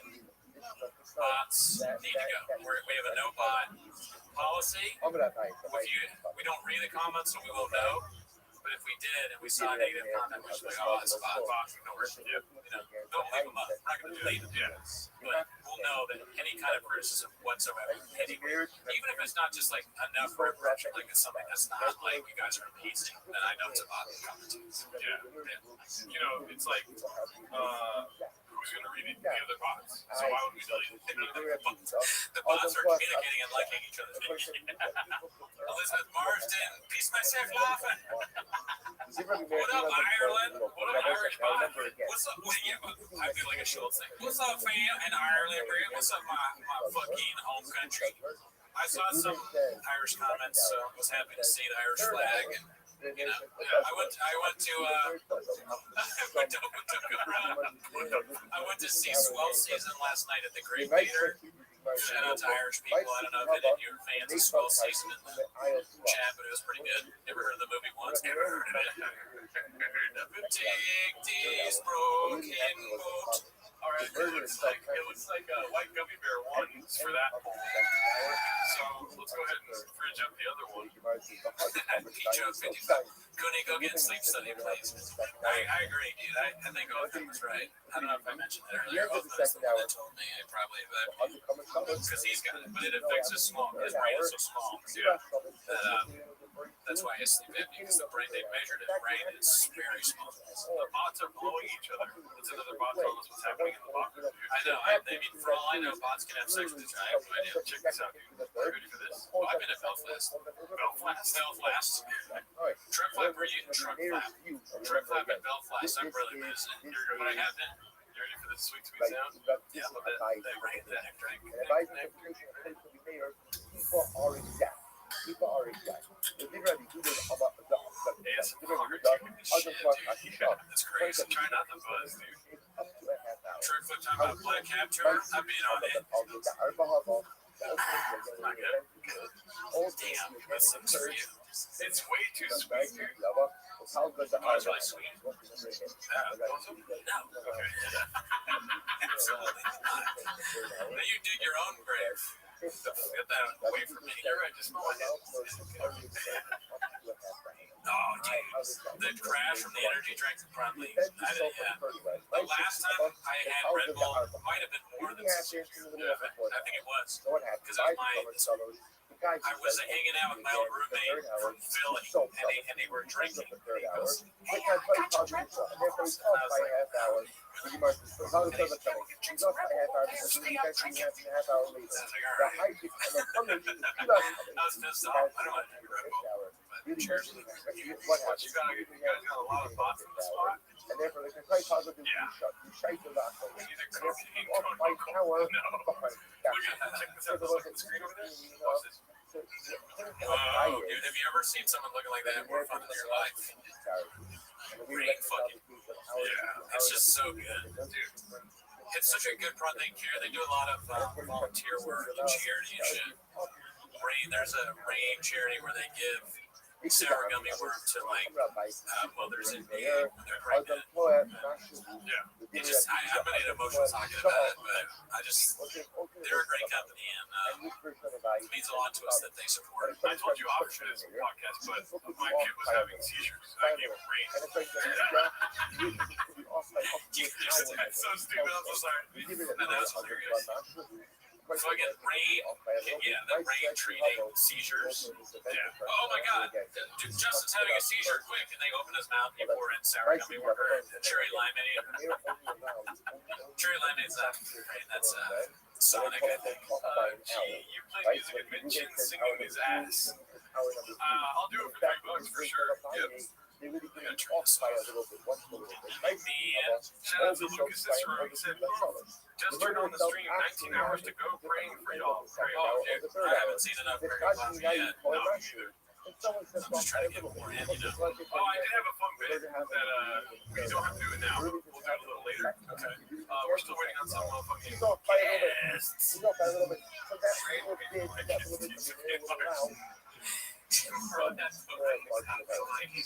Bots need to go. We have a no bot policy. We don't read the comments, so we won't know. But if we did and we saw negative comment, we'd be like, oh, that's bot. No, don't leave them up. We're not going to delete them. Yes. But we'll know that any kind of criticism whatsoever, anywhere, even if it's not just like enough for impression, like it's something that's not like you guys are appeasing, then I know it's a bot comment. Yeah. You know, it's like, who's going to read the other bots? So why would we delete it? The bots are communicating and liking each other's videos. Elizabeth Marsden, piece myself laughing. What up, Ireland? What up, Irish bot? What's up? Yeah, I feel like a Schultz thing. What's up, fam? In Ireland, bro? What's up, my fucking home country? I saw some Irish comments, so I was happy to see the Irish flag. And, you know, I went to I went to see Swell Season last night at the Great Theater. Shout out to Irish people. I don't know if any of you are fans of Swell Season in the chat, but it was pretty good. Never heard of the movie once. Never heard of it. Never take this broken boat. All right, it looks like White Gummy Bear won for that poll. So let's go ahead and fridge up the other one. Couldn't go get sleep study, please. I agree, dude. I think Othman was right. I don't know if I mentioned that earlier. Othman's the one that told me. I probably, because he's got it, but it affects his small. His brain is so small. Yeah. That's why his sleep apnea, because the brain, they measured his brain is very small. The bots are blowing each other. It's another bot telling us what's happening in the locker room. I know. I mean, for all I know, bots can have sex with each other. I have no idea. Check this out, dude. Are you ready for this? Oh, I've been at Belfast. Belfast. Truck flap at Belfast. I'm really missing. But I have been. You ready for this sweet, sweet sound? Yeah, that rain, that drink. People are exact. That's crazy. Try not to buzz, dude. Truck flip time about Black Cab Tour. I've been on it. Not good. Damn, that's some for you. It's way too sweet, dude. How good the Oh, it's really sweet. No. Okay. No. Absolutely not. Now you dig your own grave. Get that away from me. You're right, just smell it. Oh, dude. The crash from the energy drinks probably. The last time I had Red Bull might have been more than 6 years ago. I think it was. Because it was I was hanging out with my old roommate from Philly, and they were drinking. And he goes, hey, I got your Red Bull. And I was like, Pretty much. How does it come? She's off by half hour because we got 3.5 hours later. The height is coming. I was pissed off. I don't want to drink Red Bull. Cheers. What happened? You guys got a lot of bots in the spot. And therefore, they can quite positive. You shite the lot. Either cocaine Off by hour. No. Look at that. Check this out. The second screen over there. Watch this. Oh, dude, have you ever seen someone looking like that more fun in your life? Rain fucking. Yeah, it's just so good, dude. It's such a good front. They care. They do a lot of volunteer work and charity and shit. Rain, there's a Rain charity where they give sour gummy worm to like mothers in need when they're pregnant. Yeah. It just, I'm gonna get emotional talking about it, but I just, they're a great company and it means a lot to us that they support. I told you off for this podcast, but my kid was having seizures. I gave him rain. That's so stupid. I'm so sorry. And that's hilarious. Fucking Rain, yeah, the Rain treating seizures. Yeah. Oh my God, Justin's having a seizure. Quick, and they open his mouth. You pour in sour gummy wormer and cherry limeade. Cherry limeade's that's Sonic, I think. Gee, you play music at Minchin singing his ass. I'll do it for $3 for sure. Yep. They really get off by a little bit. Man, Shout out to Lucas Cicero. He said, just turned on the stream, 19 hours to go, praying for y'all. Pray oh, on, dude, dude. I haven't seen enough Mary Poppins yet. No, me either. I'm just trying to get more in, you know. Oh, I did have a fun bit that we don't have to do it now. We'll do it a little later. Okay. We're still waiting on some motherfucking He's off by a little bit. So that's a little bit. Bro, that's what I was like. When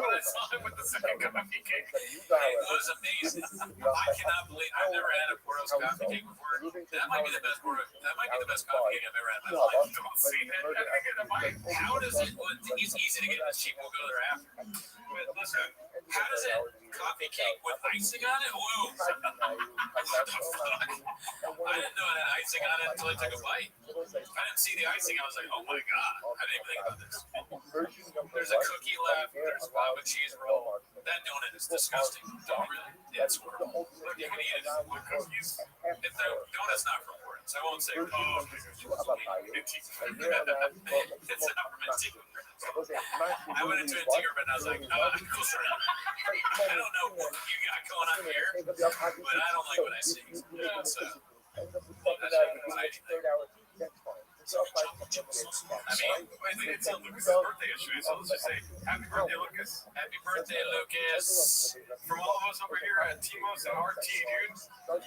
I saw him with the second coffee cake. It was amazing. I cannot believe I've never had a Portos coffee cake before. That might be the best That might be the best coffee cake I've ever had in my life. Don't see that. How does it? Well, it's easy to get. It's cheap. We'll go there after. But listen, how does it? Coffee cake with icing on it? Whoa! What the fuck? I didn't know it had icing on it until I took a bite. I didn't see the icing. I was like, oh my god! I didn't even think about this. There's a cookie left. There's lava cheese roll. That donut is disgusting. Don't really. It's horrible. Look, you can eat it with cookies. If the donut's not from Portland, so I won't say, oh, it's not from Antigua. I went into Antigua and I was like, I don't know what you got going on here, but I don't like what I see. Yeah, so I mean, it's Lucas's birthday yesterday, so let's just say, happy birthday, Lucas. Happy birthday, Lucas. From all of us over here at Timos and RT, dude.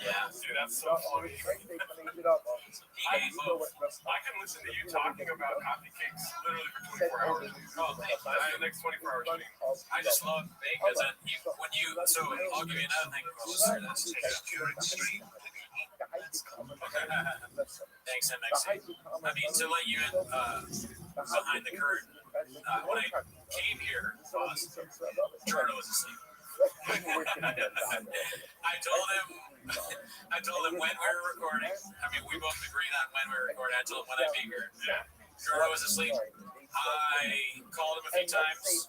Yeah, dude, that's so funny. I can listen to you talking about coffee cakes literally for 24 hours. Oh, thank you. The next 24 hours. I just love because when you, so I'll give you another thing. Thanks, MXC. I mean, to let you in behind the curtain, when I came here, Jordan was asleep. I told him when we were recording. I mean, we both agreed on when we were recording. I told him when I'd be here. Jordan was asleep. I called him a few times,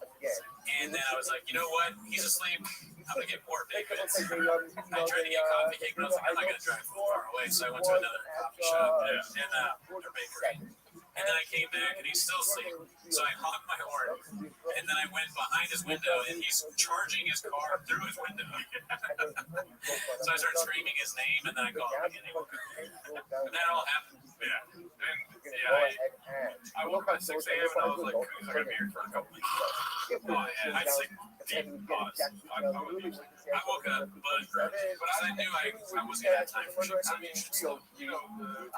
and then I was like, you know what? He's asleep. I'm gonna get more bacons. I tried to get coffee cake, but I was like, I'm not gonna drive far away, so I went to another coffee shop and a bakery. And then I came back and he's still asleep. So I honked my horn. And then I went behind his window and he's charging his car through his window. So I started screaming his name and then I called him again. And that all happened. Yeah. And I woke up at 6 a.m. and I was like, who's gonna be here for a couple weeks? I had like deep pause. I woke up, but I knew I wasn't gonna have time for shit. So, you know,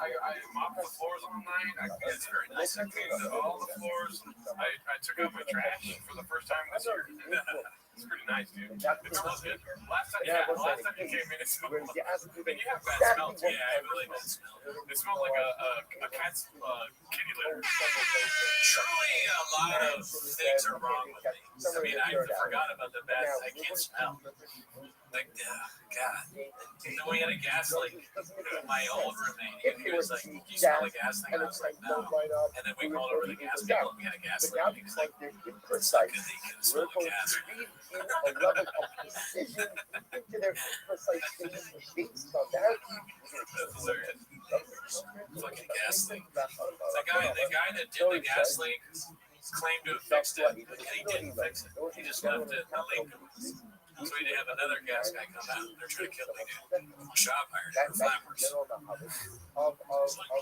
I mopped the floors all night. It's very nice. I cleaned all the floors. I took out my trash for the first time this year. It's pretty nice, dude. It smells good. Last time you came in, it smelled like, and you have bad smell too. Yeah, I really bad smell. It smelled like a cat's kitty litter. Truly, a lot of things are wrong with me. I mean, I forgot about the bad. I can't smell. Like, God. And then we had a gas leak. My old roommate, he was like, "You smell the gas thing?" I was like, "No." And then we called over the gas people. We had a gas leak. He was like, "It's not good. They can smell the gas." That's hilarious. Fucking gas leak. The guy that did the gas leak claimed to have fixed it, and he didn't fix it. He just left it in the leak. So we had to have another gas guy come out. They're trying to kill the shop hired for flappers. It's like,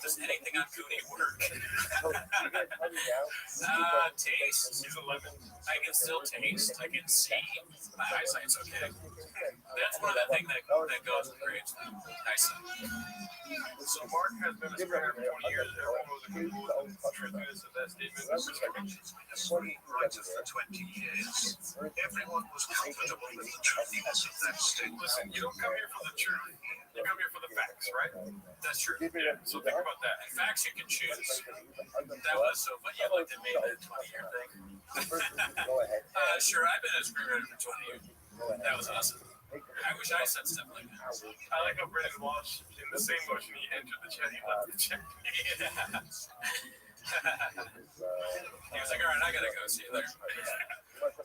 does anything on Cooney work? Taste. He's 11. I can still taste. I can see. My eyesight's okay. That's one of the things that goes with grades. Eyesight. So Mark has been a sprinter for 20 years. Everyone was a good contributor to that statement. Writer for 20 years. Everyone was comfortable with the truthiness of that statement. Listen, you don't come here for the truth. You come here for the facts, right? That's true. Yeah. So think about that. In facts, you can choose. That was so funny. You looked at me that 20-year thing. Sure, I've been a screenwriter for 20 years. That was awesome. I wish I said stuff like that. I like how Brendan Walsh, in the same motion he entered the chat, he left the chat. He was like, all right, I gotta go. See you later.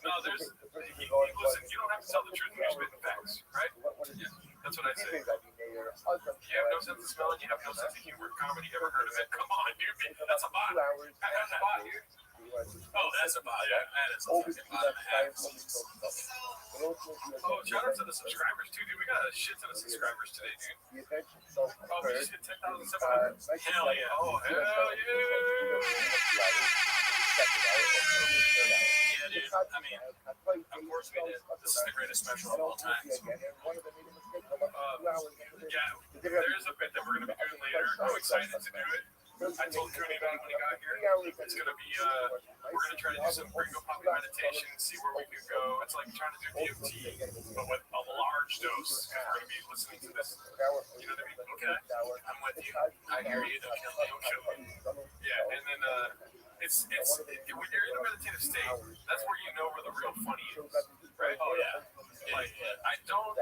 No, listen, you don't have to tell the truth when you're spitting facts, right? Yeah. That's what I say. You have no sense of smell and you have no sense of humor. Comedy, ever heard of it? Come on, dude. That's a bot. That's a bot, dude. Oh, that's a bot. Yeah. That is a fucking bot and a half. Oh, shout out to the subscribers, too, dude. We got a shit ton of subscribers today, dude. Oh, we just hit 10,700. Hell yeah. Oh, hell yeah. Yeah, dude. I mean, of course we did. This is the greatest special of all time. Yeah, there's a bit that we're going to be doing later. I'm excited to do it. I told Cooney about it when he got here. It's gonna be we're gonna try to do some Gringo Poppy meditation, see where we can go. It's like trying to do DMT, but with a large dose. We're gonna be listening to this. You know what I mean? Okay, I'm with you. I hear you. Don't kill me. Don't kill me. Yeah, and then it's when you're in a meditative state, that's where you know where the real funny is, right? Oh yeah. Like I don't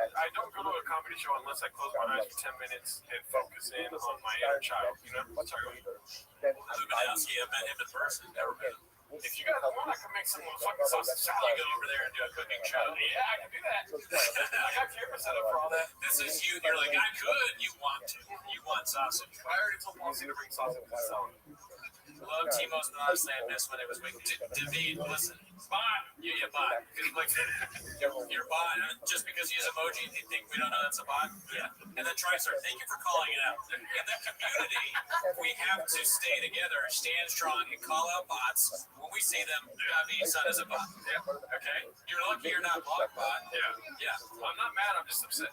go to a comedy show unless I close my eyes for 10 minutes and focus in on my inner child. You know? Sorry. Lubinowski, I met him in person. Never met him. If you guys want, I can make some fucking sausage salad. Go over there and do a cooking show. Yeah, I can do that. I got camera set up for all that. This is you. You're like, I could. You want to. You want sausage. I already told Palsy to bring sausage to salad. Love Timo's, but honestly, I miss when it was with David. Listen, bot. Yeah, bot. Like, You're bot. Just because you use emoji, you think we don't know that's a bot? Yeah. And then TriStar, thank you for calling it out. In the community, we have to stay together, stand strong, and call out bots. When we see them, David's son is a bot. yeah. Okay? You're lucky you're not block bot. Yeah. Yeah. I'm not mad. I'm just upset.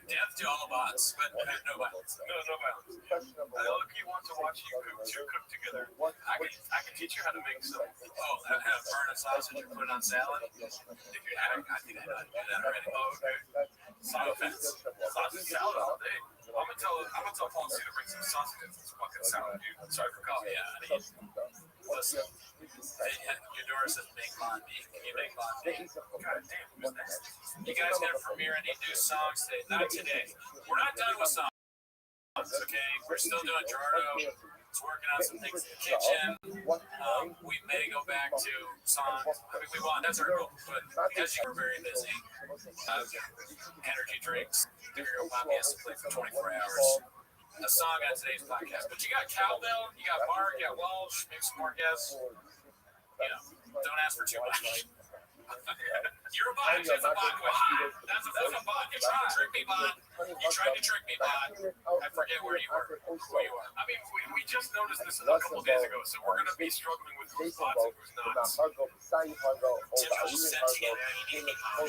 Death to all the bots, but no violence. No violence. I look, you want to watch you cook together. I can teach you how to make some. Oh, have burn a sausage and put it on salad? If you haven't, I think I know how to do that already. Oh, okay. No offense. Sausage salad all day. I'm gonna tell Palsy to bring some sausage and some fucking salad, dude. Sorry for calling. Yeah, listen. Eudora says make Bondi. Can you make Bondi? God damn, who's next? You guys got to premiere any new songs today? Not today. We're not done with songs, okay? We're still doing Gerardo. It's working on some things in the kitchen. We may go back to songs. I mean, we want, that's our goal. But because you were very busy, energy drinks, Gringo Poppy has to play for 24 hours. A song on today's podcast. But you got Cowbell, you got Mark, you got Walsh, maybe some more guests. You know, don't ask for too much. You're a bot. It's a bot. That's a bot. You tried to trick me, bot. You tried to trick me, bot. I forget where you were. Who you are. I mean, we just noticed this a couple days ago, so we're gonna be struggling with who's bots and who's not. Timbo sent to get I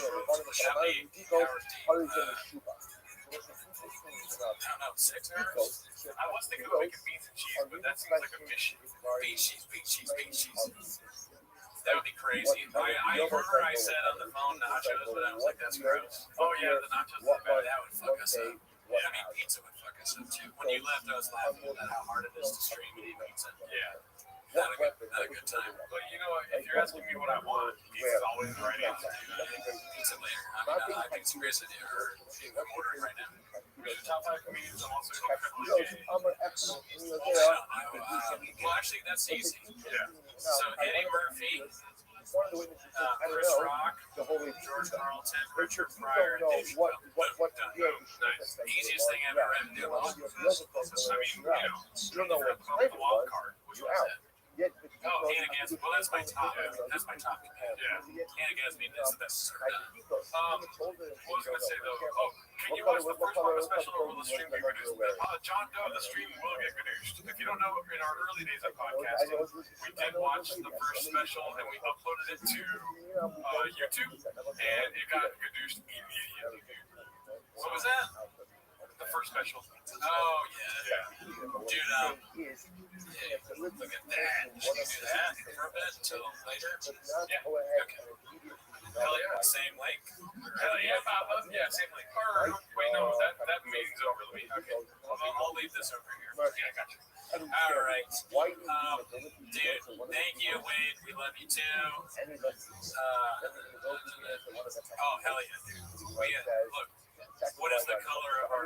don't know, 6 hours? I was thinking of making beans and cheese, but that seems like a mission. Bean cheese. That would be crazy. I remember I said on the phone nachos, but I was like, that's gross. Oh yeah, the nachos are bad. That would fuck us up. Yeah, I mean, pizza would fuck us up too. When you left, I was laughing about how hard it is to stream and eat pizza. Yeah. Not a good time. But you know, if you're asking me what I want, pizza's always the right answer. Pizza later. I think it's a great idea. I'm ordering right now. Who's your top 5 comedians? I'm also Well, actually, that's easy. Yeah. So Eddie Murphy, Chris Rock, George Carlton, Richard Pryor, and Dave Chappelle. Nice. Easiest thing I've ever had to do. I mean, you know, the wild card. Which one's that? Oh, Hannah Gadsby. Well, that's my top. That's my top. Yeah. Hannah Gadsby is the best. What was I gonna say though? Oh, can you watch the first part of the special, or will the stream be reduced? John Doe, the stream will get reduced. If you don't know, in our early days of podcasting, we did watch the first special and we uploaded it to YouTube, and it got reduced immediately. What was that? The first special. Oh yeah. Dude, look at that. Should we do that for a bit until later? Yeah. Okay. Hell yeah, same link. Yeah, same link. Or wait, no, that meeting's over. Let me. Okay. I'll leave this over here. Yeah, I got you. All right. Dude, thank you, Wade. We love you too. Oh, hell yeah, dude. Look. What is the color of our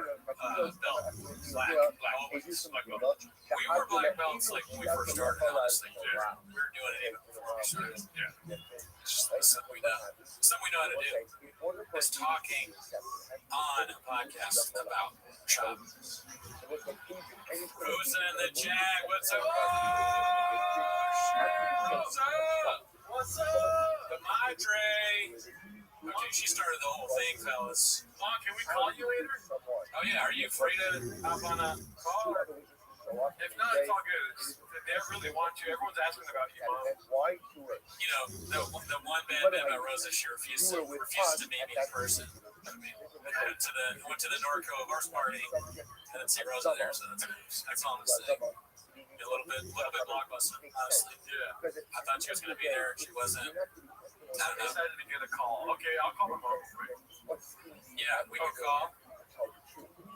belt? Black. Always black belt. We were black belts like when we first started, honestly. Yeah. We were doing it even before we started. Yeah. It's just like something we know. Something we know how to do. Is talking on a podcast about shops. Who's in the jag? What's up? What's up? What's up? The Madre. Okay, she started the whole thing, fellas. Mom, can we call you later? Oh yeah, are you free to hop on a call? If not, it's all good. They really want you. Everyone's asking about you, Mom. You know, the one bad bit about Rosa, she refuses to meet me in person. went to the Norco horse party and didn't see Rosa there, so that's all I'm saying. A little bit blockbuster, honestly. Yeah. I thought she was gonna be there, she wasn't. I don't know. Decided to get a call. Okay, I'll call them real quick. Yeah, we can call.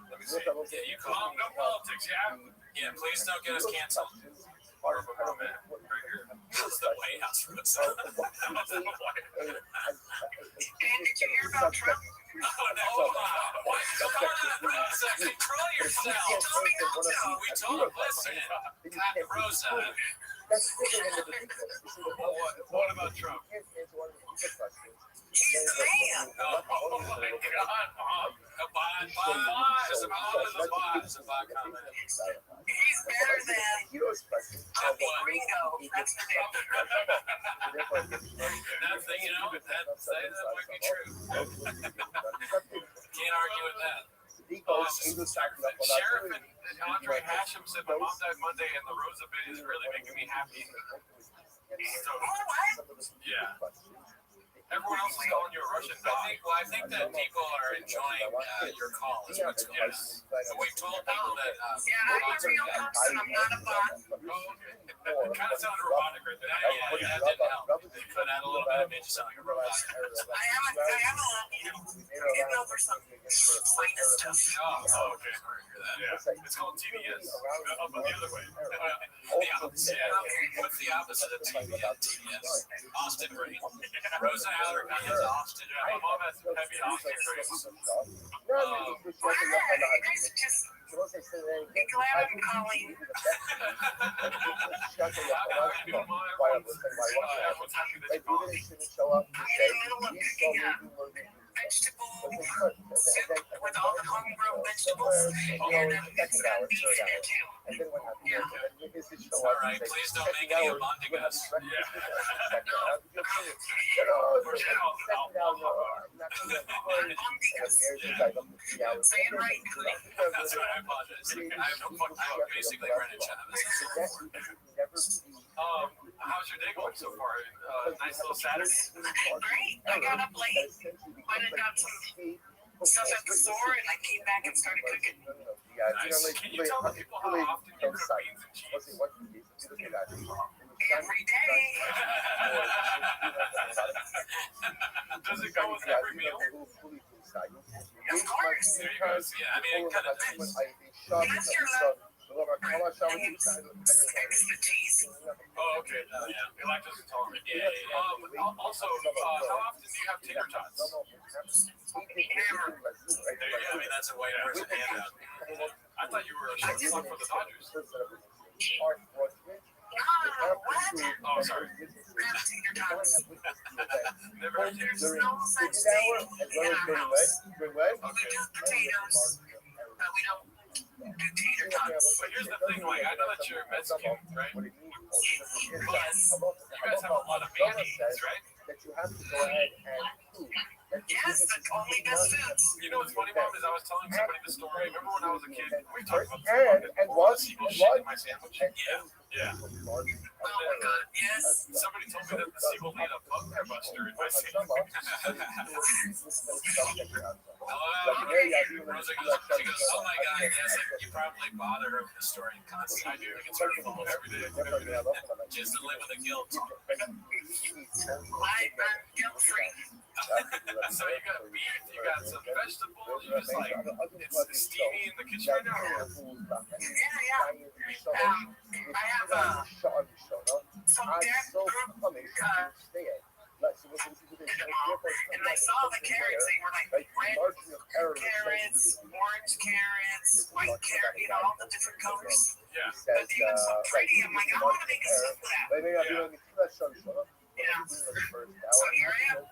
Let me see. Yeah, you call. No politics, yeah? Yeah, please don't get us canceled. Where am I at? Right here. It's the White House Rosa. And did you hear about Trump? Oh no! Why come on, Rosa? Control yourself. We told him, listen, not Rosa. What about Trump? He's the man. Oh my God, Mom. It's a bot comment. He's better than Ringo. That's the name. That's the, that might be true. Can't argue with that. Sheriff and Andre Hashem said my mom died Monday and the Rosa bit is really making me happy. So, yeah. Everyone else is calling you a Russian dog. I think that people are enjoying your call. Is what's going on. So we've told people that. Yeah, I'm a real person. I'm not a bot. It kind of sounded robotic right there. Yeah, that didn't help. You put out a little bit, it made you sound like a robot. I am a getting over some sinus stuff. Oh, okay. Yeah. It's called TBS. But the other way. The opposite. What's the opposite of TBS? Austin brain. Rosa Allergy is Austin. My mom has heavy Austin brains. Well, you guys are just be glad I'm calling. How are you doing, Mom? Everyone's happy that you called. I'm in the middle of cooking a vegetable soup with all the homegrown vegetables, and it's got beef in it too. Yeah. All right, please don't make any abundigas. Say it right. That's right, I apologize. I have no fucking clue. Basically, Greenwich Chavez. How's your day going so far? Nice little Saturday? Great. I got up late, went and got some stuff at the store, and I came back and started cooking. Nice. Can you tell the people how often you cook beans and cheese? Every day. Does it go with every meal? Of course. There you go. Yeah, I mean, it kind of depends. That's your love. Extra cheese. Oh, okay. Yeah. You're lactose intolerant. Yeah. Also, how often do you have tater tots? Never. There you go. I mean, that's a white person handout. I thought you were a shortstop for the Dodgers. What? Oh, sorry. Grab tater tots. Never had tater There's no such thing in our house. We Okay. do potatoes, but we don't do tater tots. But here's the thing, like, I know that you're Mexican, right? Yes. You guys have a lot of mayonnaise, right? Yes, the only best foods. You know what's funny, Mom, is I was telling somebody the story. Remember when I was a kid? We talked about this. People shit in my sandwich. Yeah. Oh my God, yes. Somebody told me that the seagull ate a bugbear buster in my sandwich. Rosa goes, she goes, oh my God, yes, you probably bother her with the story constantly. I do. It's her phone every day. Just to live with the guilt. I'm guilt-free. So you got beef, you got some vegetables, you just like, it's steamy in the kitchen right now. Yeah. I have some dead fruit and I saw the carrots. They were like red carrots, orange carrots, white carrot, all the different colors. Yeah. But they look so pretty. I'm like, I want to make a soup for that. Yeah. So here I am.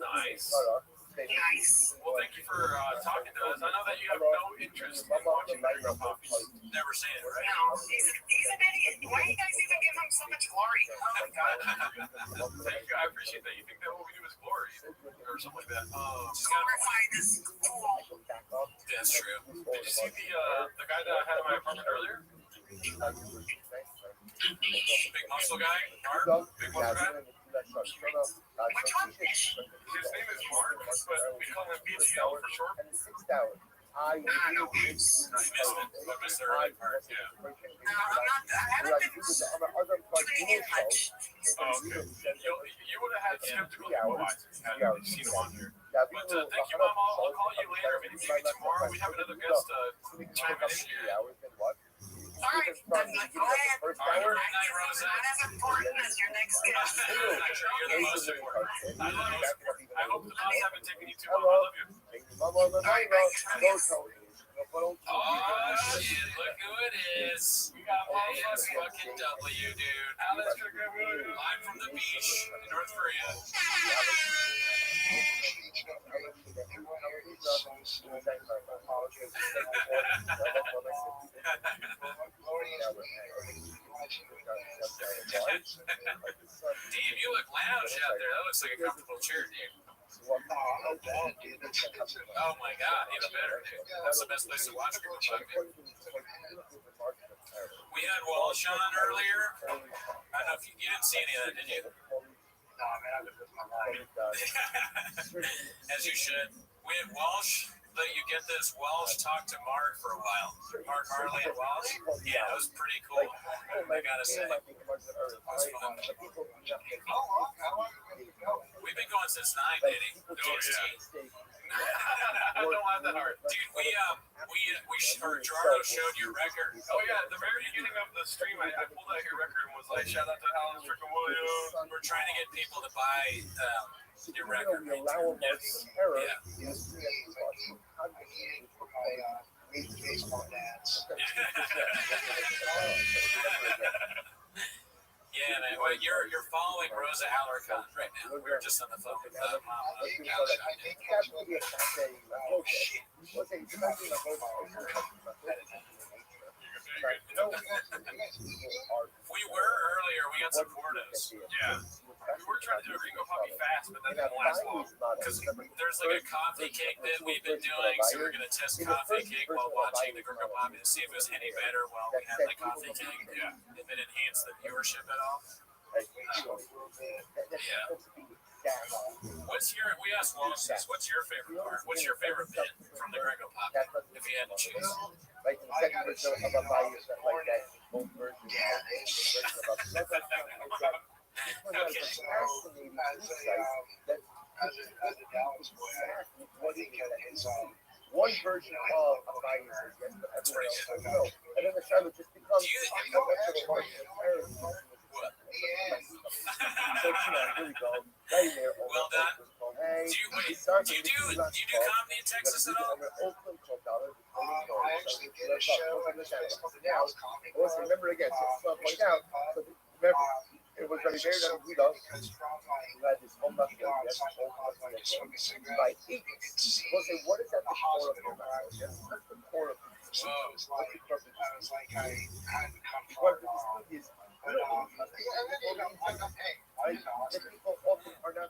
Nice. Nice. Well, thank you for talking to us. I know that you have no interest in watching Minecraft Puppies. Never seen it, right? No, he's an idiot. Why do you guys even give him so much glory? Oh my God. Thank you. I appreciate that you think that what we do is glory or something like that. Glorify this fool. That's true. Did you see the guy that I had in my apartment earlier? Big muscle guy? Mark? Big muscle guy? His name is Mark, but we call him BTL for short. And the 6th hour, I I missed it. I missed the early part. Yeah. No, I haven't been doing it much. Oh, okay. You would have had skeptical watch had you seen him on here. Yeah, But thank you, Mom. I'll call you later. Maybe tomorrow. We have another guest chime in here. hours than what? All right, then go ahead. First All right, hour, good night, Rosa. Not as important as your next guest. Actually, you're the most important. I love you. I hope the moms haven't taken you too long. I Hello. love you. Mama, the night, go Tony. Oh shit! Look who it is. We got It's fucking W, dude. Live from the beach in North Korea. Dave, you look lounge out there. That looks like a comfortable chair, Dave. Oh my god, even better, dude. That's the best place to watch people play. We had Walsh on earlier. I don't know if you didn't see any of that, did you? No, man, I've been with my life. As you should. We had Walsh. Let you get this. Walsh talked to Mark for a while. Mark Harley and Walsh. Yeah, it was pretty cool. I gotta say. It was fun. We've been going since 9, Diddy. I don't have that hard. Dude, Gerardo showed your record. Oh yeah, at the very beginning of the stream, I pulled out your record and was like, shout out to Alan Strickland Williams. We're trying to get people to buy your record. We allow them Yes. to error. Yeah. Baseball dads. Yeah, man. Well, you're following Rosa Alarcon right now. We were just on the phone with Mama. We were earlier. We got some Portos. Yeah. We were trying to do a Gringo Poppy fast, but that didn't last long. Because there's like a coffee cake that we've been doing, so we're going to test coffee cake while watching the Gringo Poppy to see if it was any better while we had the coffee cake. Yeah. If it enhanced the viewership at all. We asked Walsh this, what's your favorite part? What's your favorite bit from the Gringo Poppy? If you had to choose. As a Dallas boy, I think his one version of a value is yes, but everyone else no. And then the Charlotte just becomes here we go. Right there. Well done. Do you do comedy in Texas at all? I actually did a show at the Dallas Comedy Club. Remember again, so point out. So remember, it was very very we love. We had this whole bunch of right. What is at the core of your marriage? What's the core of it? So it was like I had to come What forward. is But people often are not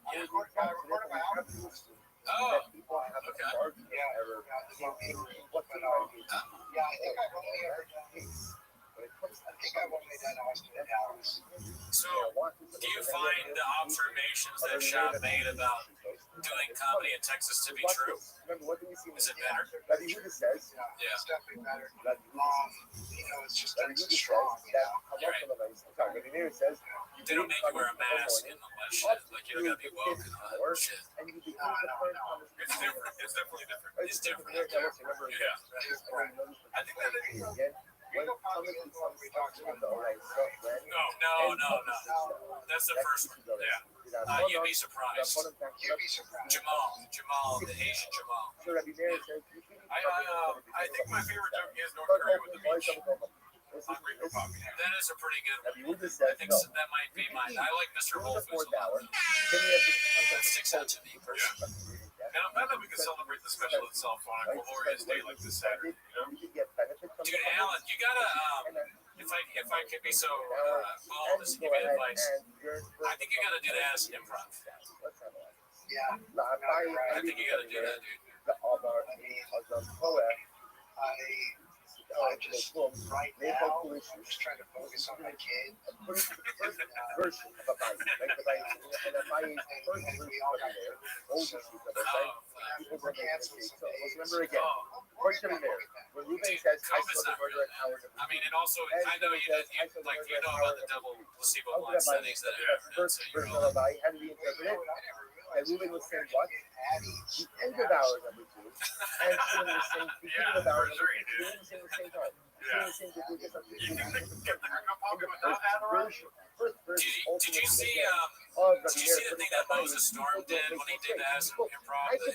Oh, people have a okay. margin of error. What the yeah, I think I've only ever done. I think I've only done Austin and Dallas. So, do you find the observations that Shab made about doing comedy in Texas to be true? Remember, what do we see? Is it better? That he who says, Yeah. It's definitely better. It's just that it's he strong. says, They don't make you wear a mask and all that shit. Like, you don't gotta be woke and all that shit. and you can It's different. It's definitely different. It's different. Yeah. I think that is. When we talked about No. That's the first one. Yeah. You'd be surprised. You'd be surprised. Jamal, the Asian Jamal. I think my favorite joke is North Korea with the beach. On Gringo Poppy. That is a pretty good one. That I think that might be mine. I like Mr. Whole Foods a lot. That sticks out to me personally. And I'm glad that we can celebrate the special itself on a glorious day like this Saturday. Dude, Alan, you gotta, if I could be so bold as to give you advice, I think you gotta do that as an improv. Yeah. I think you gotta do that, dude. I just book, right they now, hold I'm issues. just trying to focus on my kid. According to the first version of a bite, like the bite, and a bite is the first version of there, old issues of it, right? People were making mistakes. So let's remember again, according to the mayor, when Ruben says, I saw the murder at Howard. I mean, and also, I know you know about the double placebo blind studies that have ever done, First so you're version all of a bite, how do we interpret it? And Ruben was saying what? The end of hours number two, and Shimon was saying the beginning of hours number two. They were saying the same time. Saying the same thing, just like You can get the first version. Did you see the thing that Moses Storm did when he did that as an improv, the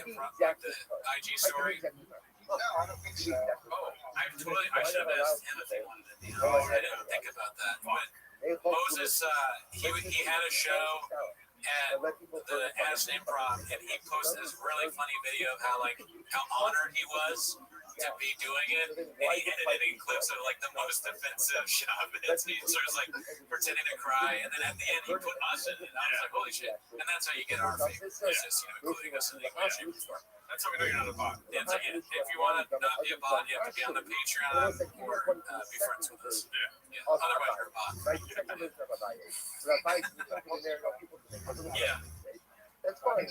IG story? No, I don't think so. Oh, I should have asked him if he wanted it. I didn't think about that. But Moses, he had a show at the As an Improv, and he posted this really funny video of how honored he was to be doing it, and he edited in clips of the most offensive Shabbos. He sort of pretending to cry, and then at the end he put us in it. And I was like, holy shit! And that's how you get our favor. It's just including us in the English. That's how we know you're not a bot. If you want to not be a bot, you have to be on the Patreon or be friends with us. Otherwise, you're a bot. Yeah. That's fine.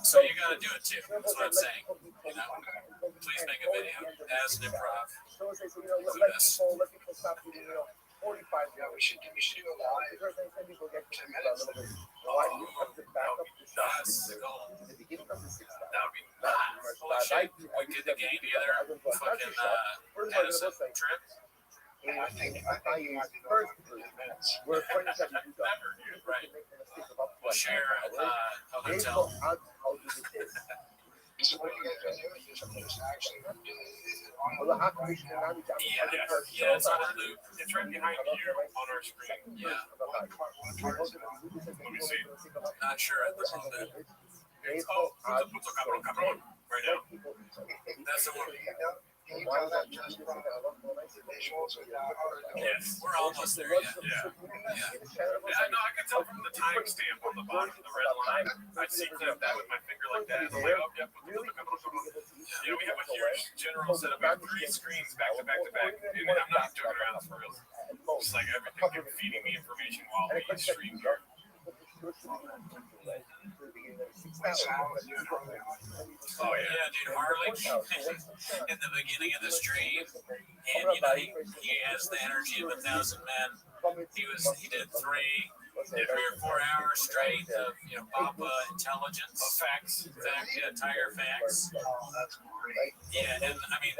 So you got to do it too. That's what I'm saying. Please make a video as an improv. Let people stop eating, 45 Yeah, we should do a live. Because some people get confused a little bit. Why do you have to back up the shot to the beginning of the 6th hour? That would be nice. We get the game together. Fucking Addison trip. I think you might be First, going 30 minutes. we're pointing at you. Right. We'll share a hotel. I'll do this. So what are you guys are doing? Just actually Well, the operation and Yeah, it's on a loop. It's right behind you on our screen. Yeah. Let me see. Not sure at the moment. Puto cabrón, cabrón. Right now. That's the one. Can you tell that just from the visuals without Yes. We're almost there yet. Yeah. Yeah, no, I can tell from the timestamp on the bottom of the red line. I sequenced that with my finger like that. I'm like, oh, yeah, puto cabrón. You know, we have a huge general set of about 3 screens back to back to back. And I'm not joking around for real. It's like everything kept feeding me information while we streamed here. Oh yeah, dude, Harley in the beginning of the stream, and he has the energy of 1,000 men. He did 3 or 4 hours straight of Baba intelligence facts, Tiger facts. Yeah, and I mean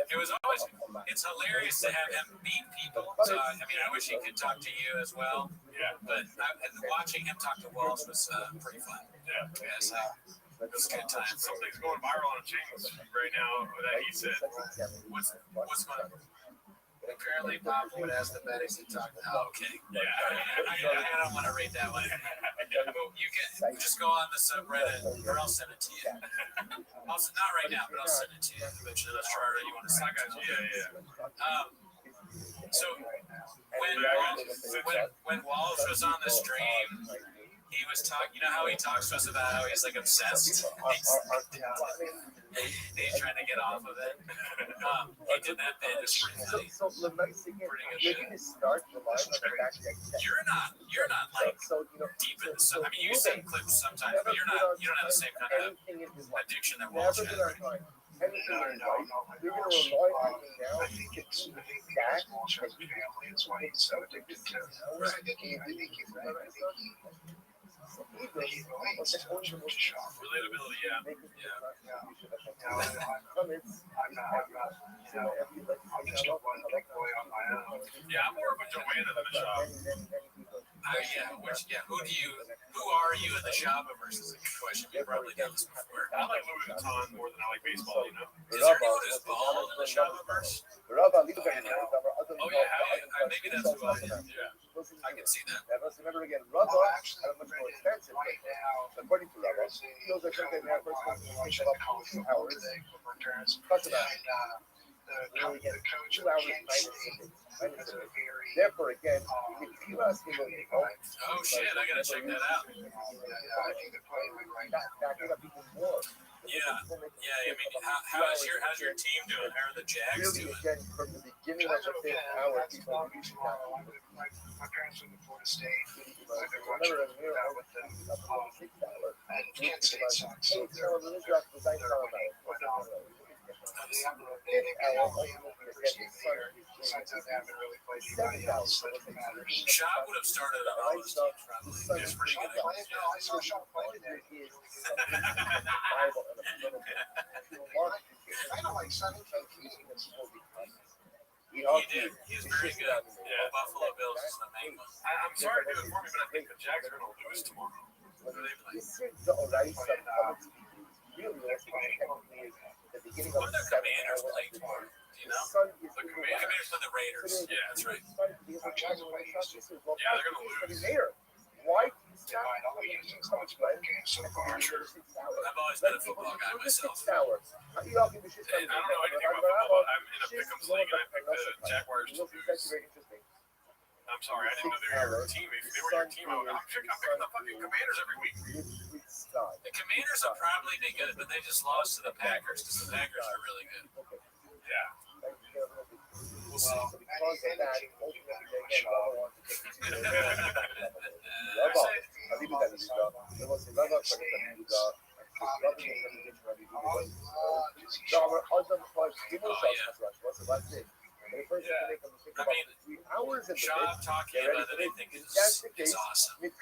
it's hilarious to have him meet people. So I wish he could talk to you as well. Yeah. But watching him talk to Walsh was pretty fun. Yeah. So it was a good time. Something's going viral on James right now that he said. What's going on? Apparently, Bob would ask the Betty's to talk. Oh, okay. Yeah. I don't want to read that one. You can just go on the subreddit, or I'll send it to you. Also, not right now, but I'll send it to you eventually. Let's try it. You want to I send got you. Yeah. So when Walsh was on the stream, he was talking. You know how he talks to us about how he's obsessed. He's trying to get off of it. He did that bit. It's pretty funny. So maybe to start the live on the back deck. You're not deep in the stuff. I mean, you send clips sometimes, but you don't have the same kind of addiction that Walsh has. Right? Anything in life, you're going to rely on me now. I think it's that Walsh has a family. It's why he's so addicted to it. I think he Relatability, yeah. I'm just one big boy on my own. Yeah, I'm more of a Joanna than a shop. Who are you in the Shopperverse is a good question. We've probably done this before. I like Louis Vuitton more than I like baseball, Is there anyone who's bald in the Shopperverse? Oh yeah, maybe that's who I am. Yeah. I can see that. Remember again, Rubba had a much more expensive Right now, according to Rubba, feels like something that first comes to hours. Talk about the coach 2 hours minus therefore, again, if you ask me what you know, Oh shit, I gotta check that out. I think they're playing like right now. back it up even more. Yeah. I mean, how's your team doing? How are the Jags Really, doing? again, from the beginning of the fifth hour, people are reaching out. My parents went to Florida State. I've been watching that with them the sixth hour. and Kansas State sucks. Hey, tell them this draft was I telling them. They haven't really played anybody else. Shot would have started on all those teams probably. He was pretty good. I saw Sean play today. I don't like 7 He did. He's very good. Yeah, Buffalo Bills is the main one. I'm sorry to do it for me, but I think the Jags are going to lose tomorrow. Who do they play? What are the Commanders playing tomorrow? Do you know? The Commanders play the Raiders. Yeah, that's right. Yeah, they're gonna lose. Why? I've always been a football guy myself. I don't know anything about football, but I'm in a pick'ems league and I picked the Jaguars to lose. I'm sorry, I didn't know they were your team. If they were your team, I'm picking the fucking Commanders every week. The Commanders will probably be good, but they just lost to the Packers because the Packers are really good. Yeah. We'll see. Shaw talking about that I think is awesome. We were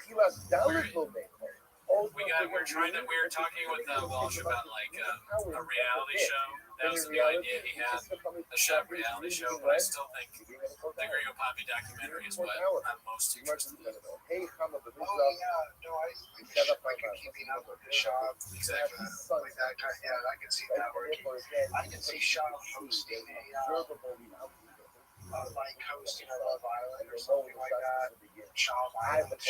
talking with Walsh about like a reality show. That was the new idea he had, a shop reality show. But I still think the Gringo Poppy documentary is what I'm most interested in. Exactly. Yeah, I can see that working. I can see Sean hosting like hosting a Love Island or something like that. Sean Island. It's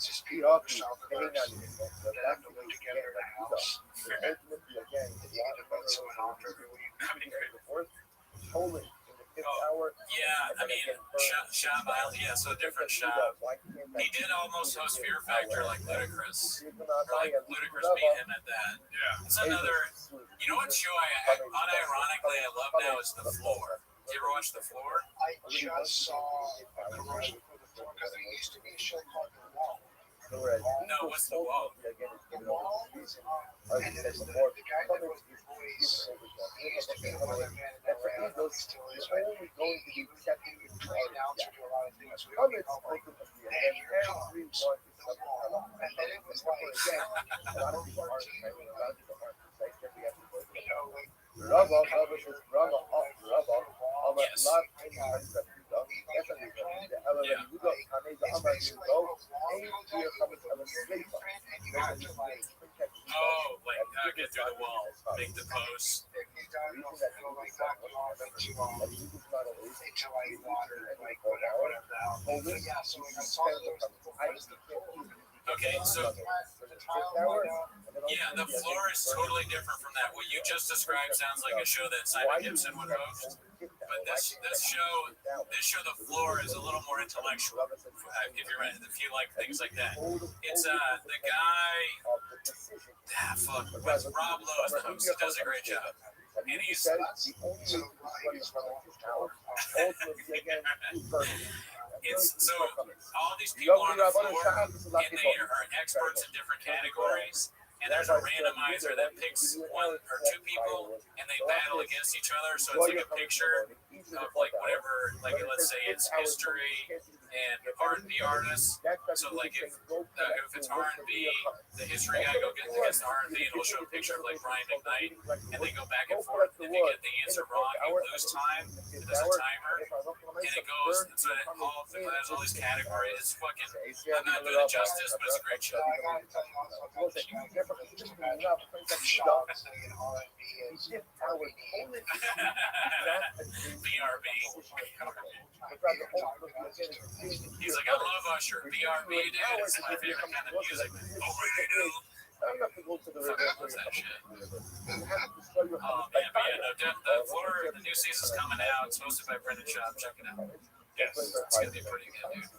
just they have to live together in a house. They need to vote someone off every week. Yeah, I mean, Shop Island, yeah, so different shop. He did almost host Fear Factor like Ludacris. Like Ludacris beat him at that. Yeah. It's another, you know what show unironically I love now is The Floor. You ever watch The Floor? I just saw a commercial for the floor because there used to be a show called The Wall. No, what's The Wall? The Wall, and it's the guy that was the voice. He used to be one of the men that ran. He still is, right? He played announcer to a lot of things. We don't know, like, and here comes The Wall. And then it was like, Oh, like get through the wall, make the post. Okay, so yeah, The Floor is totally different from that. What you just described sounds like a show that Simon Gibson would host. But this show, The Floor, is a little more intellectual. If you like things like that, it's the guy. Rob Lowe is the host. He does a great job, and he's. It's so all these people on the floor, and they are experts in different categories. And there's a randomizer that picks one or two people, and they battle against each other. So it's like a picture of like whatever, like let's say it's history and R&B artists. So like if it's R&B, the history guy go against the R&B, and it'll show a picture of like Brian McKnight, and they go back and forth. If you get the answer wrong, you lose time. It does a timer, and it goes. And so it has all these categories. It's fucking. I'm not doing it justice, but it's a great show. BRB. He's like, I love Usher. BRB, dude. It's my favorite kind of music. Oh, what's that shit? Oh, man. But yeah, the Floor, the new season's coming out. It's hosted by Brendan Schaub. Check it out. Yes. It's going to be pretty good, dude.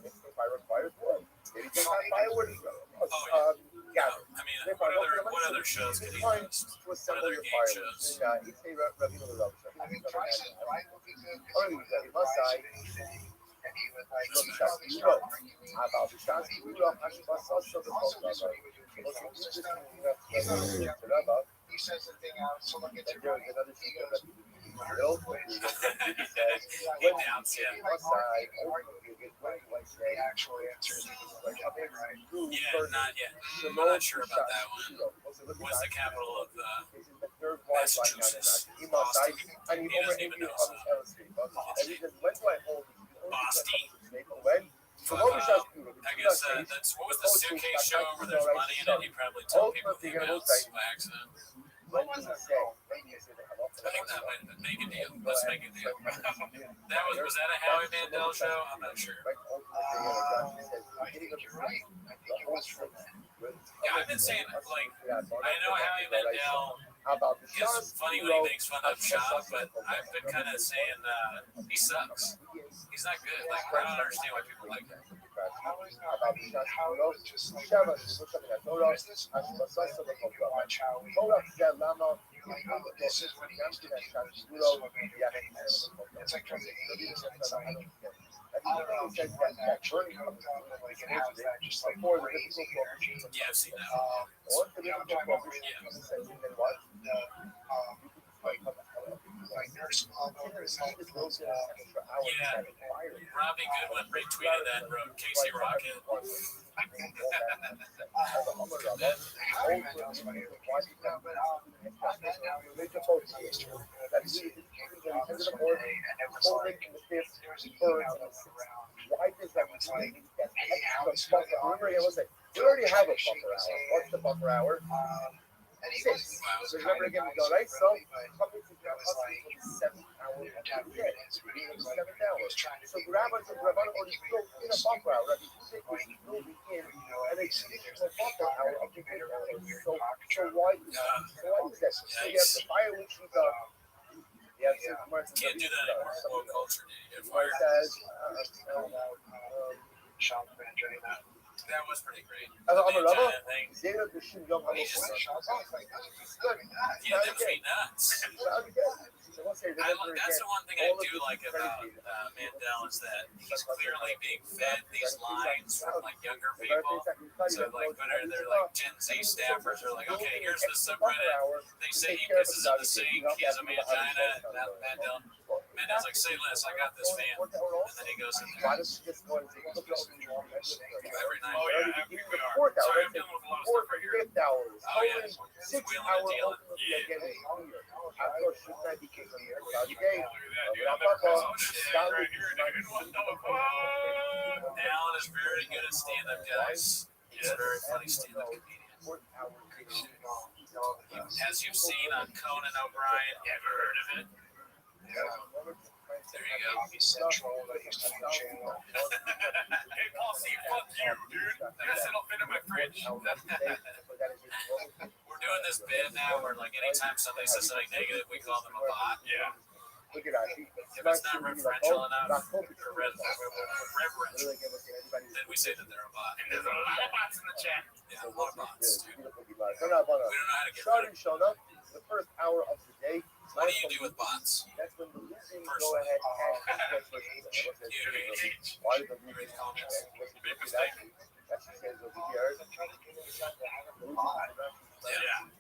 Oh, yeah. I mean, what What other shows could he Fine host? to assemble other your game fireworks. shows? Yeah, he'd say Ravino the Rubs. I mean, Brian would be good. Only Masai, And he would like, lo Shakiro, about the Shakiro, Hashbasa, the Baba. he says the thing out, someone gets it There right. was another He thing goes, that ultimately he says, He doubts, yeah. Masai, ultimately, when do I say, the actual answer is like, I mean, Yeah, not yet. I'm not sure about that one. What's the capital of the third wide line down in Massachusetts? He must Boston. and he He doesn't over even Indian know, on so. Elm Street. And he says, when do I hold it? Boston. When? So what was that? I guess that's what was the suitcase show where there's money in it. He probably told people the amounts by accident. When does he say? When do you say they have up I think that might have been Make a Deal. Let's make a deal. That was that a Howie Mandel show? I'm not sure. I think you're right. I think it was from that. Yeah, I've been saying like I know Howie Mandel How about the is funny when he makes fun of Shop, but I've been kind of saying he sucks. He's not good. Like I don't understand why people like him. How is just like, what is this? Watch how we, like, oh, this is what he used to do. This is what made him famous. It's like from the 80s, and it's like, I don't know if you like actually cooked up and like it has that just like crazy energy. Yeah, I've seen that. You know, I'm talking about really like Nurse Palmer's Yeah, Robbie Goodwin retweeted that and wrote Casey Rocket. We already have a buffer hour. What's the buffer hour? And he Six. was So remember again, we go right. So companies are like 7 hours. So grab it, grab it, or just go in a buffer hour. Right? You take it, move it in, and it's a buffer hour of the bigger hour. So why is that? So you have the fire which is Can't do that anymore. Woke culture, dude. You get fired. Sean Van that. That was pretty great. I'm a The lover. China thing. Zero to shoot young. He just yeah, them sweet nuts. That's the one thing I do like about Mandel is that he's clearly being fed these lines from like younger people. So like when they're like Gen Z staffers are like, okay, here's the subreddit. They say he pisses in the sink, he has a mangina, and Mandel's like, say less, I got this fan. And then he goes in there every night. Oh, yeah, we are. Sorry, I'm dealing with a lot of stuff right here. Oh, yeah. 6 Wheeling hour and dealing. Alan is very good at stand-up, guys. He's a very funny stand-up comedian. As you've seen on Conan O'Brien, ever heard of it? There you go. Central, that used to be a channel. Hey, Paul C, fuck you, dude. Guess it'll fit in my fridge. We're doing this bit now where, like, anytime somebody says something negative, we call them a bot. Yeah. If it's not referential enough or reverential, then we say that they're a bot. And there's a lot of bots in the chat. Yeah, a lot of bots, dude. We don't know how to get rid of them. Showed up the first hour of the day. What do you do with bots? That's when the losing go ahead and why the losing comments? Big mistake. That's just says over here. Yeah.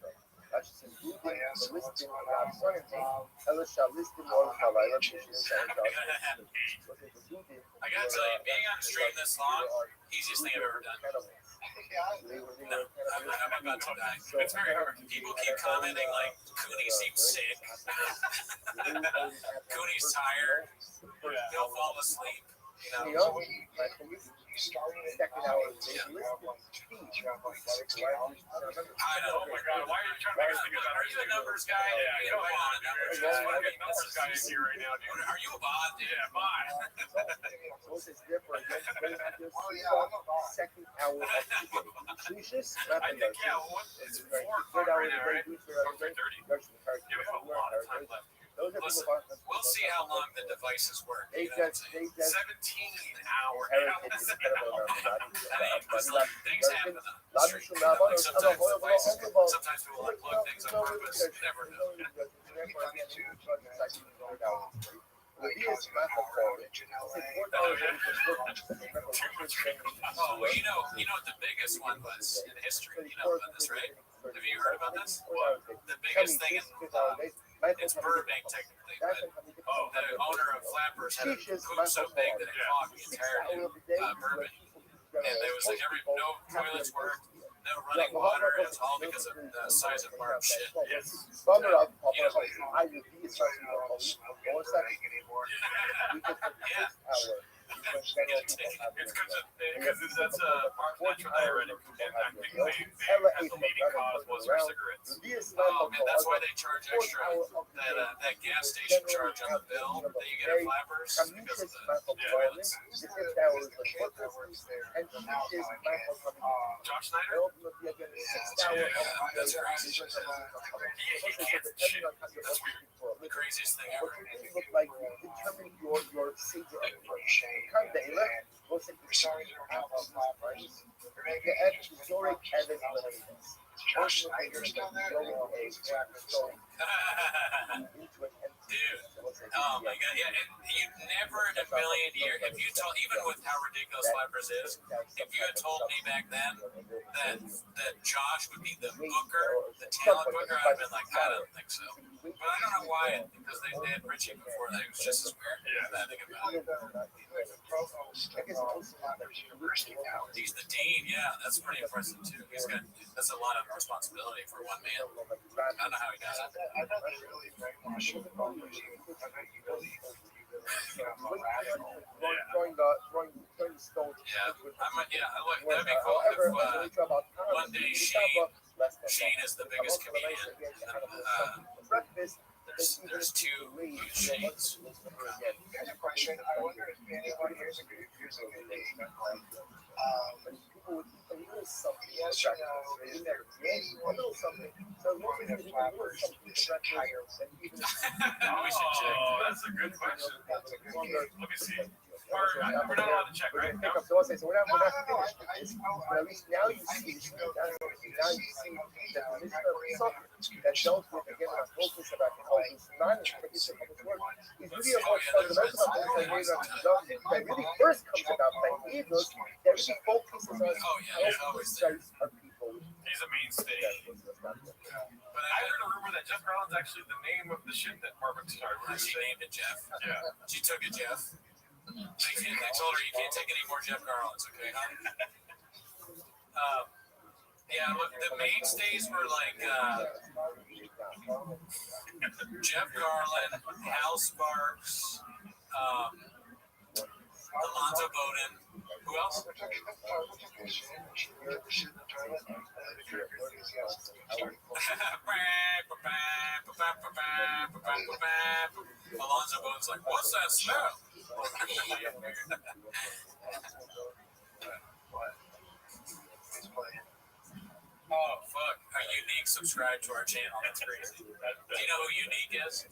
That's just says losing the listing of certainty. Ella shall list the more of my life. I gotta tell you, being on stream this long, easiest thing I've ever done. No, I'm about to die. It's very hard. People keep commenting like Cooney seems sick. Cooney's tired. He'll fall asleep. You know? Second hour. I know. Oh my God! Why are you trying to make us think about? Are you the numbers guy? Yeah, you don't want a numbers guy. Numbers guy is here right now, dude. Are you a bot? Yeah, bot. Second hour of Lucius, I think yeah. It's 4 o'clock right now, right? 4:30. Yeah, we have a lot of time left. Those are Listen, people we'll see how long the devices work. They You know what I'm just, saying? they just 17 hours. inherited this incredible amount of money. I mean, because like things happen on the Lot of street. people You now, know, like sometimes devices, about sometimes people unplug things on purpose. You never know. Oh, well, you know what the biggest one was in history. You know about this, right? Have you heard about this? The biggest thing in it's Burbank technically, but the owner of Flappers had a poop so big that it clogged the entire Burbank, and there was like no toilets worked, no running water, and it's all because of the size of Barb's shit. Yes. Bummer up, You know, I use these yeah. It's because that's a natural diuretic, and I think the leading cause was for cigarettes. Oh man, that's why they charge extra that gas station charge on the bill that you get at Flappers because of the toilets. Josh Snyder? That's crazy. He can't shit. That's weird. The craziest thing ever. Look like determine your safety kind of data was in the sorry to have a flappers. The historic evidence. Josh Snyder's done that. Dude, oh my god, yeah, and you never in a million years, if you told, even with how ridiculous Flappers is, if you had told me back then that Josh would be the booker, the talent booker, I'd have been like, I don't think so. But I don't know why, because they had Richie before that, he was just as weird. Yeah, I think about it. He's the dean, yeah, that's pretty impressive too. That's a lot of responsibility for one man. I don't know how he does it. I bet they really brainwash you. I bet you really throwing stones. Yeah, that'd be cool if one day Shane is the biggest comedian. There's two huge Shanes. Here's a question. I wonder if anybody here's a good people would lose something. Yes or no? Is there any little something? So more than flappers, this entire We should check. That's a good question. Let me see. We're not allowed to check, right? Pick up the say, so we're not finished with this, but at least now you see now you see the definition of soccer that dealt with again our focus about how this non-traditional of work is really a more fundamental that really first comes about by Eagles that really focuses on how we study our people. He's a mainstay. But I heard a rumor that Jeff Garland's actually the name of the shit that Marvin started. She named it Jeff. Yeah. She took it Jeff. I told her you can't take any more Jeff Garlands, okay? Yeah, look, the mainstays were like Jeff Garland, Hal Sparks, Alonzo Bowden. Who else? Alonzo Bowden's like, what's that smell? Oh, fuck. Are Unique subscribed to our channel? That's crazy. Do you know who Unique is?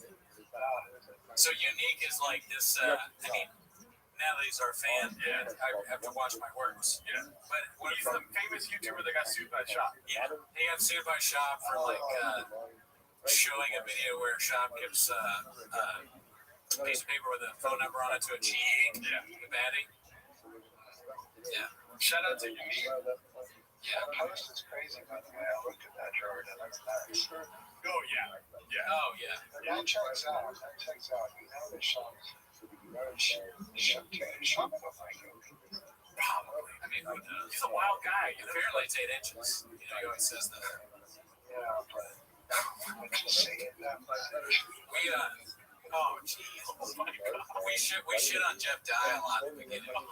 So Unique is like this, Natalie's our fan, and I have to watch my works. Yeah. But what He's the famous YouTuber that got sued by Shop. Yeah, he got sued by Shop for like showing a video where Shop gives a piece of paper with a phone number on it to a cheating the baddie. Yeah. Shout out to Unique. Yeah. Post is crazy, by the way. I looked at that Jordan. That's nice. Oh yeah. Yeah. Oh yeah. That checks out. You know the shops. Probably. I mean, who knows? He's a wild guy. You know? Apparently it's 8 inches. You know, he always says that. Yeah, but I'm just saying that. We oh jeez. Oh my God. We shit on Jeff Dye a lot at the beginning. You know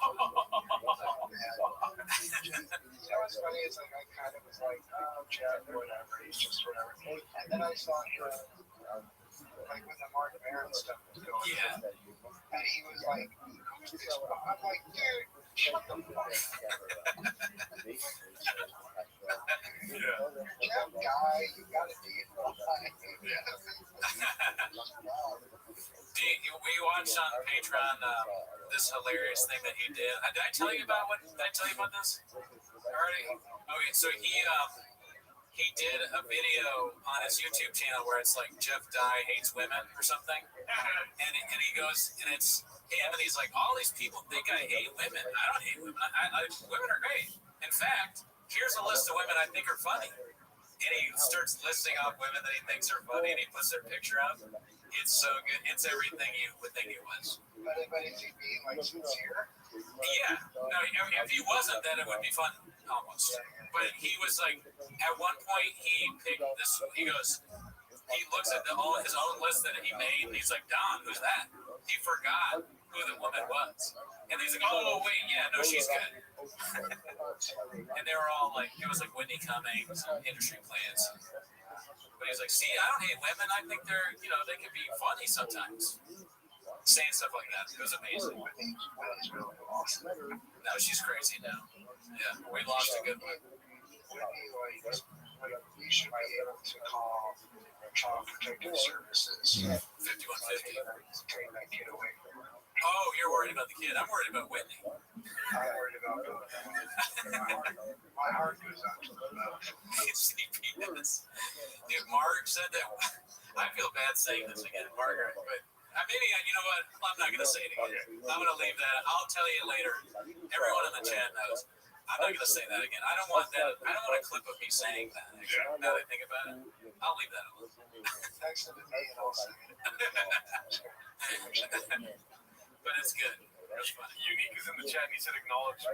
what's funny is like I kind of was like, oh, Jeff, whatever, he's just whatever. And then I saw him like when the Mark Maron stuff was going on. And he was like, who's this? I'm like, dude, shut the fuck up. Jeff Guy, you gotta be in line. we watched on Patreon this hilarious thing that he did. Did I tell you about this already? Okay, so he did a video on his YouTube channel where it's like Jeff Dye hates women or something, and he goes and it's him and he's like, all these people think I hate women. I don't hate women. Women are great. In fact, here's a list of women I think are funny. And he starts listing off women that he thinks are funny, and he puts their picture up. It's so good. It's everything you would think it was. But is he being like sincere? Yeah. No, if he wasn't, then it would be fun almost. But he was like, at one point, he picked this. He goes, he looks at all his own list that he made, and he's like, Don, who's that? He forgot who the woman was. And he's like, oh, wait, yeah, no, she's good. And they were all like, it was like Whitney Cummings and industry plans. But he's like, see, I don't hate women. I think they're, they can be funny sometimes. Saying stuff like that. It was amazing. No, she's crazy now. Yeah, we lost a good one. We should be able to call Child Protective Services 5150. Take that kid away from her. Oh, you're worried about the kid. I'm worried about Whitney. I'm worried about my heart goes out to the mouth. CPS. Dude, Mark said that. I feel bad saying this again, Margaret, but maybe, you know what? I'm not going to say it again. I'm going to leave that. I'll tell you later. Everyone in the chat knows. I'm not going to say that again. I don't want that. I don't want a clip of me saying that. Actually, now that I think about it, I'll leave that alone. Text it to me and I'll say it. But it's good. It's funny. Unique is in the chat and he said acknowledge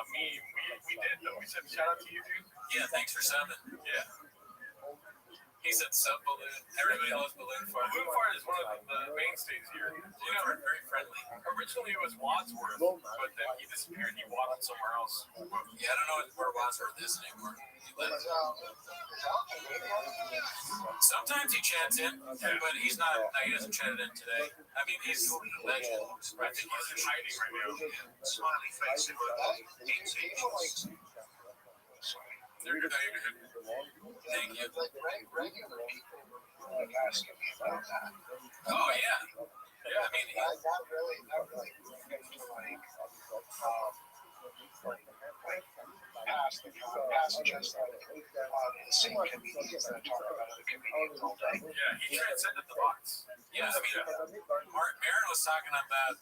me. We did though. We said shout out to you, dude. Yeah, thanks for subbing. Yeah. He said sub balloon. Everybody loves balloon fart. Balloon fart is one of the mainstays here. Balloon fart very friendly. Originally it was Wadsworth, but then he disappeared. He walked somewhere else. Yeah, I don't know where Wadsworth is anymore. Sometimes he chats in, but he's not. No, he doesn't chat it in today. I mean, he's a legend. I think he's hiding right now. Smiley face in Thank you. Regular people asking me about that. Oh yeah. Yeah, I mean, That really gets to past just the same comedians that talk about other comedians all day. Yeah, he transcended the box. yeah, I mean, Marin was talking about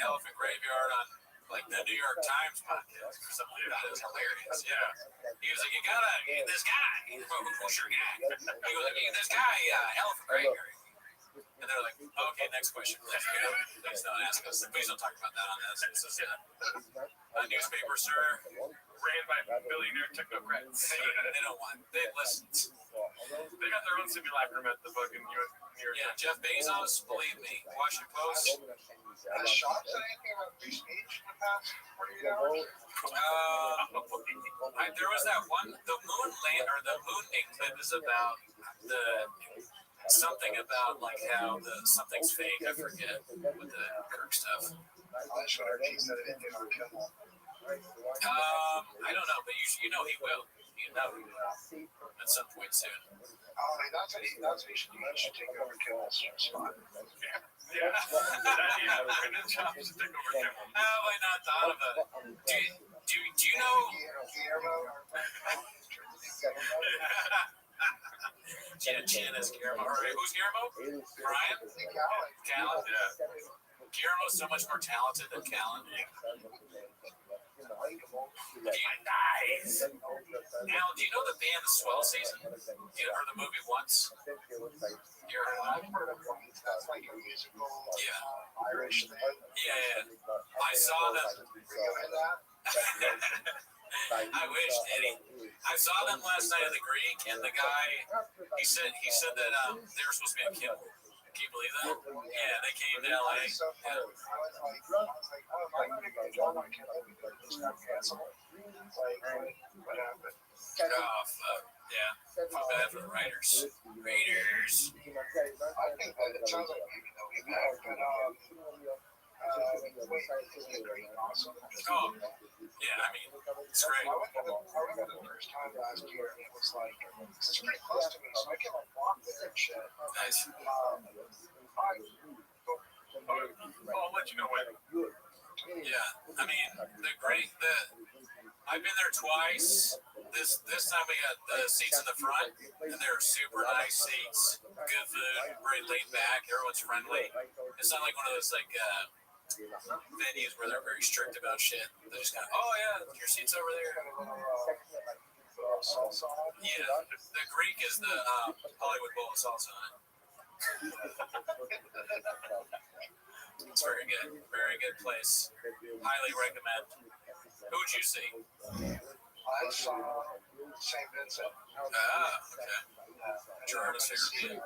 Elephant Graveyard on like the New York Times podcast or something like that. It was hilarious. Yeah. He was like, you gotta, this guy, who's your guy? He goes like, this guy, Elephant Graveyard. And they're like, okay, next question. Please don't ask us. Please don't talk about that on this. This is a newspaper, sir. Ran by billionaire technocrats. They don't want. They listen. They got their own simulacrum at the fucking New York. Yeah, Jeff Bezos, believe me. Washington Post. Has Sean said anything about free speech in the past 48 hours? There was that one, the moon land or the moon clip is about the something about like how something's fake. I forget with the Kirk stuff. I just heard he said anything on Kimmel. I don't know, but you know he will. You know he will at some point soon. That's what he should do. He should take over Kimmel's spot. Yeah. Brendan Schaub should take over Kimmel. How have I not thought of it? Do you know? Janice Guillermo. All right, who's Guillermo? Brian? Callan? Yeah. Guillermo's so much more talented than Callan. Nice. Al, do you know the band The Swell Season? Or the movie Once? You heard of that? That's like a musical Irish thing. Yeah. I saw them. I wish, Eddie. I saw them last night at the Greek, and the guy, he said that they were supposed to be on Kimmel. Can you believe that? Yeah, they came to LA. Yeah. Oh, fuck. Yeah. Feel bad for the writers. Raiders. I think that it sounds like maybe they'll be back, but awesome. Oh, yeah, I mean, it's great. I went for the first time last year, and it was like, it's pretty close to me, so I can walk there and shit. Nice. let you know when. Yeah, I mean I've been there twice. This time we got the seats in the front, and they're super nice seats, good food, very laid back. Everyone's friendly. It's not like one of those venues where they're very strict about shit. They're just kind of, oh yeah, your seat's over there. Yeah, the Greek is the Hollywood Bowl of salsa. It's very good place. Highly recommend. Who would you see? I saw St. Vincent. Ah, okay. Gerard is here.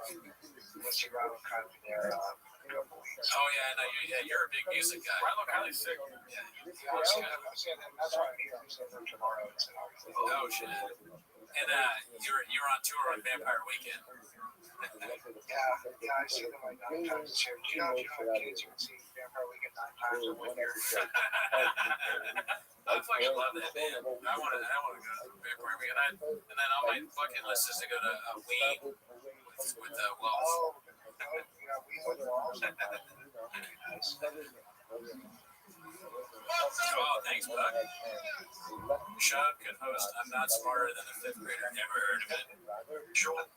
Mr. Rilo Kiley there. Oh yeah, no, you're a big music guy. Rilo Kiley's sick. Yeah. I'm seeing them. That's why I'm seeing them tomorrow. Oh shit. And you're on tour on Vampire Weekend. Yeah, I see them like 9 times this year. Do you know kids who can see Vampire Weekend 9 times in 1 year? I fucking love that band. I want to go to Vampire Weekend. And then on my bucket list is to go to Ween with Wells. Oh, yeah, we with Walls. Oh, thanks, Buck. Shut could host I'm Not Smarter Than a Fifth Grader. Never heard of it. Sure, I'm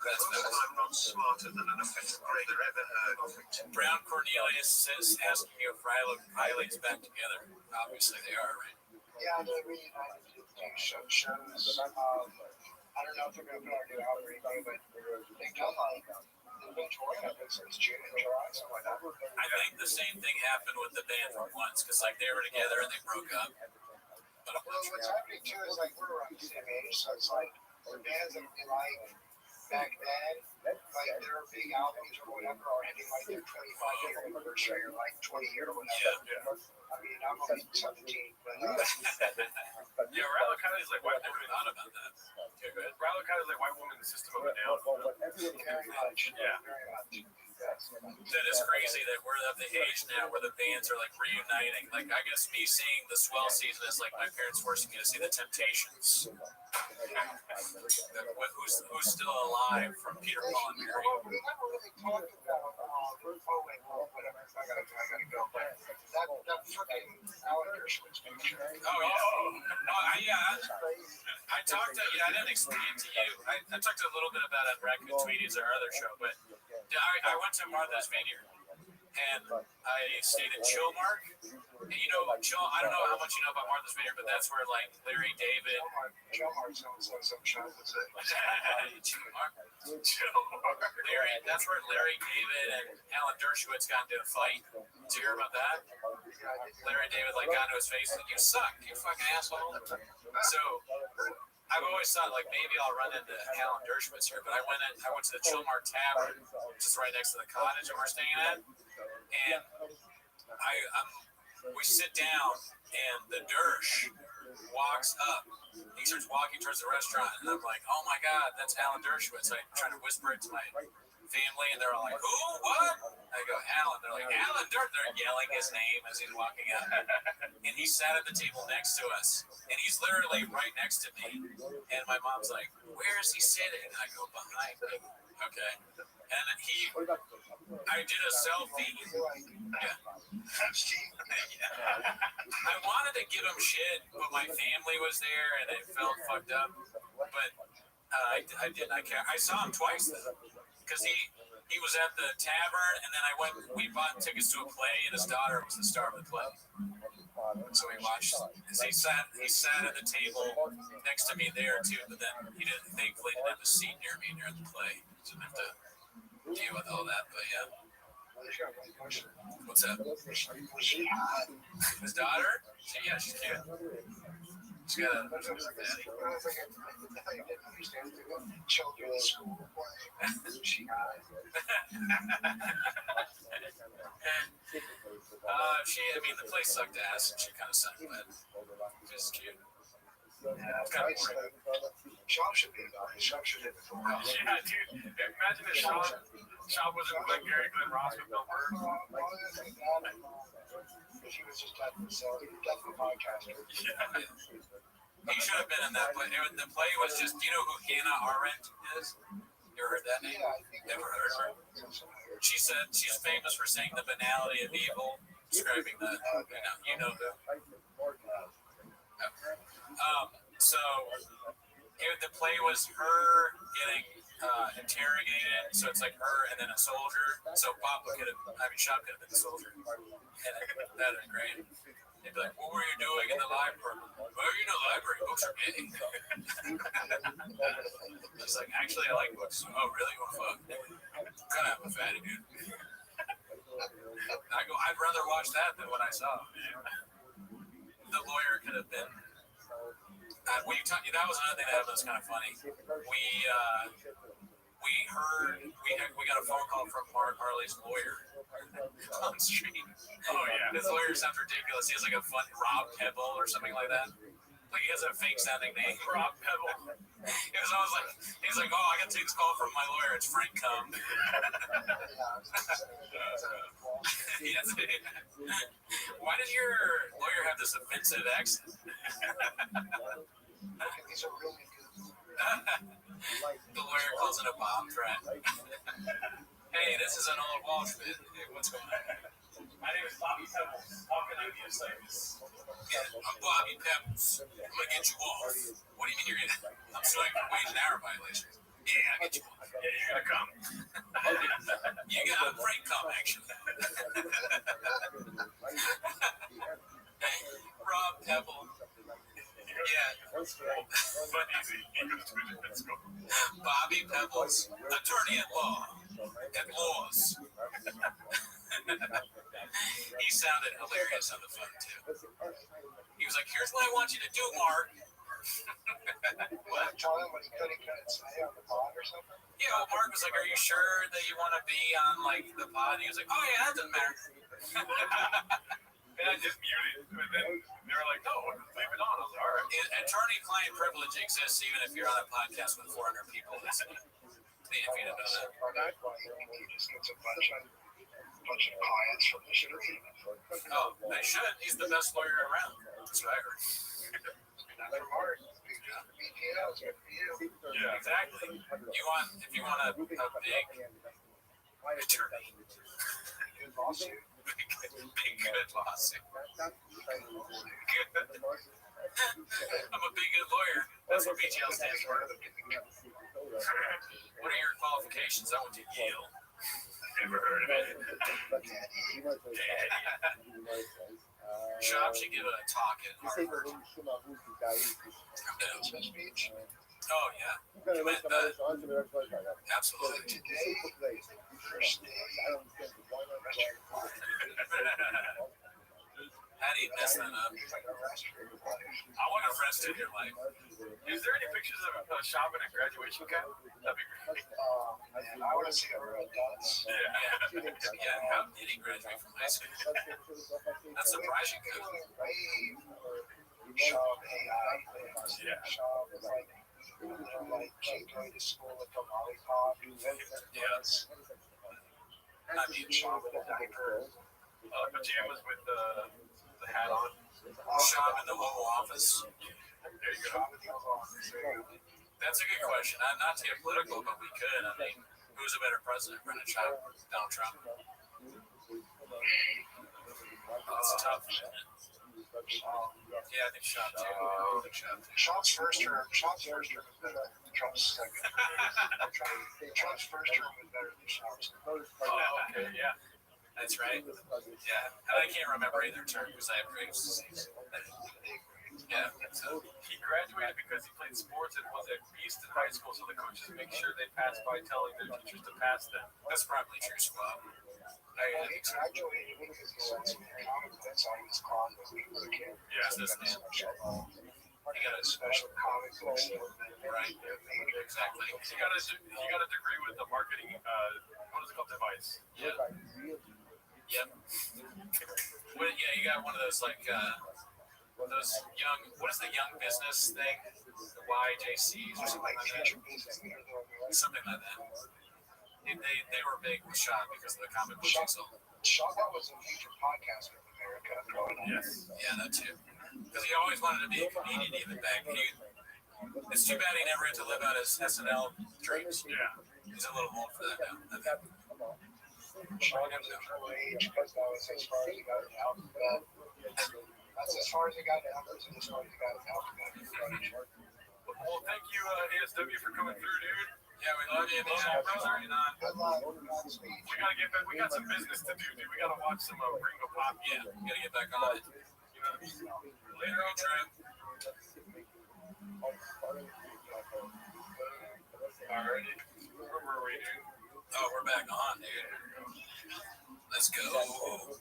not smarter than a fifth grader ever heard of it. Brown Cornelius says, asking you if Rilo Kiley's back together. Obviously they are, right? Yeah, they're reunited to do shows. I don't know if they're going to put out a new album or anything, but they come on. They've been touring, I think, since June and July, something like that. I think the same thing happened with the band from once, because they were together and they broke up. But Well, what's happening too is we're around the same age, so it's the bands that we like back then, their big albums or whatever are ending their 25-year anniversary or 20-year or whatever. Yeah. I mean, I'm only 17, but Yeah, Rilo Kiley's like white. Never thought about that. Okay, go ahead. Rilo Kiley's like white woman in the System of a Down. very much. Yeah. Very much. That is crazy that we're at the age now where the bands are reuniting. I guess me seeing the Swell season is like my parents forcing me to see the Temptations. Who's still alive from Peter, Paul, and Mary? Well, we never really talked about whatever. I gotta go. But that freaking Alan Dershowitz picture. Oh yeah. I talked to I didn't explain it to you. I talked a little bit about it on Raccoon Tweeties, our other show, but I went to Martha's Vineyard and I stayed at Chillmark. And I don't know how much you know about Martha's Vineyard, but that's where Larry David. Chillmark sounds like some show. Larry, that's where Larry David and Alan Dershowitz got into a fight. Did you hear about that? Larry David got into his face and you suck, you fucking asshole. So I've always thought maybe I'll run into Alan Dershowitz here, but I went to the Chillmark Tavern, which is right next to the cottage that we're staying at, and we sit down and the Dersh walks up. He starts walking towards the restaurant, and I'm like, "Oh my God, that's Alan Dershowitz!" I'm trying to whisper it to my family, and they're all like, "Who? What?" I go, "Alan." They're like, "Alan Dershowitz." They're yelling his name as he's walking out, and he sat at the table next to us, and he's literally right next to me. And my mom's like, "Where is he sitting?" I go, "Behind me." Okay, and I did a selfie. Yeah. I wanted to give him shit, but my family was there and it felt fucked up. But I didn't. I saw him twice because he was at the tavern, and then we bought tickets to a play, and his daughter was the star of the play. So we watched. He sat at the table next to me there too, but then thankfully didn't have a seat near me during the play. Didn't have to deal with all that, but yeah. What's that? His daughter? Yeah, she's cute. She's got a daddy. Children's school she the place sucked ass, and she kind of sucked, but she's cute. Kind of Sean should be about it. Sean should have it. Yeah, dude. Imagine if Sean wasn't like Gary Glenn Ross with Bill Burr. He was just definitely podcaster. Yeah. He should have been in that play. The play was just, do you know who Hannah Arendt is? You ever heard that name? Never heard of her. She said she's famous for saying the banality of evil. describing that. You know the. So the play was her getting interrogated. So it's like her and then a soldier. So Papa Shop could have been the soldier. And that'd been great. They'd be like, "What were you doing in the library?" "Well, you know, library books are big." She's like, "Actually, I like books." "Oh, really? Well, fuck. Kind of a fatty, dude." I'd rather watch that than what I saw. The lawyer could have been. That was another thing that happened. Was kind of funny. We got a phone call from Mark Harley's lawyer on stream. Oh yeah, his lawyer sounds ridiculous. He has like a fun Rob Pebble or something like that. Like he has a fake sounding name, Rob Pebble. He's like, "Oh, I got to take this call from my lawyer. It's Frank Cum." Yes. Why does your lawyer have this offensive accent? The lawyer calls it a bomb threat. "Hey, this is an old Wall Street. Hey, what's going on?" "My name is Bobby Pebbles. How can I be of service?" "Yeah, I'm Bobby Pebbles. I'm gonna get you off." "What do you mean you're gonna? I'm suing for wage and hour violations." "Yeah, I'll get you off." "Yeah, you're gonna come." I'm Frank Cum, actually. Rob Pebble. Yeah. But easy. Bobby Pebbles, attorney at law. At laws. He sounded hilarious on the phone, too. He was like, "Here's what I want you to do, Mark." What? Tell him what he couldn't say on the pod or something? Yeah, well, Mark was like, "Are you sure that you want to be on, like, the pod?" And he was like, "Oh, yeah, that doesn't matter." And I just muted. And then they were like, "No, leave it on." I was like, "All right." Attorney-client privilege exists even if you're on a podcast with 400 people listening. If you didn't know that. He just gets a bunch of clients from the stream. Oh, they should. He's the best lawyer around. That's what I heard. From Mark. BPL's good for you. Yeah, exactly. If you want a big attorney, Good lawsuit. big good lawsuit. I'm a big good lawyer. That's what BGL stands for. What are your qualifications? I went to Yale. Never heard of it. Shop should give a talk at Harvard. Oh, yeah. Absolutely. Today, first day, How do you mess that up? I want to rest in your life. Is there any pictures of shopping at graduation cap? That'd be great. I want to see a real dance. Yeah. How did he graduate from high school? That's surprising. Shop AI. Yeah. Shop is like keep going to school with the lollipop. Yes. I mean, shop with a diaper. Pajamas with the hat on. Shop in the Oval Office. There you go. That's a good question. Not to get political, but we could. I mean, who's a better president, Brendan Schaub, Donald Trump? That's tough. Yeah, I think Schaub too. Schaub's first term was better than Trump's second. Trump's first term was better than Schaub's. Oh, okay, yeah. That's right. Yeah, and I can't remember either term because I have Graves' disease. Yeah. So he graduated because he played sports and was at Easton High School, so the coaches make sure they pass by telling their teachers to pass them. That's probably true, Squab. He graduated because he sold some comic books on his con when he was a kid. Yeah, this man. He got a Special comic books. right. Exactly. He got a degree with the marketing. What is it called? Device. Yeah. Yep. Well, yeah, you got one of those like those young. What is the young business thing? The YJCs or something like that. Something like that. They were big with Shop because of the comic book sold. Shop was a major podcaster in America growing up. Yes. Yeah, that too. Because he always wanted to be a comedian even back. It's too bad he never had to live out his SNL dreams. Yeah. He's a little old for that now. Sean him down. That's as far as I got now. That's as far as I got now. Well, thank you, ASW, for coming through, dude. Yeah, we love you, man. Brother, we gotta get back. We got some business to do, dude. We gotta watch some Gringo Pop. Yeah, we gotta get back on it. You know what I mean? Later on, Trent. Alrighty. Where were we, dude? Oh, we're back on, dude. Let's go. Oh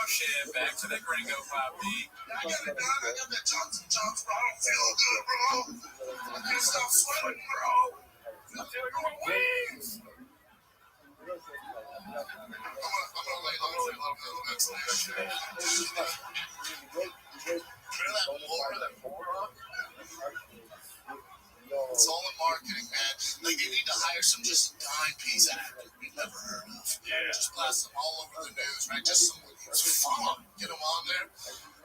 shit, back to the Gringo Pop beat. I got it done. I got that Johnson, but I don't feel good, bro. I can't stop sweating, bro. I'm feeling my wings. I'm gonna lay low for a little bit later. Remember that war, that forum? It's all in marketing, man. Like, they need to hire some just dime piece actor we've never heard of. Yeah. Just blast them all over the news, right? Just some fun. Get them on there.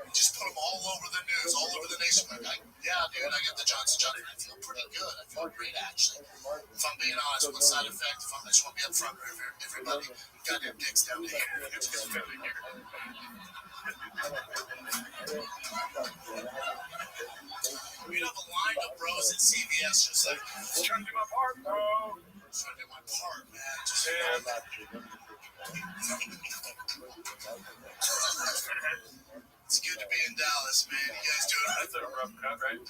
And just put them all over the news, all over the nation. Like, yeah, dude, I get the Johnson. I feel pretty good. I feel great, actually. If I'm being honest, one side effect, if I just want to be up front with everybody, goddamn dicks down here. It's just down here. You know, the line of bros at CVS just like, Trying to do my part, bro. trying to do my part, man. Just, it's good to be in Dallas, man. You guys doing it? That's a rough cut, right?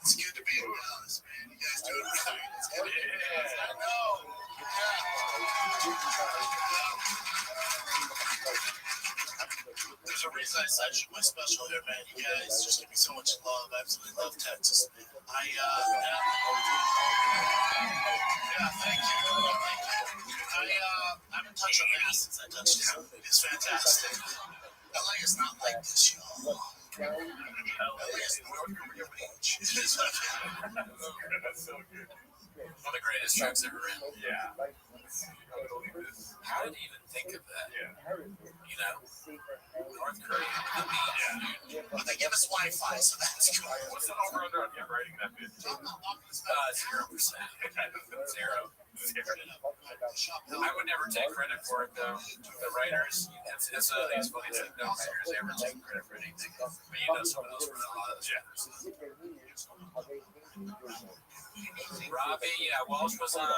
It's good to be in Dallas, man. You guys doing it right. It's good to be in Dallas. I know. There's a reason I decided to shoot my special here, man. You guys just give me so much love. I absolutely love Texas. Yeah, thank you. I've been touching ass since I touched down. It's fantastic. LA is not like this, y'all. LA is North Korea beach. That's so good. One of the greatest tracks ever written. Yeah. How did you even think of that? Yeah. You know? North Korea, the beach, dude. But they give us Wi-Fi, so that's cool. What's the over-under on him writing that bit? 0%. Zero. I would never take credit for it, though. The writers, it's funny. It's like no writers ever take credit for anything. But you know, some of those were a lot of Robbie, yeah, Walsh was on,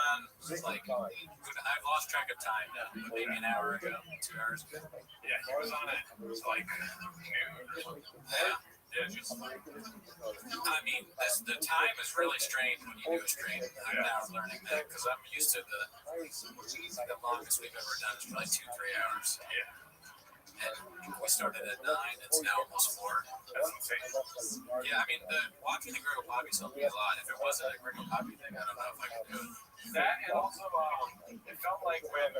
like, I've lost track of time now. Maybe an hour ago, 2 hours ago. Yeah, he was on it. It was like noon or something. Yeah, just. I mean, the time is really strange when you do a stream. I'm now learning that because I'm used to the longest we've ever done is probably 2-3 hours. Yeah. And we started at 9, it's now almost 4. That's insane. Yeah, I mean, watching the Gringo Poppy's helped me a lot. If it wasn't a Gringo Poppy thing, I don't know if I could do it. That and also, it felt like when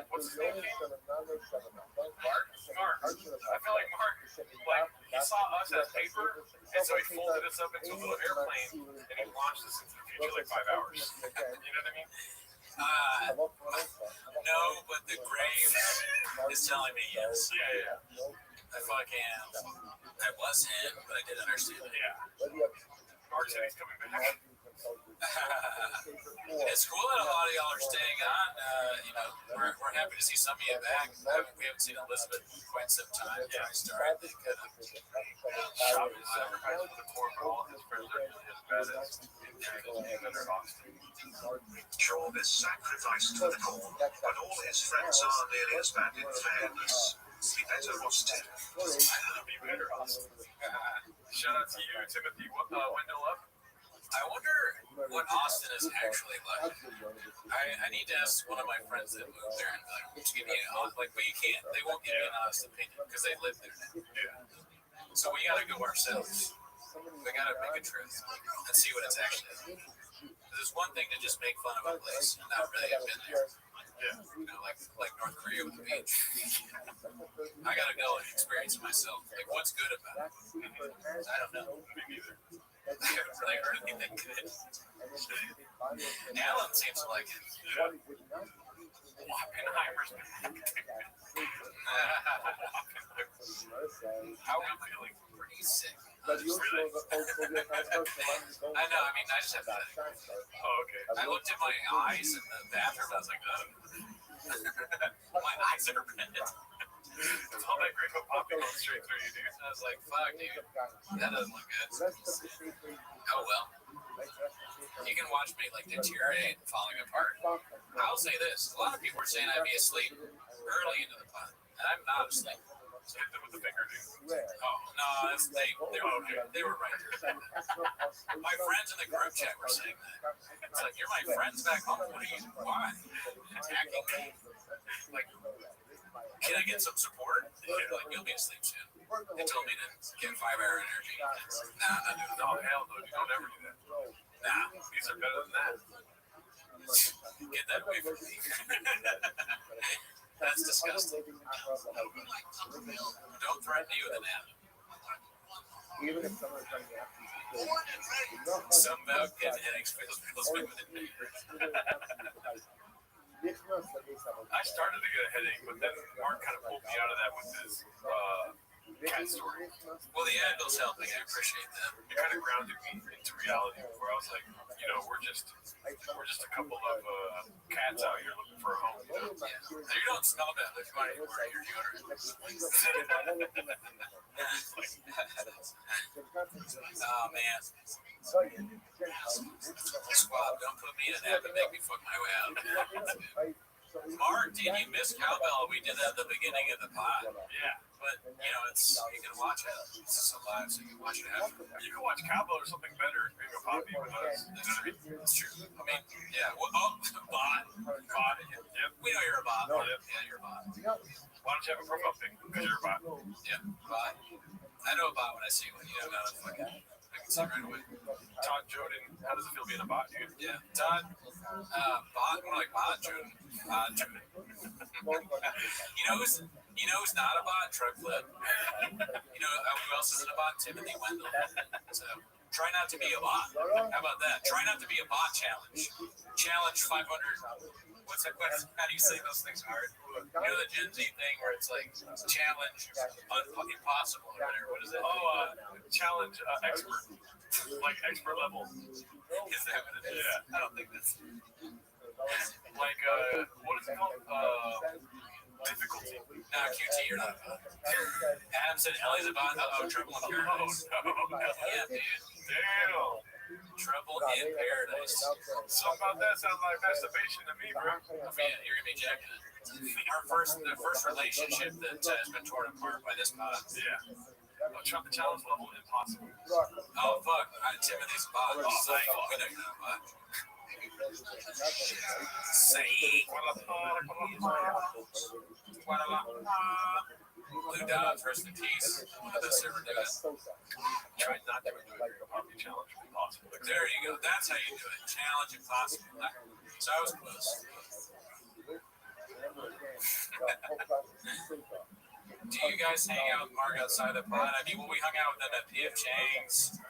what's his name? Mark. I feel like Mark, like, he saw us as paper, and so he folded us up into a little airplane, and he launched us into the future like 5 hours. You know what I mean? No, but the grave is telling me yes. Yeah. I was him, but I did understand it. Yeah. Mark said he's coming back. It's cool that a lot of y'all are staying on. You know, we're happy to see some of you back. We haven't seen Elizabeth in quite some time. Yeah, I started thinking Shop is sacrificing the poor for all his friends are his badass. Job is sacrificed to the core, but all his friends are nearly as bad in fairness. Be better, Austin. Be better, Austin. Shout out to you, Timothy Wendell up. I wonder what Austin is actually like. I need to ask one of my friends that moved there and like, give me but you can't. They won't give me an honest opinion because they live there now. Yeah. So we gotta go ourselves. We gotta make a trip and see what it's actually like. There's one thing to just make fun of a place and not really have been there. Yeah. You know, like North Korea with the beach. I gotta go and experience it myself. Like, what's good about it? I don't know. Me neither. I haven't really heard anything good. Alan seems to like it. Yeah. Oppenheimer's back. How are you feeling? Pretty sick. But you also Really? I know. I mean, I just have to. Oh, okay. I looked at my eyes in the bathroom. I was like, my eyes are red. It's all that great popping going straight through you, dude. I was like, fuck, dude. That doesn't look good. Oh, well. You can watch me, like, deteriorate and falling apart. I'll say this. A lot of people are saying I'd be asleep early into the pod. And I'm not asleep. Just hit them with the finger, dude. Oh, no, they were right. My friends in the group chat were saying that. It's like, you're my friends back home. Why? Attacking me? Like, can I get some support? They're like, you'll be asleep soon. They told me to get 5-hour energy. Nah, not doing No, hell no, you don't ever do that. Nah, These are better than that. get that away from me. That's disgusting. Don't threaten you with an app. Even if someone's trying to ask you Some about getting headaches feels good with it. I started to get a headache, but then Mark kind of pulled me out of that with his cat story. Well, the Advil's helping. I appreciate that. It kind of grounded me into reality, where I was like, you know, we're just a couple of cats out here looking for a home. You know? Yeah. So you don't smell bad if you want to wear your deodorant. Oh, man. Squab, don't put me in an app and make me fuck my way out. Mark, did you miss Cowbell? We did that at the beginning of the pod. Yeah. But, you know, you can watch it. It's just live, so you can watch it after. You can watch Cowbell or something better and being a poppy with us. That's true. I mean, yeah. Well, oh, bot. Yep. We know you're a bot. Oh, yep. Yeah, you're a bot. Why don't you have a profile pic? Because you're a bot. Yeah, bot. I know a bot when I see one. You know, not a fucking. I can see right away. Todd Jordan, how does it feel being a bot, dude? Yeah, Todd. Bot, more like bot, Jordan. Bot, Jordan. You know who's not a bot? Truck Flip. You know who else isn't a bot? Timothy Wendell. So try not to be a bot. How about that? Try not to be a bot challenge. Challenge 500. What's that? How do you say those things hard? You know the Gen Z thing where it's like challenge unfucking possible or whatever. What is it? Oh, challenge expert. Like expert level. Is that what it is? Yeah. I don't think that's Like, what is it called? Difficulty. nah, QT, you're not a bot. Adam said Ellie's a bot. Uh-oh, trouble in paradise. Yeah, dude. Damn. Trouble in paradise. Something about that sounds like masturbation to me, bro. Yeah, you're gonna be jacking it. The first relationship that has been torn apart by this pod. Yeah. Challenge level impossible. Oh fuck, Timothy's bot. Oh, fuck. We know you're not a bot. Say. Blue Dots, rest in peace. One of the server dudes. Try not to do it. Poppy challenge impossible. There you go. That's how you do it. Challenge impossible. So I was close. Do you guys hang out with Mark outside the pod? I mean, when we hung out with them at PF Chang's,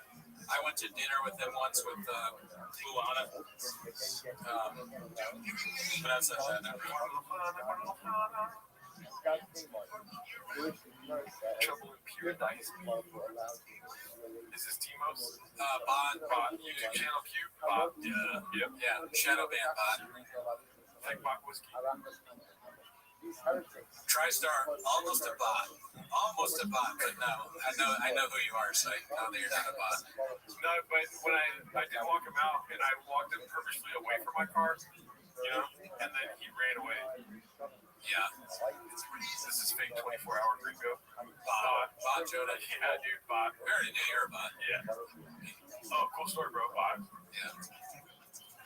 I went to dinner with them once with Luana. But outside that, not really. Trouble in paradise. Is this Timos? Bot. Channel Q? Bot. Yeah. Yep. Yeah. Shadow Band bot. Like Bach whiskey. TriStar, almost a bot. Almost a bot, but no. I know who you are, so I know that you're not a bot. No, but when I did walk him out, and I walked him purposely away from my car, you know, and then he ran away. Yeah. This is fake 24-hour gringo. Bot Jonah. Yeah, dude, bot. We already knew you were a bot. Yeah. Oh, cool story, bro. Bot. Yeah.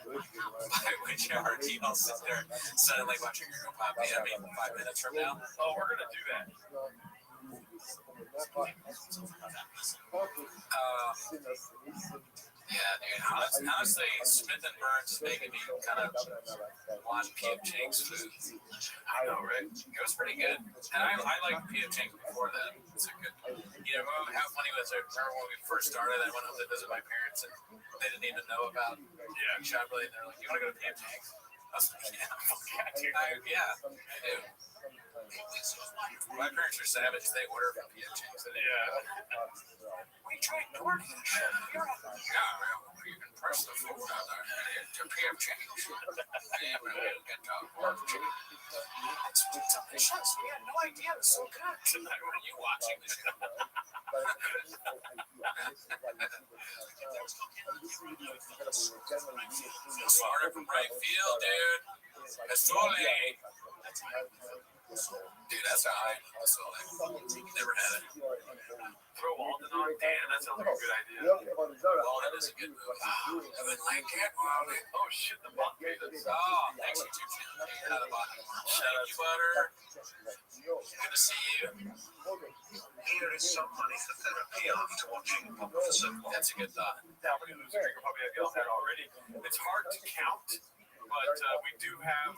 By which our email sits there suddenly watching your copy. I mean, 5 minutes from now. Oh, we're gonna do that. Yeah, dude. Honestly, Smith and Burns is making me kind of want PF Chang's food. I know, right? It was pretty good. And I liked PF Chang's before that. It's a good. You know, how funny was it? Remember when we first started, I went home to visit my parents and they didn't even know about Shop Blade. And they're like, you want to go to PF Chang's? was like, yeah, fuck yeah, dude. Yeah. My parents are savage. They order from PF Chang's. Yeah. We tried DoorDash. Yeah, you can press the food on there to PF Chang's. Yeah, we get it's delicious. We had no idea it was so good. Tonight, what are you watching the show? Florida from right field, dude. Asole. Dude, that's a high. Asole. Never had it. Throw Walden on? Damn, that sounds like a good idea. Walden is a good move. I would like it, Walden. Oh shit, the buck potatoes. Oh, thanks you too, Jim. Out of butter. Thank you, butter. Good to see you. Here is some money for therapy after watching Pop for some. That's a good thought. Now we're gonna lose a drink. Probably have yelled that already. It's hard to count, but we do have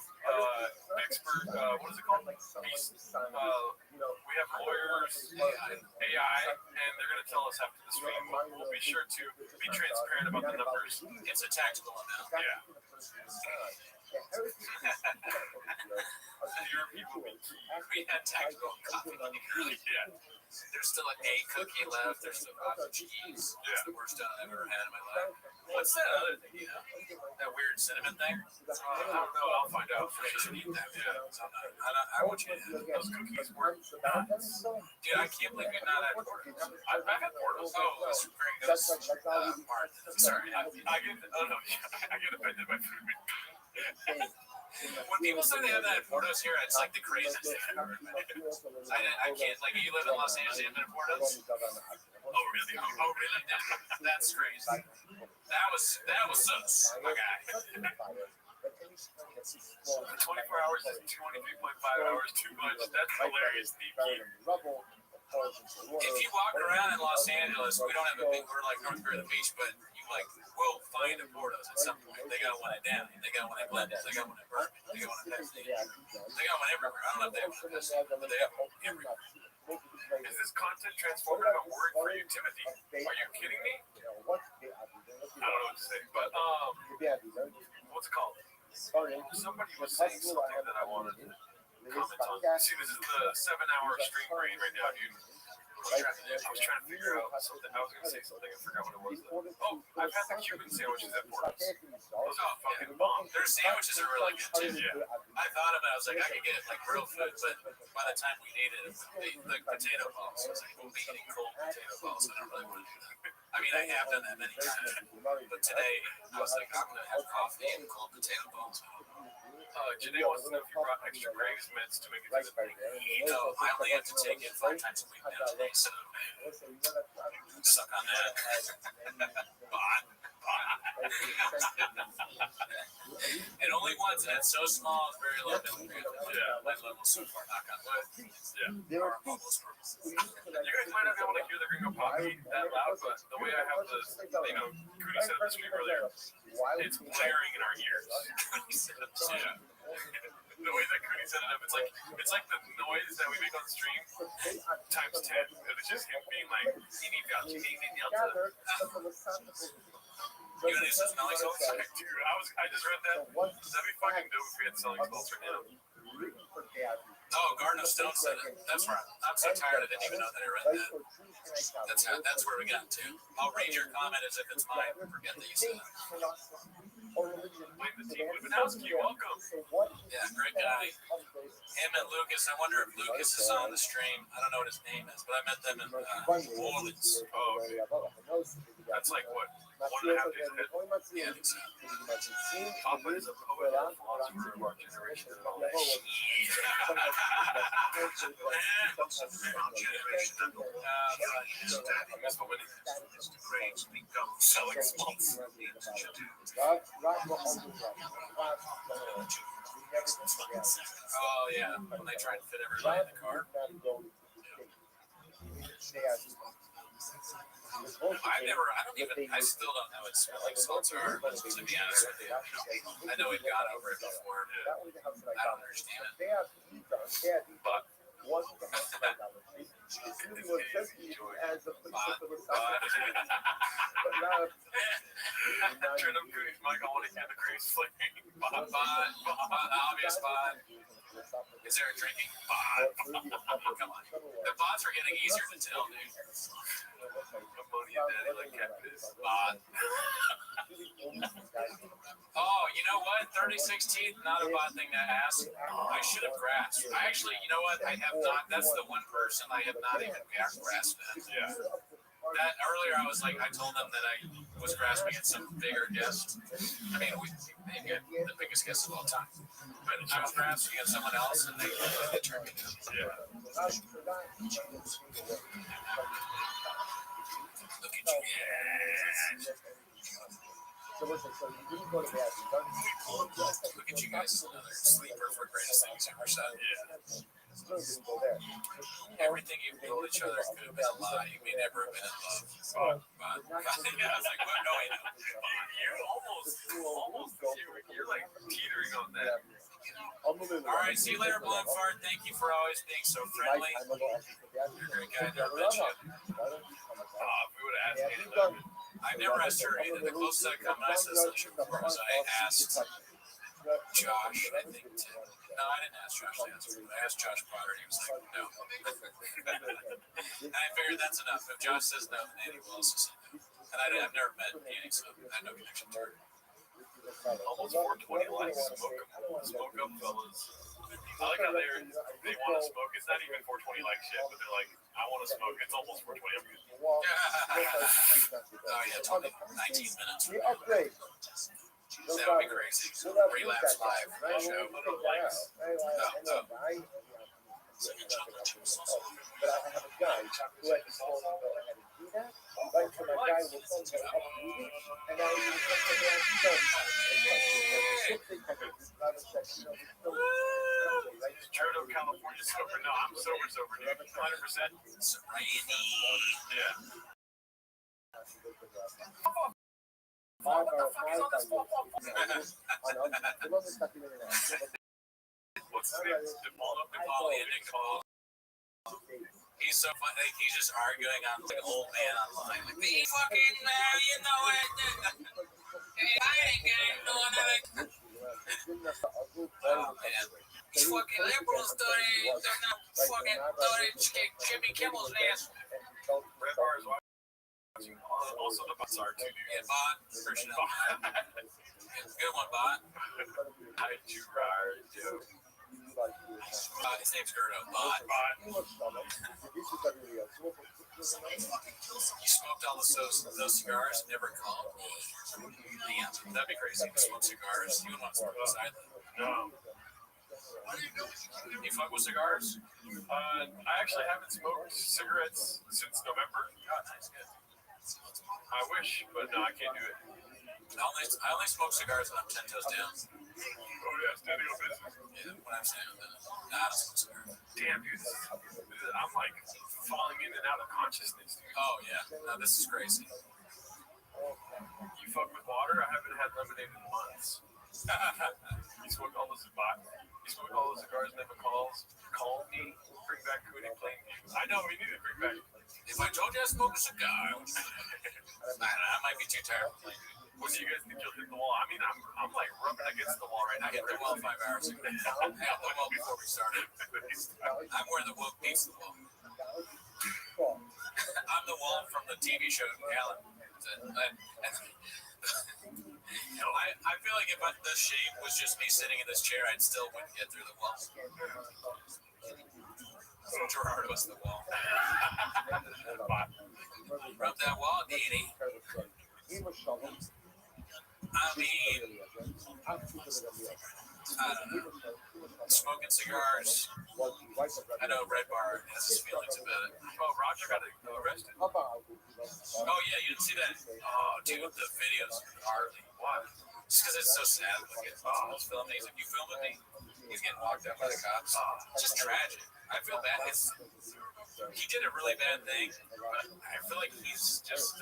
expert. What is it called? Beast. We have lawyers, AI, and they're gonna tell us after the stream. We'll be sure to be transparent about the numbers. It's a taxable amount. Yeah. Your people will key. We had taxable coffee like earlier. Yeah. There's still a cookie left. There's still cottage cheese. It's the worst I've ever had in my life. What's that other thing, you know? That weird cinnamon thing? I don't know. I'll find out. I should eat that. Yeah. I want you to have it. Those cookies were nuts. Dude, I can't believe you're not at Portals. I've had Portals. Oh, that's very good. Sorry. I get offended by food. When people say they have that at Portos here, it's like the craziest thing I've ever heard. I can't, like, you live in Los Angeles, you have been at Portos? Oh really? Oh, really? That's crazy. That was sus. Okay. 24 hours is 23.5 hours too much. That's hilarious, Nikki. If you walk around in Los Angeles, we don't have a big, we're like North Korea, the beach, but you like will find a Portos at some point. They got one at Downey, they got one at Glendale, they got one at Berkeley, they got one at Pepsi. They got one everywhere. I don't know if they have one at Pepsi, but they have one everywhere. Is this content transformative a word for you, Timothy? Are you kidding me? I don't know what to say, but what's it called? Somebody was saying something that I wanted to comment on. See, this is the 7-hour stream brain right now, dude. I was trying to figure out something. I was going to say something. I forgot what it was. Oh, I've had the Cuban sandwiches at Portos. Those are fucking bomb. Their sandwiches are really good too. Yeah. I thought about it, I was like, I could get like real food, but by the time we needed it, the potato balls. I was like, we'll be eating cold potato balls. I don't really want to do that. I mean, I have done that many times, but today I was like, I'm going to have coffee and cold potato balls. Janae wants to know if you brought extra Greg's mints to make it to the thing. No, I only have to take it 5 times a week now today, so suck on that. And only once, and it's so small, it's very low. Yeah. My level so far, knock on wood. Yeah. You guys might not be able to hear the Gringo Poppy that loud, but the way I have the, Cootie set up the stream earlier, it's blaring in our ears. Yeah. The way that Cootie set it up, it's like the noise that we make on the stream times 10. And it's just him being like, You gonna do some smelling salts? dude, I just read that. That'd be fucking dope if we had selling salts right now. Oh, Garden of Stone said it. That's right. I'm so tired. I didn't even know that I read that. That's where we got to. I'll read your comment as if it's mine. Forget that you said it. Blame the team. Lipinowski, welcome. Yeah, great guy. Him and Lucas. I wonder if Lucas is on the stream. I don't know what his name is, but I met them in New Orleans. Oh, okay. That's like what? 1.5 days ahead. Yeah, I think so. Papa is a poet and philosopher of our generation. Selling smokes. Oh yeah, when they try and fit everybody in the car. I still don't know what smelling salts are, to be honest with you. I know we've gone over it before. I don't understand it. But Turn up Cooney's mic. I want to hear the crease flicking. Obvious bot. Is there a drinking bot? Come on. The bots are getting easier to tell, dude. Ammonia daddy like catfish. Bot. Oh, you know what? 3016, not a bad thing to ask. I should have grasped. I actually, you know what? I have not. That's the one person I have not even grasped at. Yeah. That earlier, I was like, I told them that I was grasping at some bigger guest. I mean, maybe the biggest guest of all time. But I was grasping at someone else, and they turned me down. Yeah. Look at you. Yeah. So you didn't go to bed. Look at you guys, another sleeper for greatest things ever said. Yeah. Didn't go there. Everything you told each other could have been a lie. You may never have been in love. But yeah, I was like, well, no, I know. You're like teetering on that. All right, see you later, Blood Fart. Thank you for always being so friendly. You're a great guy. Never met you. If we would have asked Andy, I've never asked her either. The closest I come, and I said this before, was I asked Josh, I think. No, I didn't ask Josh the answer. I asked Josh Potter, and he was like, no. And I figured that's enough. If Josh says no, then Andy will also say no. And I've never met Andy, so I have no connection to her. almost 420 likes. Smoke up, fellas. I like how they want to smoke. It's not even 420 likes yet, but they're like, I want to smoke. It's almost 420. I'm good. Oh, yeah, 19 minutes. The upgrade. That would be crazy. Relapse live show. But I have a guy who had to slow down how to do that. Right, so my guy will phone me up moving, and now he was going to go down Straight up California sober. No, I'm sober, dude. 100%. Serenity. Yeah. What's his name? Napoleon. He's so funny. Like, he's just arguing on like old man online. Like, me fucking you know it. Hey, I ain't getting no other. Oh man, these fucking liberals thought they're not fucking thought it kick Jimmy Kimmel's ass. Red Bar is watching. Also, the bots are too, dude. Yeah, Bot. Christian. Good one, Bot. I do right, dude. His name's Gerdo. Bot. You smoked all those cigars, never called me. Damn, that'd be crazy. You smoke cigars. You wouldn't want to smoke beside them. No. You fuck with cigars? I actually haven't smoked cigarettes since November. God, nice, good. I wish, but no, I can't do it. I only smoke cigars when I'm 10 toes down. Oh, yeah, steady on business. Yeah, when I'm saying that. Nah, I don't smoke cigars. Damn, dude. I'm like falling in and out of consciousness, dude. Oh, yeah. No, this is crazy. You fuck with water? I haven't had lemonade in months. You smoke all those cigars, never call me, bring back Cootie playing games. I know, we need to bring back. If I told you I smoke a cigar, I might be too tired of playing. What do you guys think you'll hit the wall? I mean, I'm like rubbing against the wall right now. I hit the wall 5 hours ago. I hit the wall before we started. I'm where the woke meets the wall. I'm the wall from the TV show Alan. I feel like if the shape was just me sitting in this chair, I'd still wouldn't get through the wall. So Gerard was the wall. Rub that wall, Dee. I mean, I don't know. Smoking cigars. I know Red Bar has his feelings about it. Oh, Roger got arrested. Oh, yeah, you didn't see that? Oh, dude, the videos hardly. Why? Just because it's so sad. Like, it's filming. He's like, you filming me? He's getting locked up by the cops. It's just tragic. I feel bad. He did a really bad thing, but I feel like he's just,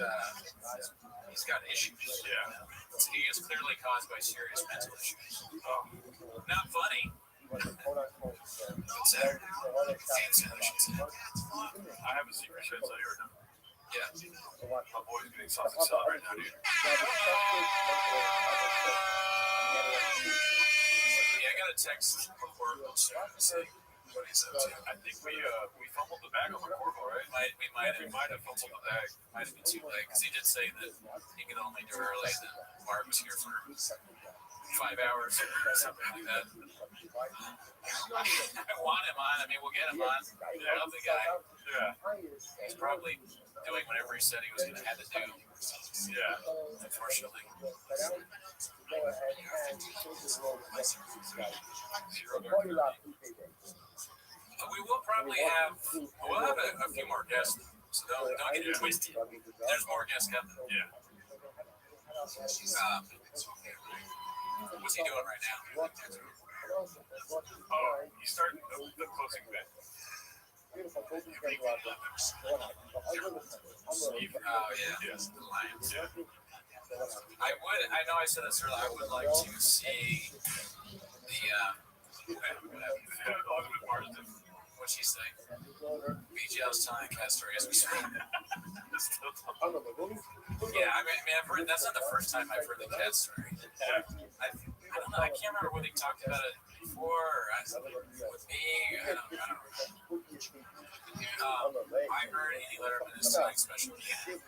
he's got issues. Yeah. He is clearly caused by serious mental issues. Not funny. But sad. And sad, I should say. I have a secret, should I tell you or no? Yeah. My boy's getting sausage salad right now, dude. Yeah, I got a text from Corvo saying what he's up to. I think we fumbled the bag on the Corvo, right? We might have fumbled the bag. might have been too late because he did say that he could only do it early, and then Mark was here for 5 hours or something like that. I want him on. I mean, we'll get him on. I love the guy. Yeah. He's probably doing whatever he said he was going to have to do. Yeah. Unfortunately. We will probably have a few more guests, so don't get it twisted. There's more guests coming. Yeah. What's he doing right now? Oh, he's starting the closing bit. Steve. Oh yeah. Yes. The Lions. Yeah. I know I said this earlier. I would like to see the Ultimate Marsden. what's she saying? BGL's telling a cat story as we speak. Yeah, I mean, I've heard that's not the first time I've heard the cat story. I don't know. I can't remember whether he talked about it before or with me. I don't know. I heard Andy Letterman is doing special. Dude,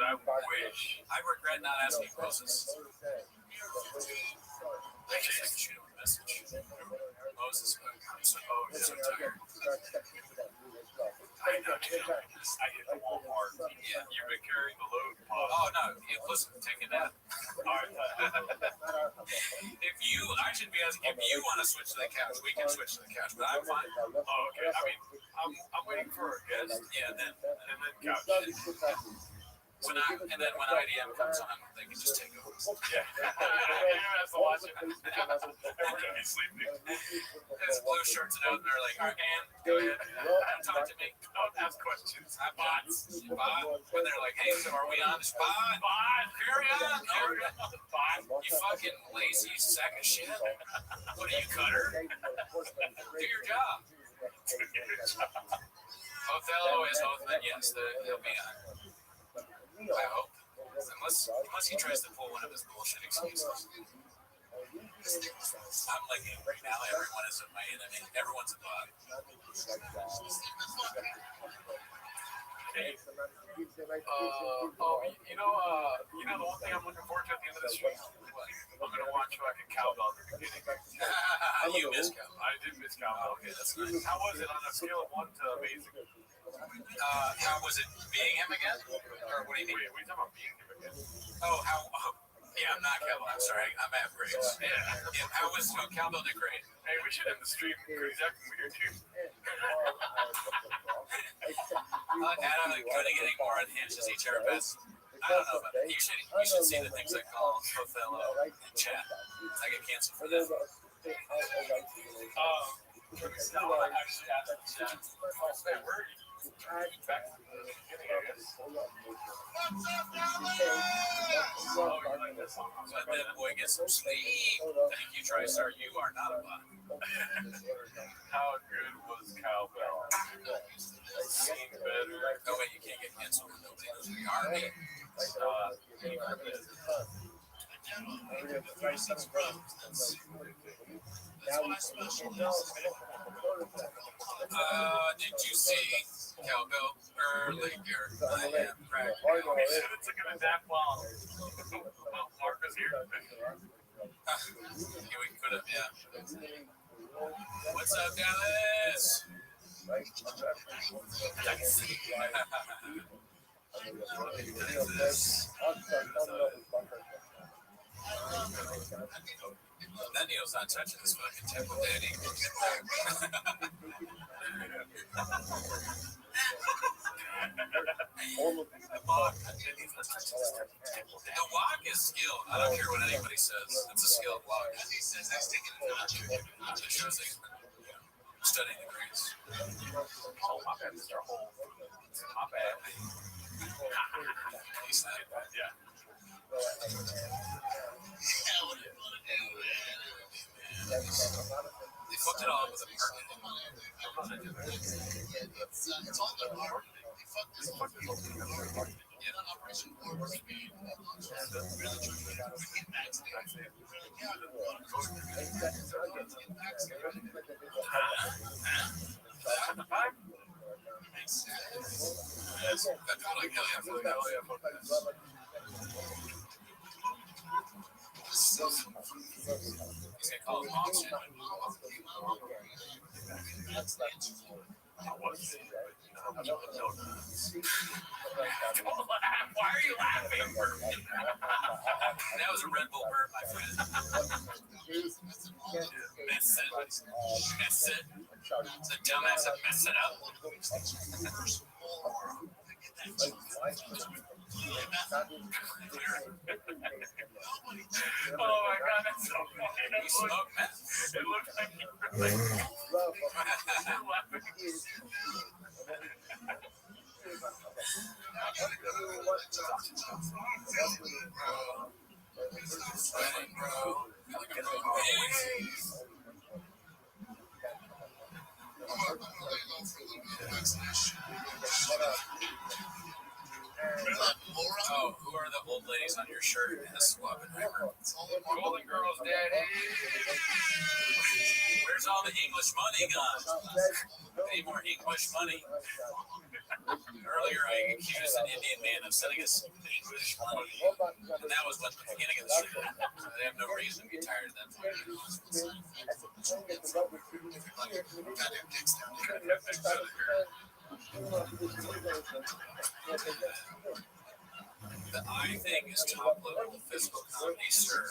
I wish. I regret not asking Moses. I guess I can shoot him a message. Moses, I'm so tired. I hit the wall hard. Yeah. You've been carrying the load. Oh no! Yeah, listen, taking that. I should be asking if you want to switch to the couch. We can switch to the couch, but I'm fine. Oh, okay. I mean, I'm waiting for a guest. Yeah, and then Couch. when IDM comes on, they can just take over. Yeah. That's the watch. Everyone's gonna be sleeping. There's blue shirts and out, and they're like, "All right, man, go ahead, talk to me." Don't ask questions. I'm bots. When they're like, "Hey, so are we on?" Bot. Carry on. You fucking lazy sack of shit. What are you, Cutter? Do your job. Othello is Othman. Yes, he'll be on. I hope. Unless he tries to pull one of his bullshit excuses. I'm like, right now, everyone is my enemy. Everyone's a bot. You know the one thing I'm looking forward to at the end of this week? I'm gonna watch fucking Cowbell at the beginning. You miss Cal. I did miss Cowbell. Okay, that's nice. How was it on a scale of 1 to amazing? How was it being him again? Or what do you mean? Wait, we talking about being him again? Oh, yeah, I'm not Cowbell. I'm sorry. I'm at Briggs. Yeah. How was Cowbell did great. Hey, we should end the stream because he's acting weird too. Adam couldn't get any more unhinged as he therapist. I don't know, but you should see the things I call Othello in chat. I get canceled for that. Stella actually asked the chat. Hey, where are you? Back to the beginning, I guess. Oh, you like that song? So then boy gets some sleep. Thank you, TriStar. You are not a bot. How good was Cowbell? Seen better. No way you can't get canceled when nobody knows who you are. Did you see Cowbell earlier? I am cracked. We should have taken a nap while Mark was here. Yeah, we could have, yeah. What's up, Dallas? That Neil's not touching this fucking temple daddy. The walk is skill. I don't care what anybody says. It's a skilled walk. He says that's taking it. It shows that he's been studying the greats. Oh, my bad, Mr. Hole. My bad. He's not. Yeah. They fucked it all up with a permit. Why are you laughing? That was a Red Bull burn, my friend. Mess it. The dumbass that messed it up. Oh my god, that's so funny. You smoke meth? It looks like you're Oh, who are the old ladies on your shirt in the squad? Golden Girls, Daddy. Where's all the English money gone? I need more English money. Earlier, I accused an Indian man of selling us English money, and that was at the beginning of the show. I have no reason to be tired of that. The I thing is top level physical comedy, sir.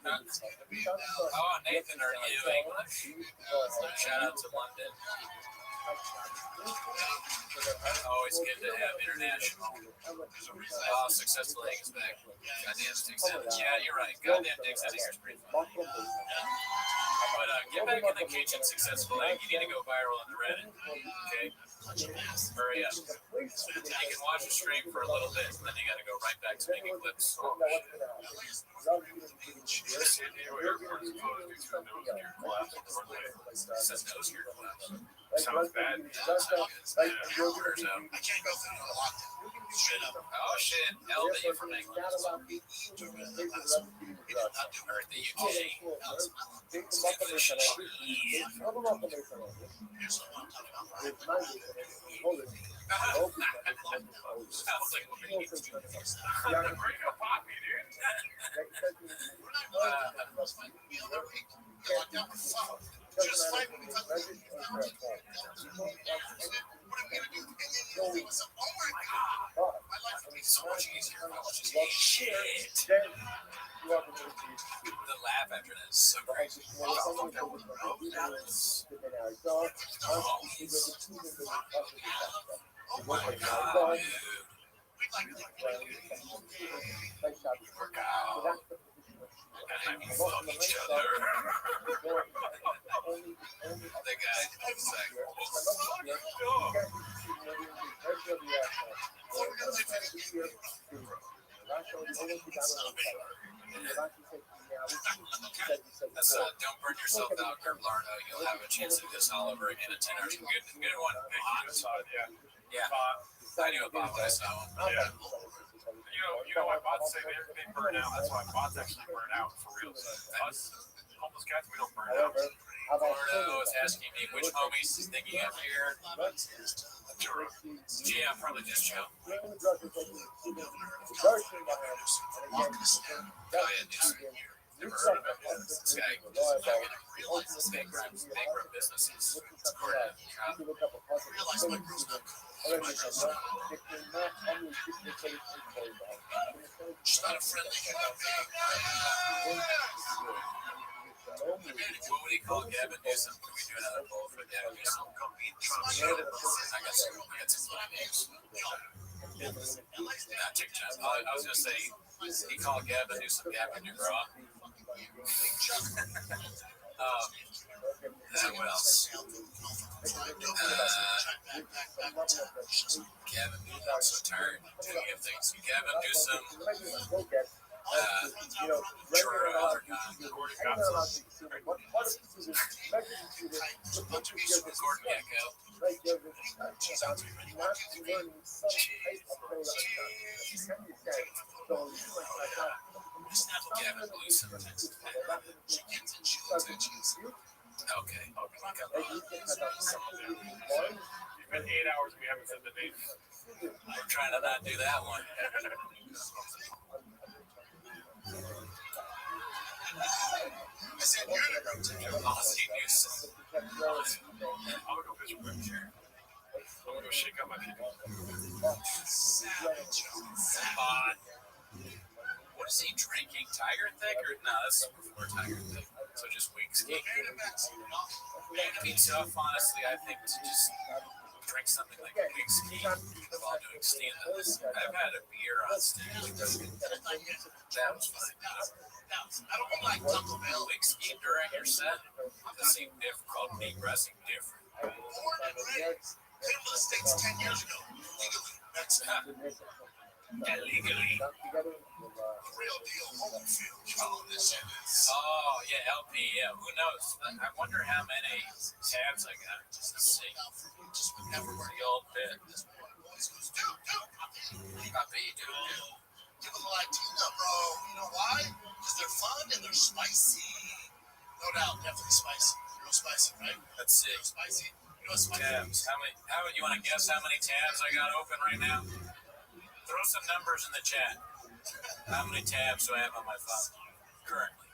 Oh, Nathan, are you English? Shout out to London. Always good to have international. Oh, successful egg is back. Goddamn sticks out. Yeah, you're right. Goddamn dicks out of here is pretty fun. But get back in the kitchen, successful egg. You need to go viral on the Reddit. Okay? Hurry up. You can watch the stream for a little bit, and then you got to go right back to making clips. Oh, says nose here collapse. Sounds bad. I can't go through oh shit, Elvie from England. Or the UK. Break up Poppy, dude. Just like when we talk about what are we gonna do? And then oh my god, my life would be so much easier if I was just Shit. The laugh after that is so great. oh my god, God, dude. we'd like to Work out. And we fuck each other. The guy was like, that's don't burn yourself out, Kurt Larno. You'll have a chance to do this all over again in 10 hours. Good one. Yeah. I knew about what I saw. Yeah. You know why bots say they burn out? That's why bots actually burn out for real. Us, homeless cats, we don't burn out. Florida was asking me which homies he's thinking of here. Yeah, probably just Joe. Never heard of him. This guy bankrupt businesses. She's not a friendly What would he call Gavin Newsom? Can we do another poll for Gavin Newsom? I got some funny names. Not TikTok. I was going to say, he called Gavin Newsom Gavin Newgron. What else? Gavin Newsom. I'm so tired of things. Gavin Newsom. Other guy. Bunch of beach Gordon Gecko. Like there's this Cheese out to be ready. not learning some type of play like that. So Snapple Gavin Blue Summer Texas. Chickens and chillins and cheese. Okay. It's been 8 hours and we haven't said the name. I'm trying to not do that one. I said you're gonna go to the policy news. I'm gonna go fish quick. I'm gonna go shake out my people. Savage. Sabon. What is he drinking? Tiger Thick or no? That's before Tiger Thick. So just whiskey. It'd be tough, honestly. I think to just drink something like whiskey while doing stand-ups. I've had a beer on stage. That was fine. I don't like Taco Bell whiskey during your set. It seemed difficult. Depressing different. Born and raised. Came to the States 10 years ago. Legally. That's Illegally. real deal home field. Oh, this shit is. Oh, yeah, LP. Yeah, who knows? I wonder how many tabs I got. Just to see. Just never the old bit. Copy, dude. Give them Latina, bro. You know why? Because they're fun and they're spicy. No doubt, definitely spicy. Real spicy, right? Let's see. Real spicy. You know what's spicy? Tabs. How you want to guess how many tabs I got open right now? Throw some numbers in the chat. How many tabs do I have on my phone currently?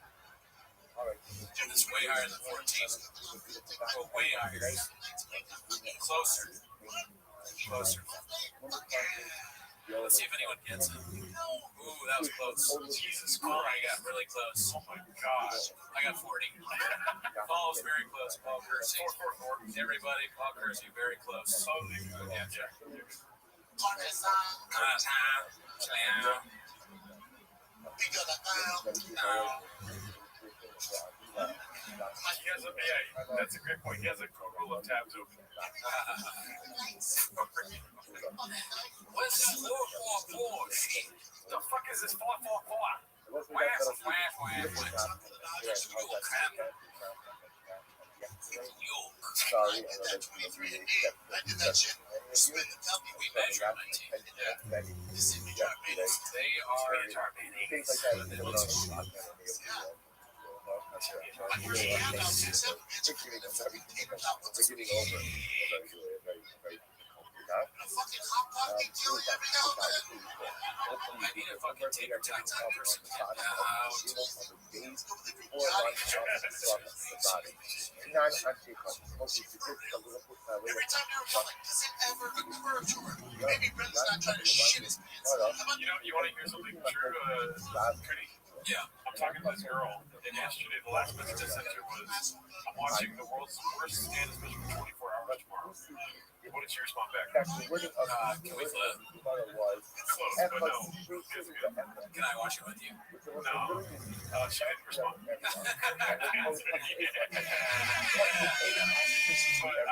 It's way higher than 14. Oh, way higher. Closer. Let's see if anyone gets it. Ooh, that was close. Jesus Christ, I got really close. Oh my gosh. I got 40. Paul's very close. Paul Kersey. Everybody, Paul Kersey, very close. Yeah. That's a great point. He has a rule of tabs open. What's that 444? The fuck is this 444? sorry, I did that shit. Spin the dummy. We measure my team. They are things like that. It looks like I need a fucking taker time person. Every time you're public, does it ever occur to her? Maybe Brendan's not trying to shit his pants. You want to hear something true, Cody? Yeah. I'm talking to this girl, and yesterday, the last message I sent her was, I'm watching the world's worst stand special for 24 hours tomorrow. What did she respond back? Can we flip? Close, but no. Can I watch it with you? No. She didn't respond. But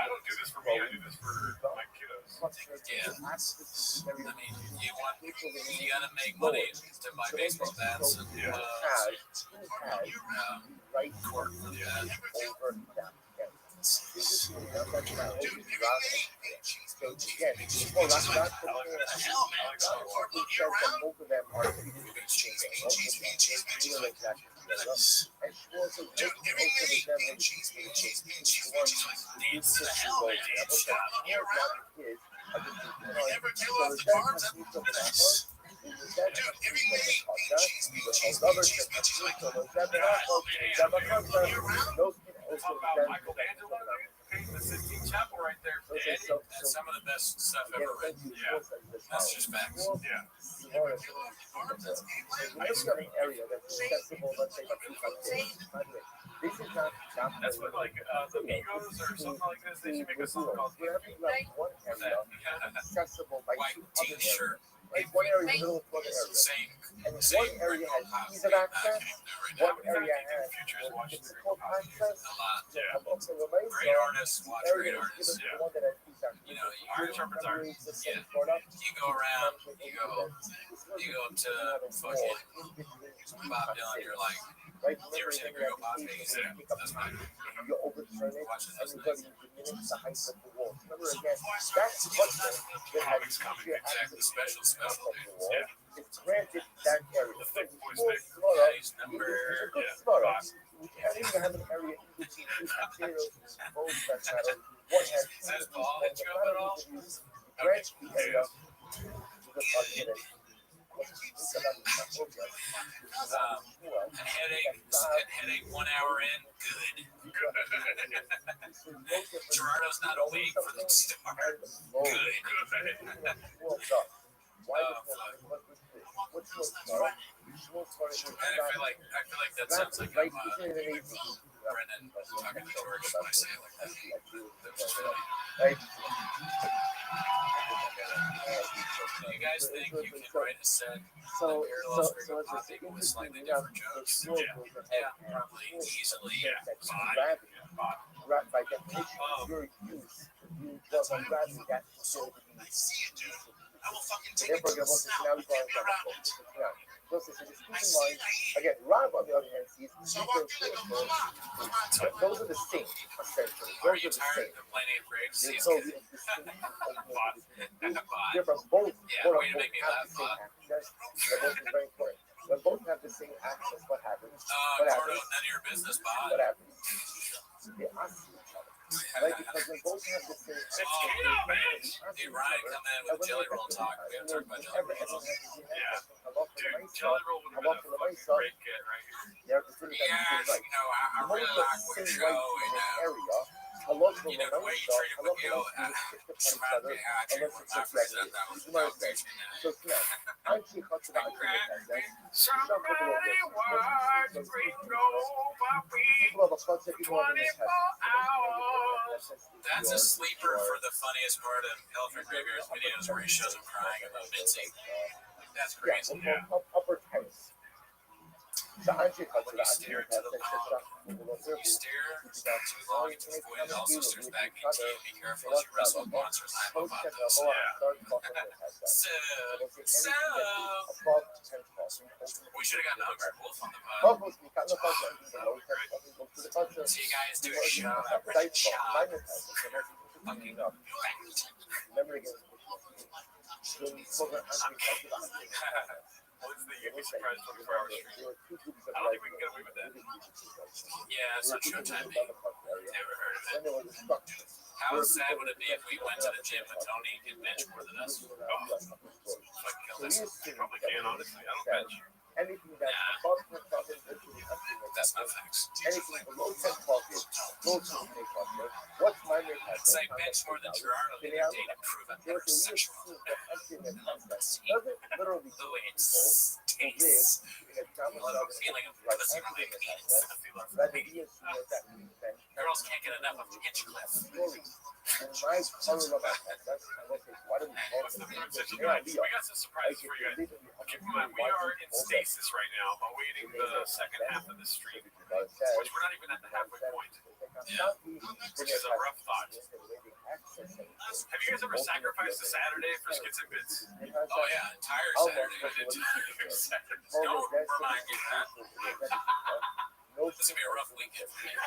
I don't do this for me, I do this for my kiddos. Yeah. I mean, you gotta make money to buy baseball bats and court for that. Never kill off the carbs. Dude, giving me cheese, About Michelangelo, the Sistine Chapel right there. That's some of the best stuff ever written. Yeah. That's just facts. Yeah. That's what, like, the Migos or something like this, they should make a song called White t-shirt. One area is a little further area. And one area has ease of access, one area has difficult access. A lot. Yeah. Great artists, watch great artists. Yeah. You know, you go around, you go up to fucking Bob Dylan, you're like, right? You ever seen a Remember, Gringo Bob face? you pick up That's fine. you overturn it, Watches and those you're going things. to diminish the height of the wall. Remember again, that structure that has easier Exactly. access Special, to the top special. of the wall is granted that area. The So thick it's boy small, stick. smaller, Yeah, he's number. it's a good Yeah. smaller. Whichever you have an area in which you use materials, both that matter. One has Says two Paul, pieces, did you but up at not all? only use grant the area to the target. And headache 1 hour in, good. Gerardo's not awake for the start. Good. And I feel like that sounds like I'm Brendan talking to George when I say it like that. Do you guys think you can write a set parallel Gringo Pop people with slightly different jokes? Yeah, probably easily. By definition, your use on grabbing that facility. Therefore, you're going to now be going down. Entonces, keep in mind, again, Rob on the other hand sees super critical, but those are the same, essentially. Are Those you are the tired same. of complaining of Riggs? He's So good. they're from both, Yeah, quote way to unquote, make me have laugh, the same access. They're both very important. When both have the same access, what happens? Gordo, none of your business, Bob. What happens? They ask each other. Right? Because when both have the same access, Hey, Ryan, come in with Jelly Roll talk. We haven't talked about Jelly Roll. Dude, Jelly Roll would have been a fucking great get right here. Yes, you know, I really like what you're showing. A lot of You know, the way you treated Miguel, reminds me how I treated one of my friends. That was appreciating that. So, Somebody watch Gringo people have a concept in 24 hours. That's a sleeper for the funniest part of Elephant Graveyard's videos where he shows him crying about Mitzi. That's crazy. Upper terrace. The Angie culture, When you stare into the palm, you stare too long into the void. It also stares back at you. Be careful as you wrestle with monsters. I'm about this. So, we should have gotten Hungry Wolf on the pod. See you guys do a show. Fucking Remember again. What's the You'd Be Surprised 24 hour stream? I don't think we can get away with that. yeah, it's on Showtime. Never heard of it. How sad would it be if we went to the gym with Tony and could bench more than us? Fucking kill us. Probably can, honestly. I don't bench. Anything that's above 10,000 That's not facts. anything below 10,000 what's my name? It's like bench more than Gerardo the other day to prove I'm heterosexual. Doesn't literally The way it tastes. I love the feeling of pussy on my penis. The feeling of me. Girls can't get enough of Hinchcliffe. What's the third session? We got some surprises for you guys. Keep in mind, we are in stasis right now, awaiting the second half of the stream, which we're not even at the halfway point. Yeah. Which is a rough thought. Have you guys ever sacrificed a Saturday for skits and bits? Oh yeah, entire Saturday. Don't remind me of that. This is gonna be a rough weekend for me. No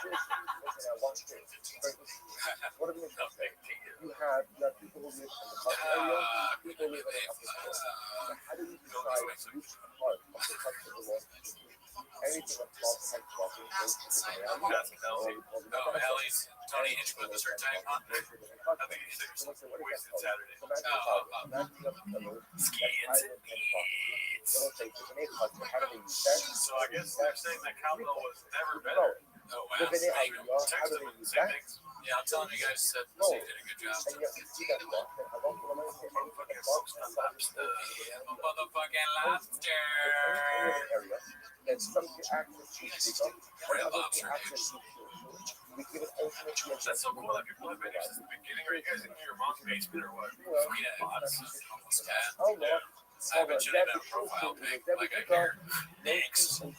big deal. You have people who live in the country area, people who live in the upper coast. So how do you decide which part of the country belongs to you? Anything that's small type walking goes to the area. Oh, Ellie's Tony Hinchcliffe is her type, huh? I think it's just wasted Saturday. Skins and beats. So I guess they're saying that cowbell was never better. Oh wow. Text them with the same things. Yeah, I'm telling you guys, Seth did a good job. Motherfucking lobster. That's some access to Real lobster, That's so cool that people have been here since the beginning. Are you guys in your mom's basement or what? Yeah, Mods? almost cat. Oh, no. I bet you they have a profile pic like I care. Thanks. Dude,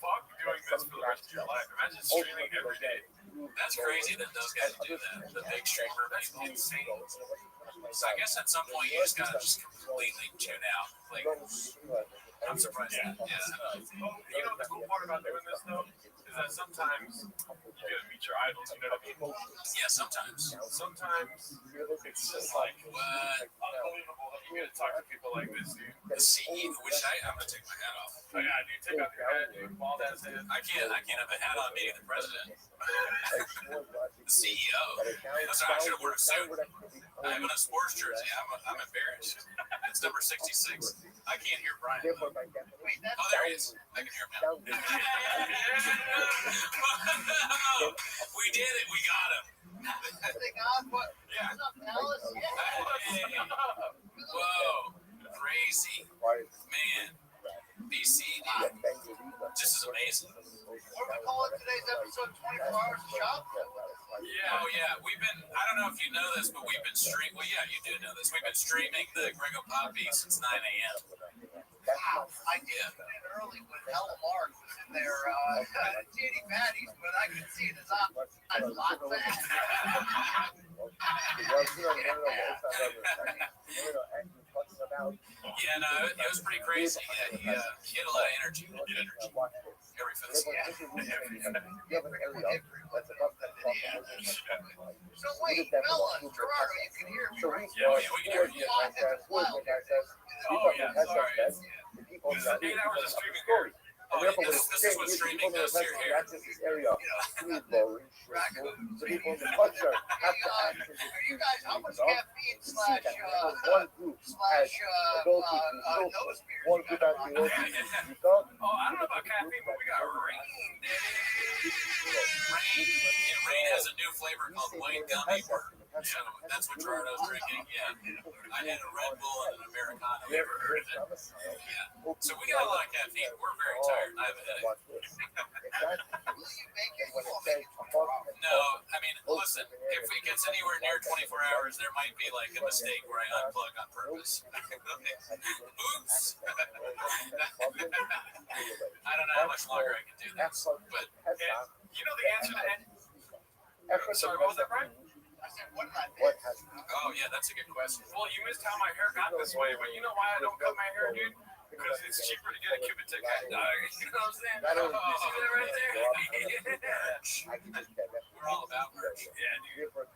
fuck doing this for the rest of your life. Imagine streaming every day. That's crazy that those guys do that. The big streamer people. Insane. So I guess at some point you just gotta completely tune out. Like I'm surprised. Yeah. Yeah. Well, you know the cool part about doing this though is that sometimes you get to meet your idols. You know what I mean? Yeah, sometimes. Sometimes it's just like unbelievable that you get to talk to people like this, dude. The CEO, which I'm gonna take my hat off. Oh yeah, dude, take off your hat, dude. Bald ass head. I can't have a hat on meeting the president. The CEO. I'm sorry, I should have worn a suit. I'm in a sports jersey. I'm embarrassed. It's number 66. I can't hear Brian. Oh, there he is. I can hear him now. We did it. We got him. Yeah. Whoa. Crazy. Man. BC. This is amazing. What are we calling today's episode? 24 hours of shop? Yeah. Oh, yeah. We've been, I don't know if you know this, but we've been streaming. Well, yeah, you do know this. We've been streaming the Gringo Poppy since 9 a.m. Wow, I did tune in early when Hella Mark was in there, Titty Patties, but I could see his eyes locked back. Yeah, no, it was pretty crazy. Yeah, he had a lot of energy. Every for the So wait, Bella, Gerardo, you can hear me, right? Yeah, we can hear you. Oh yeah, sorry. This is 8 hours of streaming here. Oh, this is what streaming does to your hair. Are you guys, how much caffeine slash nose beer? Oh, I don't know about caffeine, but we got rain. Rain has a new flavor called white gummy worm. So that's what Gerardo's drinking. Yeah, I had a Red Bull and an Americano. Never heard of it. Yeah. So we got a lot of caffeine. We're very tired. I have a headache. No, I mean, listen, if it gets anywhere near 24 hours, there might be like a mistake where I unplug on purpose. Oops. I don't know how much longer I can do this, but You know the answer to that? Sorry, what was that, Brian? I said, what did I What miss? has oh yeah, that's a good question. Well, you missed how my hair got this way, but you know why I don't cut my hair, dude? Because it's cheaper to get a Cubitic hair dye. You know what I'm saying? Not only You see that right there? I can just get that. We're all about merch. Yeah, dude. What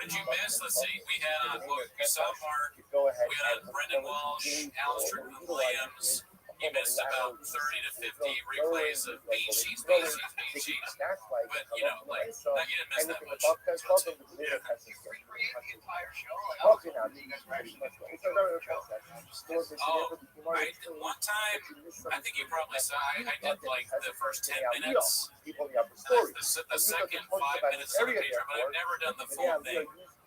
did you miss? Let's see. We had on, we saw Mark. Go ahead. We had on Brendan Walsh, Alan Strickland Williams. He missed about 30 to 50 replays of bean sheets. But, you know, like, you didn't miss that much. So that's it. Recreate the entire show? Like, how much do you guys actually One time, I think you probably saw, I did like the first 10 minutes. The second 5 minutes of the Patreon, but I've never done the full thing.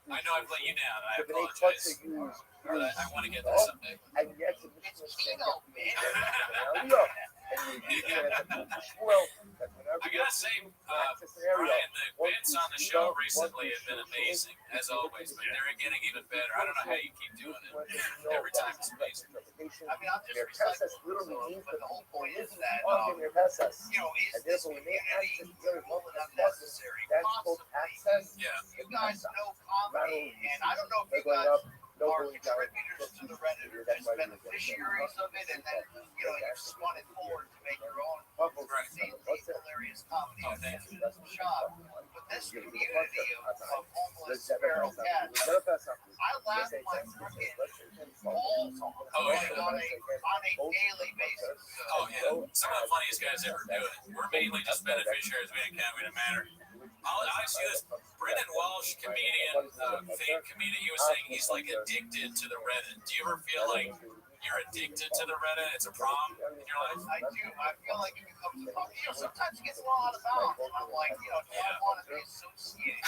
I know I've let you down. I apologize. I want to get there someday. It's keto, man. I gotta say, Brian, the bits on the show recently have been amazing, as always, but they're getting even better. I don't know how you keep doing it. Every time it's amazing. I mean, I'm just recycling, but the whole point is that, you know, is this community more than unnecessary? Constantly, Yeah. you guys know comedy, and I don't know if you guys are contributors to the Reddit or just beneficiaries of it, and then, you know, you spun it forward to make your own hilarious comedy Oh, and thank you. shop. But this community of homeless feral cats, I laugh my freaking balls off Oh, yeah. on a daily basis. Oh, yeah. Some of the funniest guys ever do it. We're mainly just beneficiaries. We didn't matter. I see this. Brendan Walsh, comedian, fake comedian, he was saying he's like addicted to the Reddit. Do you ever feel like you're addicted to the Reddit? It's a problem in your life? I do. I feel like it becomes a problem. You know, sometimes it gets a little out of bounds. And I'm like, you know, do I want to be associated?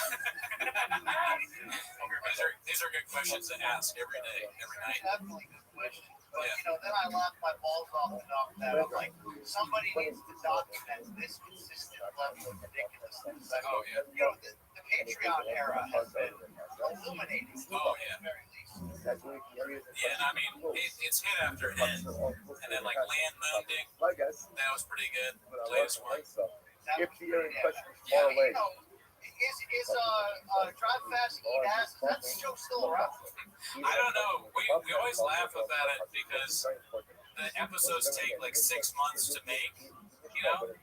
These are good questions to ask every day, every night. Definitely good question. But, you know, then I laugh my balls off enough that I'm like, somebody needs to document this consistent level of ridiculousness. Oh, yeah. You know, the Patreon era has been illuminating. Oh, yeah. At the very least. Yeah, and I mean, it's hit after hit. And then, like, Land Moonding, that was pretty good. Latest one. If the area question is Yeah, far away, you know, is Drive Fast Eat Ass, is that show still around? I don't know. We always laugh about it because the episodes take like 6 months to make, you know?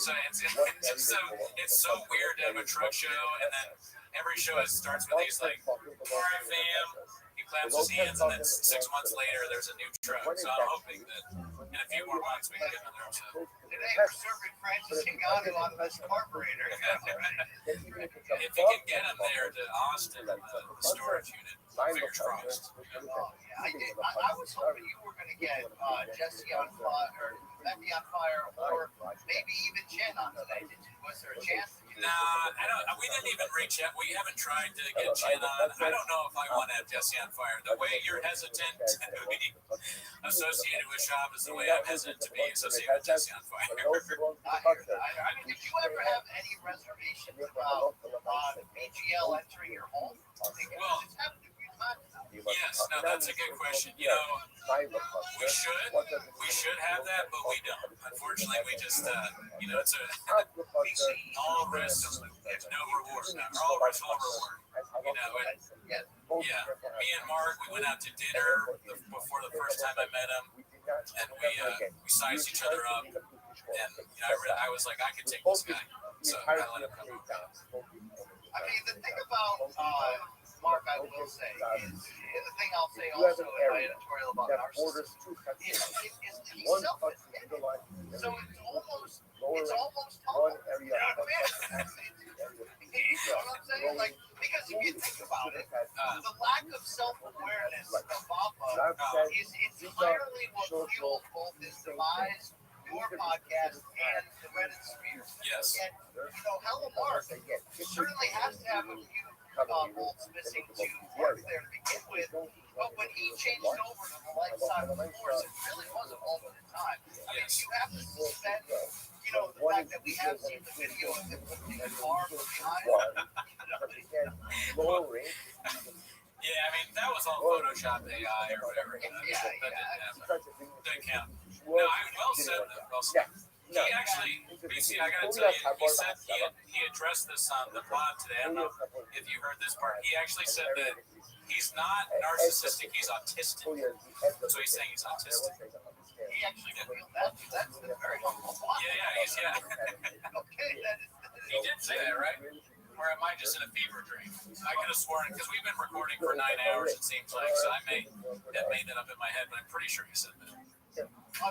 So it's so weird to have a truck show, and then every show starts with these like, all right, fam. He claps his hands, and then 6 months later, there's a new truck. So I'm hoping that in a few more months we can get another episode. Today we're serving Francis Ngannou on this carburetor. If you can get him there to Austin, the storage unit, fingers crossed. Oh, yeah. I was hoping you were going to get Jesse on fire, or Becky on fire, or maybe even Jen on today. Was there a chance? Nah, we didn't even reach out. We haven't tried to get Jen on. I don't know if I want to have Jesse on fire. The way you're hesitant to be associated with Shab is the way I'm hesitant to be associated with Jesse on fire. I mean, did you ever have any reservations about BGL entering your home? Well, It's happened a few times now. yes, no, that's a good question. You know, we should have that, but we don't. Unfortunately, we just, you know, it's all risk, it's no reward. All risk, no reward. You know, yeah. Me and Mark, we went out to dinner before the first time I met him, and we sized each other up. And you know, I was like, I could take this guy, so I let him come over. I mean, the thing about Mark, I will say, is, and the thing I'll say also in my editorial about narcissism is he's selfish. So it's almost humble. You know what I'm saying? Like, because if you think about it, the lack of self-awareness of Papa is entirely what fueled both his demise, your podcast, and the Reddit sphere. Yes. And, you know, Hello Mark certainly has to have a few bolts missing to work there to begin with, but when he changed over to the light side of the force, it really was a moment in time. I mean, you have to suspend, you know, the fact that we have seen the video of him lifting a car from behind. Yeah, I mean, that was all Photoshop AI or whatever. That didn't count. No, I well said that. Well said. He actually, BC, I gotta tell you, he said he addressed this on the pod today. I don't know if you heard this part. He actually said that he's not narcissistic, he's autistic. So he's saying he's autistic. He actually revealed that. That's the very humble one. Yeah. Okay, He did say that, right? Or am I just in a fever dream? I could have sworn, because we've been recording for 9 hours, it seems like, so I may have made that up in my head, but I'm pretty sure he said that.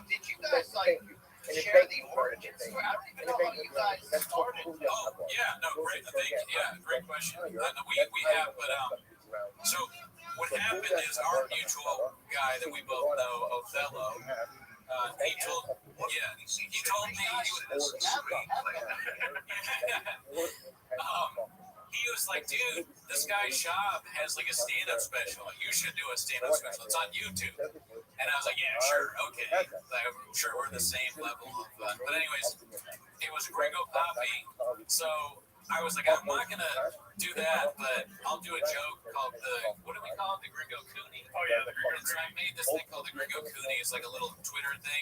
did you guys like share the origin story? I don't even know how you guys started. Oh, yeah, no, great. Great question. We have, but so what happened is our mutual guy that we both know, Othello, he told me he was like, dude, this guy Shab has like a stand-up special. You should do a stand-up special. It's on YouTube. And I was like, yeah, sure, okay. Like, I'm sure we're the same level of but anyways, it was Gringo Poppy. So I was like, I'm not gonna do that, but I'll do a joke called what do we call it? The Gringo Cooney. Oh yeah, the Gringo Cooney. So I made this thing called the Gringo Cooney. It's like a little Twitter thing.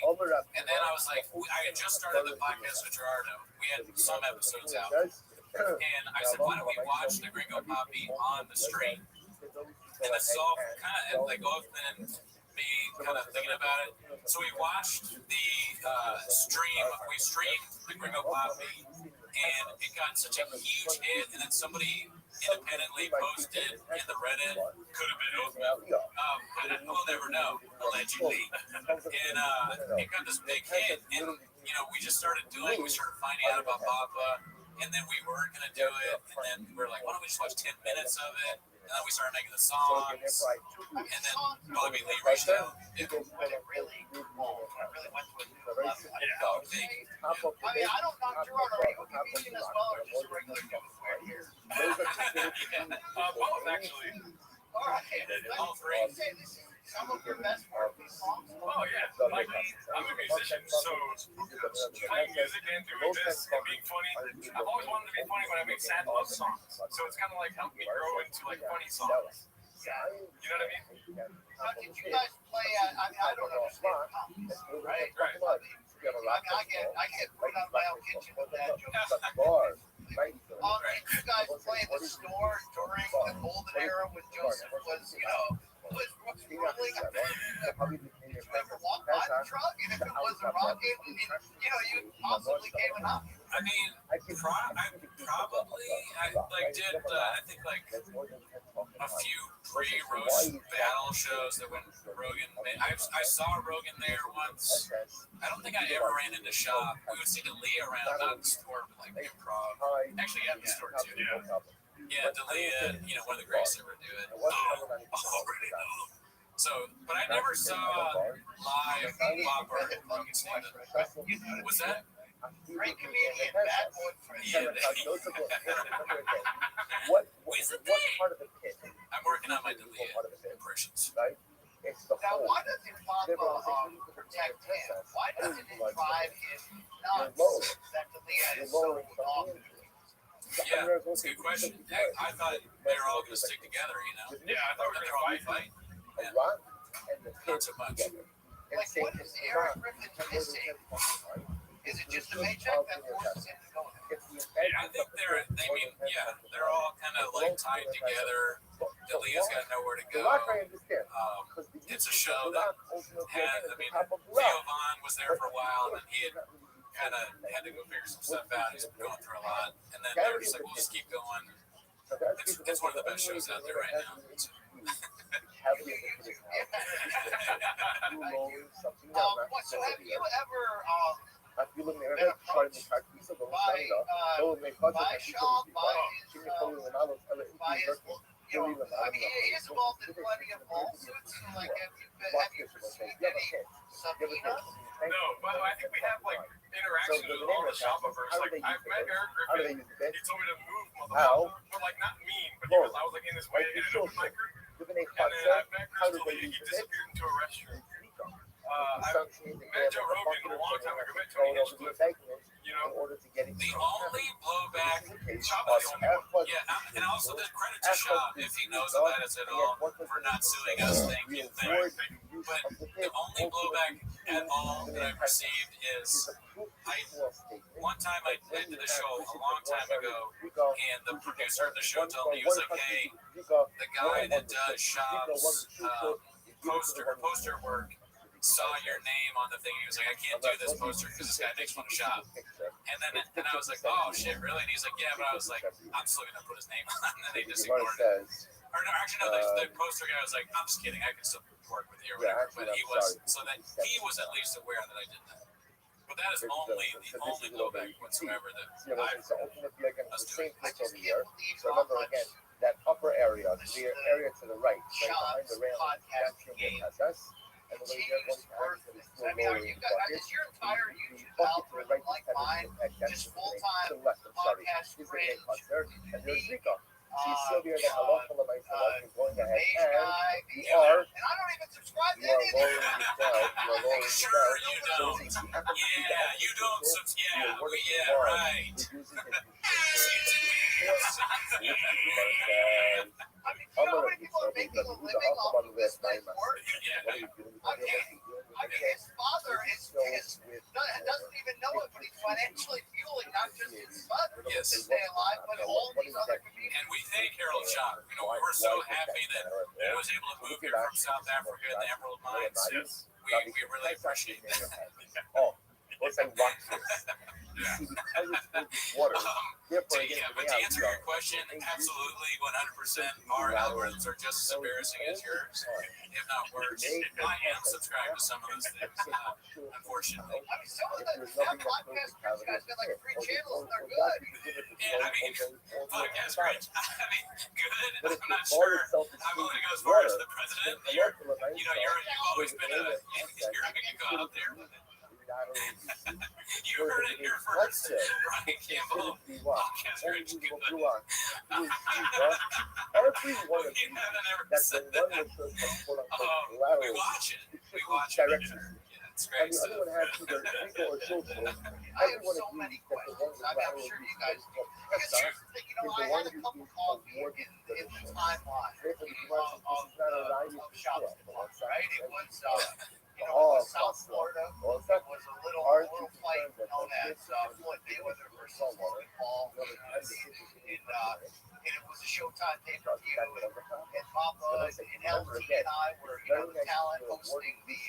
And then I was like, I had just started the podcast with Gerardo. We had some episodes out. And I said, why don't we watch the Gringo Poppy on the stream? And this is all kind of like Othman and me kind of thinking about it. So we watched the stream. We streamed the Gringo Poppy, and it got such a huge hit. And then somebody independently posted in the Reddit, could have been Othman. We'll never know, allegedly. And it got this big hit. And, you know, we just started we started finding out about Papa. And then we weren't going to do it. And then we were like, why don't we just watch 10 minutes of it? And then we started making the songs. And then Bobby Lee reached out. It really went to a new level. I mean, I don't know, Gerardo, are you a comedian as well, or just a regular dude square here? Both, actually. All right. All three. Say this is some of your best work, these songs. Oh, yeah. Like, I'm a musician, so playing music and doing this and being funny, I've always wanted to be funny when I make sad love songs. So it's kind of like helped me grow into like funny songs. You know what I mean? Now, did you guys play at, I mean, I don't understand comedies, right? Right. I get put on my own kitchen with that joke. Did you guys play the store during the golden era when Joseph was, you know, was ruling? your you ever walk by the truck? And if it was a rocket, you possibly came enough. I mean, I think like a few pre-roast battle shows that when Rogan made. I saw Rogan there once. I don't think I ever ran into shop. We would see Dalia around, not in the store, but like improv. Actually, at the store too. Yeah, Dalia, one of the greatest ever do it. Already know. So, but I never saw live Bob Burton and Rogan stand up. Was that? Great comedian, bad boy friend. What thing? part of the pit? I'm working on my Dalia impressions. Right? It's the Now, whole. why doesn't Papa protect him? Why doesn't it drive him nuts that the Leah is so awful? Yeah, it's a good question. I thought they were all going to stick together, Yeah, I thought we were going to fight. A rock and the Not pit so much. together. Like, what is Eric Griffin missing? Is it just a paycheck that forces him to go there? I think they're all kind of like tied together. Dalia's got nowhere to The go. rock I understand. It's a show that Theo Vaughn was there for a while, and then he had had to go figure some stuff out. He's going through a lot, and then they were just like, we'll just keep going. It's one of the best shows out there right now. So have you ever he's involved in plenty of lawsuits. Like, have you received any subpoenas? No, by the way, I think we have like interaction with all the shopoverse. Like I've met Eric Griffin. He told me to move, motherfucker. But like not mean, but I was like in his way in an open mic group. And then I met Chris D'Elia. He disappeared into a restroom. I've met Joe Rogan a long time ago. I met Tony Hinchcliffe. In order to get The only blowback, Shop is the only one. and also the credit to Shop if he knows about us at all for not suing us. Thank you. But the only blowback at all that I've received is one time I did the show a long time ago, and the producer of the show told me, he was like, hey, the guy that does Shop's poster work saw your name on the thing. He was like, I can't do this poster because this guy makes fun of Shop. And I was like, oh shit, really? And he's like, yeah, but I was like, I'm still gonna put his name on. And then they just ignored it. Or no, actually, no, the poster guy was like, I'm just kidding, I can still work with you or whatever. But he was, so that he was at least aware that I did that. But that is the only blowback whatsoever that I've same place over here. So remember again, that upper area, the area to the right behind the railing, that's your SS. And the way they're going to access is still lower in the bucket. Is your entire The YouTube bucket to the right algorithm like is mine? that's Just full-time to the left, I'm sorry. podcast Is the creators. concert, and there's Rico. She's Sylvia, the halacha lemaisa, going ahead, Beige and guy, you are and I don't even subscribe to lowering any of them. yourself. You are lowering sure yourself. you don't. Yeah, you don't. Right. I mean, you know how many people are making a living off of this man's work? I mean, his father doesn't even know it, but he's financially fueling not just his son to stay alive, but all these other comedians. And we thank Harold Shop. We were so happy that he was able to move here from South Africa in the Emerald Mines. We really appreciate that. Oh, what's that rock? See, because it's filled with water. Therefore, But to answer your question, absolutely 100%. Our algorithms are just as embarrassing as yours, if not worse. I am subscribed to some of those things, unfortunately. I mean, some of that podcast guys got like 3 channels and they're good. Yeah, I mean, podcast great. I mean, good. I'm not sure. I'm willing to go as far as the president. You've always been you're going to go out there. You heard it here first. Brian Campbell, podcast rich good. Every one of you that's been run with the we watch it. We watch it. Yeah, it's great. And the other one has either Rico or Social. I have so many questions. I'm sure you guys do. I had a couple coffee in the timeline of Shop, right? It was South Florida. It was a little fight known as Floyd Mayweather versus Logan Paul in it was a Showtime pay-per-view, and Papa and LT and I were, the talent hosting the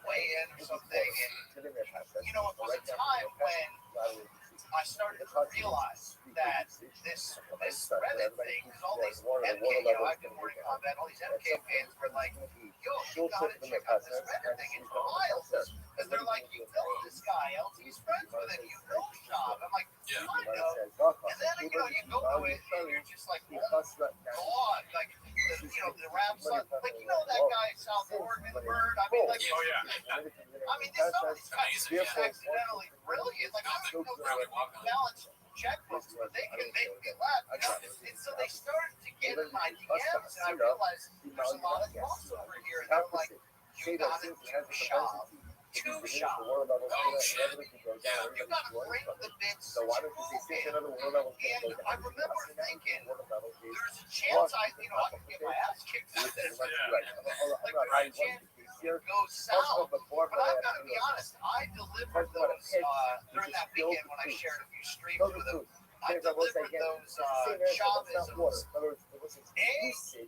weigh-in or something, and it was a time when I started to realize that this Reddit thing, because all these MK, I've been working on that, all these MK fans were like, yo, you gotta check out this Reddit thing, it's wild. Because they're like, you know this guy, LT's friends with him, you know Shab. I'm like, Yeah. I know. And then, you go to it, and you're just like, oh, God, like, the rap song, like, that guy, South Oregon Bird, I mean, like, Oh, yeah. some of these guys are just accidentally brilliant. Like, I don't know balance checkbooks, but they can make me laugh. And so they started to get in my DMs, and I realized there's a lot of crossover here. And they're like, you gotta do Shab. Two Shab. Oh, shit. Yeah. You gotta bring the bits to move in. And I remember thinking, there's a chance I could get my ass kicked out there. Like, there's a chance it goes south. But I've got to be honest, I delivered those during that weekend when I shared a few streams with them. I delivered those Chavisms.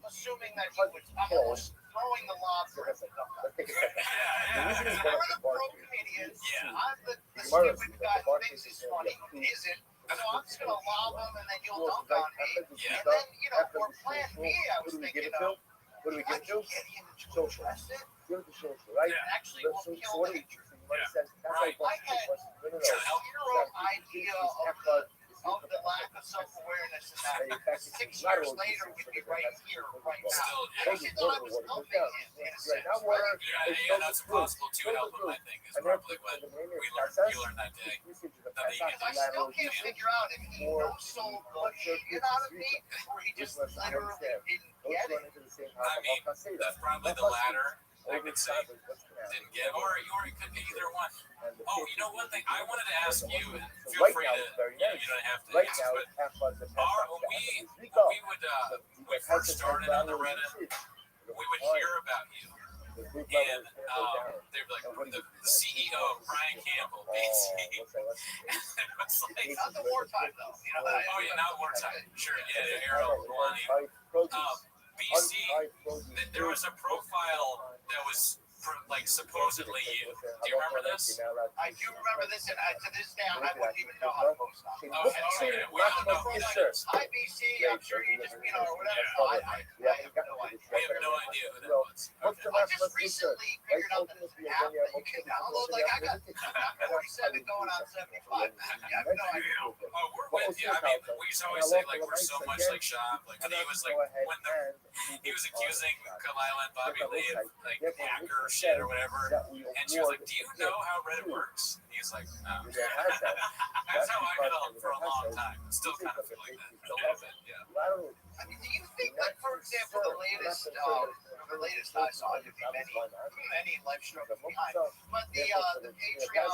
Assuming that he was, I'm almost throwing the lob for him to come back. You're the pro comedian. I'm the stupid guy who thinks it's funny, who isn't. So I'm just going to lob him and then you'll dunk on me. And then, for plan B, I was thinking of, What do we I get can to? get him to trust it. Give it to social, right? Yeah. Actually, we'll kill the hatred. Right. I had zero idea of the lack of self-awareness in that. 6 years later, we'd be right here, right now. Still, I actually thought I was helping him in a sense, right? Yeah, that's impossible to help him, I think, is probably what you learned that day. Because I still can't figure out if he no-sold the shit out of me, or he just literally didn't get it. I mean, that's probably the latter, I could say. Didn't get, or it could be either one. Oh, one thing I wanted to ask you, and feel free to, you don't have to answer, but when we first started on the Reddit, we would hear about you. And they'd be like, the CEO, Brian Campbell, BC. It's like, Not the wartime, though. Oh, yeah, not wartime. Sure, yeah, Arrow, Blondie. BC, there was a profile that was supposedly you. Do you remember this? I do remember this, and to this day, I wouldn't even know how to post on it. Okay, we don't know who that is. Hi, BC, I'm sure you just, or whatever. I have no idea. We have no idea who that was. Okay. I just recently figured out that there's an app that you can download. Like, I got 47 going on 75. I have no idea. Oh, we're with you. I mean, we used to always say, we're so much like Shop. And he was when he was accusing Kalila and Bobby Lee of, hacker shit or whatever. And she was like, do you know how Reddit works? And he's like, no. That's how I felt for a long time. Still kind of feel like that a little bit, yeah. I mean, do you think, for example, the latest I saw, there'd be many live struggles behind, but the Patreon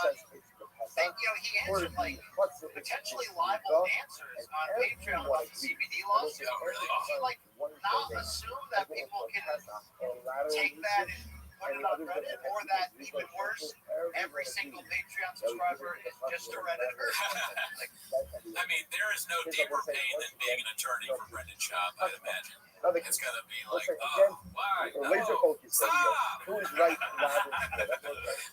thing, he answered, potentially liable answers on Patreon about the CBD lawsuit. Oh, really? Do you, not assume that people can take that and put it on Reddit, or that, even worse, every single Patreon subscriber is just a Redditor? I mean, there is no deeper pain than being an attorney for Brendan Schaub, I'd imagine. It's gonna be like, oh, why? No.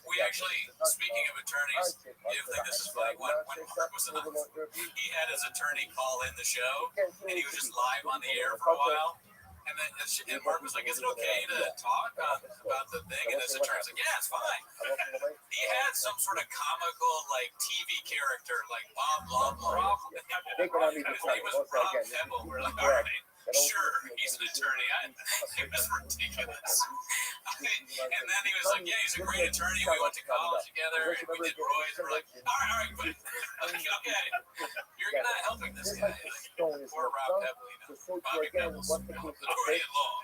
We actually, speaking of attorneys, you think this is funny, when Mark was on, he had his attorney call in the show, and he was just live on the air for a while. And then Mark was like, is it okay to talk about the thing? And his attorney's like, yeah, it's fine. He had some sort of comical, TV character, blah, blah, blah. His name was Rob Pebble. We're like, all right, sure, he's an attorney. It was ridiculous. And then he was like, yeah, he's a great attorney. We went to college together, and we did Roy's. We're like, all right, but okay, you're not helping this guy. Poor Rob Pebble, Bobby Pebble's attorney at law.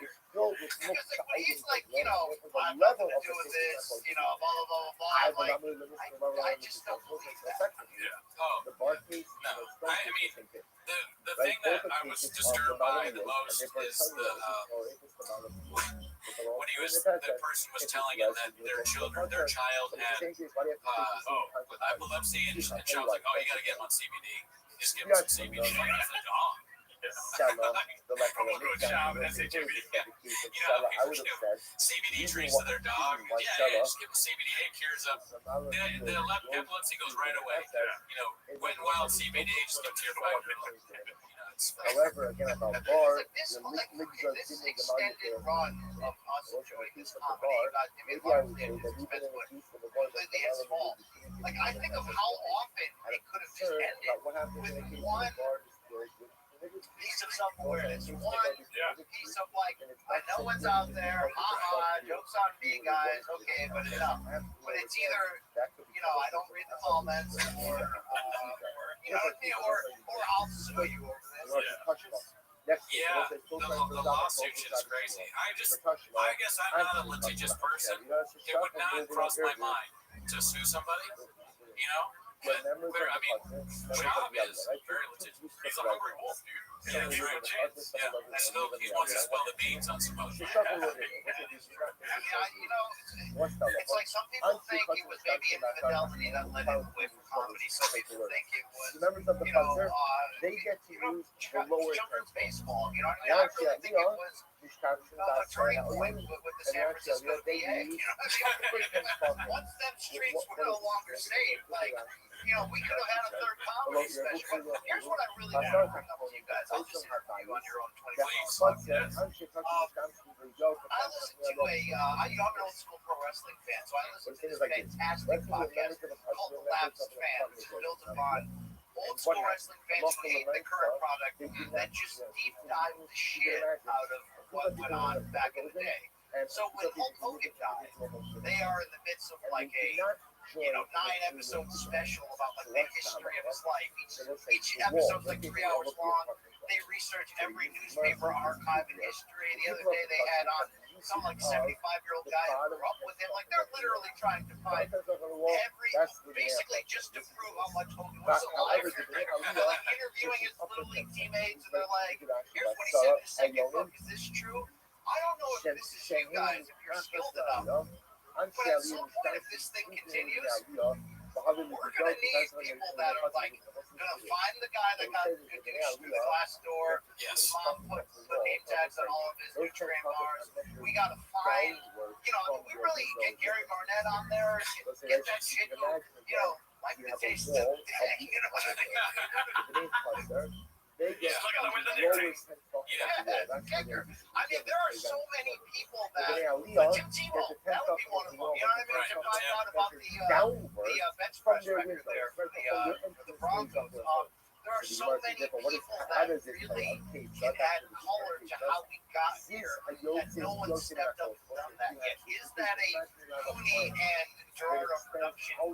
He's like, I'm nothing to do with this, blah, blah, blah, blah. I just don't believe that. Yeah. Oh, no. I mean, the thing that I was disturbed by the most is when the person was telling him that their child had with epilepsy, and Sean's like, oh, you got to get him on CBD. Just give him some CBD. He's like, oh. Seller, the like From of Logo a Shop, mid SHMB. seller, You know, I people would have give said, CBD usually treats what to their dog. one Yeah, seller, just give them CBD. It cures up. The epilepsy goes right away. You know, wet and wild CBD, just give it to your 5-year-old. However, again, about bar, This the like leagues okay, are this giving the extended run of us also a doing piece this of the comedy. bar. I mean, Maybe I would say that even in a piece of the bar, completely and small. Like I think of how often it could have just ended about what happens in a case of the bar is piece of self-awareness, one piece of like, and it's I know what's out there, haha, jokes on me, guys, okay, but enough. But it's either, you know, I don't read the comments, or you know, or I'll sue you over this. Yeah, the lawsuit shit is crazy. I guess I'm not a litigious person. It would not cross my mind to sue somebody, you know? But clear, I mean, Job is very litigious. He's a hungry wolf, dude. Yeah, he's right, chance. Yeah, he wants to spill the beans on some other. You know, it's like some people think it was maybe infidelity that led him away from comedy. Some people think it was, members of the you know, concert, they get to use the lower children's baseball. You know what I mean? I really think it was a turning point with the San Francisco VA. You know, once them streets were no longer safe, like, you know, we could have had a third comedy special. But here's what I really want to bring up to you guys. I'll just interview you on your own 20 I listen to I'm an old school pro wrestling fan, so I listen to this fantastic podcast called The Lapsed Fans. It's built upon old school wrestling fans who hate the current product that just deep dive the shit out of what went on back in the day. So when Hulk Hogan died, they are in the midst of like a 9-episode special about like the history of his life. Each episode's like 3 hours long. They research every newspaper archive in history. The other day they had on some like 75-year-old guy who grew up with him. Like they're literally trying to find basically just to prove how much Hogan was alive. They're interviewing his little league teammates, and they're like, "Here's what he said in his second book. Is this true? I don't know if this is you guys, if you're skilled enough. But at some point, if this thing continues, we're gonna need people that are like gonna find the guy that got introduced through the glass door. His mom put name tags on all of his Nutrient bars. We gotta find, we really get Gary Barnett on there. Get that shit, like the taste of the day, Yeah, look at the window there. I mean, there are so many people that Jim Tebow, that would be one of them. You know what I mean? To find out about the bench press record there for the Broncos. There are so many people that really can add color to how we got here that no one stepped up and done that yet. Is that a Cooney and Gerardo production So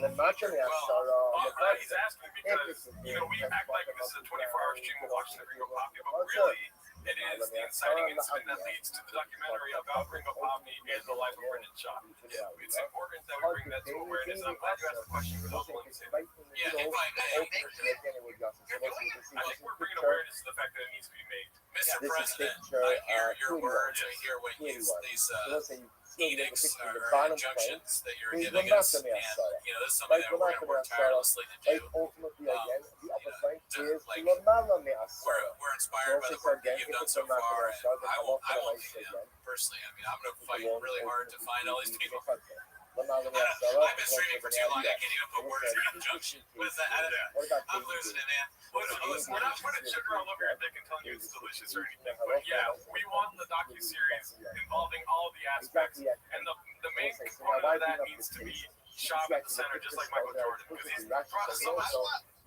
the match on the he's asking because, we act like this is a 24-hour stream of watching the Ringo Poppy, but really, it is the inciting incident that leads to the documentary about Ringo Poppy and the life of Brendan Shaw. It's important that we bring that to awareness, and I'm glad you asked the question for those links. Yeah, if I may, I think we're bringing awareness to the fact that it needs to be made. Mr. President, I hear your words, I hear what these edicts or injunctions that you're giving us, and this is something that we're going to work tirelessly to do. We're inspired by the work that you've done so far, and I won't personally. I mean, I'm going to fight really hard to find all these people. I've been streaming for too long. I can't even put words in injunction. What is that? I'm losing it, man. Listen, we're not putting sugar all over your dick and telling you it's delicious or anything. But yeah, we want the docuseries involving all the aspects, and the main component of that needs to be Shop at the center, just like Michael Jordan, because he's brought us so much.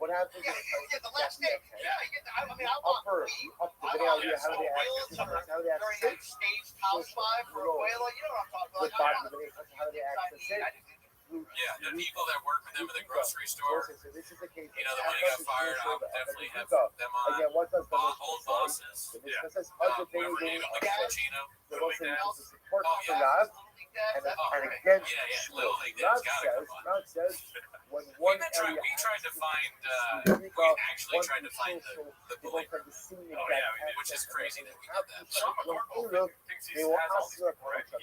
What happens the last day. I mean, I want during that staged house vibe for Abuela. You know what I'm talking about? Yeah, the people that work with them in the grocery store, the money got fired, I would definitely have them on. Old bosses, whoever named it, like Cappuccino, Little League Dads. Little League Dads gotta come on. We tried to find, we actually tried to find the bully. Which is crazy that we did that. Sean McCorkle thinks he has all these people, right? I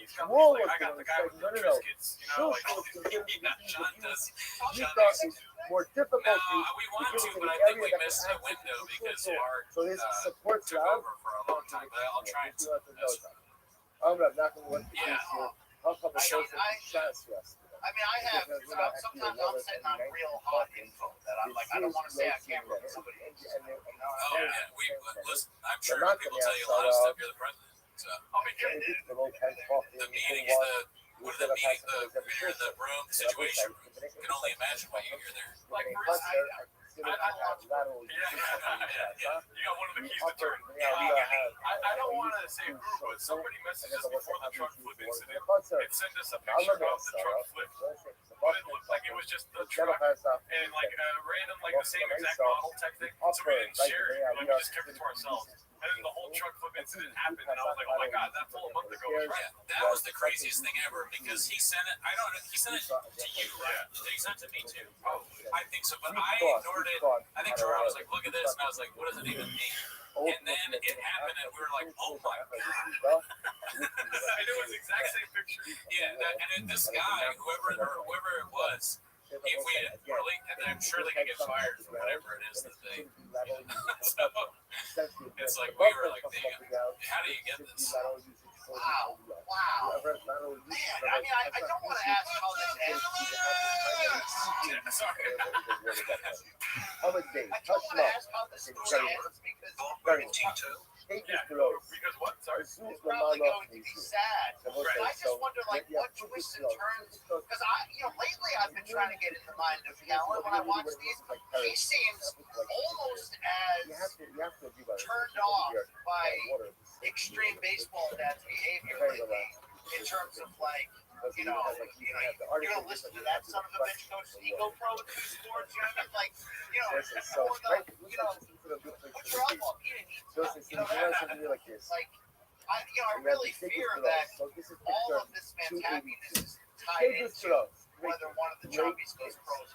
got the guy with the Triscuits, Sean does. more difficult No, to we want get to, into but the I think area we that missed can a access window the because social. Mark So this supports took lab. over for a long time, but I'll try and You have to know mess that. I'm not going to let the Yeah. case here. How come the social shots yesterday? I mean, I have. Sometimes I'm sitting on real hot info that I'm like, I don't want to say I can't remember somebody else. Oh yeah, we listen. I'm sure not people gonna tell you a lot of outside stuff. You're the president, so I mean, the meeting is what are the meeting you're in the room situation room. You can only imagine what you hear there. like for instance, I love lateral. You got one of the keys to turn. I don't want to say who, but somebody messaged us before the truck flip incident and sent us a picture of the truck flip. But it looked like it was just the truck and like a random, like the same exact model type thing. So we didn't share it. Like we just kept it to ourselves. And then the whole truck flip incident happened, and I was like, oh my god, that full a month ago was right. Yeah, that was the craziest thing ever because he sent it. I don't know. He sent it to you, right? He sent it to me too. Probably. I think so, but I ignored it. I think Jordan was like, "Look at this," and I was like, "What does it even mean?" And then it happened, and we were like, "Oh my god!" And it was the exact same picture. Yeah, and then this guy, whoever it was, if we had really, and I'm sure they could get fired for whatever it is that they. So it's like we were like, "Damn, how do you get this?" Wow. Man, I mean, I don't want to ask how this ends. Sorry. How much day? I don't want to ask how this story ends because Because what? Sorry. it's probably going to be sad. But I just wonder, like, what twists and turns. Because lately I've been trying to get in the mind of Kellen. When I watch these, he seems almost as turned off by extreme baseball dad's behavior lately in terms of like, you're gonna listen to that son of a bitch coach ego pro with the sports, you know what I mean? Like, trouble, like, I really fear that all of this man's happiness is tied into whether one of the chumpies goes pros.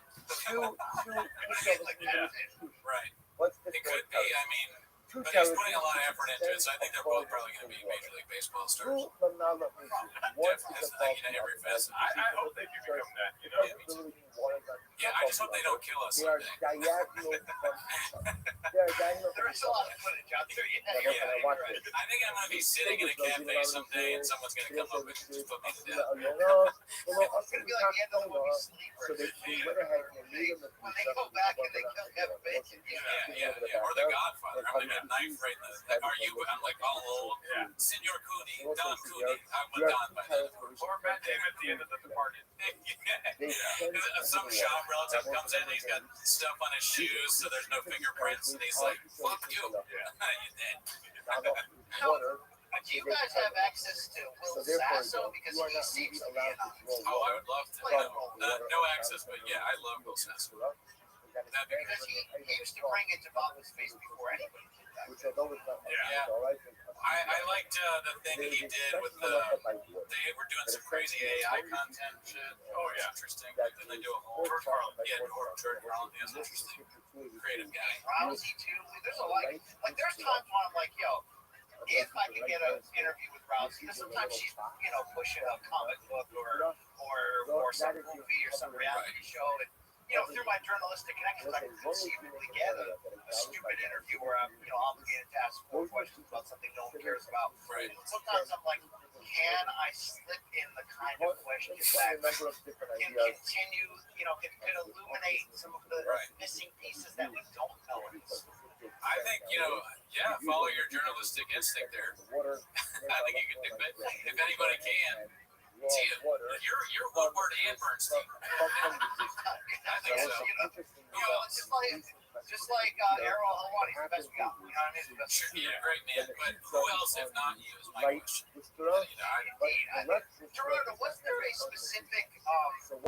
Right. It could be. I mean, but he's putting a lot of effort into it, so I think they're both probably going to be Major League Baseball stars. Definitely, that's the thing in every facet. I hope they do become that. Yeah, me too. Yeah, I just hope they don't kill us someday. There's a lot of footage out there. Yeah, I think I'm going to be sitting in a cafe someday, and someone's going to come up and just put me to death. It's gonna be like the end of the movie Sleepers. When they go back and they kill Kevin Bacon. Yeah. Or The Godfather. I'm going to have a knife right in the. Are you? I'm like, oh, Senor Cooney, Don Cooney. I'm a Don by then. Or Matt Damon at the end of The Departed. Some shop relative comes in and he's got stuff on his shoes, so there's no fingerprints, and he's like, "Fuck you, you dead." Do you guys have access to Will Sasso? Because he seems to be in on it. Oh, I would love to. No access, but yeah, I love Will Sasso. That'd be Because he used to bring it to Bob's face before anybody did that. I liked the thing he did with the. They were doing some crazy AI content shit. Oh yeah, interesting. Like, then they do a whole. George Carlin. Yeah, George Carlin. Yeah, it's interesting. Creative guy. Rousey too. There's a lot. Like there's times when I'm like, yo, if I can get an interview with Rousey, because sometimes she's pushing a comic book or some movie or some reality show, and through my journalistic connections, I can conceivably get a stupid interview where I'm obligated to ask 4 questions about something no one cares about. Right. Sometimes I'm like, can I slip in the kind of question that can continue, can illuminate some of the missing pieces that we don't know anymore? I think, follow your journalistic instinct there. I think you can do it. If anybody can. You're Woodward and Bernstein. I think so. Just like Errol Hawani's the best guy. You know what I mean? Sure, you're a great man, but who else if not you is my question. Gerardo, was there a specific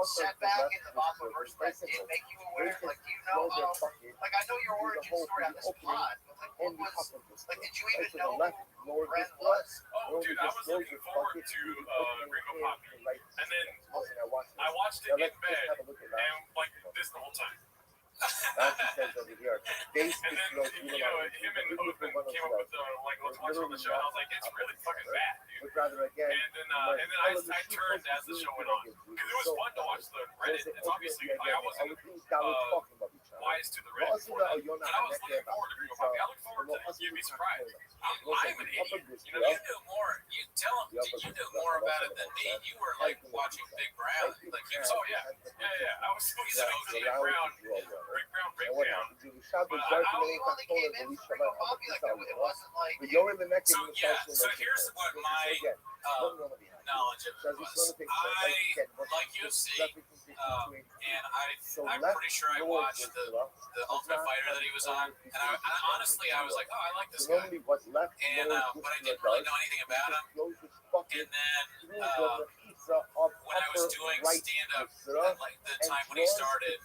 setback in the Mamba verse that did make you aware? Like, do you know like, I know your origin story on this pod, but like, what was, like, did you even know who Ren was? Oh, dude, I was looking forward to Gringo Poppy, and then I watched it in bed, and like this the whole time. Nancy says over here, they speak And then him and Othman came up with the like let's watch on the show, and I was like, it's really fucking bad, dude. would rather again. And then I turned as the show went on because it was fun to watch the Reddit. It's obviously like I wasn't wise to the Reddit before that, but I was looking forward to Gringo Poppy. I look forward to you'd be surprised. I'm an idiot. You knew more. You tell him you knew more about it than me. You were like watching Big Brown. Like you Oh yeah. I was always an OG Big Brown breakdown. But You only came in for Gringo Poppy, like it wasn't like. So here's what my knowledge of it was. I like UFC, and I'm pretty sure I watched the Ultimate Fighter that he was on, and I honestly I was like, oh, I like this guy, and but I didn't really know anything about him. And then when I was doing stand-up, at like the time when he started,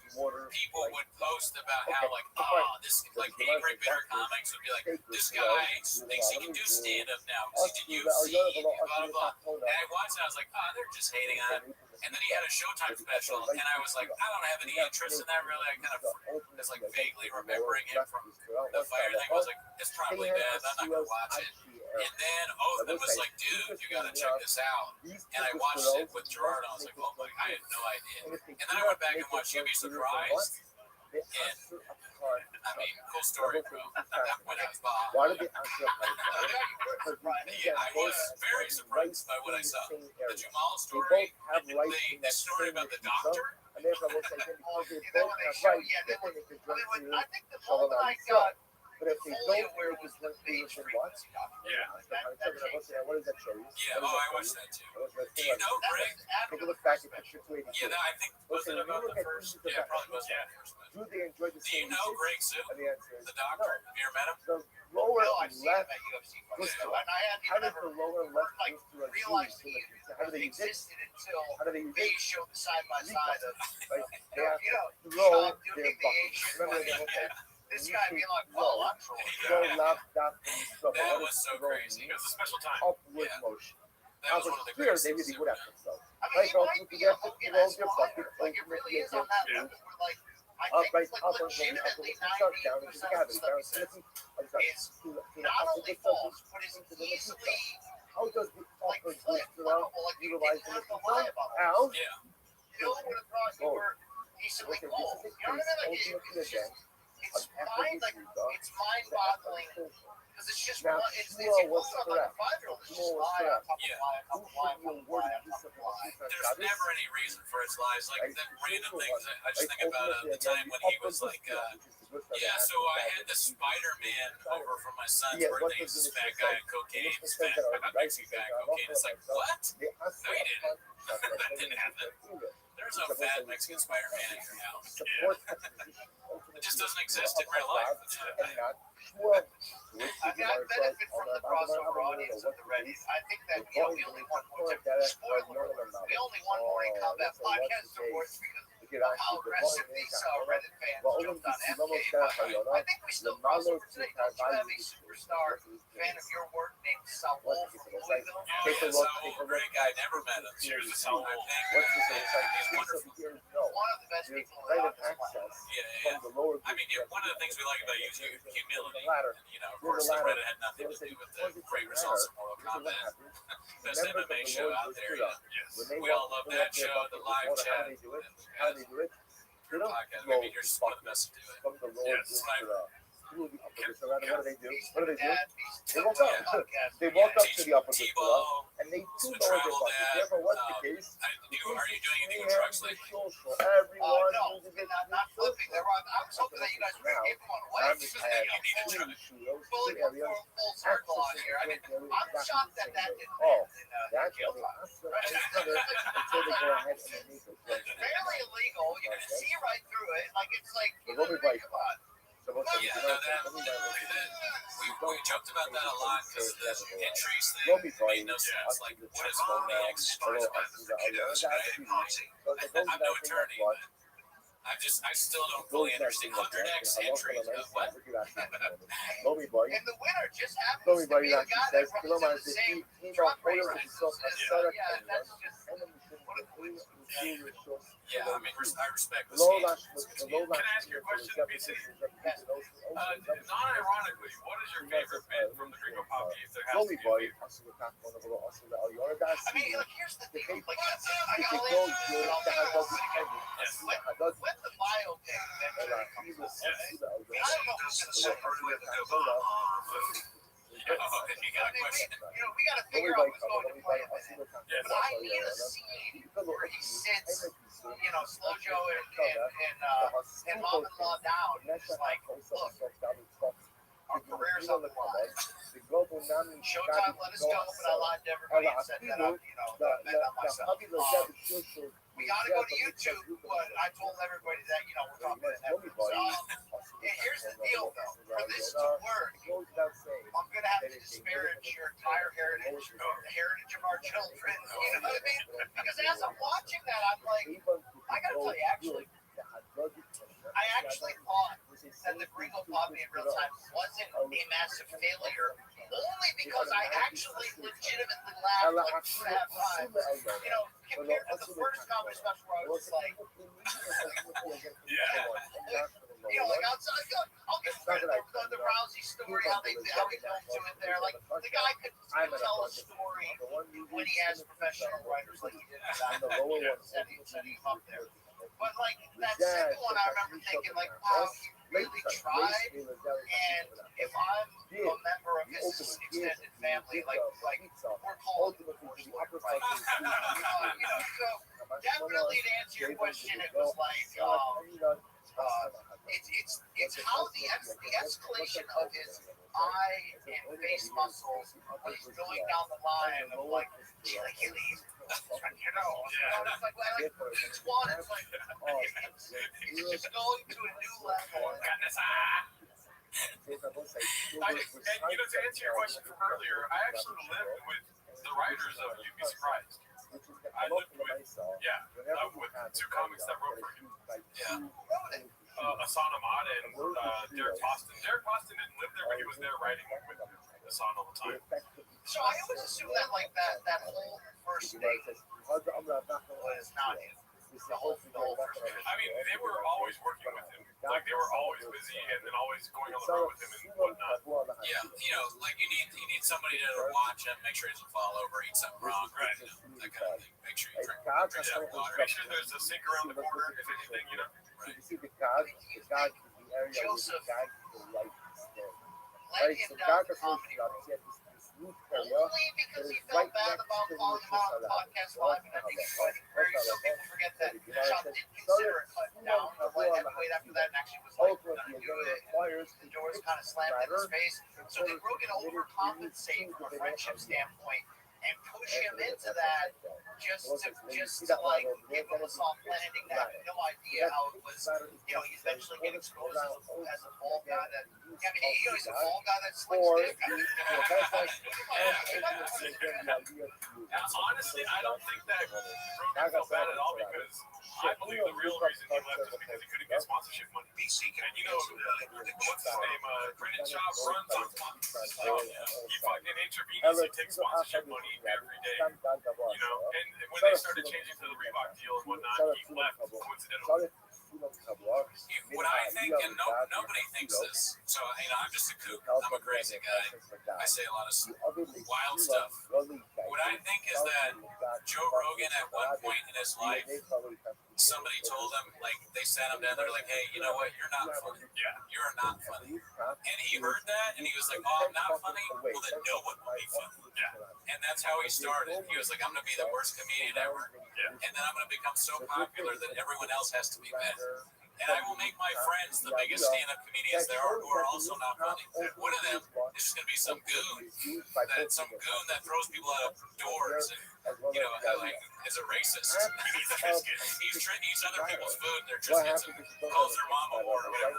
people would post about how like, oh, this like Angry Bitter Comics would be like, this guy thinks he can do stand-up now because he did UFC, blah blah blah. And I watched it, I was like, oh, they're just hating on him. And then he had a Showtime special, and I was like, I don't have any interest in that really. I kind of was like vaguely remembering it from the Fighter thing. I was like, it's probably bad. I'm not gonna watch it. And then Othman was like, dude, you gotta check this out. And I watched it with Gerard. I was like, oh my, I had no idea. And then I went back and watched You'd Be Surprised. And I mean, cool story, bro. When I was Bob. I was very surprised by what I saw. The Jamal story, the story about the doctor. And therefore, I will say, I think the moment I got but if they fully don't, aware was the Mainstream was Yeah. what is that show? Yeah, oh, I watched that too. Do you know Greg? Take a look back at picture 282. Yeah, I think was it about the first? Yeah, probably was about the first one. Do they enjoy the Do you know Greg Sue, And the answer is the doctor? Have you ever met him? the lower No, I've seen him left at UFC goes fights. to And I hadn't how even does ever the lower left like goes to a realized G he in the pizza? How do they use it? existed until How do they use they it? showed the side by side of Right? They have you know to throw Sean their doing the bucket. Asian Remember they like, will say, this guy being like, well, I'm trolling. throw left, down, from That was so crazy. It was a special time. upward Yeah. motion. That was one of the Here, greatest they things really would ever have done. to so. I mean, Right, he go might to be the a effort, Hogan roll as your fighter. bucket, Like, it really is on that level where, like, I Up, think right, it's like up, and legitimately start down into 90% the of the cavity. stuff he says is not Not only false, but is easily How does the like upper flipped. booster Like you didn't have to lie about it. How? Yeah. No one would have thought you were decently Listen, cool. this is You know what I mean? Like, it's just, it's mind-boggling because it's just Now, one, it's Shmuel was equivalent of like a correct. 5-year-old. It's just Shmuel was lie on top of Yeah. lie on top of lie on top of lie on top of lie. There's never any reason for his lies. Like the random things. I just think about the time when he was like, yeah, so I had the Spider-Man over for my son's birthday. He's this fat guy on cocaine. This fat Mexican guy on cocaine. It's like, what? No, you didn't. That didn't happen. There's no fat Mexican Spider-Man in your house. It just doesn't exist in real life. I mean, I benefit from the crossover audience of the Reddit. I think that, you know, we only want more spoiler alert. We only want more in combat podcasts awards because of how aggressive these Reddit fans jumped on FK. I think we still cross over today. Don't you have a superstar fan of your work named Saul from Louisville? Take a Yeah, look, Saul, take a great guy. Never met him. Cheers to Saul. What's this? He's wonderful. One of the best people in the Right of office. access Yeah. from the lower. I mean, one of the things we like about YouTube is humility. Ladder. And, you know, of course, the Reddit had nothing to do with the great results of Mortal Kombat. Best MMA show out there. Yeah. We all love that show, the live chat. How do they do it? How do they do it? They don't Podcast. roll Maybe you're just one of the best to do it. from the lower Yes. to the what do they do? What do they do? Dad, They walk up. They walk up to the upper Tebow, Gustav, and they do the lower their travel bucket. dad, Therefore, what's the case? are you doing anything with trucks lately? Everyone no, uses it. not flipping. I was hoping that you guys were going to give one away. I'm just Fully full circle on here. I mean, I'm shocked that didn't Oh, happen that's in jail time. until they go ahead and make it. It's barely illegal. You can see right through it. Like it's like The Romy bike. come on. So what's Yeah, no, we joked about that a lot because of the entries thing. Romy Made bike. no sense. Like, what is Romy X? I'm no attorney, but I still don't fully understand 100X entries. What? Romy bike. And the winner just happens Romy to bike be the actually guy says that runs in kilometers the same he truck got race. himself a Yeah, setup that's just and then what a coincidence. Yeah, I mean, I respect the Low scheme. lash, the low lash. Can I ask you a question, BC? Non-ironically, what is your favorite bit from the Gringo Poppy? If there has to Zombie be a boy, favorite? als we elkaar gewoon hebben, als we al jaren daar I mean, zien. like, here's the thing. Like, Ik I'll go answer je it. dat hij dat doet. Dat When the biopic eventually comes out, I don't know who's gonna suffer with it. You got a question? We got to figure out who's going to play with it. But I need a scene where he sits, Slow Joe and Mom-in-Law down, and just like, look, our careers on the line. Showtime let us go, but I lied to everybody and said that I'm, bet on myself. We got to go to YouTube, but I told everybody that, we're talking to Netflix. And here's the deal, though. For this to work, I'm going to have to disparage your entire heritage, the heritage of our children. You know what I mean? Because as I'm watching that, I'm like, I got to tell you, I actually thought that the Gringo Poppy in real time wasn't a massive failure, only because I actually legitimately laughed like 2.5 times. Compared to the first comedy special where I was just like, like I'll give credit for the Rousey story, how he filmed it there. Like the guy could tell a story when he has professional writers like he did that. Setting him up there. But like that second one, I remember thinking like, wow, he really tried. And if I'm a member of his extended family, like we're called the divorce lawyer, right? So definitely to answer your question, it was like it's how the escalation of his eye and face muscles when he's going down the line of like Achilles. It's like each one is like it's just going to a new level. And to answer your question from earlier, I actually lived with the writers of You'd Be Surprised. I lived with two comics that wrote for him. Asana Mata and Derek Poston. Derek Poston didn't live there, but he was there writing with Asana all the time. So I always assume that like that whole first date was not him. The whole first date. I mean, they were always working with him. Like they were always busy and then always going on the road with him and whatnot. Yeah, like you need somebody to watch him, make sure he doesn't fall over, eat something wrong, right? That kind of thing. Make sure you drink enough water. Make sure there's a sink around the corner, if anything, Right. Joseph. Let him down the comedy road. Only because he felt bad about calling him out on the podcast live, and I think some people forget that Chuck didn't consider it cut down to light heavyweight after that, and actually was like, gonna do it. The doors kind of slammed in his face. So did Rogan overcompensate from a friendship standpoint and push him into that just to like give him a soft landing that had no idea how it was, he's eventually getting exposed as a bald guy that, he's a bald guy that slings dick. Honestly, I don't think that Rogan felt bad at all because I believe the real reason he left is because he couldn't get sponsorship money. And what's his name? Brendan Schaub runs on sponsorship. He fucking intravenously takes sponsorship money every day. And when they started changing to the Reebok deal and whatnot, he left coincidentally. What I think, and nobody thinks this, so I'm just a kook. I'm a crazy guy. I say a lot of wild stuff. What I think is that Joe Rogan, at one point in his life, somebody told him, like, they sat him down, they're like, hey, you know what, you're not funny. Yeah. You're not funny. And he heard that, and he was like, oh, I'm not funny? Well, then no one will be funny. Yeah. And that's how he started. He was like, I'm going to be the worst comedian ever. Yeah. And then I'm going to become so popular that everyone else has to be better. And I will make my friends the biggest stand-up comedians there are who are also not funny. One of them is just going to be some goon that throws people out of doors and, is a racist. He eats other people's food, their Triscuits, and calls their mama or whatever.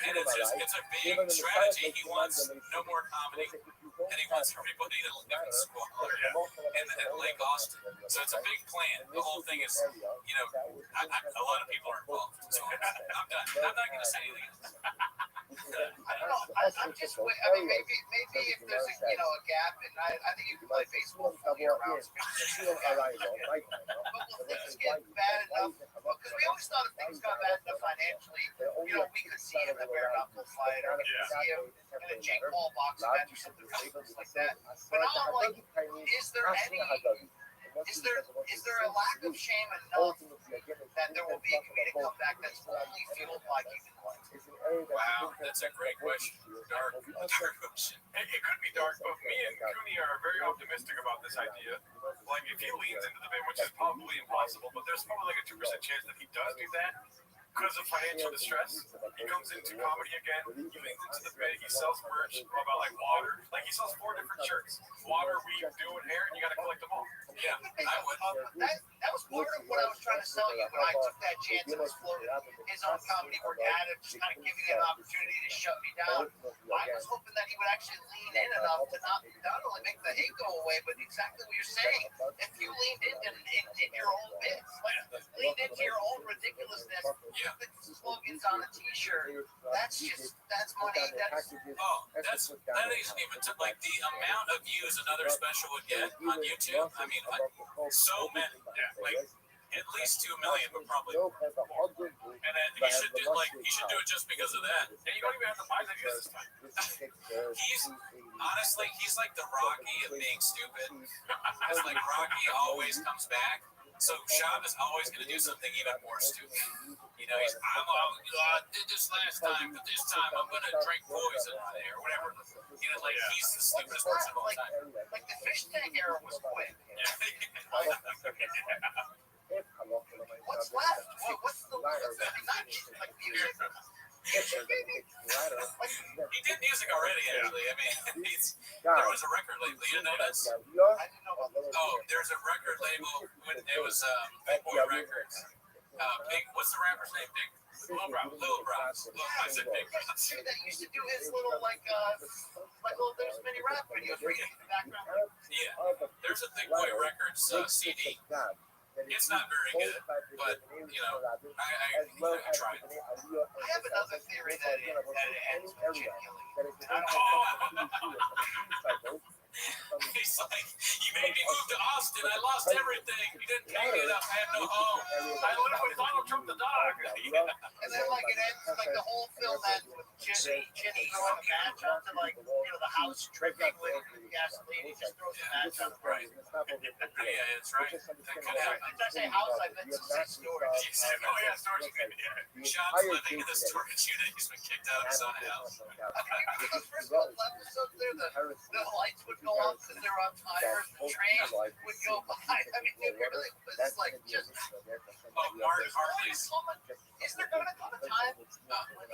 And it's a big strategy. He wants no more comedy, and he wants everybody to live in squalor and Lake Austin. So it's a big plan. The whole thing is, a lot of people are involved. So I'm done. I'm not going to say anything else. I don't know. I'm just. I mean, maybe if there's a a gap, and I think you can play baseball for year round. But will things get bad enough? Because we always thought if things got bad enough financially, we could see him in a bare knuckle fight, or we could see him in a Jake Paul box match or something ridiculous like that. But now I'm like, is there a lack of shame enough that there will be a comedic comeback that's only fueled by keeping quiet? Wow, that's a great question. Dark question. It could be dark, but me and Cooney are very optimistic about this idea. Like, if he leans into the bit, which is probably impossible, but there's probably like a 2% chance that he does do that because of financial distress. He comes into comedy again, he leans into the bit, he sells merch about like water. Like, he sells 4 different shirts: water, weed, dew, and hair, and you got to collect them all. Yeah, I would. That was part of what I was trying to sell you when I took that chance and explored his own comedy work at him, just kind of giving him an opportunity to shut me down. I was hoping that he would actually lean in enough to not only make the hate go away, but exactly what you're saying. If you leaned in your own bits, like leaned into your own ridiculousness, put the slogans on a T-shirt. That's money. That isn't even to like the amount of views another special would get on YouTube. I mean, so many, like at least 2 million, but probably more. And then he should do it just because of that. And you don't even have to buy the views this time. He's like the Rocky of being stupid. It's like Rocky always comes back. So Shab is always going to do something even more stupid. I did this last time, but this time I'm going to drink poison or whatever. He's the stupidest person of all time. Like the fish tank era was quick. What's left? What's the music? He did music already, actually. I mean, there was a record label. You didn't know that? Oh, there's a record label. It was Big Boy Records. What's the rapper's name? Lil Brown. I said Big Brown. That used to do his little little there's many rap videos where he in the background. Yeah, there's a Big Boy Records CD. It's not very good, but I tried. I have another theory that it ends with chin killing. He's like, you made me move to Austin. I lost everything. You didn't pay me enough. I had no home. I live with Donald Trump the dog. And then it ends the whole film ends with Ginny throwing a match onto the house dripping with gasoline. He just throws a match on the Right. Yeah, that's right. That could happen. Did I say house? I meant to say storage. Storage unit. Shop's living in the storage unit. He's been kicked out of his own house. The first couple episodes there, the lights would go off because they were on tires. The train would go by. I mean, it really was just. Mark Hartley's. Is there going to come a time when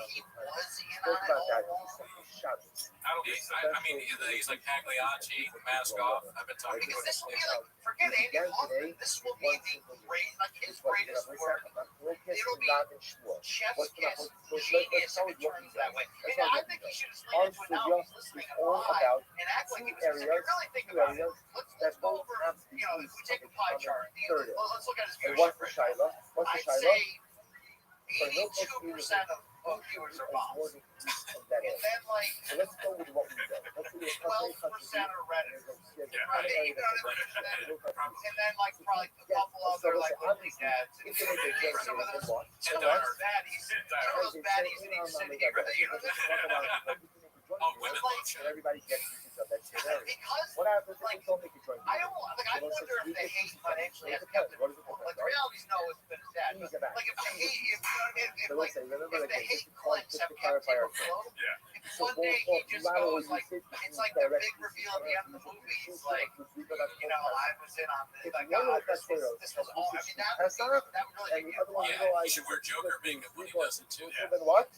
he was in on it all along? I mean, he's like Pagliacci, mask off. I've been talking Because to this will be forget Andy Kaufman. This will be his greatest work. It'll be chef's kiss, genius if it turns that way. And I think he should have slid into it now. He's listening live and act like he was. If you really think about it, let's go over. If we take a pie chart, let's look at his viewership. I'd say 82% of viewers are moms. And then let's go with what we do. Let's do 12% are Reddit. Right? And then probably a couple other movie dads. And some of those baddies. Some of those baddies need to syndicate. women love shit. Everybody gets pieces of that shit. Because What happens if they don't make a joint? I wonder if the hate financially has kept it. The reality is no, it's been sad. If the hate, if the hate clips have kept it afloat, if one day he just goes it's like the big reveal at the end of the movie. He's like, I was in on this. This was all. I mean, that would really be Yeah, he should wear Joker makeup when he does it too. Then what?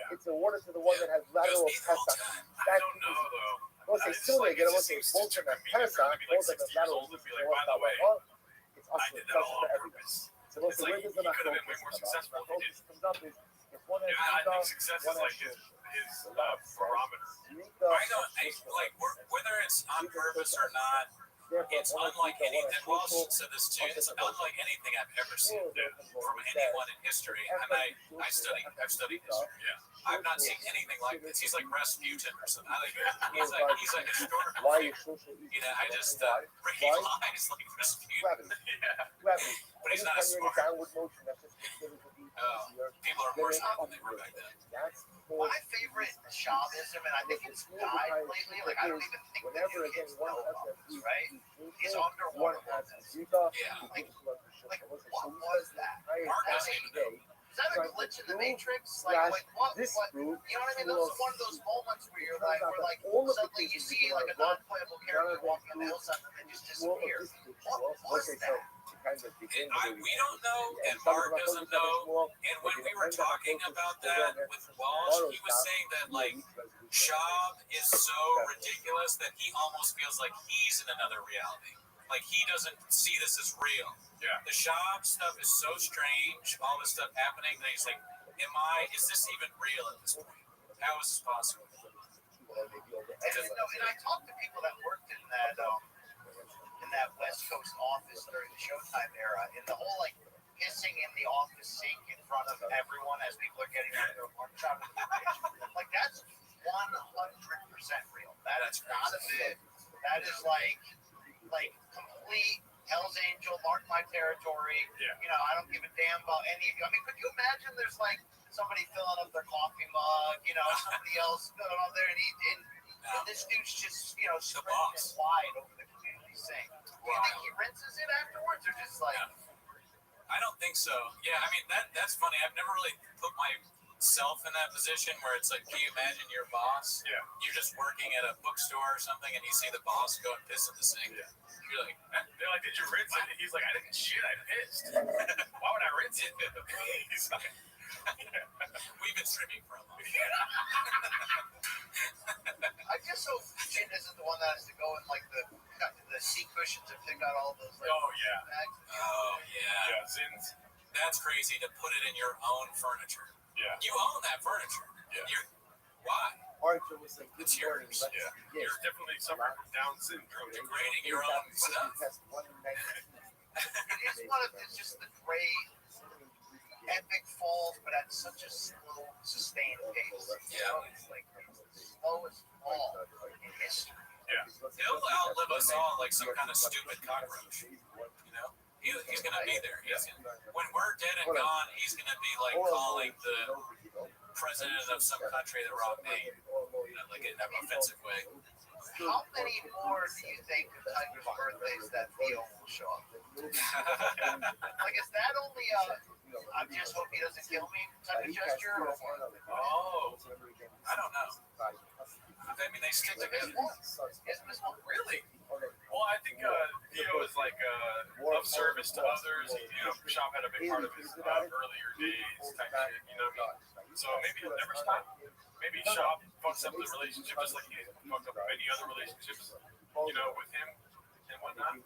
It's awarded to the one that has lateral pesa. I don't know though. Once they still make it, once they bolster that pesa, both of the lateral By the way, it's I awesome. did that all on purpose. So what's the way He could have been way more successful if he did. comes up is if one has I think success is like his barometer. I don't whether it's on purpose or not. It's unlike anything. Well, she said this too. It's unlike anything I've ever seen from anyone in history. And I've studied history. Yeah. I've not seen anything like this. He's like Rasputin or something. He's like historical. Why figure. is social media? You know, I just realize like Rasputin. Gravity. Gravity. But he's not as Anytime you're in a smart. downward motion, that's just considered to be easier. People are worse off than they were back then. That's more. My favorite Shamanism, and I think it's died lately. Like I don't even think that Whenever you again kids one know has about that this, right? Is one underwater has oneness. Yuga, Yeah. Like what was that? Mark doesn't even know. Is that a glitch in the Matrix? Like what? This What? group, You know what I mean? Those are one of those moments where you're like, suddenly you see like a non-playable character walking on the hillside and then just disappear. What was that? We don't know, and Mark doesn't know. And when we were talking about that with Walsh, he was saying that like Shab is so ridiculous that he almost feels like he's in another reality. Like he doesn't see this as real. Yeah. The Shab stuff is so strange, all this stuff happening, that he's like, is this even real at this point? How is this possible? And I talked to people that worked in that West Coast office during the Showtime era, and the whole like pissing in the office sink in front of everyone as people are getting out of their lunch out of the fridge. Like that's 100% real. That's not a bit. That is like complete Hell's Angel, mark my territory. Yeah. You know, I don't give a damn about any of you. I mean, could you imagine there's like somebody filling up their coffee mug, you know, somebody else filling up there, and this dude's just, you know, spreading it wide over the community sink. Do you think he rinses it afterwards, or just like? I don't think so. Yeah, I mean that's funny. I've never really put myself in that position where it's like, can you imagine your boss? Yeah. You're just working at a bookstore or something, and you see the boss go and piss in the sink. Yeah. You're like, they're like, did you rinse it? And he's like, I didn't shit, I pissed. Why would I rinse it? He's like, we've been streaming for a long time. I just hope Jin isn't the one that has to go in like the seat cushions and pick out all those. Like, bags. Oh yeah. Yeah, Zin's. That's crazy to put it in your own furniture. Yeah. You own that furniture. Yeah. Why? Arthur was like, it's yours. Yeah. You're definitely suffering from Down syndrome. Degrading your own stuff. It's just the great epic falls, but at such a slow, sustained pace. Yeah. It's like the slowest fall in history. Yeah. He'll outlive us all like some kind of stupid cockroach. You know? He's going to be there. When we're dead and gone, he's going to be like calling the president of some country the wrong name. Like in an offensive way. How many more do you think of type of birthdays that Theo will show up? Like, is that only I just hope he doesn't kill me type of gesture? Or oh, I don't know. I mean, they stick together. Really? Well, I think Theo is like of service to others. Shop had a big part of his earlier days type shit, you know what I mean? So maybe he'll never stop. Maybe Shop fucks up the relationship just like he fucked up any other relationships, with him and whatnot.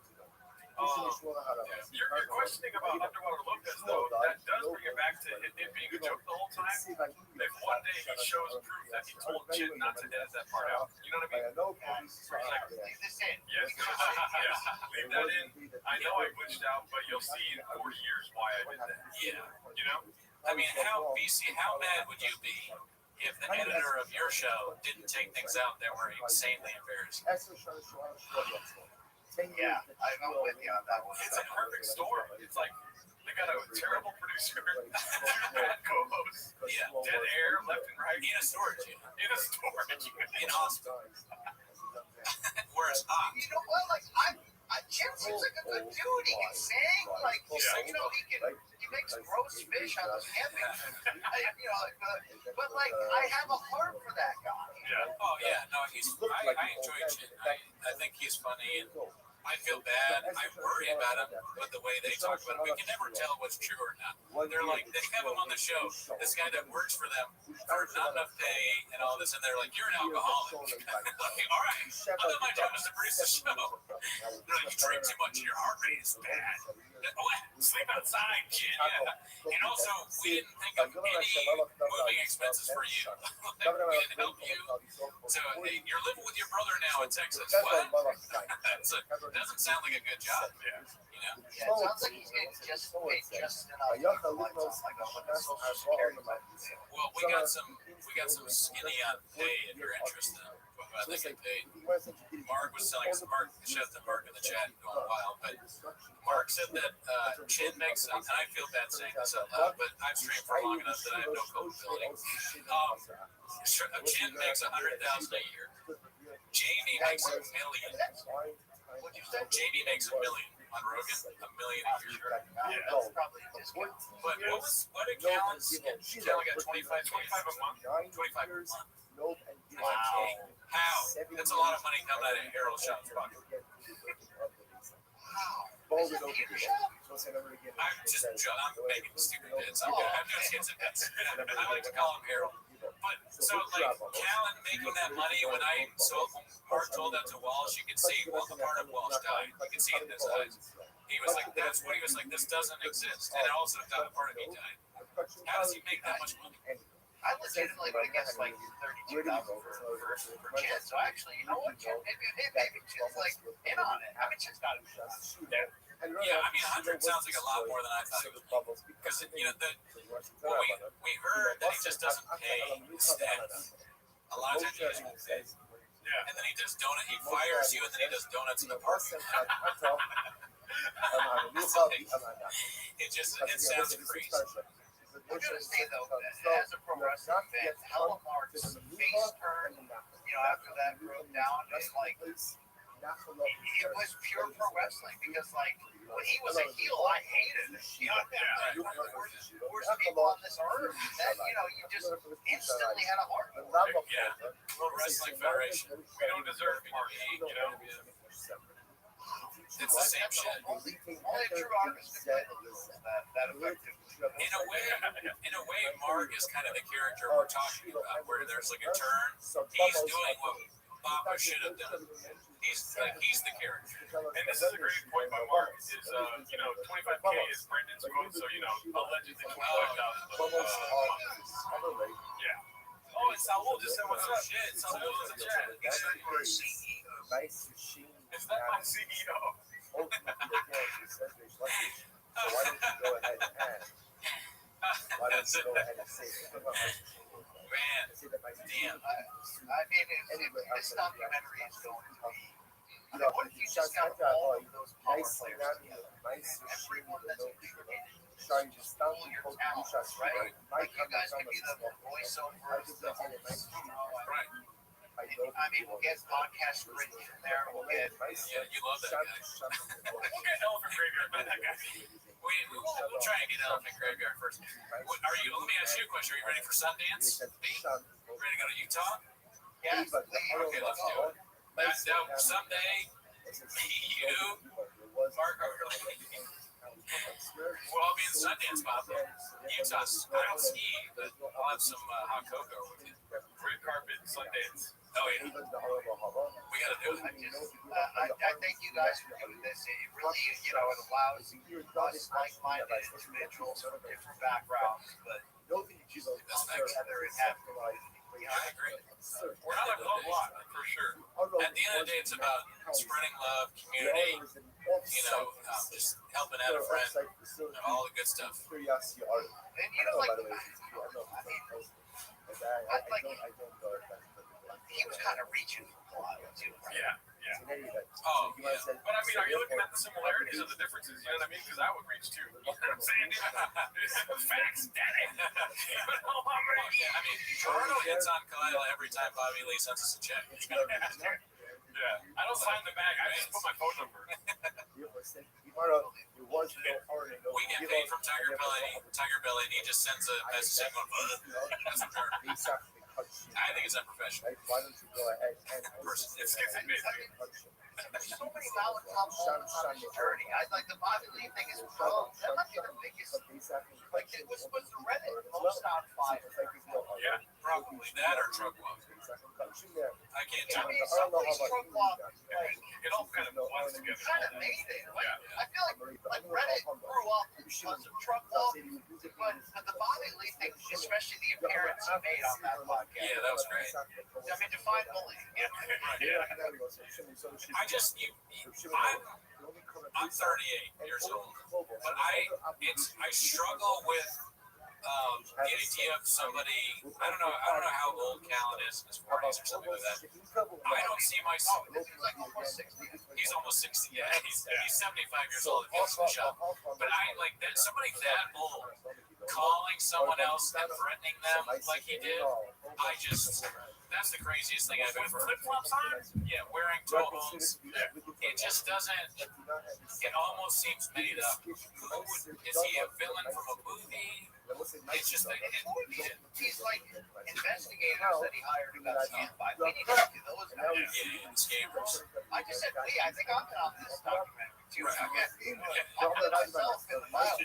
You're questioning about Underwater Lopez, though. That does bring it back to it being a joke the whole time. If one day he shows proof that he told Jin not to edit that part out, you know what I mean? Leave this in. Yes, leave that in. I know I glitched out, but you'll see in 40 years why I did that. Yeah. I mean, how mad would you be if the editor of your show didn't take things out that were insanely embarrassing? Yeah, I'm with you on that one. It's a perfect storm. It's like they got a terrible producer, bad co-host, dead air left and right. In a storage unit. In a hospital. Where it's hot. You know what? Like, Jim seems like a good dude. He can sing. Like, he makes gross fish on those camping. But like, I have a heart for that guy. Yeah. Oh yeah. No, I enjoy Jim. I think he's funny, and I feel bad. I worry about him, but the way they talk about him, we can never tell what's true or not. They're like, they have him on the show, this guy that works for them for not enough pay and all this, and they're like, you're an alcoholic. Like, all right, I thought my job was to produce the show. They're like, you drink too much, your heart rate is bad. Sleep outside, kid. Yeah. And also, we didn't think of any moving expenses for you. We didn't help you. So you're living with your brother now in Texas. What? Doesn't sound like a good job. Yeah. You know? Yeah, it sounds like he's getting just paid just enough for like a social security. Well, we got some skinny on pay if you're interested. They get paid. Mark was telling us, Mark, shout out to Mark in the chat, going wild, but Mark said that Chin makes, and I feel bad saying this out loud, but I've streamed for long enough that I have no culpability. Chin makes $100,000 a year. Jamie makes $1 million. What'd you say? Jamie makes $1 million on Rogan, $1 million a year. Yeah, that's probably a discount. But what did Callan's get? Callan got 25 $25 a month. 25 a month. Wow. How? That's a lot of money coming out of Harold Shop's pocket. Is it Peter Shop? I'm just I'm making stupid bits. I'm doing skits and bits. I like to call him Harold. But so like Callan making that money when Mark told that to Walsh, you could see a part of Walsh died. You could see it in his eyes. He was like, that's what he was like, this doesn't exist. And also a part of me died. How does he make that much money? I legitimately would have guessed like 32,000 for Chin. So actually, you know what, Chin? Maybe Chin's like in on it. I mean, Chin's got it. Yeah, I mean, 100 sounds like a lot more than I thought it was. Because, you know, we heard that he just doesn't pay staff. A lot of times he doesn't pay. Yeah. And then he does he fires you, and then he does donuts in the park. It sounds crazy. I gotta say though, as a pro wrestling fan, Hella Mark's face turn, after that broke down, it's like it was pure pro wrestling because like when he was a heel, I hated it. Worst people on this earth. That you just instantly had a heart. Yeah, World Wrestling Federation. We don't deserve more heat, It's the same shit. Only a true artist can play the rules that effective. In a way, Mark is kind of the character we're talking about, where there's like a turn. He's doing what Papa should have done. He's the character. And this is a great point by Mark. Is 25K is Brendan's quote, so allegedly 25,000. Yeah. Oh, and Saul just said what's up. Shit, Saul in the chat. Is that my CEO? Man, damn. I mean, if this documentary is going to be, what if you just got all of those power players together? Everyone that's implicated. All your talent, right? Like you guys can be the voiceovers, Right. I mean, we'll get podcast written from there. We'll get. Yeah, you love that guy. We'll get Elephant Graveyard by that guy. We'll try and get Elephant Graveyard first. Let me ask you a question. Are you ready for Sundance? Ready to go to Utah? Yes, Okay, let's do it. Now, someday, you, Mark, we'll all be in Sundance, Bob. Utah. I don't ski, but I'll have some hot cocoa with you. Red carpet, Sundance. Oh, yeah. We got to do it. I thank you guys for doing this. It really, it allows us like-minded individuals from different backgrounds, but together and have I agree. We're not a club lot, for sure. At the end of the day, it's about spreading love, community, just helping out a friend, all the good stuff. And he was kind of reaching for a while too. Yeah. Oh, yeah. But I mean, are you looking at the similarities or the differences? You know what I mean? Because I would reach too. You know what I'm saying? Facts, daddy. I mean, Toronto hits on Kyle every time Bobby Lee sends us a check. Yeah. I don't sign the bag. I just put my phone number. We get paid from Tiger Belly, and he just sends a message going, that's a jerk. I think it's unprofessional. There's so many mountaintop moments on the journey. I like the Bobby Lee thing is that might be the biggest. Like it was the Reddit post on fire. Yeah, probably that or truck walk. I can't I tell. mean, some of these stroke law, like, It all kind of blends together. kind of made it. Like, I feel like Reddit grew up because of truck law, but the Bob at least, especially the appearance he made on that podcast. Yeah, that was great. I mean, define bullying. I just, I'm 38 years old, but I struggle with the idea of somebody. I don't know how old Callan is in his 40s or something like that. I don't see myself. He's like almost 60. He's almost 60. Yeah, he's 75 years old. He goes to the shop. But I like that somebody that old calling someone else and threatening them like he did. That's the craziest thing I've ever heard. Flip flops on? Yeah, wearing toe holes. It just doesn't. It almost seems made up. Is he a villain from a movie? It's just like He's like investigators that he hired who got scammed by. We need to do those guys. yeah, scammers. I just said, Lee, I think I'm on this documentary too. I'll put myself in the file.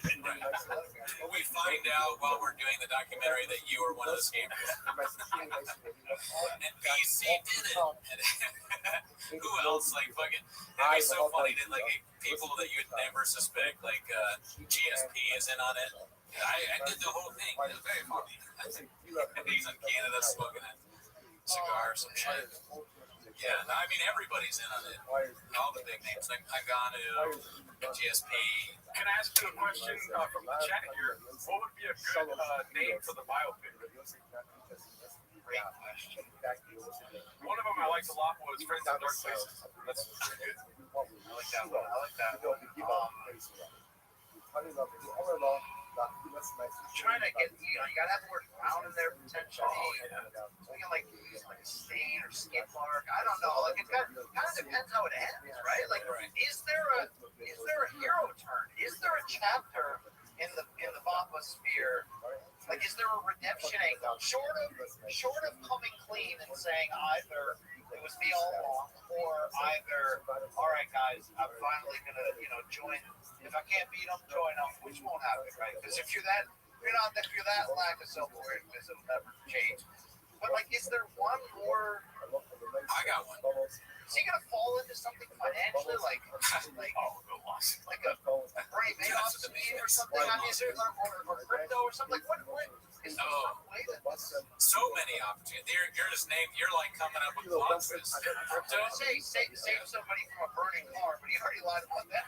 We find out while we're doing the documentary that you were one of the scammers. And BC did it. Who else? Like fucking. It'd be so funny that like people that you'd never suspect, like GSP is in on it. I did the whole thing. It was very funny. He's in Canada smoking a cigar or some shit. Yeah, no, I mean everybody's in on it. All the big names like Nagano, GSP. Can I ask you a question from the chat here? What would be a good name for the biopic? Great question. One of them I liked a lot was Friends in Dark Places. That's good. I like that one. I like that one. Trying to get, you gotta have the word round in there potentially. Something like a stain or skid mark. I don't know. Like it kind of depends how it ends, right? Like, is there a hero turn? Is there a chapter in the Bombosphere? Like, is there a redemption angle? Short of coming clean and saying either it was me all along, or either, all right, guys, I'm finally gonna, join. If I can't beat them, join them, which won't happen, right? Because if you're that lack of self-awareness, it'll never change. But like, is there one more? I got one. Is he gonna fall into something financially, like a Bernie Madoff scheme or something? I mean, is there or crypto or something? Like what is there some way that? So many opportunities. You're just named. You're like coming up with plot twists. Crypto. Save somebody from a burning car, but he already lied about that.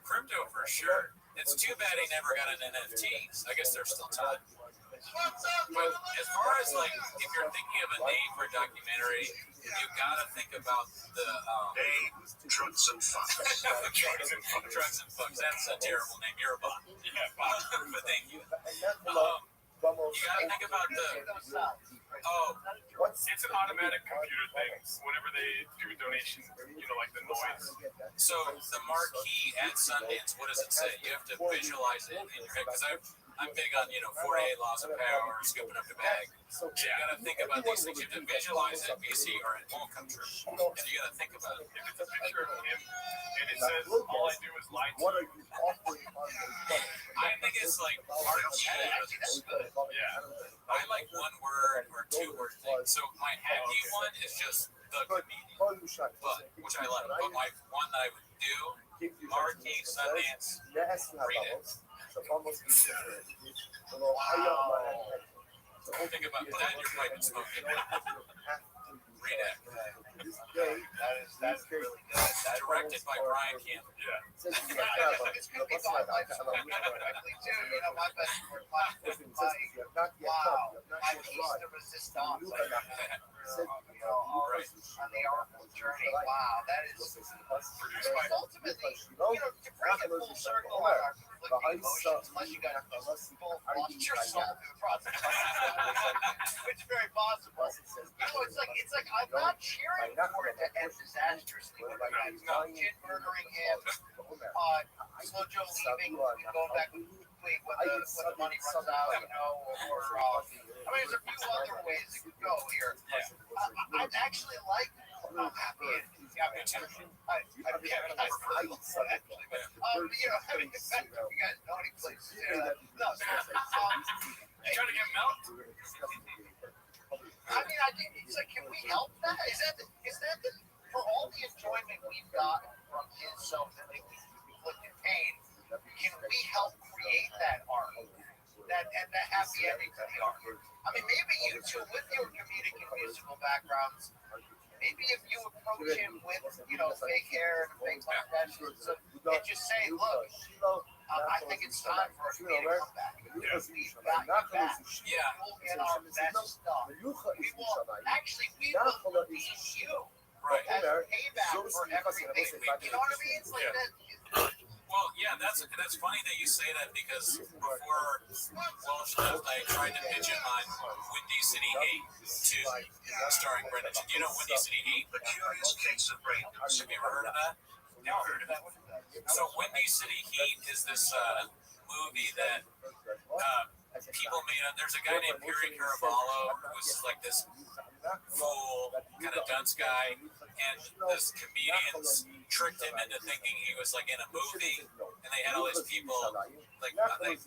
Crypto for sure. It's too bad he never got an NFTs. I guess there's still time. But as far as like, if you're thinking of a name for a documentary, you gotta think about the names, trucks and fucks. Trucks and fucks. That's a terrible name. You're a bot. But thank you. You gotta think about it's an automatic computer thing. Whenever they do donations, like the noise. So the marquee at Sundance, what does it say? You have to visualize it in your head, because I'm big on 4A laws of power, scooping up the bag. So you gotta think about these things. You have to visualize it, BC, or it won't come true. And you gotta think about it. If it's a picture of him and it says all I do is lie to you. I think it's like RPG. Yeah. I like one word or two word things. So my hacky one is just the comedian, which I like. But my one that I would do, marquee, Sundance, read it. Think about that in your pipe and smoke it. Read it. That's really good. Directed by Brian Campbell. Yeah. It's gonna be fun, like directly too. My best word, wow, my piece de resistance. On the artful journey. Wow, that is ultimately, to bring it full circle on our conflicting emotions, unless you got lost your soul through the process, which is very possible. It's like I'm not cheering for it to end disastrously. No, kid murdering him, Slow Joe leaving, going back when the money runs out, or I mean, there's a few other ways it could go here. I'd actually like a happy ending. Yeah, me too. Having the fact that you guys know any places. No. You trying to get him out? I mean, It's like, can we help that? Is that for all the enjoyment we've gotten from his self-inflicted pain? Can we help create that art, and the happy ending to the art? I mean, maybe you two, with your comedic and musical backgrounds, maybe if you approach him with, fake hair and a fake mustache, and just say, look, I think it's time for us to come back. We've got you back. Yeah. We'll get our best stuff. We will beat you. Right. As payback for everything. You know what I mean? It's like that. Well, yeah, that's funny that you say that, because before Welsh left, I tried to pitch him on Windy City 8 to starring Brendan. Do you know Windy City 8? The Curious Case of Rain. Have you ever heard of that? Never heard of that one. So Windy City Heat is this movie that people made up. There's a guy named Yuri Caraballo who was like this fool, kind of dunce guy, and this comedians tricked him into thinking he was like in a movie, and they had all these people like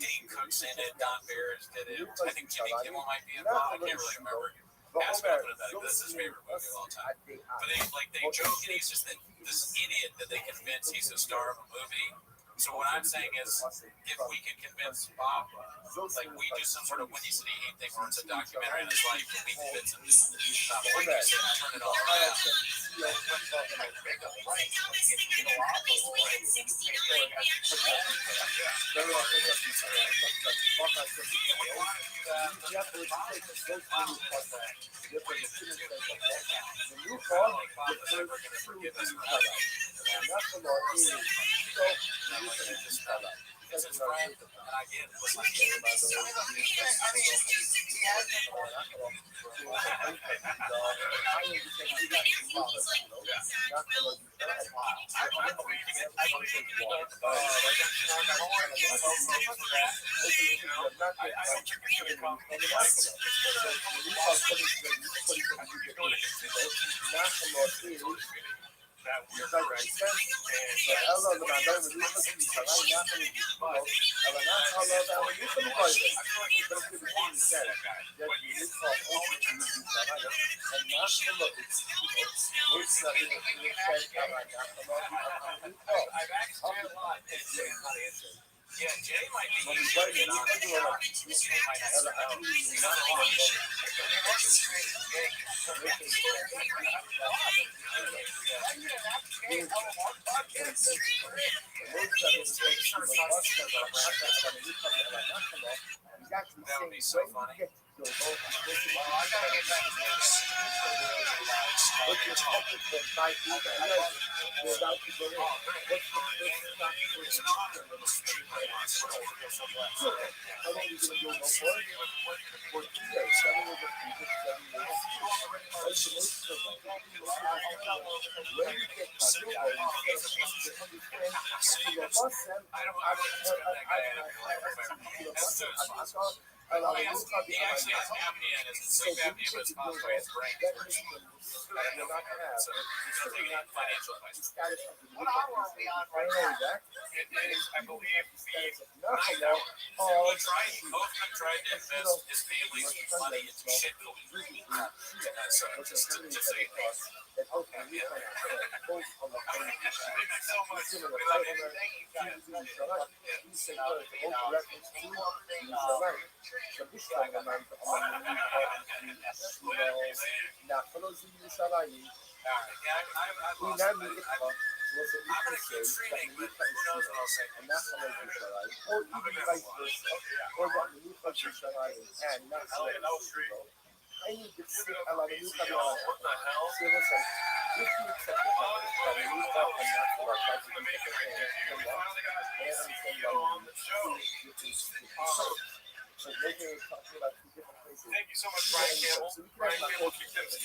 Dane Cook's in it, Don Barris did it, I think Jimmy Kimmel might be involved, I can't really remember. Ask me after that, this is his favorite movie of all time. But they joke, and he's just this idiot that they convince he's a star of a movie. So what I'm saying is, if we can convince Bob, like we do some sort of Windy City Heat thing where it's a documentary on his life, and we convince him to like you said, turn it all around. It's his friend, and I get it. Listen, that we're correct. Yeah, Jay might be easier to get on. Jay might have to know. He doesn't want to that would be so funny. Well, I gotta get back to this. He actually has apnea, and it's sleep apnea, but it's caused by his brain. So he's not taking any financial advice. What hour are we on right now? It is, I believe, the 9 Both hour. of them tried to invest his family's money into shit movies. So just so you know. Thank you so much. We love you. Thank you I'm gonna keep streaming, but who knows what I'll say. What the hell? Thank you so much, Brian Campbell. Brian Campbell, keep them bits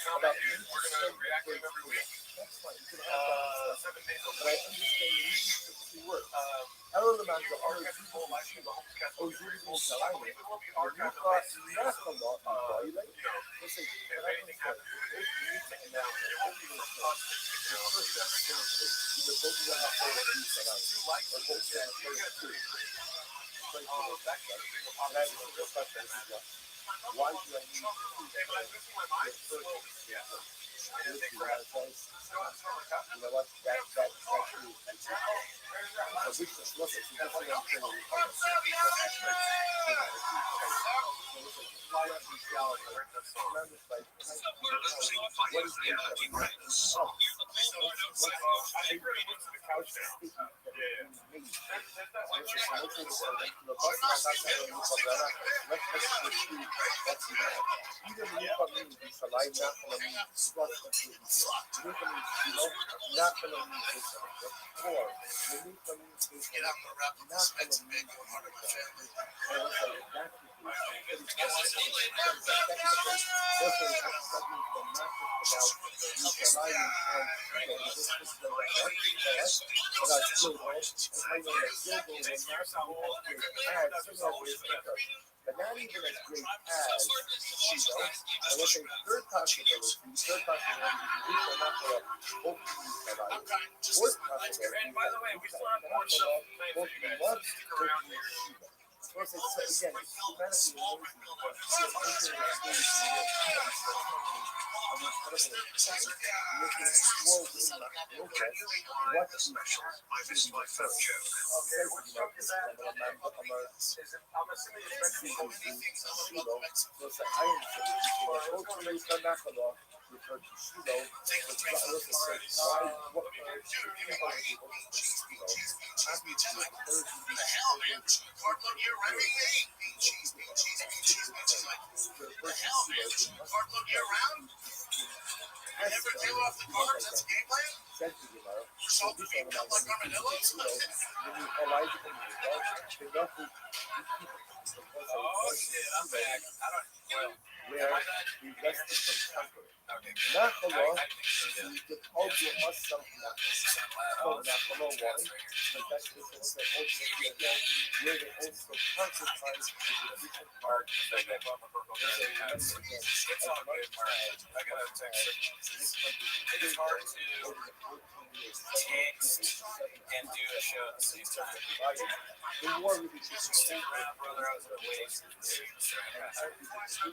coming, dude. We're gonna react to them every week. 7 days a week. Archival live stream, the whole cast will be released. I believe it will be archived on my studio, so, if anything happens with it, you need to take it down. It won't be from us taking it down. That's 2 likes. You guys do. place where it's like that. And I have a real question. Why do I need to Hey, but I'm losing my mind slowly. Yeah. I didn't think for us. you know what? That's true. A weakness. Listen, so that's what I'm saying. What is the I think we're gonna move to the couch now. Get out and wrap this next big one part of my family. But not even as great as Shido. I would say third possibility is not for I'm trying just and by the way, we still have more stuff planned for you guys. Stick around here. Again, Cardboard year round? Never tail off the carbs, that's a game plan? For salted beef cup like armadillos? Oh shit, I'm back. I don't. Well, where we rested from comfort. Not the law, the culture must something that so not the law one, but that's the ultimately again, where they also concentrate the different part of the It's all good, Mark. I gotta text it. It is hard to text and do a show at the same time. the war really just Stick around, brother. I was gonna wait. Dude,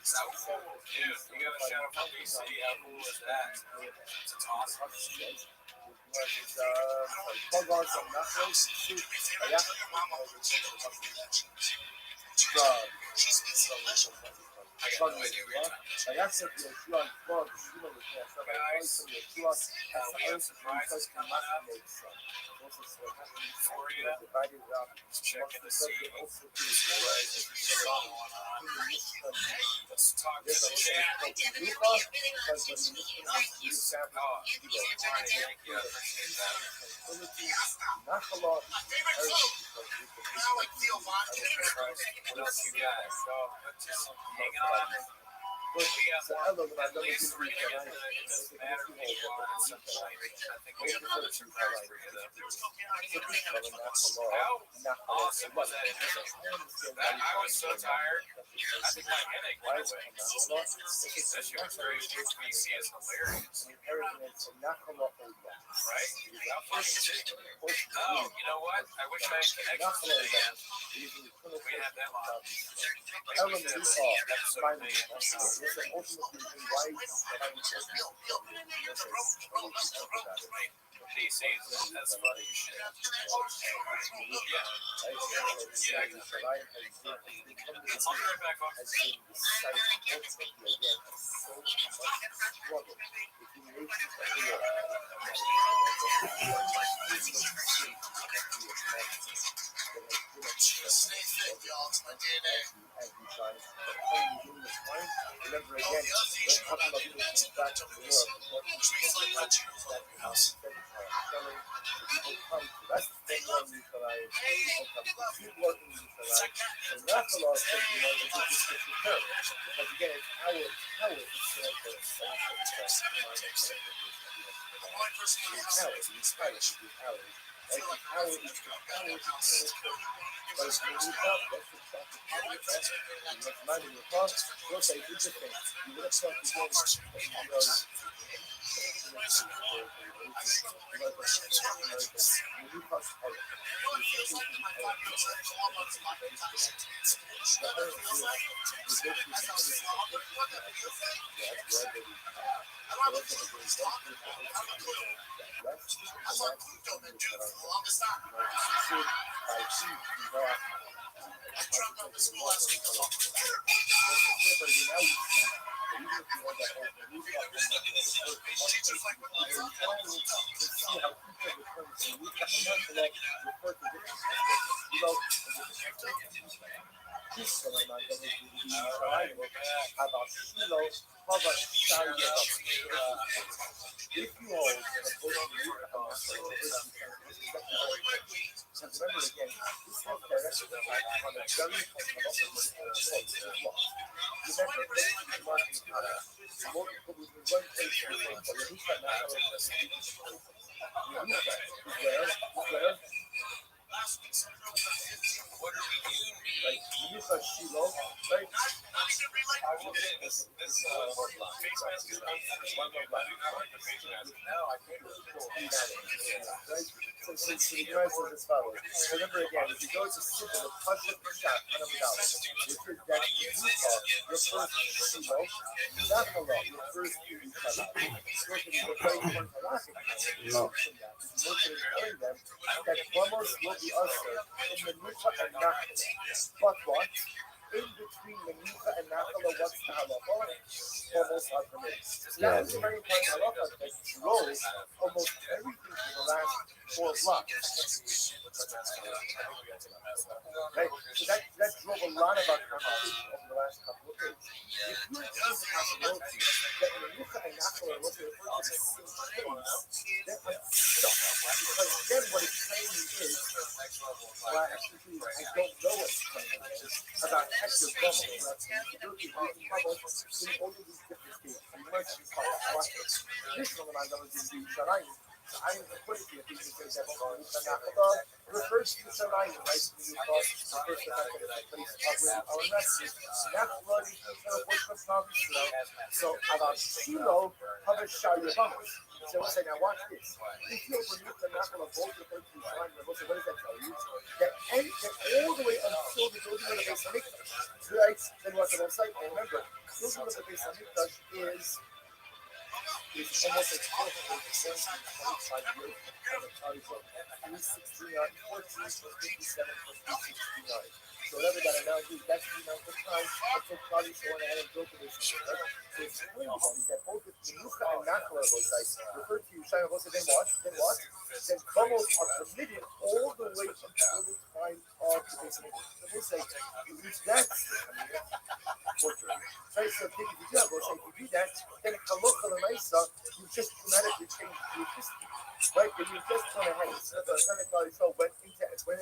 you gotta shout out from DC. How cool is that? It's awesome. plug on some knuckles, shoot, I got no idea where you're talking about. Guys, we have surprises coming up for you. Just checking to see what's going on. Let's talk to the chat. Oh, yeah, appreciate that. not the law. What else you got? So, just hang on. We got more. At least we're gonna get the It Doesn't Matter video on at some point. I think we have another surprise for you though. How awesome was that intro? I was so tired. I think my headache went away. That shit was very HBC is hilarious. Right? Oh, you know what? I wish I had connections today. We had that long. Maybe we should have episode made. DC, that's funny shit. Yeah. Yeah, I can agree. I'll be right back, folks. Stay fit, y'all. It's my DNA. Remember again, let's talk about people who back to the world. Trees like that, you know, love your house. That's the thing on me that I keep working with that and that's a lot of things, you know, that you just get prepared. Because again, it's how Remember again, if you go to sit with a punch of the shot, $100. If you're dead, your first kilo, not a lot, your first kilo, No. that plumbers will be usher in the Nufa and Nachala. But what? In between the Nufa and Nachala, what's the halacha? Almost not permitted. So that was a very important halacha that drove almost everything for the last 4 blocks. Right? So that drove a lot of our conversation over the last couple of days. If you're taking the possibility that the Nufa and Nachala are looking at the same things, then I'm stuck. Because then what it's saying is, well, actually, I don't know what it's saying about active bubbles. In all of these different states, you might be called this one I know is in Shalayim. I am putting it in because that refers to Shalayim, right? When you call the first effect of the place covering our message. That's what it is. So, about Shiloh, Havashayavamos. So we'll say, now watch this. If you remove the knuckle of both the first two times, what does that tell you? That all the way until the building of the Beis Hamikdash, right? Then what's the website? And remember, building of the Beis Hamikdash is almost like 425 years. 369, 14 plus 57 plus 369. So whatever that amount is, that's the amount of time it took probably someone ahead and built the Beis Hamikdash. So it's clear that both the Menucha and Nachala referred to Shai Avosa, then what? Then bubbles are permitted all the way until the time of the Beis Hamikdash. So they say, if that's right, so if you do that, we'll say, if you do that, then Halacha L'Maisa, you just dramatically change the existence. Right, but you just went ahead and said the Senegal Israel went into Israel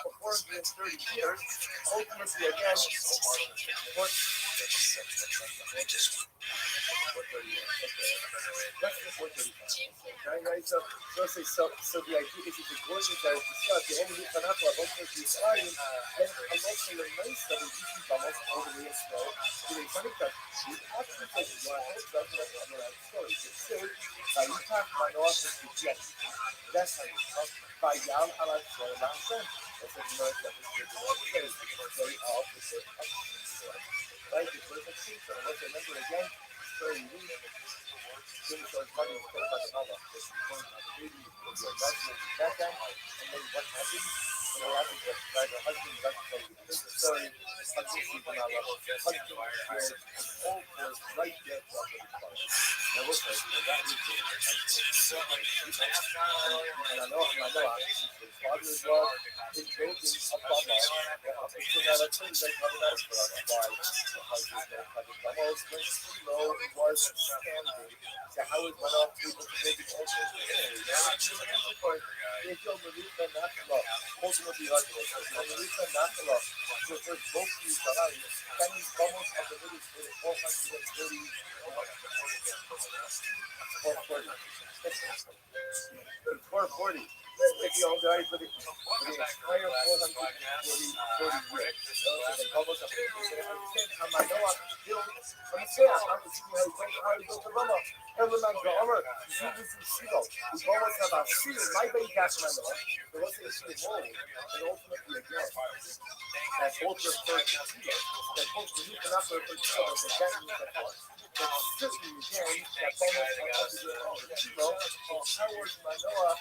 for 430 years. Ultimately, again, what? So the idea is if the gorgeous that is discussed, the only Tanakh of Open Israel, then Halacha L'Maisa is usually almost all the way in Israel. The Senegal, you actually take it, you want to hold it, that's another story. It's still, you talk about office with yes. That's how you talk. By Yal Halal Shalom Hashem. That's what you know that is very opposite. Right? The perfect thing. So let's remember again, very unique. Things are funny and talk about the Allah. This is going on the baby, will be a Muslim back then, and then what happens? What happens is that the husband doesn't tell you the story. Husband sees the Allah. Husband is here, and all goes right there to our baby father. Now look at that is the and I know his father as well is building up on that. So now that's things that come out for us. Why? Because the most slow was standing. So how it went off people to make it also. If you're Maruka Nakala, ultimately like this, Maruka Nakala refers both to Israel, that means almost at the middle for 430 440. if you own the for the entire 440 years. They almost up to I know I'm still, I'm saying, I'm just how you built the Roma. Everyone's the armor, Zubis and Shigo. The Romas have a seal, my baby gas man, the rest of the wall, and ultimately again. That both your first that both you can offer for each other, the gang that certainly again, that almost up to the Shigo, Howard Manoa,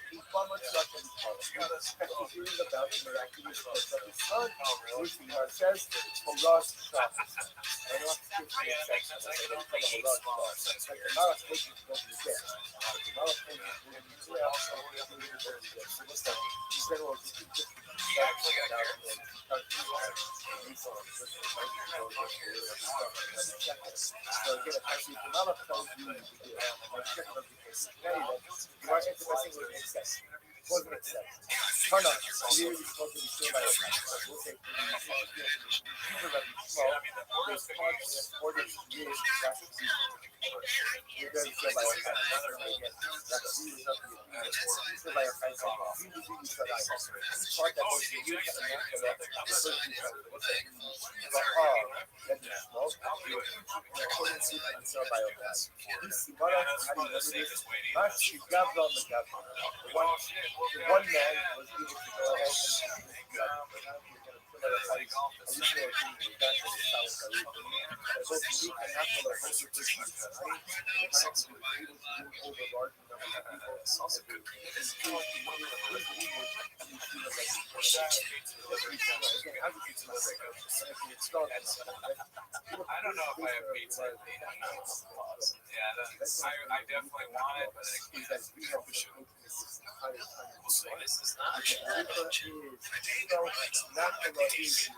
the bomber truck and the hearing about the miraculous place of his son, which the Lord says, Horaz Shah. I know it's just the exception. I don't tell them Horaz Shah. Like the Malach patients don't be there. The Malach patients will be there. In general, just keep this. So again, actually, the Malach tells you to do it. I'm checking on because today, you are interesting with excess. Wasn't excess. Turn on. You're really supposed to be still by your friends. We'll say, people that you small, there's parts and orders years that's you're going to still by your friends. That's really something you still by your friends. You said I each part that was you and after that, the first you then you smoke, you're putting soup and still by your friends. You see what I how do you remember this? Last you got on the gap. One man was able to go ahead and I don't know if I have pizza. Yeah, I definitely want it, but I probably shouldn't. We'll see. This is not is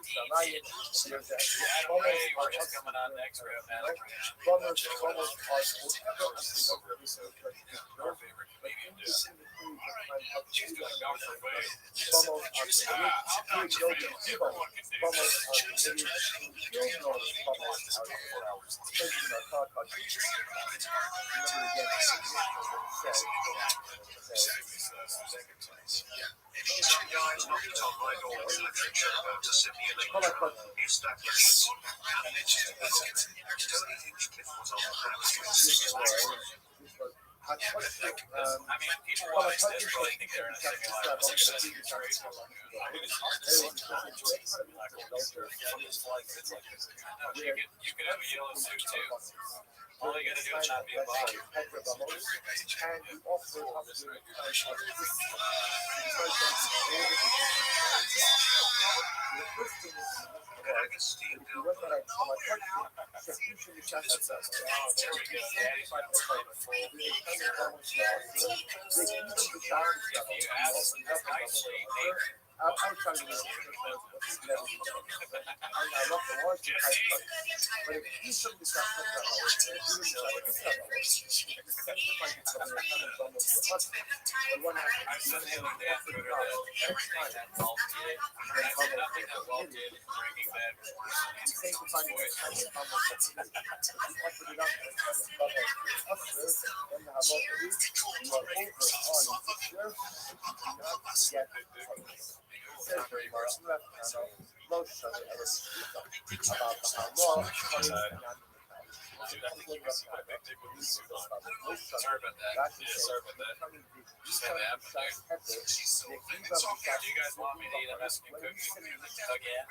coming on next. We have our favorite comedian dude. She's doing Dr. Wade. I mean, people want to really think they're in a simulator. I mean, it's hard to see. You could have a yellow suit too. All you gotta do is not be a bother. I'm trying to get I love the Lord to type but if you should be You guys want me to eat a Mexican cookie again?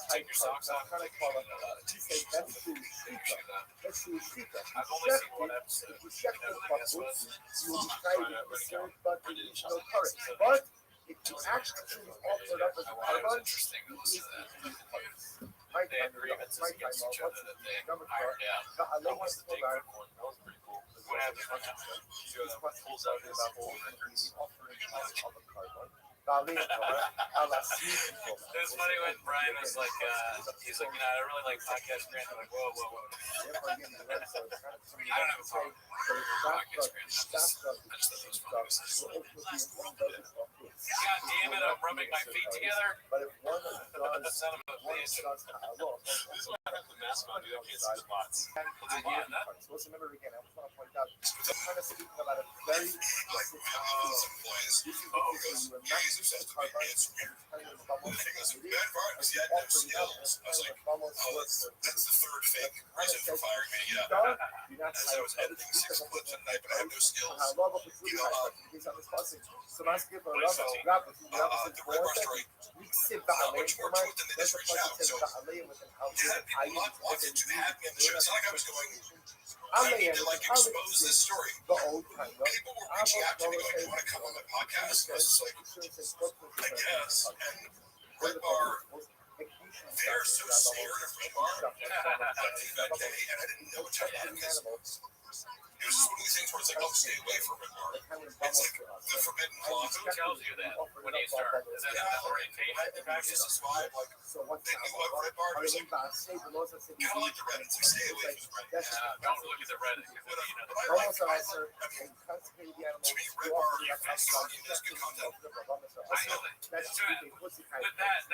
Take your socks off. I've only seen one episode. You will be trying to serve but there is no current. But if you actually offer it up as a carbon, my time, number 4, I love my program. What happens when pulls out his whole offering of a carbon. was funny when Brian was like, he's like, I really like podcast Grant. I'm like, whoa. I don't have a problem with podcast Grant. I just thought it was funny. God damn it, I'm rubbing my feet together. Son of a bitch. This is what happens with mascot, dude. I can't see spots. Let's remember again, I just want to point out, we're kind of speaking about a very specific this is because you are not just a car bar, it's kind of almost That's the third fake reason for firing me. Yeah. As I was editing 6 clips a night, but I have no skills. So más que por the Red Bar Strike, not much more to it than they just reached out. So you had people not wanting to have me on the show. It's not like I was going, I need to like expose this story. People were reaching out to me going, you want to come on my podcast? And I was just like, I guess. And Red Bar, they're so scared of Red Bar that day, and I didn't know what to do because it was just one of these things where it's like, oh, stay away from Red Bar. It's like the forbidden clause. Who tells you that when you start? Is that an orientation practice? This vibe, like, they knew what Red Bar was like. Kind of like the Reddit, like, stay away from Reddit. Don't look at the Reddit. But I like Red Bar. I mean, to me, Red Bar is talking as good content. I know that. But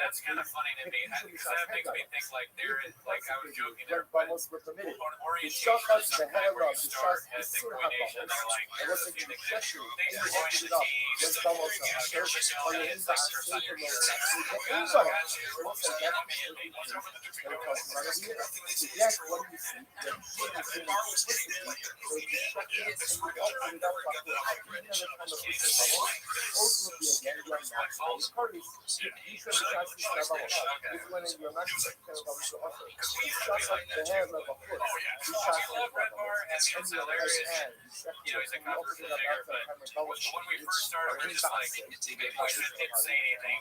that's kind of funny to me because that makes me think like there is, like I was joking there, but on orientation, some guy where you start at the coordination, they're like, thanks for joining the team. It's like very ambitious, it's like there's on your shirt. It's hilarious. You know, he's a controversial figure, but when we first started, we're just like, we didn't say anything.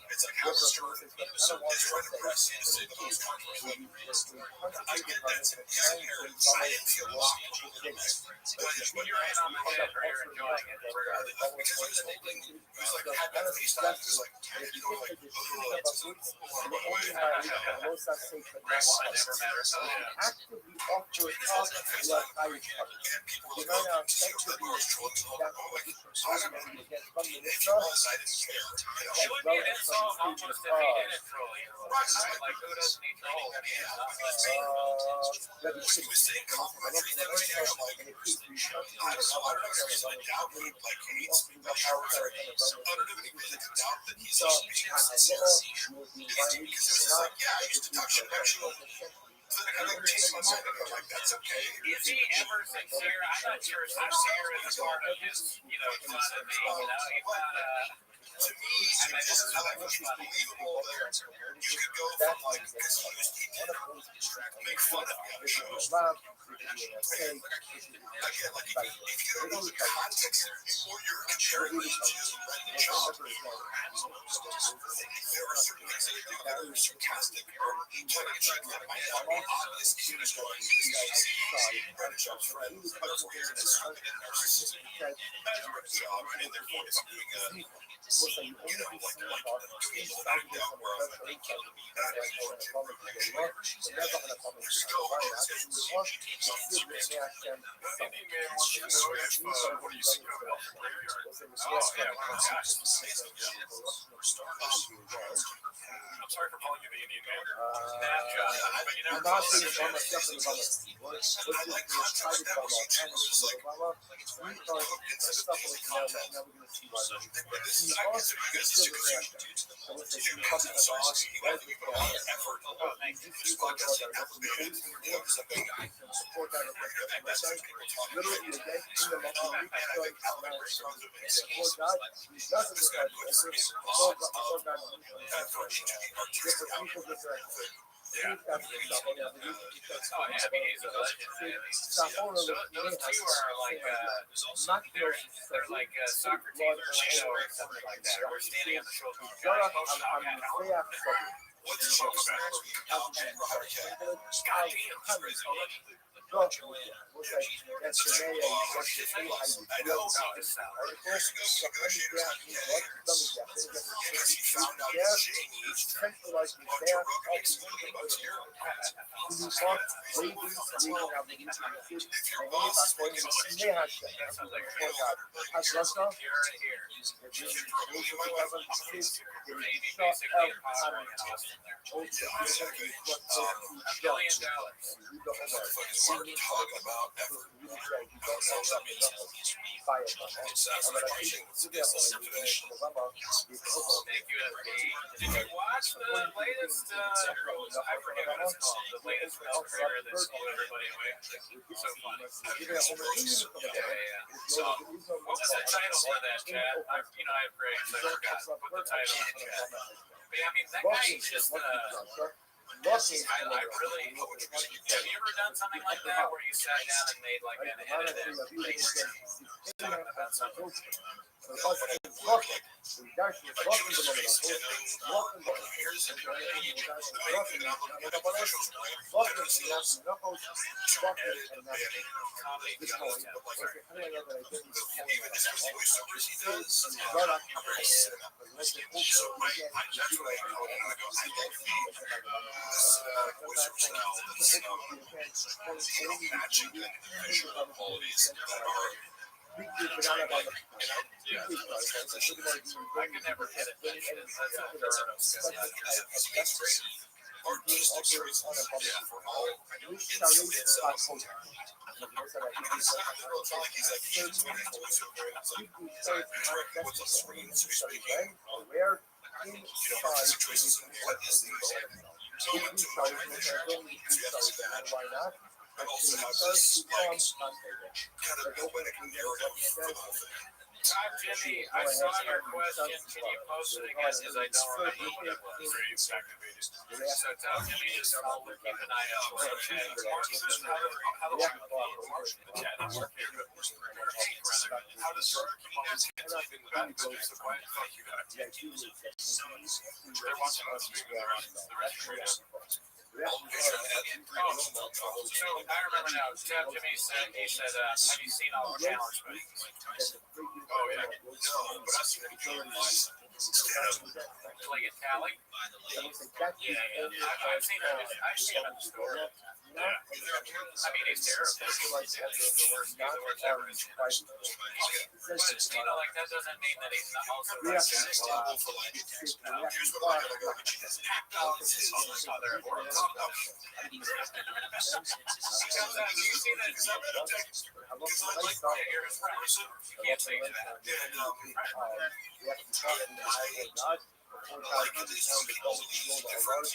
It's like how Stern is trying to press in to say the most controversial. I get that. I didn't feel lost. When you're in on the head or you're enjoying it, because he was enabling, he was like, had that FaceTime, he was like, you know, like, never matters. Actively offer up what I would cover. and people were You like, know, oh, Red Bar is trolling so hard. I'm like, so I don't know. if it was, I didn't care. It would be an insult almost if he didn't troll you. Like, who doesn't he troll? When he was saying complimentary the other day, I'm like, I don't know if there's a doubt that he like hates underneath the doubt that he's just being because it was just like, yeah, I used to talk shit about you. So then I kind of changed my mind. I'm like, that's okay. Is he ever sincere? I'm not sure sincere is part of his, you know, fun of me. You know, he's not, to me, this is like unbelievable that you could go from like, because he used to make fun of me on the show. Again, like if you don't know the context or you're comparing me to Brendan Schaub, there are certain things that I do that are sarcastic or trying to check that my obvious cue is going, this guy is Brendan Schaub's friend, mental weird and stupid and narcissistic. And therefore it's doing a you know, like doing a back down where I was like, killing me, that is more Jim Ryan. There's still hard to say, Indian man wants to know if, what do you think of it? Oh, yeah, wow, gosh. I'm sorry for calling you the Indian man. Snapshot. But you never call it a man. I like context that was YouTube was like, instead of daily content, this is I consider you guys as you do content songs, you guys put a lot of effort this podcast and effort because I'm a big guy. Support that. That's what people talk about. And I think Alabama songs are amazing. This guy puts me in the box for each of the artistic output. Yeah. That's the stuff. Oh, yeah, I mean, he's a legend. I mean, those two are like, they're like Socrates or Plato or something like that. We're standing on the shoulder of God. What the show is about? I know. She found out that Jamie is Centralized Roger there. Rook makes money about zero. If your boss is making a bunch of money, That sounds like a You're right here. you can throw a million my wife. Maybe basically impossible in Austin there. Yeah, exactly. $1 billion. Motherfuckers are talking about effort. It's refreshing to get some today. Thank you, FP. Did you watch the latest, I forget what it's called, the latest film trailer that blew everybody away? So funny. Yeah. What was the title for that, Chad? I prayed, so I forgot. Put the title in the chat. But yeah, I mean, that guy is just, I really, have you ever done something like that where you sat down and made like an edited thing talking about something? Voiceovers he does, very cinematic. So that's what I go and I go, I love this voiceover style that's matching the visual qualities that are I could never hit it. artistic choices for all it's he's like he's directly what's on screen, so he's speaking choices and what is the so to that but also have this like kind of poetic narrative for the whole thing. Jimmy, I saw your question. Can you post it again? Because I don't remember what it was. So tell Jimmy to keep an eye out for it. How do How does they're watching us the rest So I remember now. Jimmy said, have you seen all the challenge movies? Oh yeah. No, but I've seen Like a tally? Yeah. I've seen him in the store. Yeah. I mean, he's terrible. He's the worst ever. But, like, that doesn't mean that he's not also for like here's what I'm gonna go, but she has act out his other or top up. You see that because I like you're his friend. You can't say that. And like there's so many different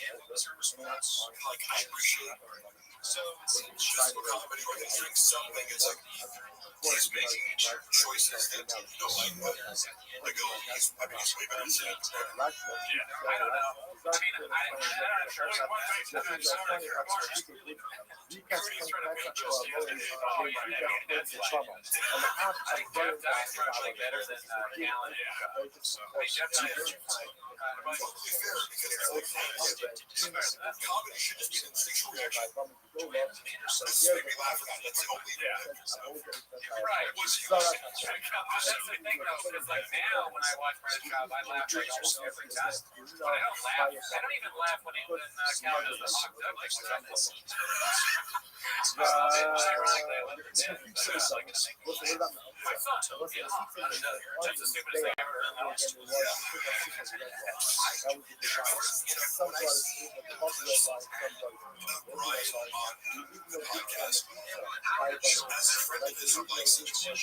response. Like I appreciate so it's just a comedy where they drink something. It's like he's making choices that like he's way better than I don't know. I mean, I'm not sure. Cody's trying to beat Joe yesterday. Oh, yeah, that's like, I think Jeff Dye's probably better than Gallen. So, I mean, Jeff Dye is totally fair because comedy should just be an instinctual reaction. This made me laugh about it. That's the only right. That's the thing, though, because like now when I watch Brad Schaub, I laugh like almost every time. But I don't laugh. I don't even laugh when Cal does the mock duck. Like, ironically, I love it. My son, just the stupidest thing I've ever heard. As a friend of his who likes it, so it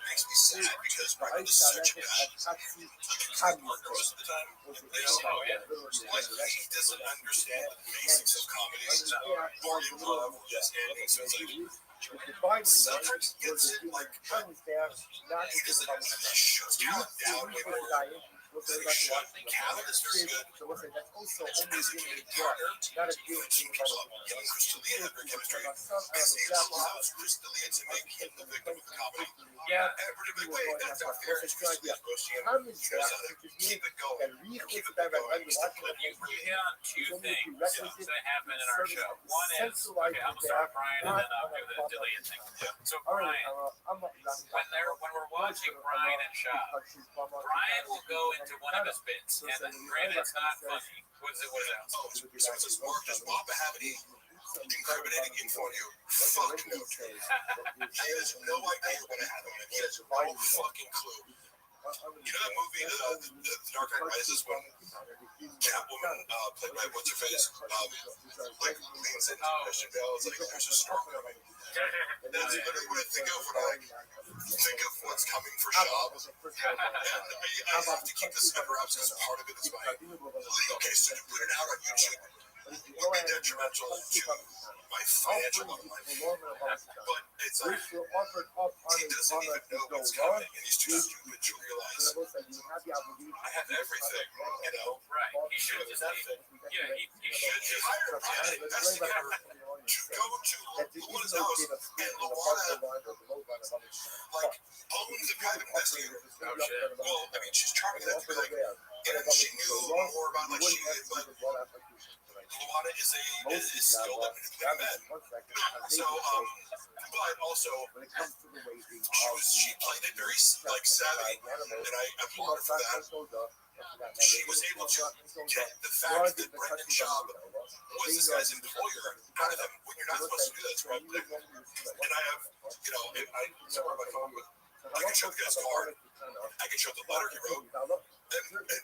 makes me sad because Brad is such a bad most of the time. Like he doesn't understand the basics of comedy or improv or just anything. So it's like sometimes he gets it like he doesn't understand. He shuts down way more. Cabin is very good. So what's it? That's also It's only as a in game the partner, not a you good and some thing people about getting Crystalia and their chemistry. some As he allows Crystalia to make him the victim of the comedy. Yeah. And pretty big way, that's not fair. It's Crystalia roasting him. how many He knows how to keep it going. and read Keep this it direct going. when you're watching You it. hit on two things that happen in our show. One is, Centralized okay, I'm gonna start with Brian and then I'll do the Dillian thing. So Brian, when we're watching Brian and Shop, Brian will go into one of his bits, and granted it's not funny. What is it? What is that? Oh, so it says, Mark, does Papa have any incriminating info on you? Fuck no. He has no idea what I have on him. He has no fucking clue. You know that movie, the Dark Knight Rises, when Catwoman, played by what's her face, like leans into Christian Bale, it's like there's a storm coming. That's literally what I think of when I think of what's coming for Shab. And I have to keep this under wraps because part of it is my okay, so to put it out on YouTube would be detrimental to my financial life. But it's like he doesn't even know what's coming, and he's too stupid to realize I have everything, you know. Right. He should just yeah. He should just Hire an investigator to go to Luana's house, and Luana, like, owns a private investigator. Oh shit. Well, I mean, she's charming enough to be like, you know, she knew more about like she did, but Luana is skilled at manipulating men. So, but also, she played it very like savvy, and I applaud her for that. She was able to get the fact that Brendan Schaub was this guy's employer out of him when you're not supposed to do that. So and I have, you know, I somewhere on my phone, but I can show the guy's card. I can show the letter he wrote, and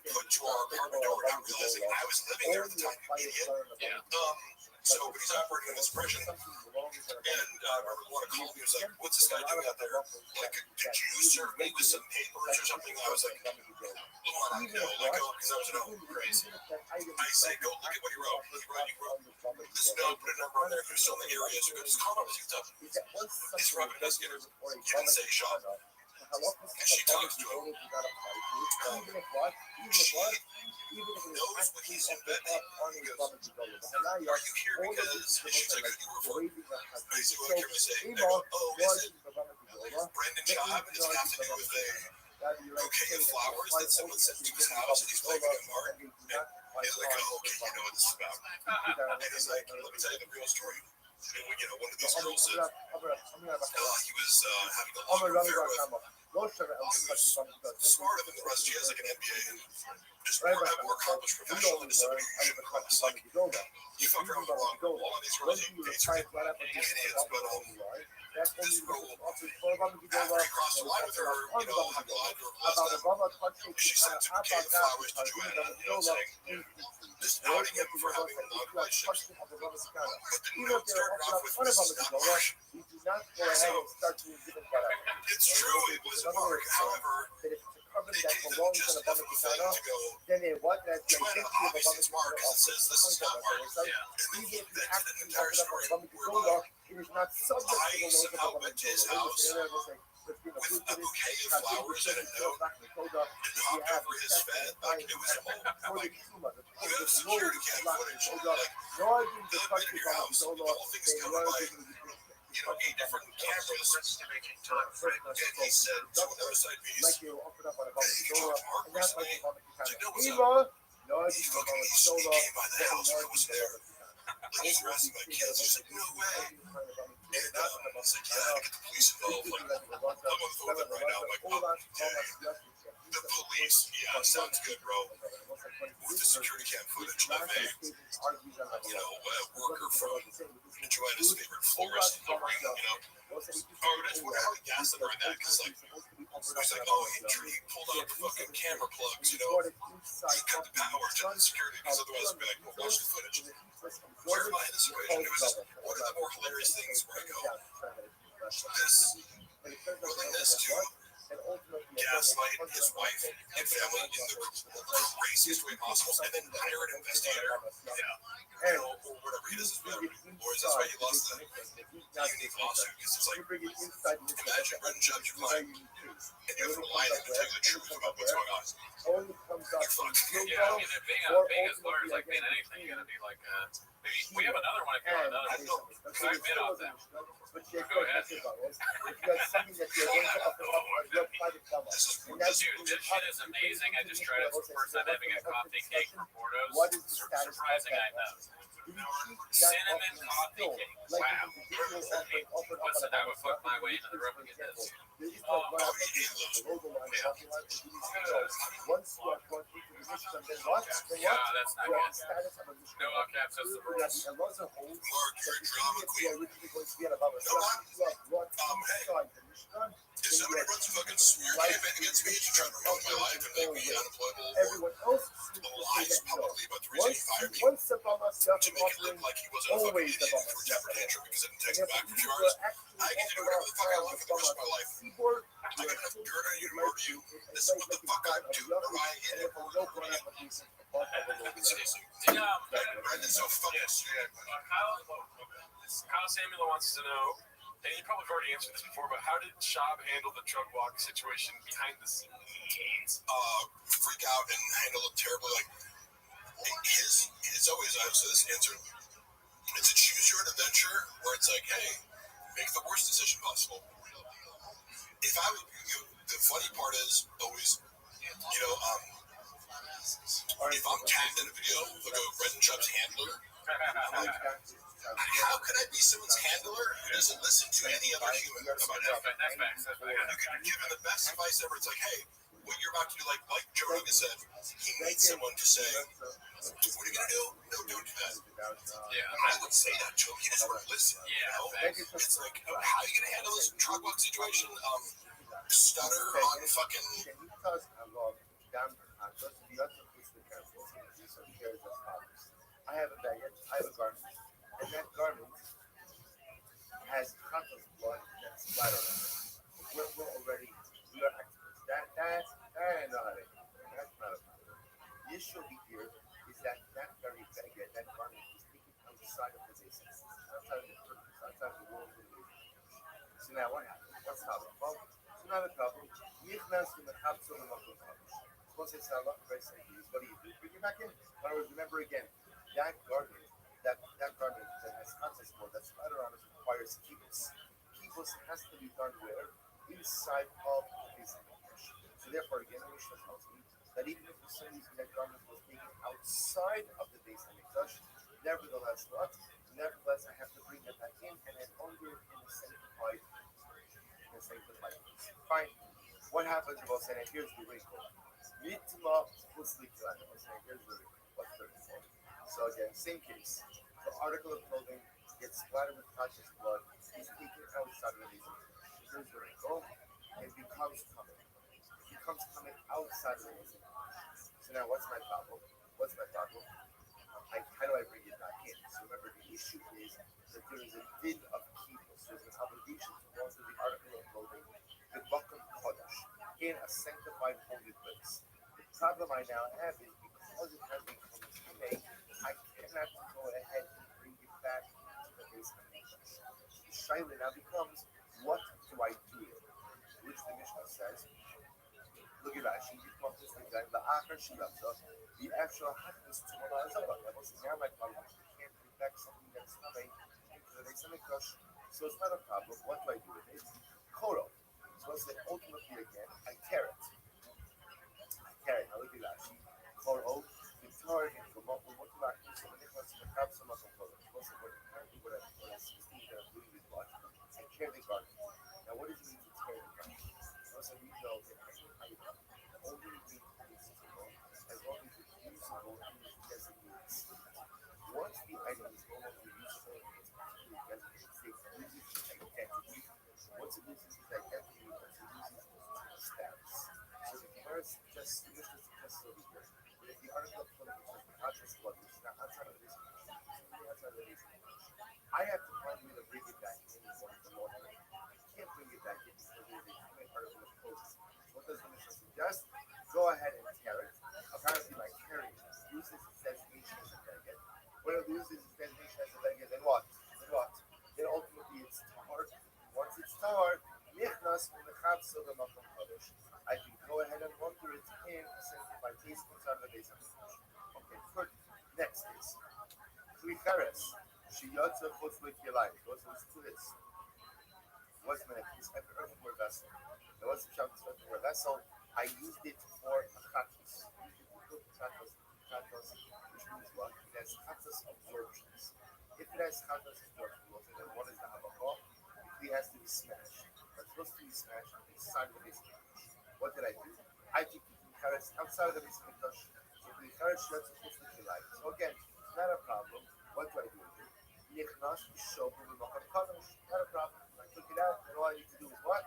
put to our apartment door without realizing I was living there at the time, you idiot. So, but he's operating on suppression, and I remember one called me, he was like, what's this guy doing out there? Like, did you serve me with some papers or something? I was like, Luana, no, like, oh, because I was no, crazy. I say, go look at what he wrote. He wrote this note, put a number on there, here's some of the areas, you go, just call him, he's tough. He's private investigator. You didn't say Sean. And she talks to him. She knows what he's embedding. He goes, are you here because, and she's like, you were for basically what can we say? I go, oh, is it Brendan Schaub? Does it have to do with a bouquet of flowers that someone sent to his house and he's playing with a mark? And he's like, oh, okay, you know what this is about. And he's like, let me tell you the real story. And we, you know, one of these girls said, he was having a long affair with smarter than the rest. She has like an MBA and just more accomplished professional than somebody you should cross. Like, you fuck around with the wrong girl. All of these girls you dates are idiots, but this girl, after he crossed the line with her, you know, having lied to her last time, she sent a bouquet of flowers to Joanna, you know, saying, just outing him for having non-relationships. But the note started off with, this is not Mark. So, it's true, it wasn't Mark. However, they gave them just enough of a thing to go, Joanna, obviously it's Mark, because it says this is not Mark. And then he invented an entire story whereby I somehow went to his house with a bouquet of flowers and a note and hopped over his bed. Like, it was a whole, I'm like, you have security cam footage. Like, the bed in your house, the whole thing's covered by, you know, 8 different cameras. And he said to another side piece, hey, you talked to Mark recently? I was like, no, what's up? He fucking came by the house when I was there. Like, he's harassing my kids. He's like, no way. And I was like, yeah, I get the police involved. Like, I'm on the phone with them right now. I'm like, oh, okay. The police, yeah, sounds good, bro. With the security cam footage of a, you know, a worker from Joanna's favorite florist in the ring, you know. Oh, that's wonder how he gaslit her on that, because, like, he's like, oh, he pulled out the fucking camera plugs, you know. He cut the power to the security, because otherwise it'd be like, well, watch the footage. Where am I in this equation? It was just one of the more hilarious things where I go, this willingness to and ultimately gaslight his wife and family in the craziest way possible, and then hire an investigator, or whatever he does as well. Or is this why he lost the unique lawsuit? Because it's like, imagine Brendan Jobs, your client, and you have to lie to him and tell you the truth about what's going on. only comes out You're from fucked. your Yeah, I mouth, mean, or being as lawyers, like ultimately being anything, you gotta be like, maybe we have another one if you want another. Because I've been off that. but you Go ahead. if you have something that you're going to offer up on your private cover, and that's Dude, this shit is amazing. I just tried it for the first time having a coffee cake for Portos. what is the status Surprising, of I that? know. Do you treat that Cinnamon offer coffee still cake. like Wow. the individual offered up What's on it? I would fuck my way into the room and get this. There is no one of the logo line, the parking lot, the once you are brought into the mission, then what? Then Yeah, what? that's not You are good. the status of a mission. No all caps, that's the rules. A lot of holes Mark, that you're a the drama idiots queen. were originally going to be about us. You are brought inside the mission. If somebody runs a fucking smear campaign against me to try to ruin my life and make me unemployable or Everyone else seems to say lies that no. publicly about the reason he fired me Once the bomber stuff to is make it offering, look like he wasn't a fucking always the idiot bomber for a temper tantrum because I didn't text him back for a few you hours. are actually I get to do offered whatever the fuck I want for the rest of my life. keyboard, I got enough dirt on you to murder you. This is what the fuck I do. Or I hit it or no murder one you. application for Seriously. Brendan's so fucking sweet. Kyle Samuel wants to know, and you probably have already answered this before, but how did Shab handle the drug walk situation behind the scenes? Freak out and handle it terribly. Like it's always I have this answer. It's a choose your own adventure where it's like, hey, make the worst decision possible. If I would, the funny part is always, if I'm tagged in a video like a Red and Chubb's handler, I'm like, how can I be someone's handler who doesn't listen to any other human about anything? You can give him the best advice ever. It's like, hey, what you're about to do, like Joe Rogan said, he needs someone to say, what are you gonna do? No, don't do that. I would say that to him. He just wouldn't listen. It's like, how are you gonna handle this drug walk situation? Stutter on fucking. I have a baguette, I have a garment, and that garment has conscious blood that's splattered on it. We are activists. That I know how to do. That's not a problem. The issue here is that very baguette, that garment is taken outside of the basics, outside of the purpose, outside of the world we live in. So now what happens? What's the problem? Well, it's not a problem. נכנס למחבצו למקום חדש. Once it's not very simple, what do? Bring it back in. In other words, remember again, that garment, that garment that has conscious mode, that's splattered on it requires kibbutz. Kibbutz has to be done where? Inside of the basic impression. So therefore, again, the Mishnah tells me that even if for some reason that garment was taken outside of the base Hamikdash, nevertheless, what? Nevertheless, I have to bring it back in and then only in the sanctified place. Fine. What happens if I say, here's the wrinkle? Mitma pusliklan. I say, here's the wrinkle. What's the wrinkle? So again, same case. The article of clothing gets splattered with conscious blood, is taken outside of the base. Here's the wrinkle. It becomes coming. It becomes coming outside of the base. So now what's my problem? How do I bring it back in? So remember, the issue is that there is a din of kibbutz. There's an obligation to go into the article of clothing, the Bakum Kodesh, in a sanctified holy place. The problem I now have is because it has become tame, I cannot go ahead and bring it back to the base of English. The shaila now becomes, what do I do with it? Which the Mishnah says, look at Rashi, you come up this thing, the Achar Shilata, the actual happens to one another. That was now my problem. I can't bring back something that's coming into the base of English. So it's not a problem. What do I do with it? Koro. So let's say ultimately again, I tear it. Now look at Rashi. Koro, the tar into what do I do? So when it comes to the crab, some of them koro. Also, what I see that I'm doing with what? I tear the garment. Now what does it mean to tear the garment? Also, we know that I only need as long as it's usable in its designated state. Once the item is no longer usable in its particular designated state, it loses its identity. Once it loses its identity, it loses its status. So the Gemara suggests, the Mishnah suggests over here, that if the article of clothing is just conscious blood, which is not outside of the basic I have to find a way to bring it back in one of the morning. I can't bring it back in because there's a common article of clothing. just go ahead and tear it. Apparently, by tearing it, it loses its designation as a beggar. When it loses its designation as a beggar, then what? Then what? Then ultimately it's tar. Once it's tar, nichnas u'mechatzo b'makom kodesh. I can go ahead and launder it in essentially by taste inside of the base of the fish. Okay, good. Next is klicheres. Shiyotza chutz l'kilayim. Goes to this. What's my piece? I have an earthenware vessel. Now, what's the job of this earthenware vessel? I used it for a chatos. I used it to cook chatos, which means what? It has chatos absorptions. If it has chatos absorptions, then what is the halacha? It has to be smashed. It's supposed to be smashed inside the base of the fish. What did I do? I took the klicheres outside of the base of the fish. So klicheres shirts are supposed to be light. So again, it's not a problem. What do I do with it? Nichnas b'shovu b'makam kadosh. Not a problem. I took it out, and all I need to do is what?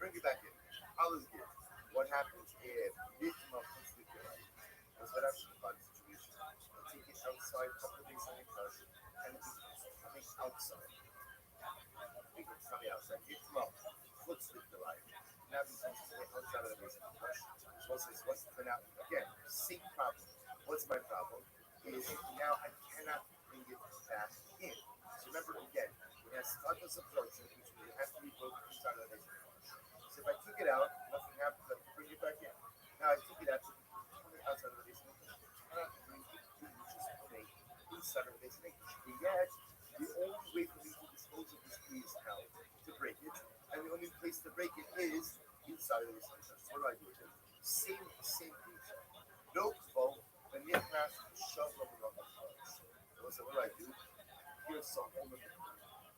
Bring it back in. I'll just give. What happens if nitma puts the kirai? Because what happens in the body situation? I take it outside, a couple of days on the crush, and it becomes coming outside. It becomes coming outside. Nitma puts the kirai. Now it becomes coming outside of the base of the crush. So what's the now? Again, same problem. What's my problem? Is now I cannot bring it back in. So remember again, it has status absorption, which means it has to be broken inside of the base of the crush. So if I took it out, nothing happens. I have to bring it back in. Now I took it out, coming outside of the base of the crush. I cannot bring it in, which is coming inside of the base of the crush. And yet, the only way for me to dispose of this key is how to break it, and the only place to break it is inside of the base of the crush. So what do I do with it? Same thing. No kvo, the nichnas shove of the so what do I do? Here's some hole in the curve.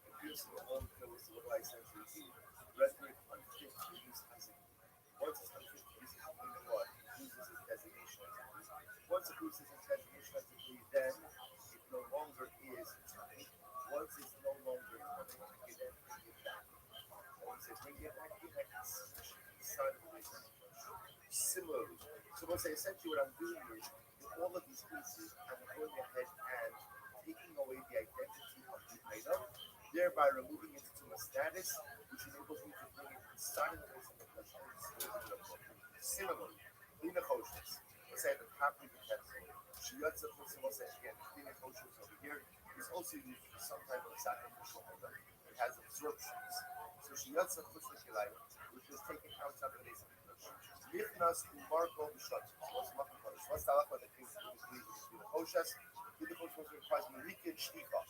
And here's the hole in the curve. So what do I essentially do? Render it unfit to use as a key. Once it's unfit to use as a key, then what? It loses its designation as a key. Once it loses its designation as a key, then it no longer is coming. Once it's no longer coming, I can then bring it back. And once I bring it back in, I can smash it inside of the base of the brush. Similarly, so once I essentially what I'm doing is, with all of these pieces, I'm going ahead and taking away the identity of the item, thereby removing its tumor status, which enables me to bring it inside of the base of the flesh and dispose of it appropriately. Similarly, Lina Koshes, let's say the copy of the pencil, Shiyatza Pusimos, again, Lina Koshes over here, is also used for some type of sacrificial item. It has absorptions. So Shiyatza Pusimos, which was taken outside of the base of the flesh. Nichnas Umarko Bishot. What's the halacha that brings the Koshes? The Koshes requires Merika and Shtifa.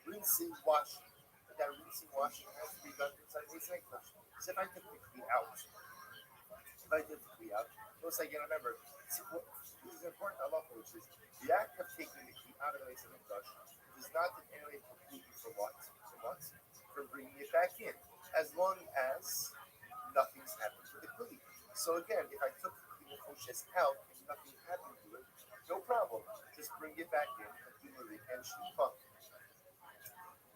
Rinsing, washing. But that rinsing, washing has to be done inside the base of the flesh. So if I took the kli out, first again, remember, this is important halacha, which is the act of taking the kli out of the base of the flesh does not in any way preclude you from what? From bringing it back in, as long as nothing's happened to the kli. So again, if I took the koshes out and nothing happened to it, no problem. Just bring it back in and do the and shlifa.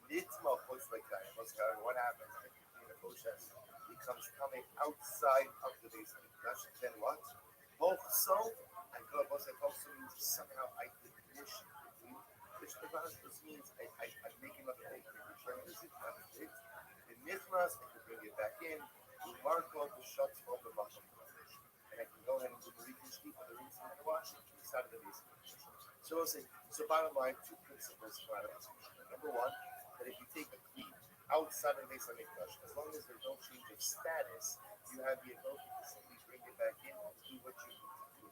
Nitma puts like that. What happens if the koshes becomes coming outside of the base of the flesh? Then what? Both so and also means somehow I diminish the kli, which means I'm making another thing. Returning this is not big. The nitmas, I can bring it back in. The marco, the shots from the bottom. And I can go ahead and do the reconstruct for the rinsing and the washing inside of the base. So we'll say, so bottom line, two principles come out of this. Number one, that if you take a key outside of the base of the flesh, as long as there's no change of status, you have the ability to simply bring it back in and do what you need to do.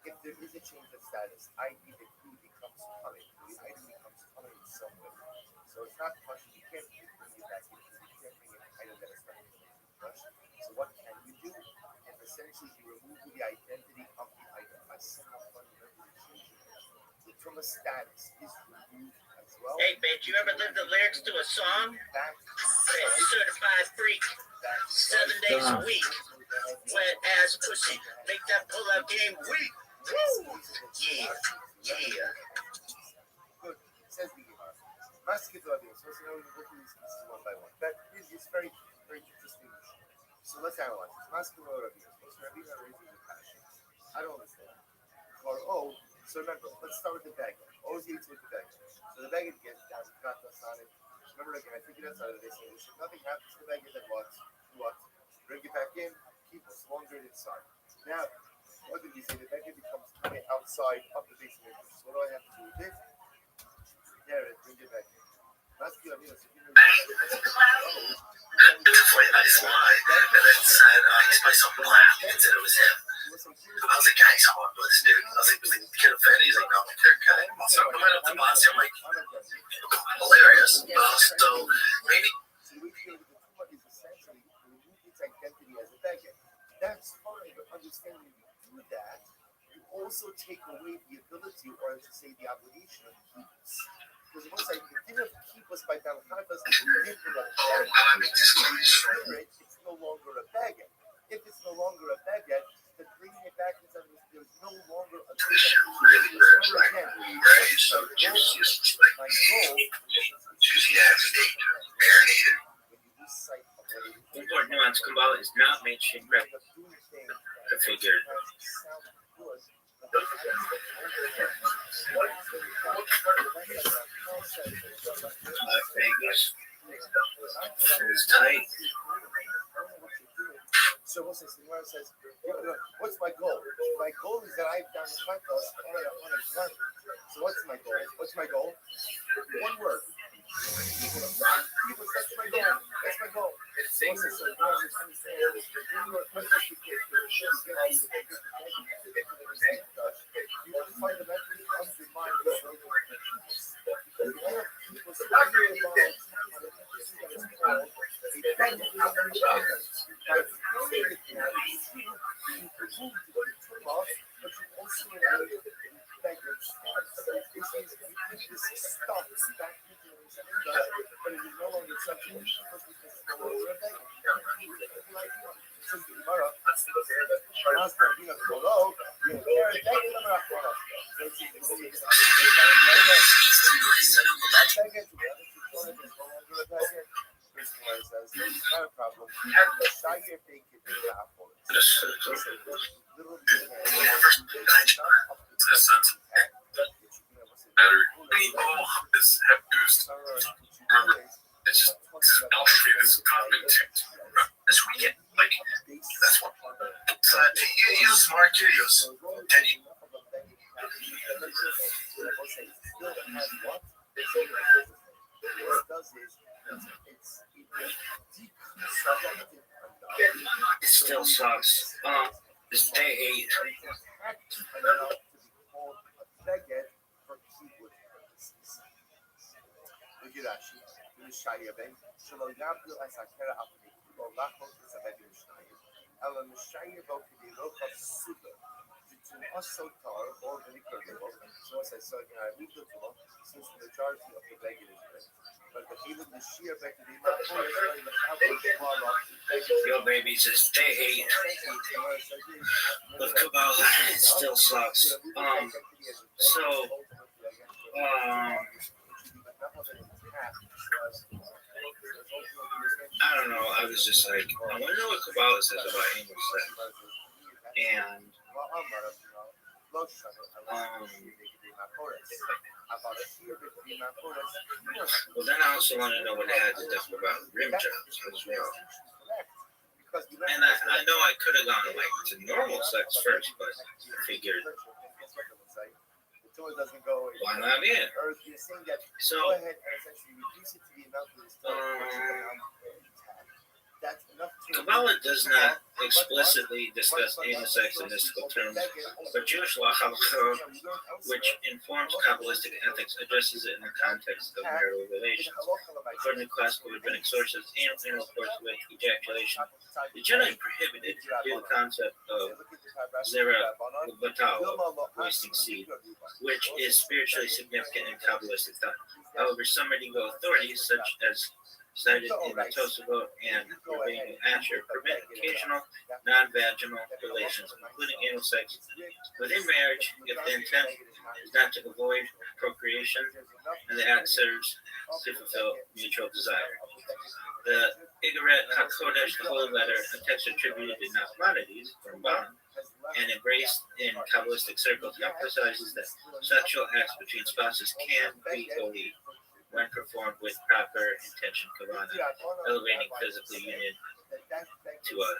If there is a change of status, i.e. the key becomes coming, the item becomes coming in some way. So it's not question, you can't bring it back in, you can't bring an item that is coming from the flesh. So what can you do? And essentially you remove the identity of the item by somehow fundamentally changing it. From a status is removed as well. Hey, babe, you ever lived the lyrics to a song? Said certified freak, 7 days a week, wet ass pussy, make that pull-out game weak. Woo! Yeah. Good. Says the Gemara. Masket Rabbi. So now we go through these pieces one by one. That is very, very interesting. So let's analyze this. Masket Rabbi. So Rabbi raises a passion. I don't understand. Oh, so remember, let's start with the bag. Always eats with the bag. So the bag gets down, got the on it. Remember again, I think it outside of this. If nothing happens to the bag, then what? Bring it back in, keep it, launder it inside. Now, what did we say? The beggar becomes kind of outside of the base of the interest. What do I have to do with this? There it, bring it back in. That's good. I mean, it's Before that is mine, and then said he's by some clown and said it was him. I was like, guys, I want to know this dude. I was like, was the kid offended? He's like, no, they're good. So I went up to Monty. I'm like, hilarious. So maybe. So we feel that the tumor is essentially remove its identity as a beggar. That's fine, but understand when you do that, you also take away the ability, or to say the obligation of keeps. Because it looks like the thing of keep was by Balchakas, it's no longer a beggar. If it's no longer a beggar, then bringing it back into there's no longer a my goal Important nuance, Kabbalah is not mainstream rap. I figured. Vegas is tight. So what's this? Where it says, what's my goal? My goal is that I've done the Kratos on a gun. So what's my goal? What's my goal? One word. That's my goal. That's my goal. You fundamentally undermine the this weekend, like that's what. You're smart, curious. It still sucks. It's day 8. Since the majority of the beggar is but the even the sheer beggar, Yo, babies, it's day 8. With Kabbalah, it still sucks. I don't know. I was just like, I wonder what Kabbalah says about anal sex. And well, then I also want to know what it had to do about rim jobs as well. And I know I could have gone like to normal sex first, but I figured why not it? So Kabbalah does not explicitly discuss anal sex in mystical terms, but Jewish law, which informs Kabbalistic ethics, addresses it in the context of marital relations. According to classical rabbinic sources, anal intercourse with ejaculation is generally prohibited due to the concept of zera batal, wasting seed, which is spiritually significant in Kabbalistic thought. However, some medieval authorities, such as cited in the Tosafot and Rabbeinu Asher, permit occasional non-vaginal relations, including anal sex, within marriage if the intent is not to avoid procreation and the act serves to fulfill mutual desire. The Igaret HaKodesh, the Holy Letter, a text attributed to Nachmanides, Ramban, and embraced in Kabbalistic circles, emphasizes that sexual acts between spouses can be holy when performed with proper intention, kavana, elevating physical union to a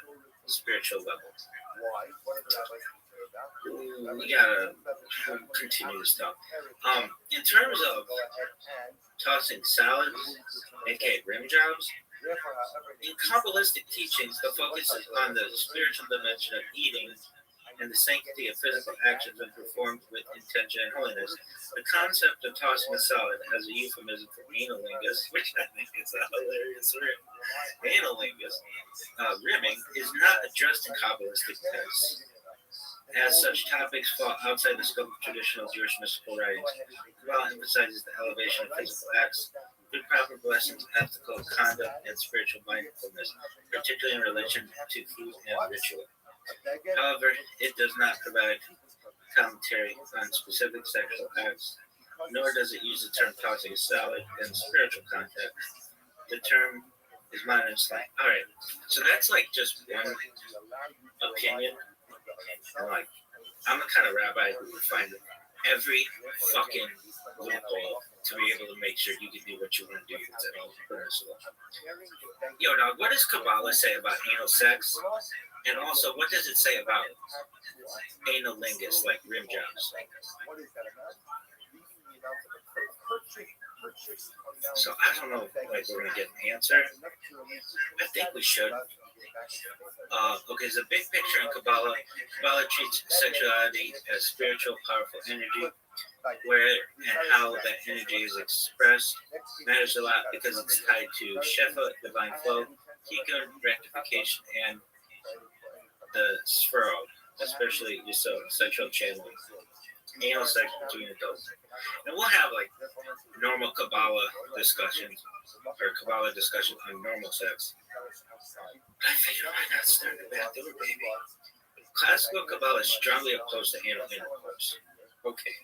spiritual level. Why? What are the rabbis say about? Ooh, we gotta continue this stuff. In terms of Go ahead and tossing salads, aka rim jobs, therefore, however, in Kabbalistic teachings, the focus is on the spiritual dimension of eating and the sanctity of physical actions when performed with intention and holiness. The concept of tossing a salad as a euphemism for analingus, which I think is a hilarious word, analingus, rimming, is not addressed in Kabbalistic texts. As such topics fall outside the scope of traditional Jewish mystical writings. Kabbalah emphasizes the elevation of physical acts through proper blessings, ethical conduct, and spiritual mindfulness, particularly in relation to food and ritual. However, it does not provide commentary on specific sexual acts, nor does it use the term tossing a salad in spiritual context. The term is modern slang. All right, so that's like just one opinion. And like, I'm the kind of rabbi who would find every fucking loophole to be able to make sure you can do what you want to do at all. Yo, dog, what does Kabbalah say about anal sex? And also, what does it say about analingus, like rim jobs? So I don't know if we're gonna get an answer. I think we should. Okay, there's a big picture in Kabbalah. Kabbalah treats sexuality as spiritual, powerful energy, where and how that energy is expressed matters a lot because it's tied to Shefa, divine flow, Tikkun, rectification, and the Sphero, especially sexual channeling, anal sex between adults. And we'll have like normal Kabbalah discussions or Kabbalah discussions on normal sex. I figured why not start the back door, baby? Classical Kabbalah is strongly opposed to anal intercourse. Okay.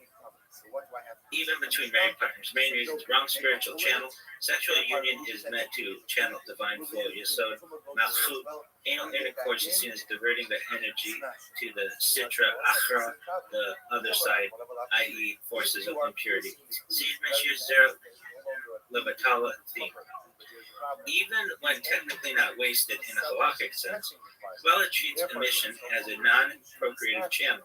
Even between married partners. Main reasons: wrong spiritual channel. Sexual union is meant to channel divine flow. Yesod, malchut. Anal intercourse is seen as diverting the energy to the sitra achra, the other side, i.e., forces of impurity. See Meshir Zera Levatala theme. Even when technically not wasted in a halakhic sense, Kabbalah treats emission as a non-procreative channel,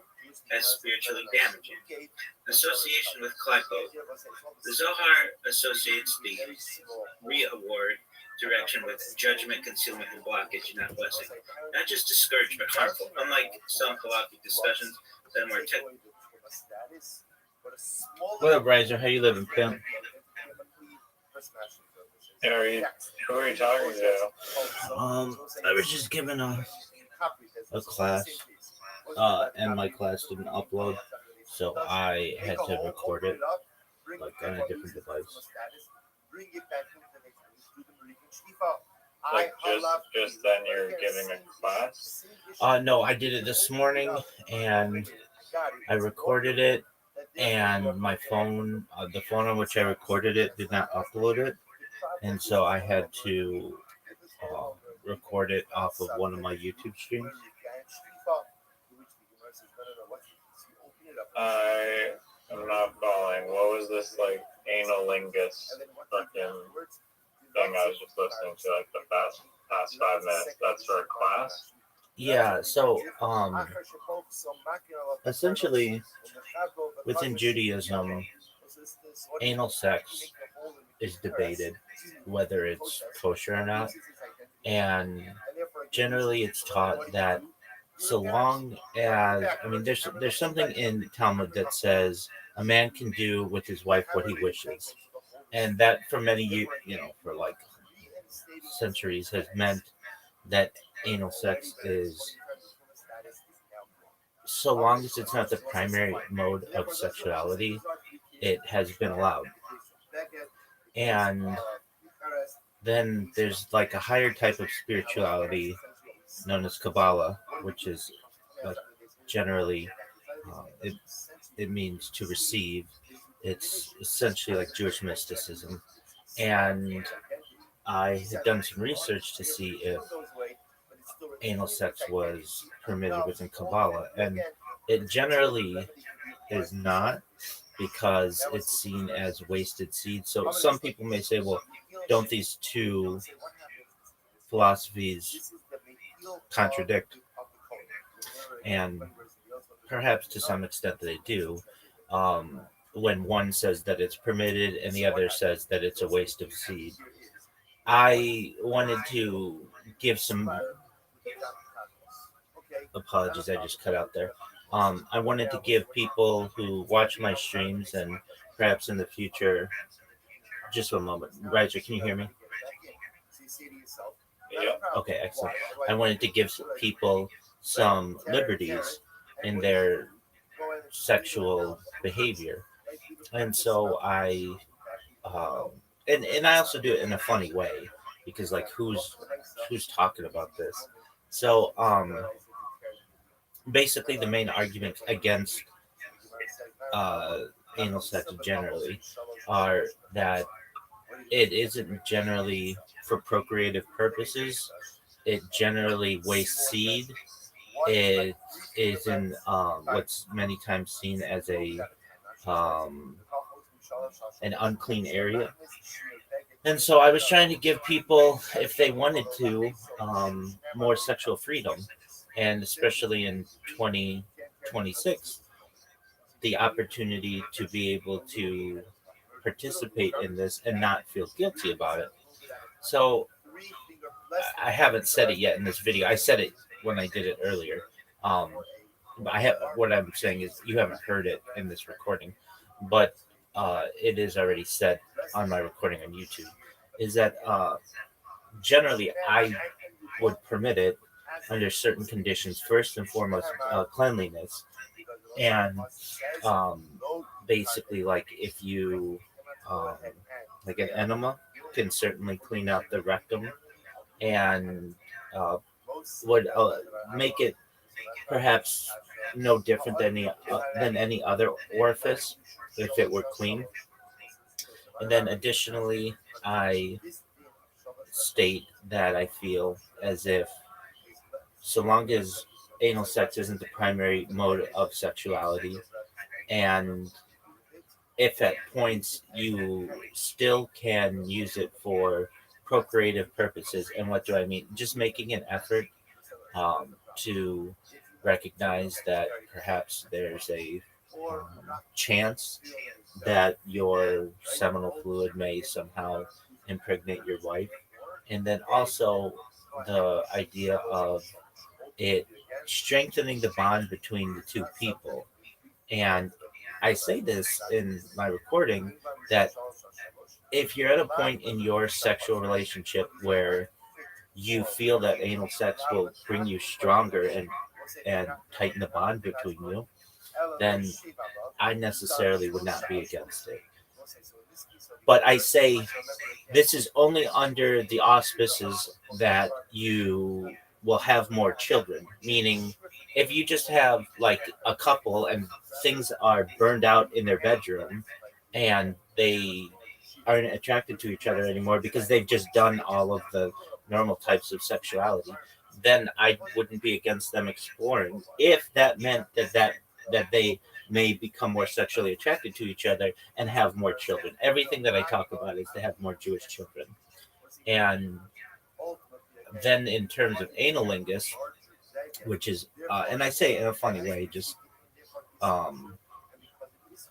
as spiritually damaging. Association with Klipo. The Zohar associates the re-award direction with judgment, concealment, and blockage, not blessing. Not just discouraged, but harmful. Unlike some halakhic discussions that are more technical. What up, Riser? How you living, pimp? Who are you talking to? I was just giving a class, and my class didn't upload, so I had to record it like on a different device. Like just then you're giving a class? No, I did it this morning, and I recorded it, and my phone, the phone on which I recorded it, did not upload it, and so I had to record it off of one of my YouTube streams. I am not following. What was this like analingus fucking thing I was just listening to like the past 5 minutes? That's for a class? Yeah, so essentially within Judaism, anal sex is debated whether it's kosher or not, and generally it's taught that so long as, I mean, there's something in Talmud that says a man can do with his wife what he wishes, and that for many, for like centuries has meant that anal sex is, so long as it's not the primary mode of sexuality, it has been allowed. And then there's like a higher type of spirituality known as Kabbalah, which is like generally it means to receive. It's essentially like Jewish mysticism, and I had done some research to see if anal sex was permitted within Kabbalah, and it generally is not, because it's seen as wasted seed. So some people may say, well, don't these two philosophies contradict, and perhaps to some extent they do. When one says that it's permitted and the other says that it's a waste of seed. I wanted to give some apologies. I just cut out there. I wanted to give people who watch my streams and perhaps in the future. Just one moment, Roger. Can you hear me? Yeah. Okay, excellent. I wanted to give people some liberties in their sexual behavior, and so um, and I also do it in a funny way because like who's talking about this? So basically the main arguments against uh, anal sex generally are that it isn't generally for procreative purposes. It generally wastes seed. It is in what's many times seen as um, an unclean area. And so I was trying to give people, if they wanted to, more sexual freedom, and especially in 2026, the opportunity to be able to participate in this and not feel guilty about it. So I haven't said it yet in this video. I said it when I did it earlier. Um, but I have what I'm saying is you haven't heard it in this recording, but it is already said on my recording on YouTube. Is that generally I would permit it under certain conditions. First and foremost, cleanliness, and um, basically like if you um, like an enema can certainly clean out the rectum and would make it perhaps no different than any other orifice if it were clean. And then additionally, I state that I feel as if so long as anal sex isn't the primary mode of sexuality, and if at points you still can use it for procreative purposes, and what do I mean? Just making an effort to recognize that perhaps there's a chance that your seminal fluid may somehow impregnate your wife. And then also the idea of it strengthening the bond between the two people. And I say this in my recording that if you're at a point in your sexual relationship where you feel that anal sex will bring you stronger and tighten the bond between you, then I necessarily would not be against it. But I say this is only under the auspices that you will have more children, meaning if you just have like a couple and things are burned out in their bedroom and they aren't attracted to each other anymore because they've just done all of the normal types of sexuality, then I wouldn't be against them exploring if that meant that they may become more sexually attracted to each other and have more children. Everything that I talk about is to have more Jewish children. And then in terms of analingus, which is, and I say it in a funny way, just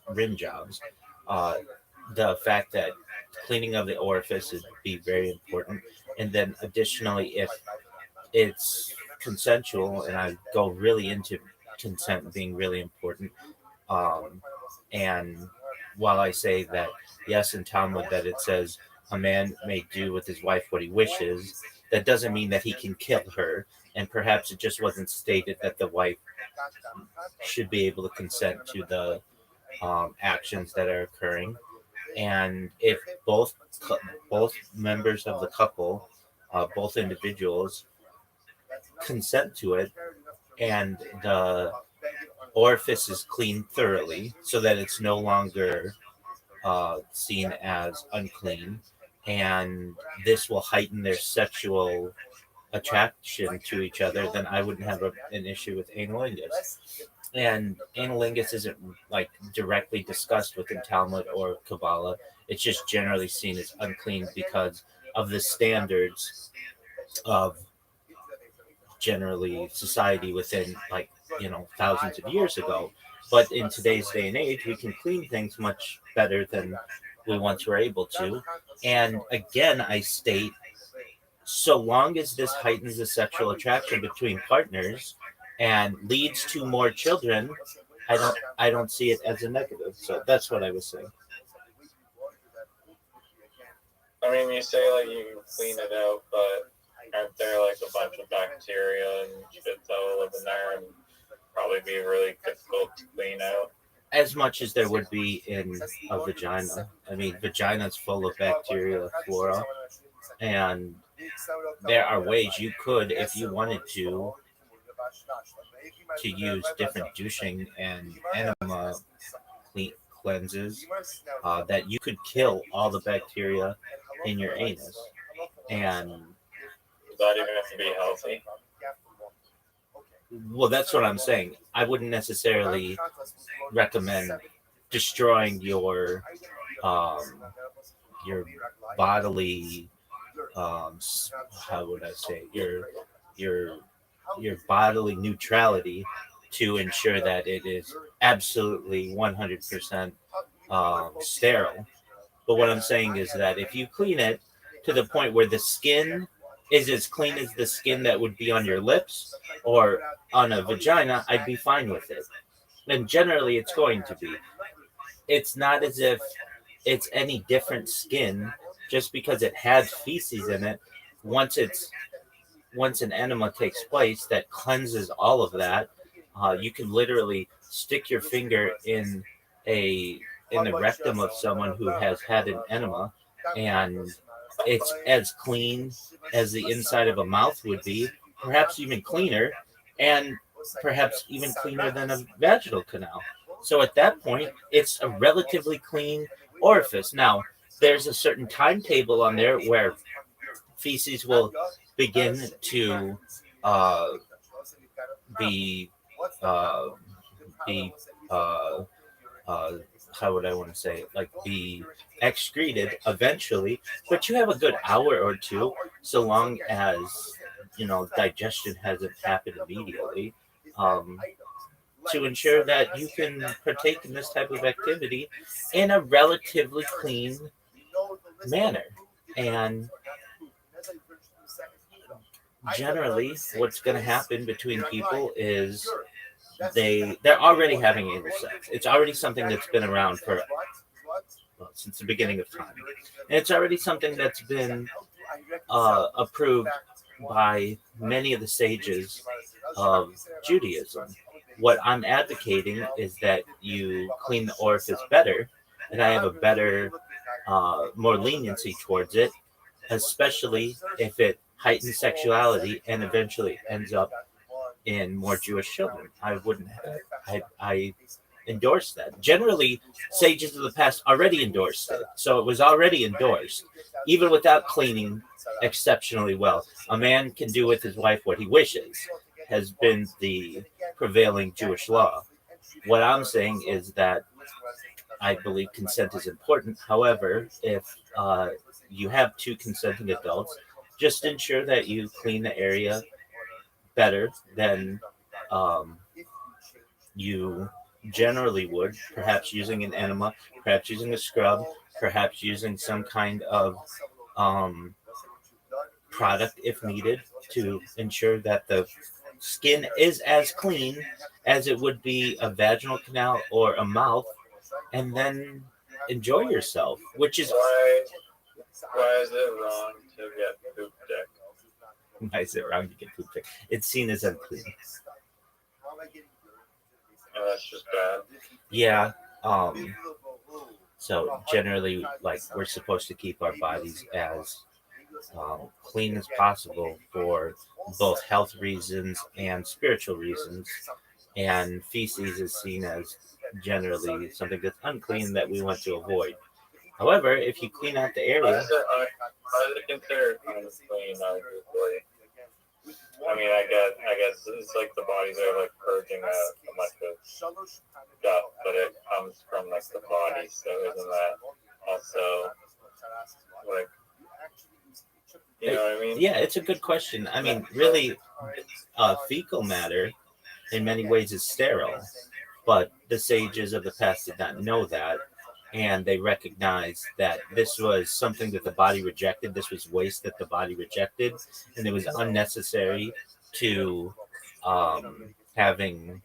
rim jobs, the fact that cleaning of the orifice would be very important. And then additionally, if it's consensual, and I go really into consent being really important, and while I say that, yes, in Talmud that it says a man may do with his wife what he wishes, that doesn't mean that he can kill her. And perhaps it just wasn't stated that the wife should be able to consent to the actions that are occurring. And if both members of the couple, both individuals, consent to it, and the orifice is cleaned thoroughly so that it's no longer seen as unclean, and this will heighten their sexual attraction to each other, then I wouldn't have an issue with analingus. And analingus isn't like directly discussed within Talmud or Kabbalah. It's just generally seen as unclean because of the standards of generally society within like thousands of years ago. But in today's day and age, we can clean things much better than we once were able to. And again, I state, so long as this heightens the sexual attraction between partners and leads to more children, I don't see it as a negative. So that's what I was saying. I mean, you say like you can clean it out, but aren't there like a bunch of bacteria and shit that will live in there and probably be really difficult to clean out? As much as there would be in a vagina. I mean, vagina's full of bacteria, flora, and there are ways you could, if you wanted to use different douching and enema cleanses that you could kill all the bacteria in your anus. And Does that even have to be healthy? well, that's what I'm saying. I wouldn't necessarily recommend destroying um, your bodily how would I say your your bodily neutrality to ensure that it is absolutely 100% sterile. But what I'm saying is that if you clean it to the point where the skin is as clean as the skin that would be on your lips or on a vagina, I'd be fine with it. And generally, it's going to be. It's not as if it's any different skin just because it has feces in it. Once an enema takes place that cleanses all of that, you can literally stick your finger in the rectum of someone who has had an enema, and it's as clean as the inside of a mouth would be, perhaps even cleaner, and perhaps even cleaner than a vaginal canal. So at that point, it's a relatively clean orifice. Now, there's a certain timetable on there where feces will begin to uh, be uh, be uh, uh, how would I want to say it? Like be excreted eventually, but you have a good hour or two, so long as digestion hasn't happened immediately, um, to ensure that you can partake in this type of activity in a relatively clean manner. And generally, what's going to happen between people is they're already having anal sex. It's already something that's been around for since the beginning of time, and it's already something that's been approved by many of the sages of Judaism. What I'm advocating is that you clean the orifice better, and I have a better, more leniency towards it, especially if it heightens sexuality and eventually ends up in more Jewish children. I endorse that. Generally, sages of the past already endorsed it, so it was already endorsed, even without cleaning exceptionally well. A man can do with his wife what he wishes, has been the prevailing Jewish law. What I'm saying is that I believe consent is important. However, if you have two consenting adults, just ensure that you clean the area better than you generally would, perhaps using an enema, perhaps using a scrub, perhaps using some kind of um, product if needed to ensure that the skin is as clean as it would be a vaginal canal or a mouth, and then enjoy yourself, which is Why is it wrong to get poop deck? why is it wrong to get poop picked? It's seen as unclean. Oh, that's just bad. Yeah. So generally, like we're supposed to keep our bodies as clean as possible for both health reasons and spiritual reasons. And feces is seen as generally something that's unclean that we want to avoid. However, if you clean out the area, How is it considered unclean, arguably? I mean, I guess it's like the bodies are like purging out a bunch of stuff, but it comes from like the body, so isn't that also like, you know what I mean? yeah, it's a good question. I mean, really, fecal matter in many ways is sterile, but the sages of the past did not know that, and they recognized that this was something that the body rejected. This was waste that the body rejected, and it was unnecessary to having.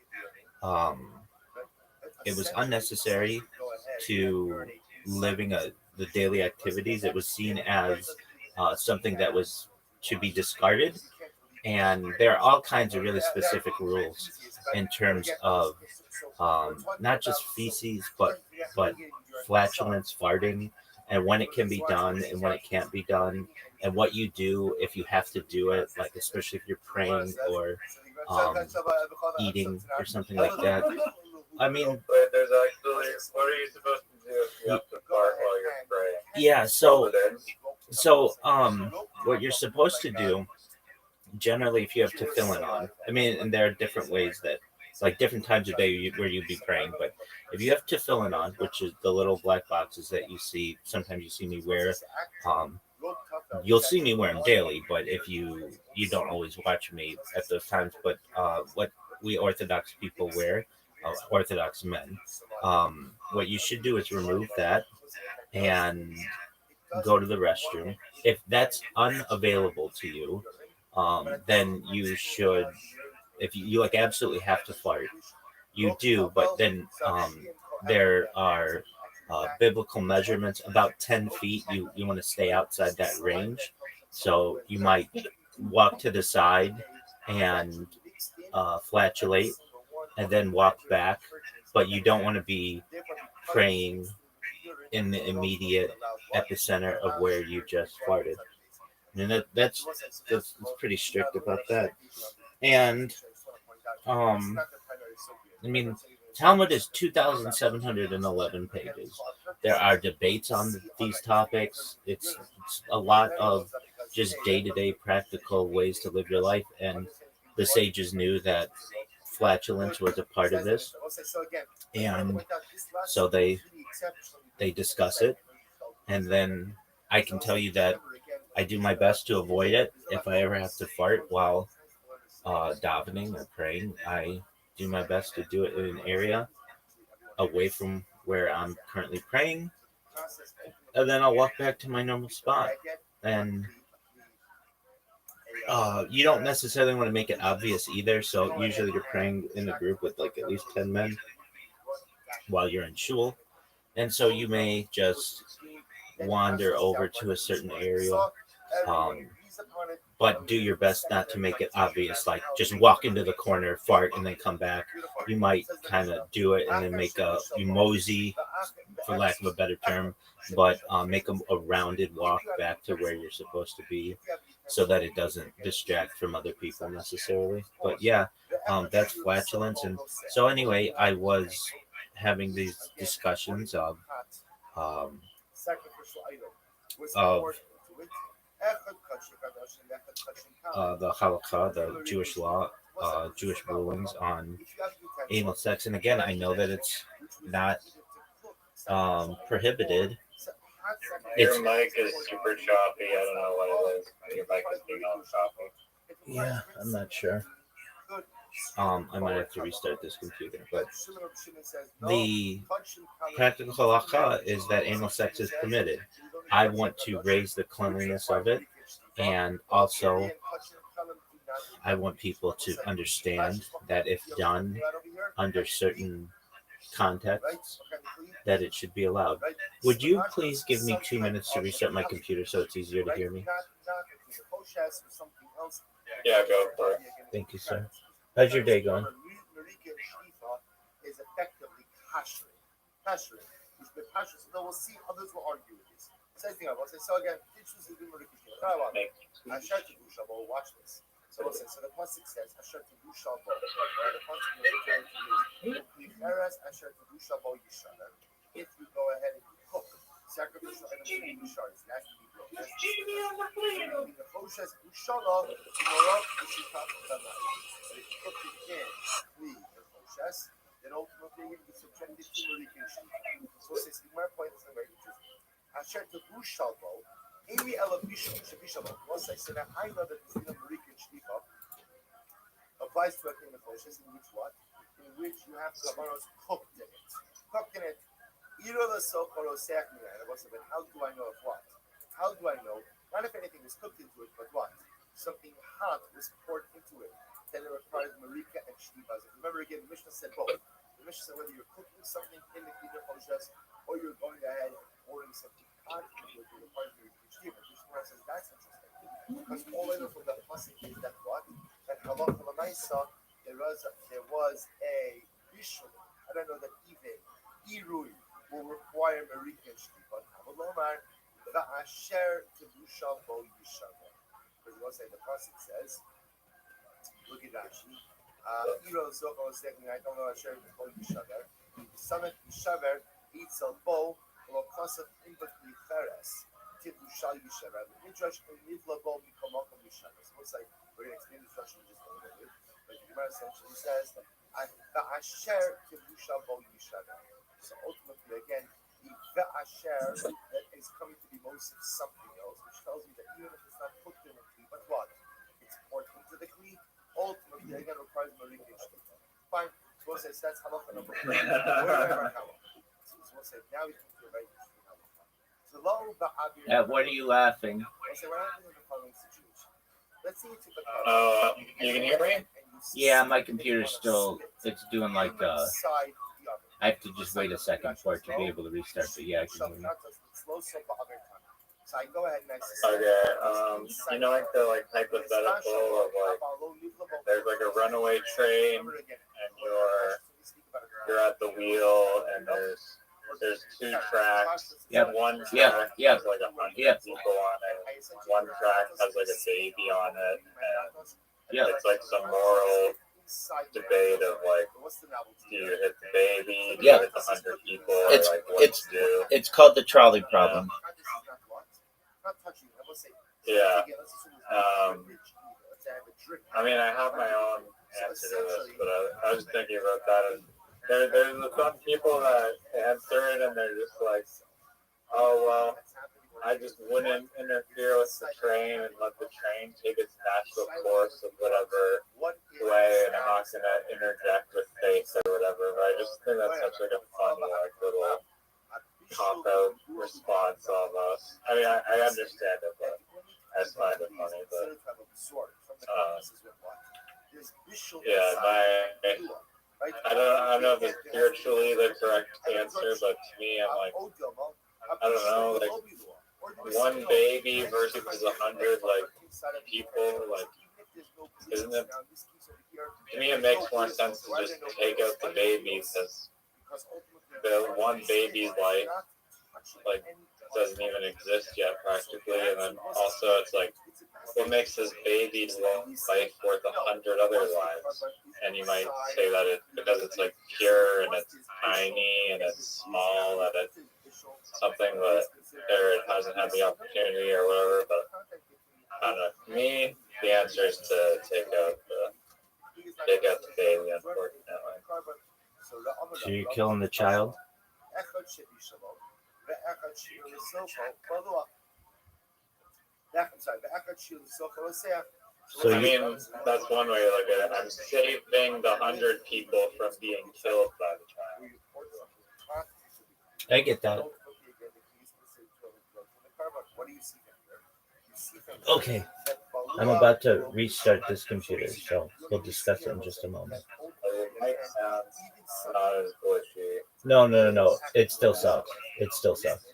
It was unnecessary to living the daily activities. It was seen as something that was to be discarded, and there are all kinds of really specific rules in terms of not just feces, but flatulence, farting, and when it can be done and when it can't be done, and what you do if you have to do it, like especially if you're praying or um, eating or something like that. I mean, But there's actually, what are you supposed to do if you have to fart while you're praying? yeah. So what you're supposed to do generally, if you have tefillin on, I mean, and there are different ways that, like different times of day where you'd be praying, but if you have tefillin on, which is the little black boxes that you see, sometimes you see me wear, um, you'll see me wear them daily, but if you don't always watch me at those times, but what we Orthodox people wear, Orthodox men, what you should do is remove that and go to the restroom. If that's unavailable to you, then you should, if you like absolutely have to fart, you do, but then there are biblical measurements about 10 feet. You want to stay outside that range. So you might walk to the side and flatulate and then walk back, but you don't want to be praying in the immediate epicenter of where you just farted. And that's pretty strict about that. And I mean, Talmud is 2,711 pages. There are debates on these topics. It's a lot of just day-to-day practical ways to live your life, and the sages knew that flatulence was a part of this, and so they discuss it. And then I can tell you that I do my best to avoid it. If I ever have to fart while davening or praying, I do my best to do it in an area away from where I'm currently praying, and then I'll walk back to my normal spot. And you don't necessarily want to make it obvious either. So usually you're praying in a group with like at least 10 men while you're in shul, and so you may just wander over to a certain area. Um, but do your best not to make it obvious, like just walk into the corner, fart, and then come back. You might kind of do it and then make you mosey, for lack of a better term, but make a rounded walk back to where you're supposed to be so that it doesn't distract from other people necessarily. But yeah, that's flatulence. And so anyway, I was having these discussions um, of the halakha, the Jewish law, Jewish rulings on anal sex. And again, I know that it's not prohibited. Your mic is super choppy. I don't know what it is. Your mic is being all choppy. Yeah, I'm not sure. I might have to restart this computer, but the practical halakha is that anal sex is permitted. I want to raise the cleanliness of it, and also I want people to understand that if done under certain contexts, that it should be allowed. Would you please give me 2 minutes to reset my computer so it's easier to hear me? Yeah, go for it. Thank you, sir. How's your day going? Is effectively kashering. Kashering. We'll see others will argue with this. Same thing. I'll say, so again, watch this. So the pasuk says, Asher Tedushal Bo. The pasuk is if you go ahead and you cook sacrificial items in Yushar, it has to be broken. The Choshes says, Ushala, Morah, Ushikat, Tanai. But if you cook it in Kli and Choshes, then ultimately you're going to be subjected to murication. So it says, my point is very interesting. Asher Tedushal Bo. Amy Ela Bishop, Bishop, once I said that I know that there's a Murikin Shlifa. applies to a thing of kosher in which what? In which you have kavanos cooked in it. Cooked in it. How do I know of what? How do I know? Not if anything was cooked into it, but what? Something hot was poured into it. Then it requires marika and shlibas. Remember again, the Mishnah said both. The Mishnah said whether you're cooking something in the Kiddush Kosher or you're going ahead and pouring something hot into it, it requires marika and shlibas. This one says that's interesting. Because all I know from the pasuk is that what? That halacha l'maisa, there was a bishul. I don't know that even irui will require marika and shlibas. Hamalomar va'asher tebusha bo yishava. Because what say the pasuk says. Look at Rashi. Iro Zoko was saying, I don't know, I share with Yishaver. Summit Yishaver eats a bow, or Kosov in between Feres, Titu Shal Yishaver. The Midrash in Nivla Bow become Malcolm Yishaver. So it's like, we're going to explain this Rashi just a little bit. But the Gemara essentially says, Asher Titu Shal Bow Yishaver. So ultimately, again, the Asher that is coming to be most of something else, which tells you that even if it's not cooked in a tree, but what? It's poured into the tree. Ultimately, again, requires marika and shlibas. Fine. So we'll say that's halacha number one. So we'll say now we come to the right halacha. At what are you laughing? We'll say we're not in the following situation. Let's say you took a Oh, you can hear me? Yeah, my computer's still, it's doing like, I have to just wait a second for it to be able to restart, but yeah, I can hear you. So I go ahead and Okay, you know, like the hypothetical of like there's like a runaway train and you're at the wheel and there's two tracks. Yep. One track Yep. has like 100 people on it. One track has like a baby on it, and it's like some moral debate of like, do you hit the baby? Do you hit the 100 people? Or like what to do? It's called the trolley problem. Yeah. I mean, I have my own answer to this, but I was thinking about that. And there's some people that answer it and they're just like, oh, well, I just wouldn't interfere with the train and let the train take its natural course of whatever way, and I'm not going to interject with faith or whatever. But I just think that's such like a funny, like, little cop-out response almost. I mean, I understand it, but I just find it funny. But yeah, I don't know if it's spiritually the correct answer, but to me, I'm like, I don't know, like one baby versus 100 like people, like, isn't it? To me, it makes more sense to just take out the baby because the one baby's life, like, doesn't even exist yet practically, and then also it's like, what makes this baby's life worth 100 other lives? And you might say that it because it's like pure and it's tiny and it's small and it's something that it hasn't had the opportunity or whatever. But I don't know. For me, the answer is to take out the baby, unfortunately. So you're killing the child? So I mean, that's one way to look at it. I'm saving the 100 people from being killed by the child. I get that. Okay, I'm about to restart this computer, so we'll discuss it in just a moment. It might sound not as glitchy. No. It still sucks. It still sucks.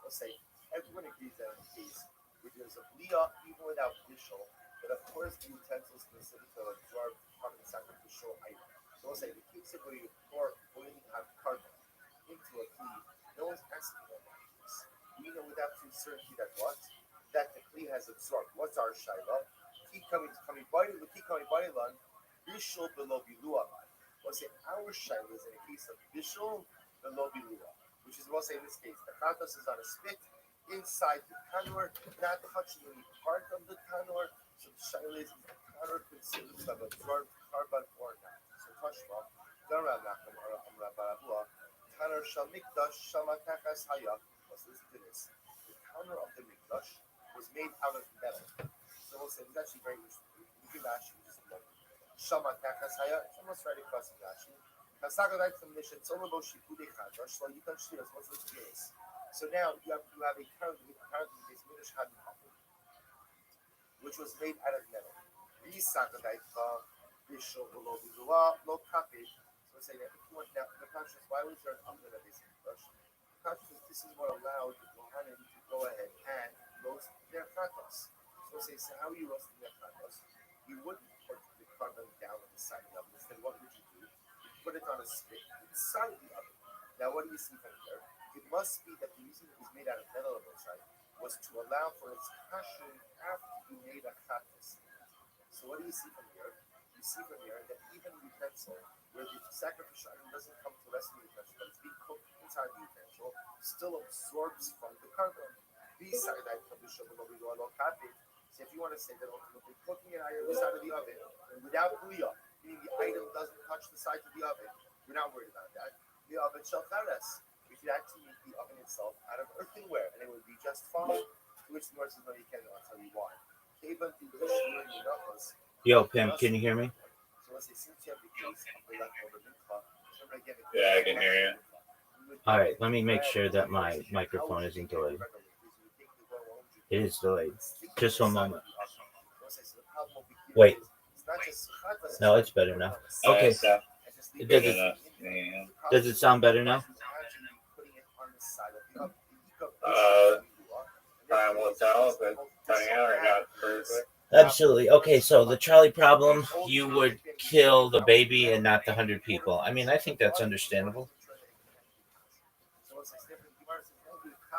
Let's say everyone agrees that in the case where there's a bliyah even without bishul, but of course the utensils considered to absorb part of the sacrificial item. So let's say the case where you pour boiling hot carbon into a kli, no one's asking about this. We know with absolute certainty that what? That the kli has absorbed. What's our shaila? Bishul below bilua. Let's say our shaila is in a case of bishul below bilua, which is what say in this case the chatas is on a spit inside the tanur, not touching any part of the tanur. So the shaila is the tanur considered to have absorbed carbon or not. So Tashma, tanur shal mikdash shamatachas haya. So listen to this. The counter of the Mikdash was made out of metal. So we'll say it was actually very interesting. You can actually just look. Shama Takasaya, it's almost right across the Rashi. Kasagadai from Mission, Solobo Shipude Kadosh, so you can see this. What's this? So now you have a currently this Midrash Hadin, which was made out of metal. Risagadai Bishop Lo Kapit. So say that if you want now the conscious, why was there an oven of this Midrash? Consciousness, this is what allowed the Kohanim to go ahead and roast their chatos. So say, so how are you roasting their chatos? You wouldn't put the carbon down on the side of the oven. Instead, what would you do? You put it on a stick inside the oven. Now, what do you see from here? It must be that the reason it was made out of metal on the side was to allow for its kasher after you made a chatos. So, what do you see from here? You see from here that even the utensil, where the sacrificial item doesn't come to the rest of the utensil, but it's being cooked inside the utensil, still absorbs from the carbon. Beside that, so if you want to say that ultimately cooking it either side of the oven without bouillon, meaning the item doesn't touch the sides of the oven, you're not worried about that. The oven shall charas. You could actually make the oven itself out of earthenware, and it would be just fine. To which the Lord says, no, you can't. I'll tell you why. Yo, Pim, can you hear me? Yeah, I can hear you. All right, let me make sure that my microphone isn't delayed. It is delayed. Just one moment. Wait. No, it's better now. Okay. Does it sound better now? Time will tell if it's cutting out or not perfect. Absolutely. Okay, so the trolley problem, you would kill the baby and not the 100 people. I mean, I think that's understandable.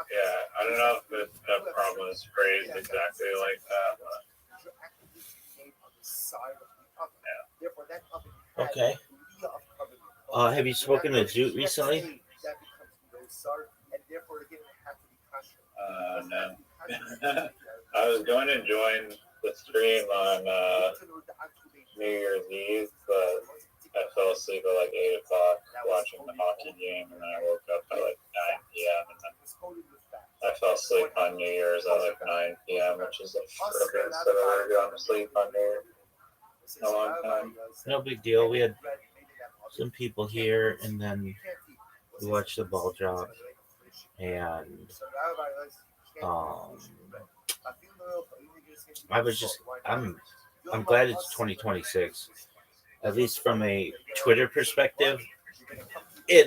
Yeah, I don't know if the problem is phrased exactly like that, but Okay. Have you spoken to Zoot recently? No. I was going to join the stream on New Year's Eve, but I fell asleep at like 8 o'clock watching the hockey game, and then I woke up at like 9 p.m. and then I fell asleep on New Year's at like 9 p.m., which is the furthest that I've ever gone to sleep on New Year's in a long time. No big deal. We had some people here, and then we watched the ball drop, and I'm glad it's 2026. At least from a Twitter perspective, a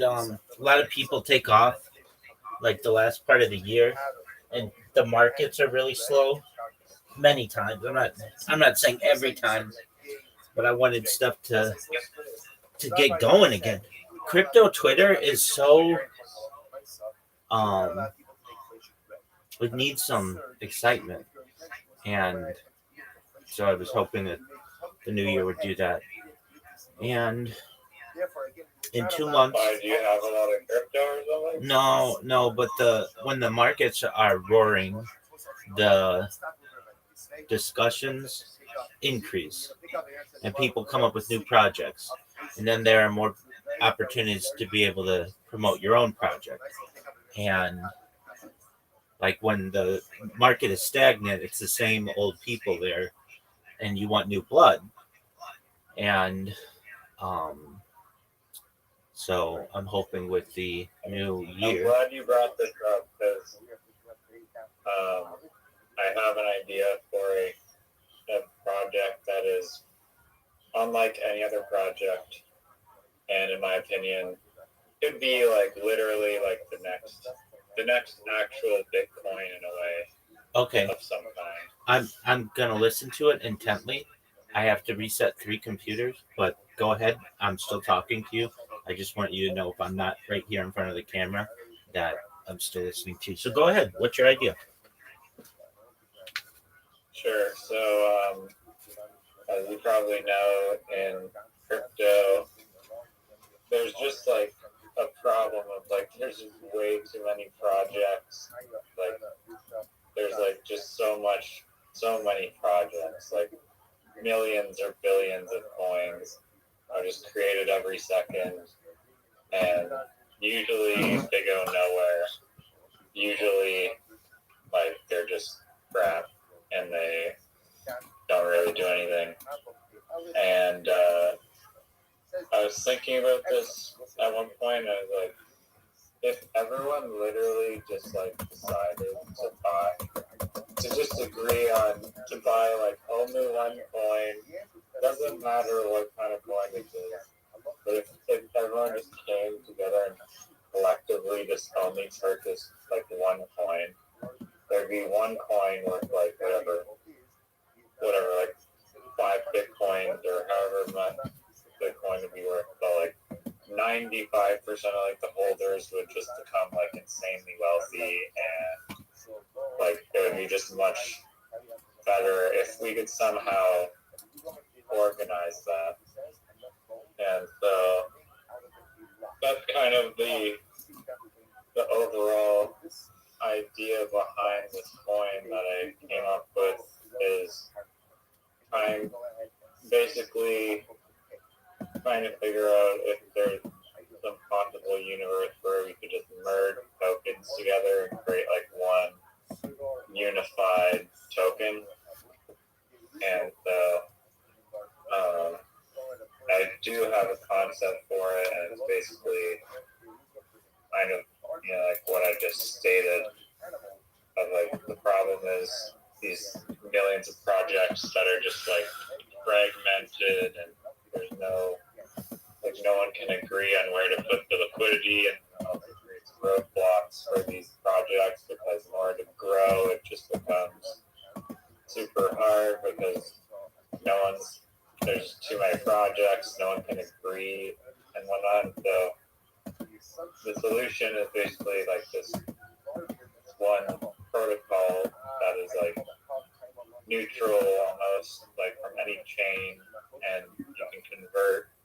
lot of people take off like the last part of the year, and the markets are really slow. Many times, I'm not saying every time, but I wanted stuff to get going again. Crypto Twitter is so it needs some excitement, and so I was hoping that the new year would do that. And in 2 months, Do you have a lot of crypto or something? no, but when the markets are roaring, the discussions increase, and people come up with new projects, and then there are more opportunities to be able to promote your own project. And like when the market is stagnant, it's the same old people there, and you want new blood. And so I'm hoping with the new year. I'm glad you brought this up because I have an idea for a project that is unlike any other project, and in my opinion, it'd be like literally like the next actual Bitcoin in a way. Okay. Of some kind. I'm gonna listen to it intently. I have to reset 3 computers, but go ahead. I'm still talking to you. I just want you to know if I'm not right here in front of the camera that I'm still listening to you. So go ahead. What's your idea? Sure. So, as you probably know, in crypto, there's just like a problem of like there's just way too many projects. Like there's like just so many projects, like millions or billions of coins are just created every second, and usually they go nowhere. usually like they're just crap and they don't really do anything. And I was thinking about this at one point. I was like, if everyone literally just like decided to just agree on to buy like only one coin, doesn't matter what kind of coin it is, but if everyone just came together and collectively just only purchased like one coin, there'd be one coin worth like whatever, like 5 Bitcoins or however much Bitcoin would be worth, but like 95% of like the holders would just become like insanely wealthy, and like it would be just much better if we could somehow organize that. And so that's kind of the overall idea behind this coin that I came up with, is I'm basically trying to figure out if there's some possible universe where we could just merge tokens together and create like one unified token. And so I do have a concept for it, and it's basically kind of, like what I just stated, of like the problem is these millions of projects that are just like fragmented, and there's no one can agree on where to put the liquidity, and also creates roadblocks for these projects, because in order to grow it just becomes super hard because there's too many projects, no one can agree and whatnot. So the solution is basically like this one protocol that is like neutral almost, like from any chain,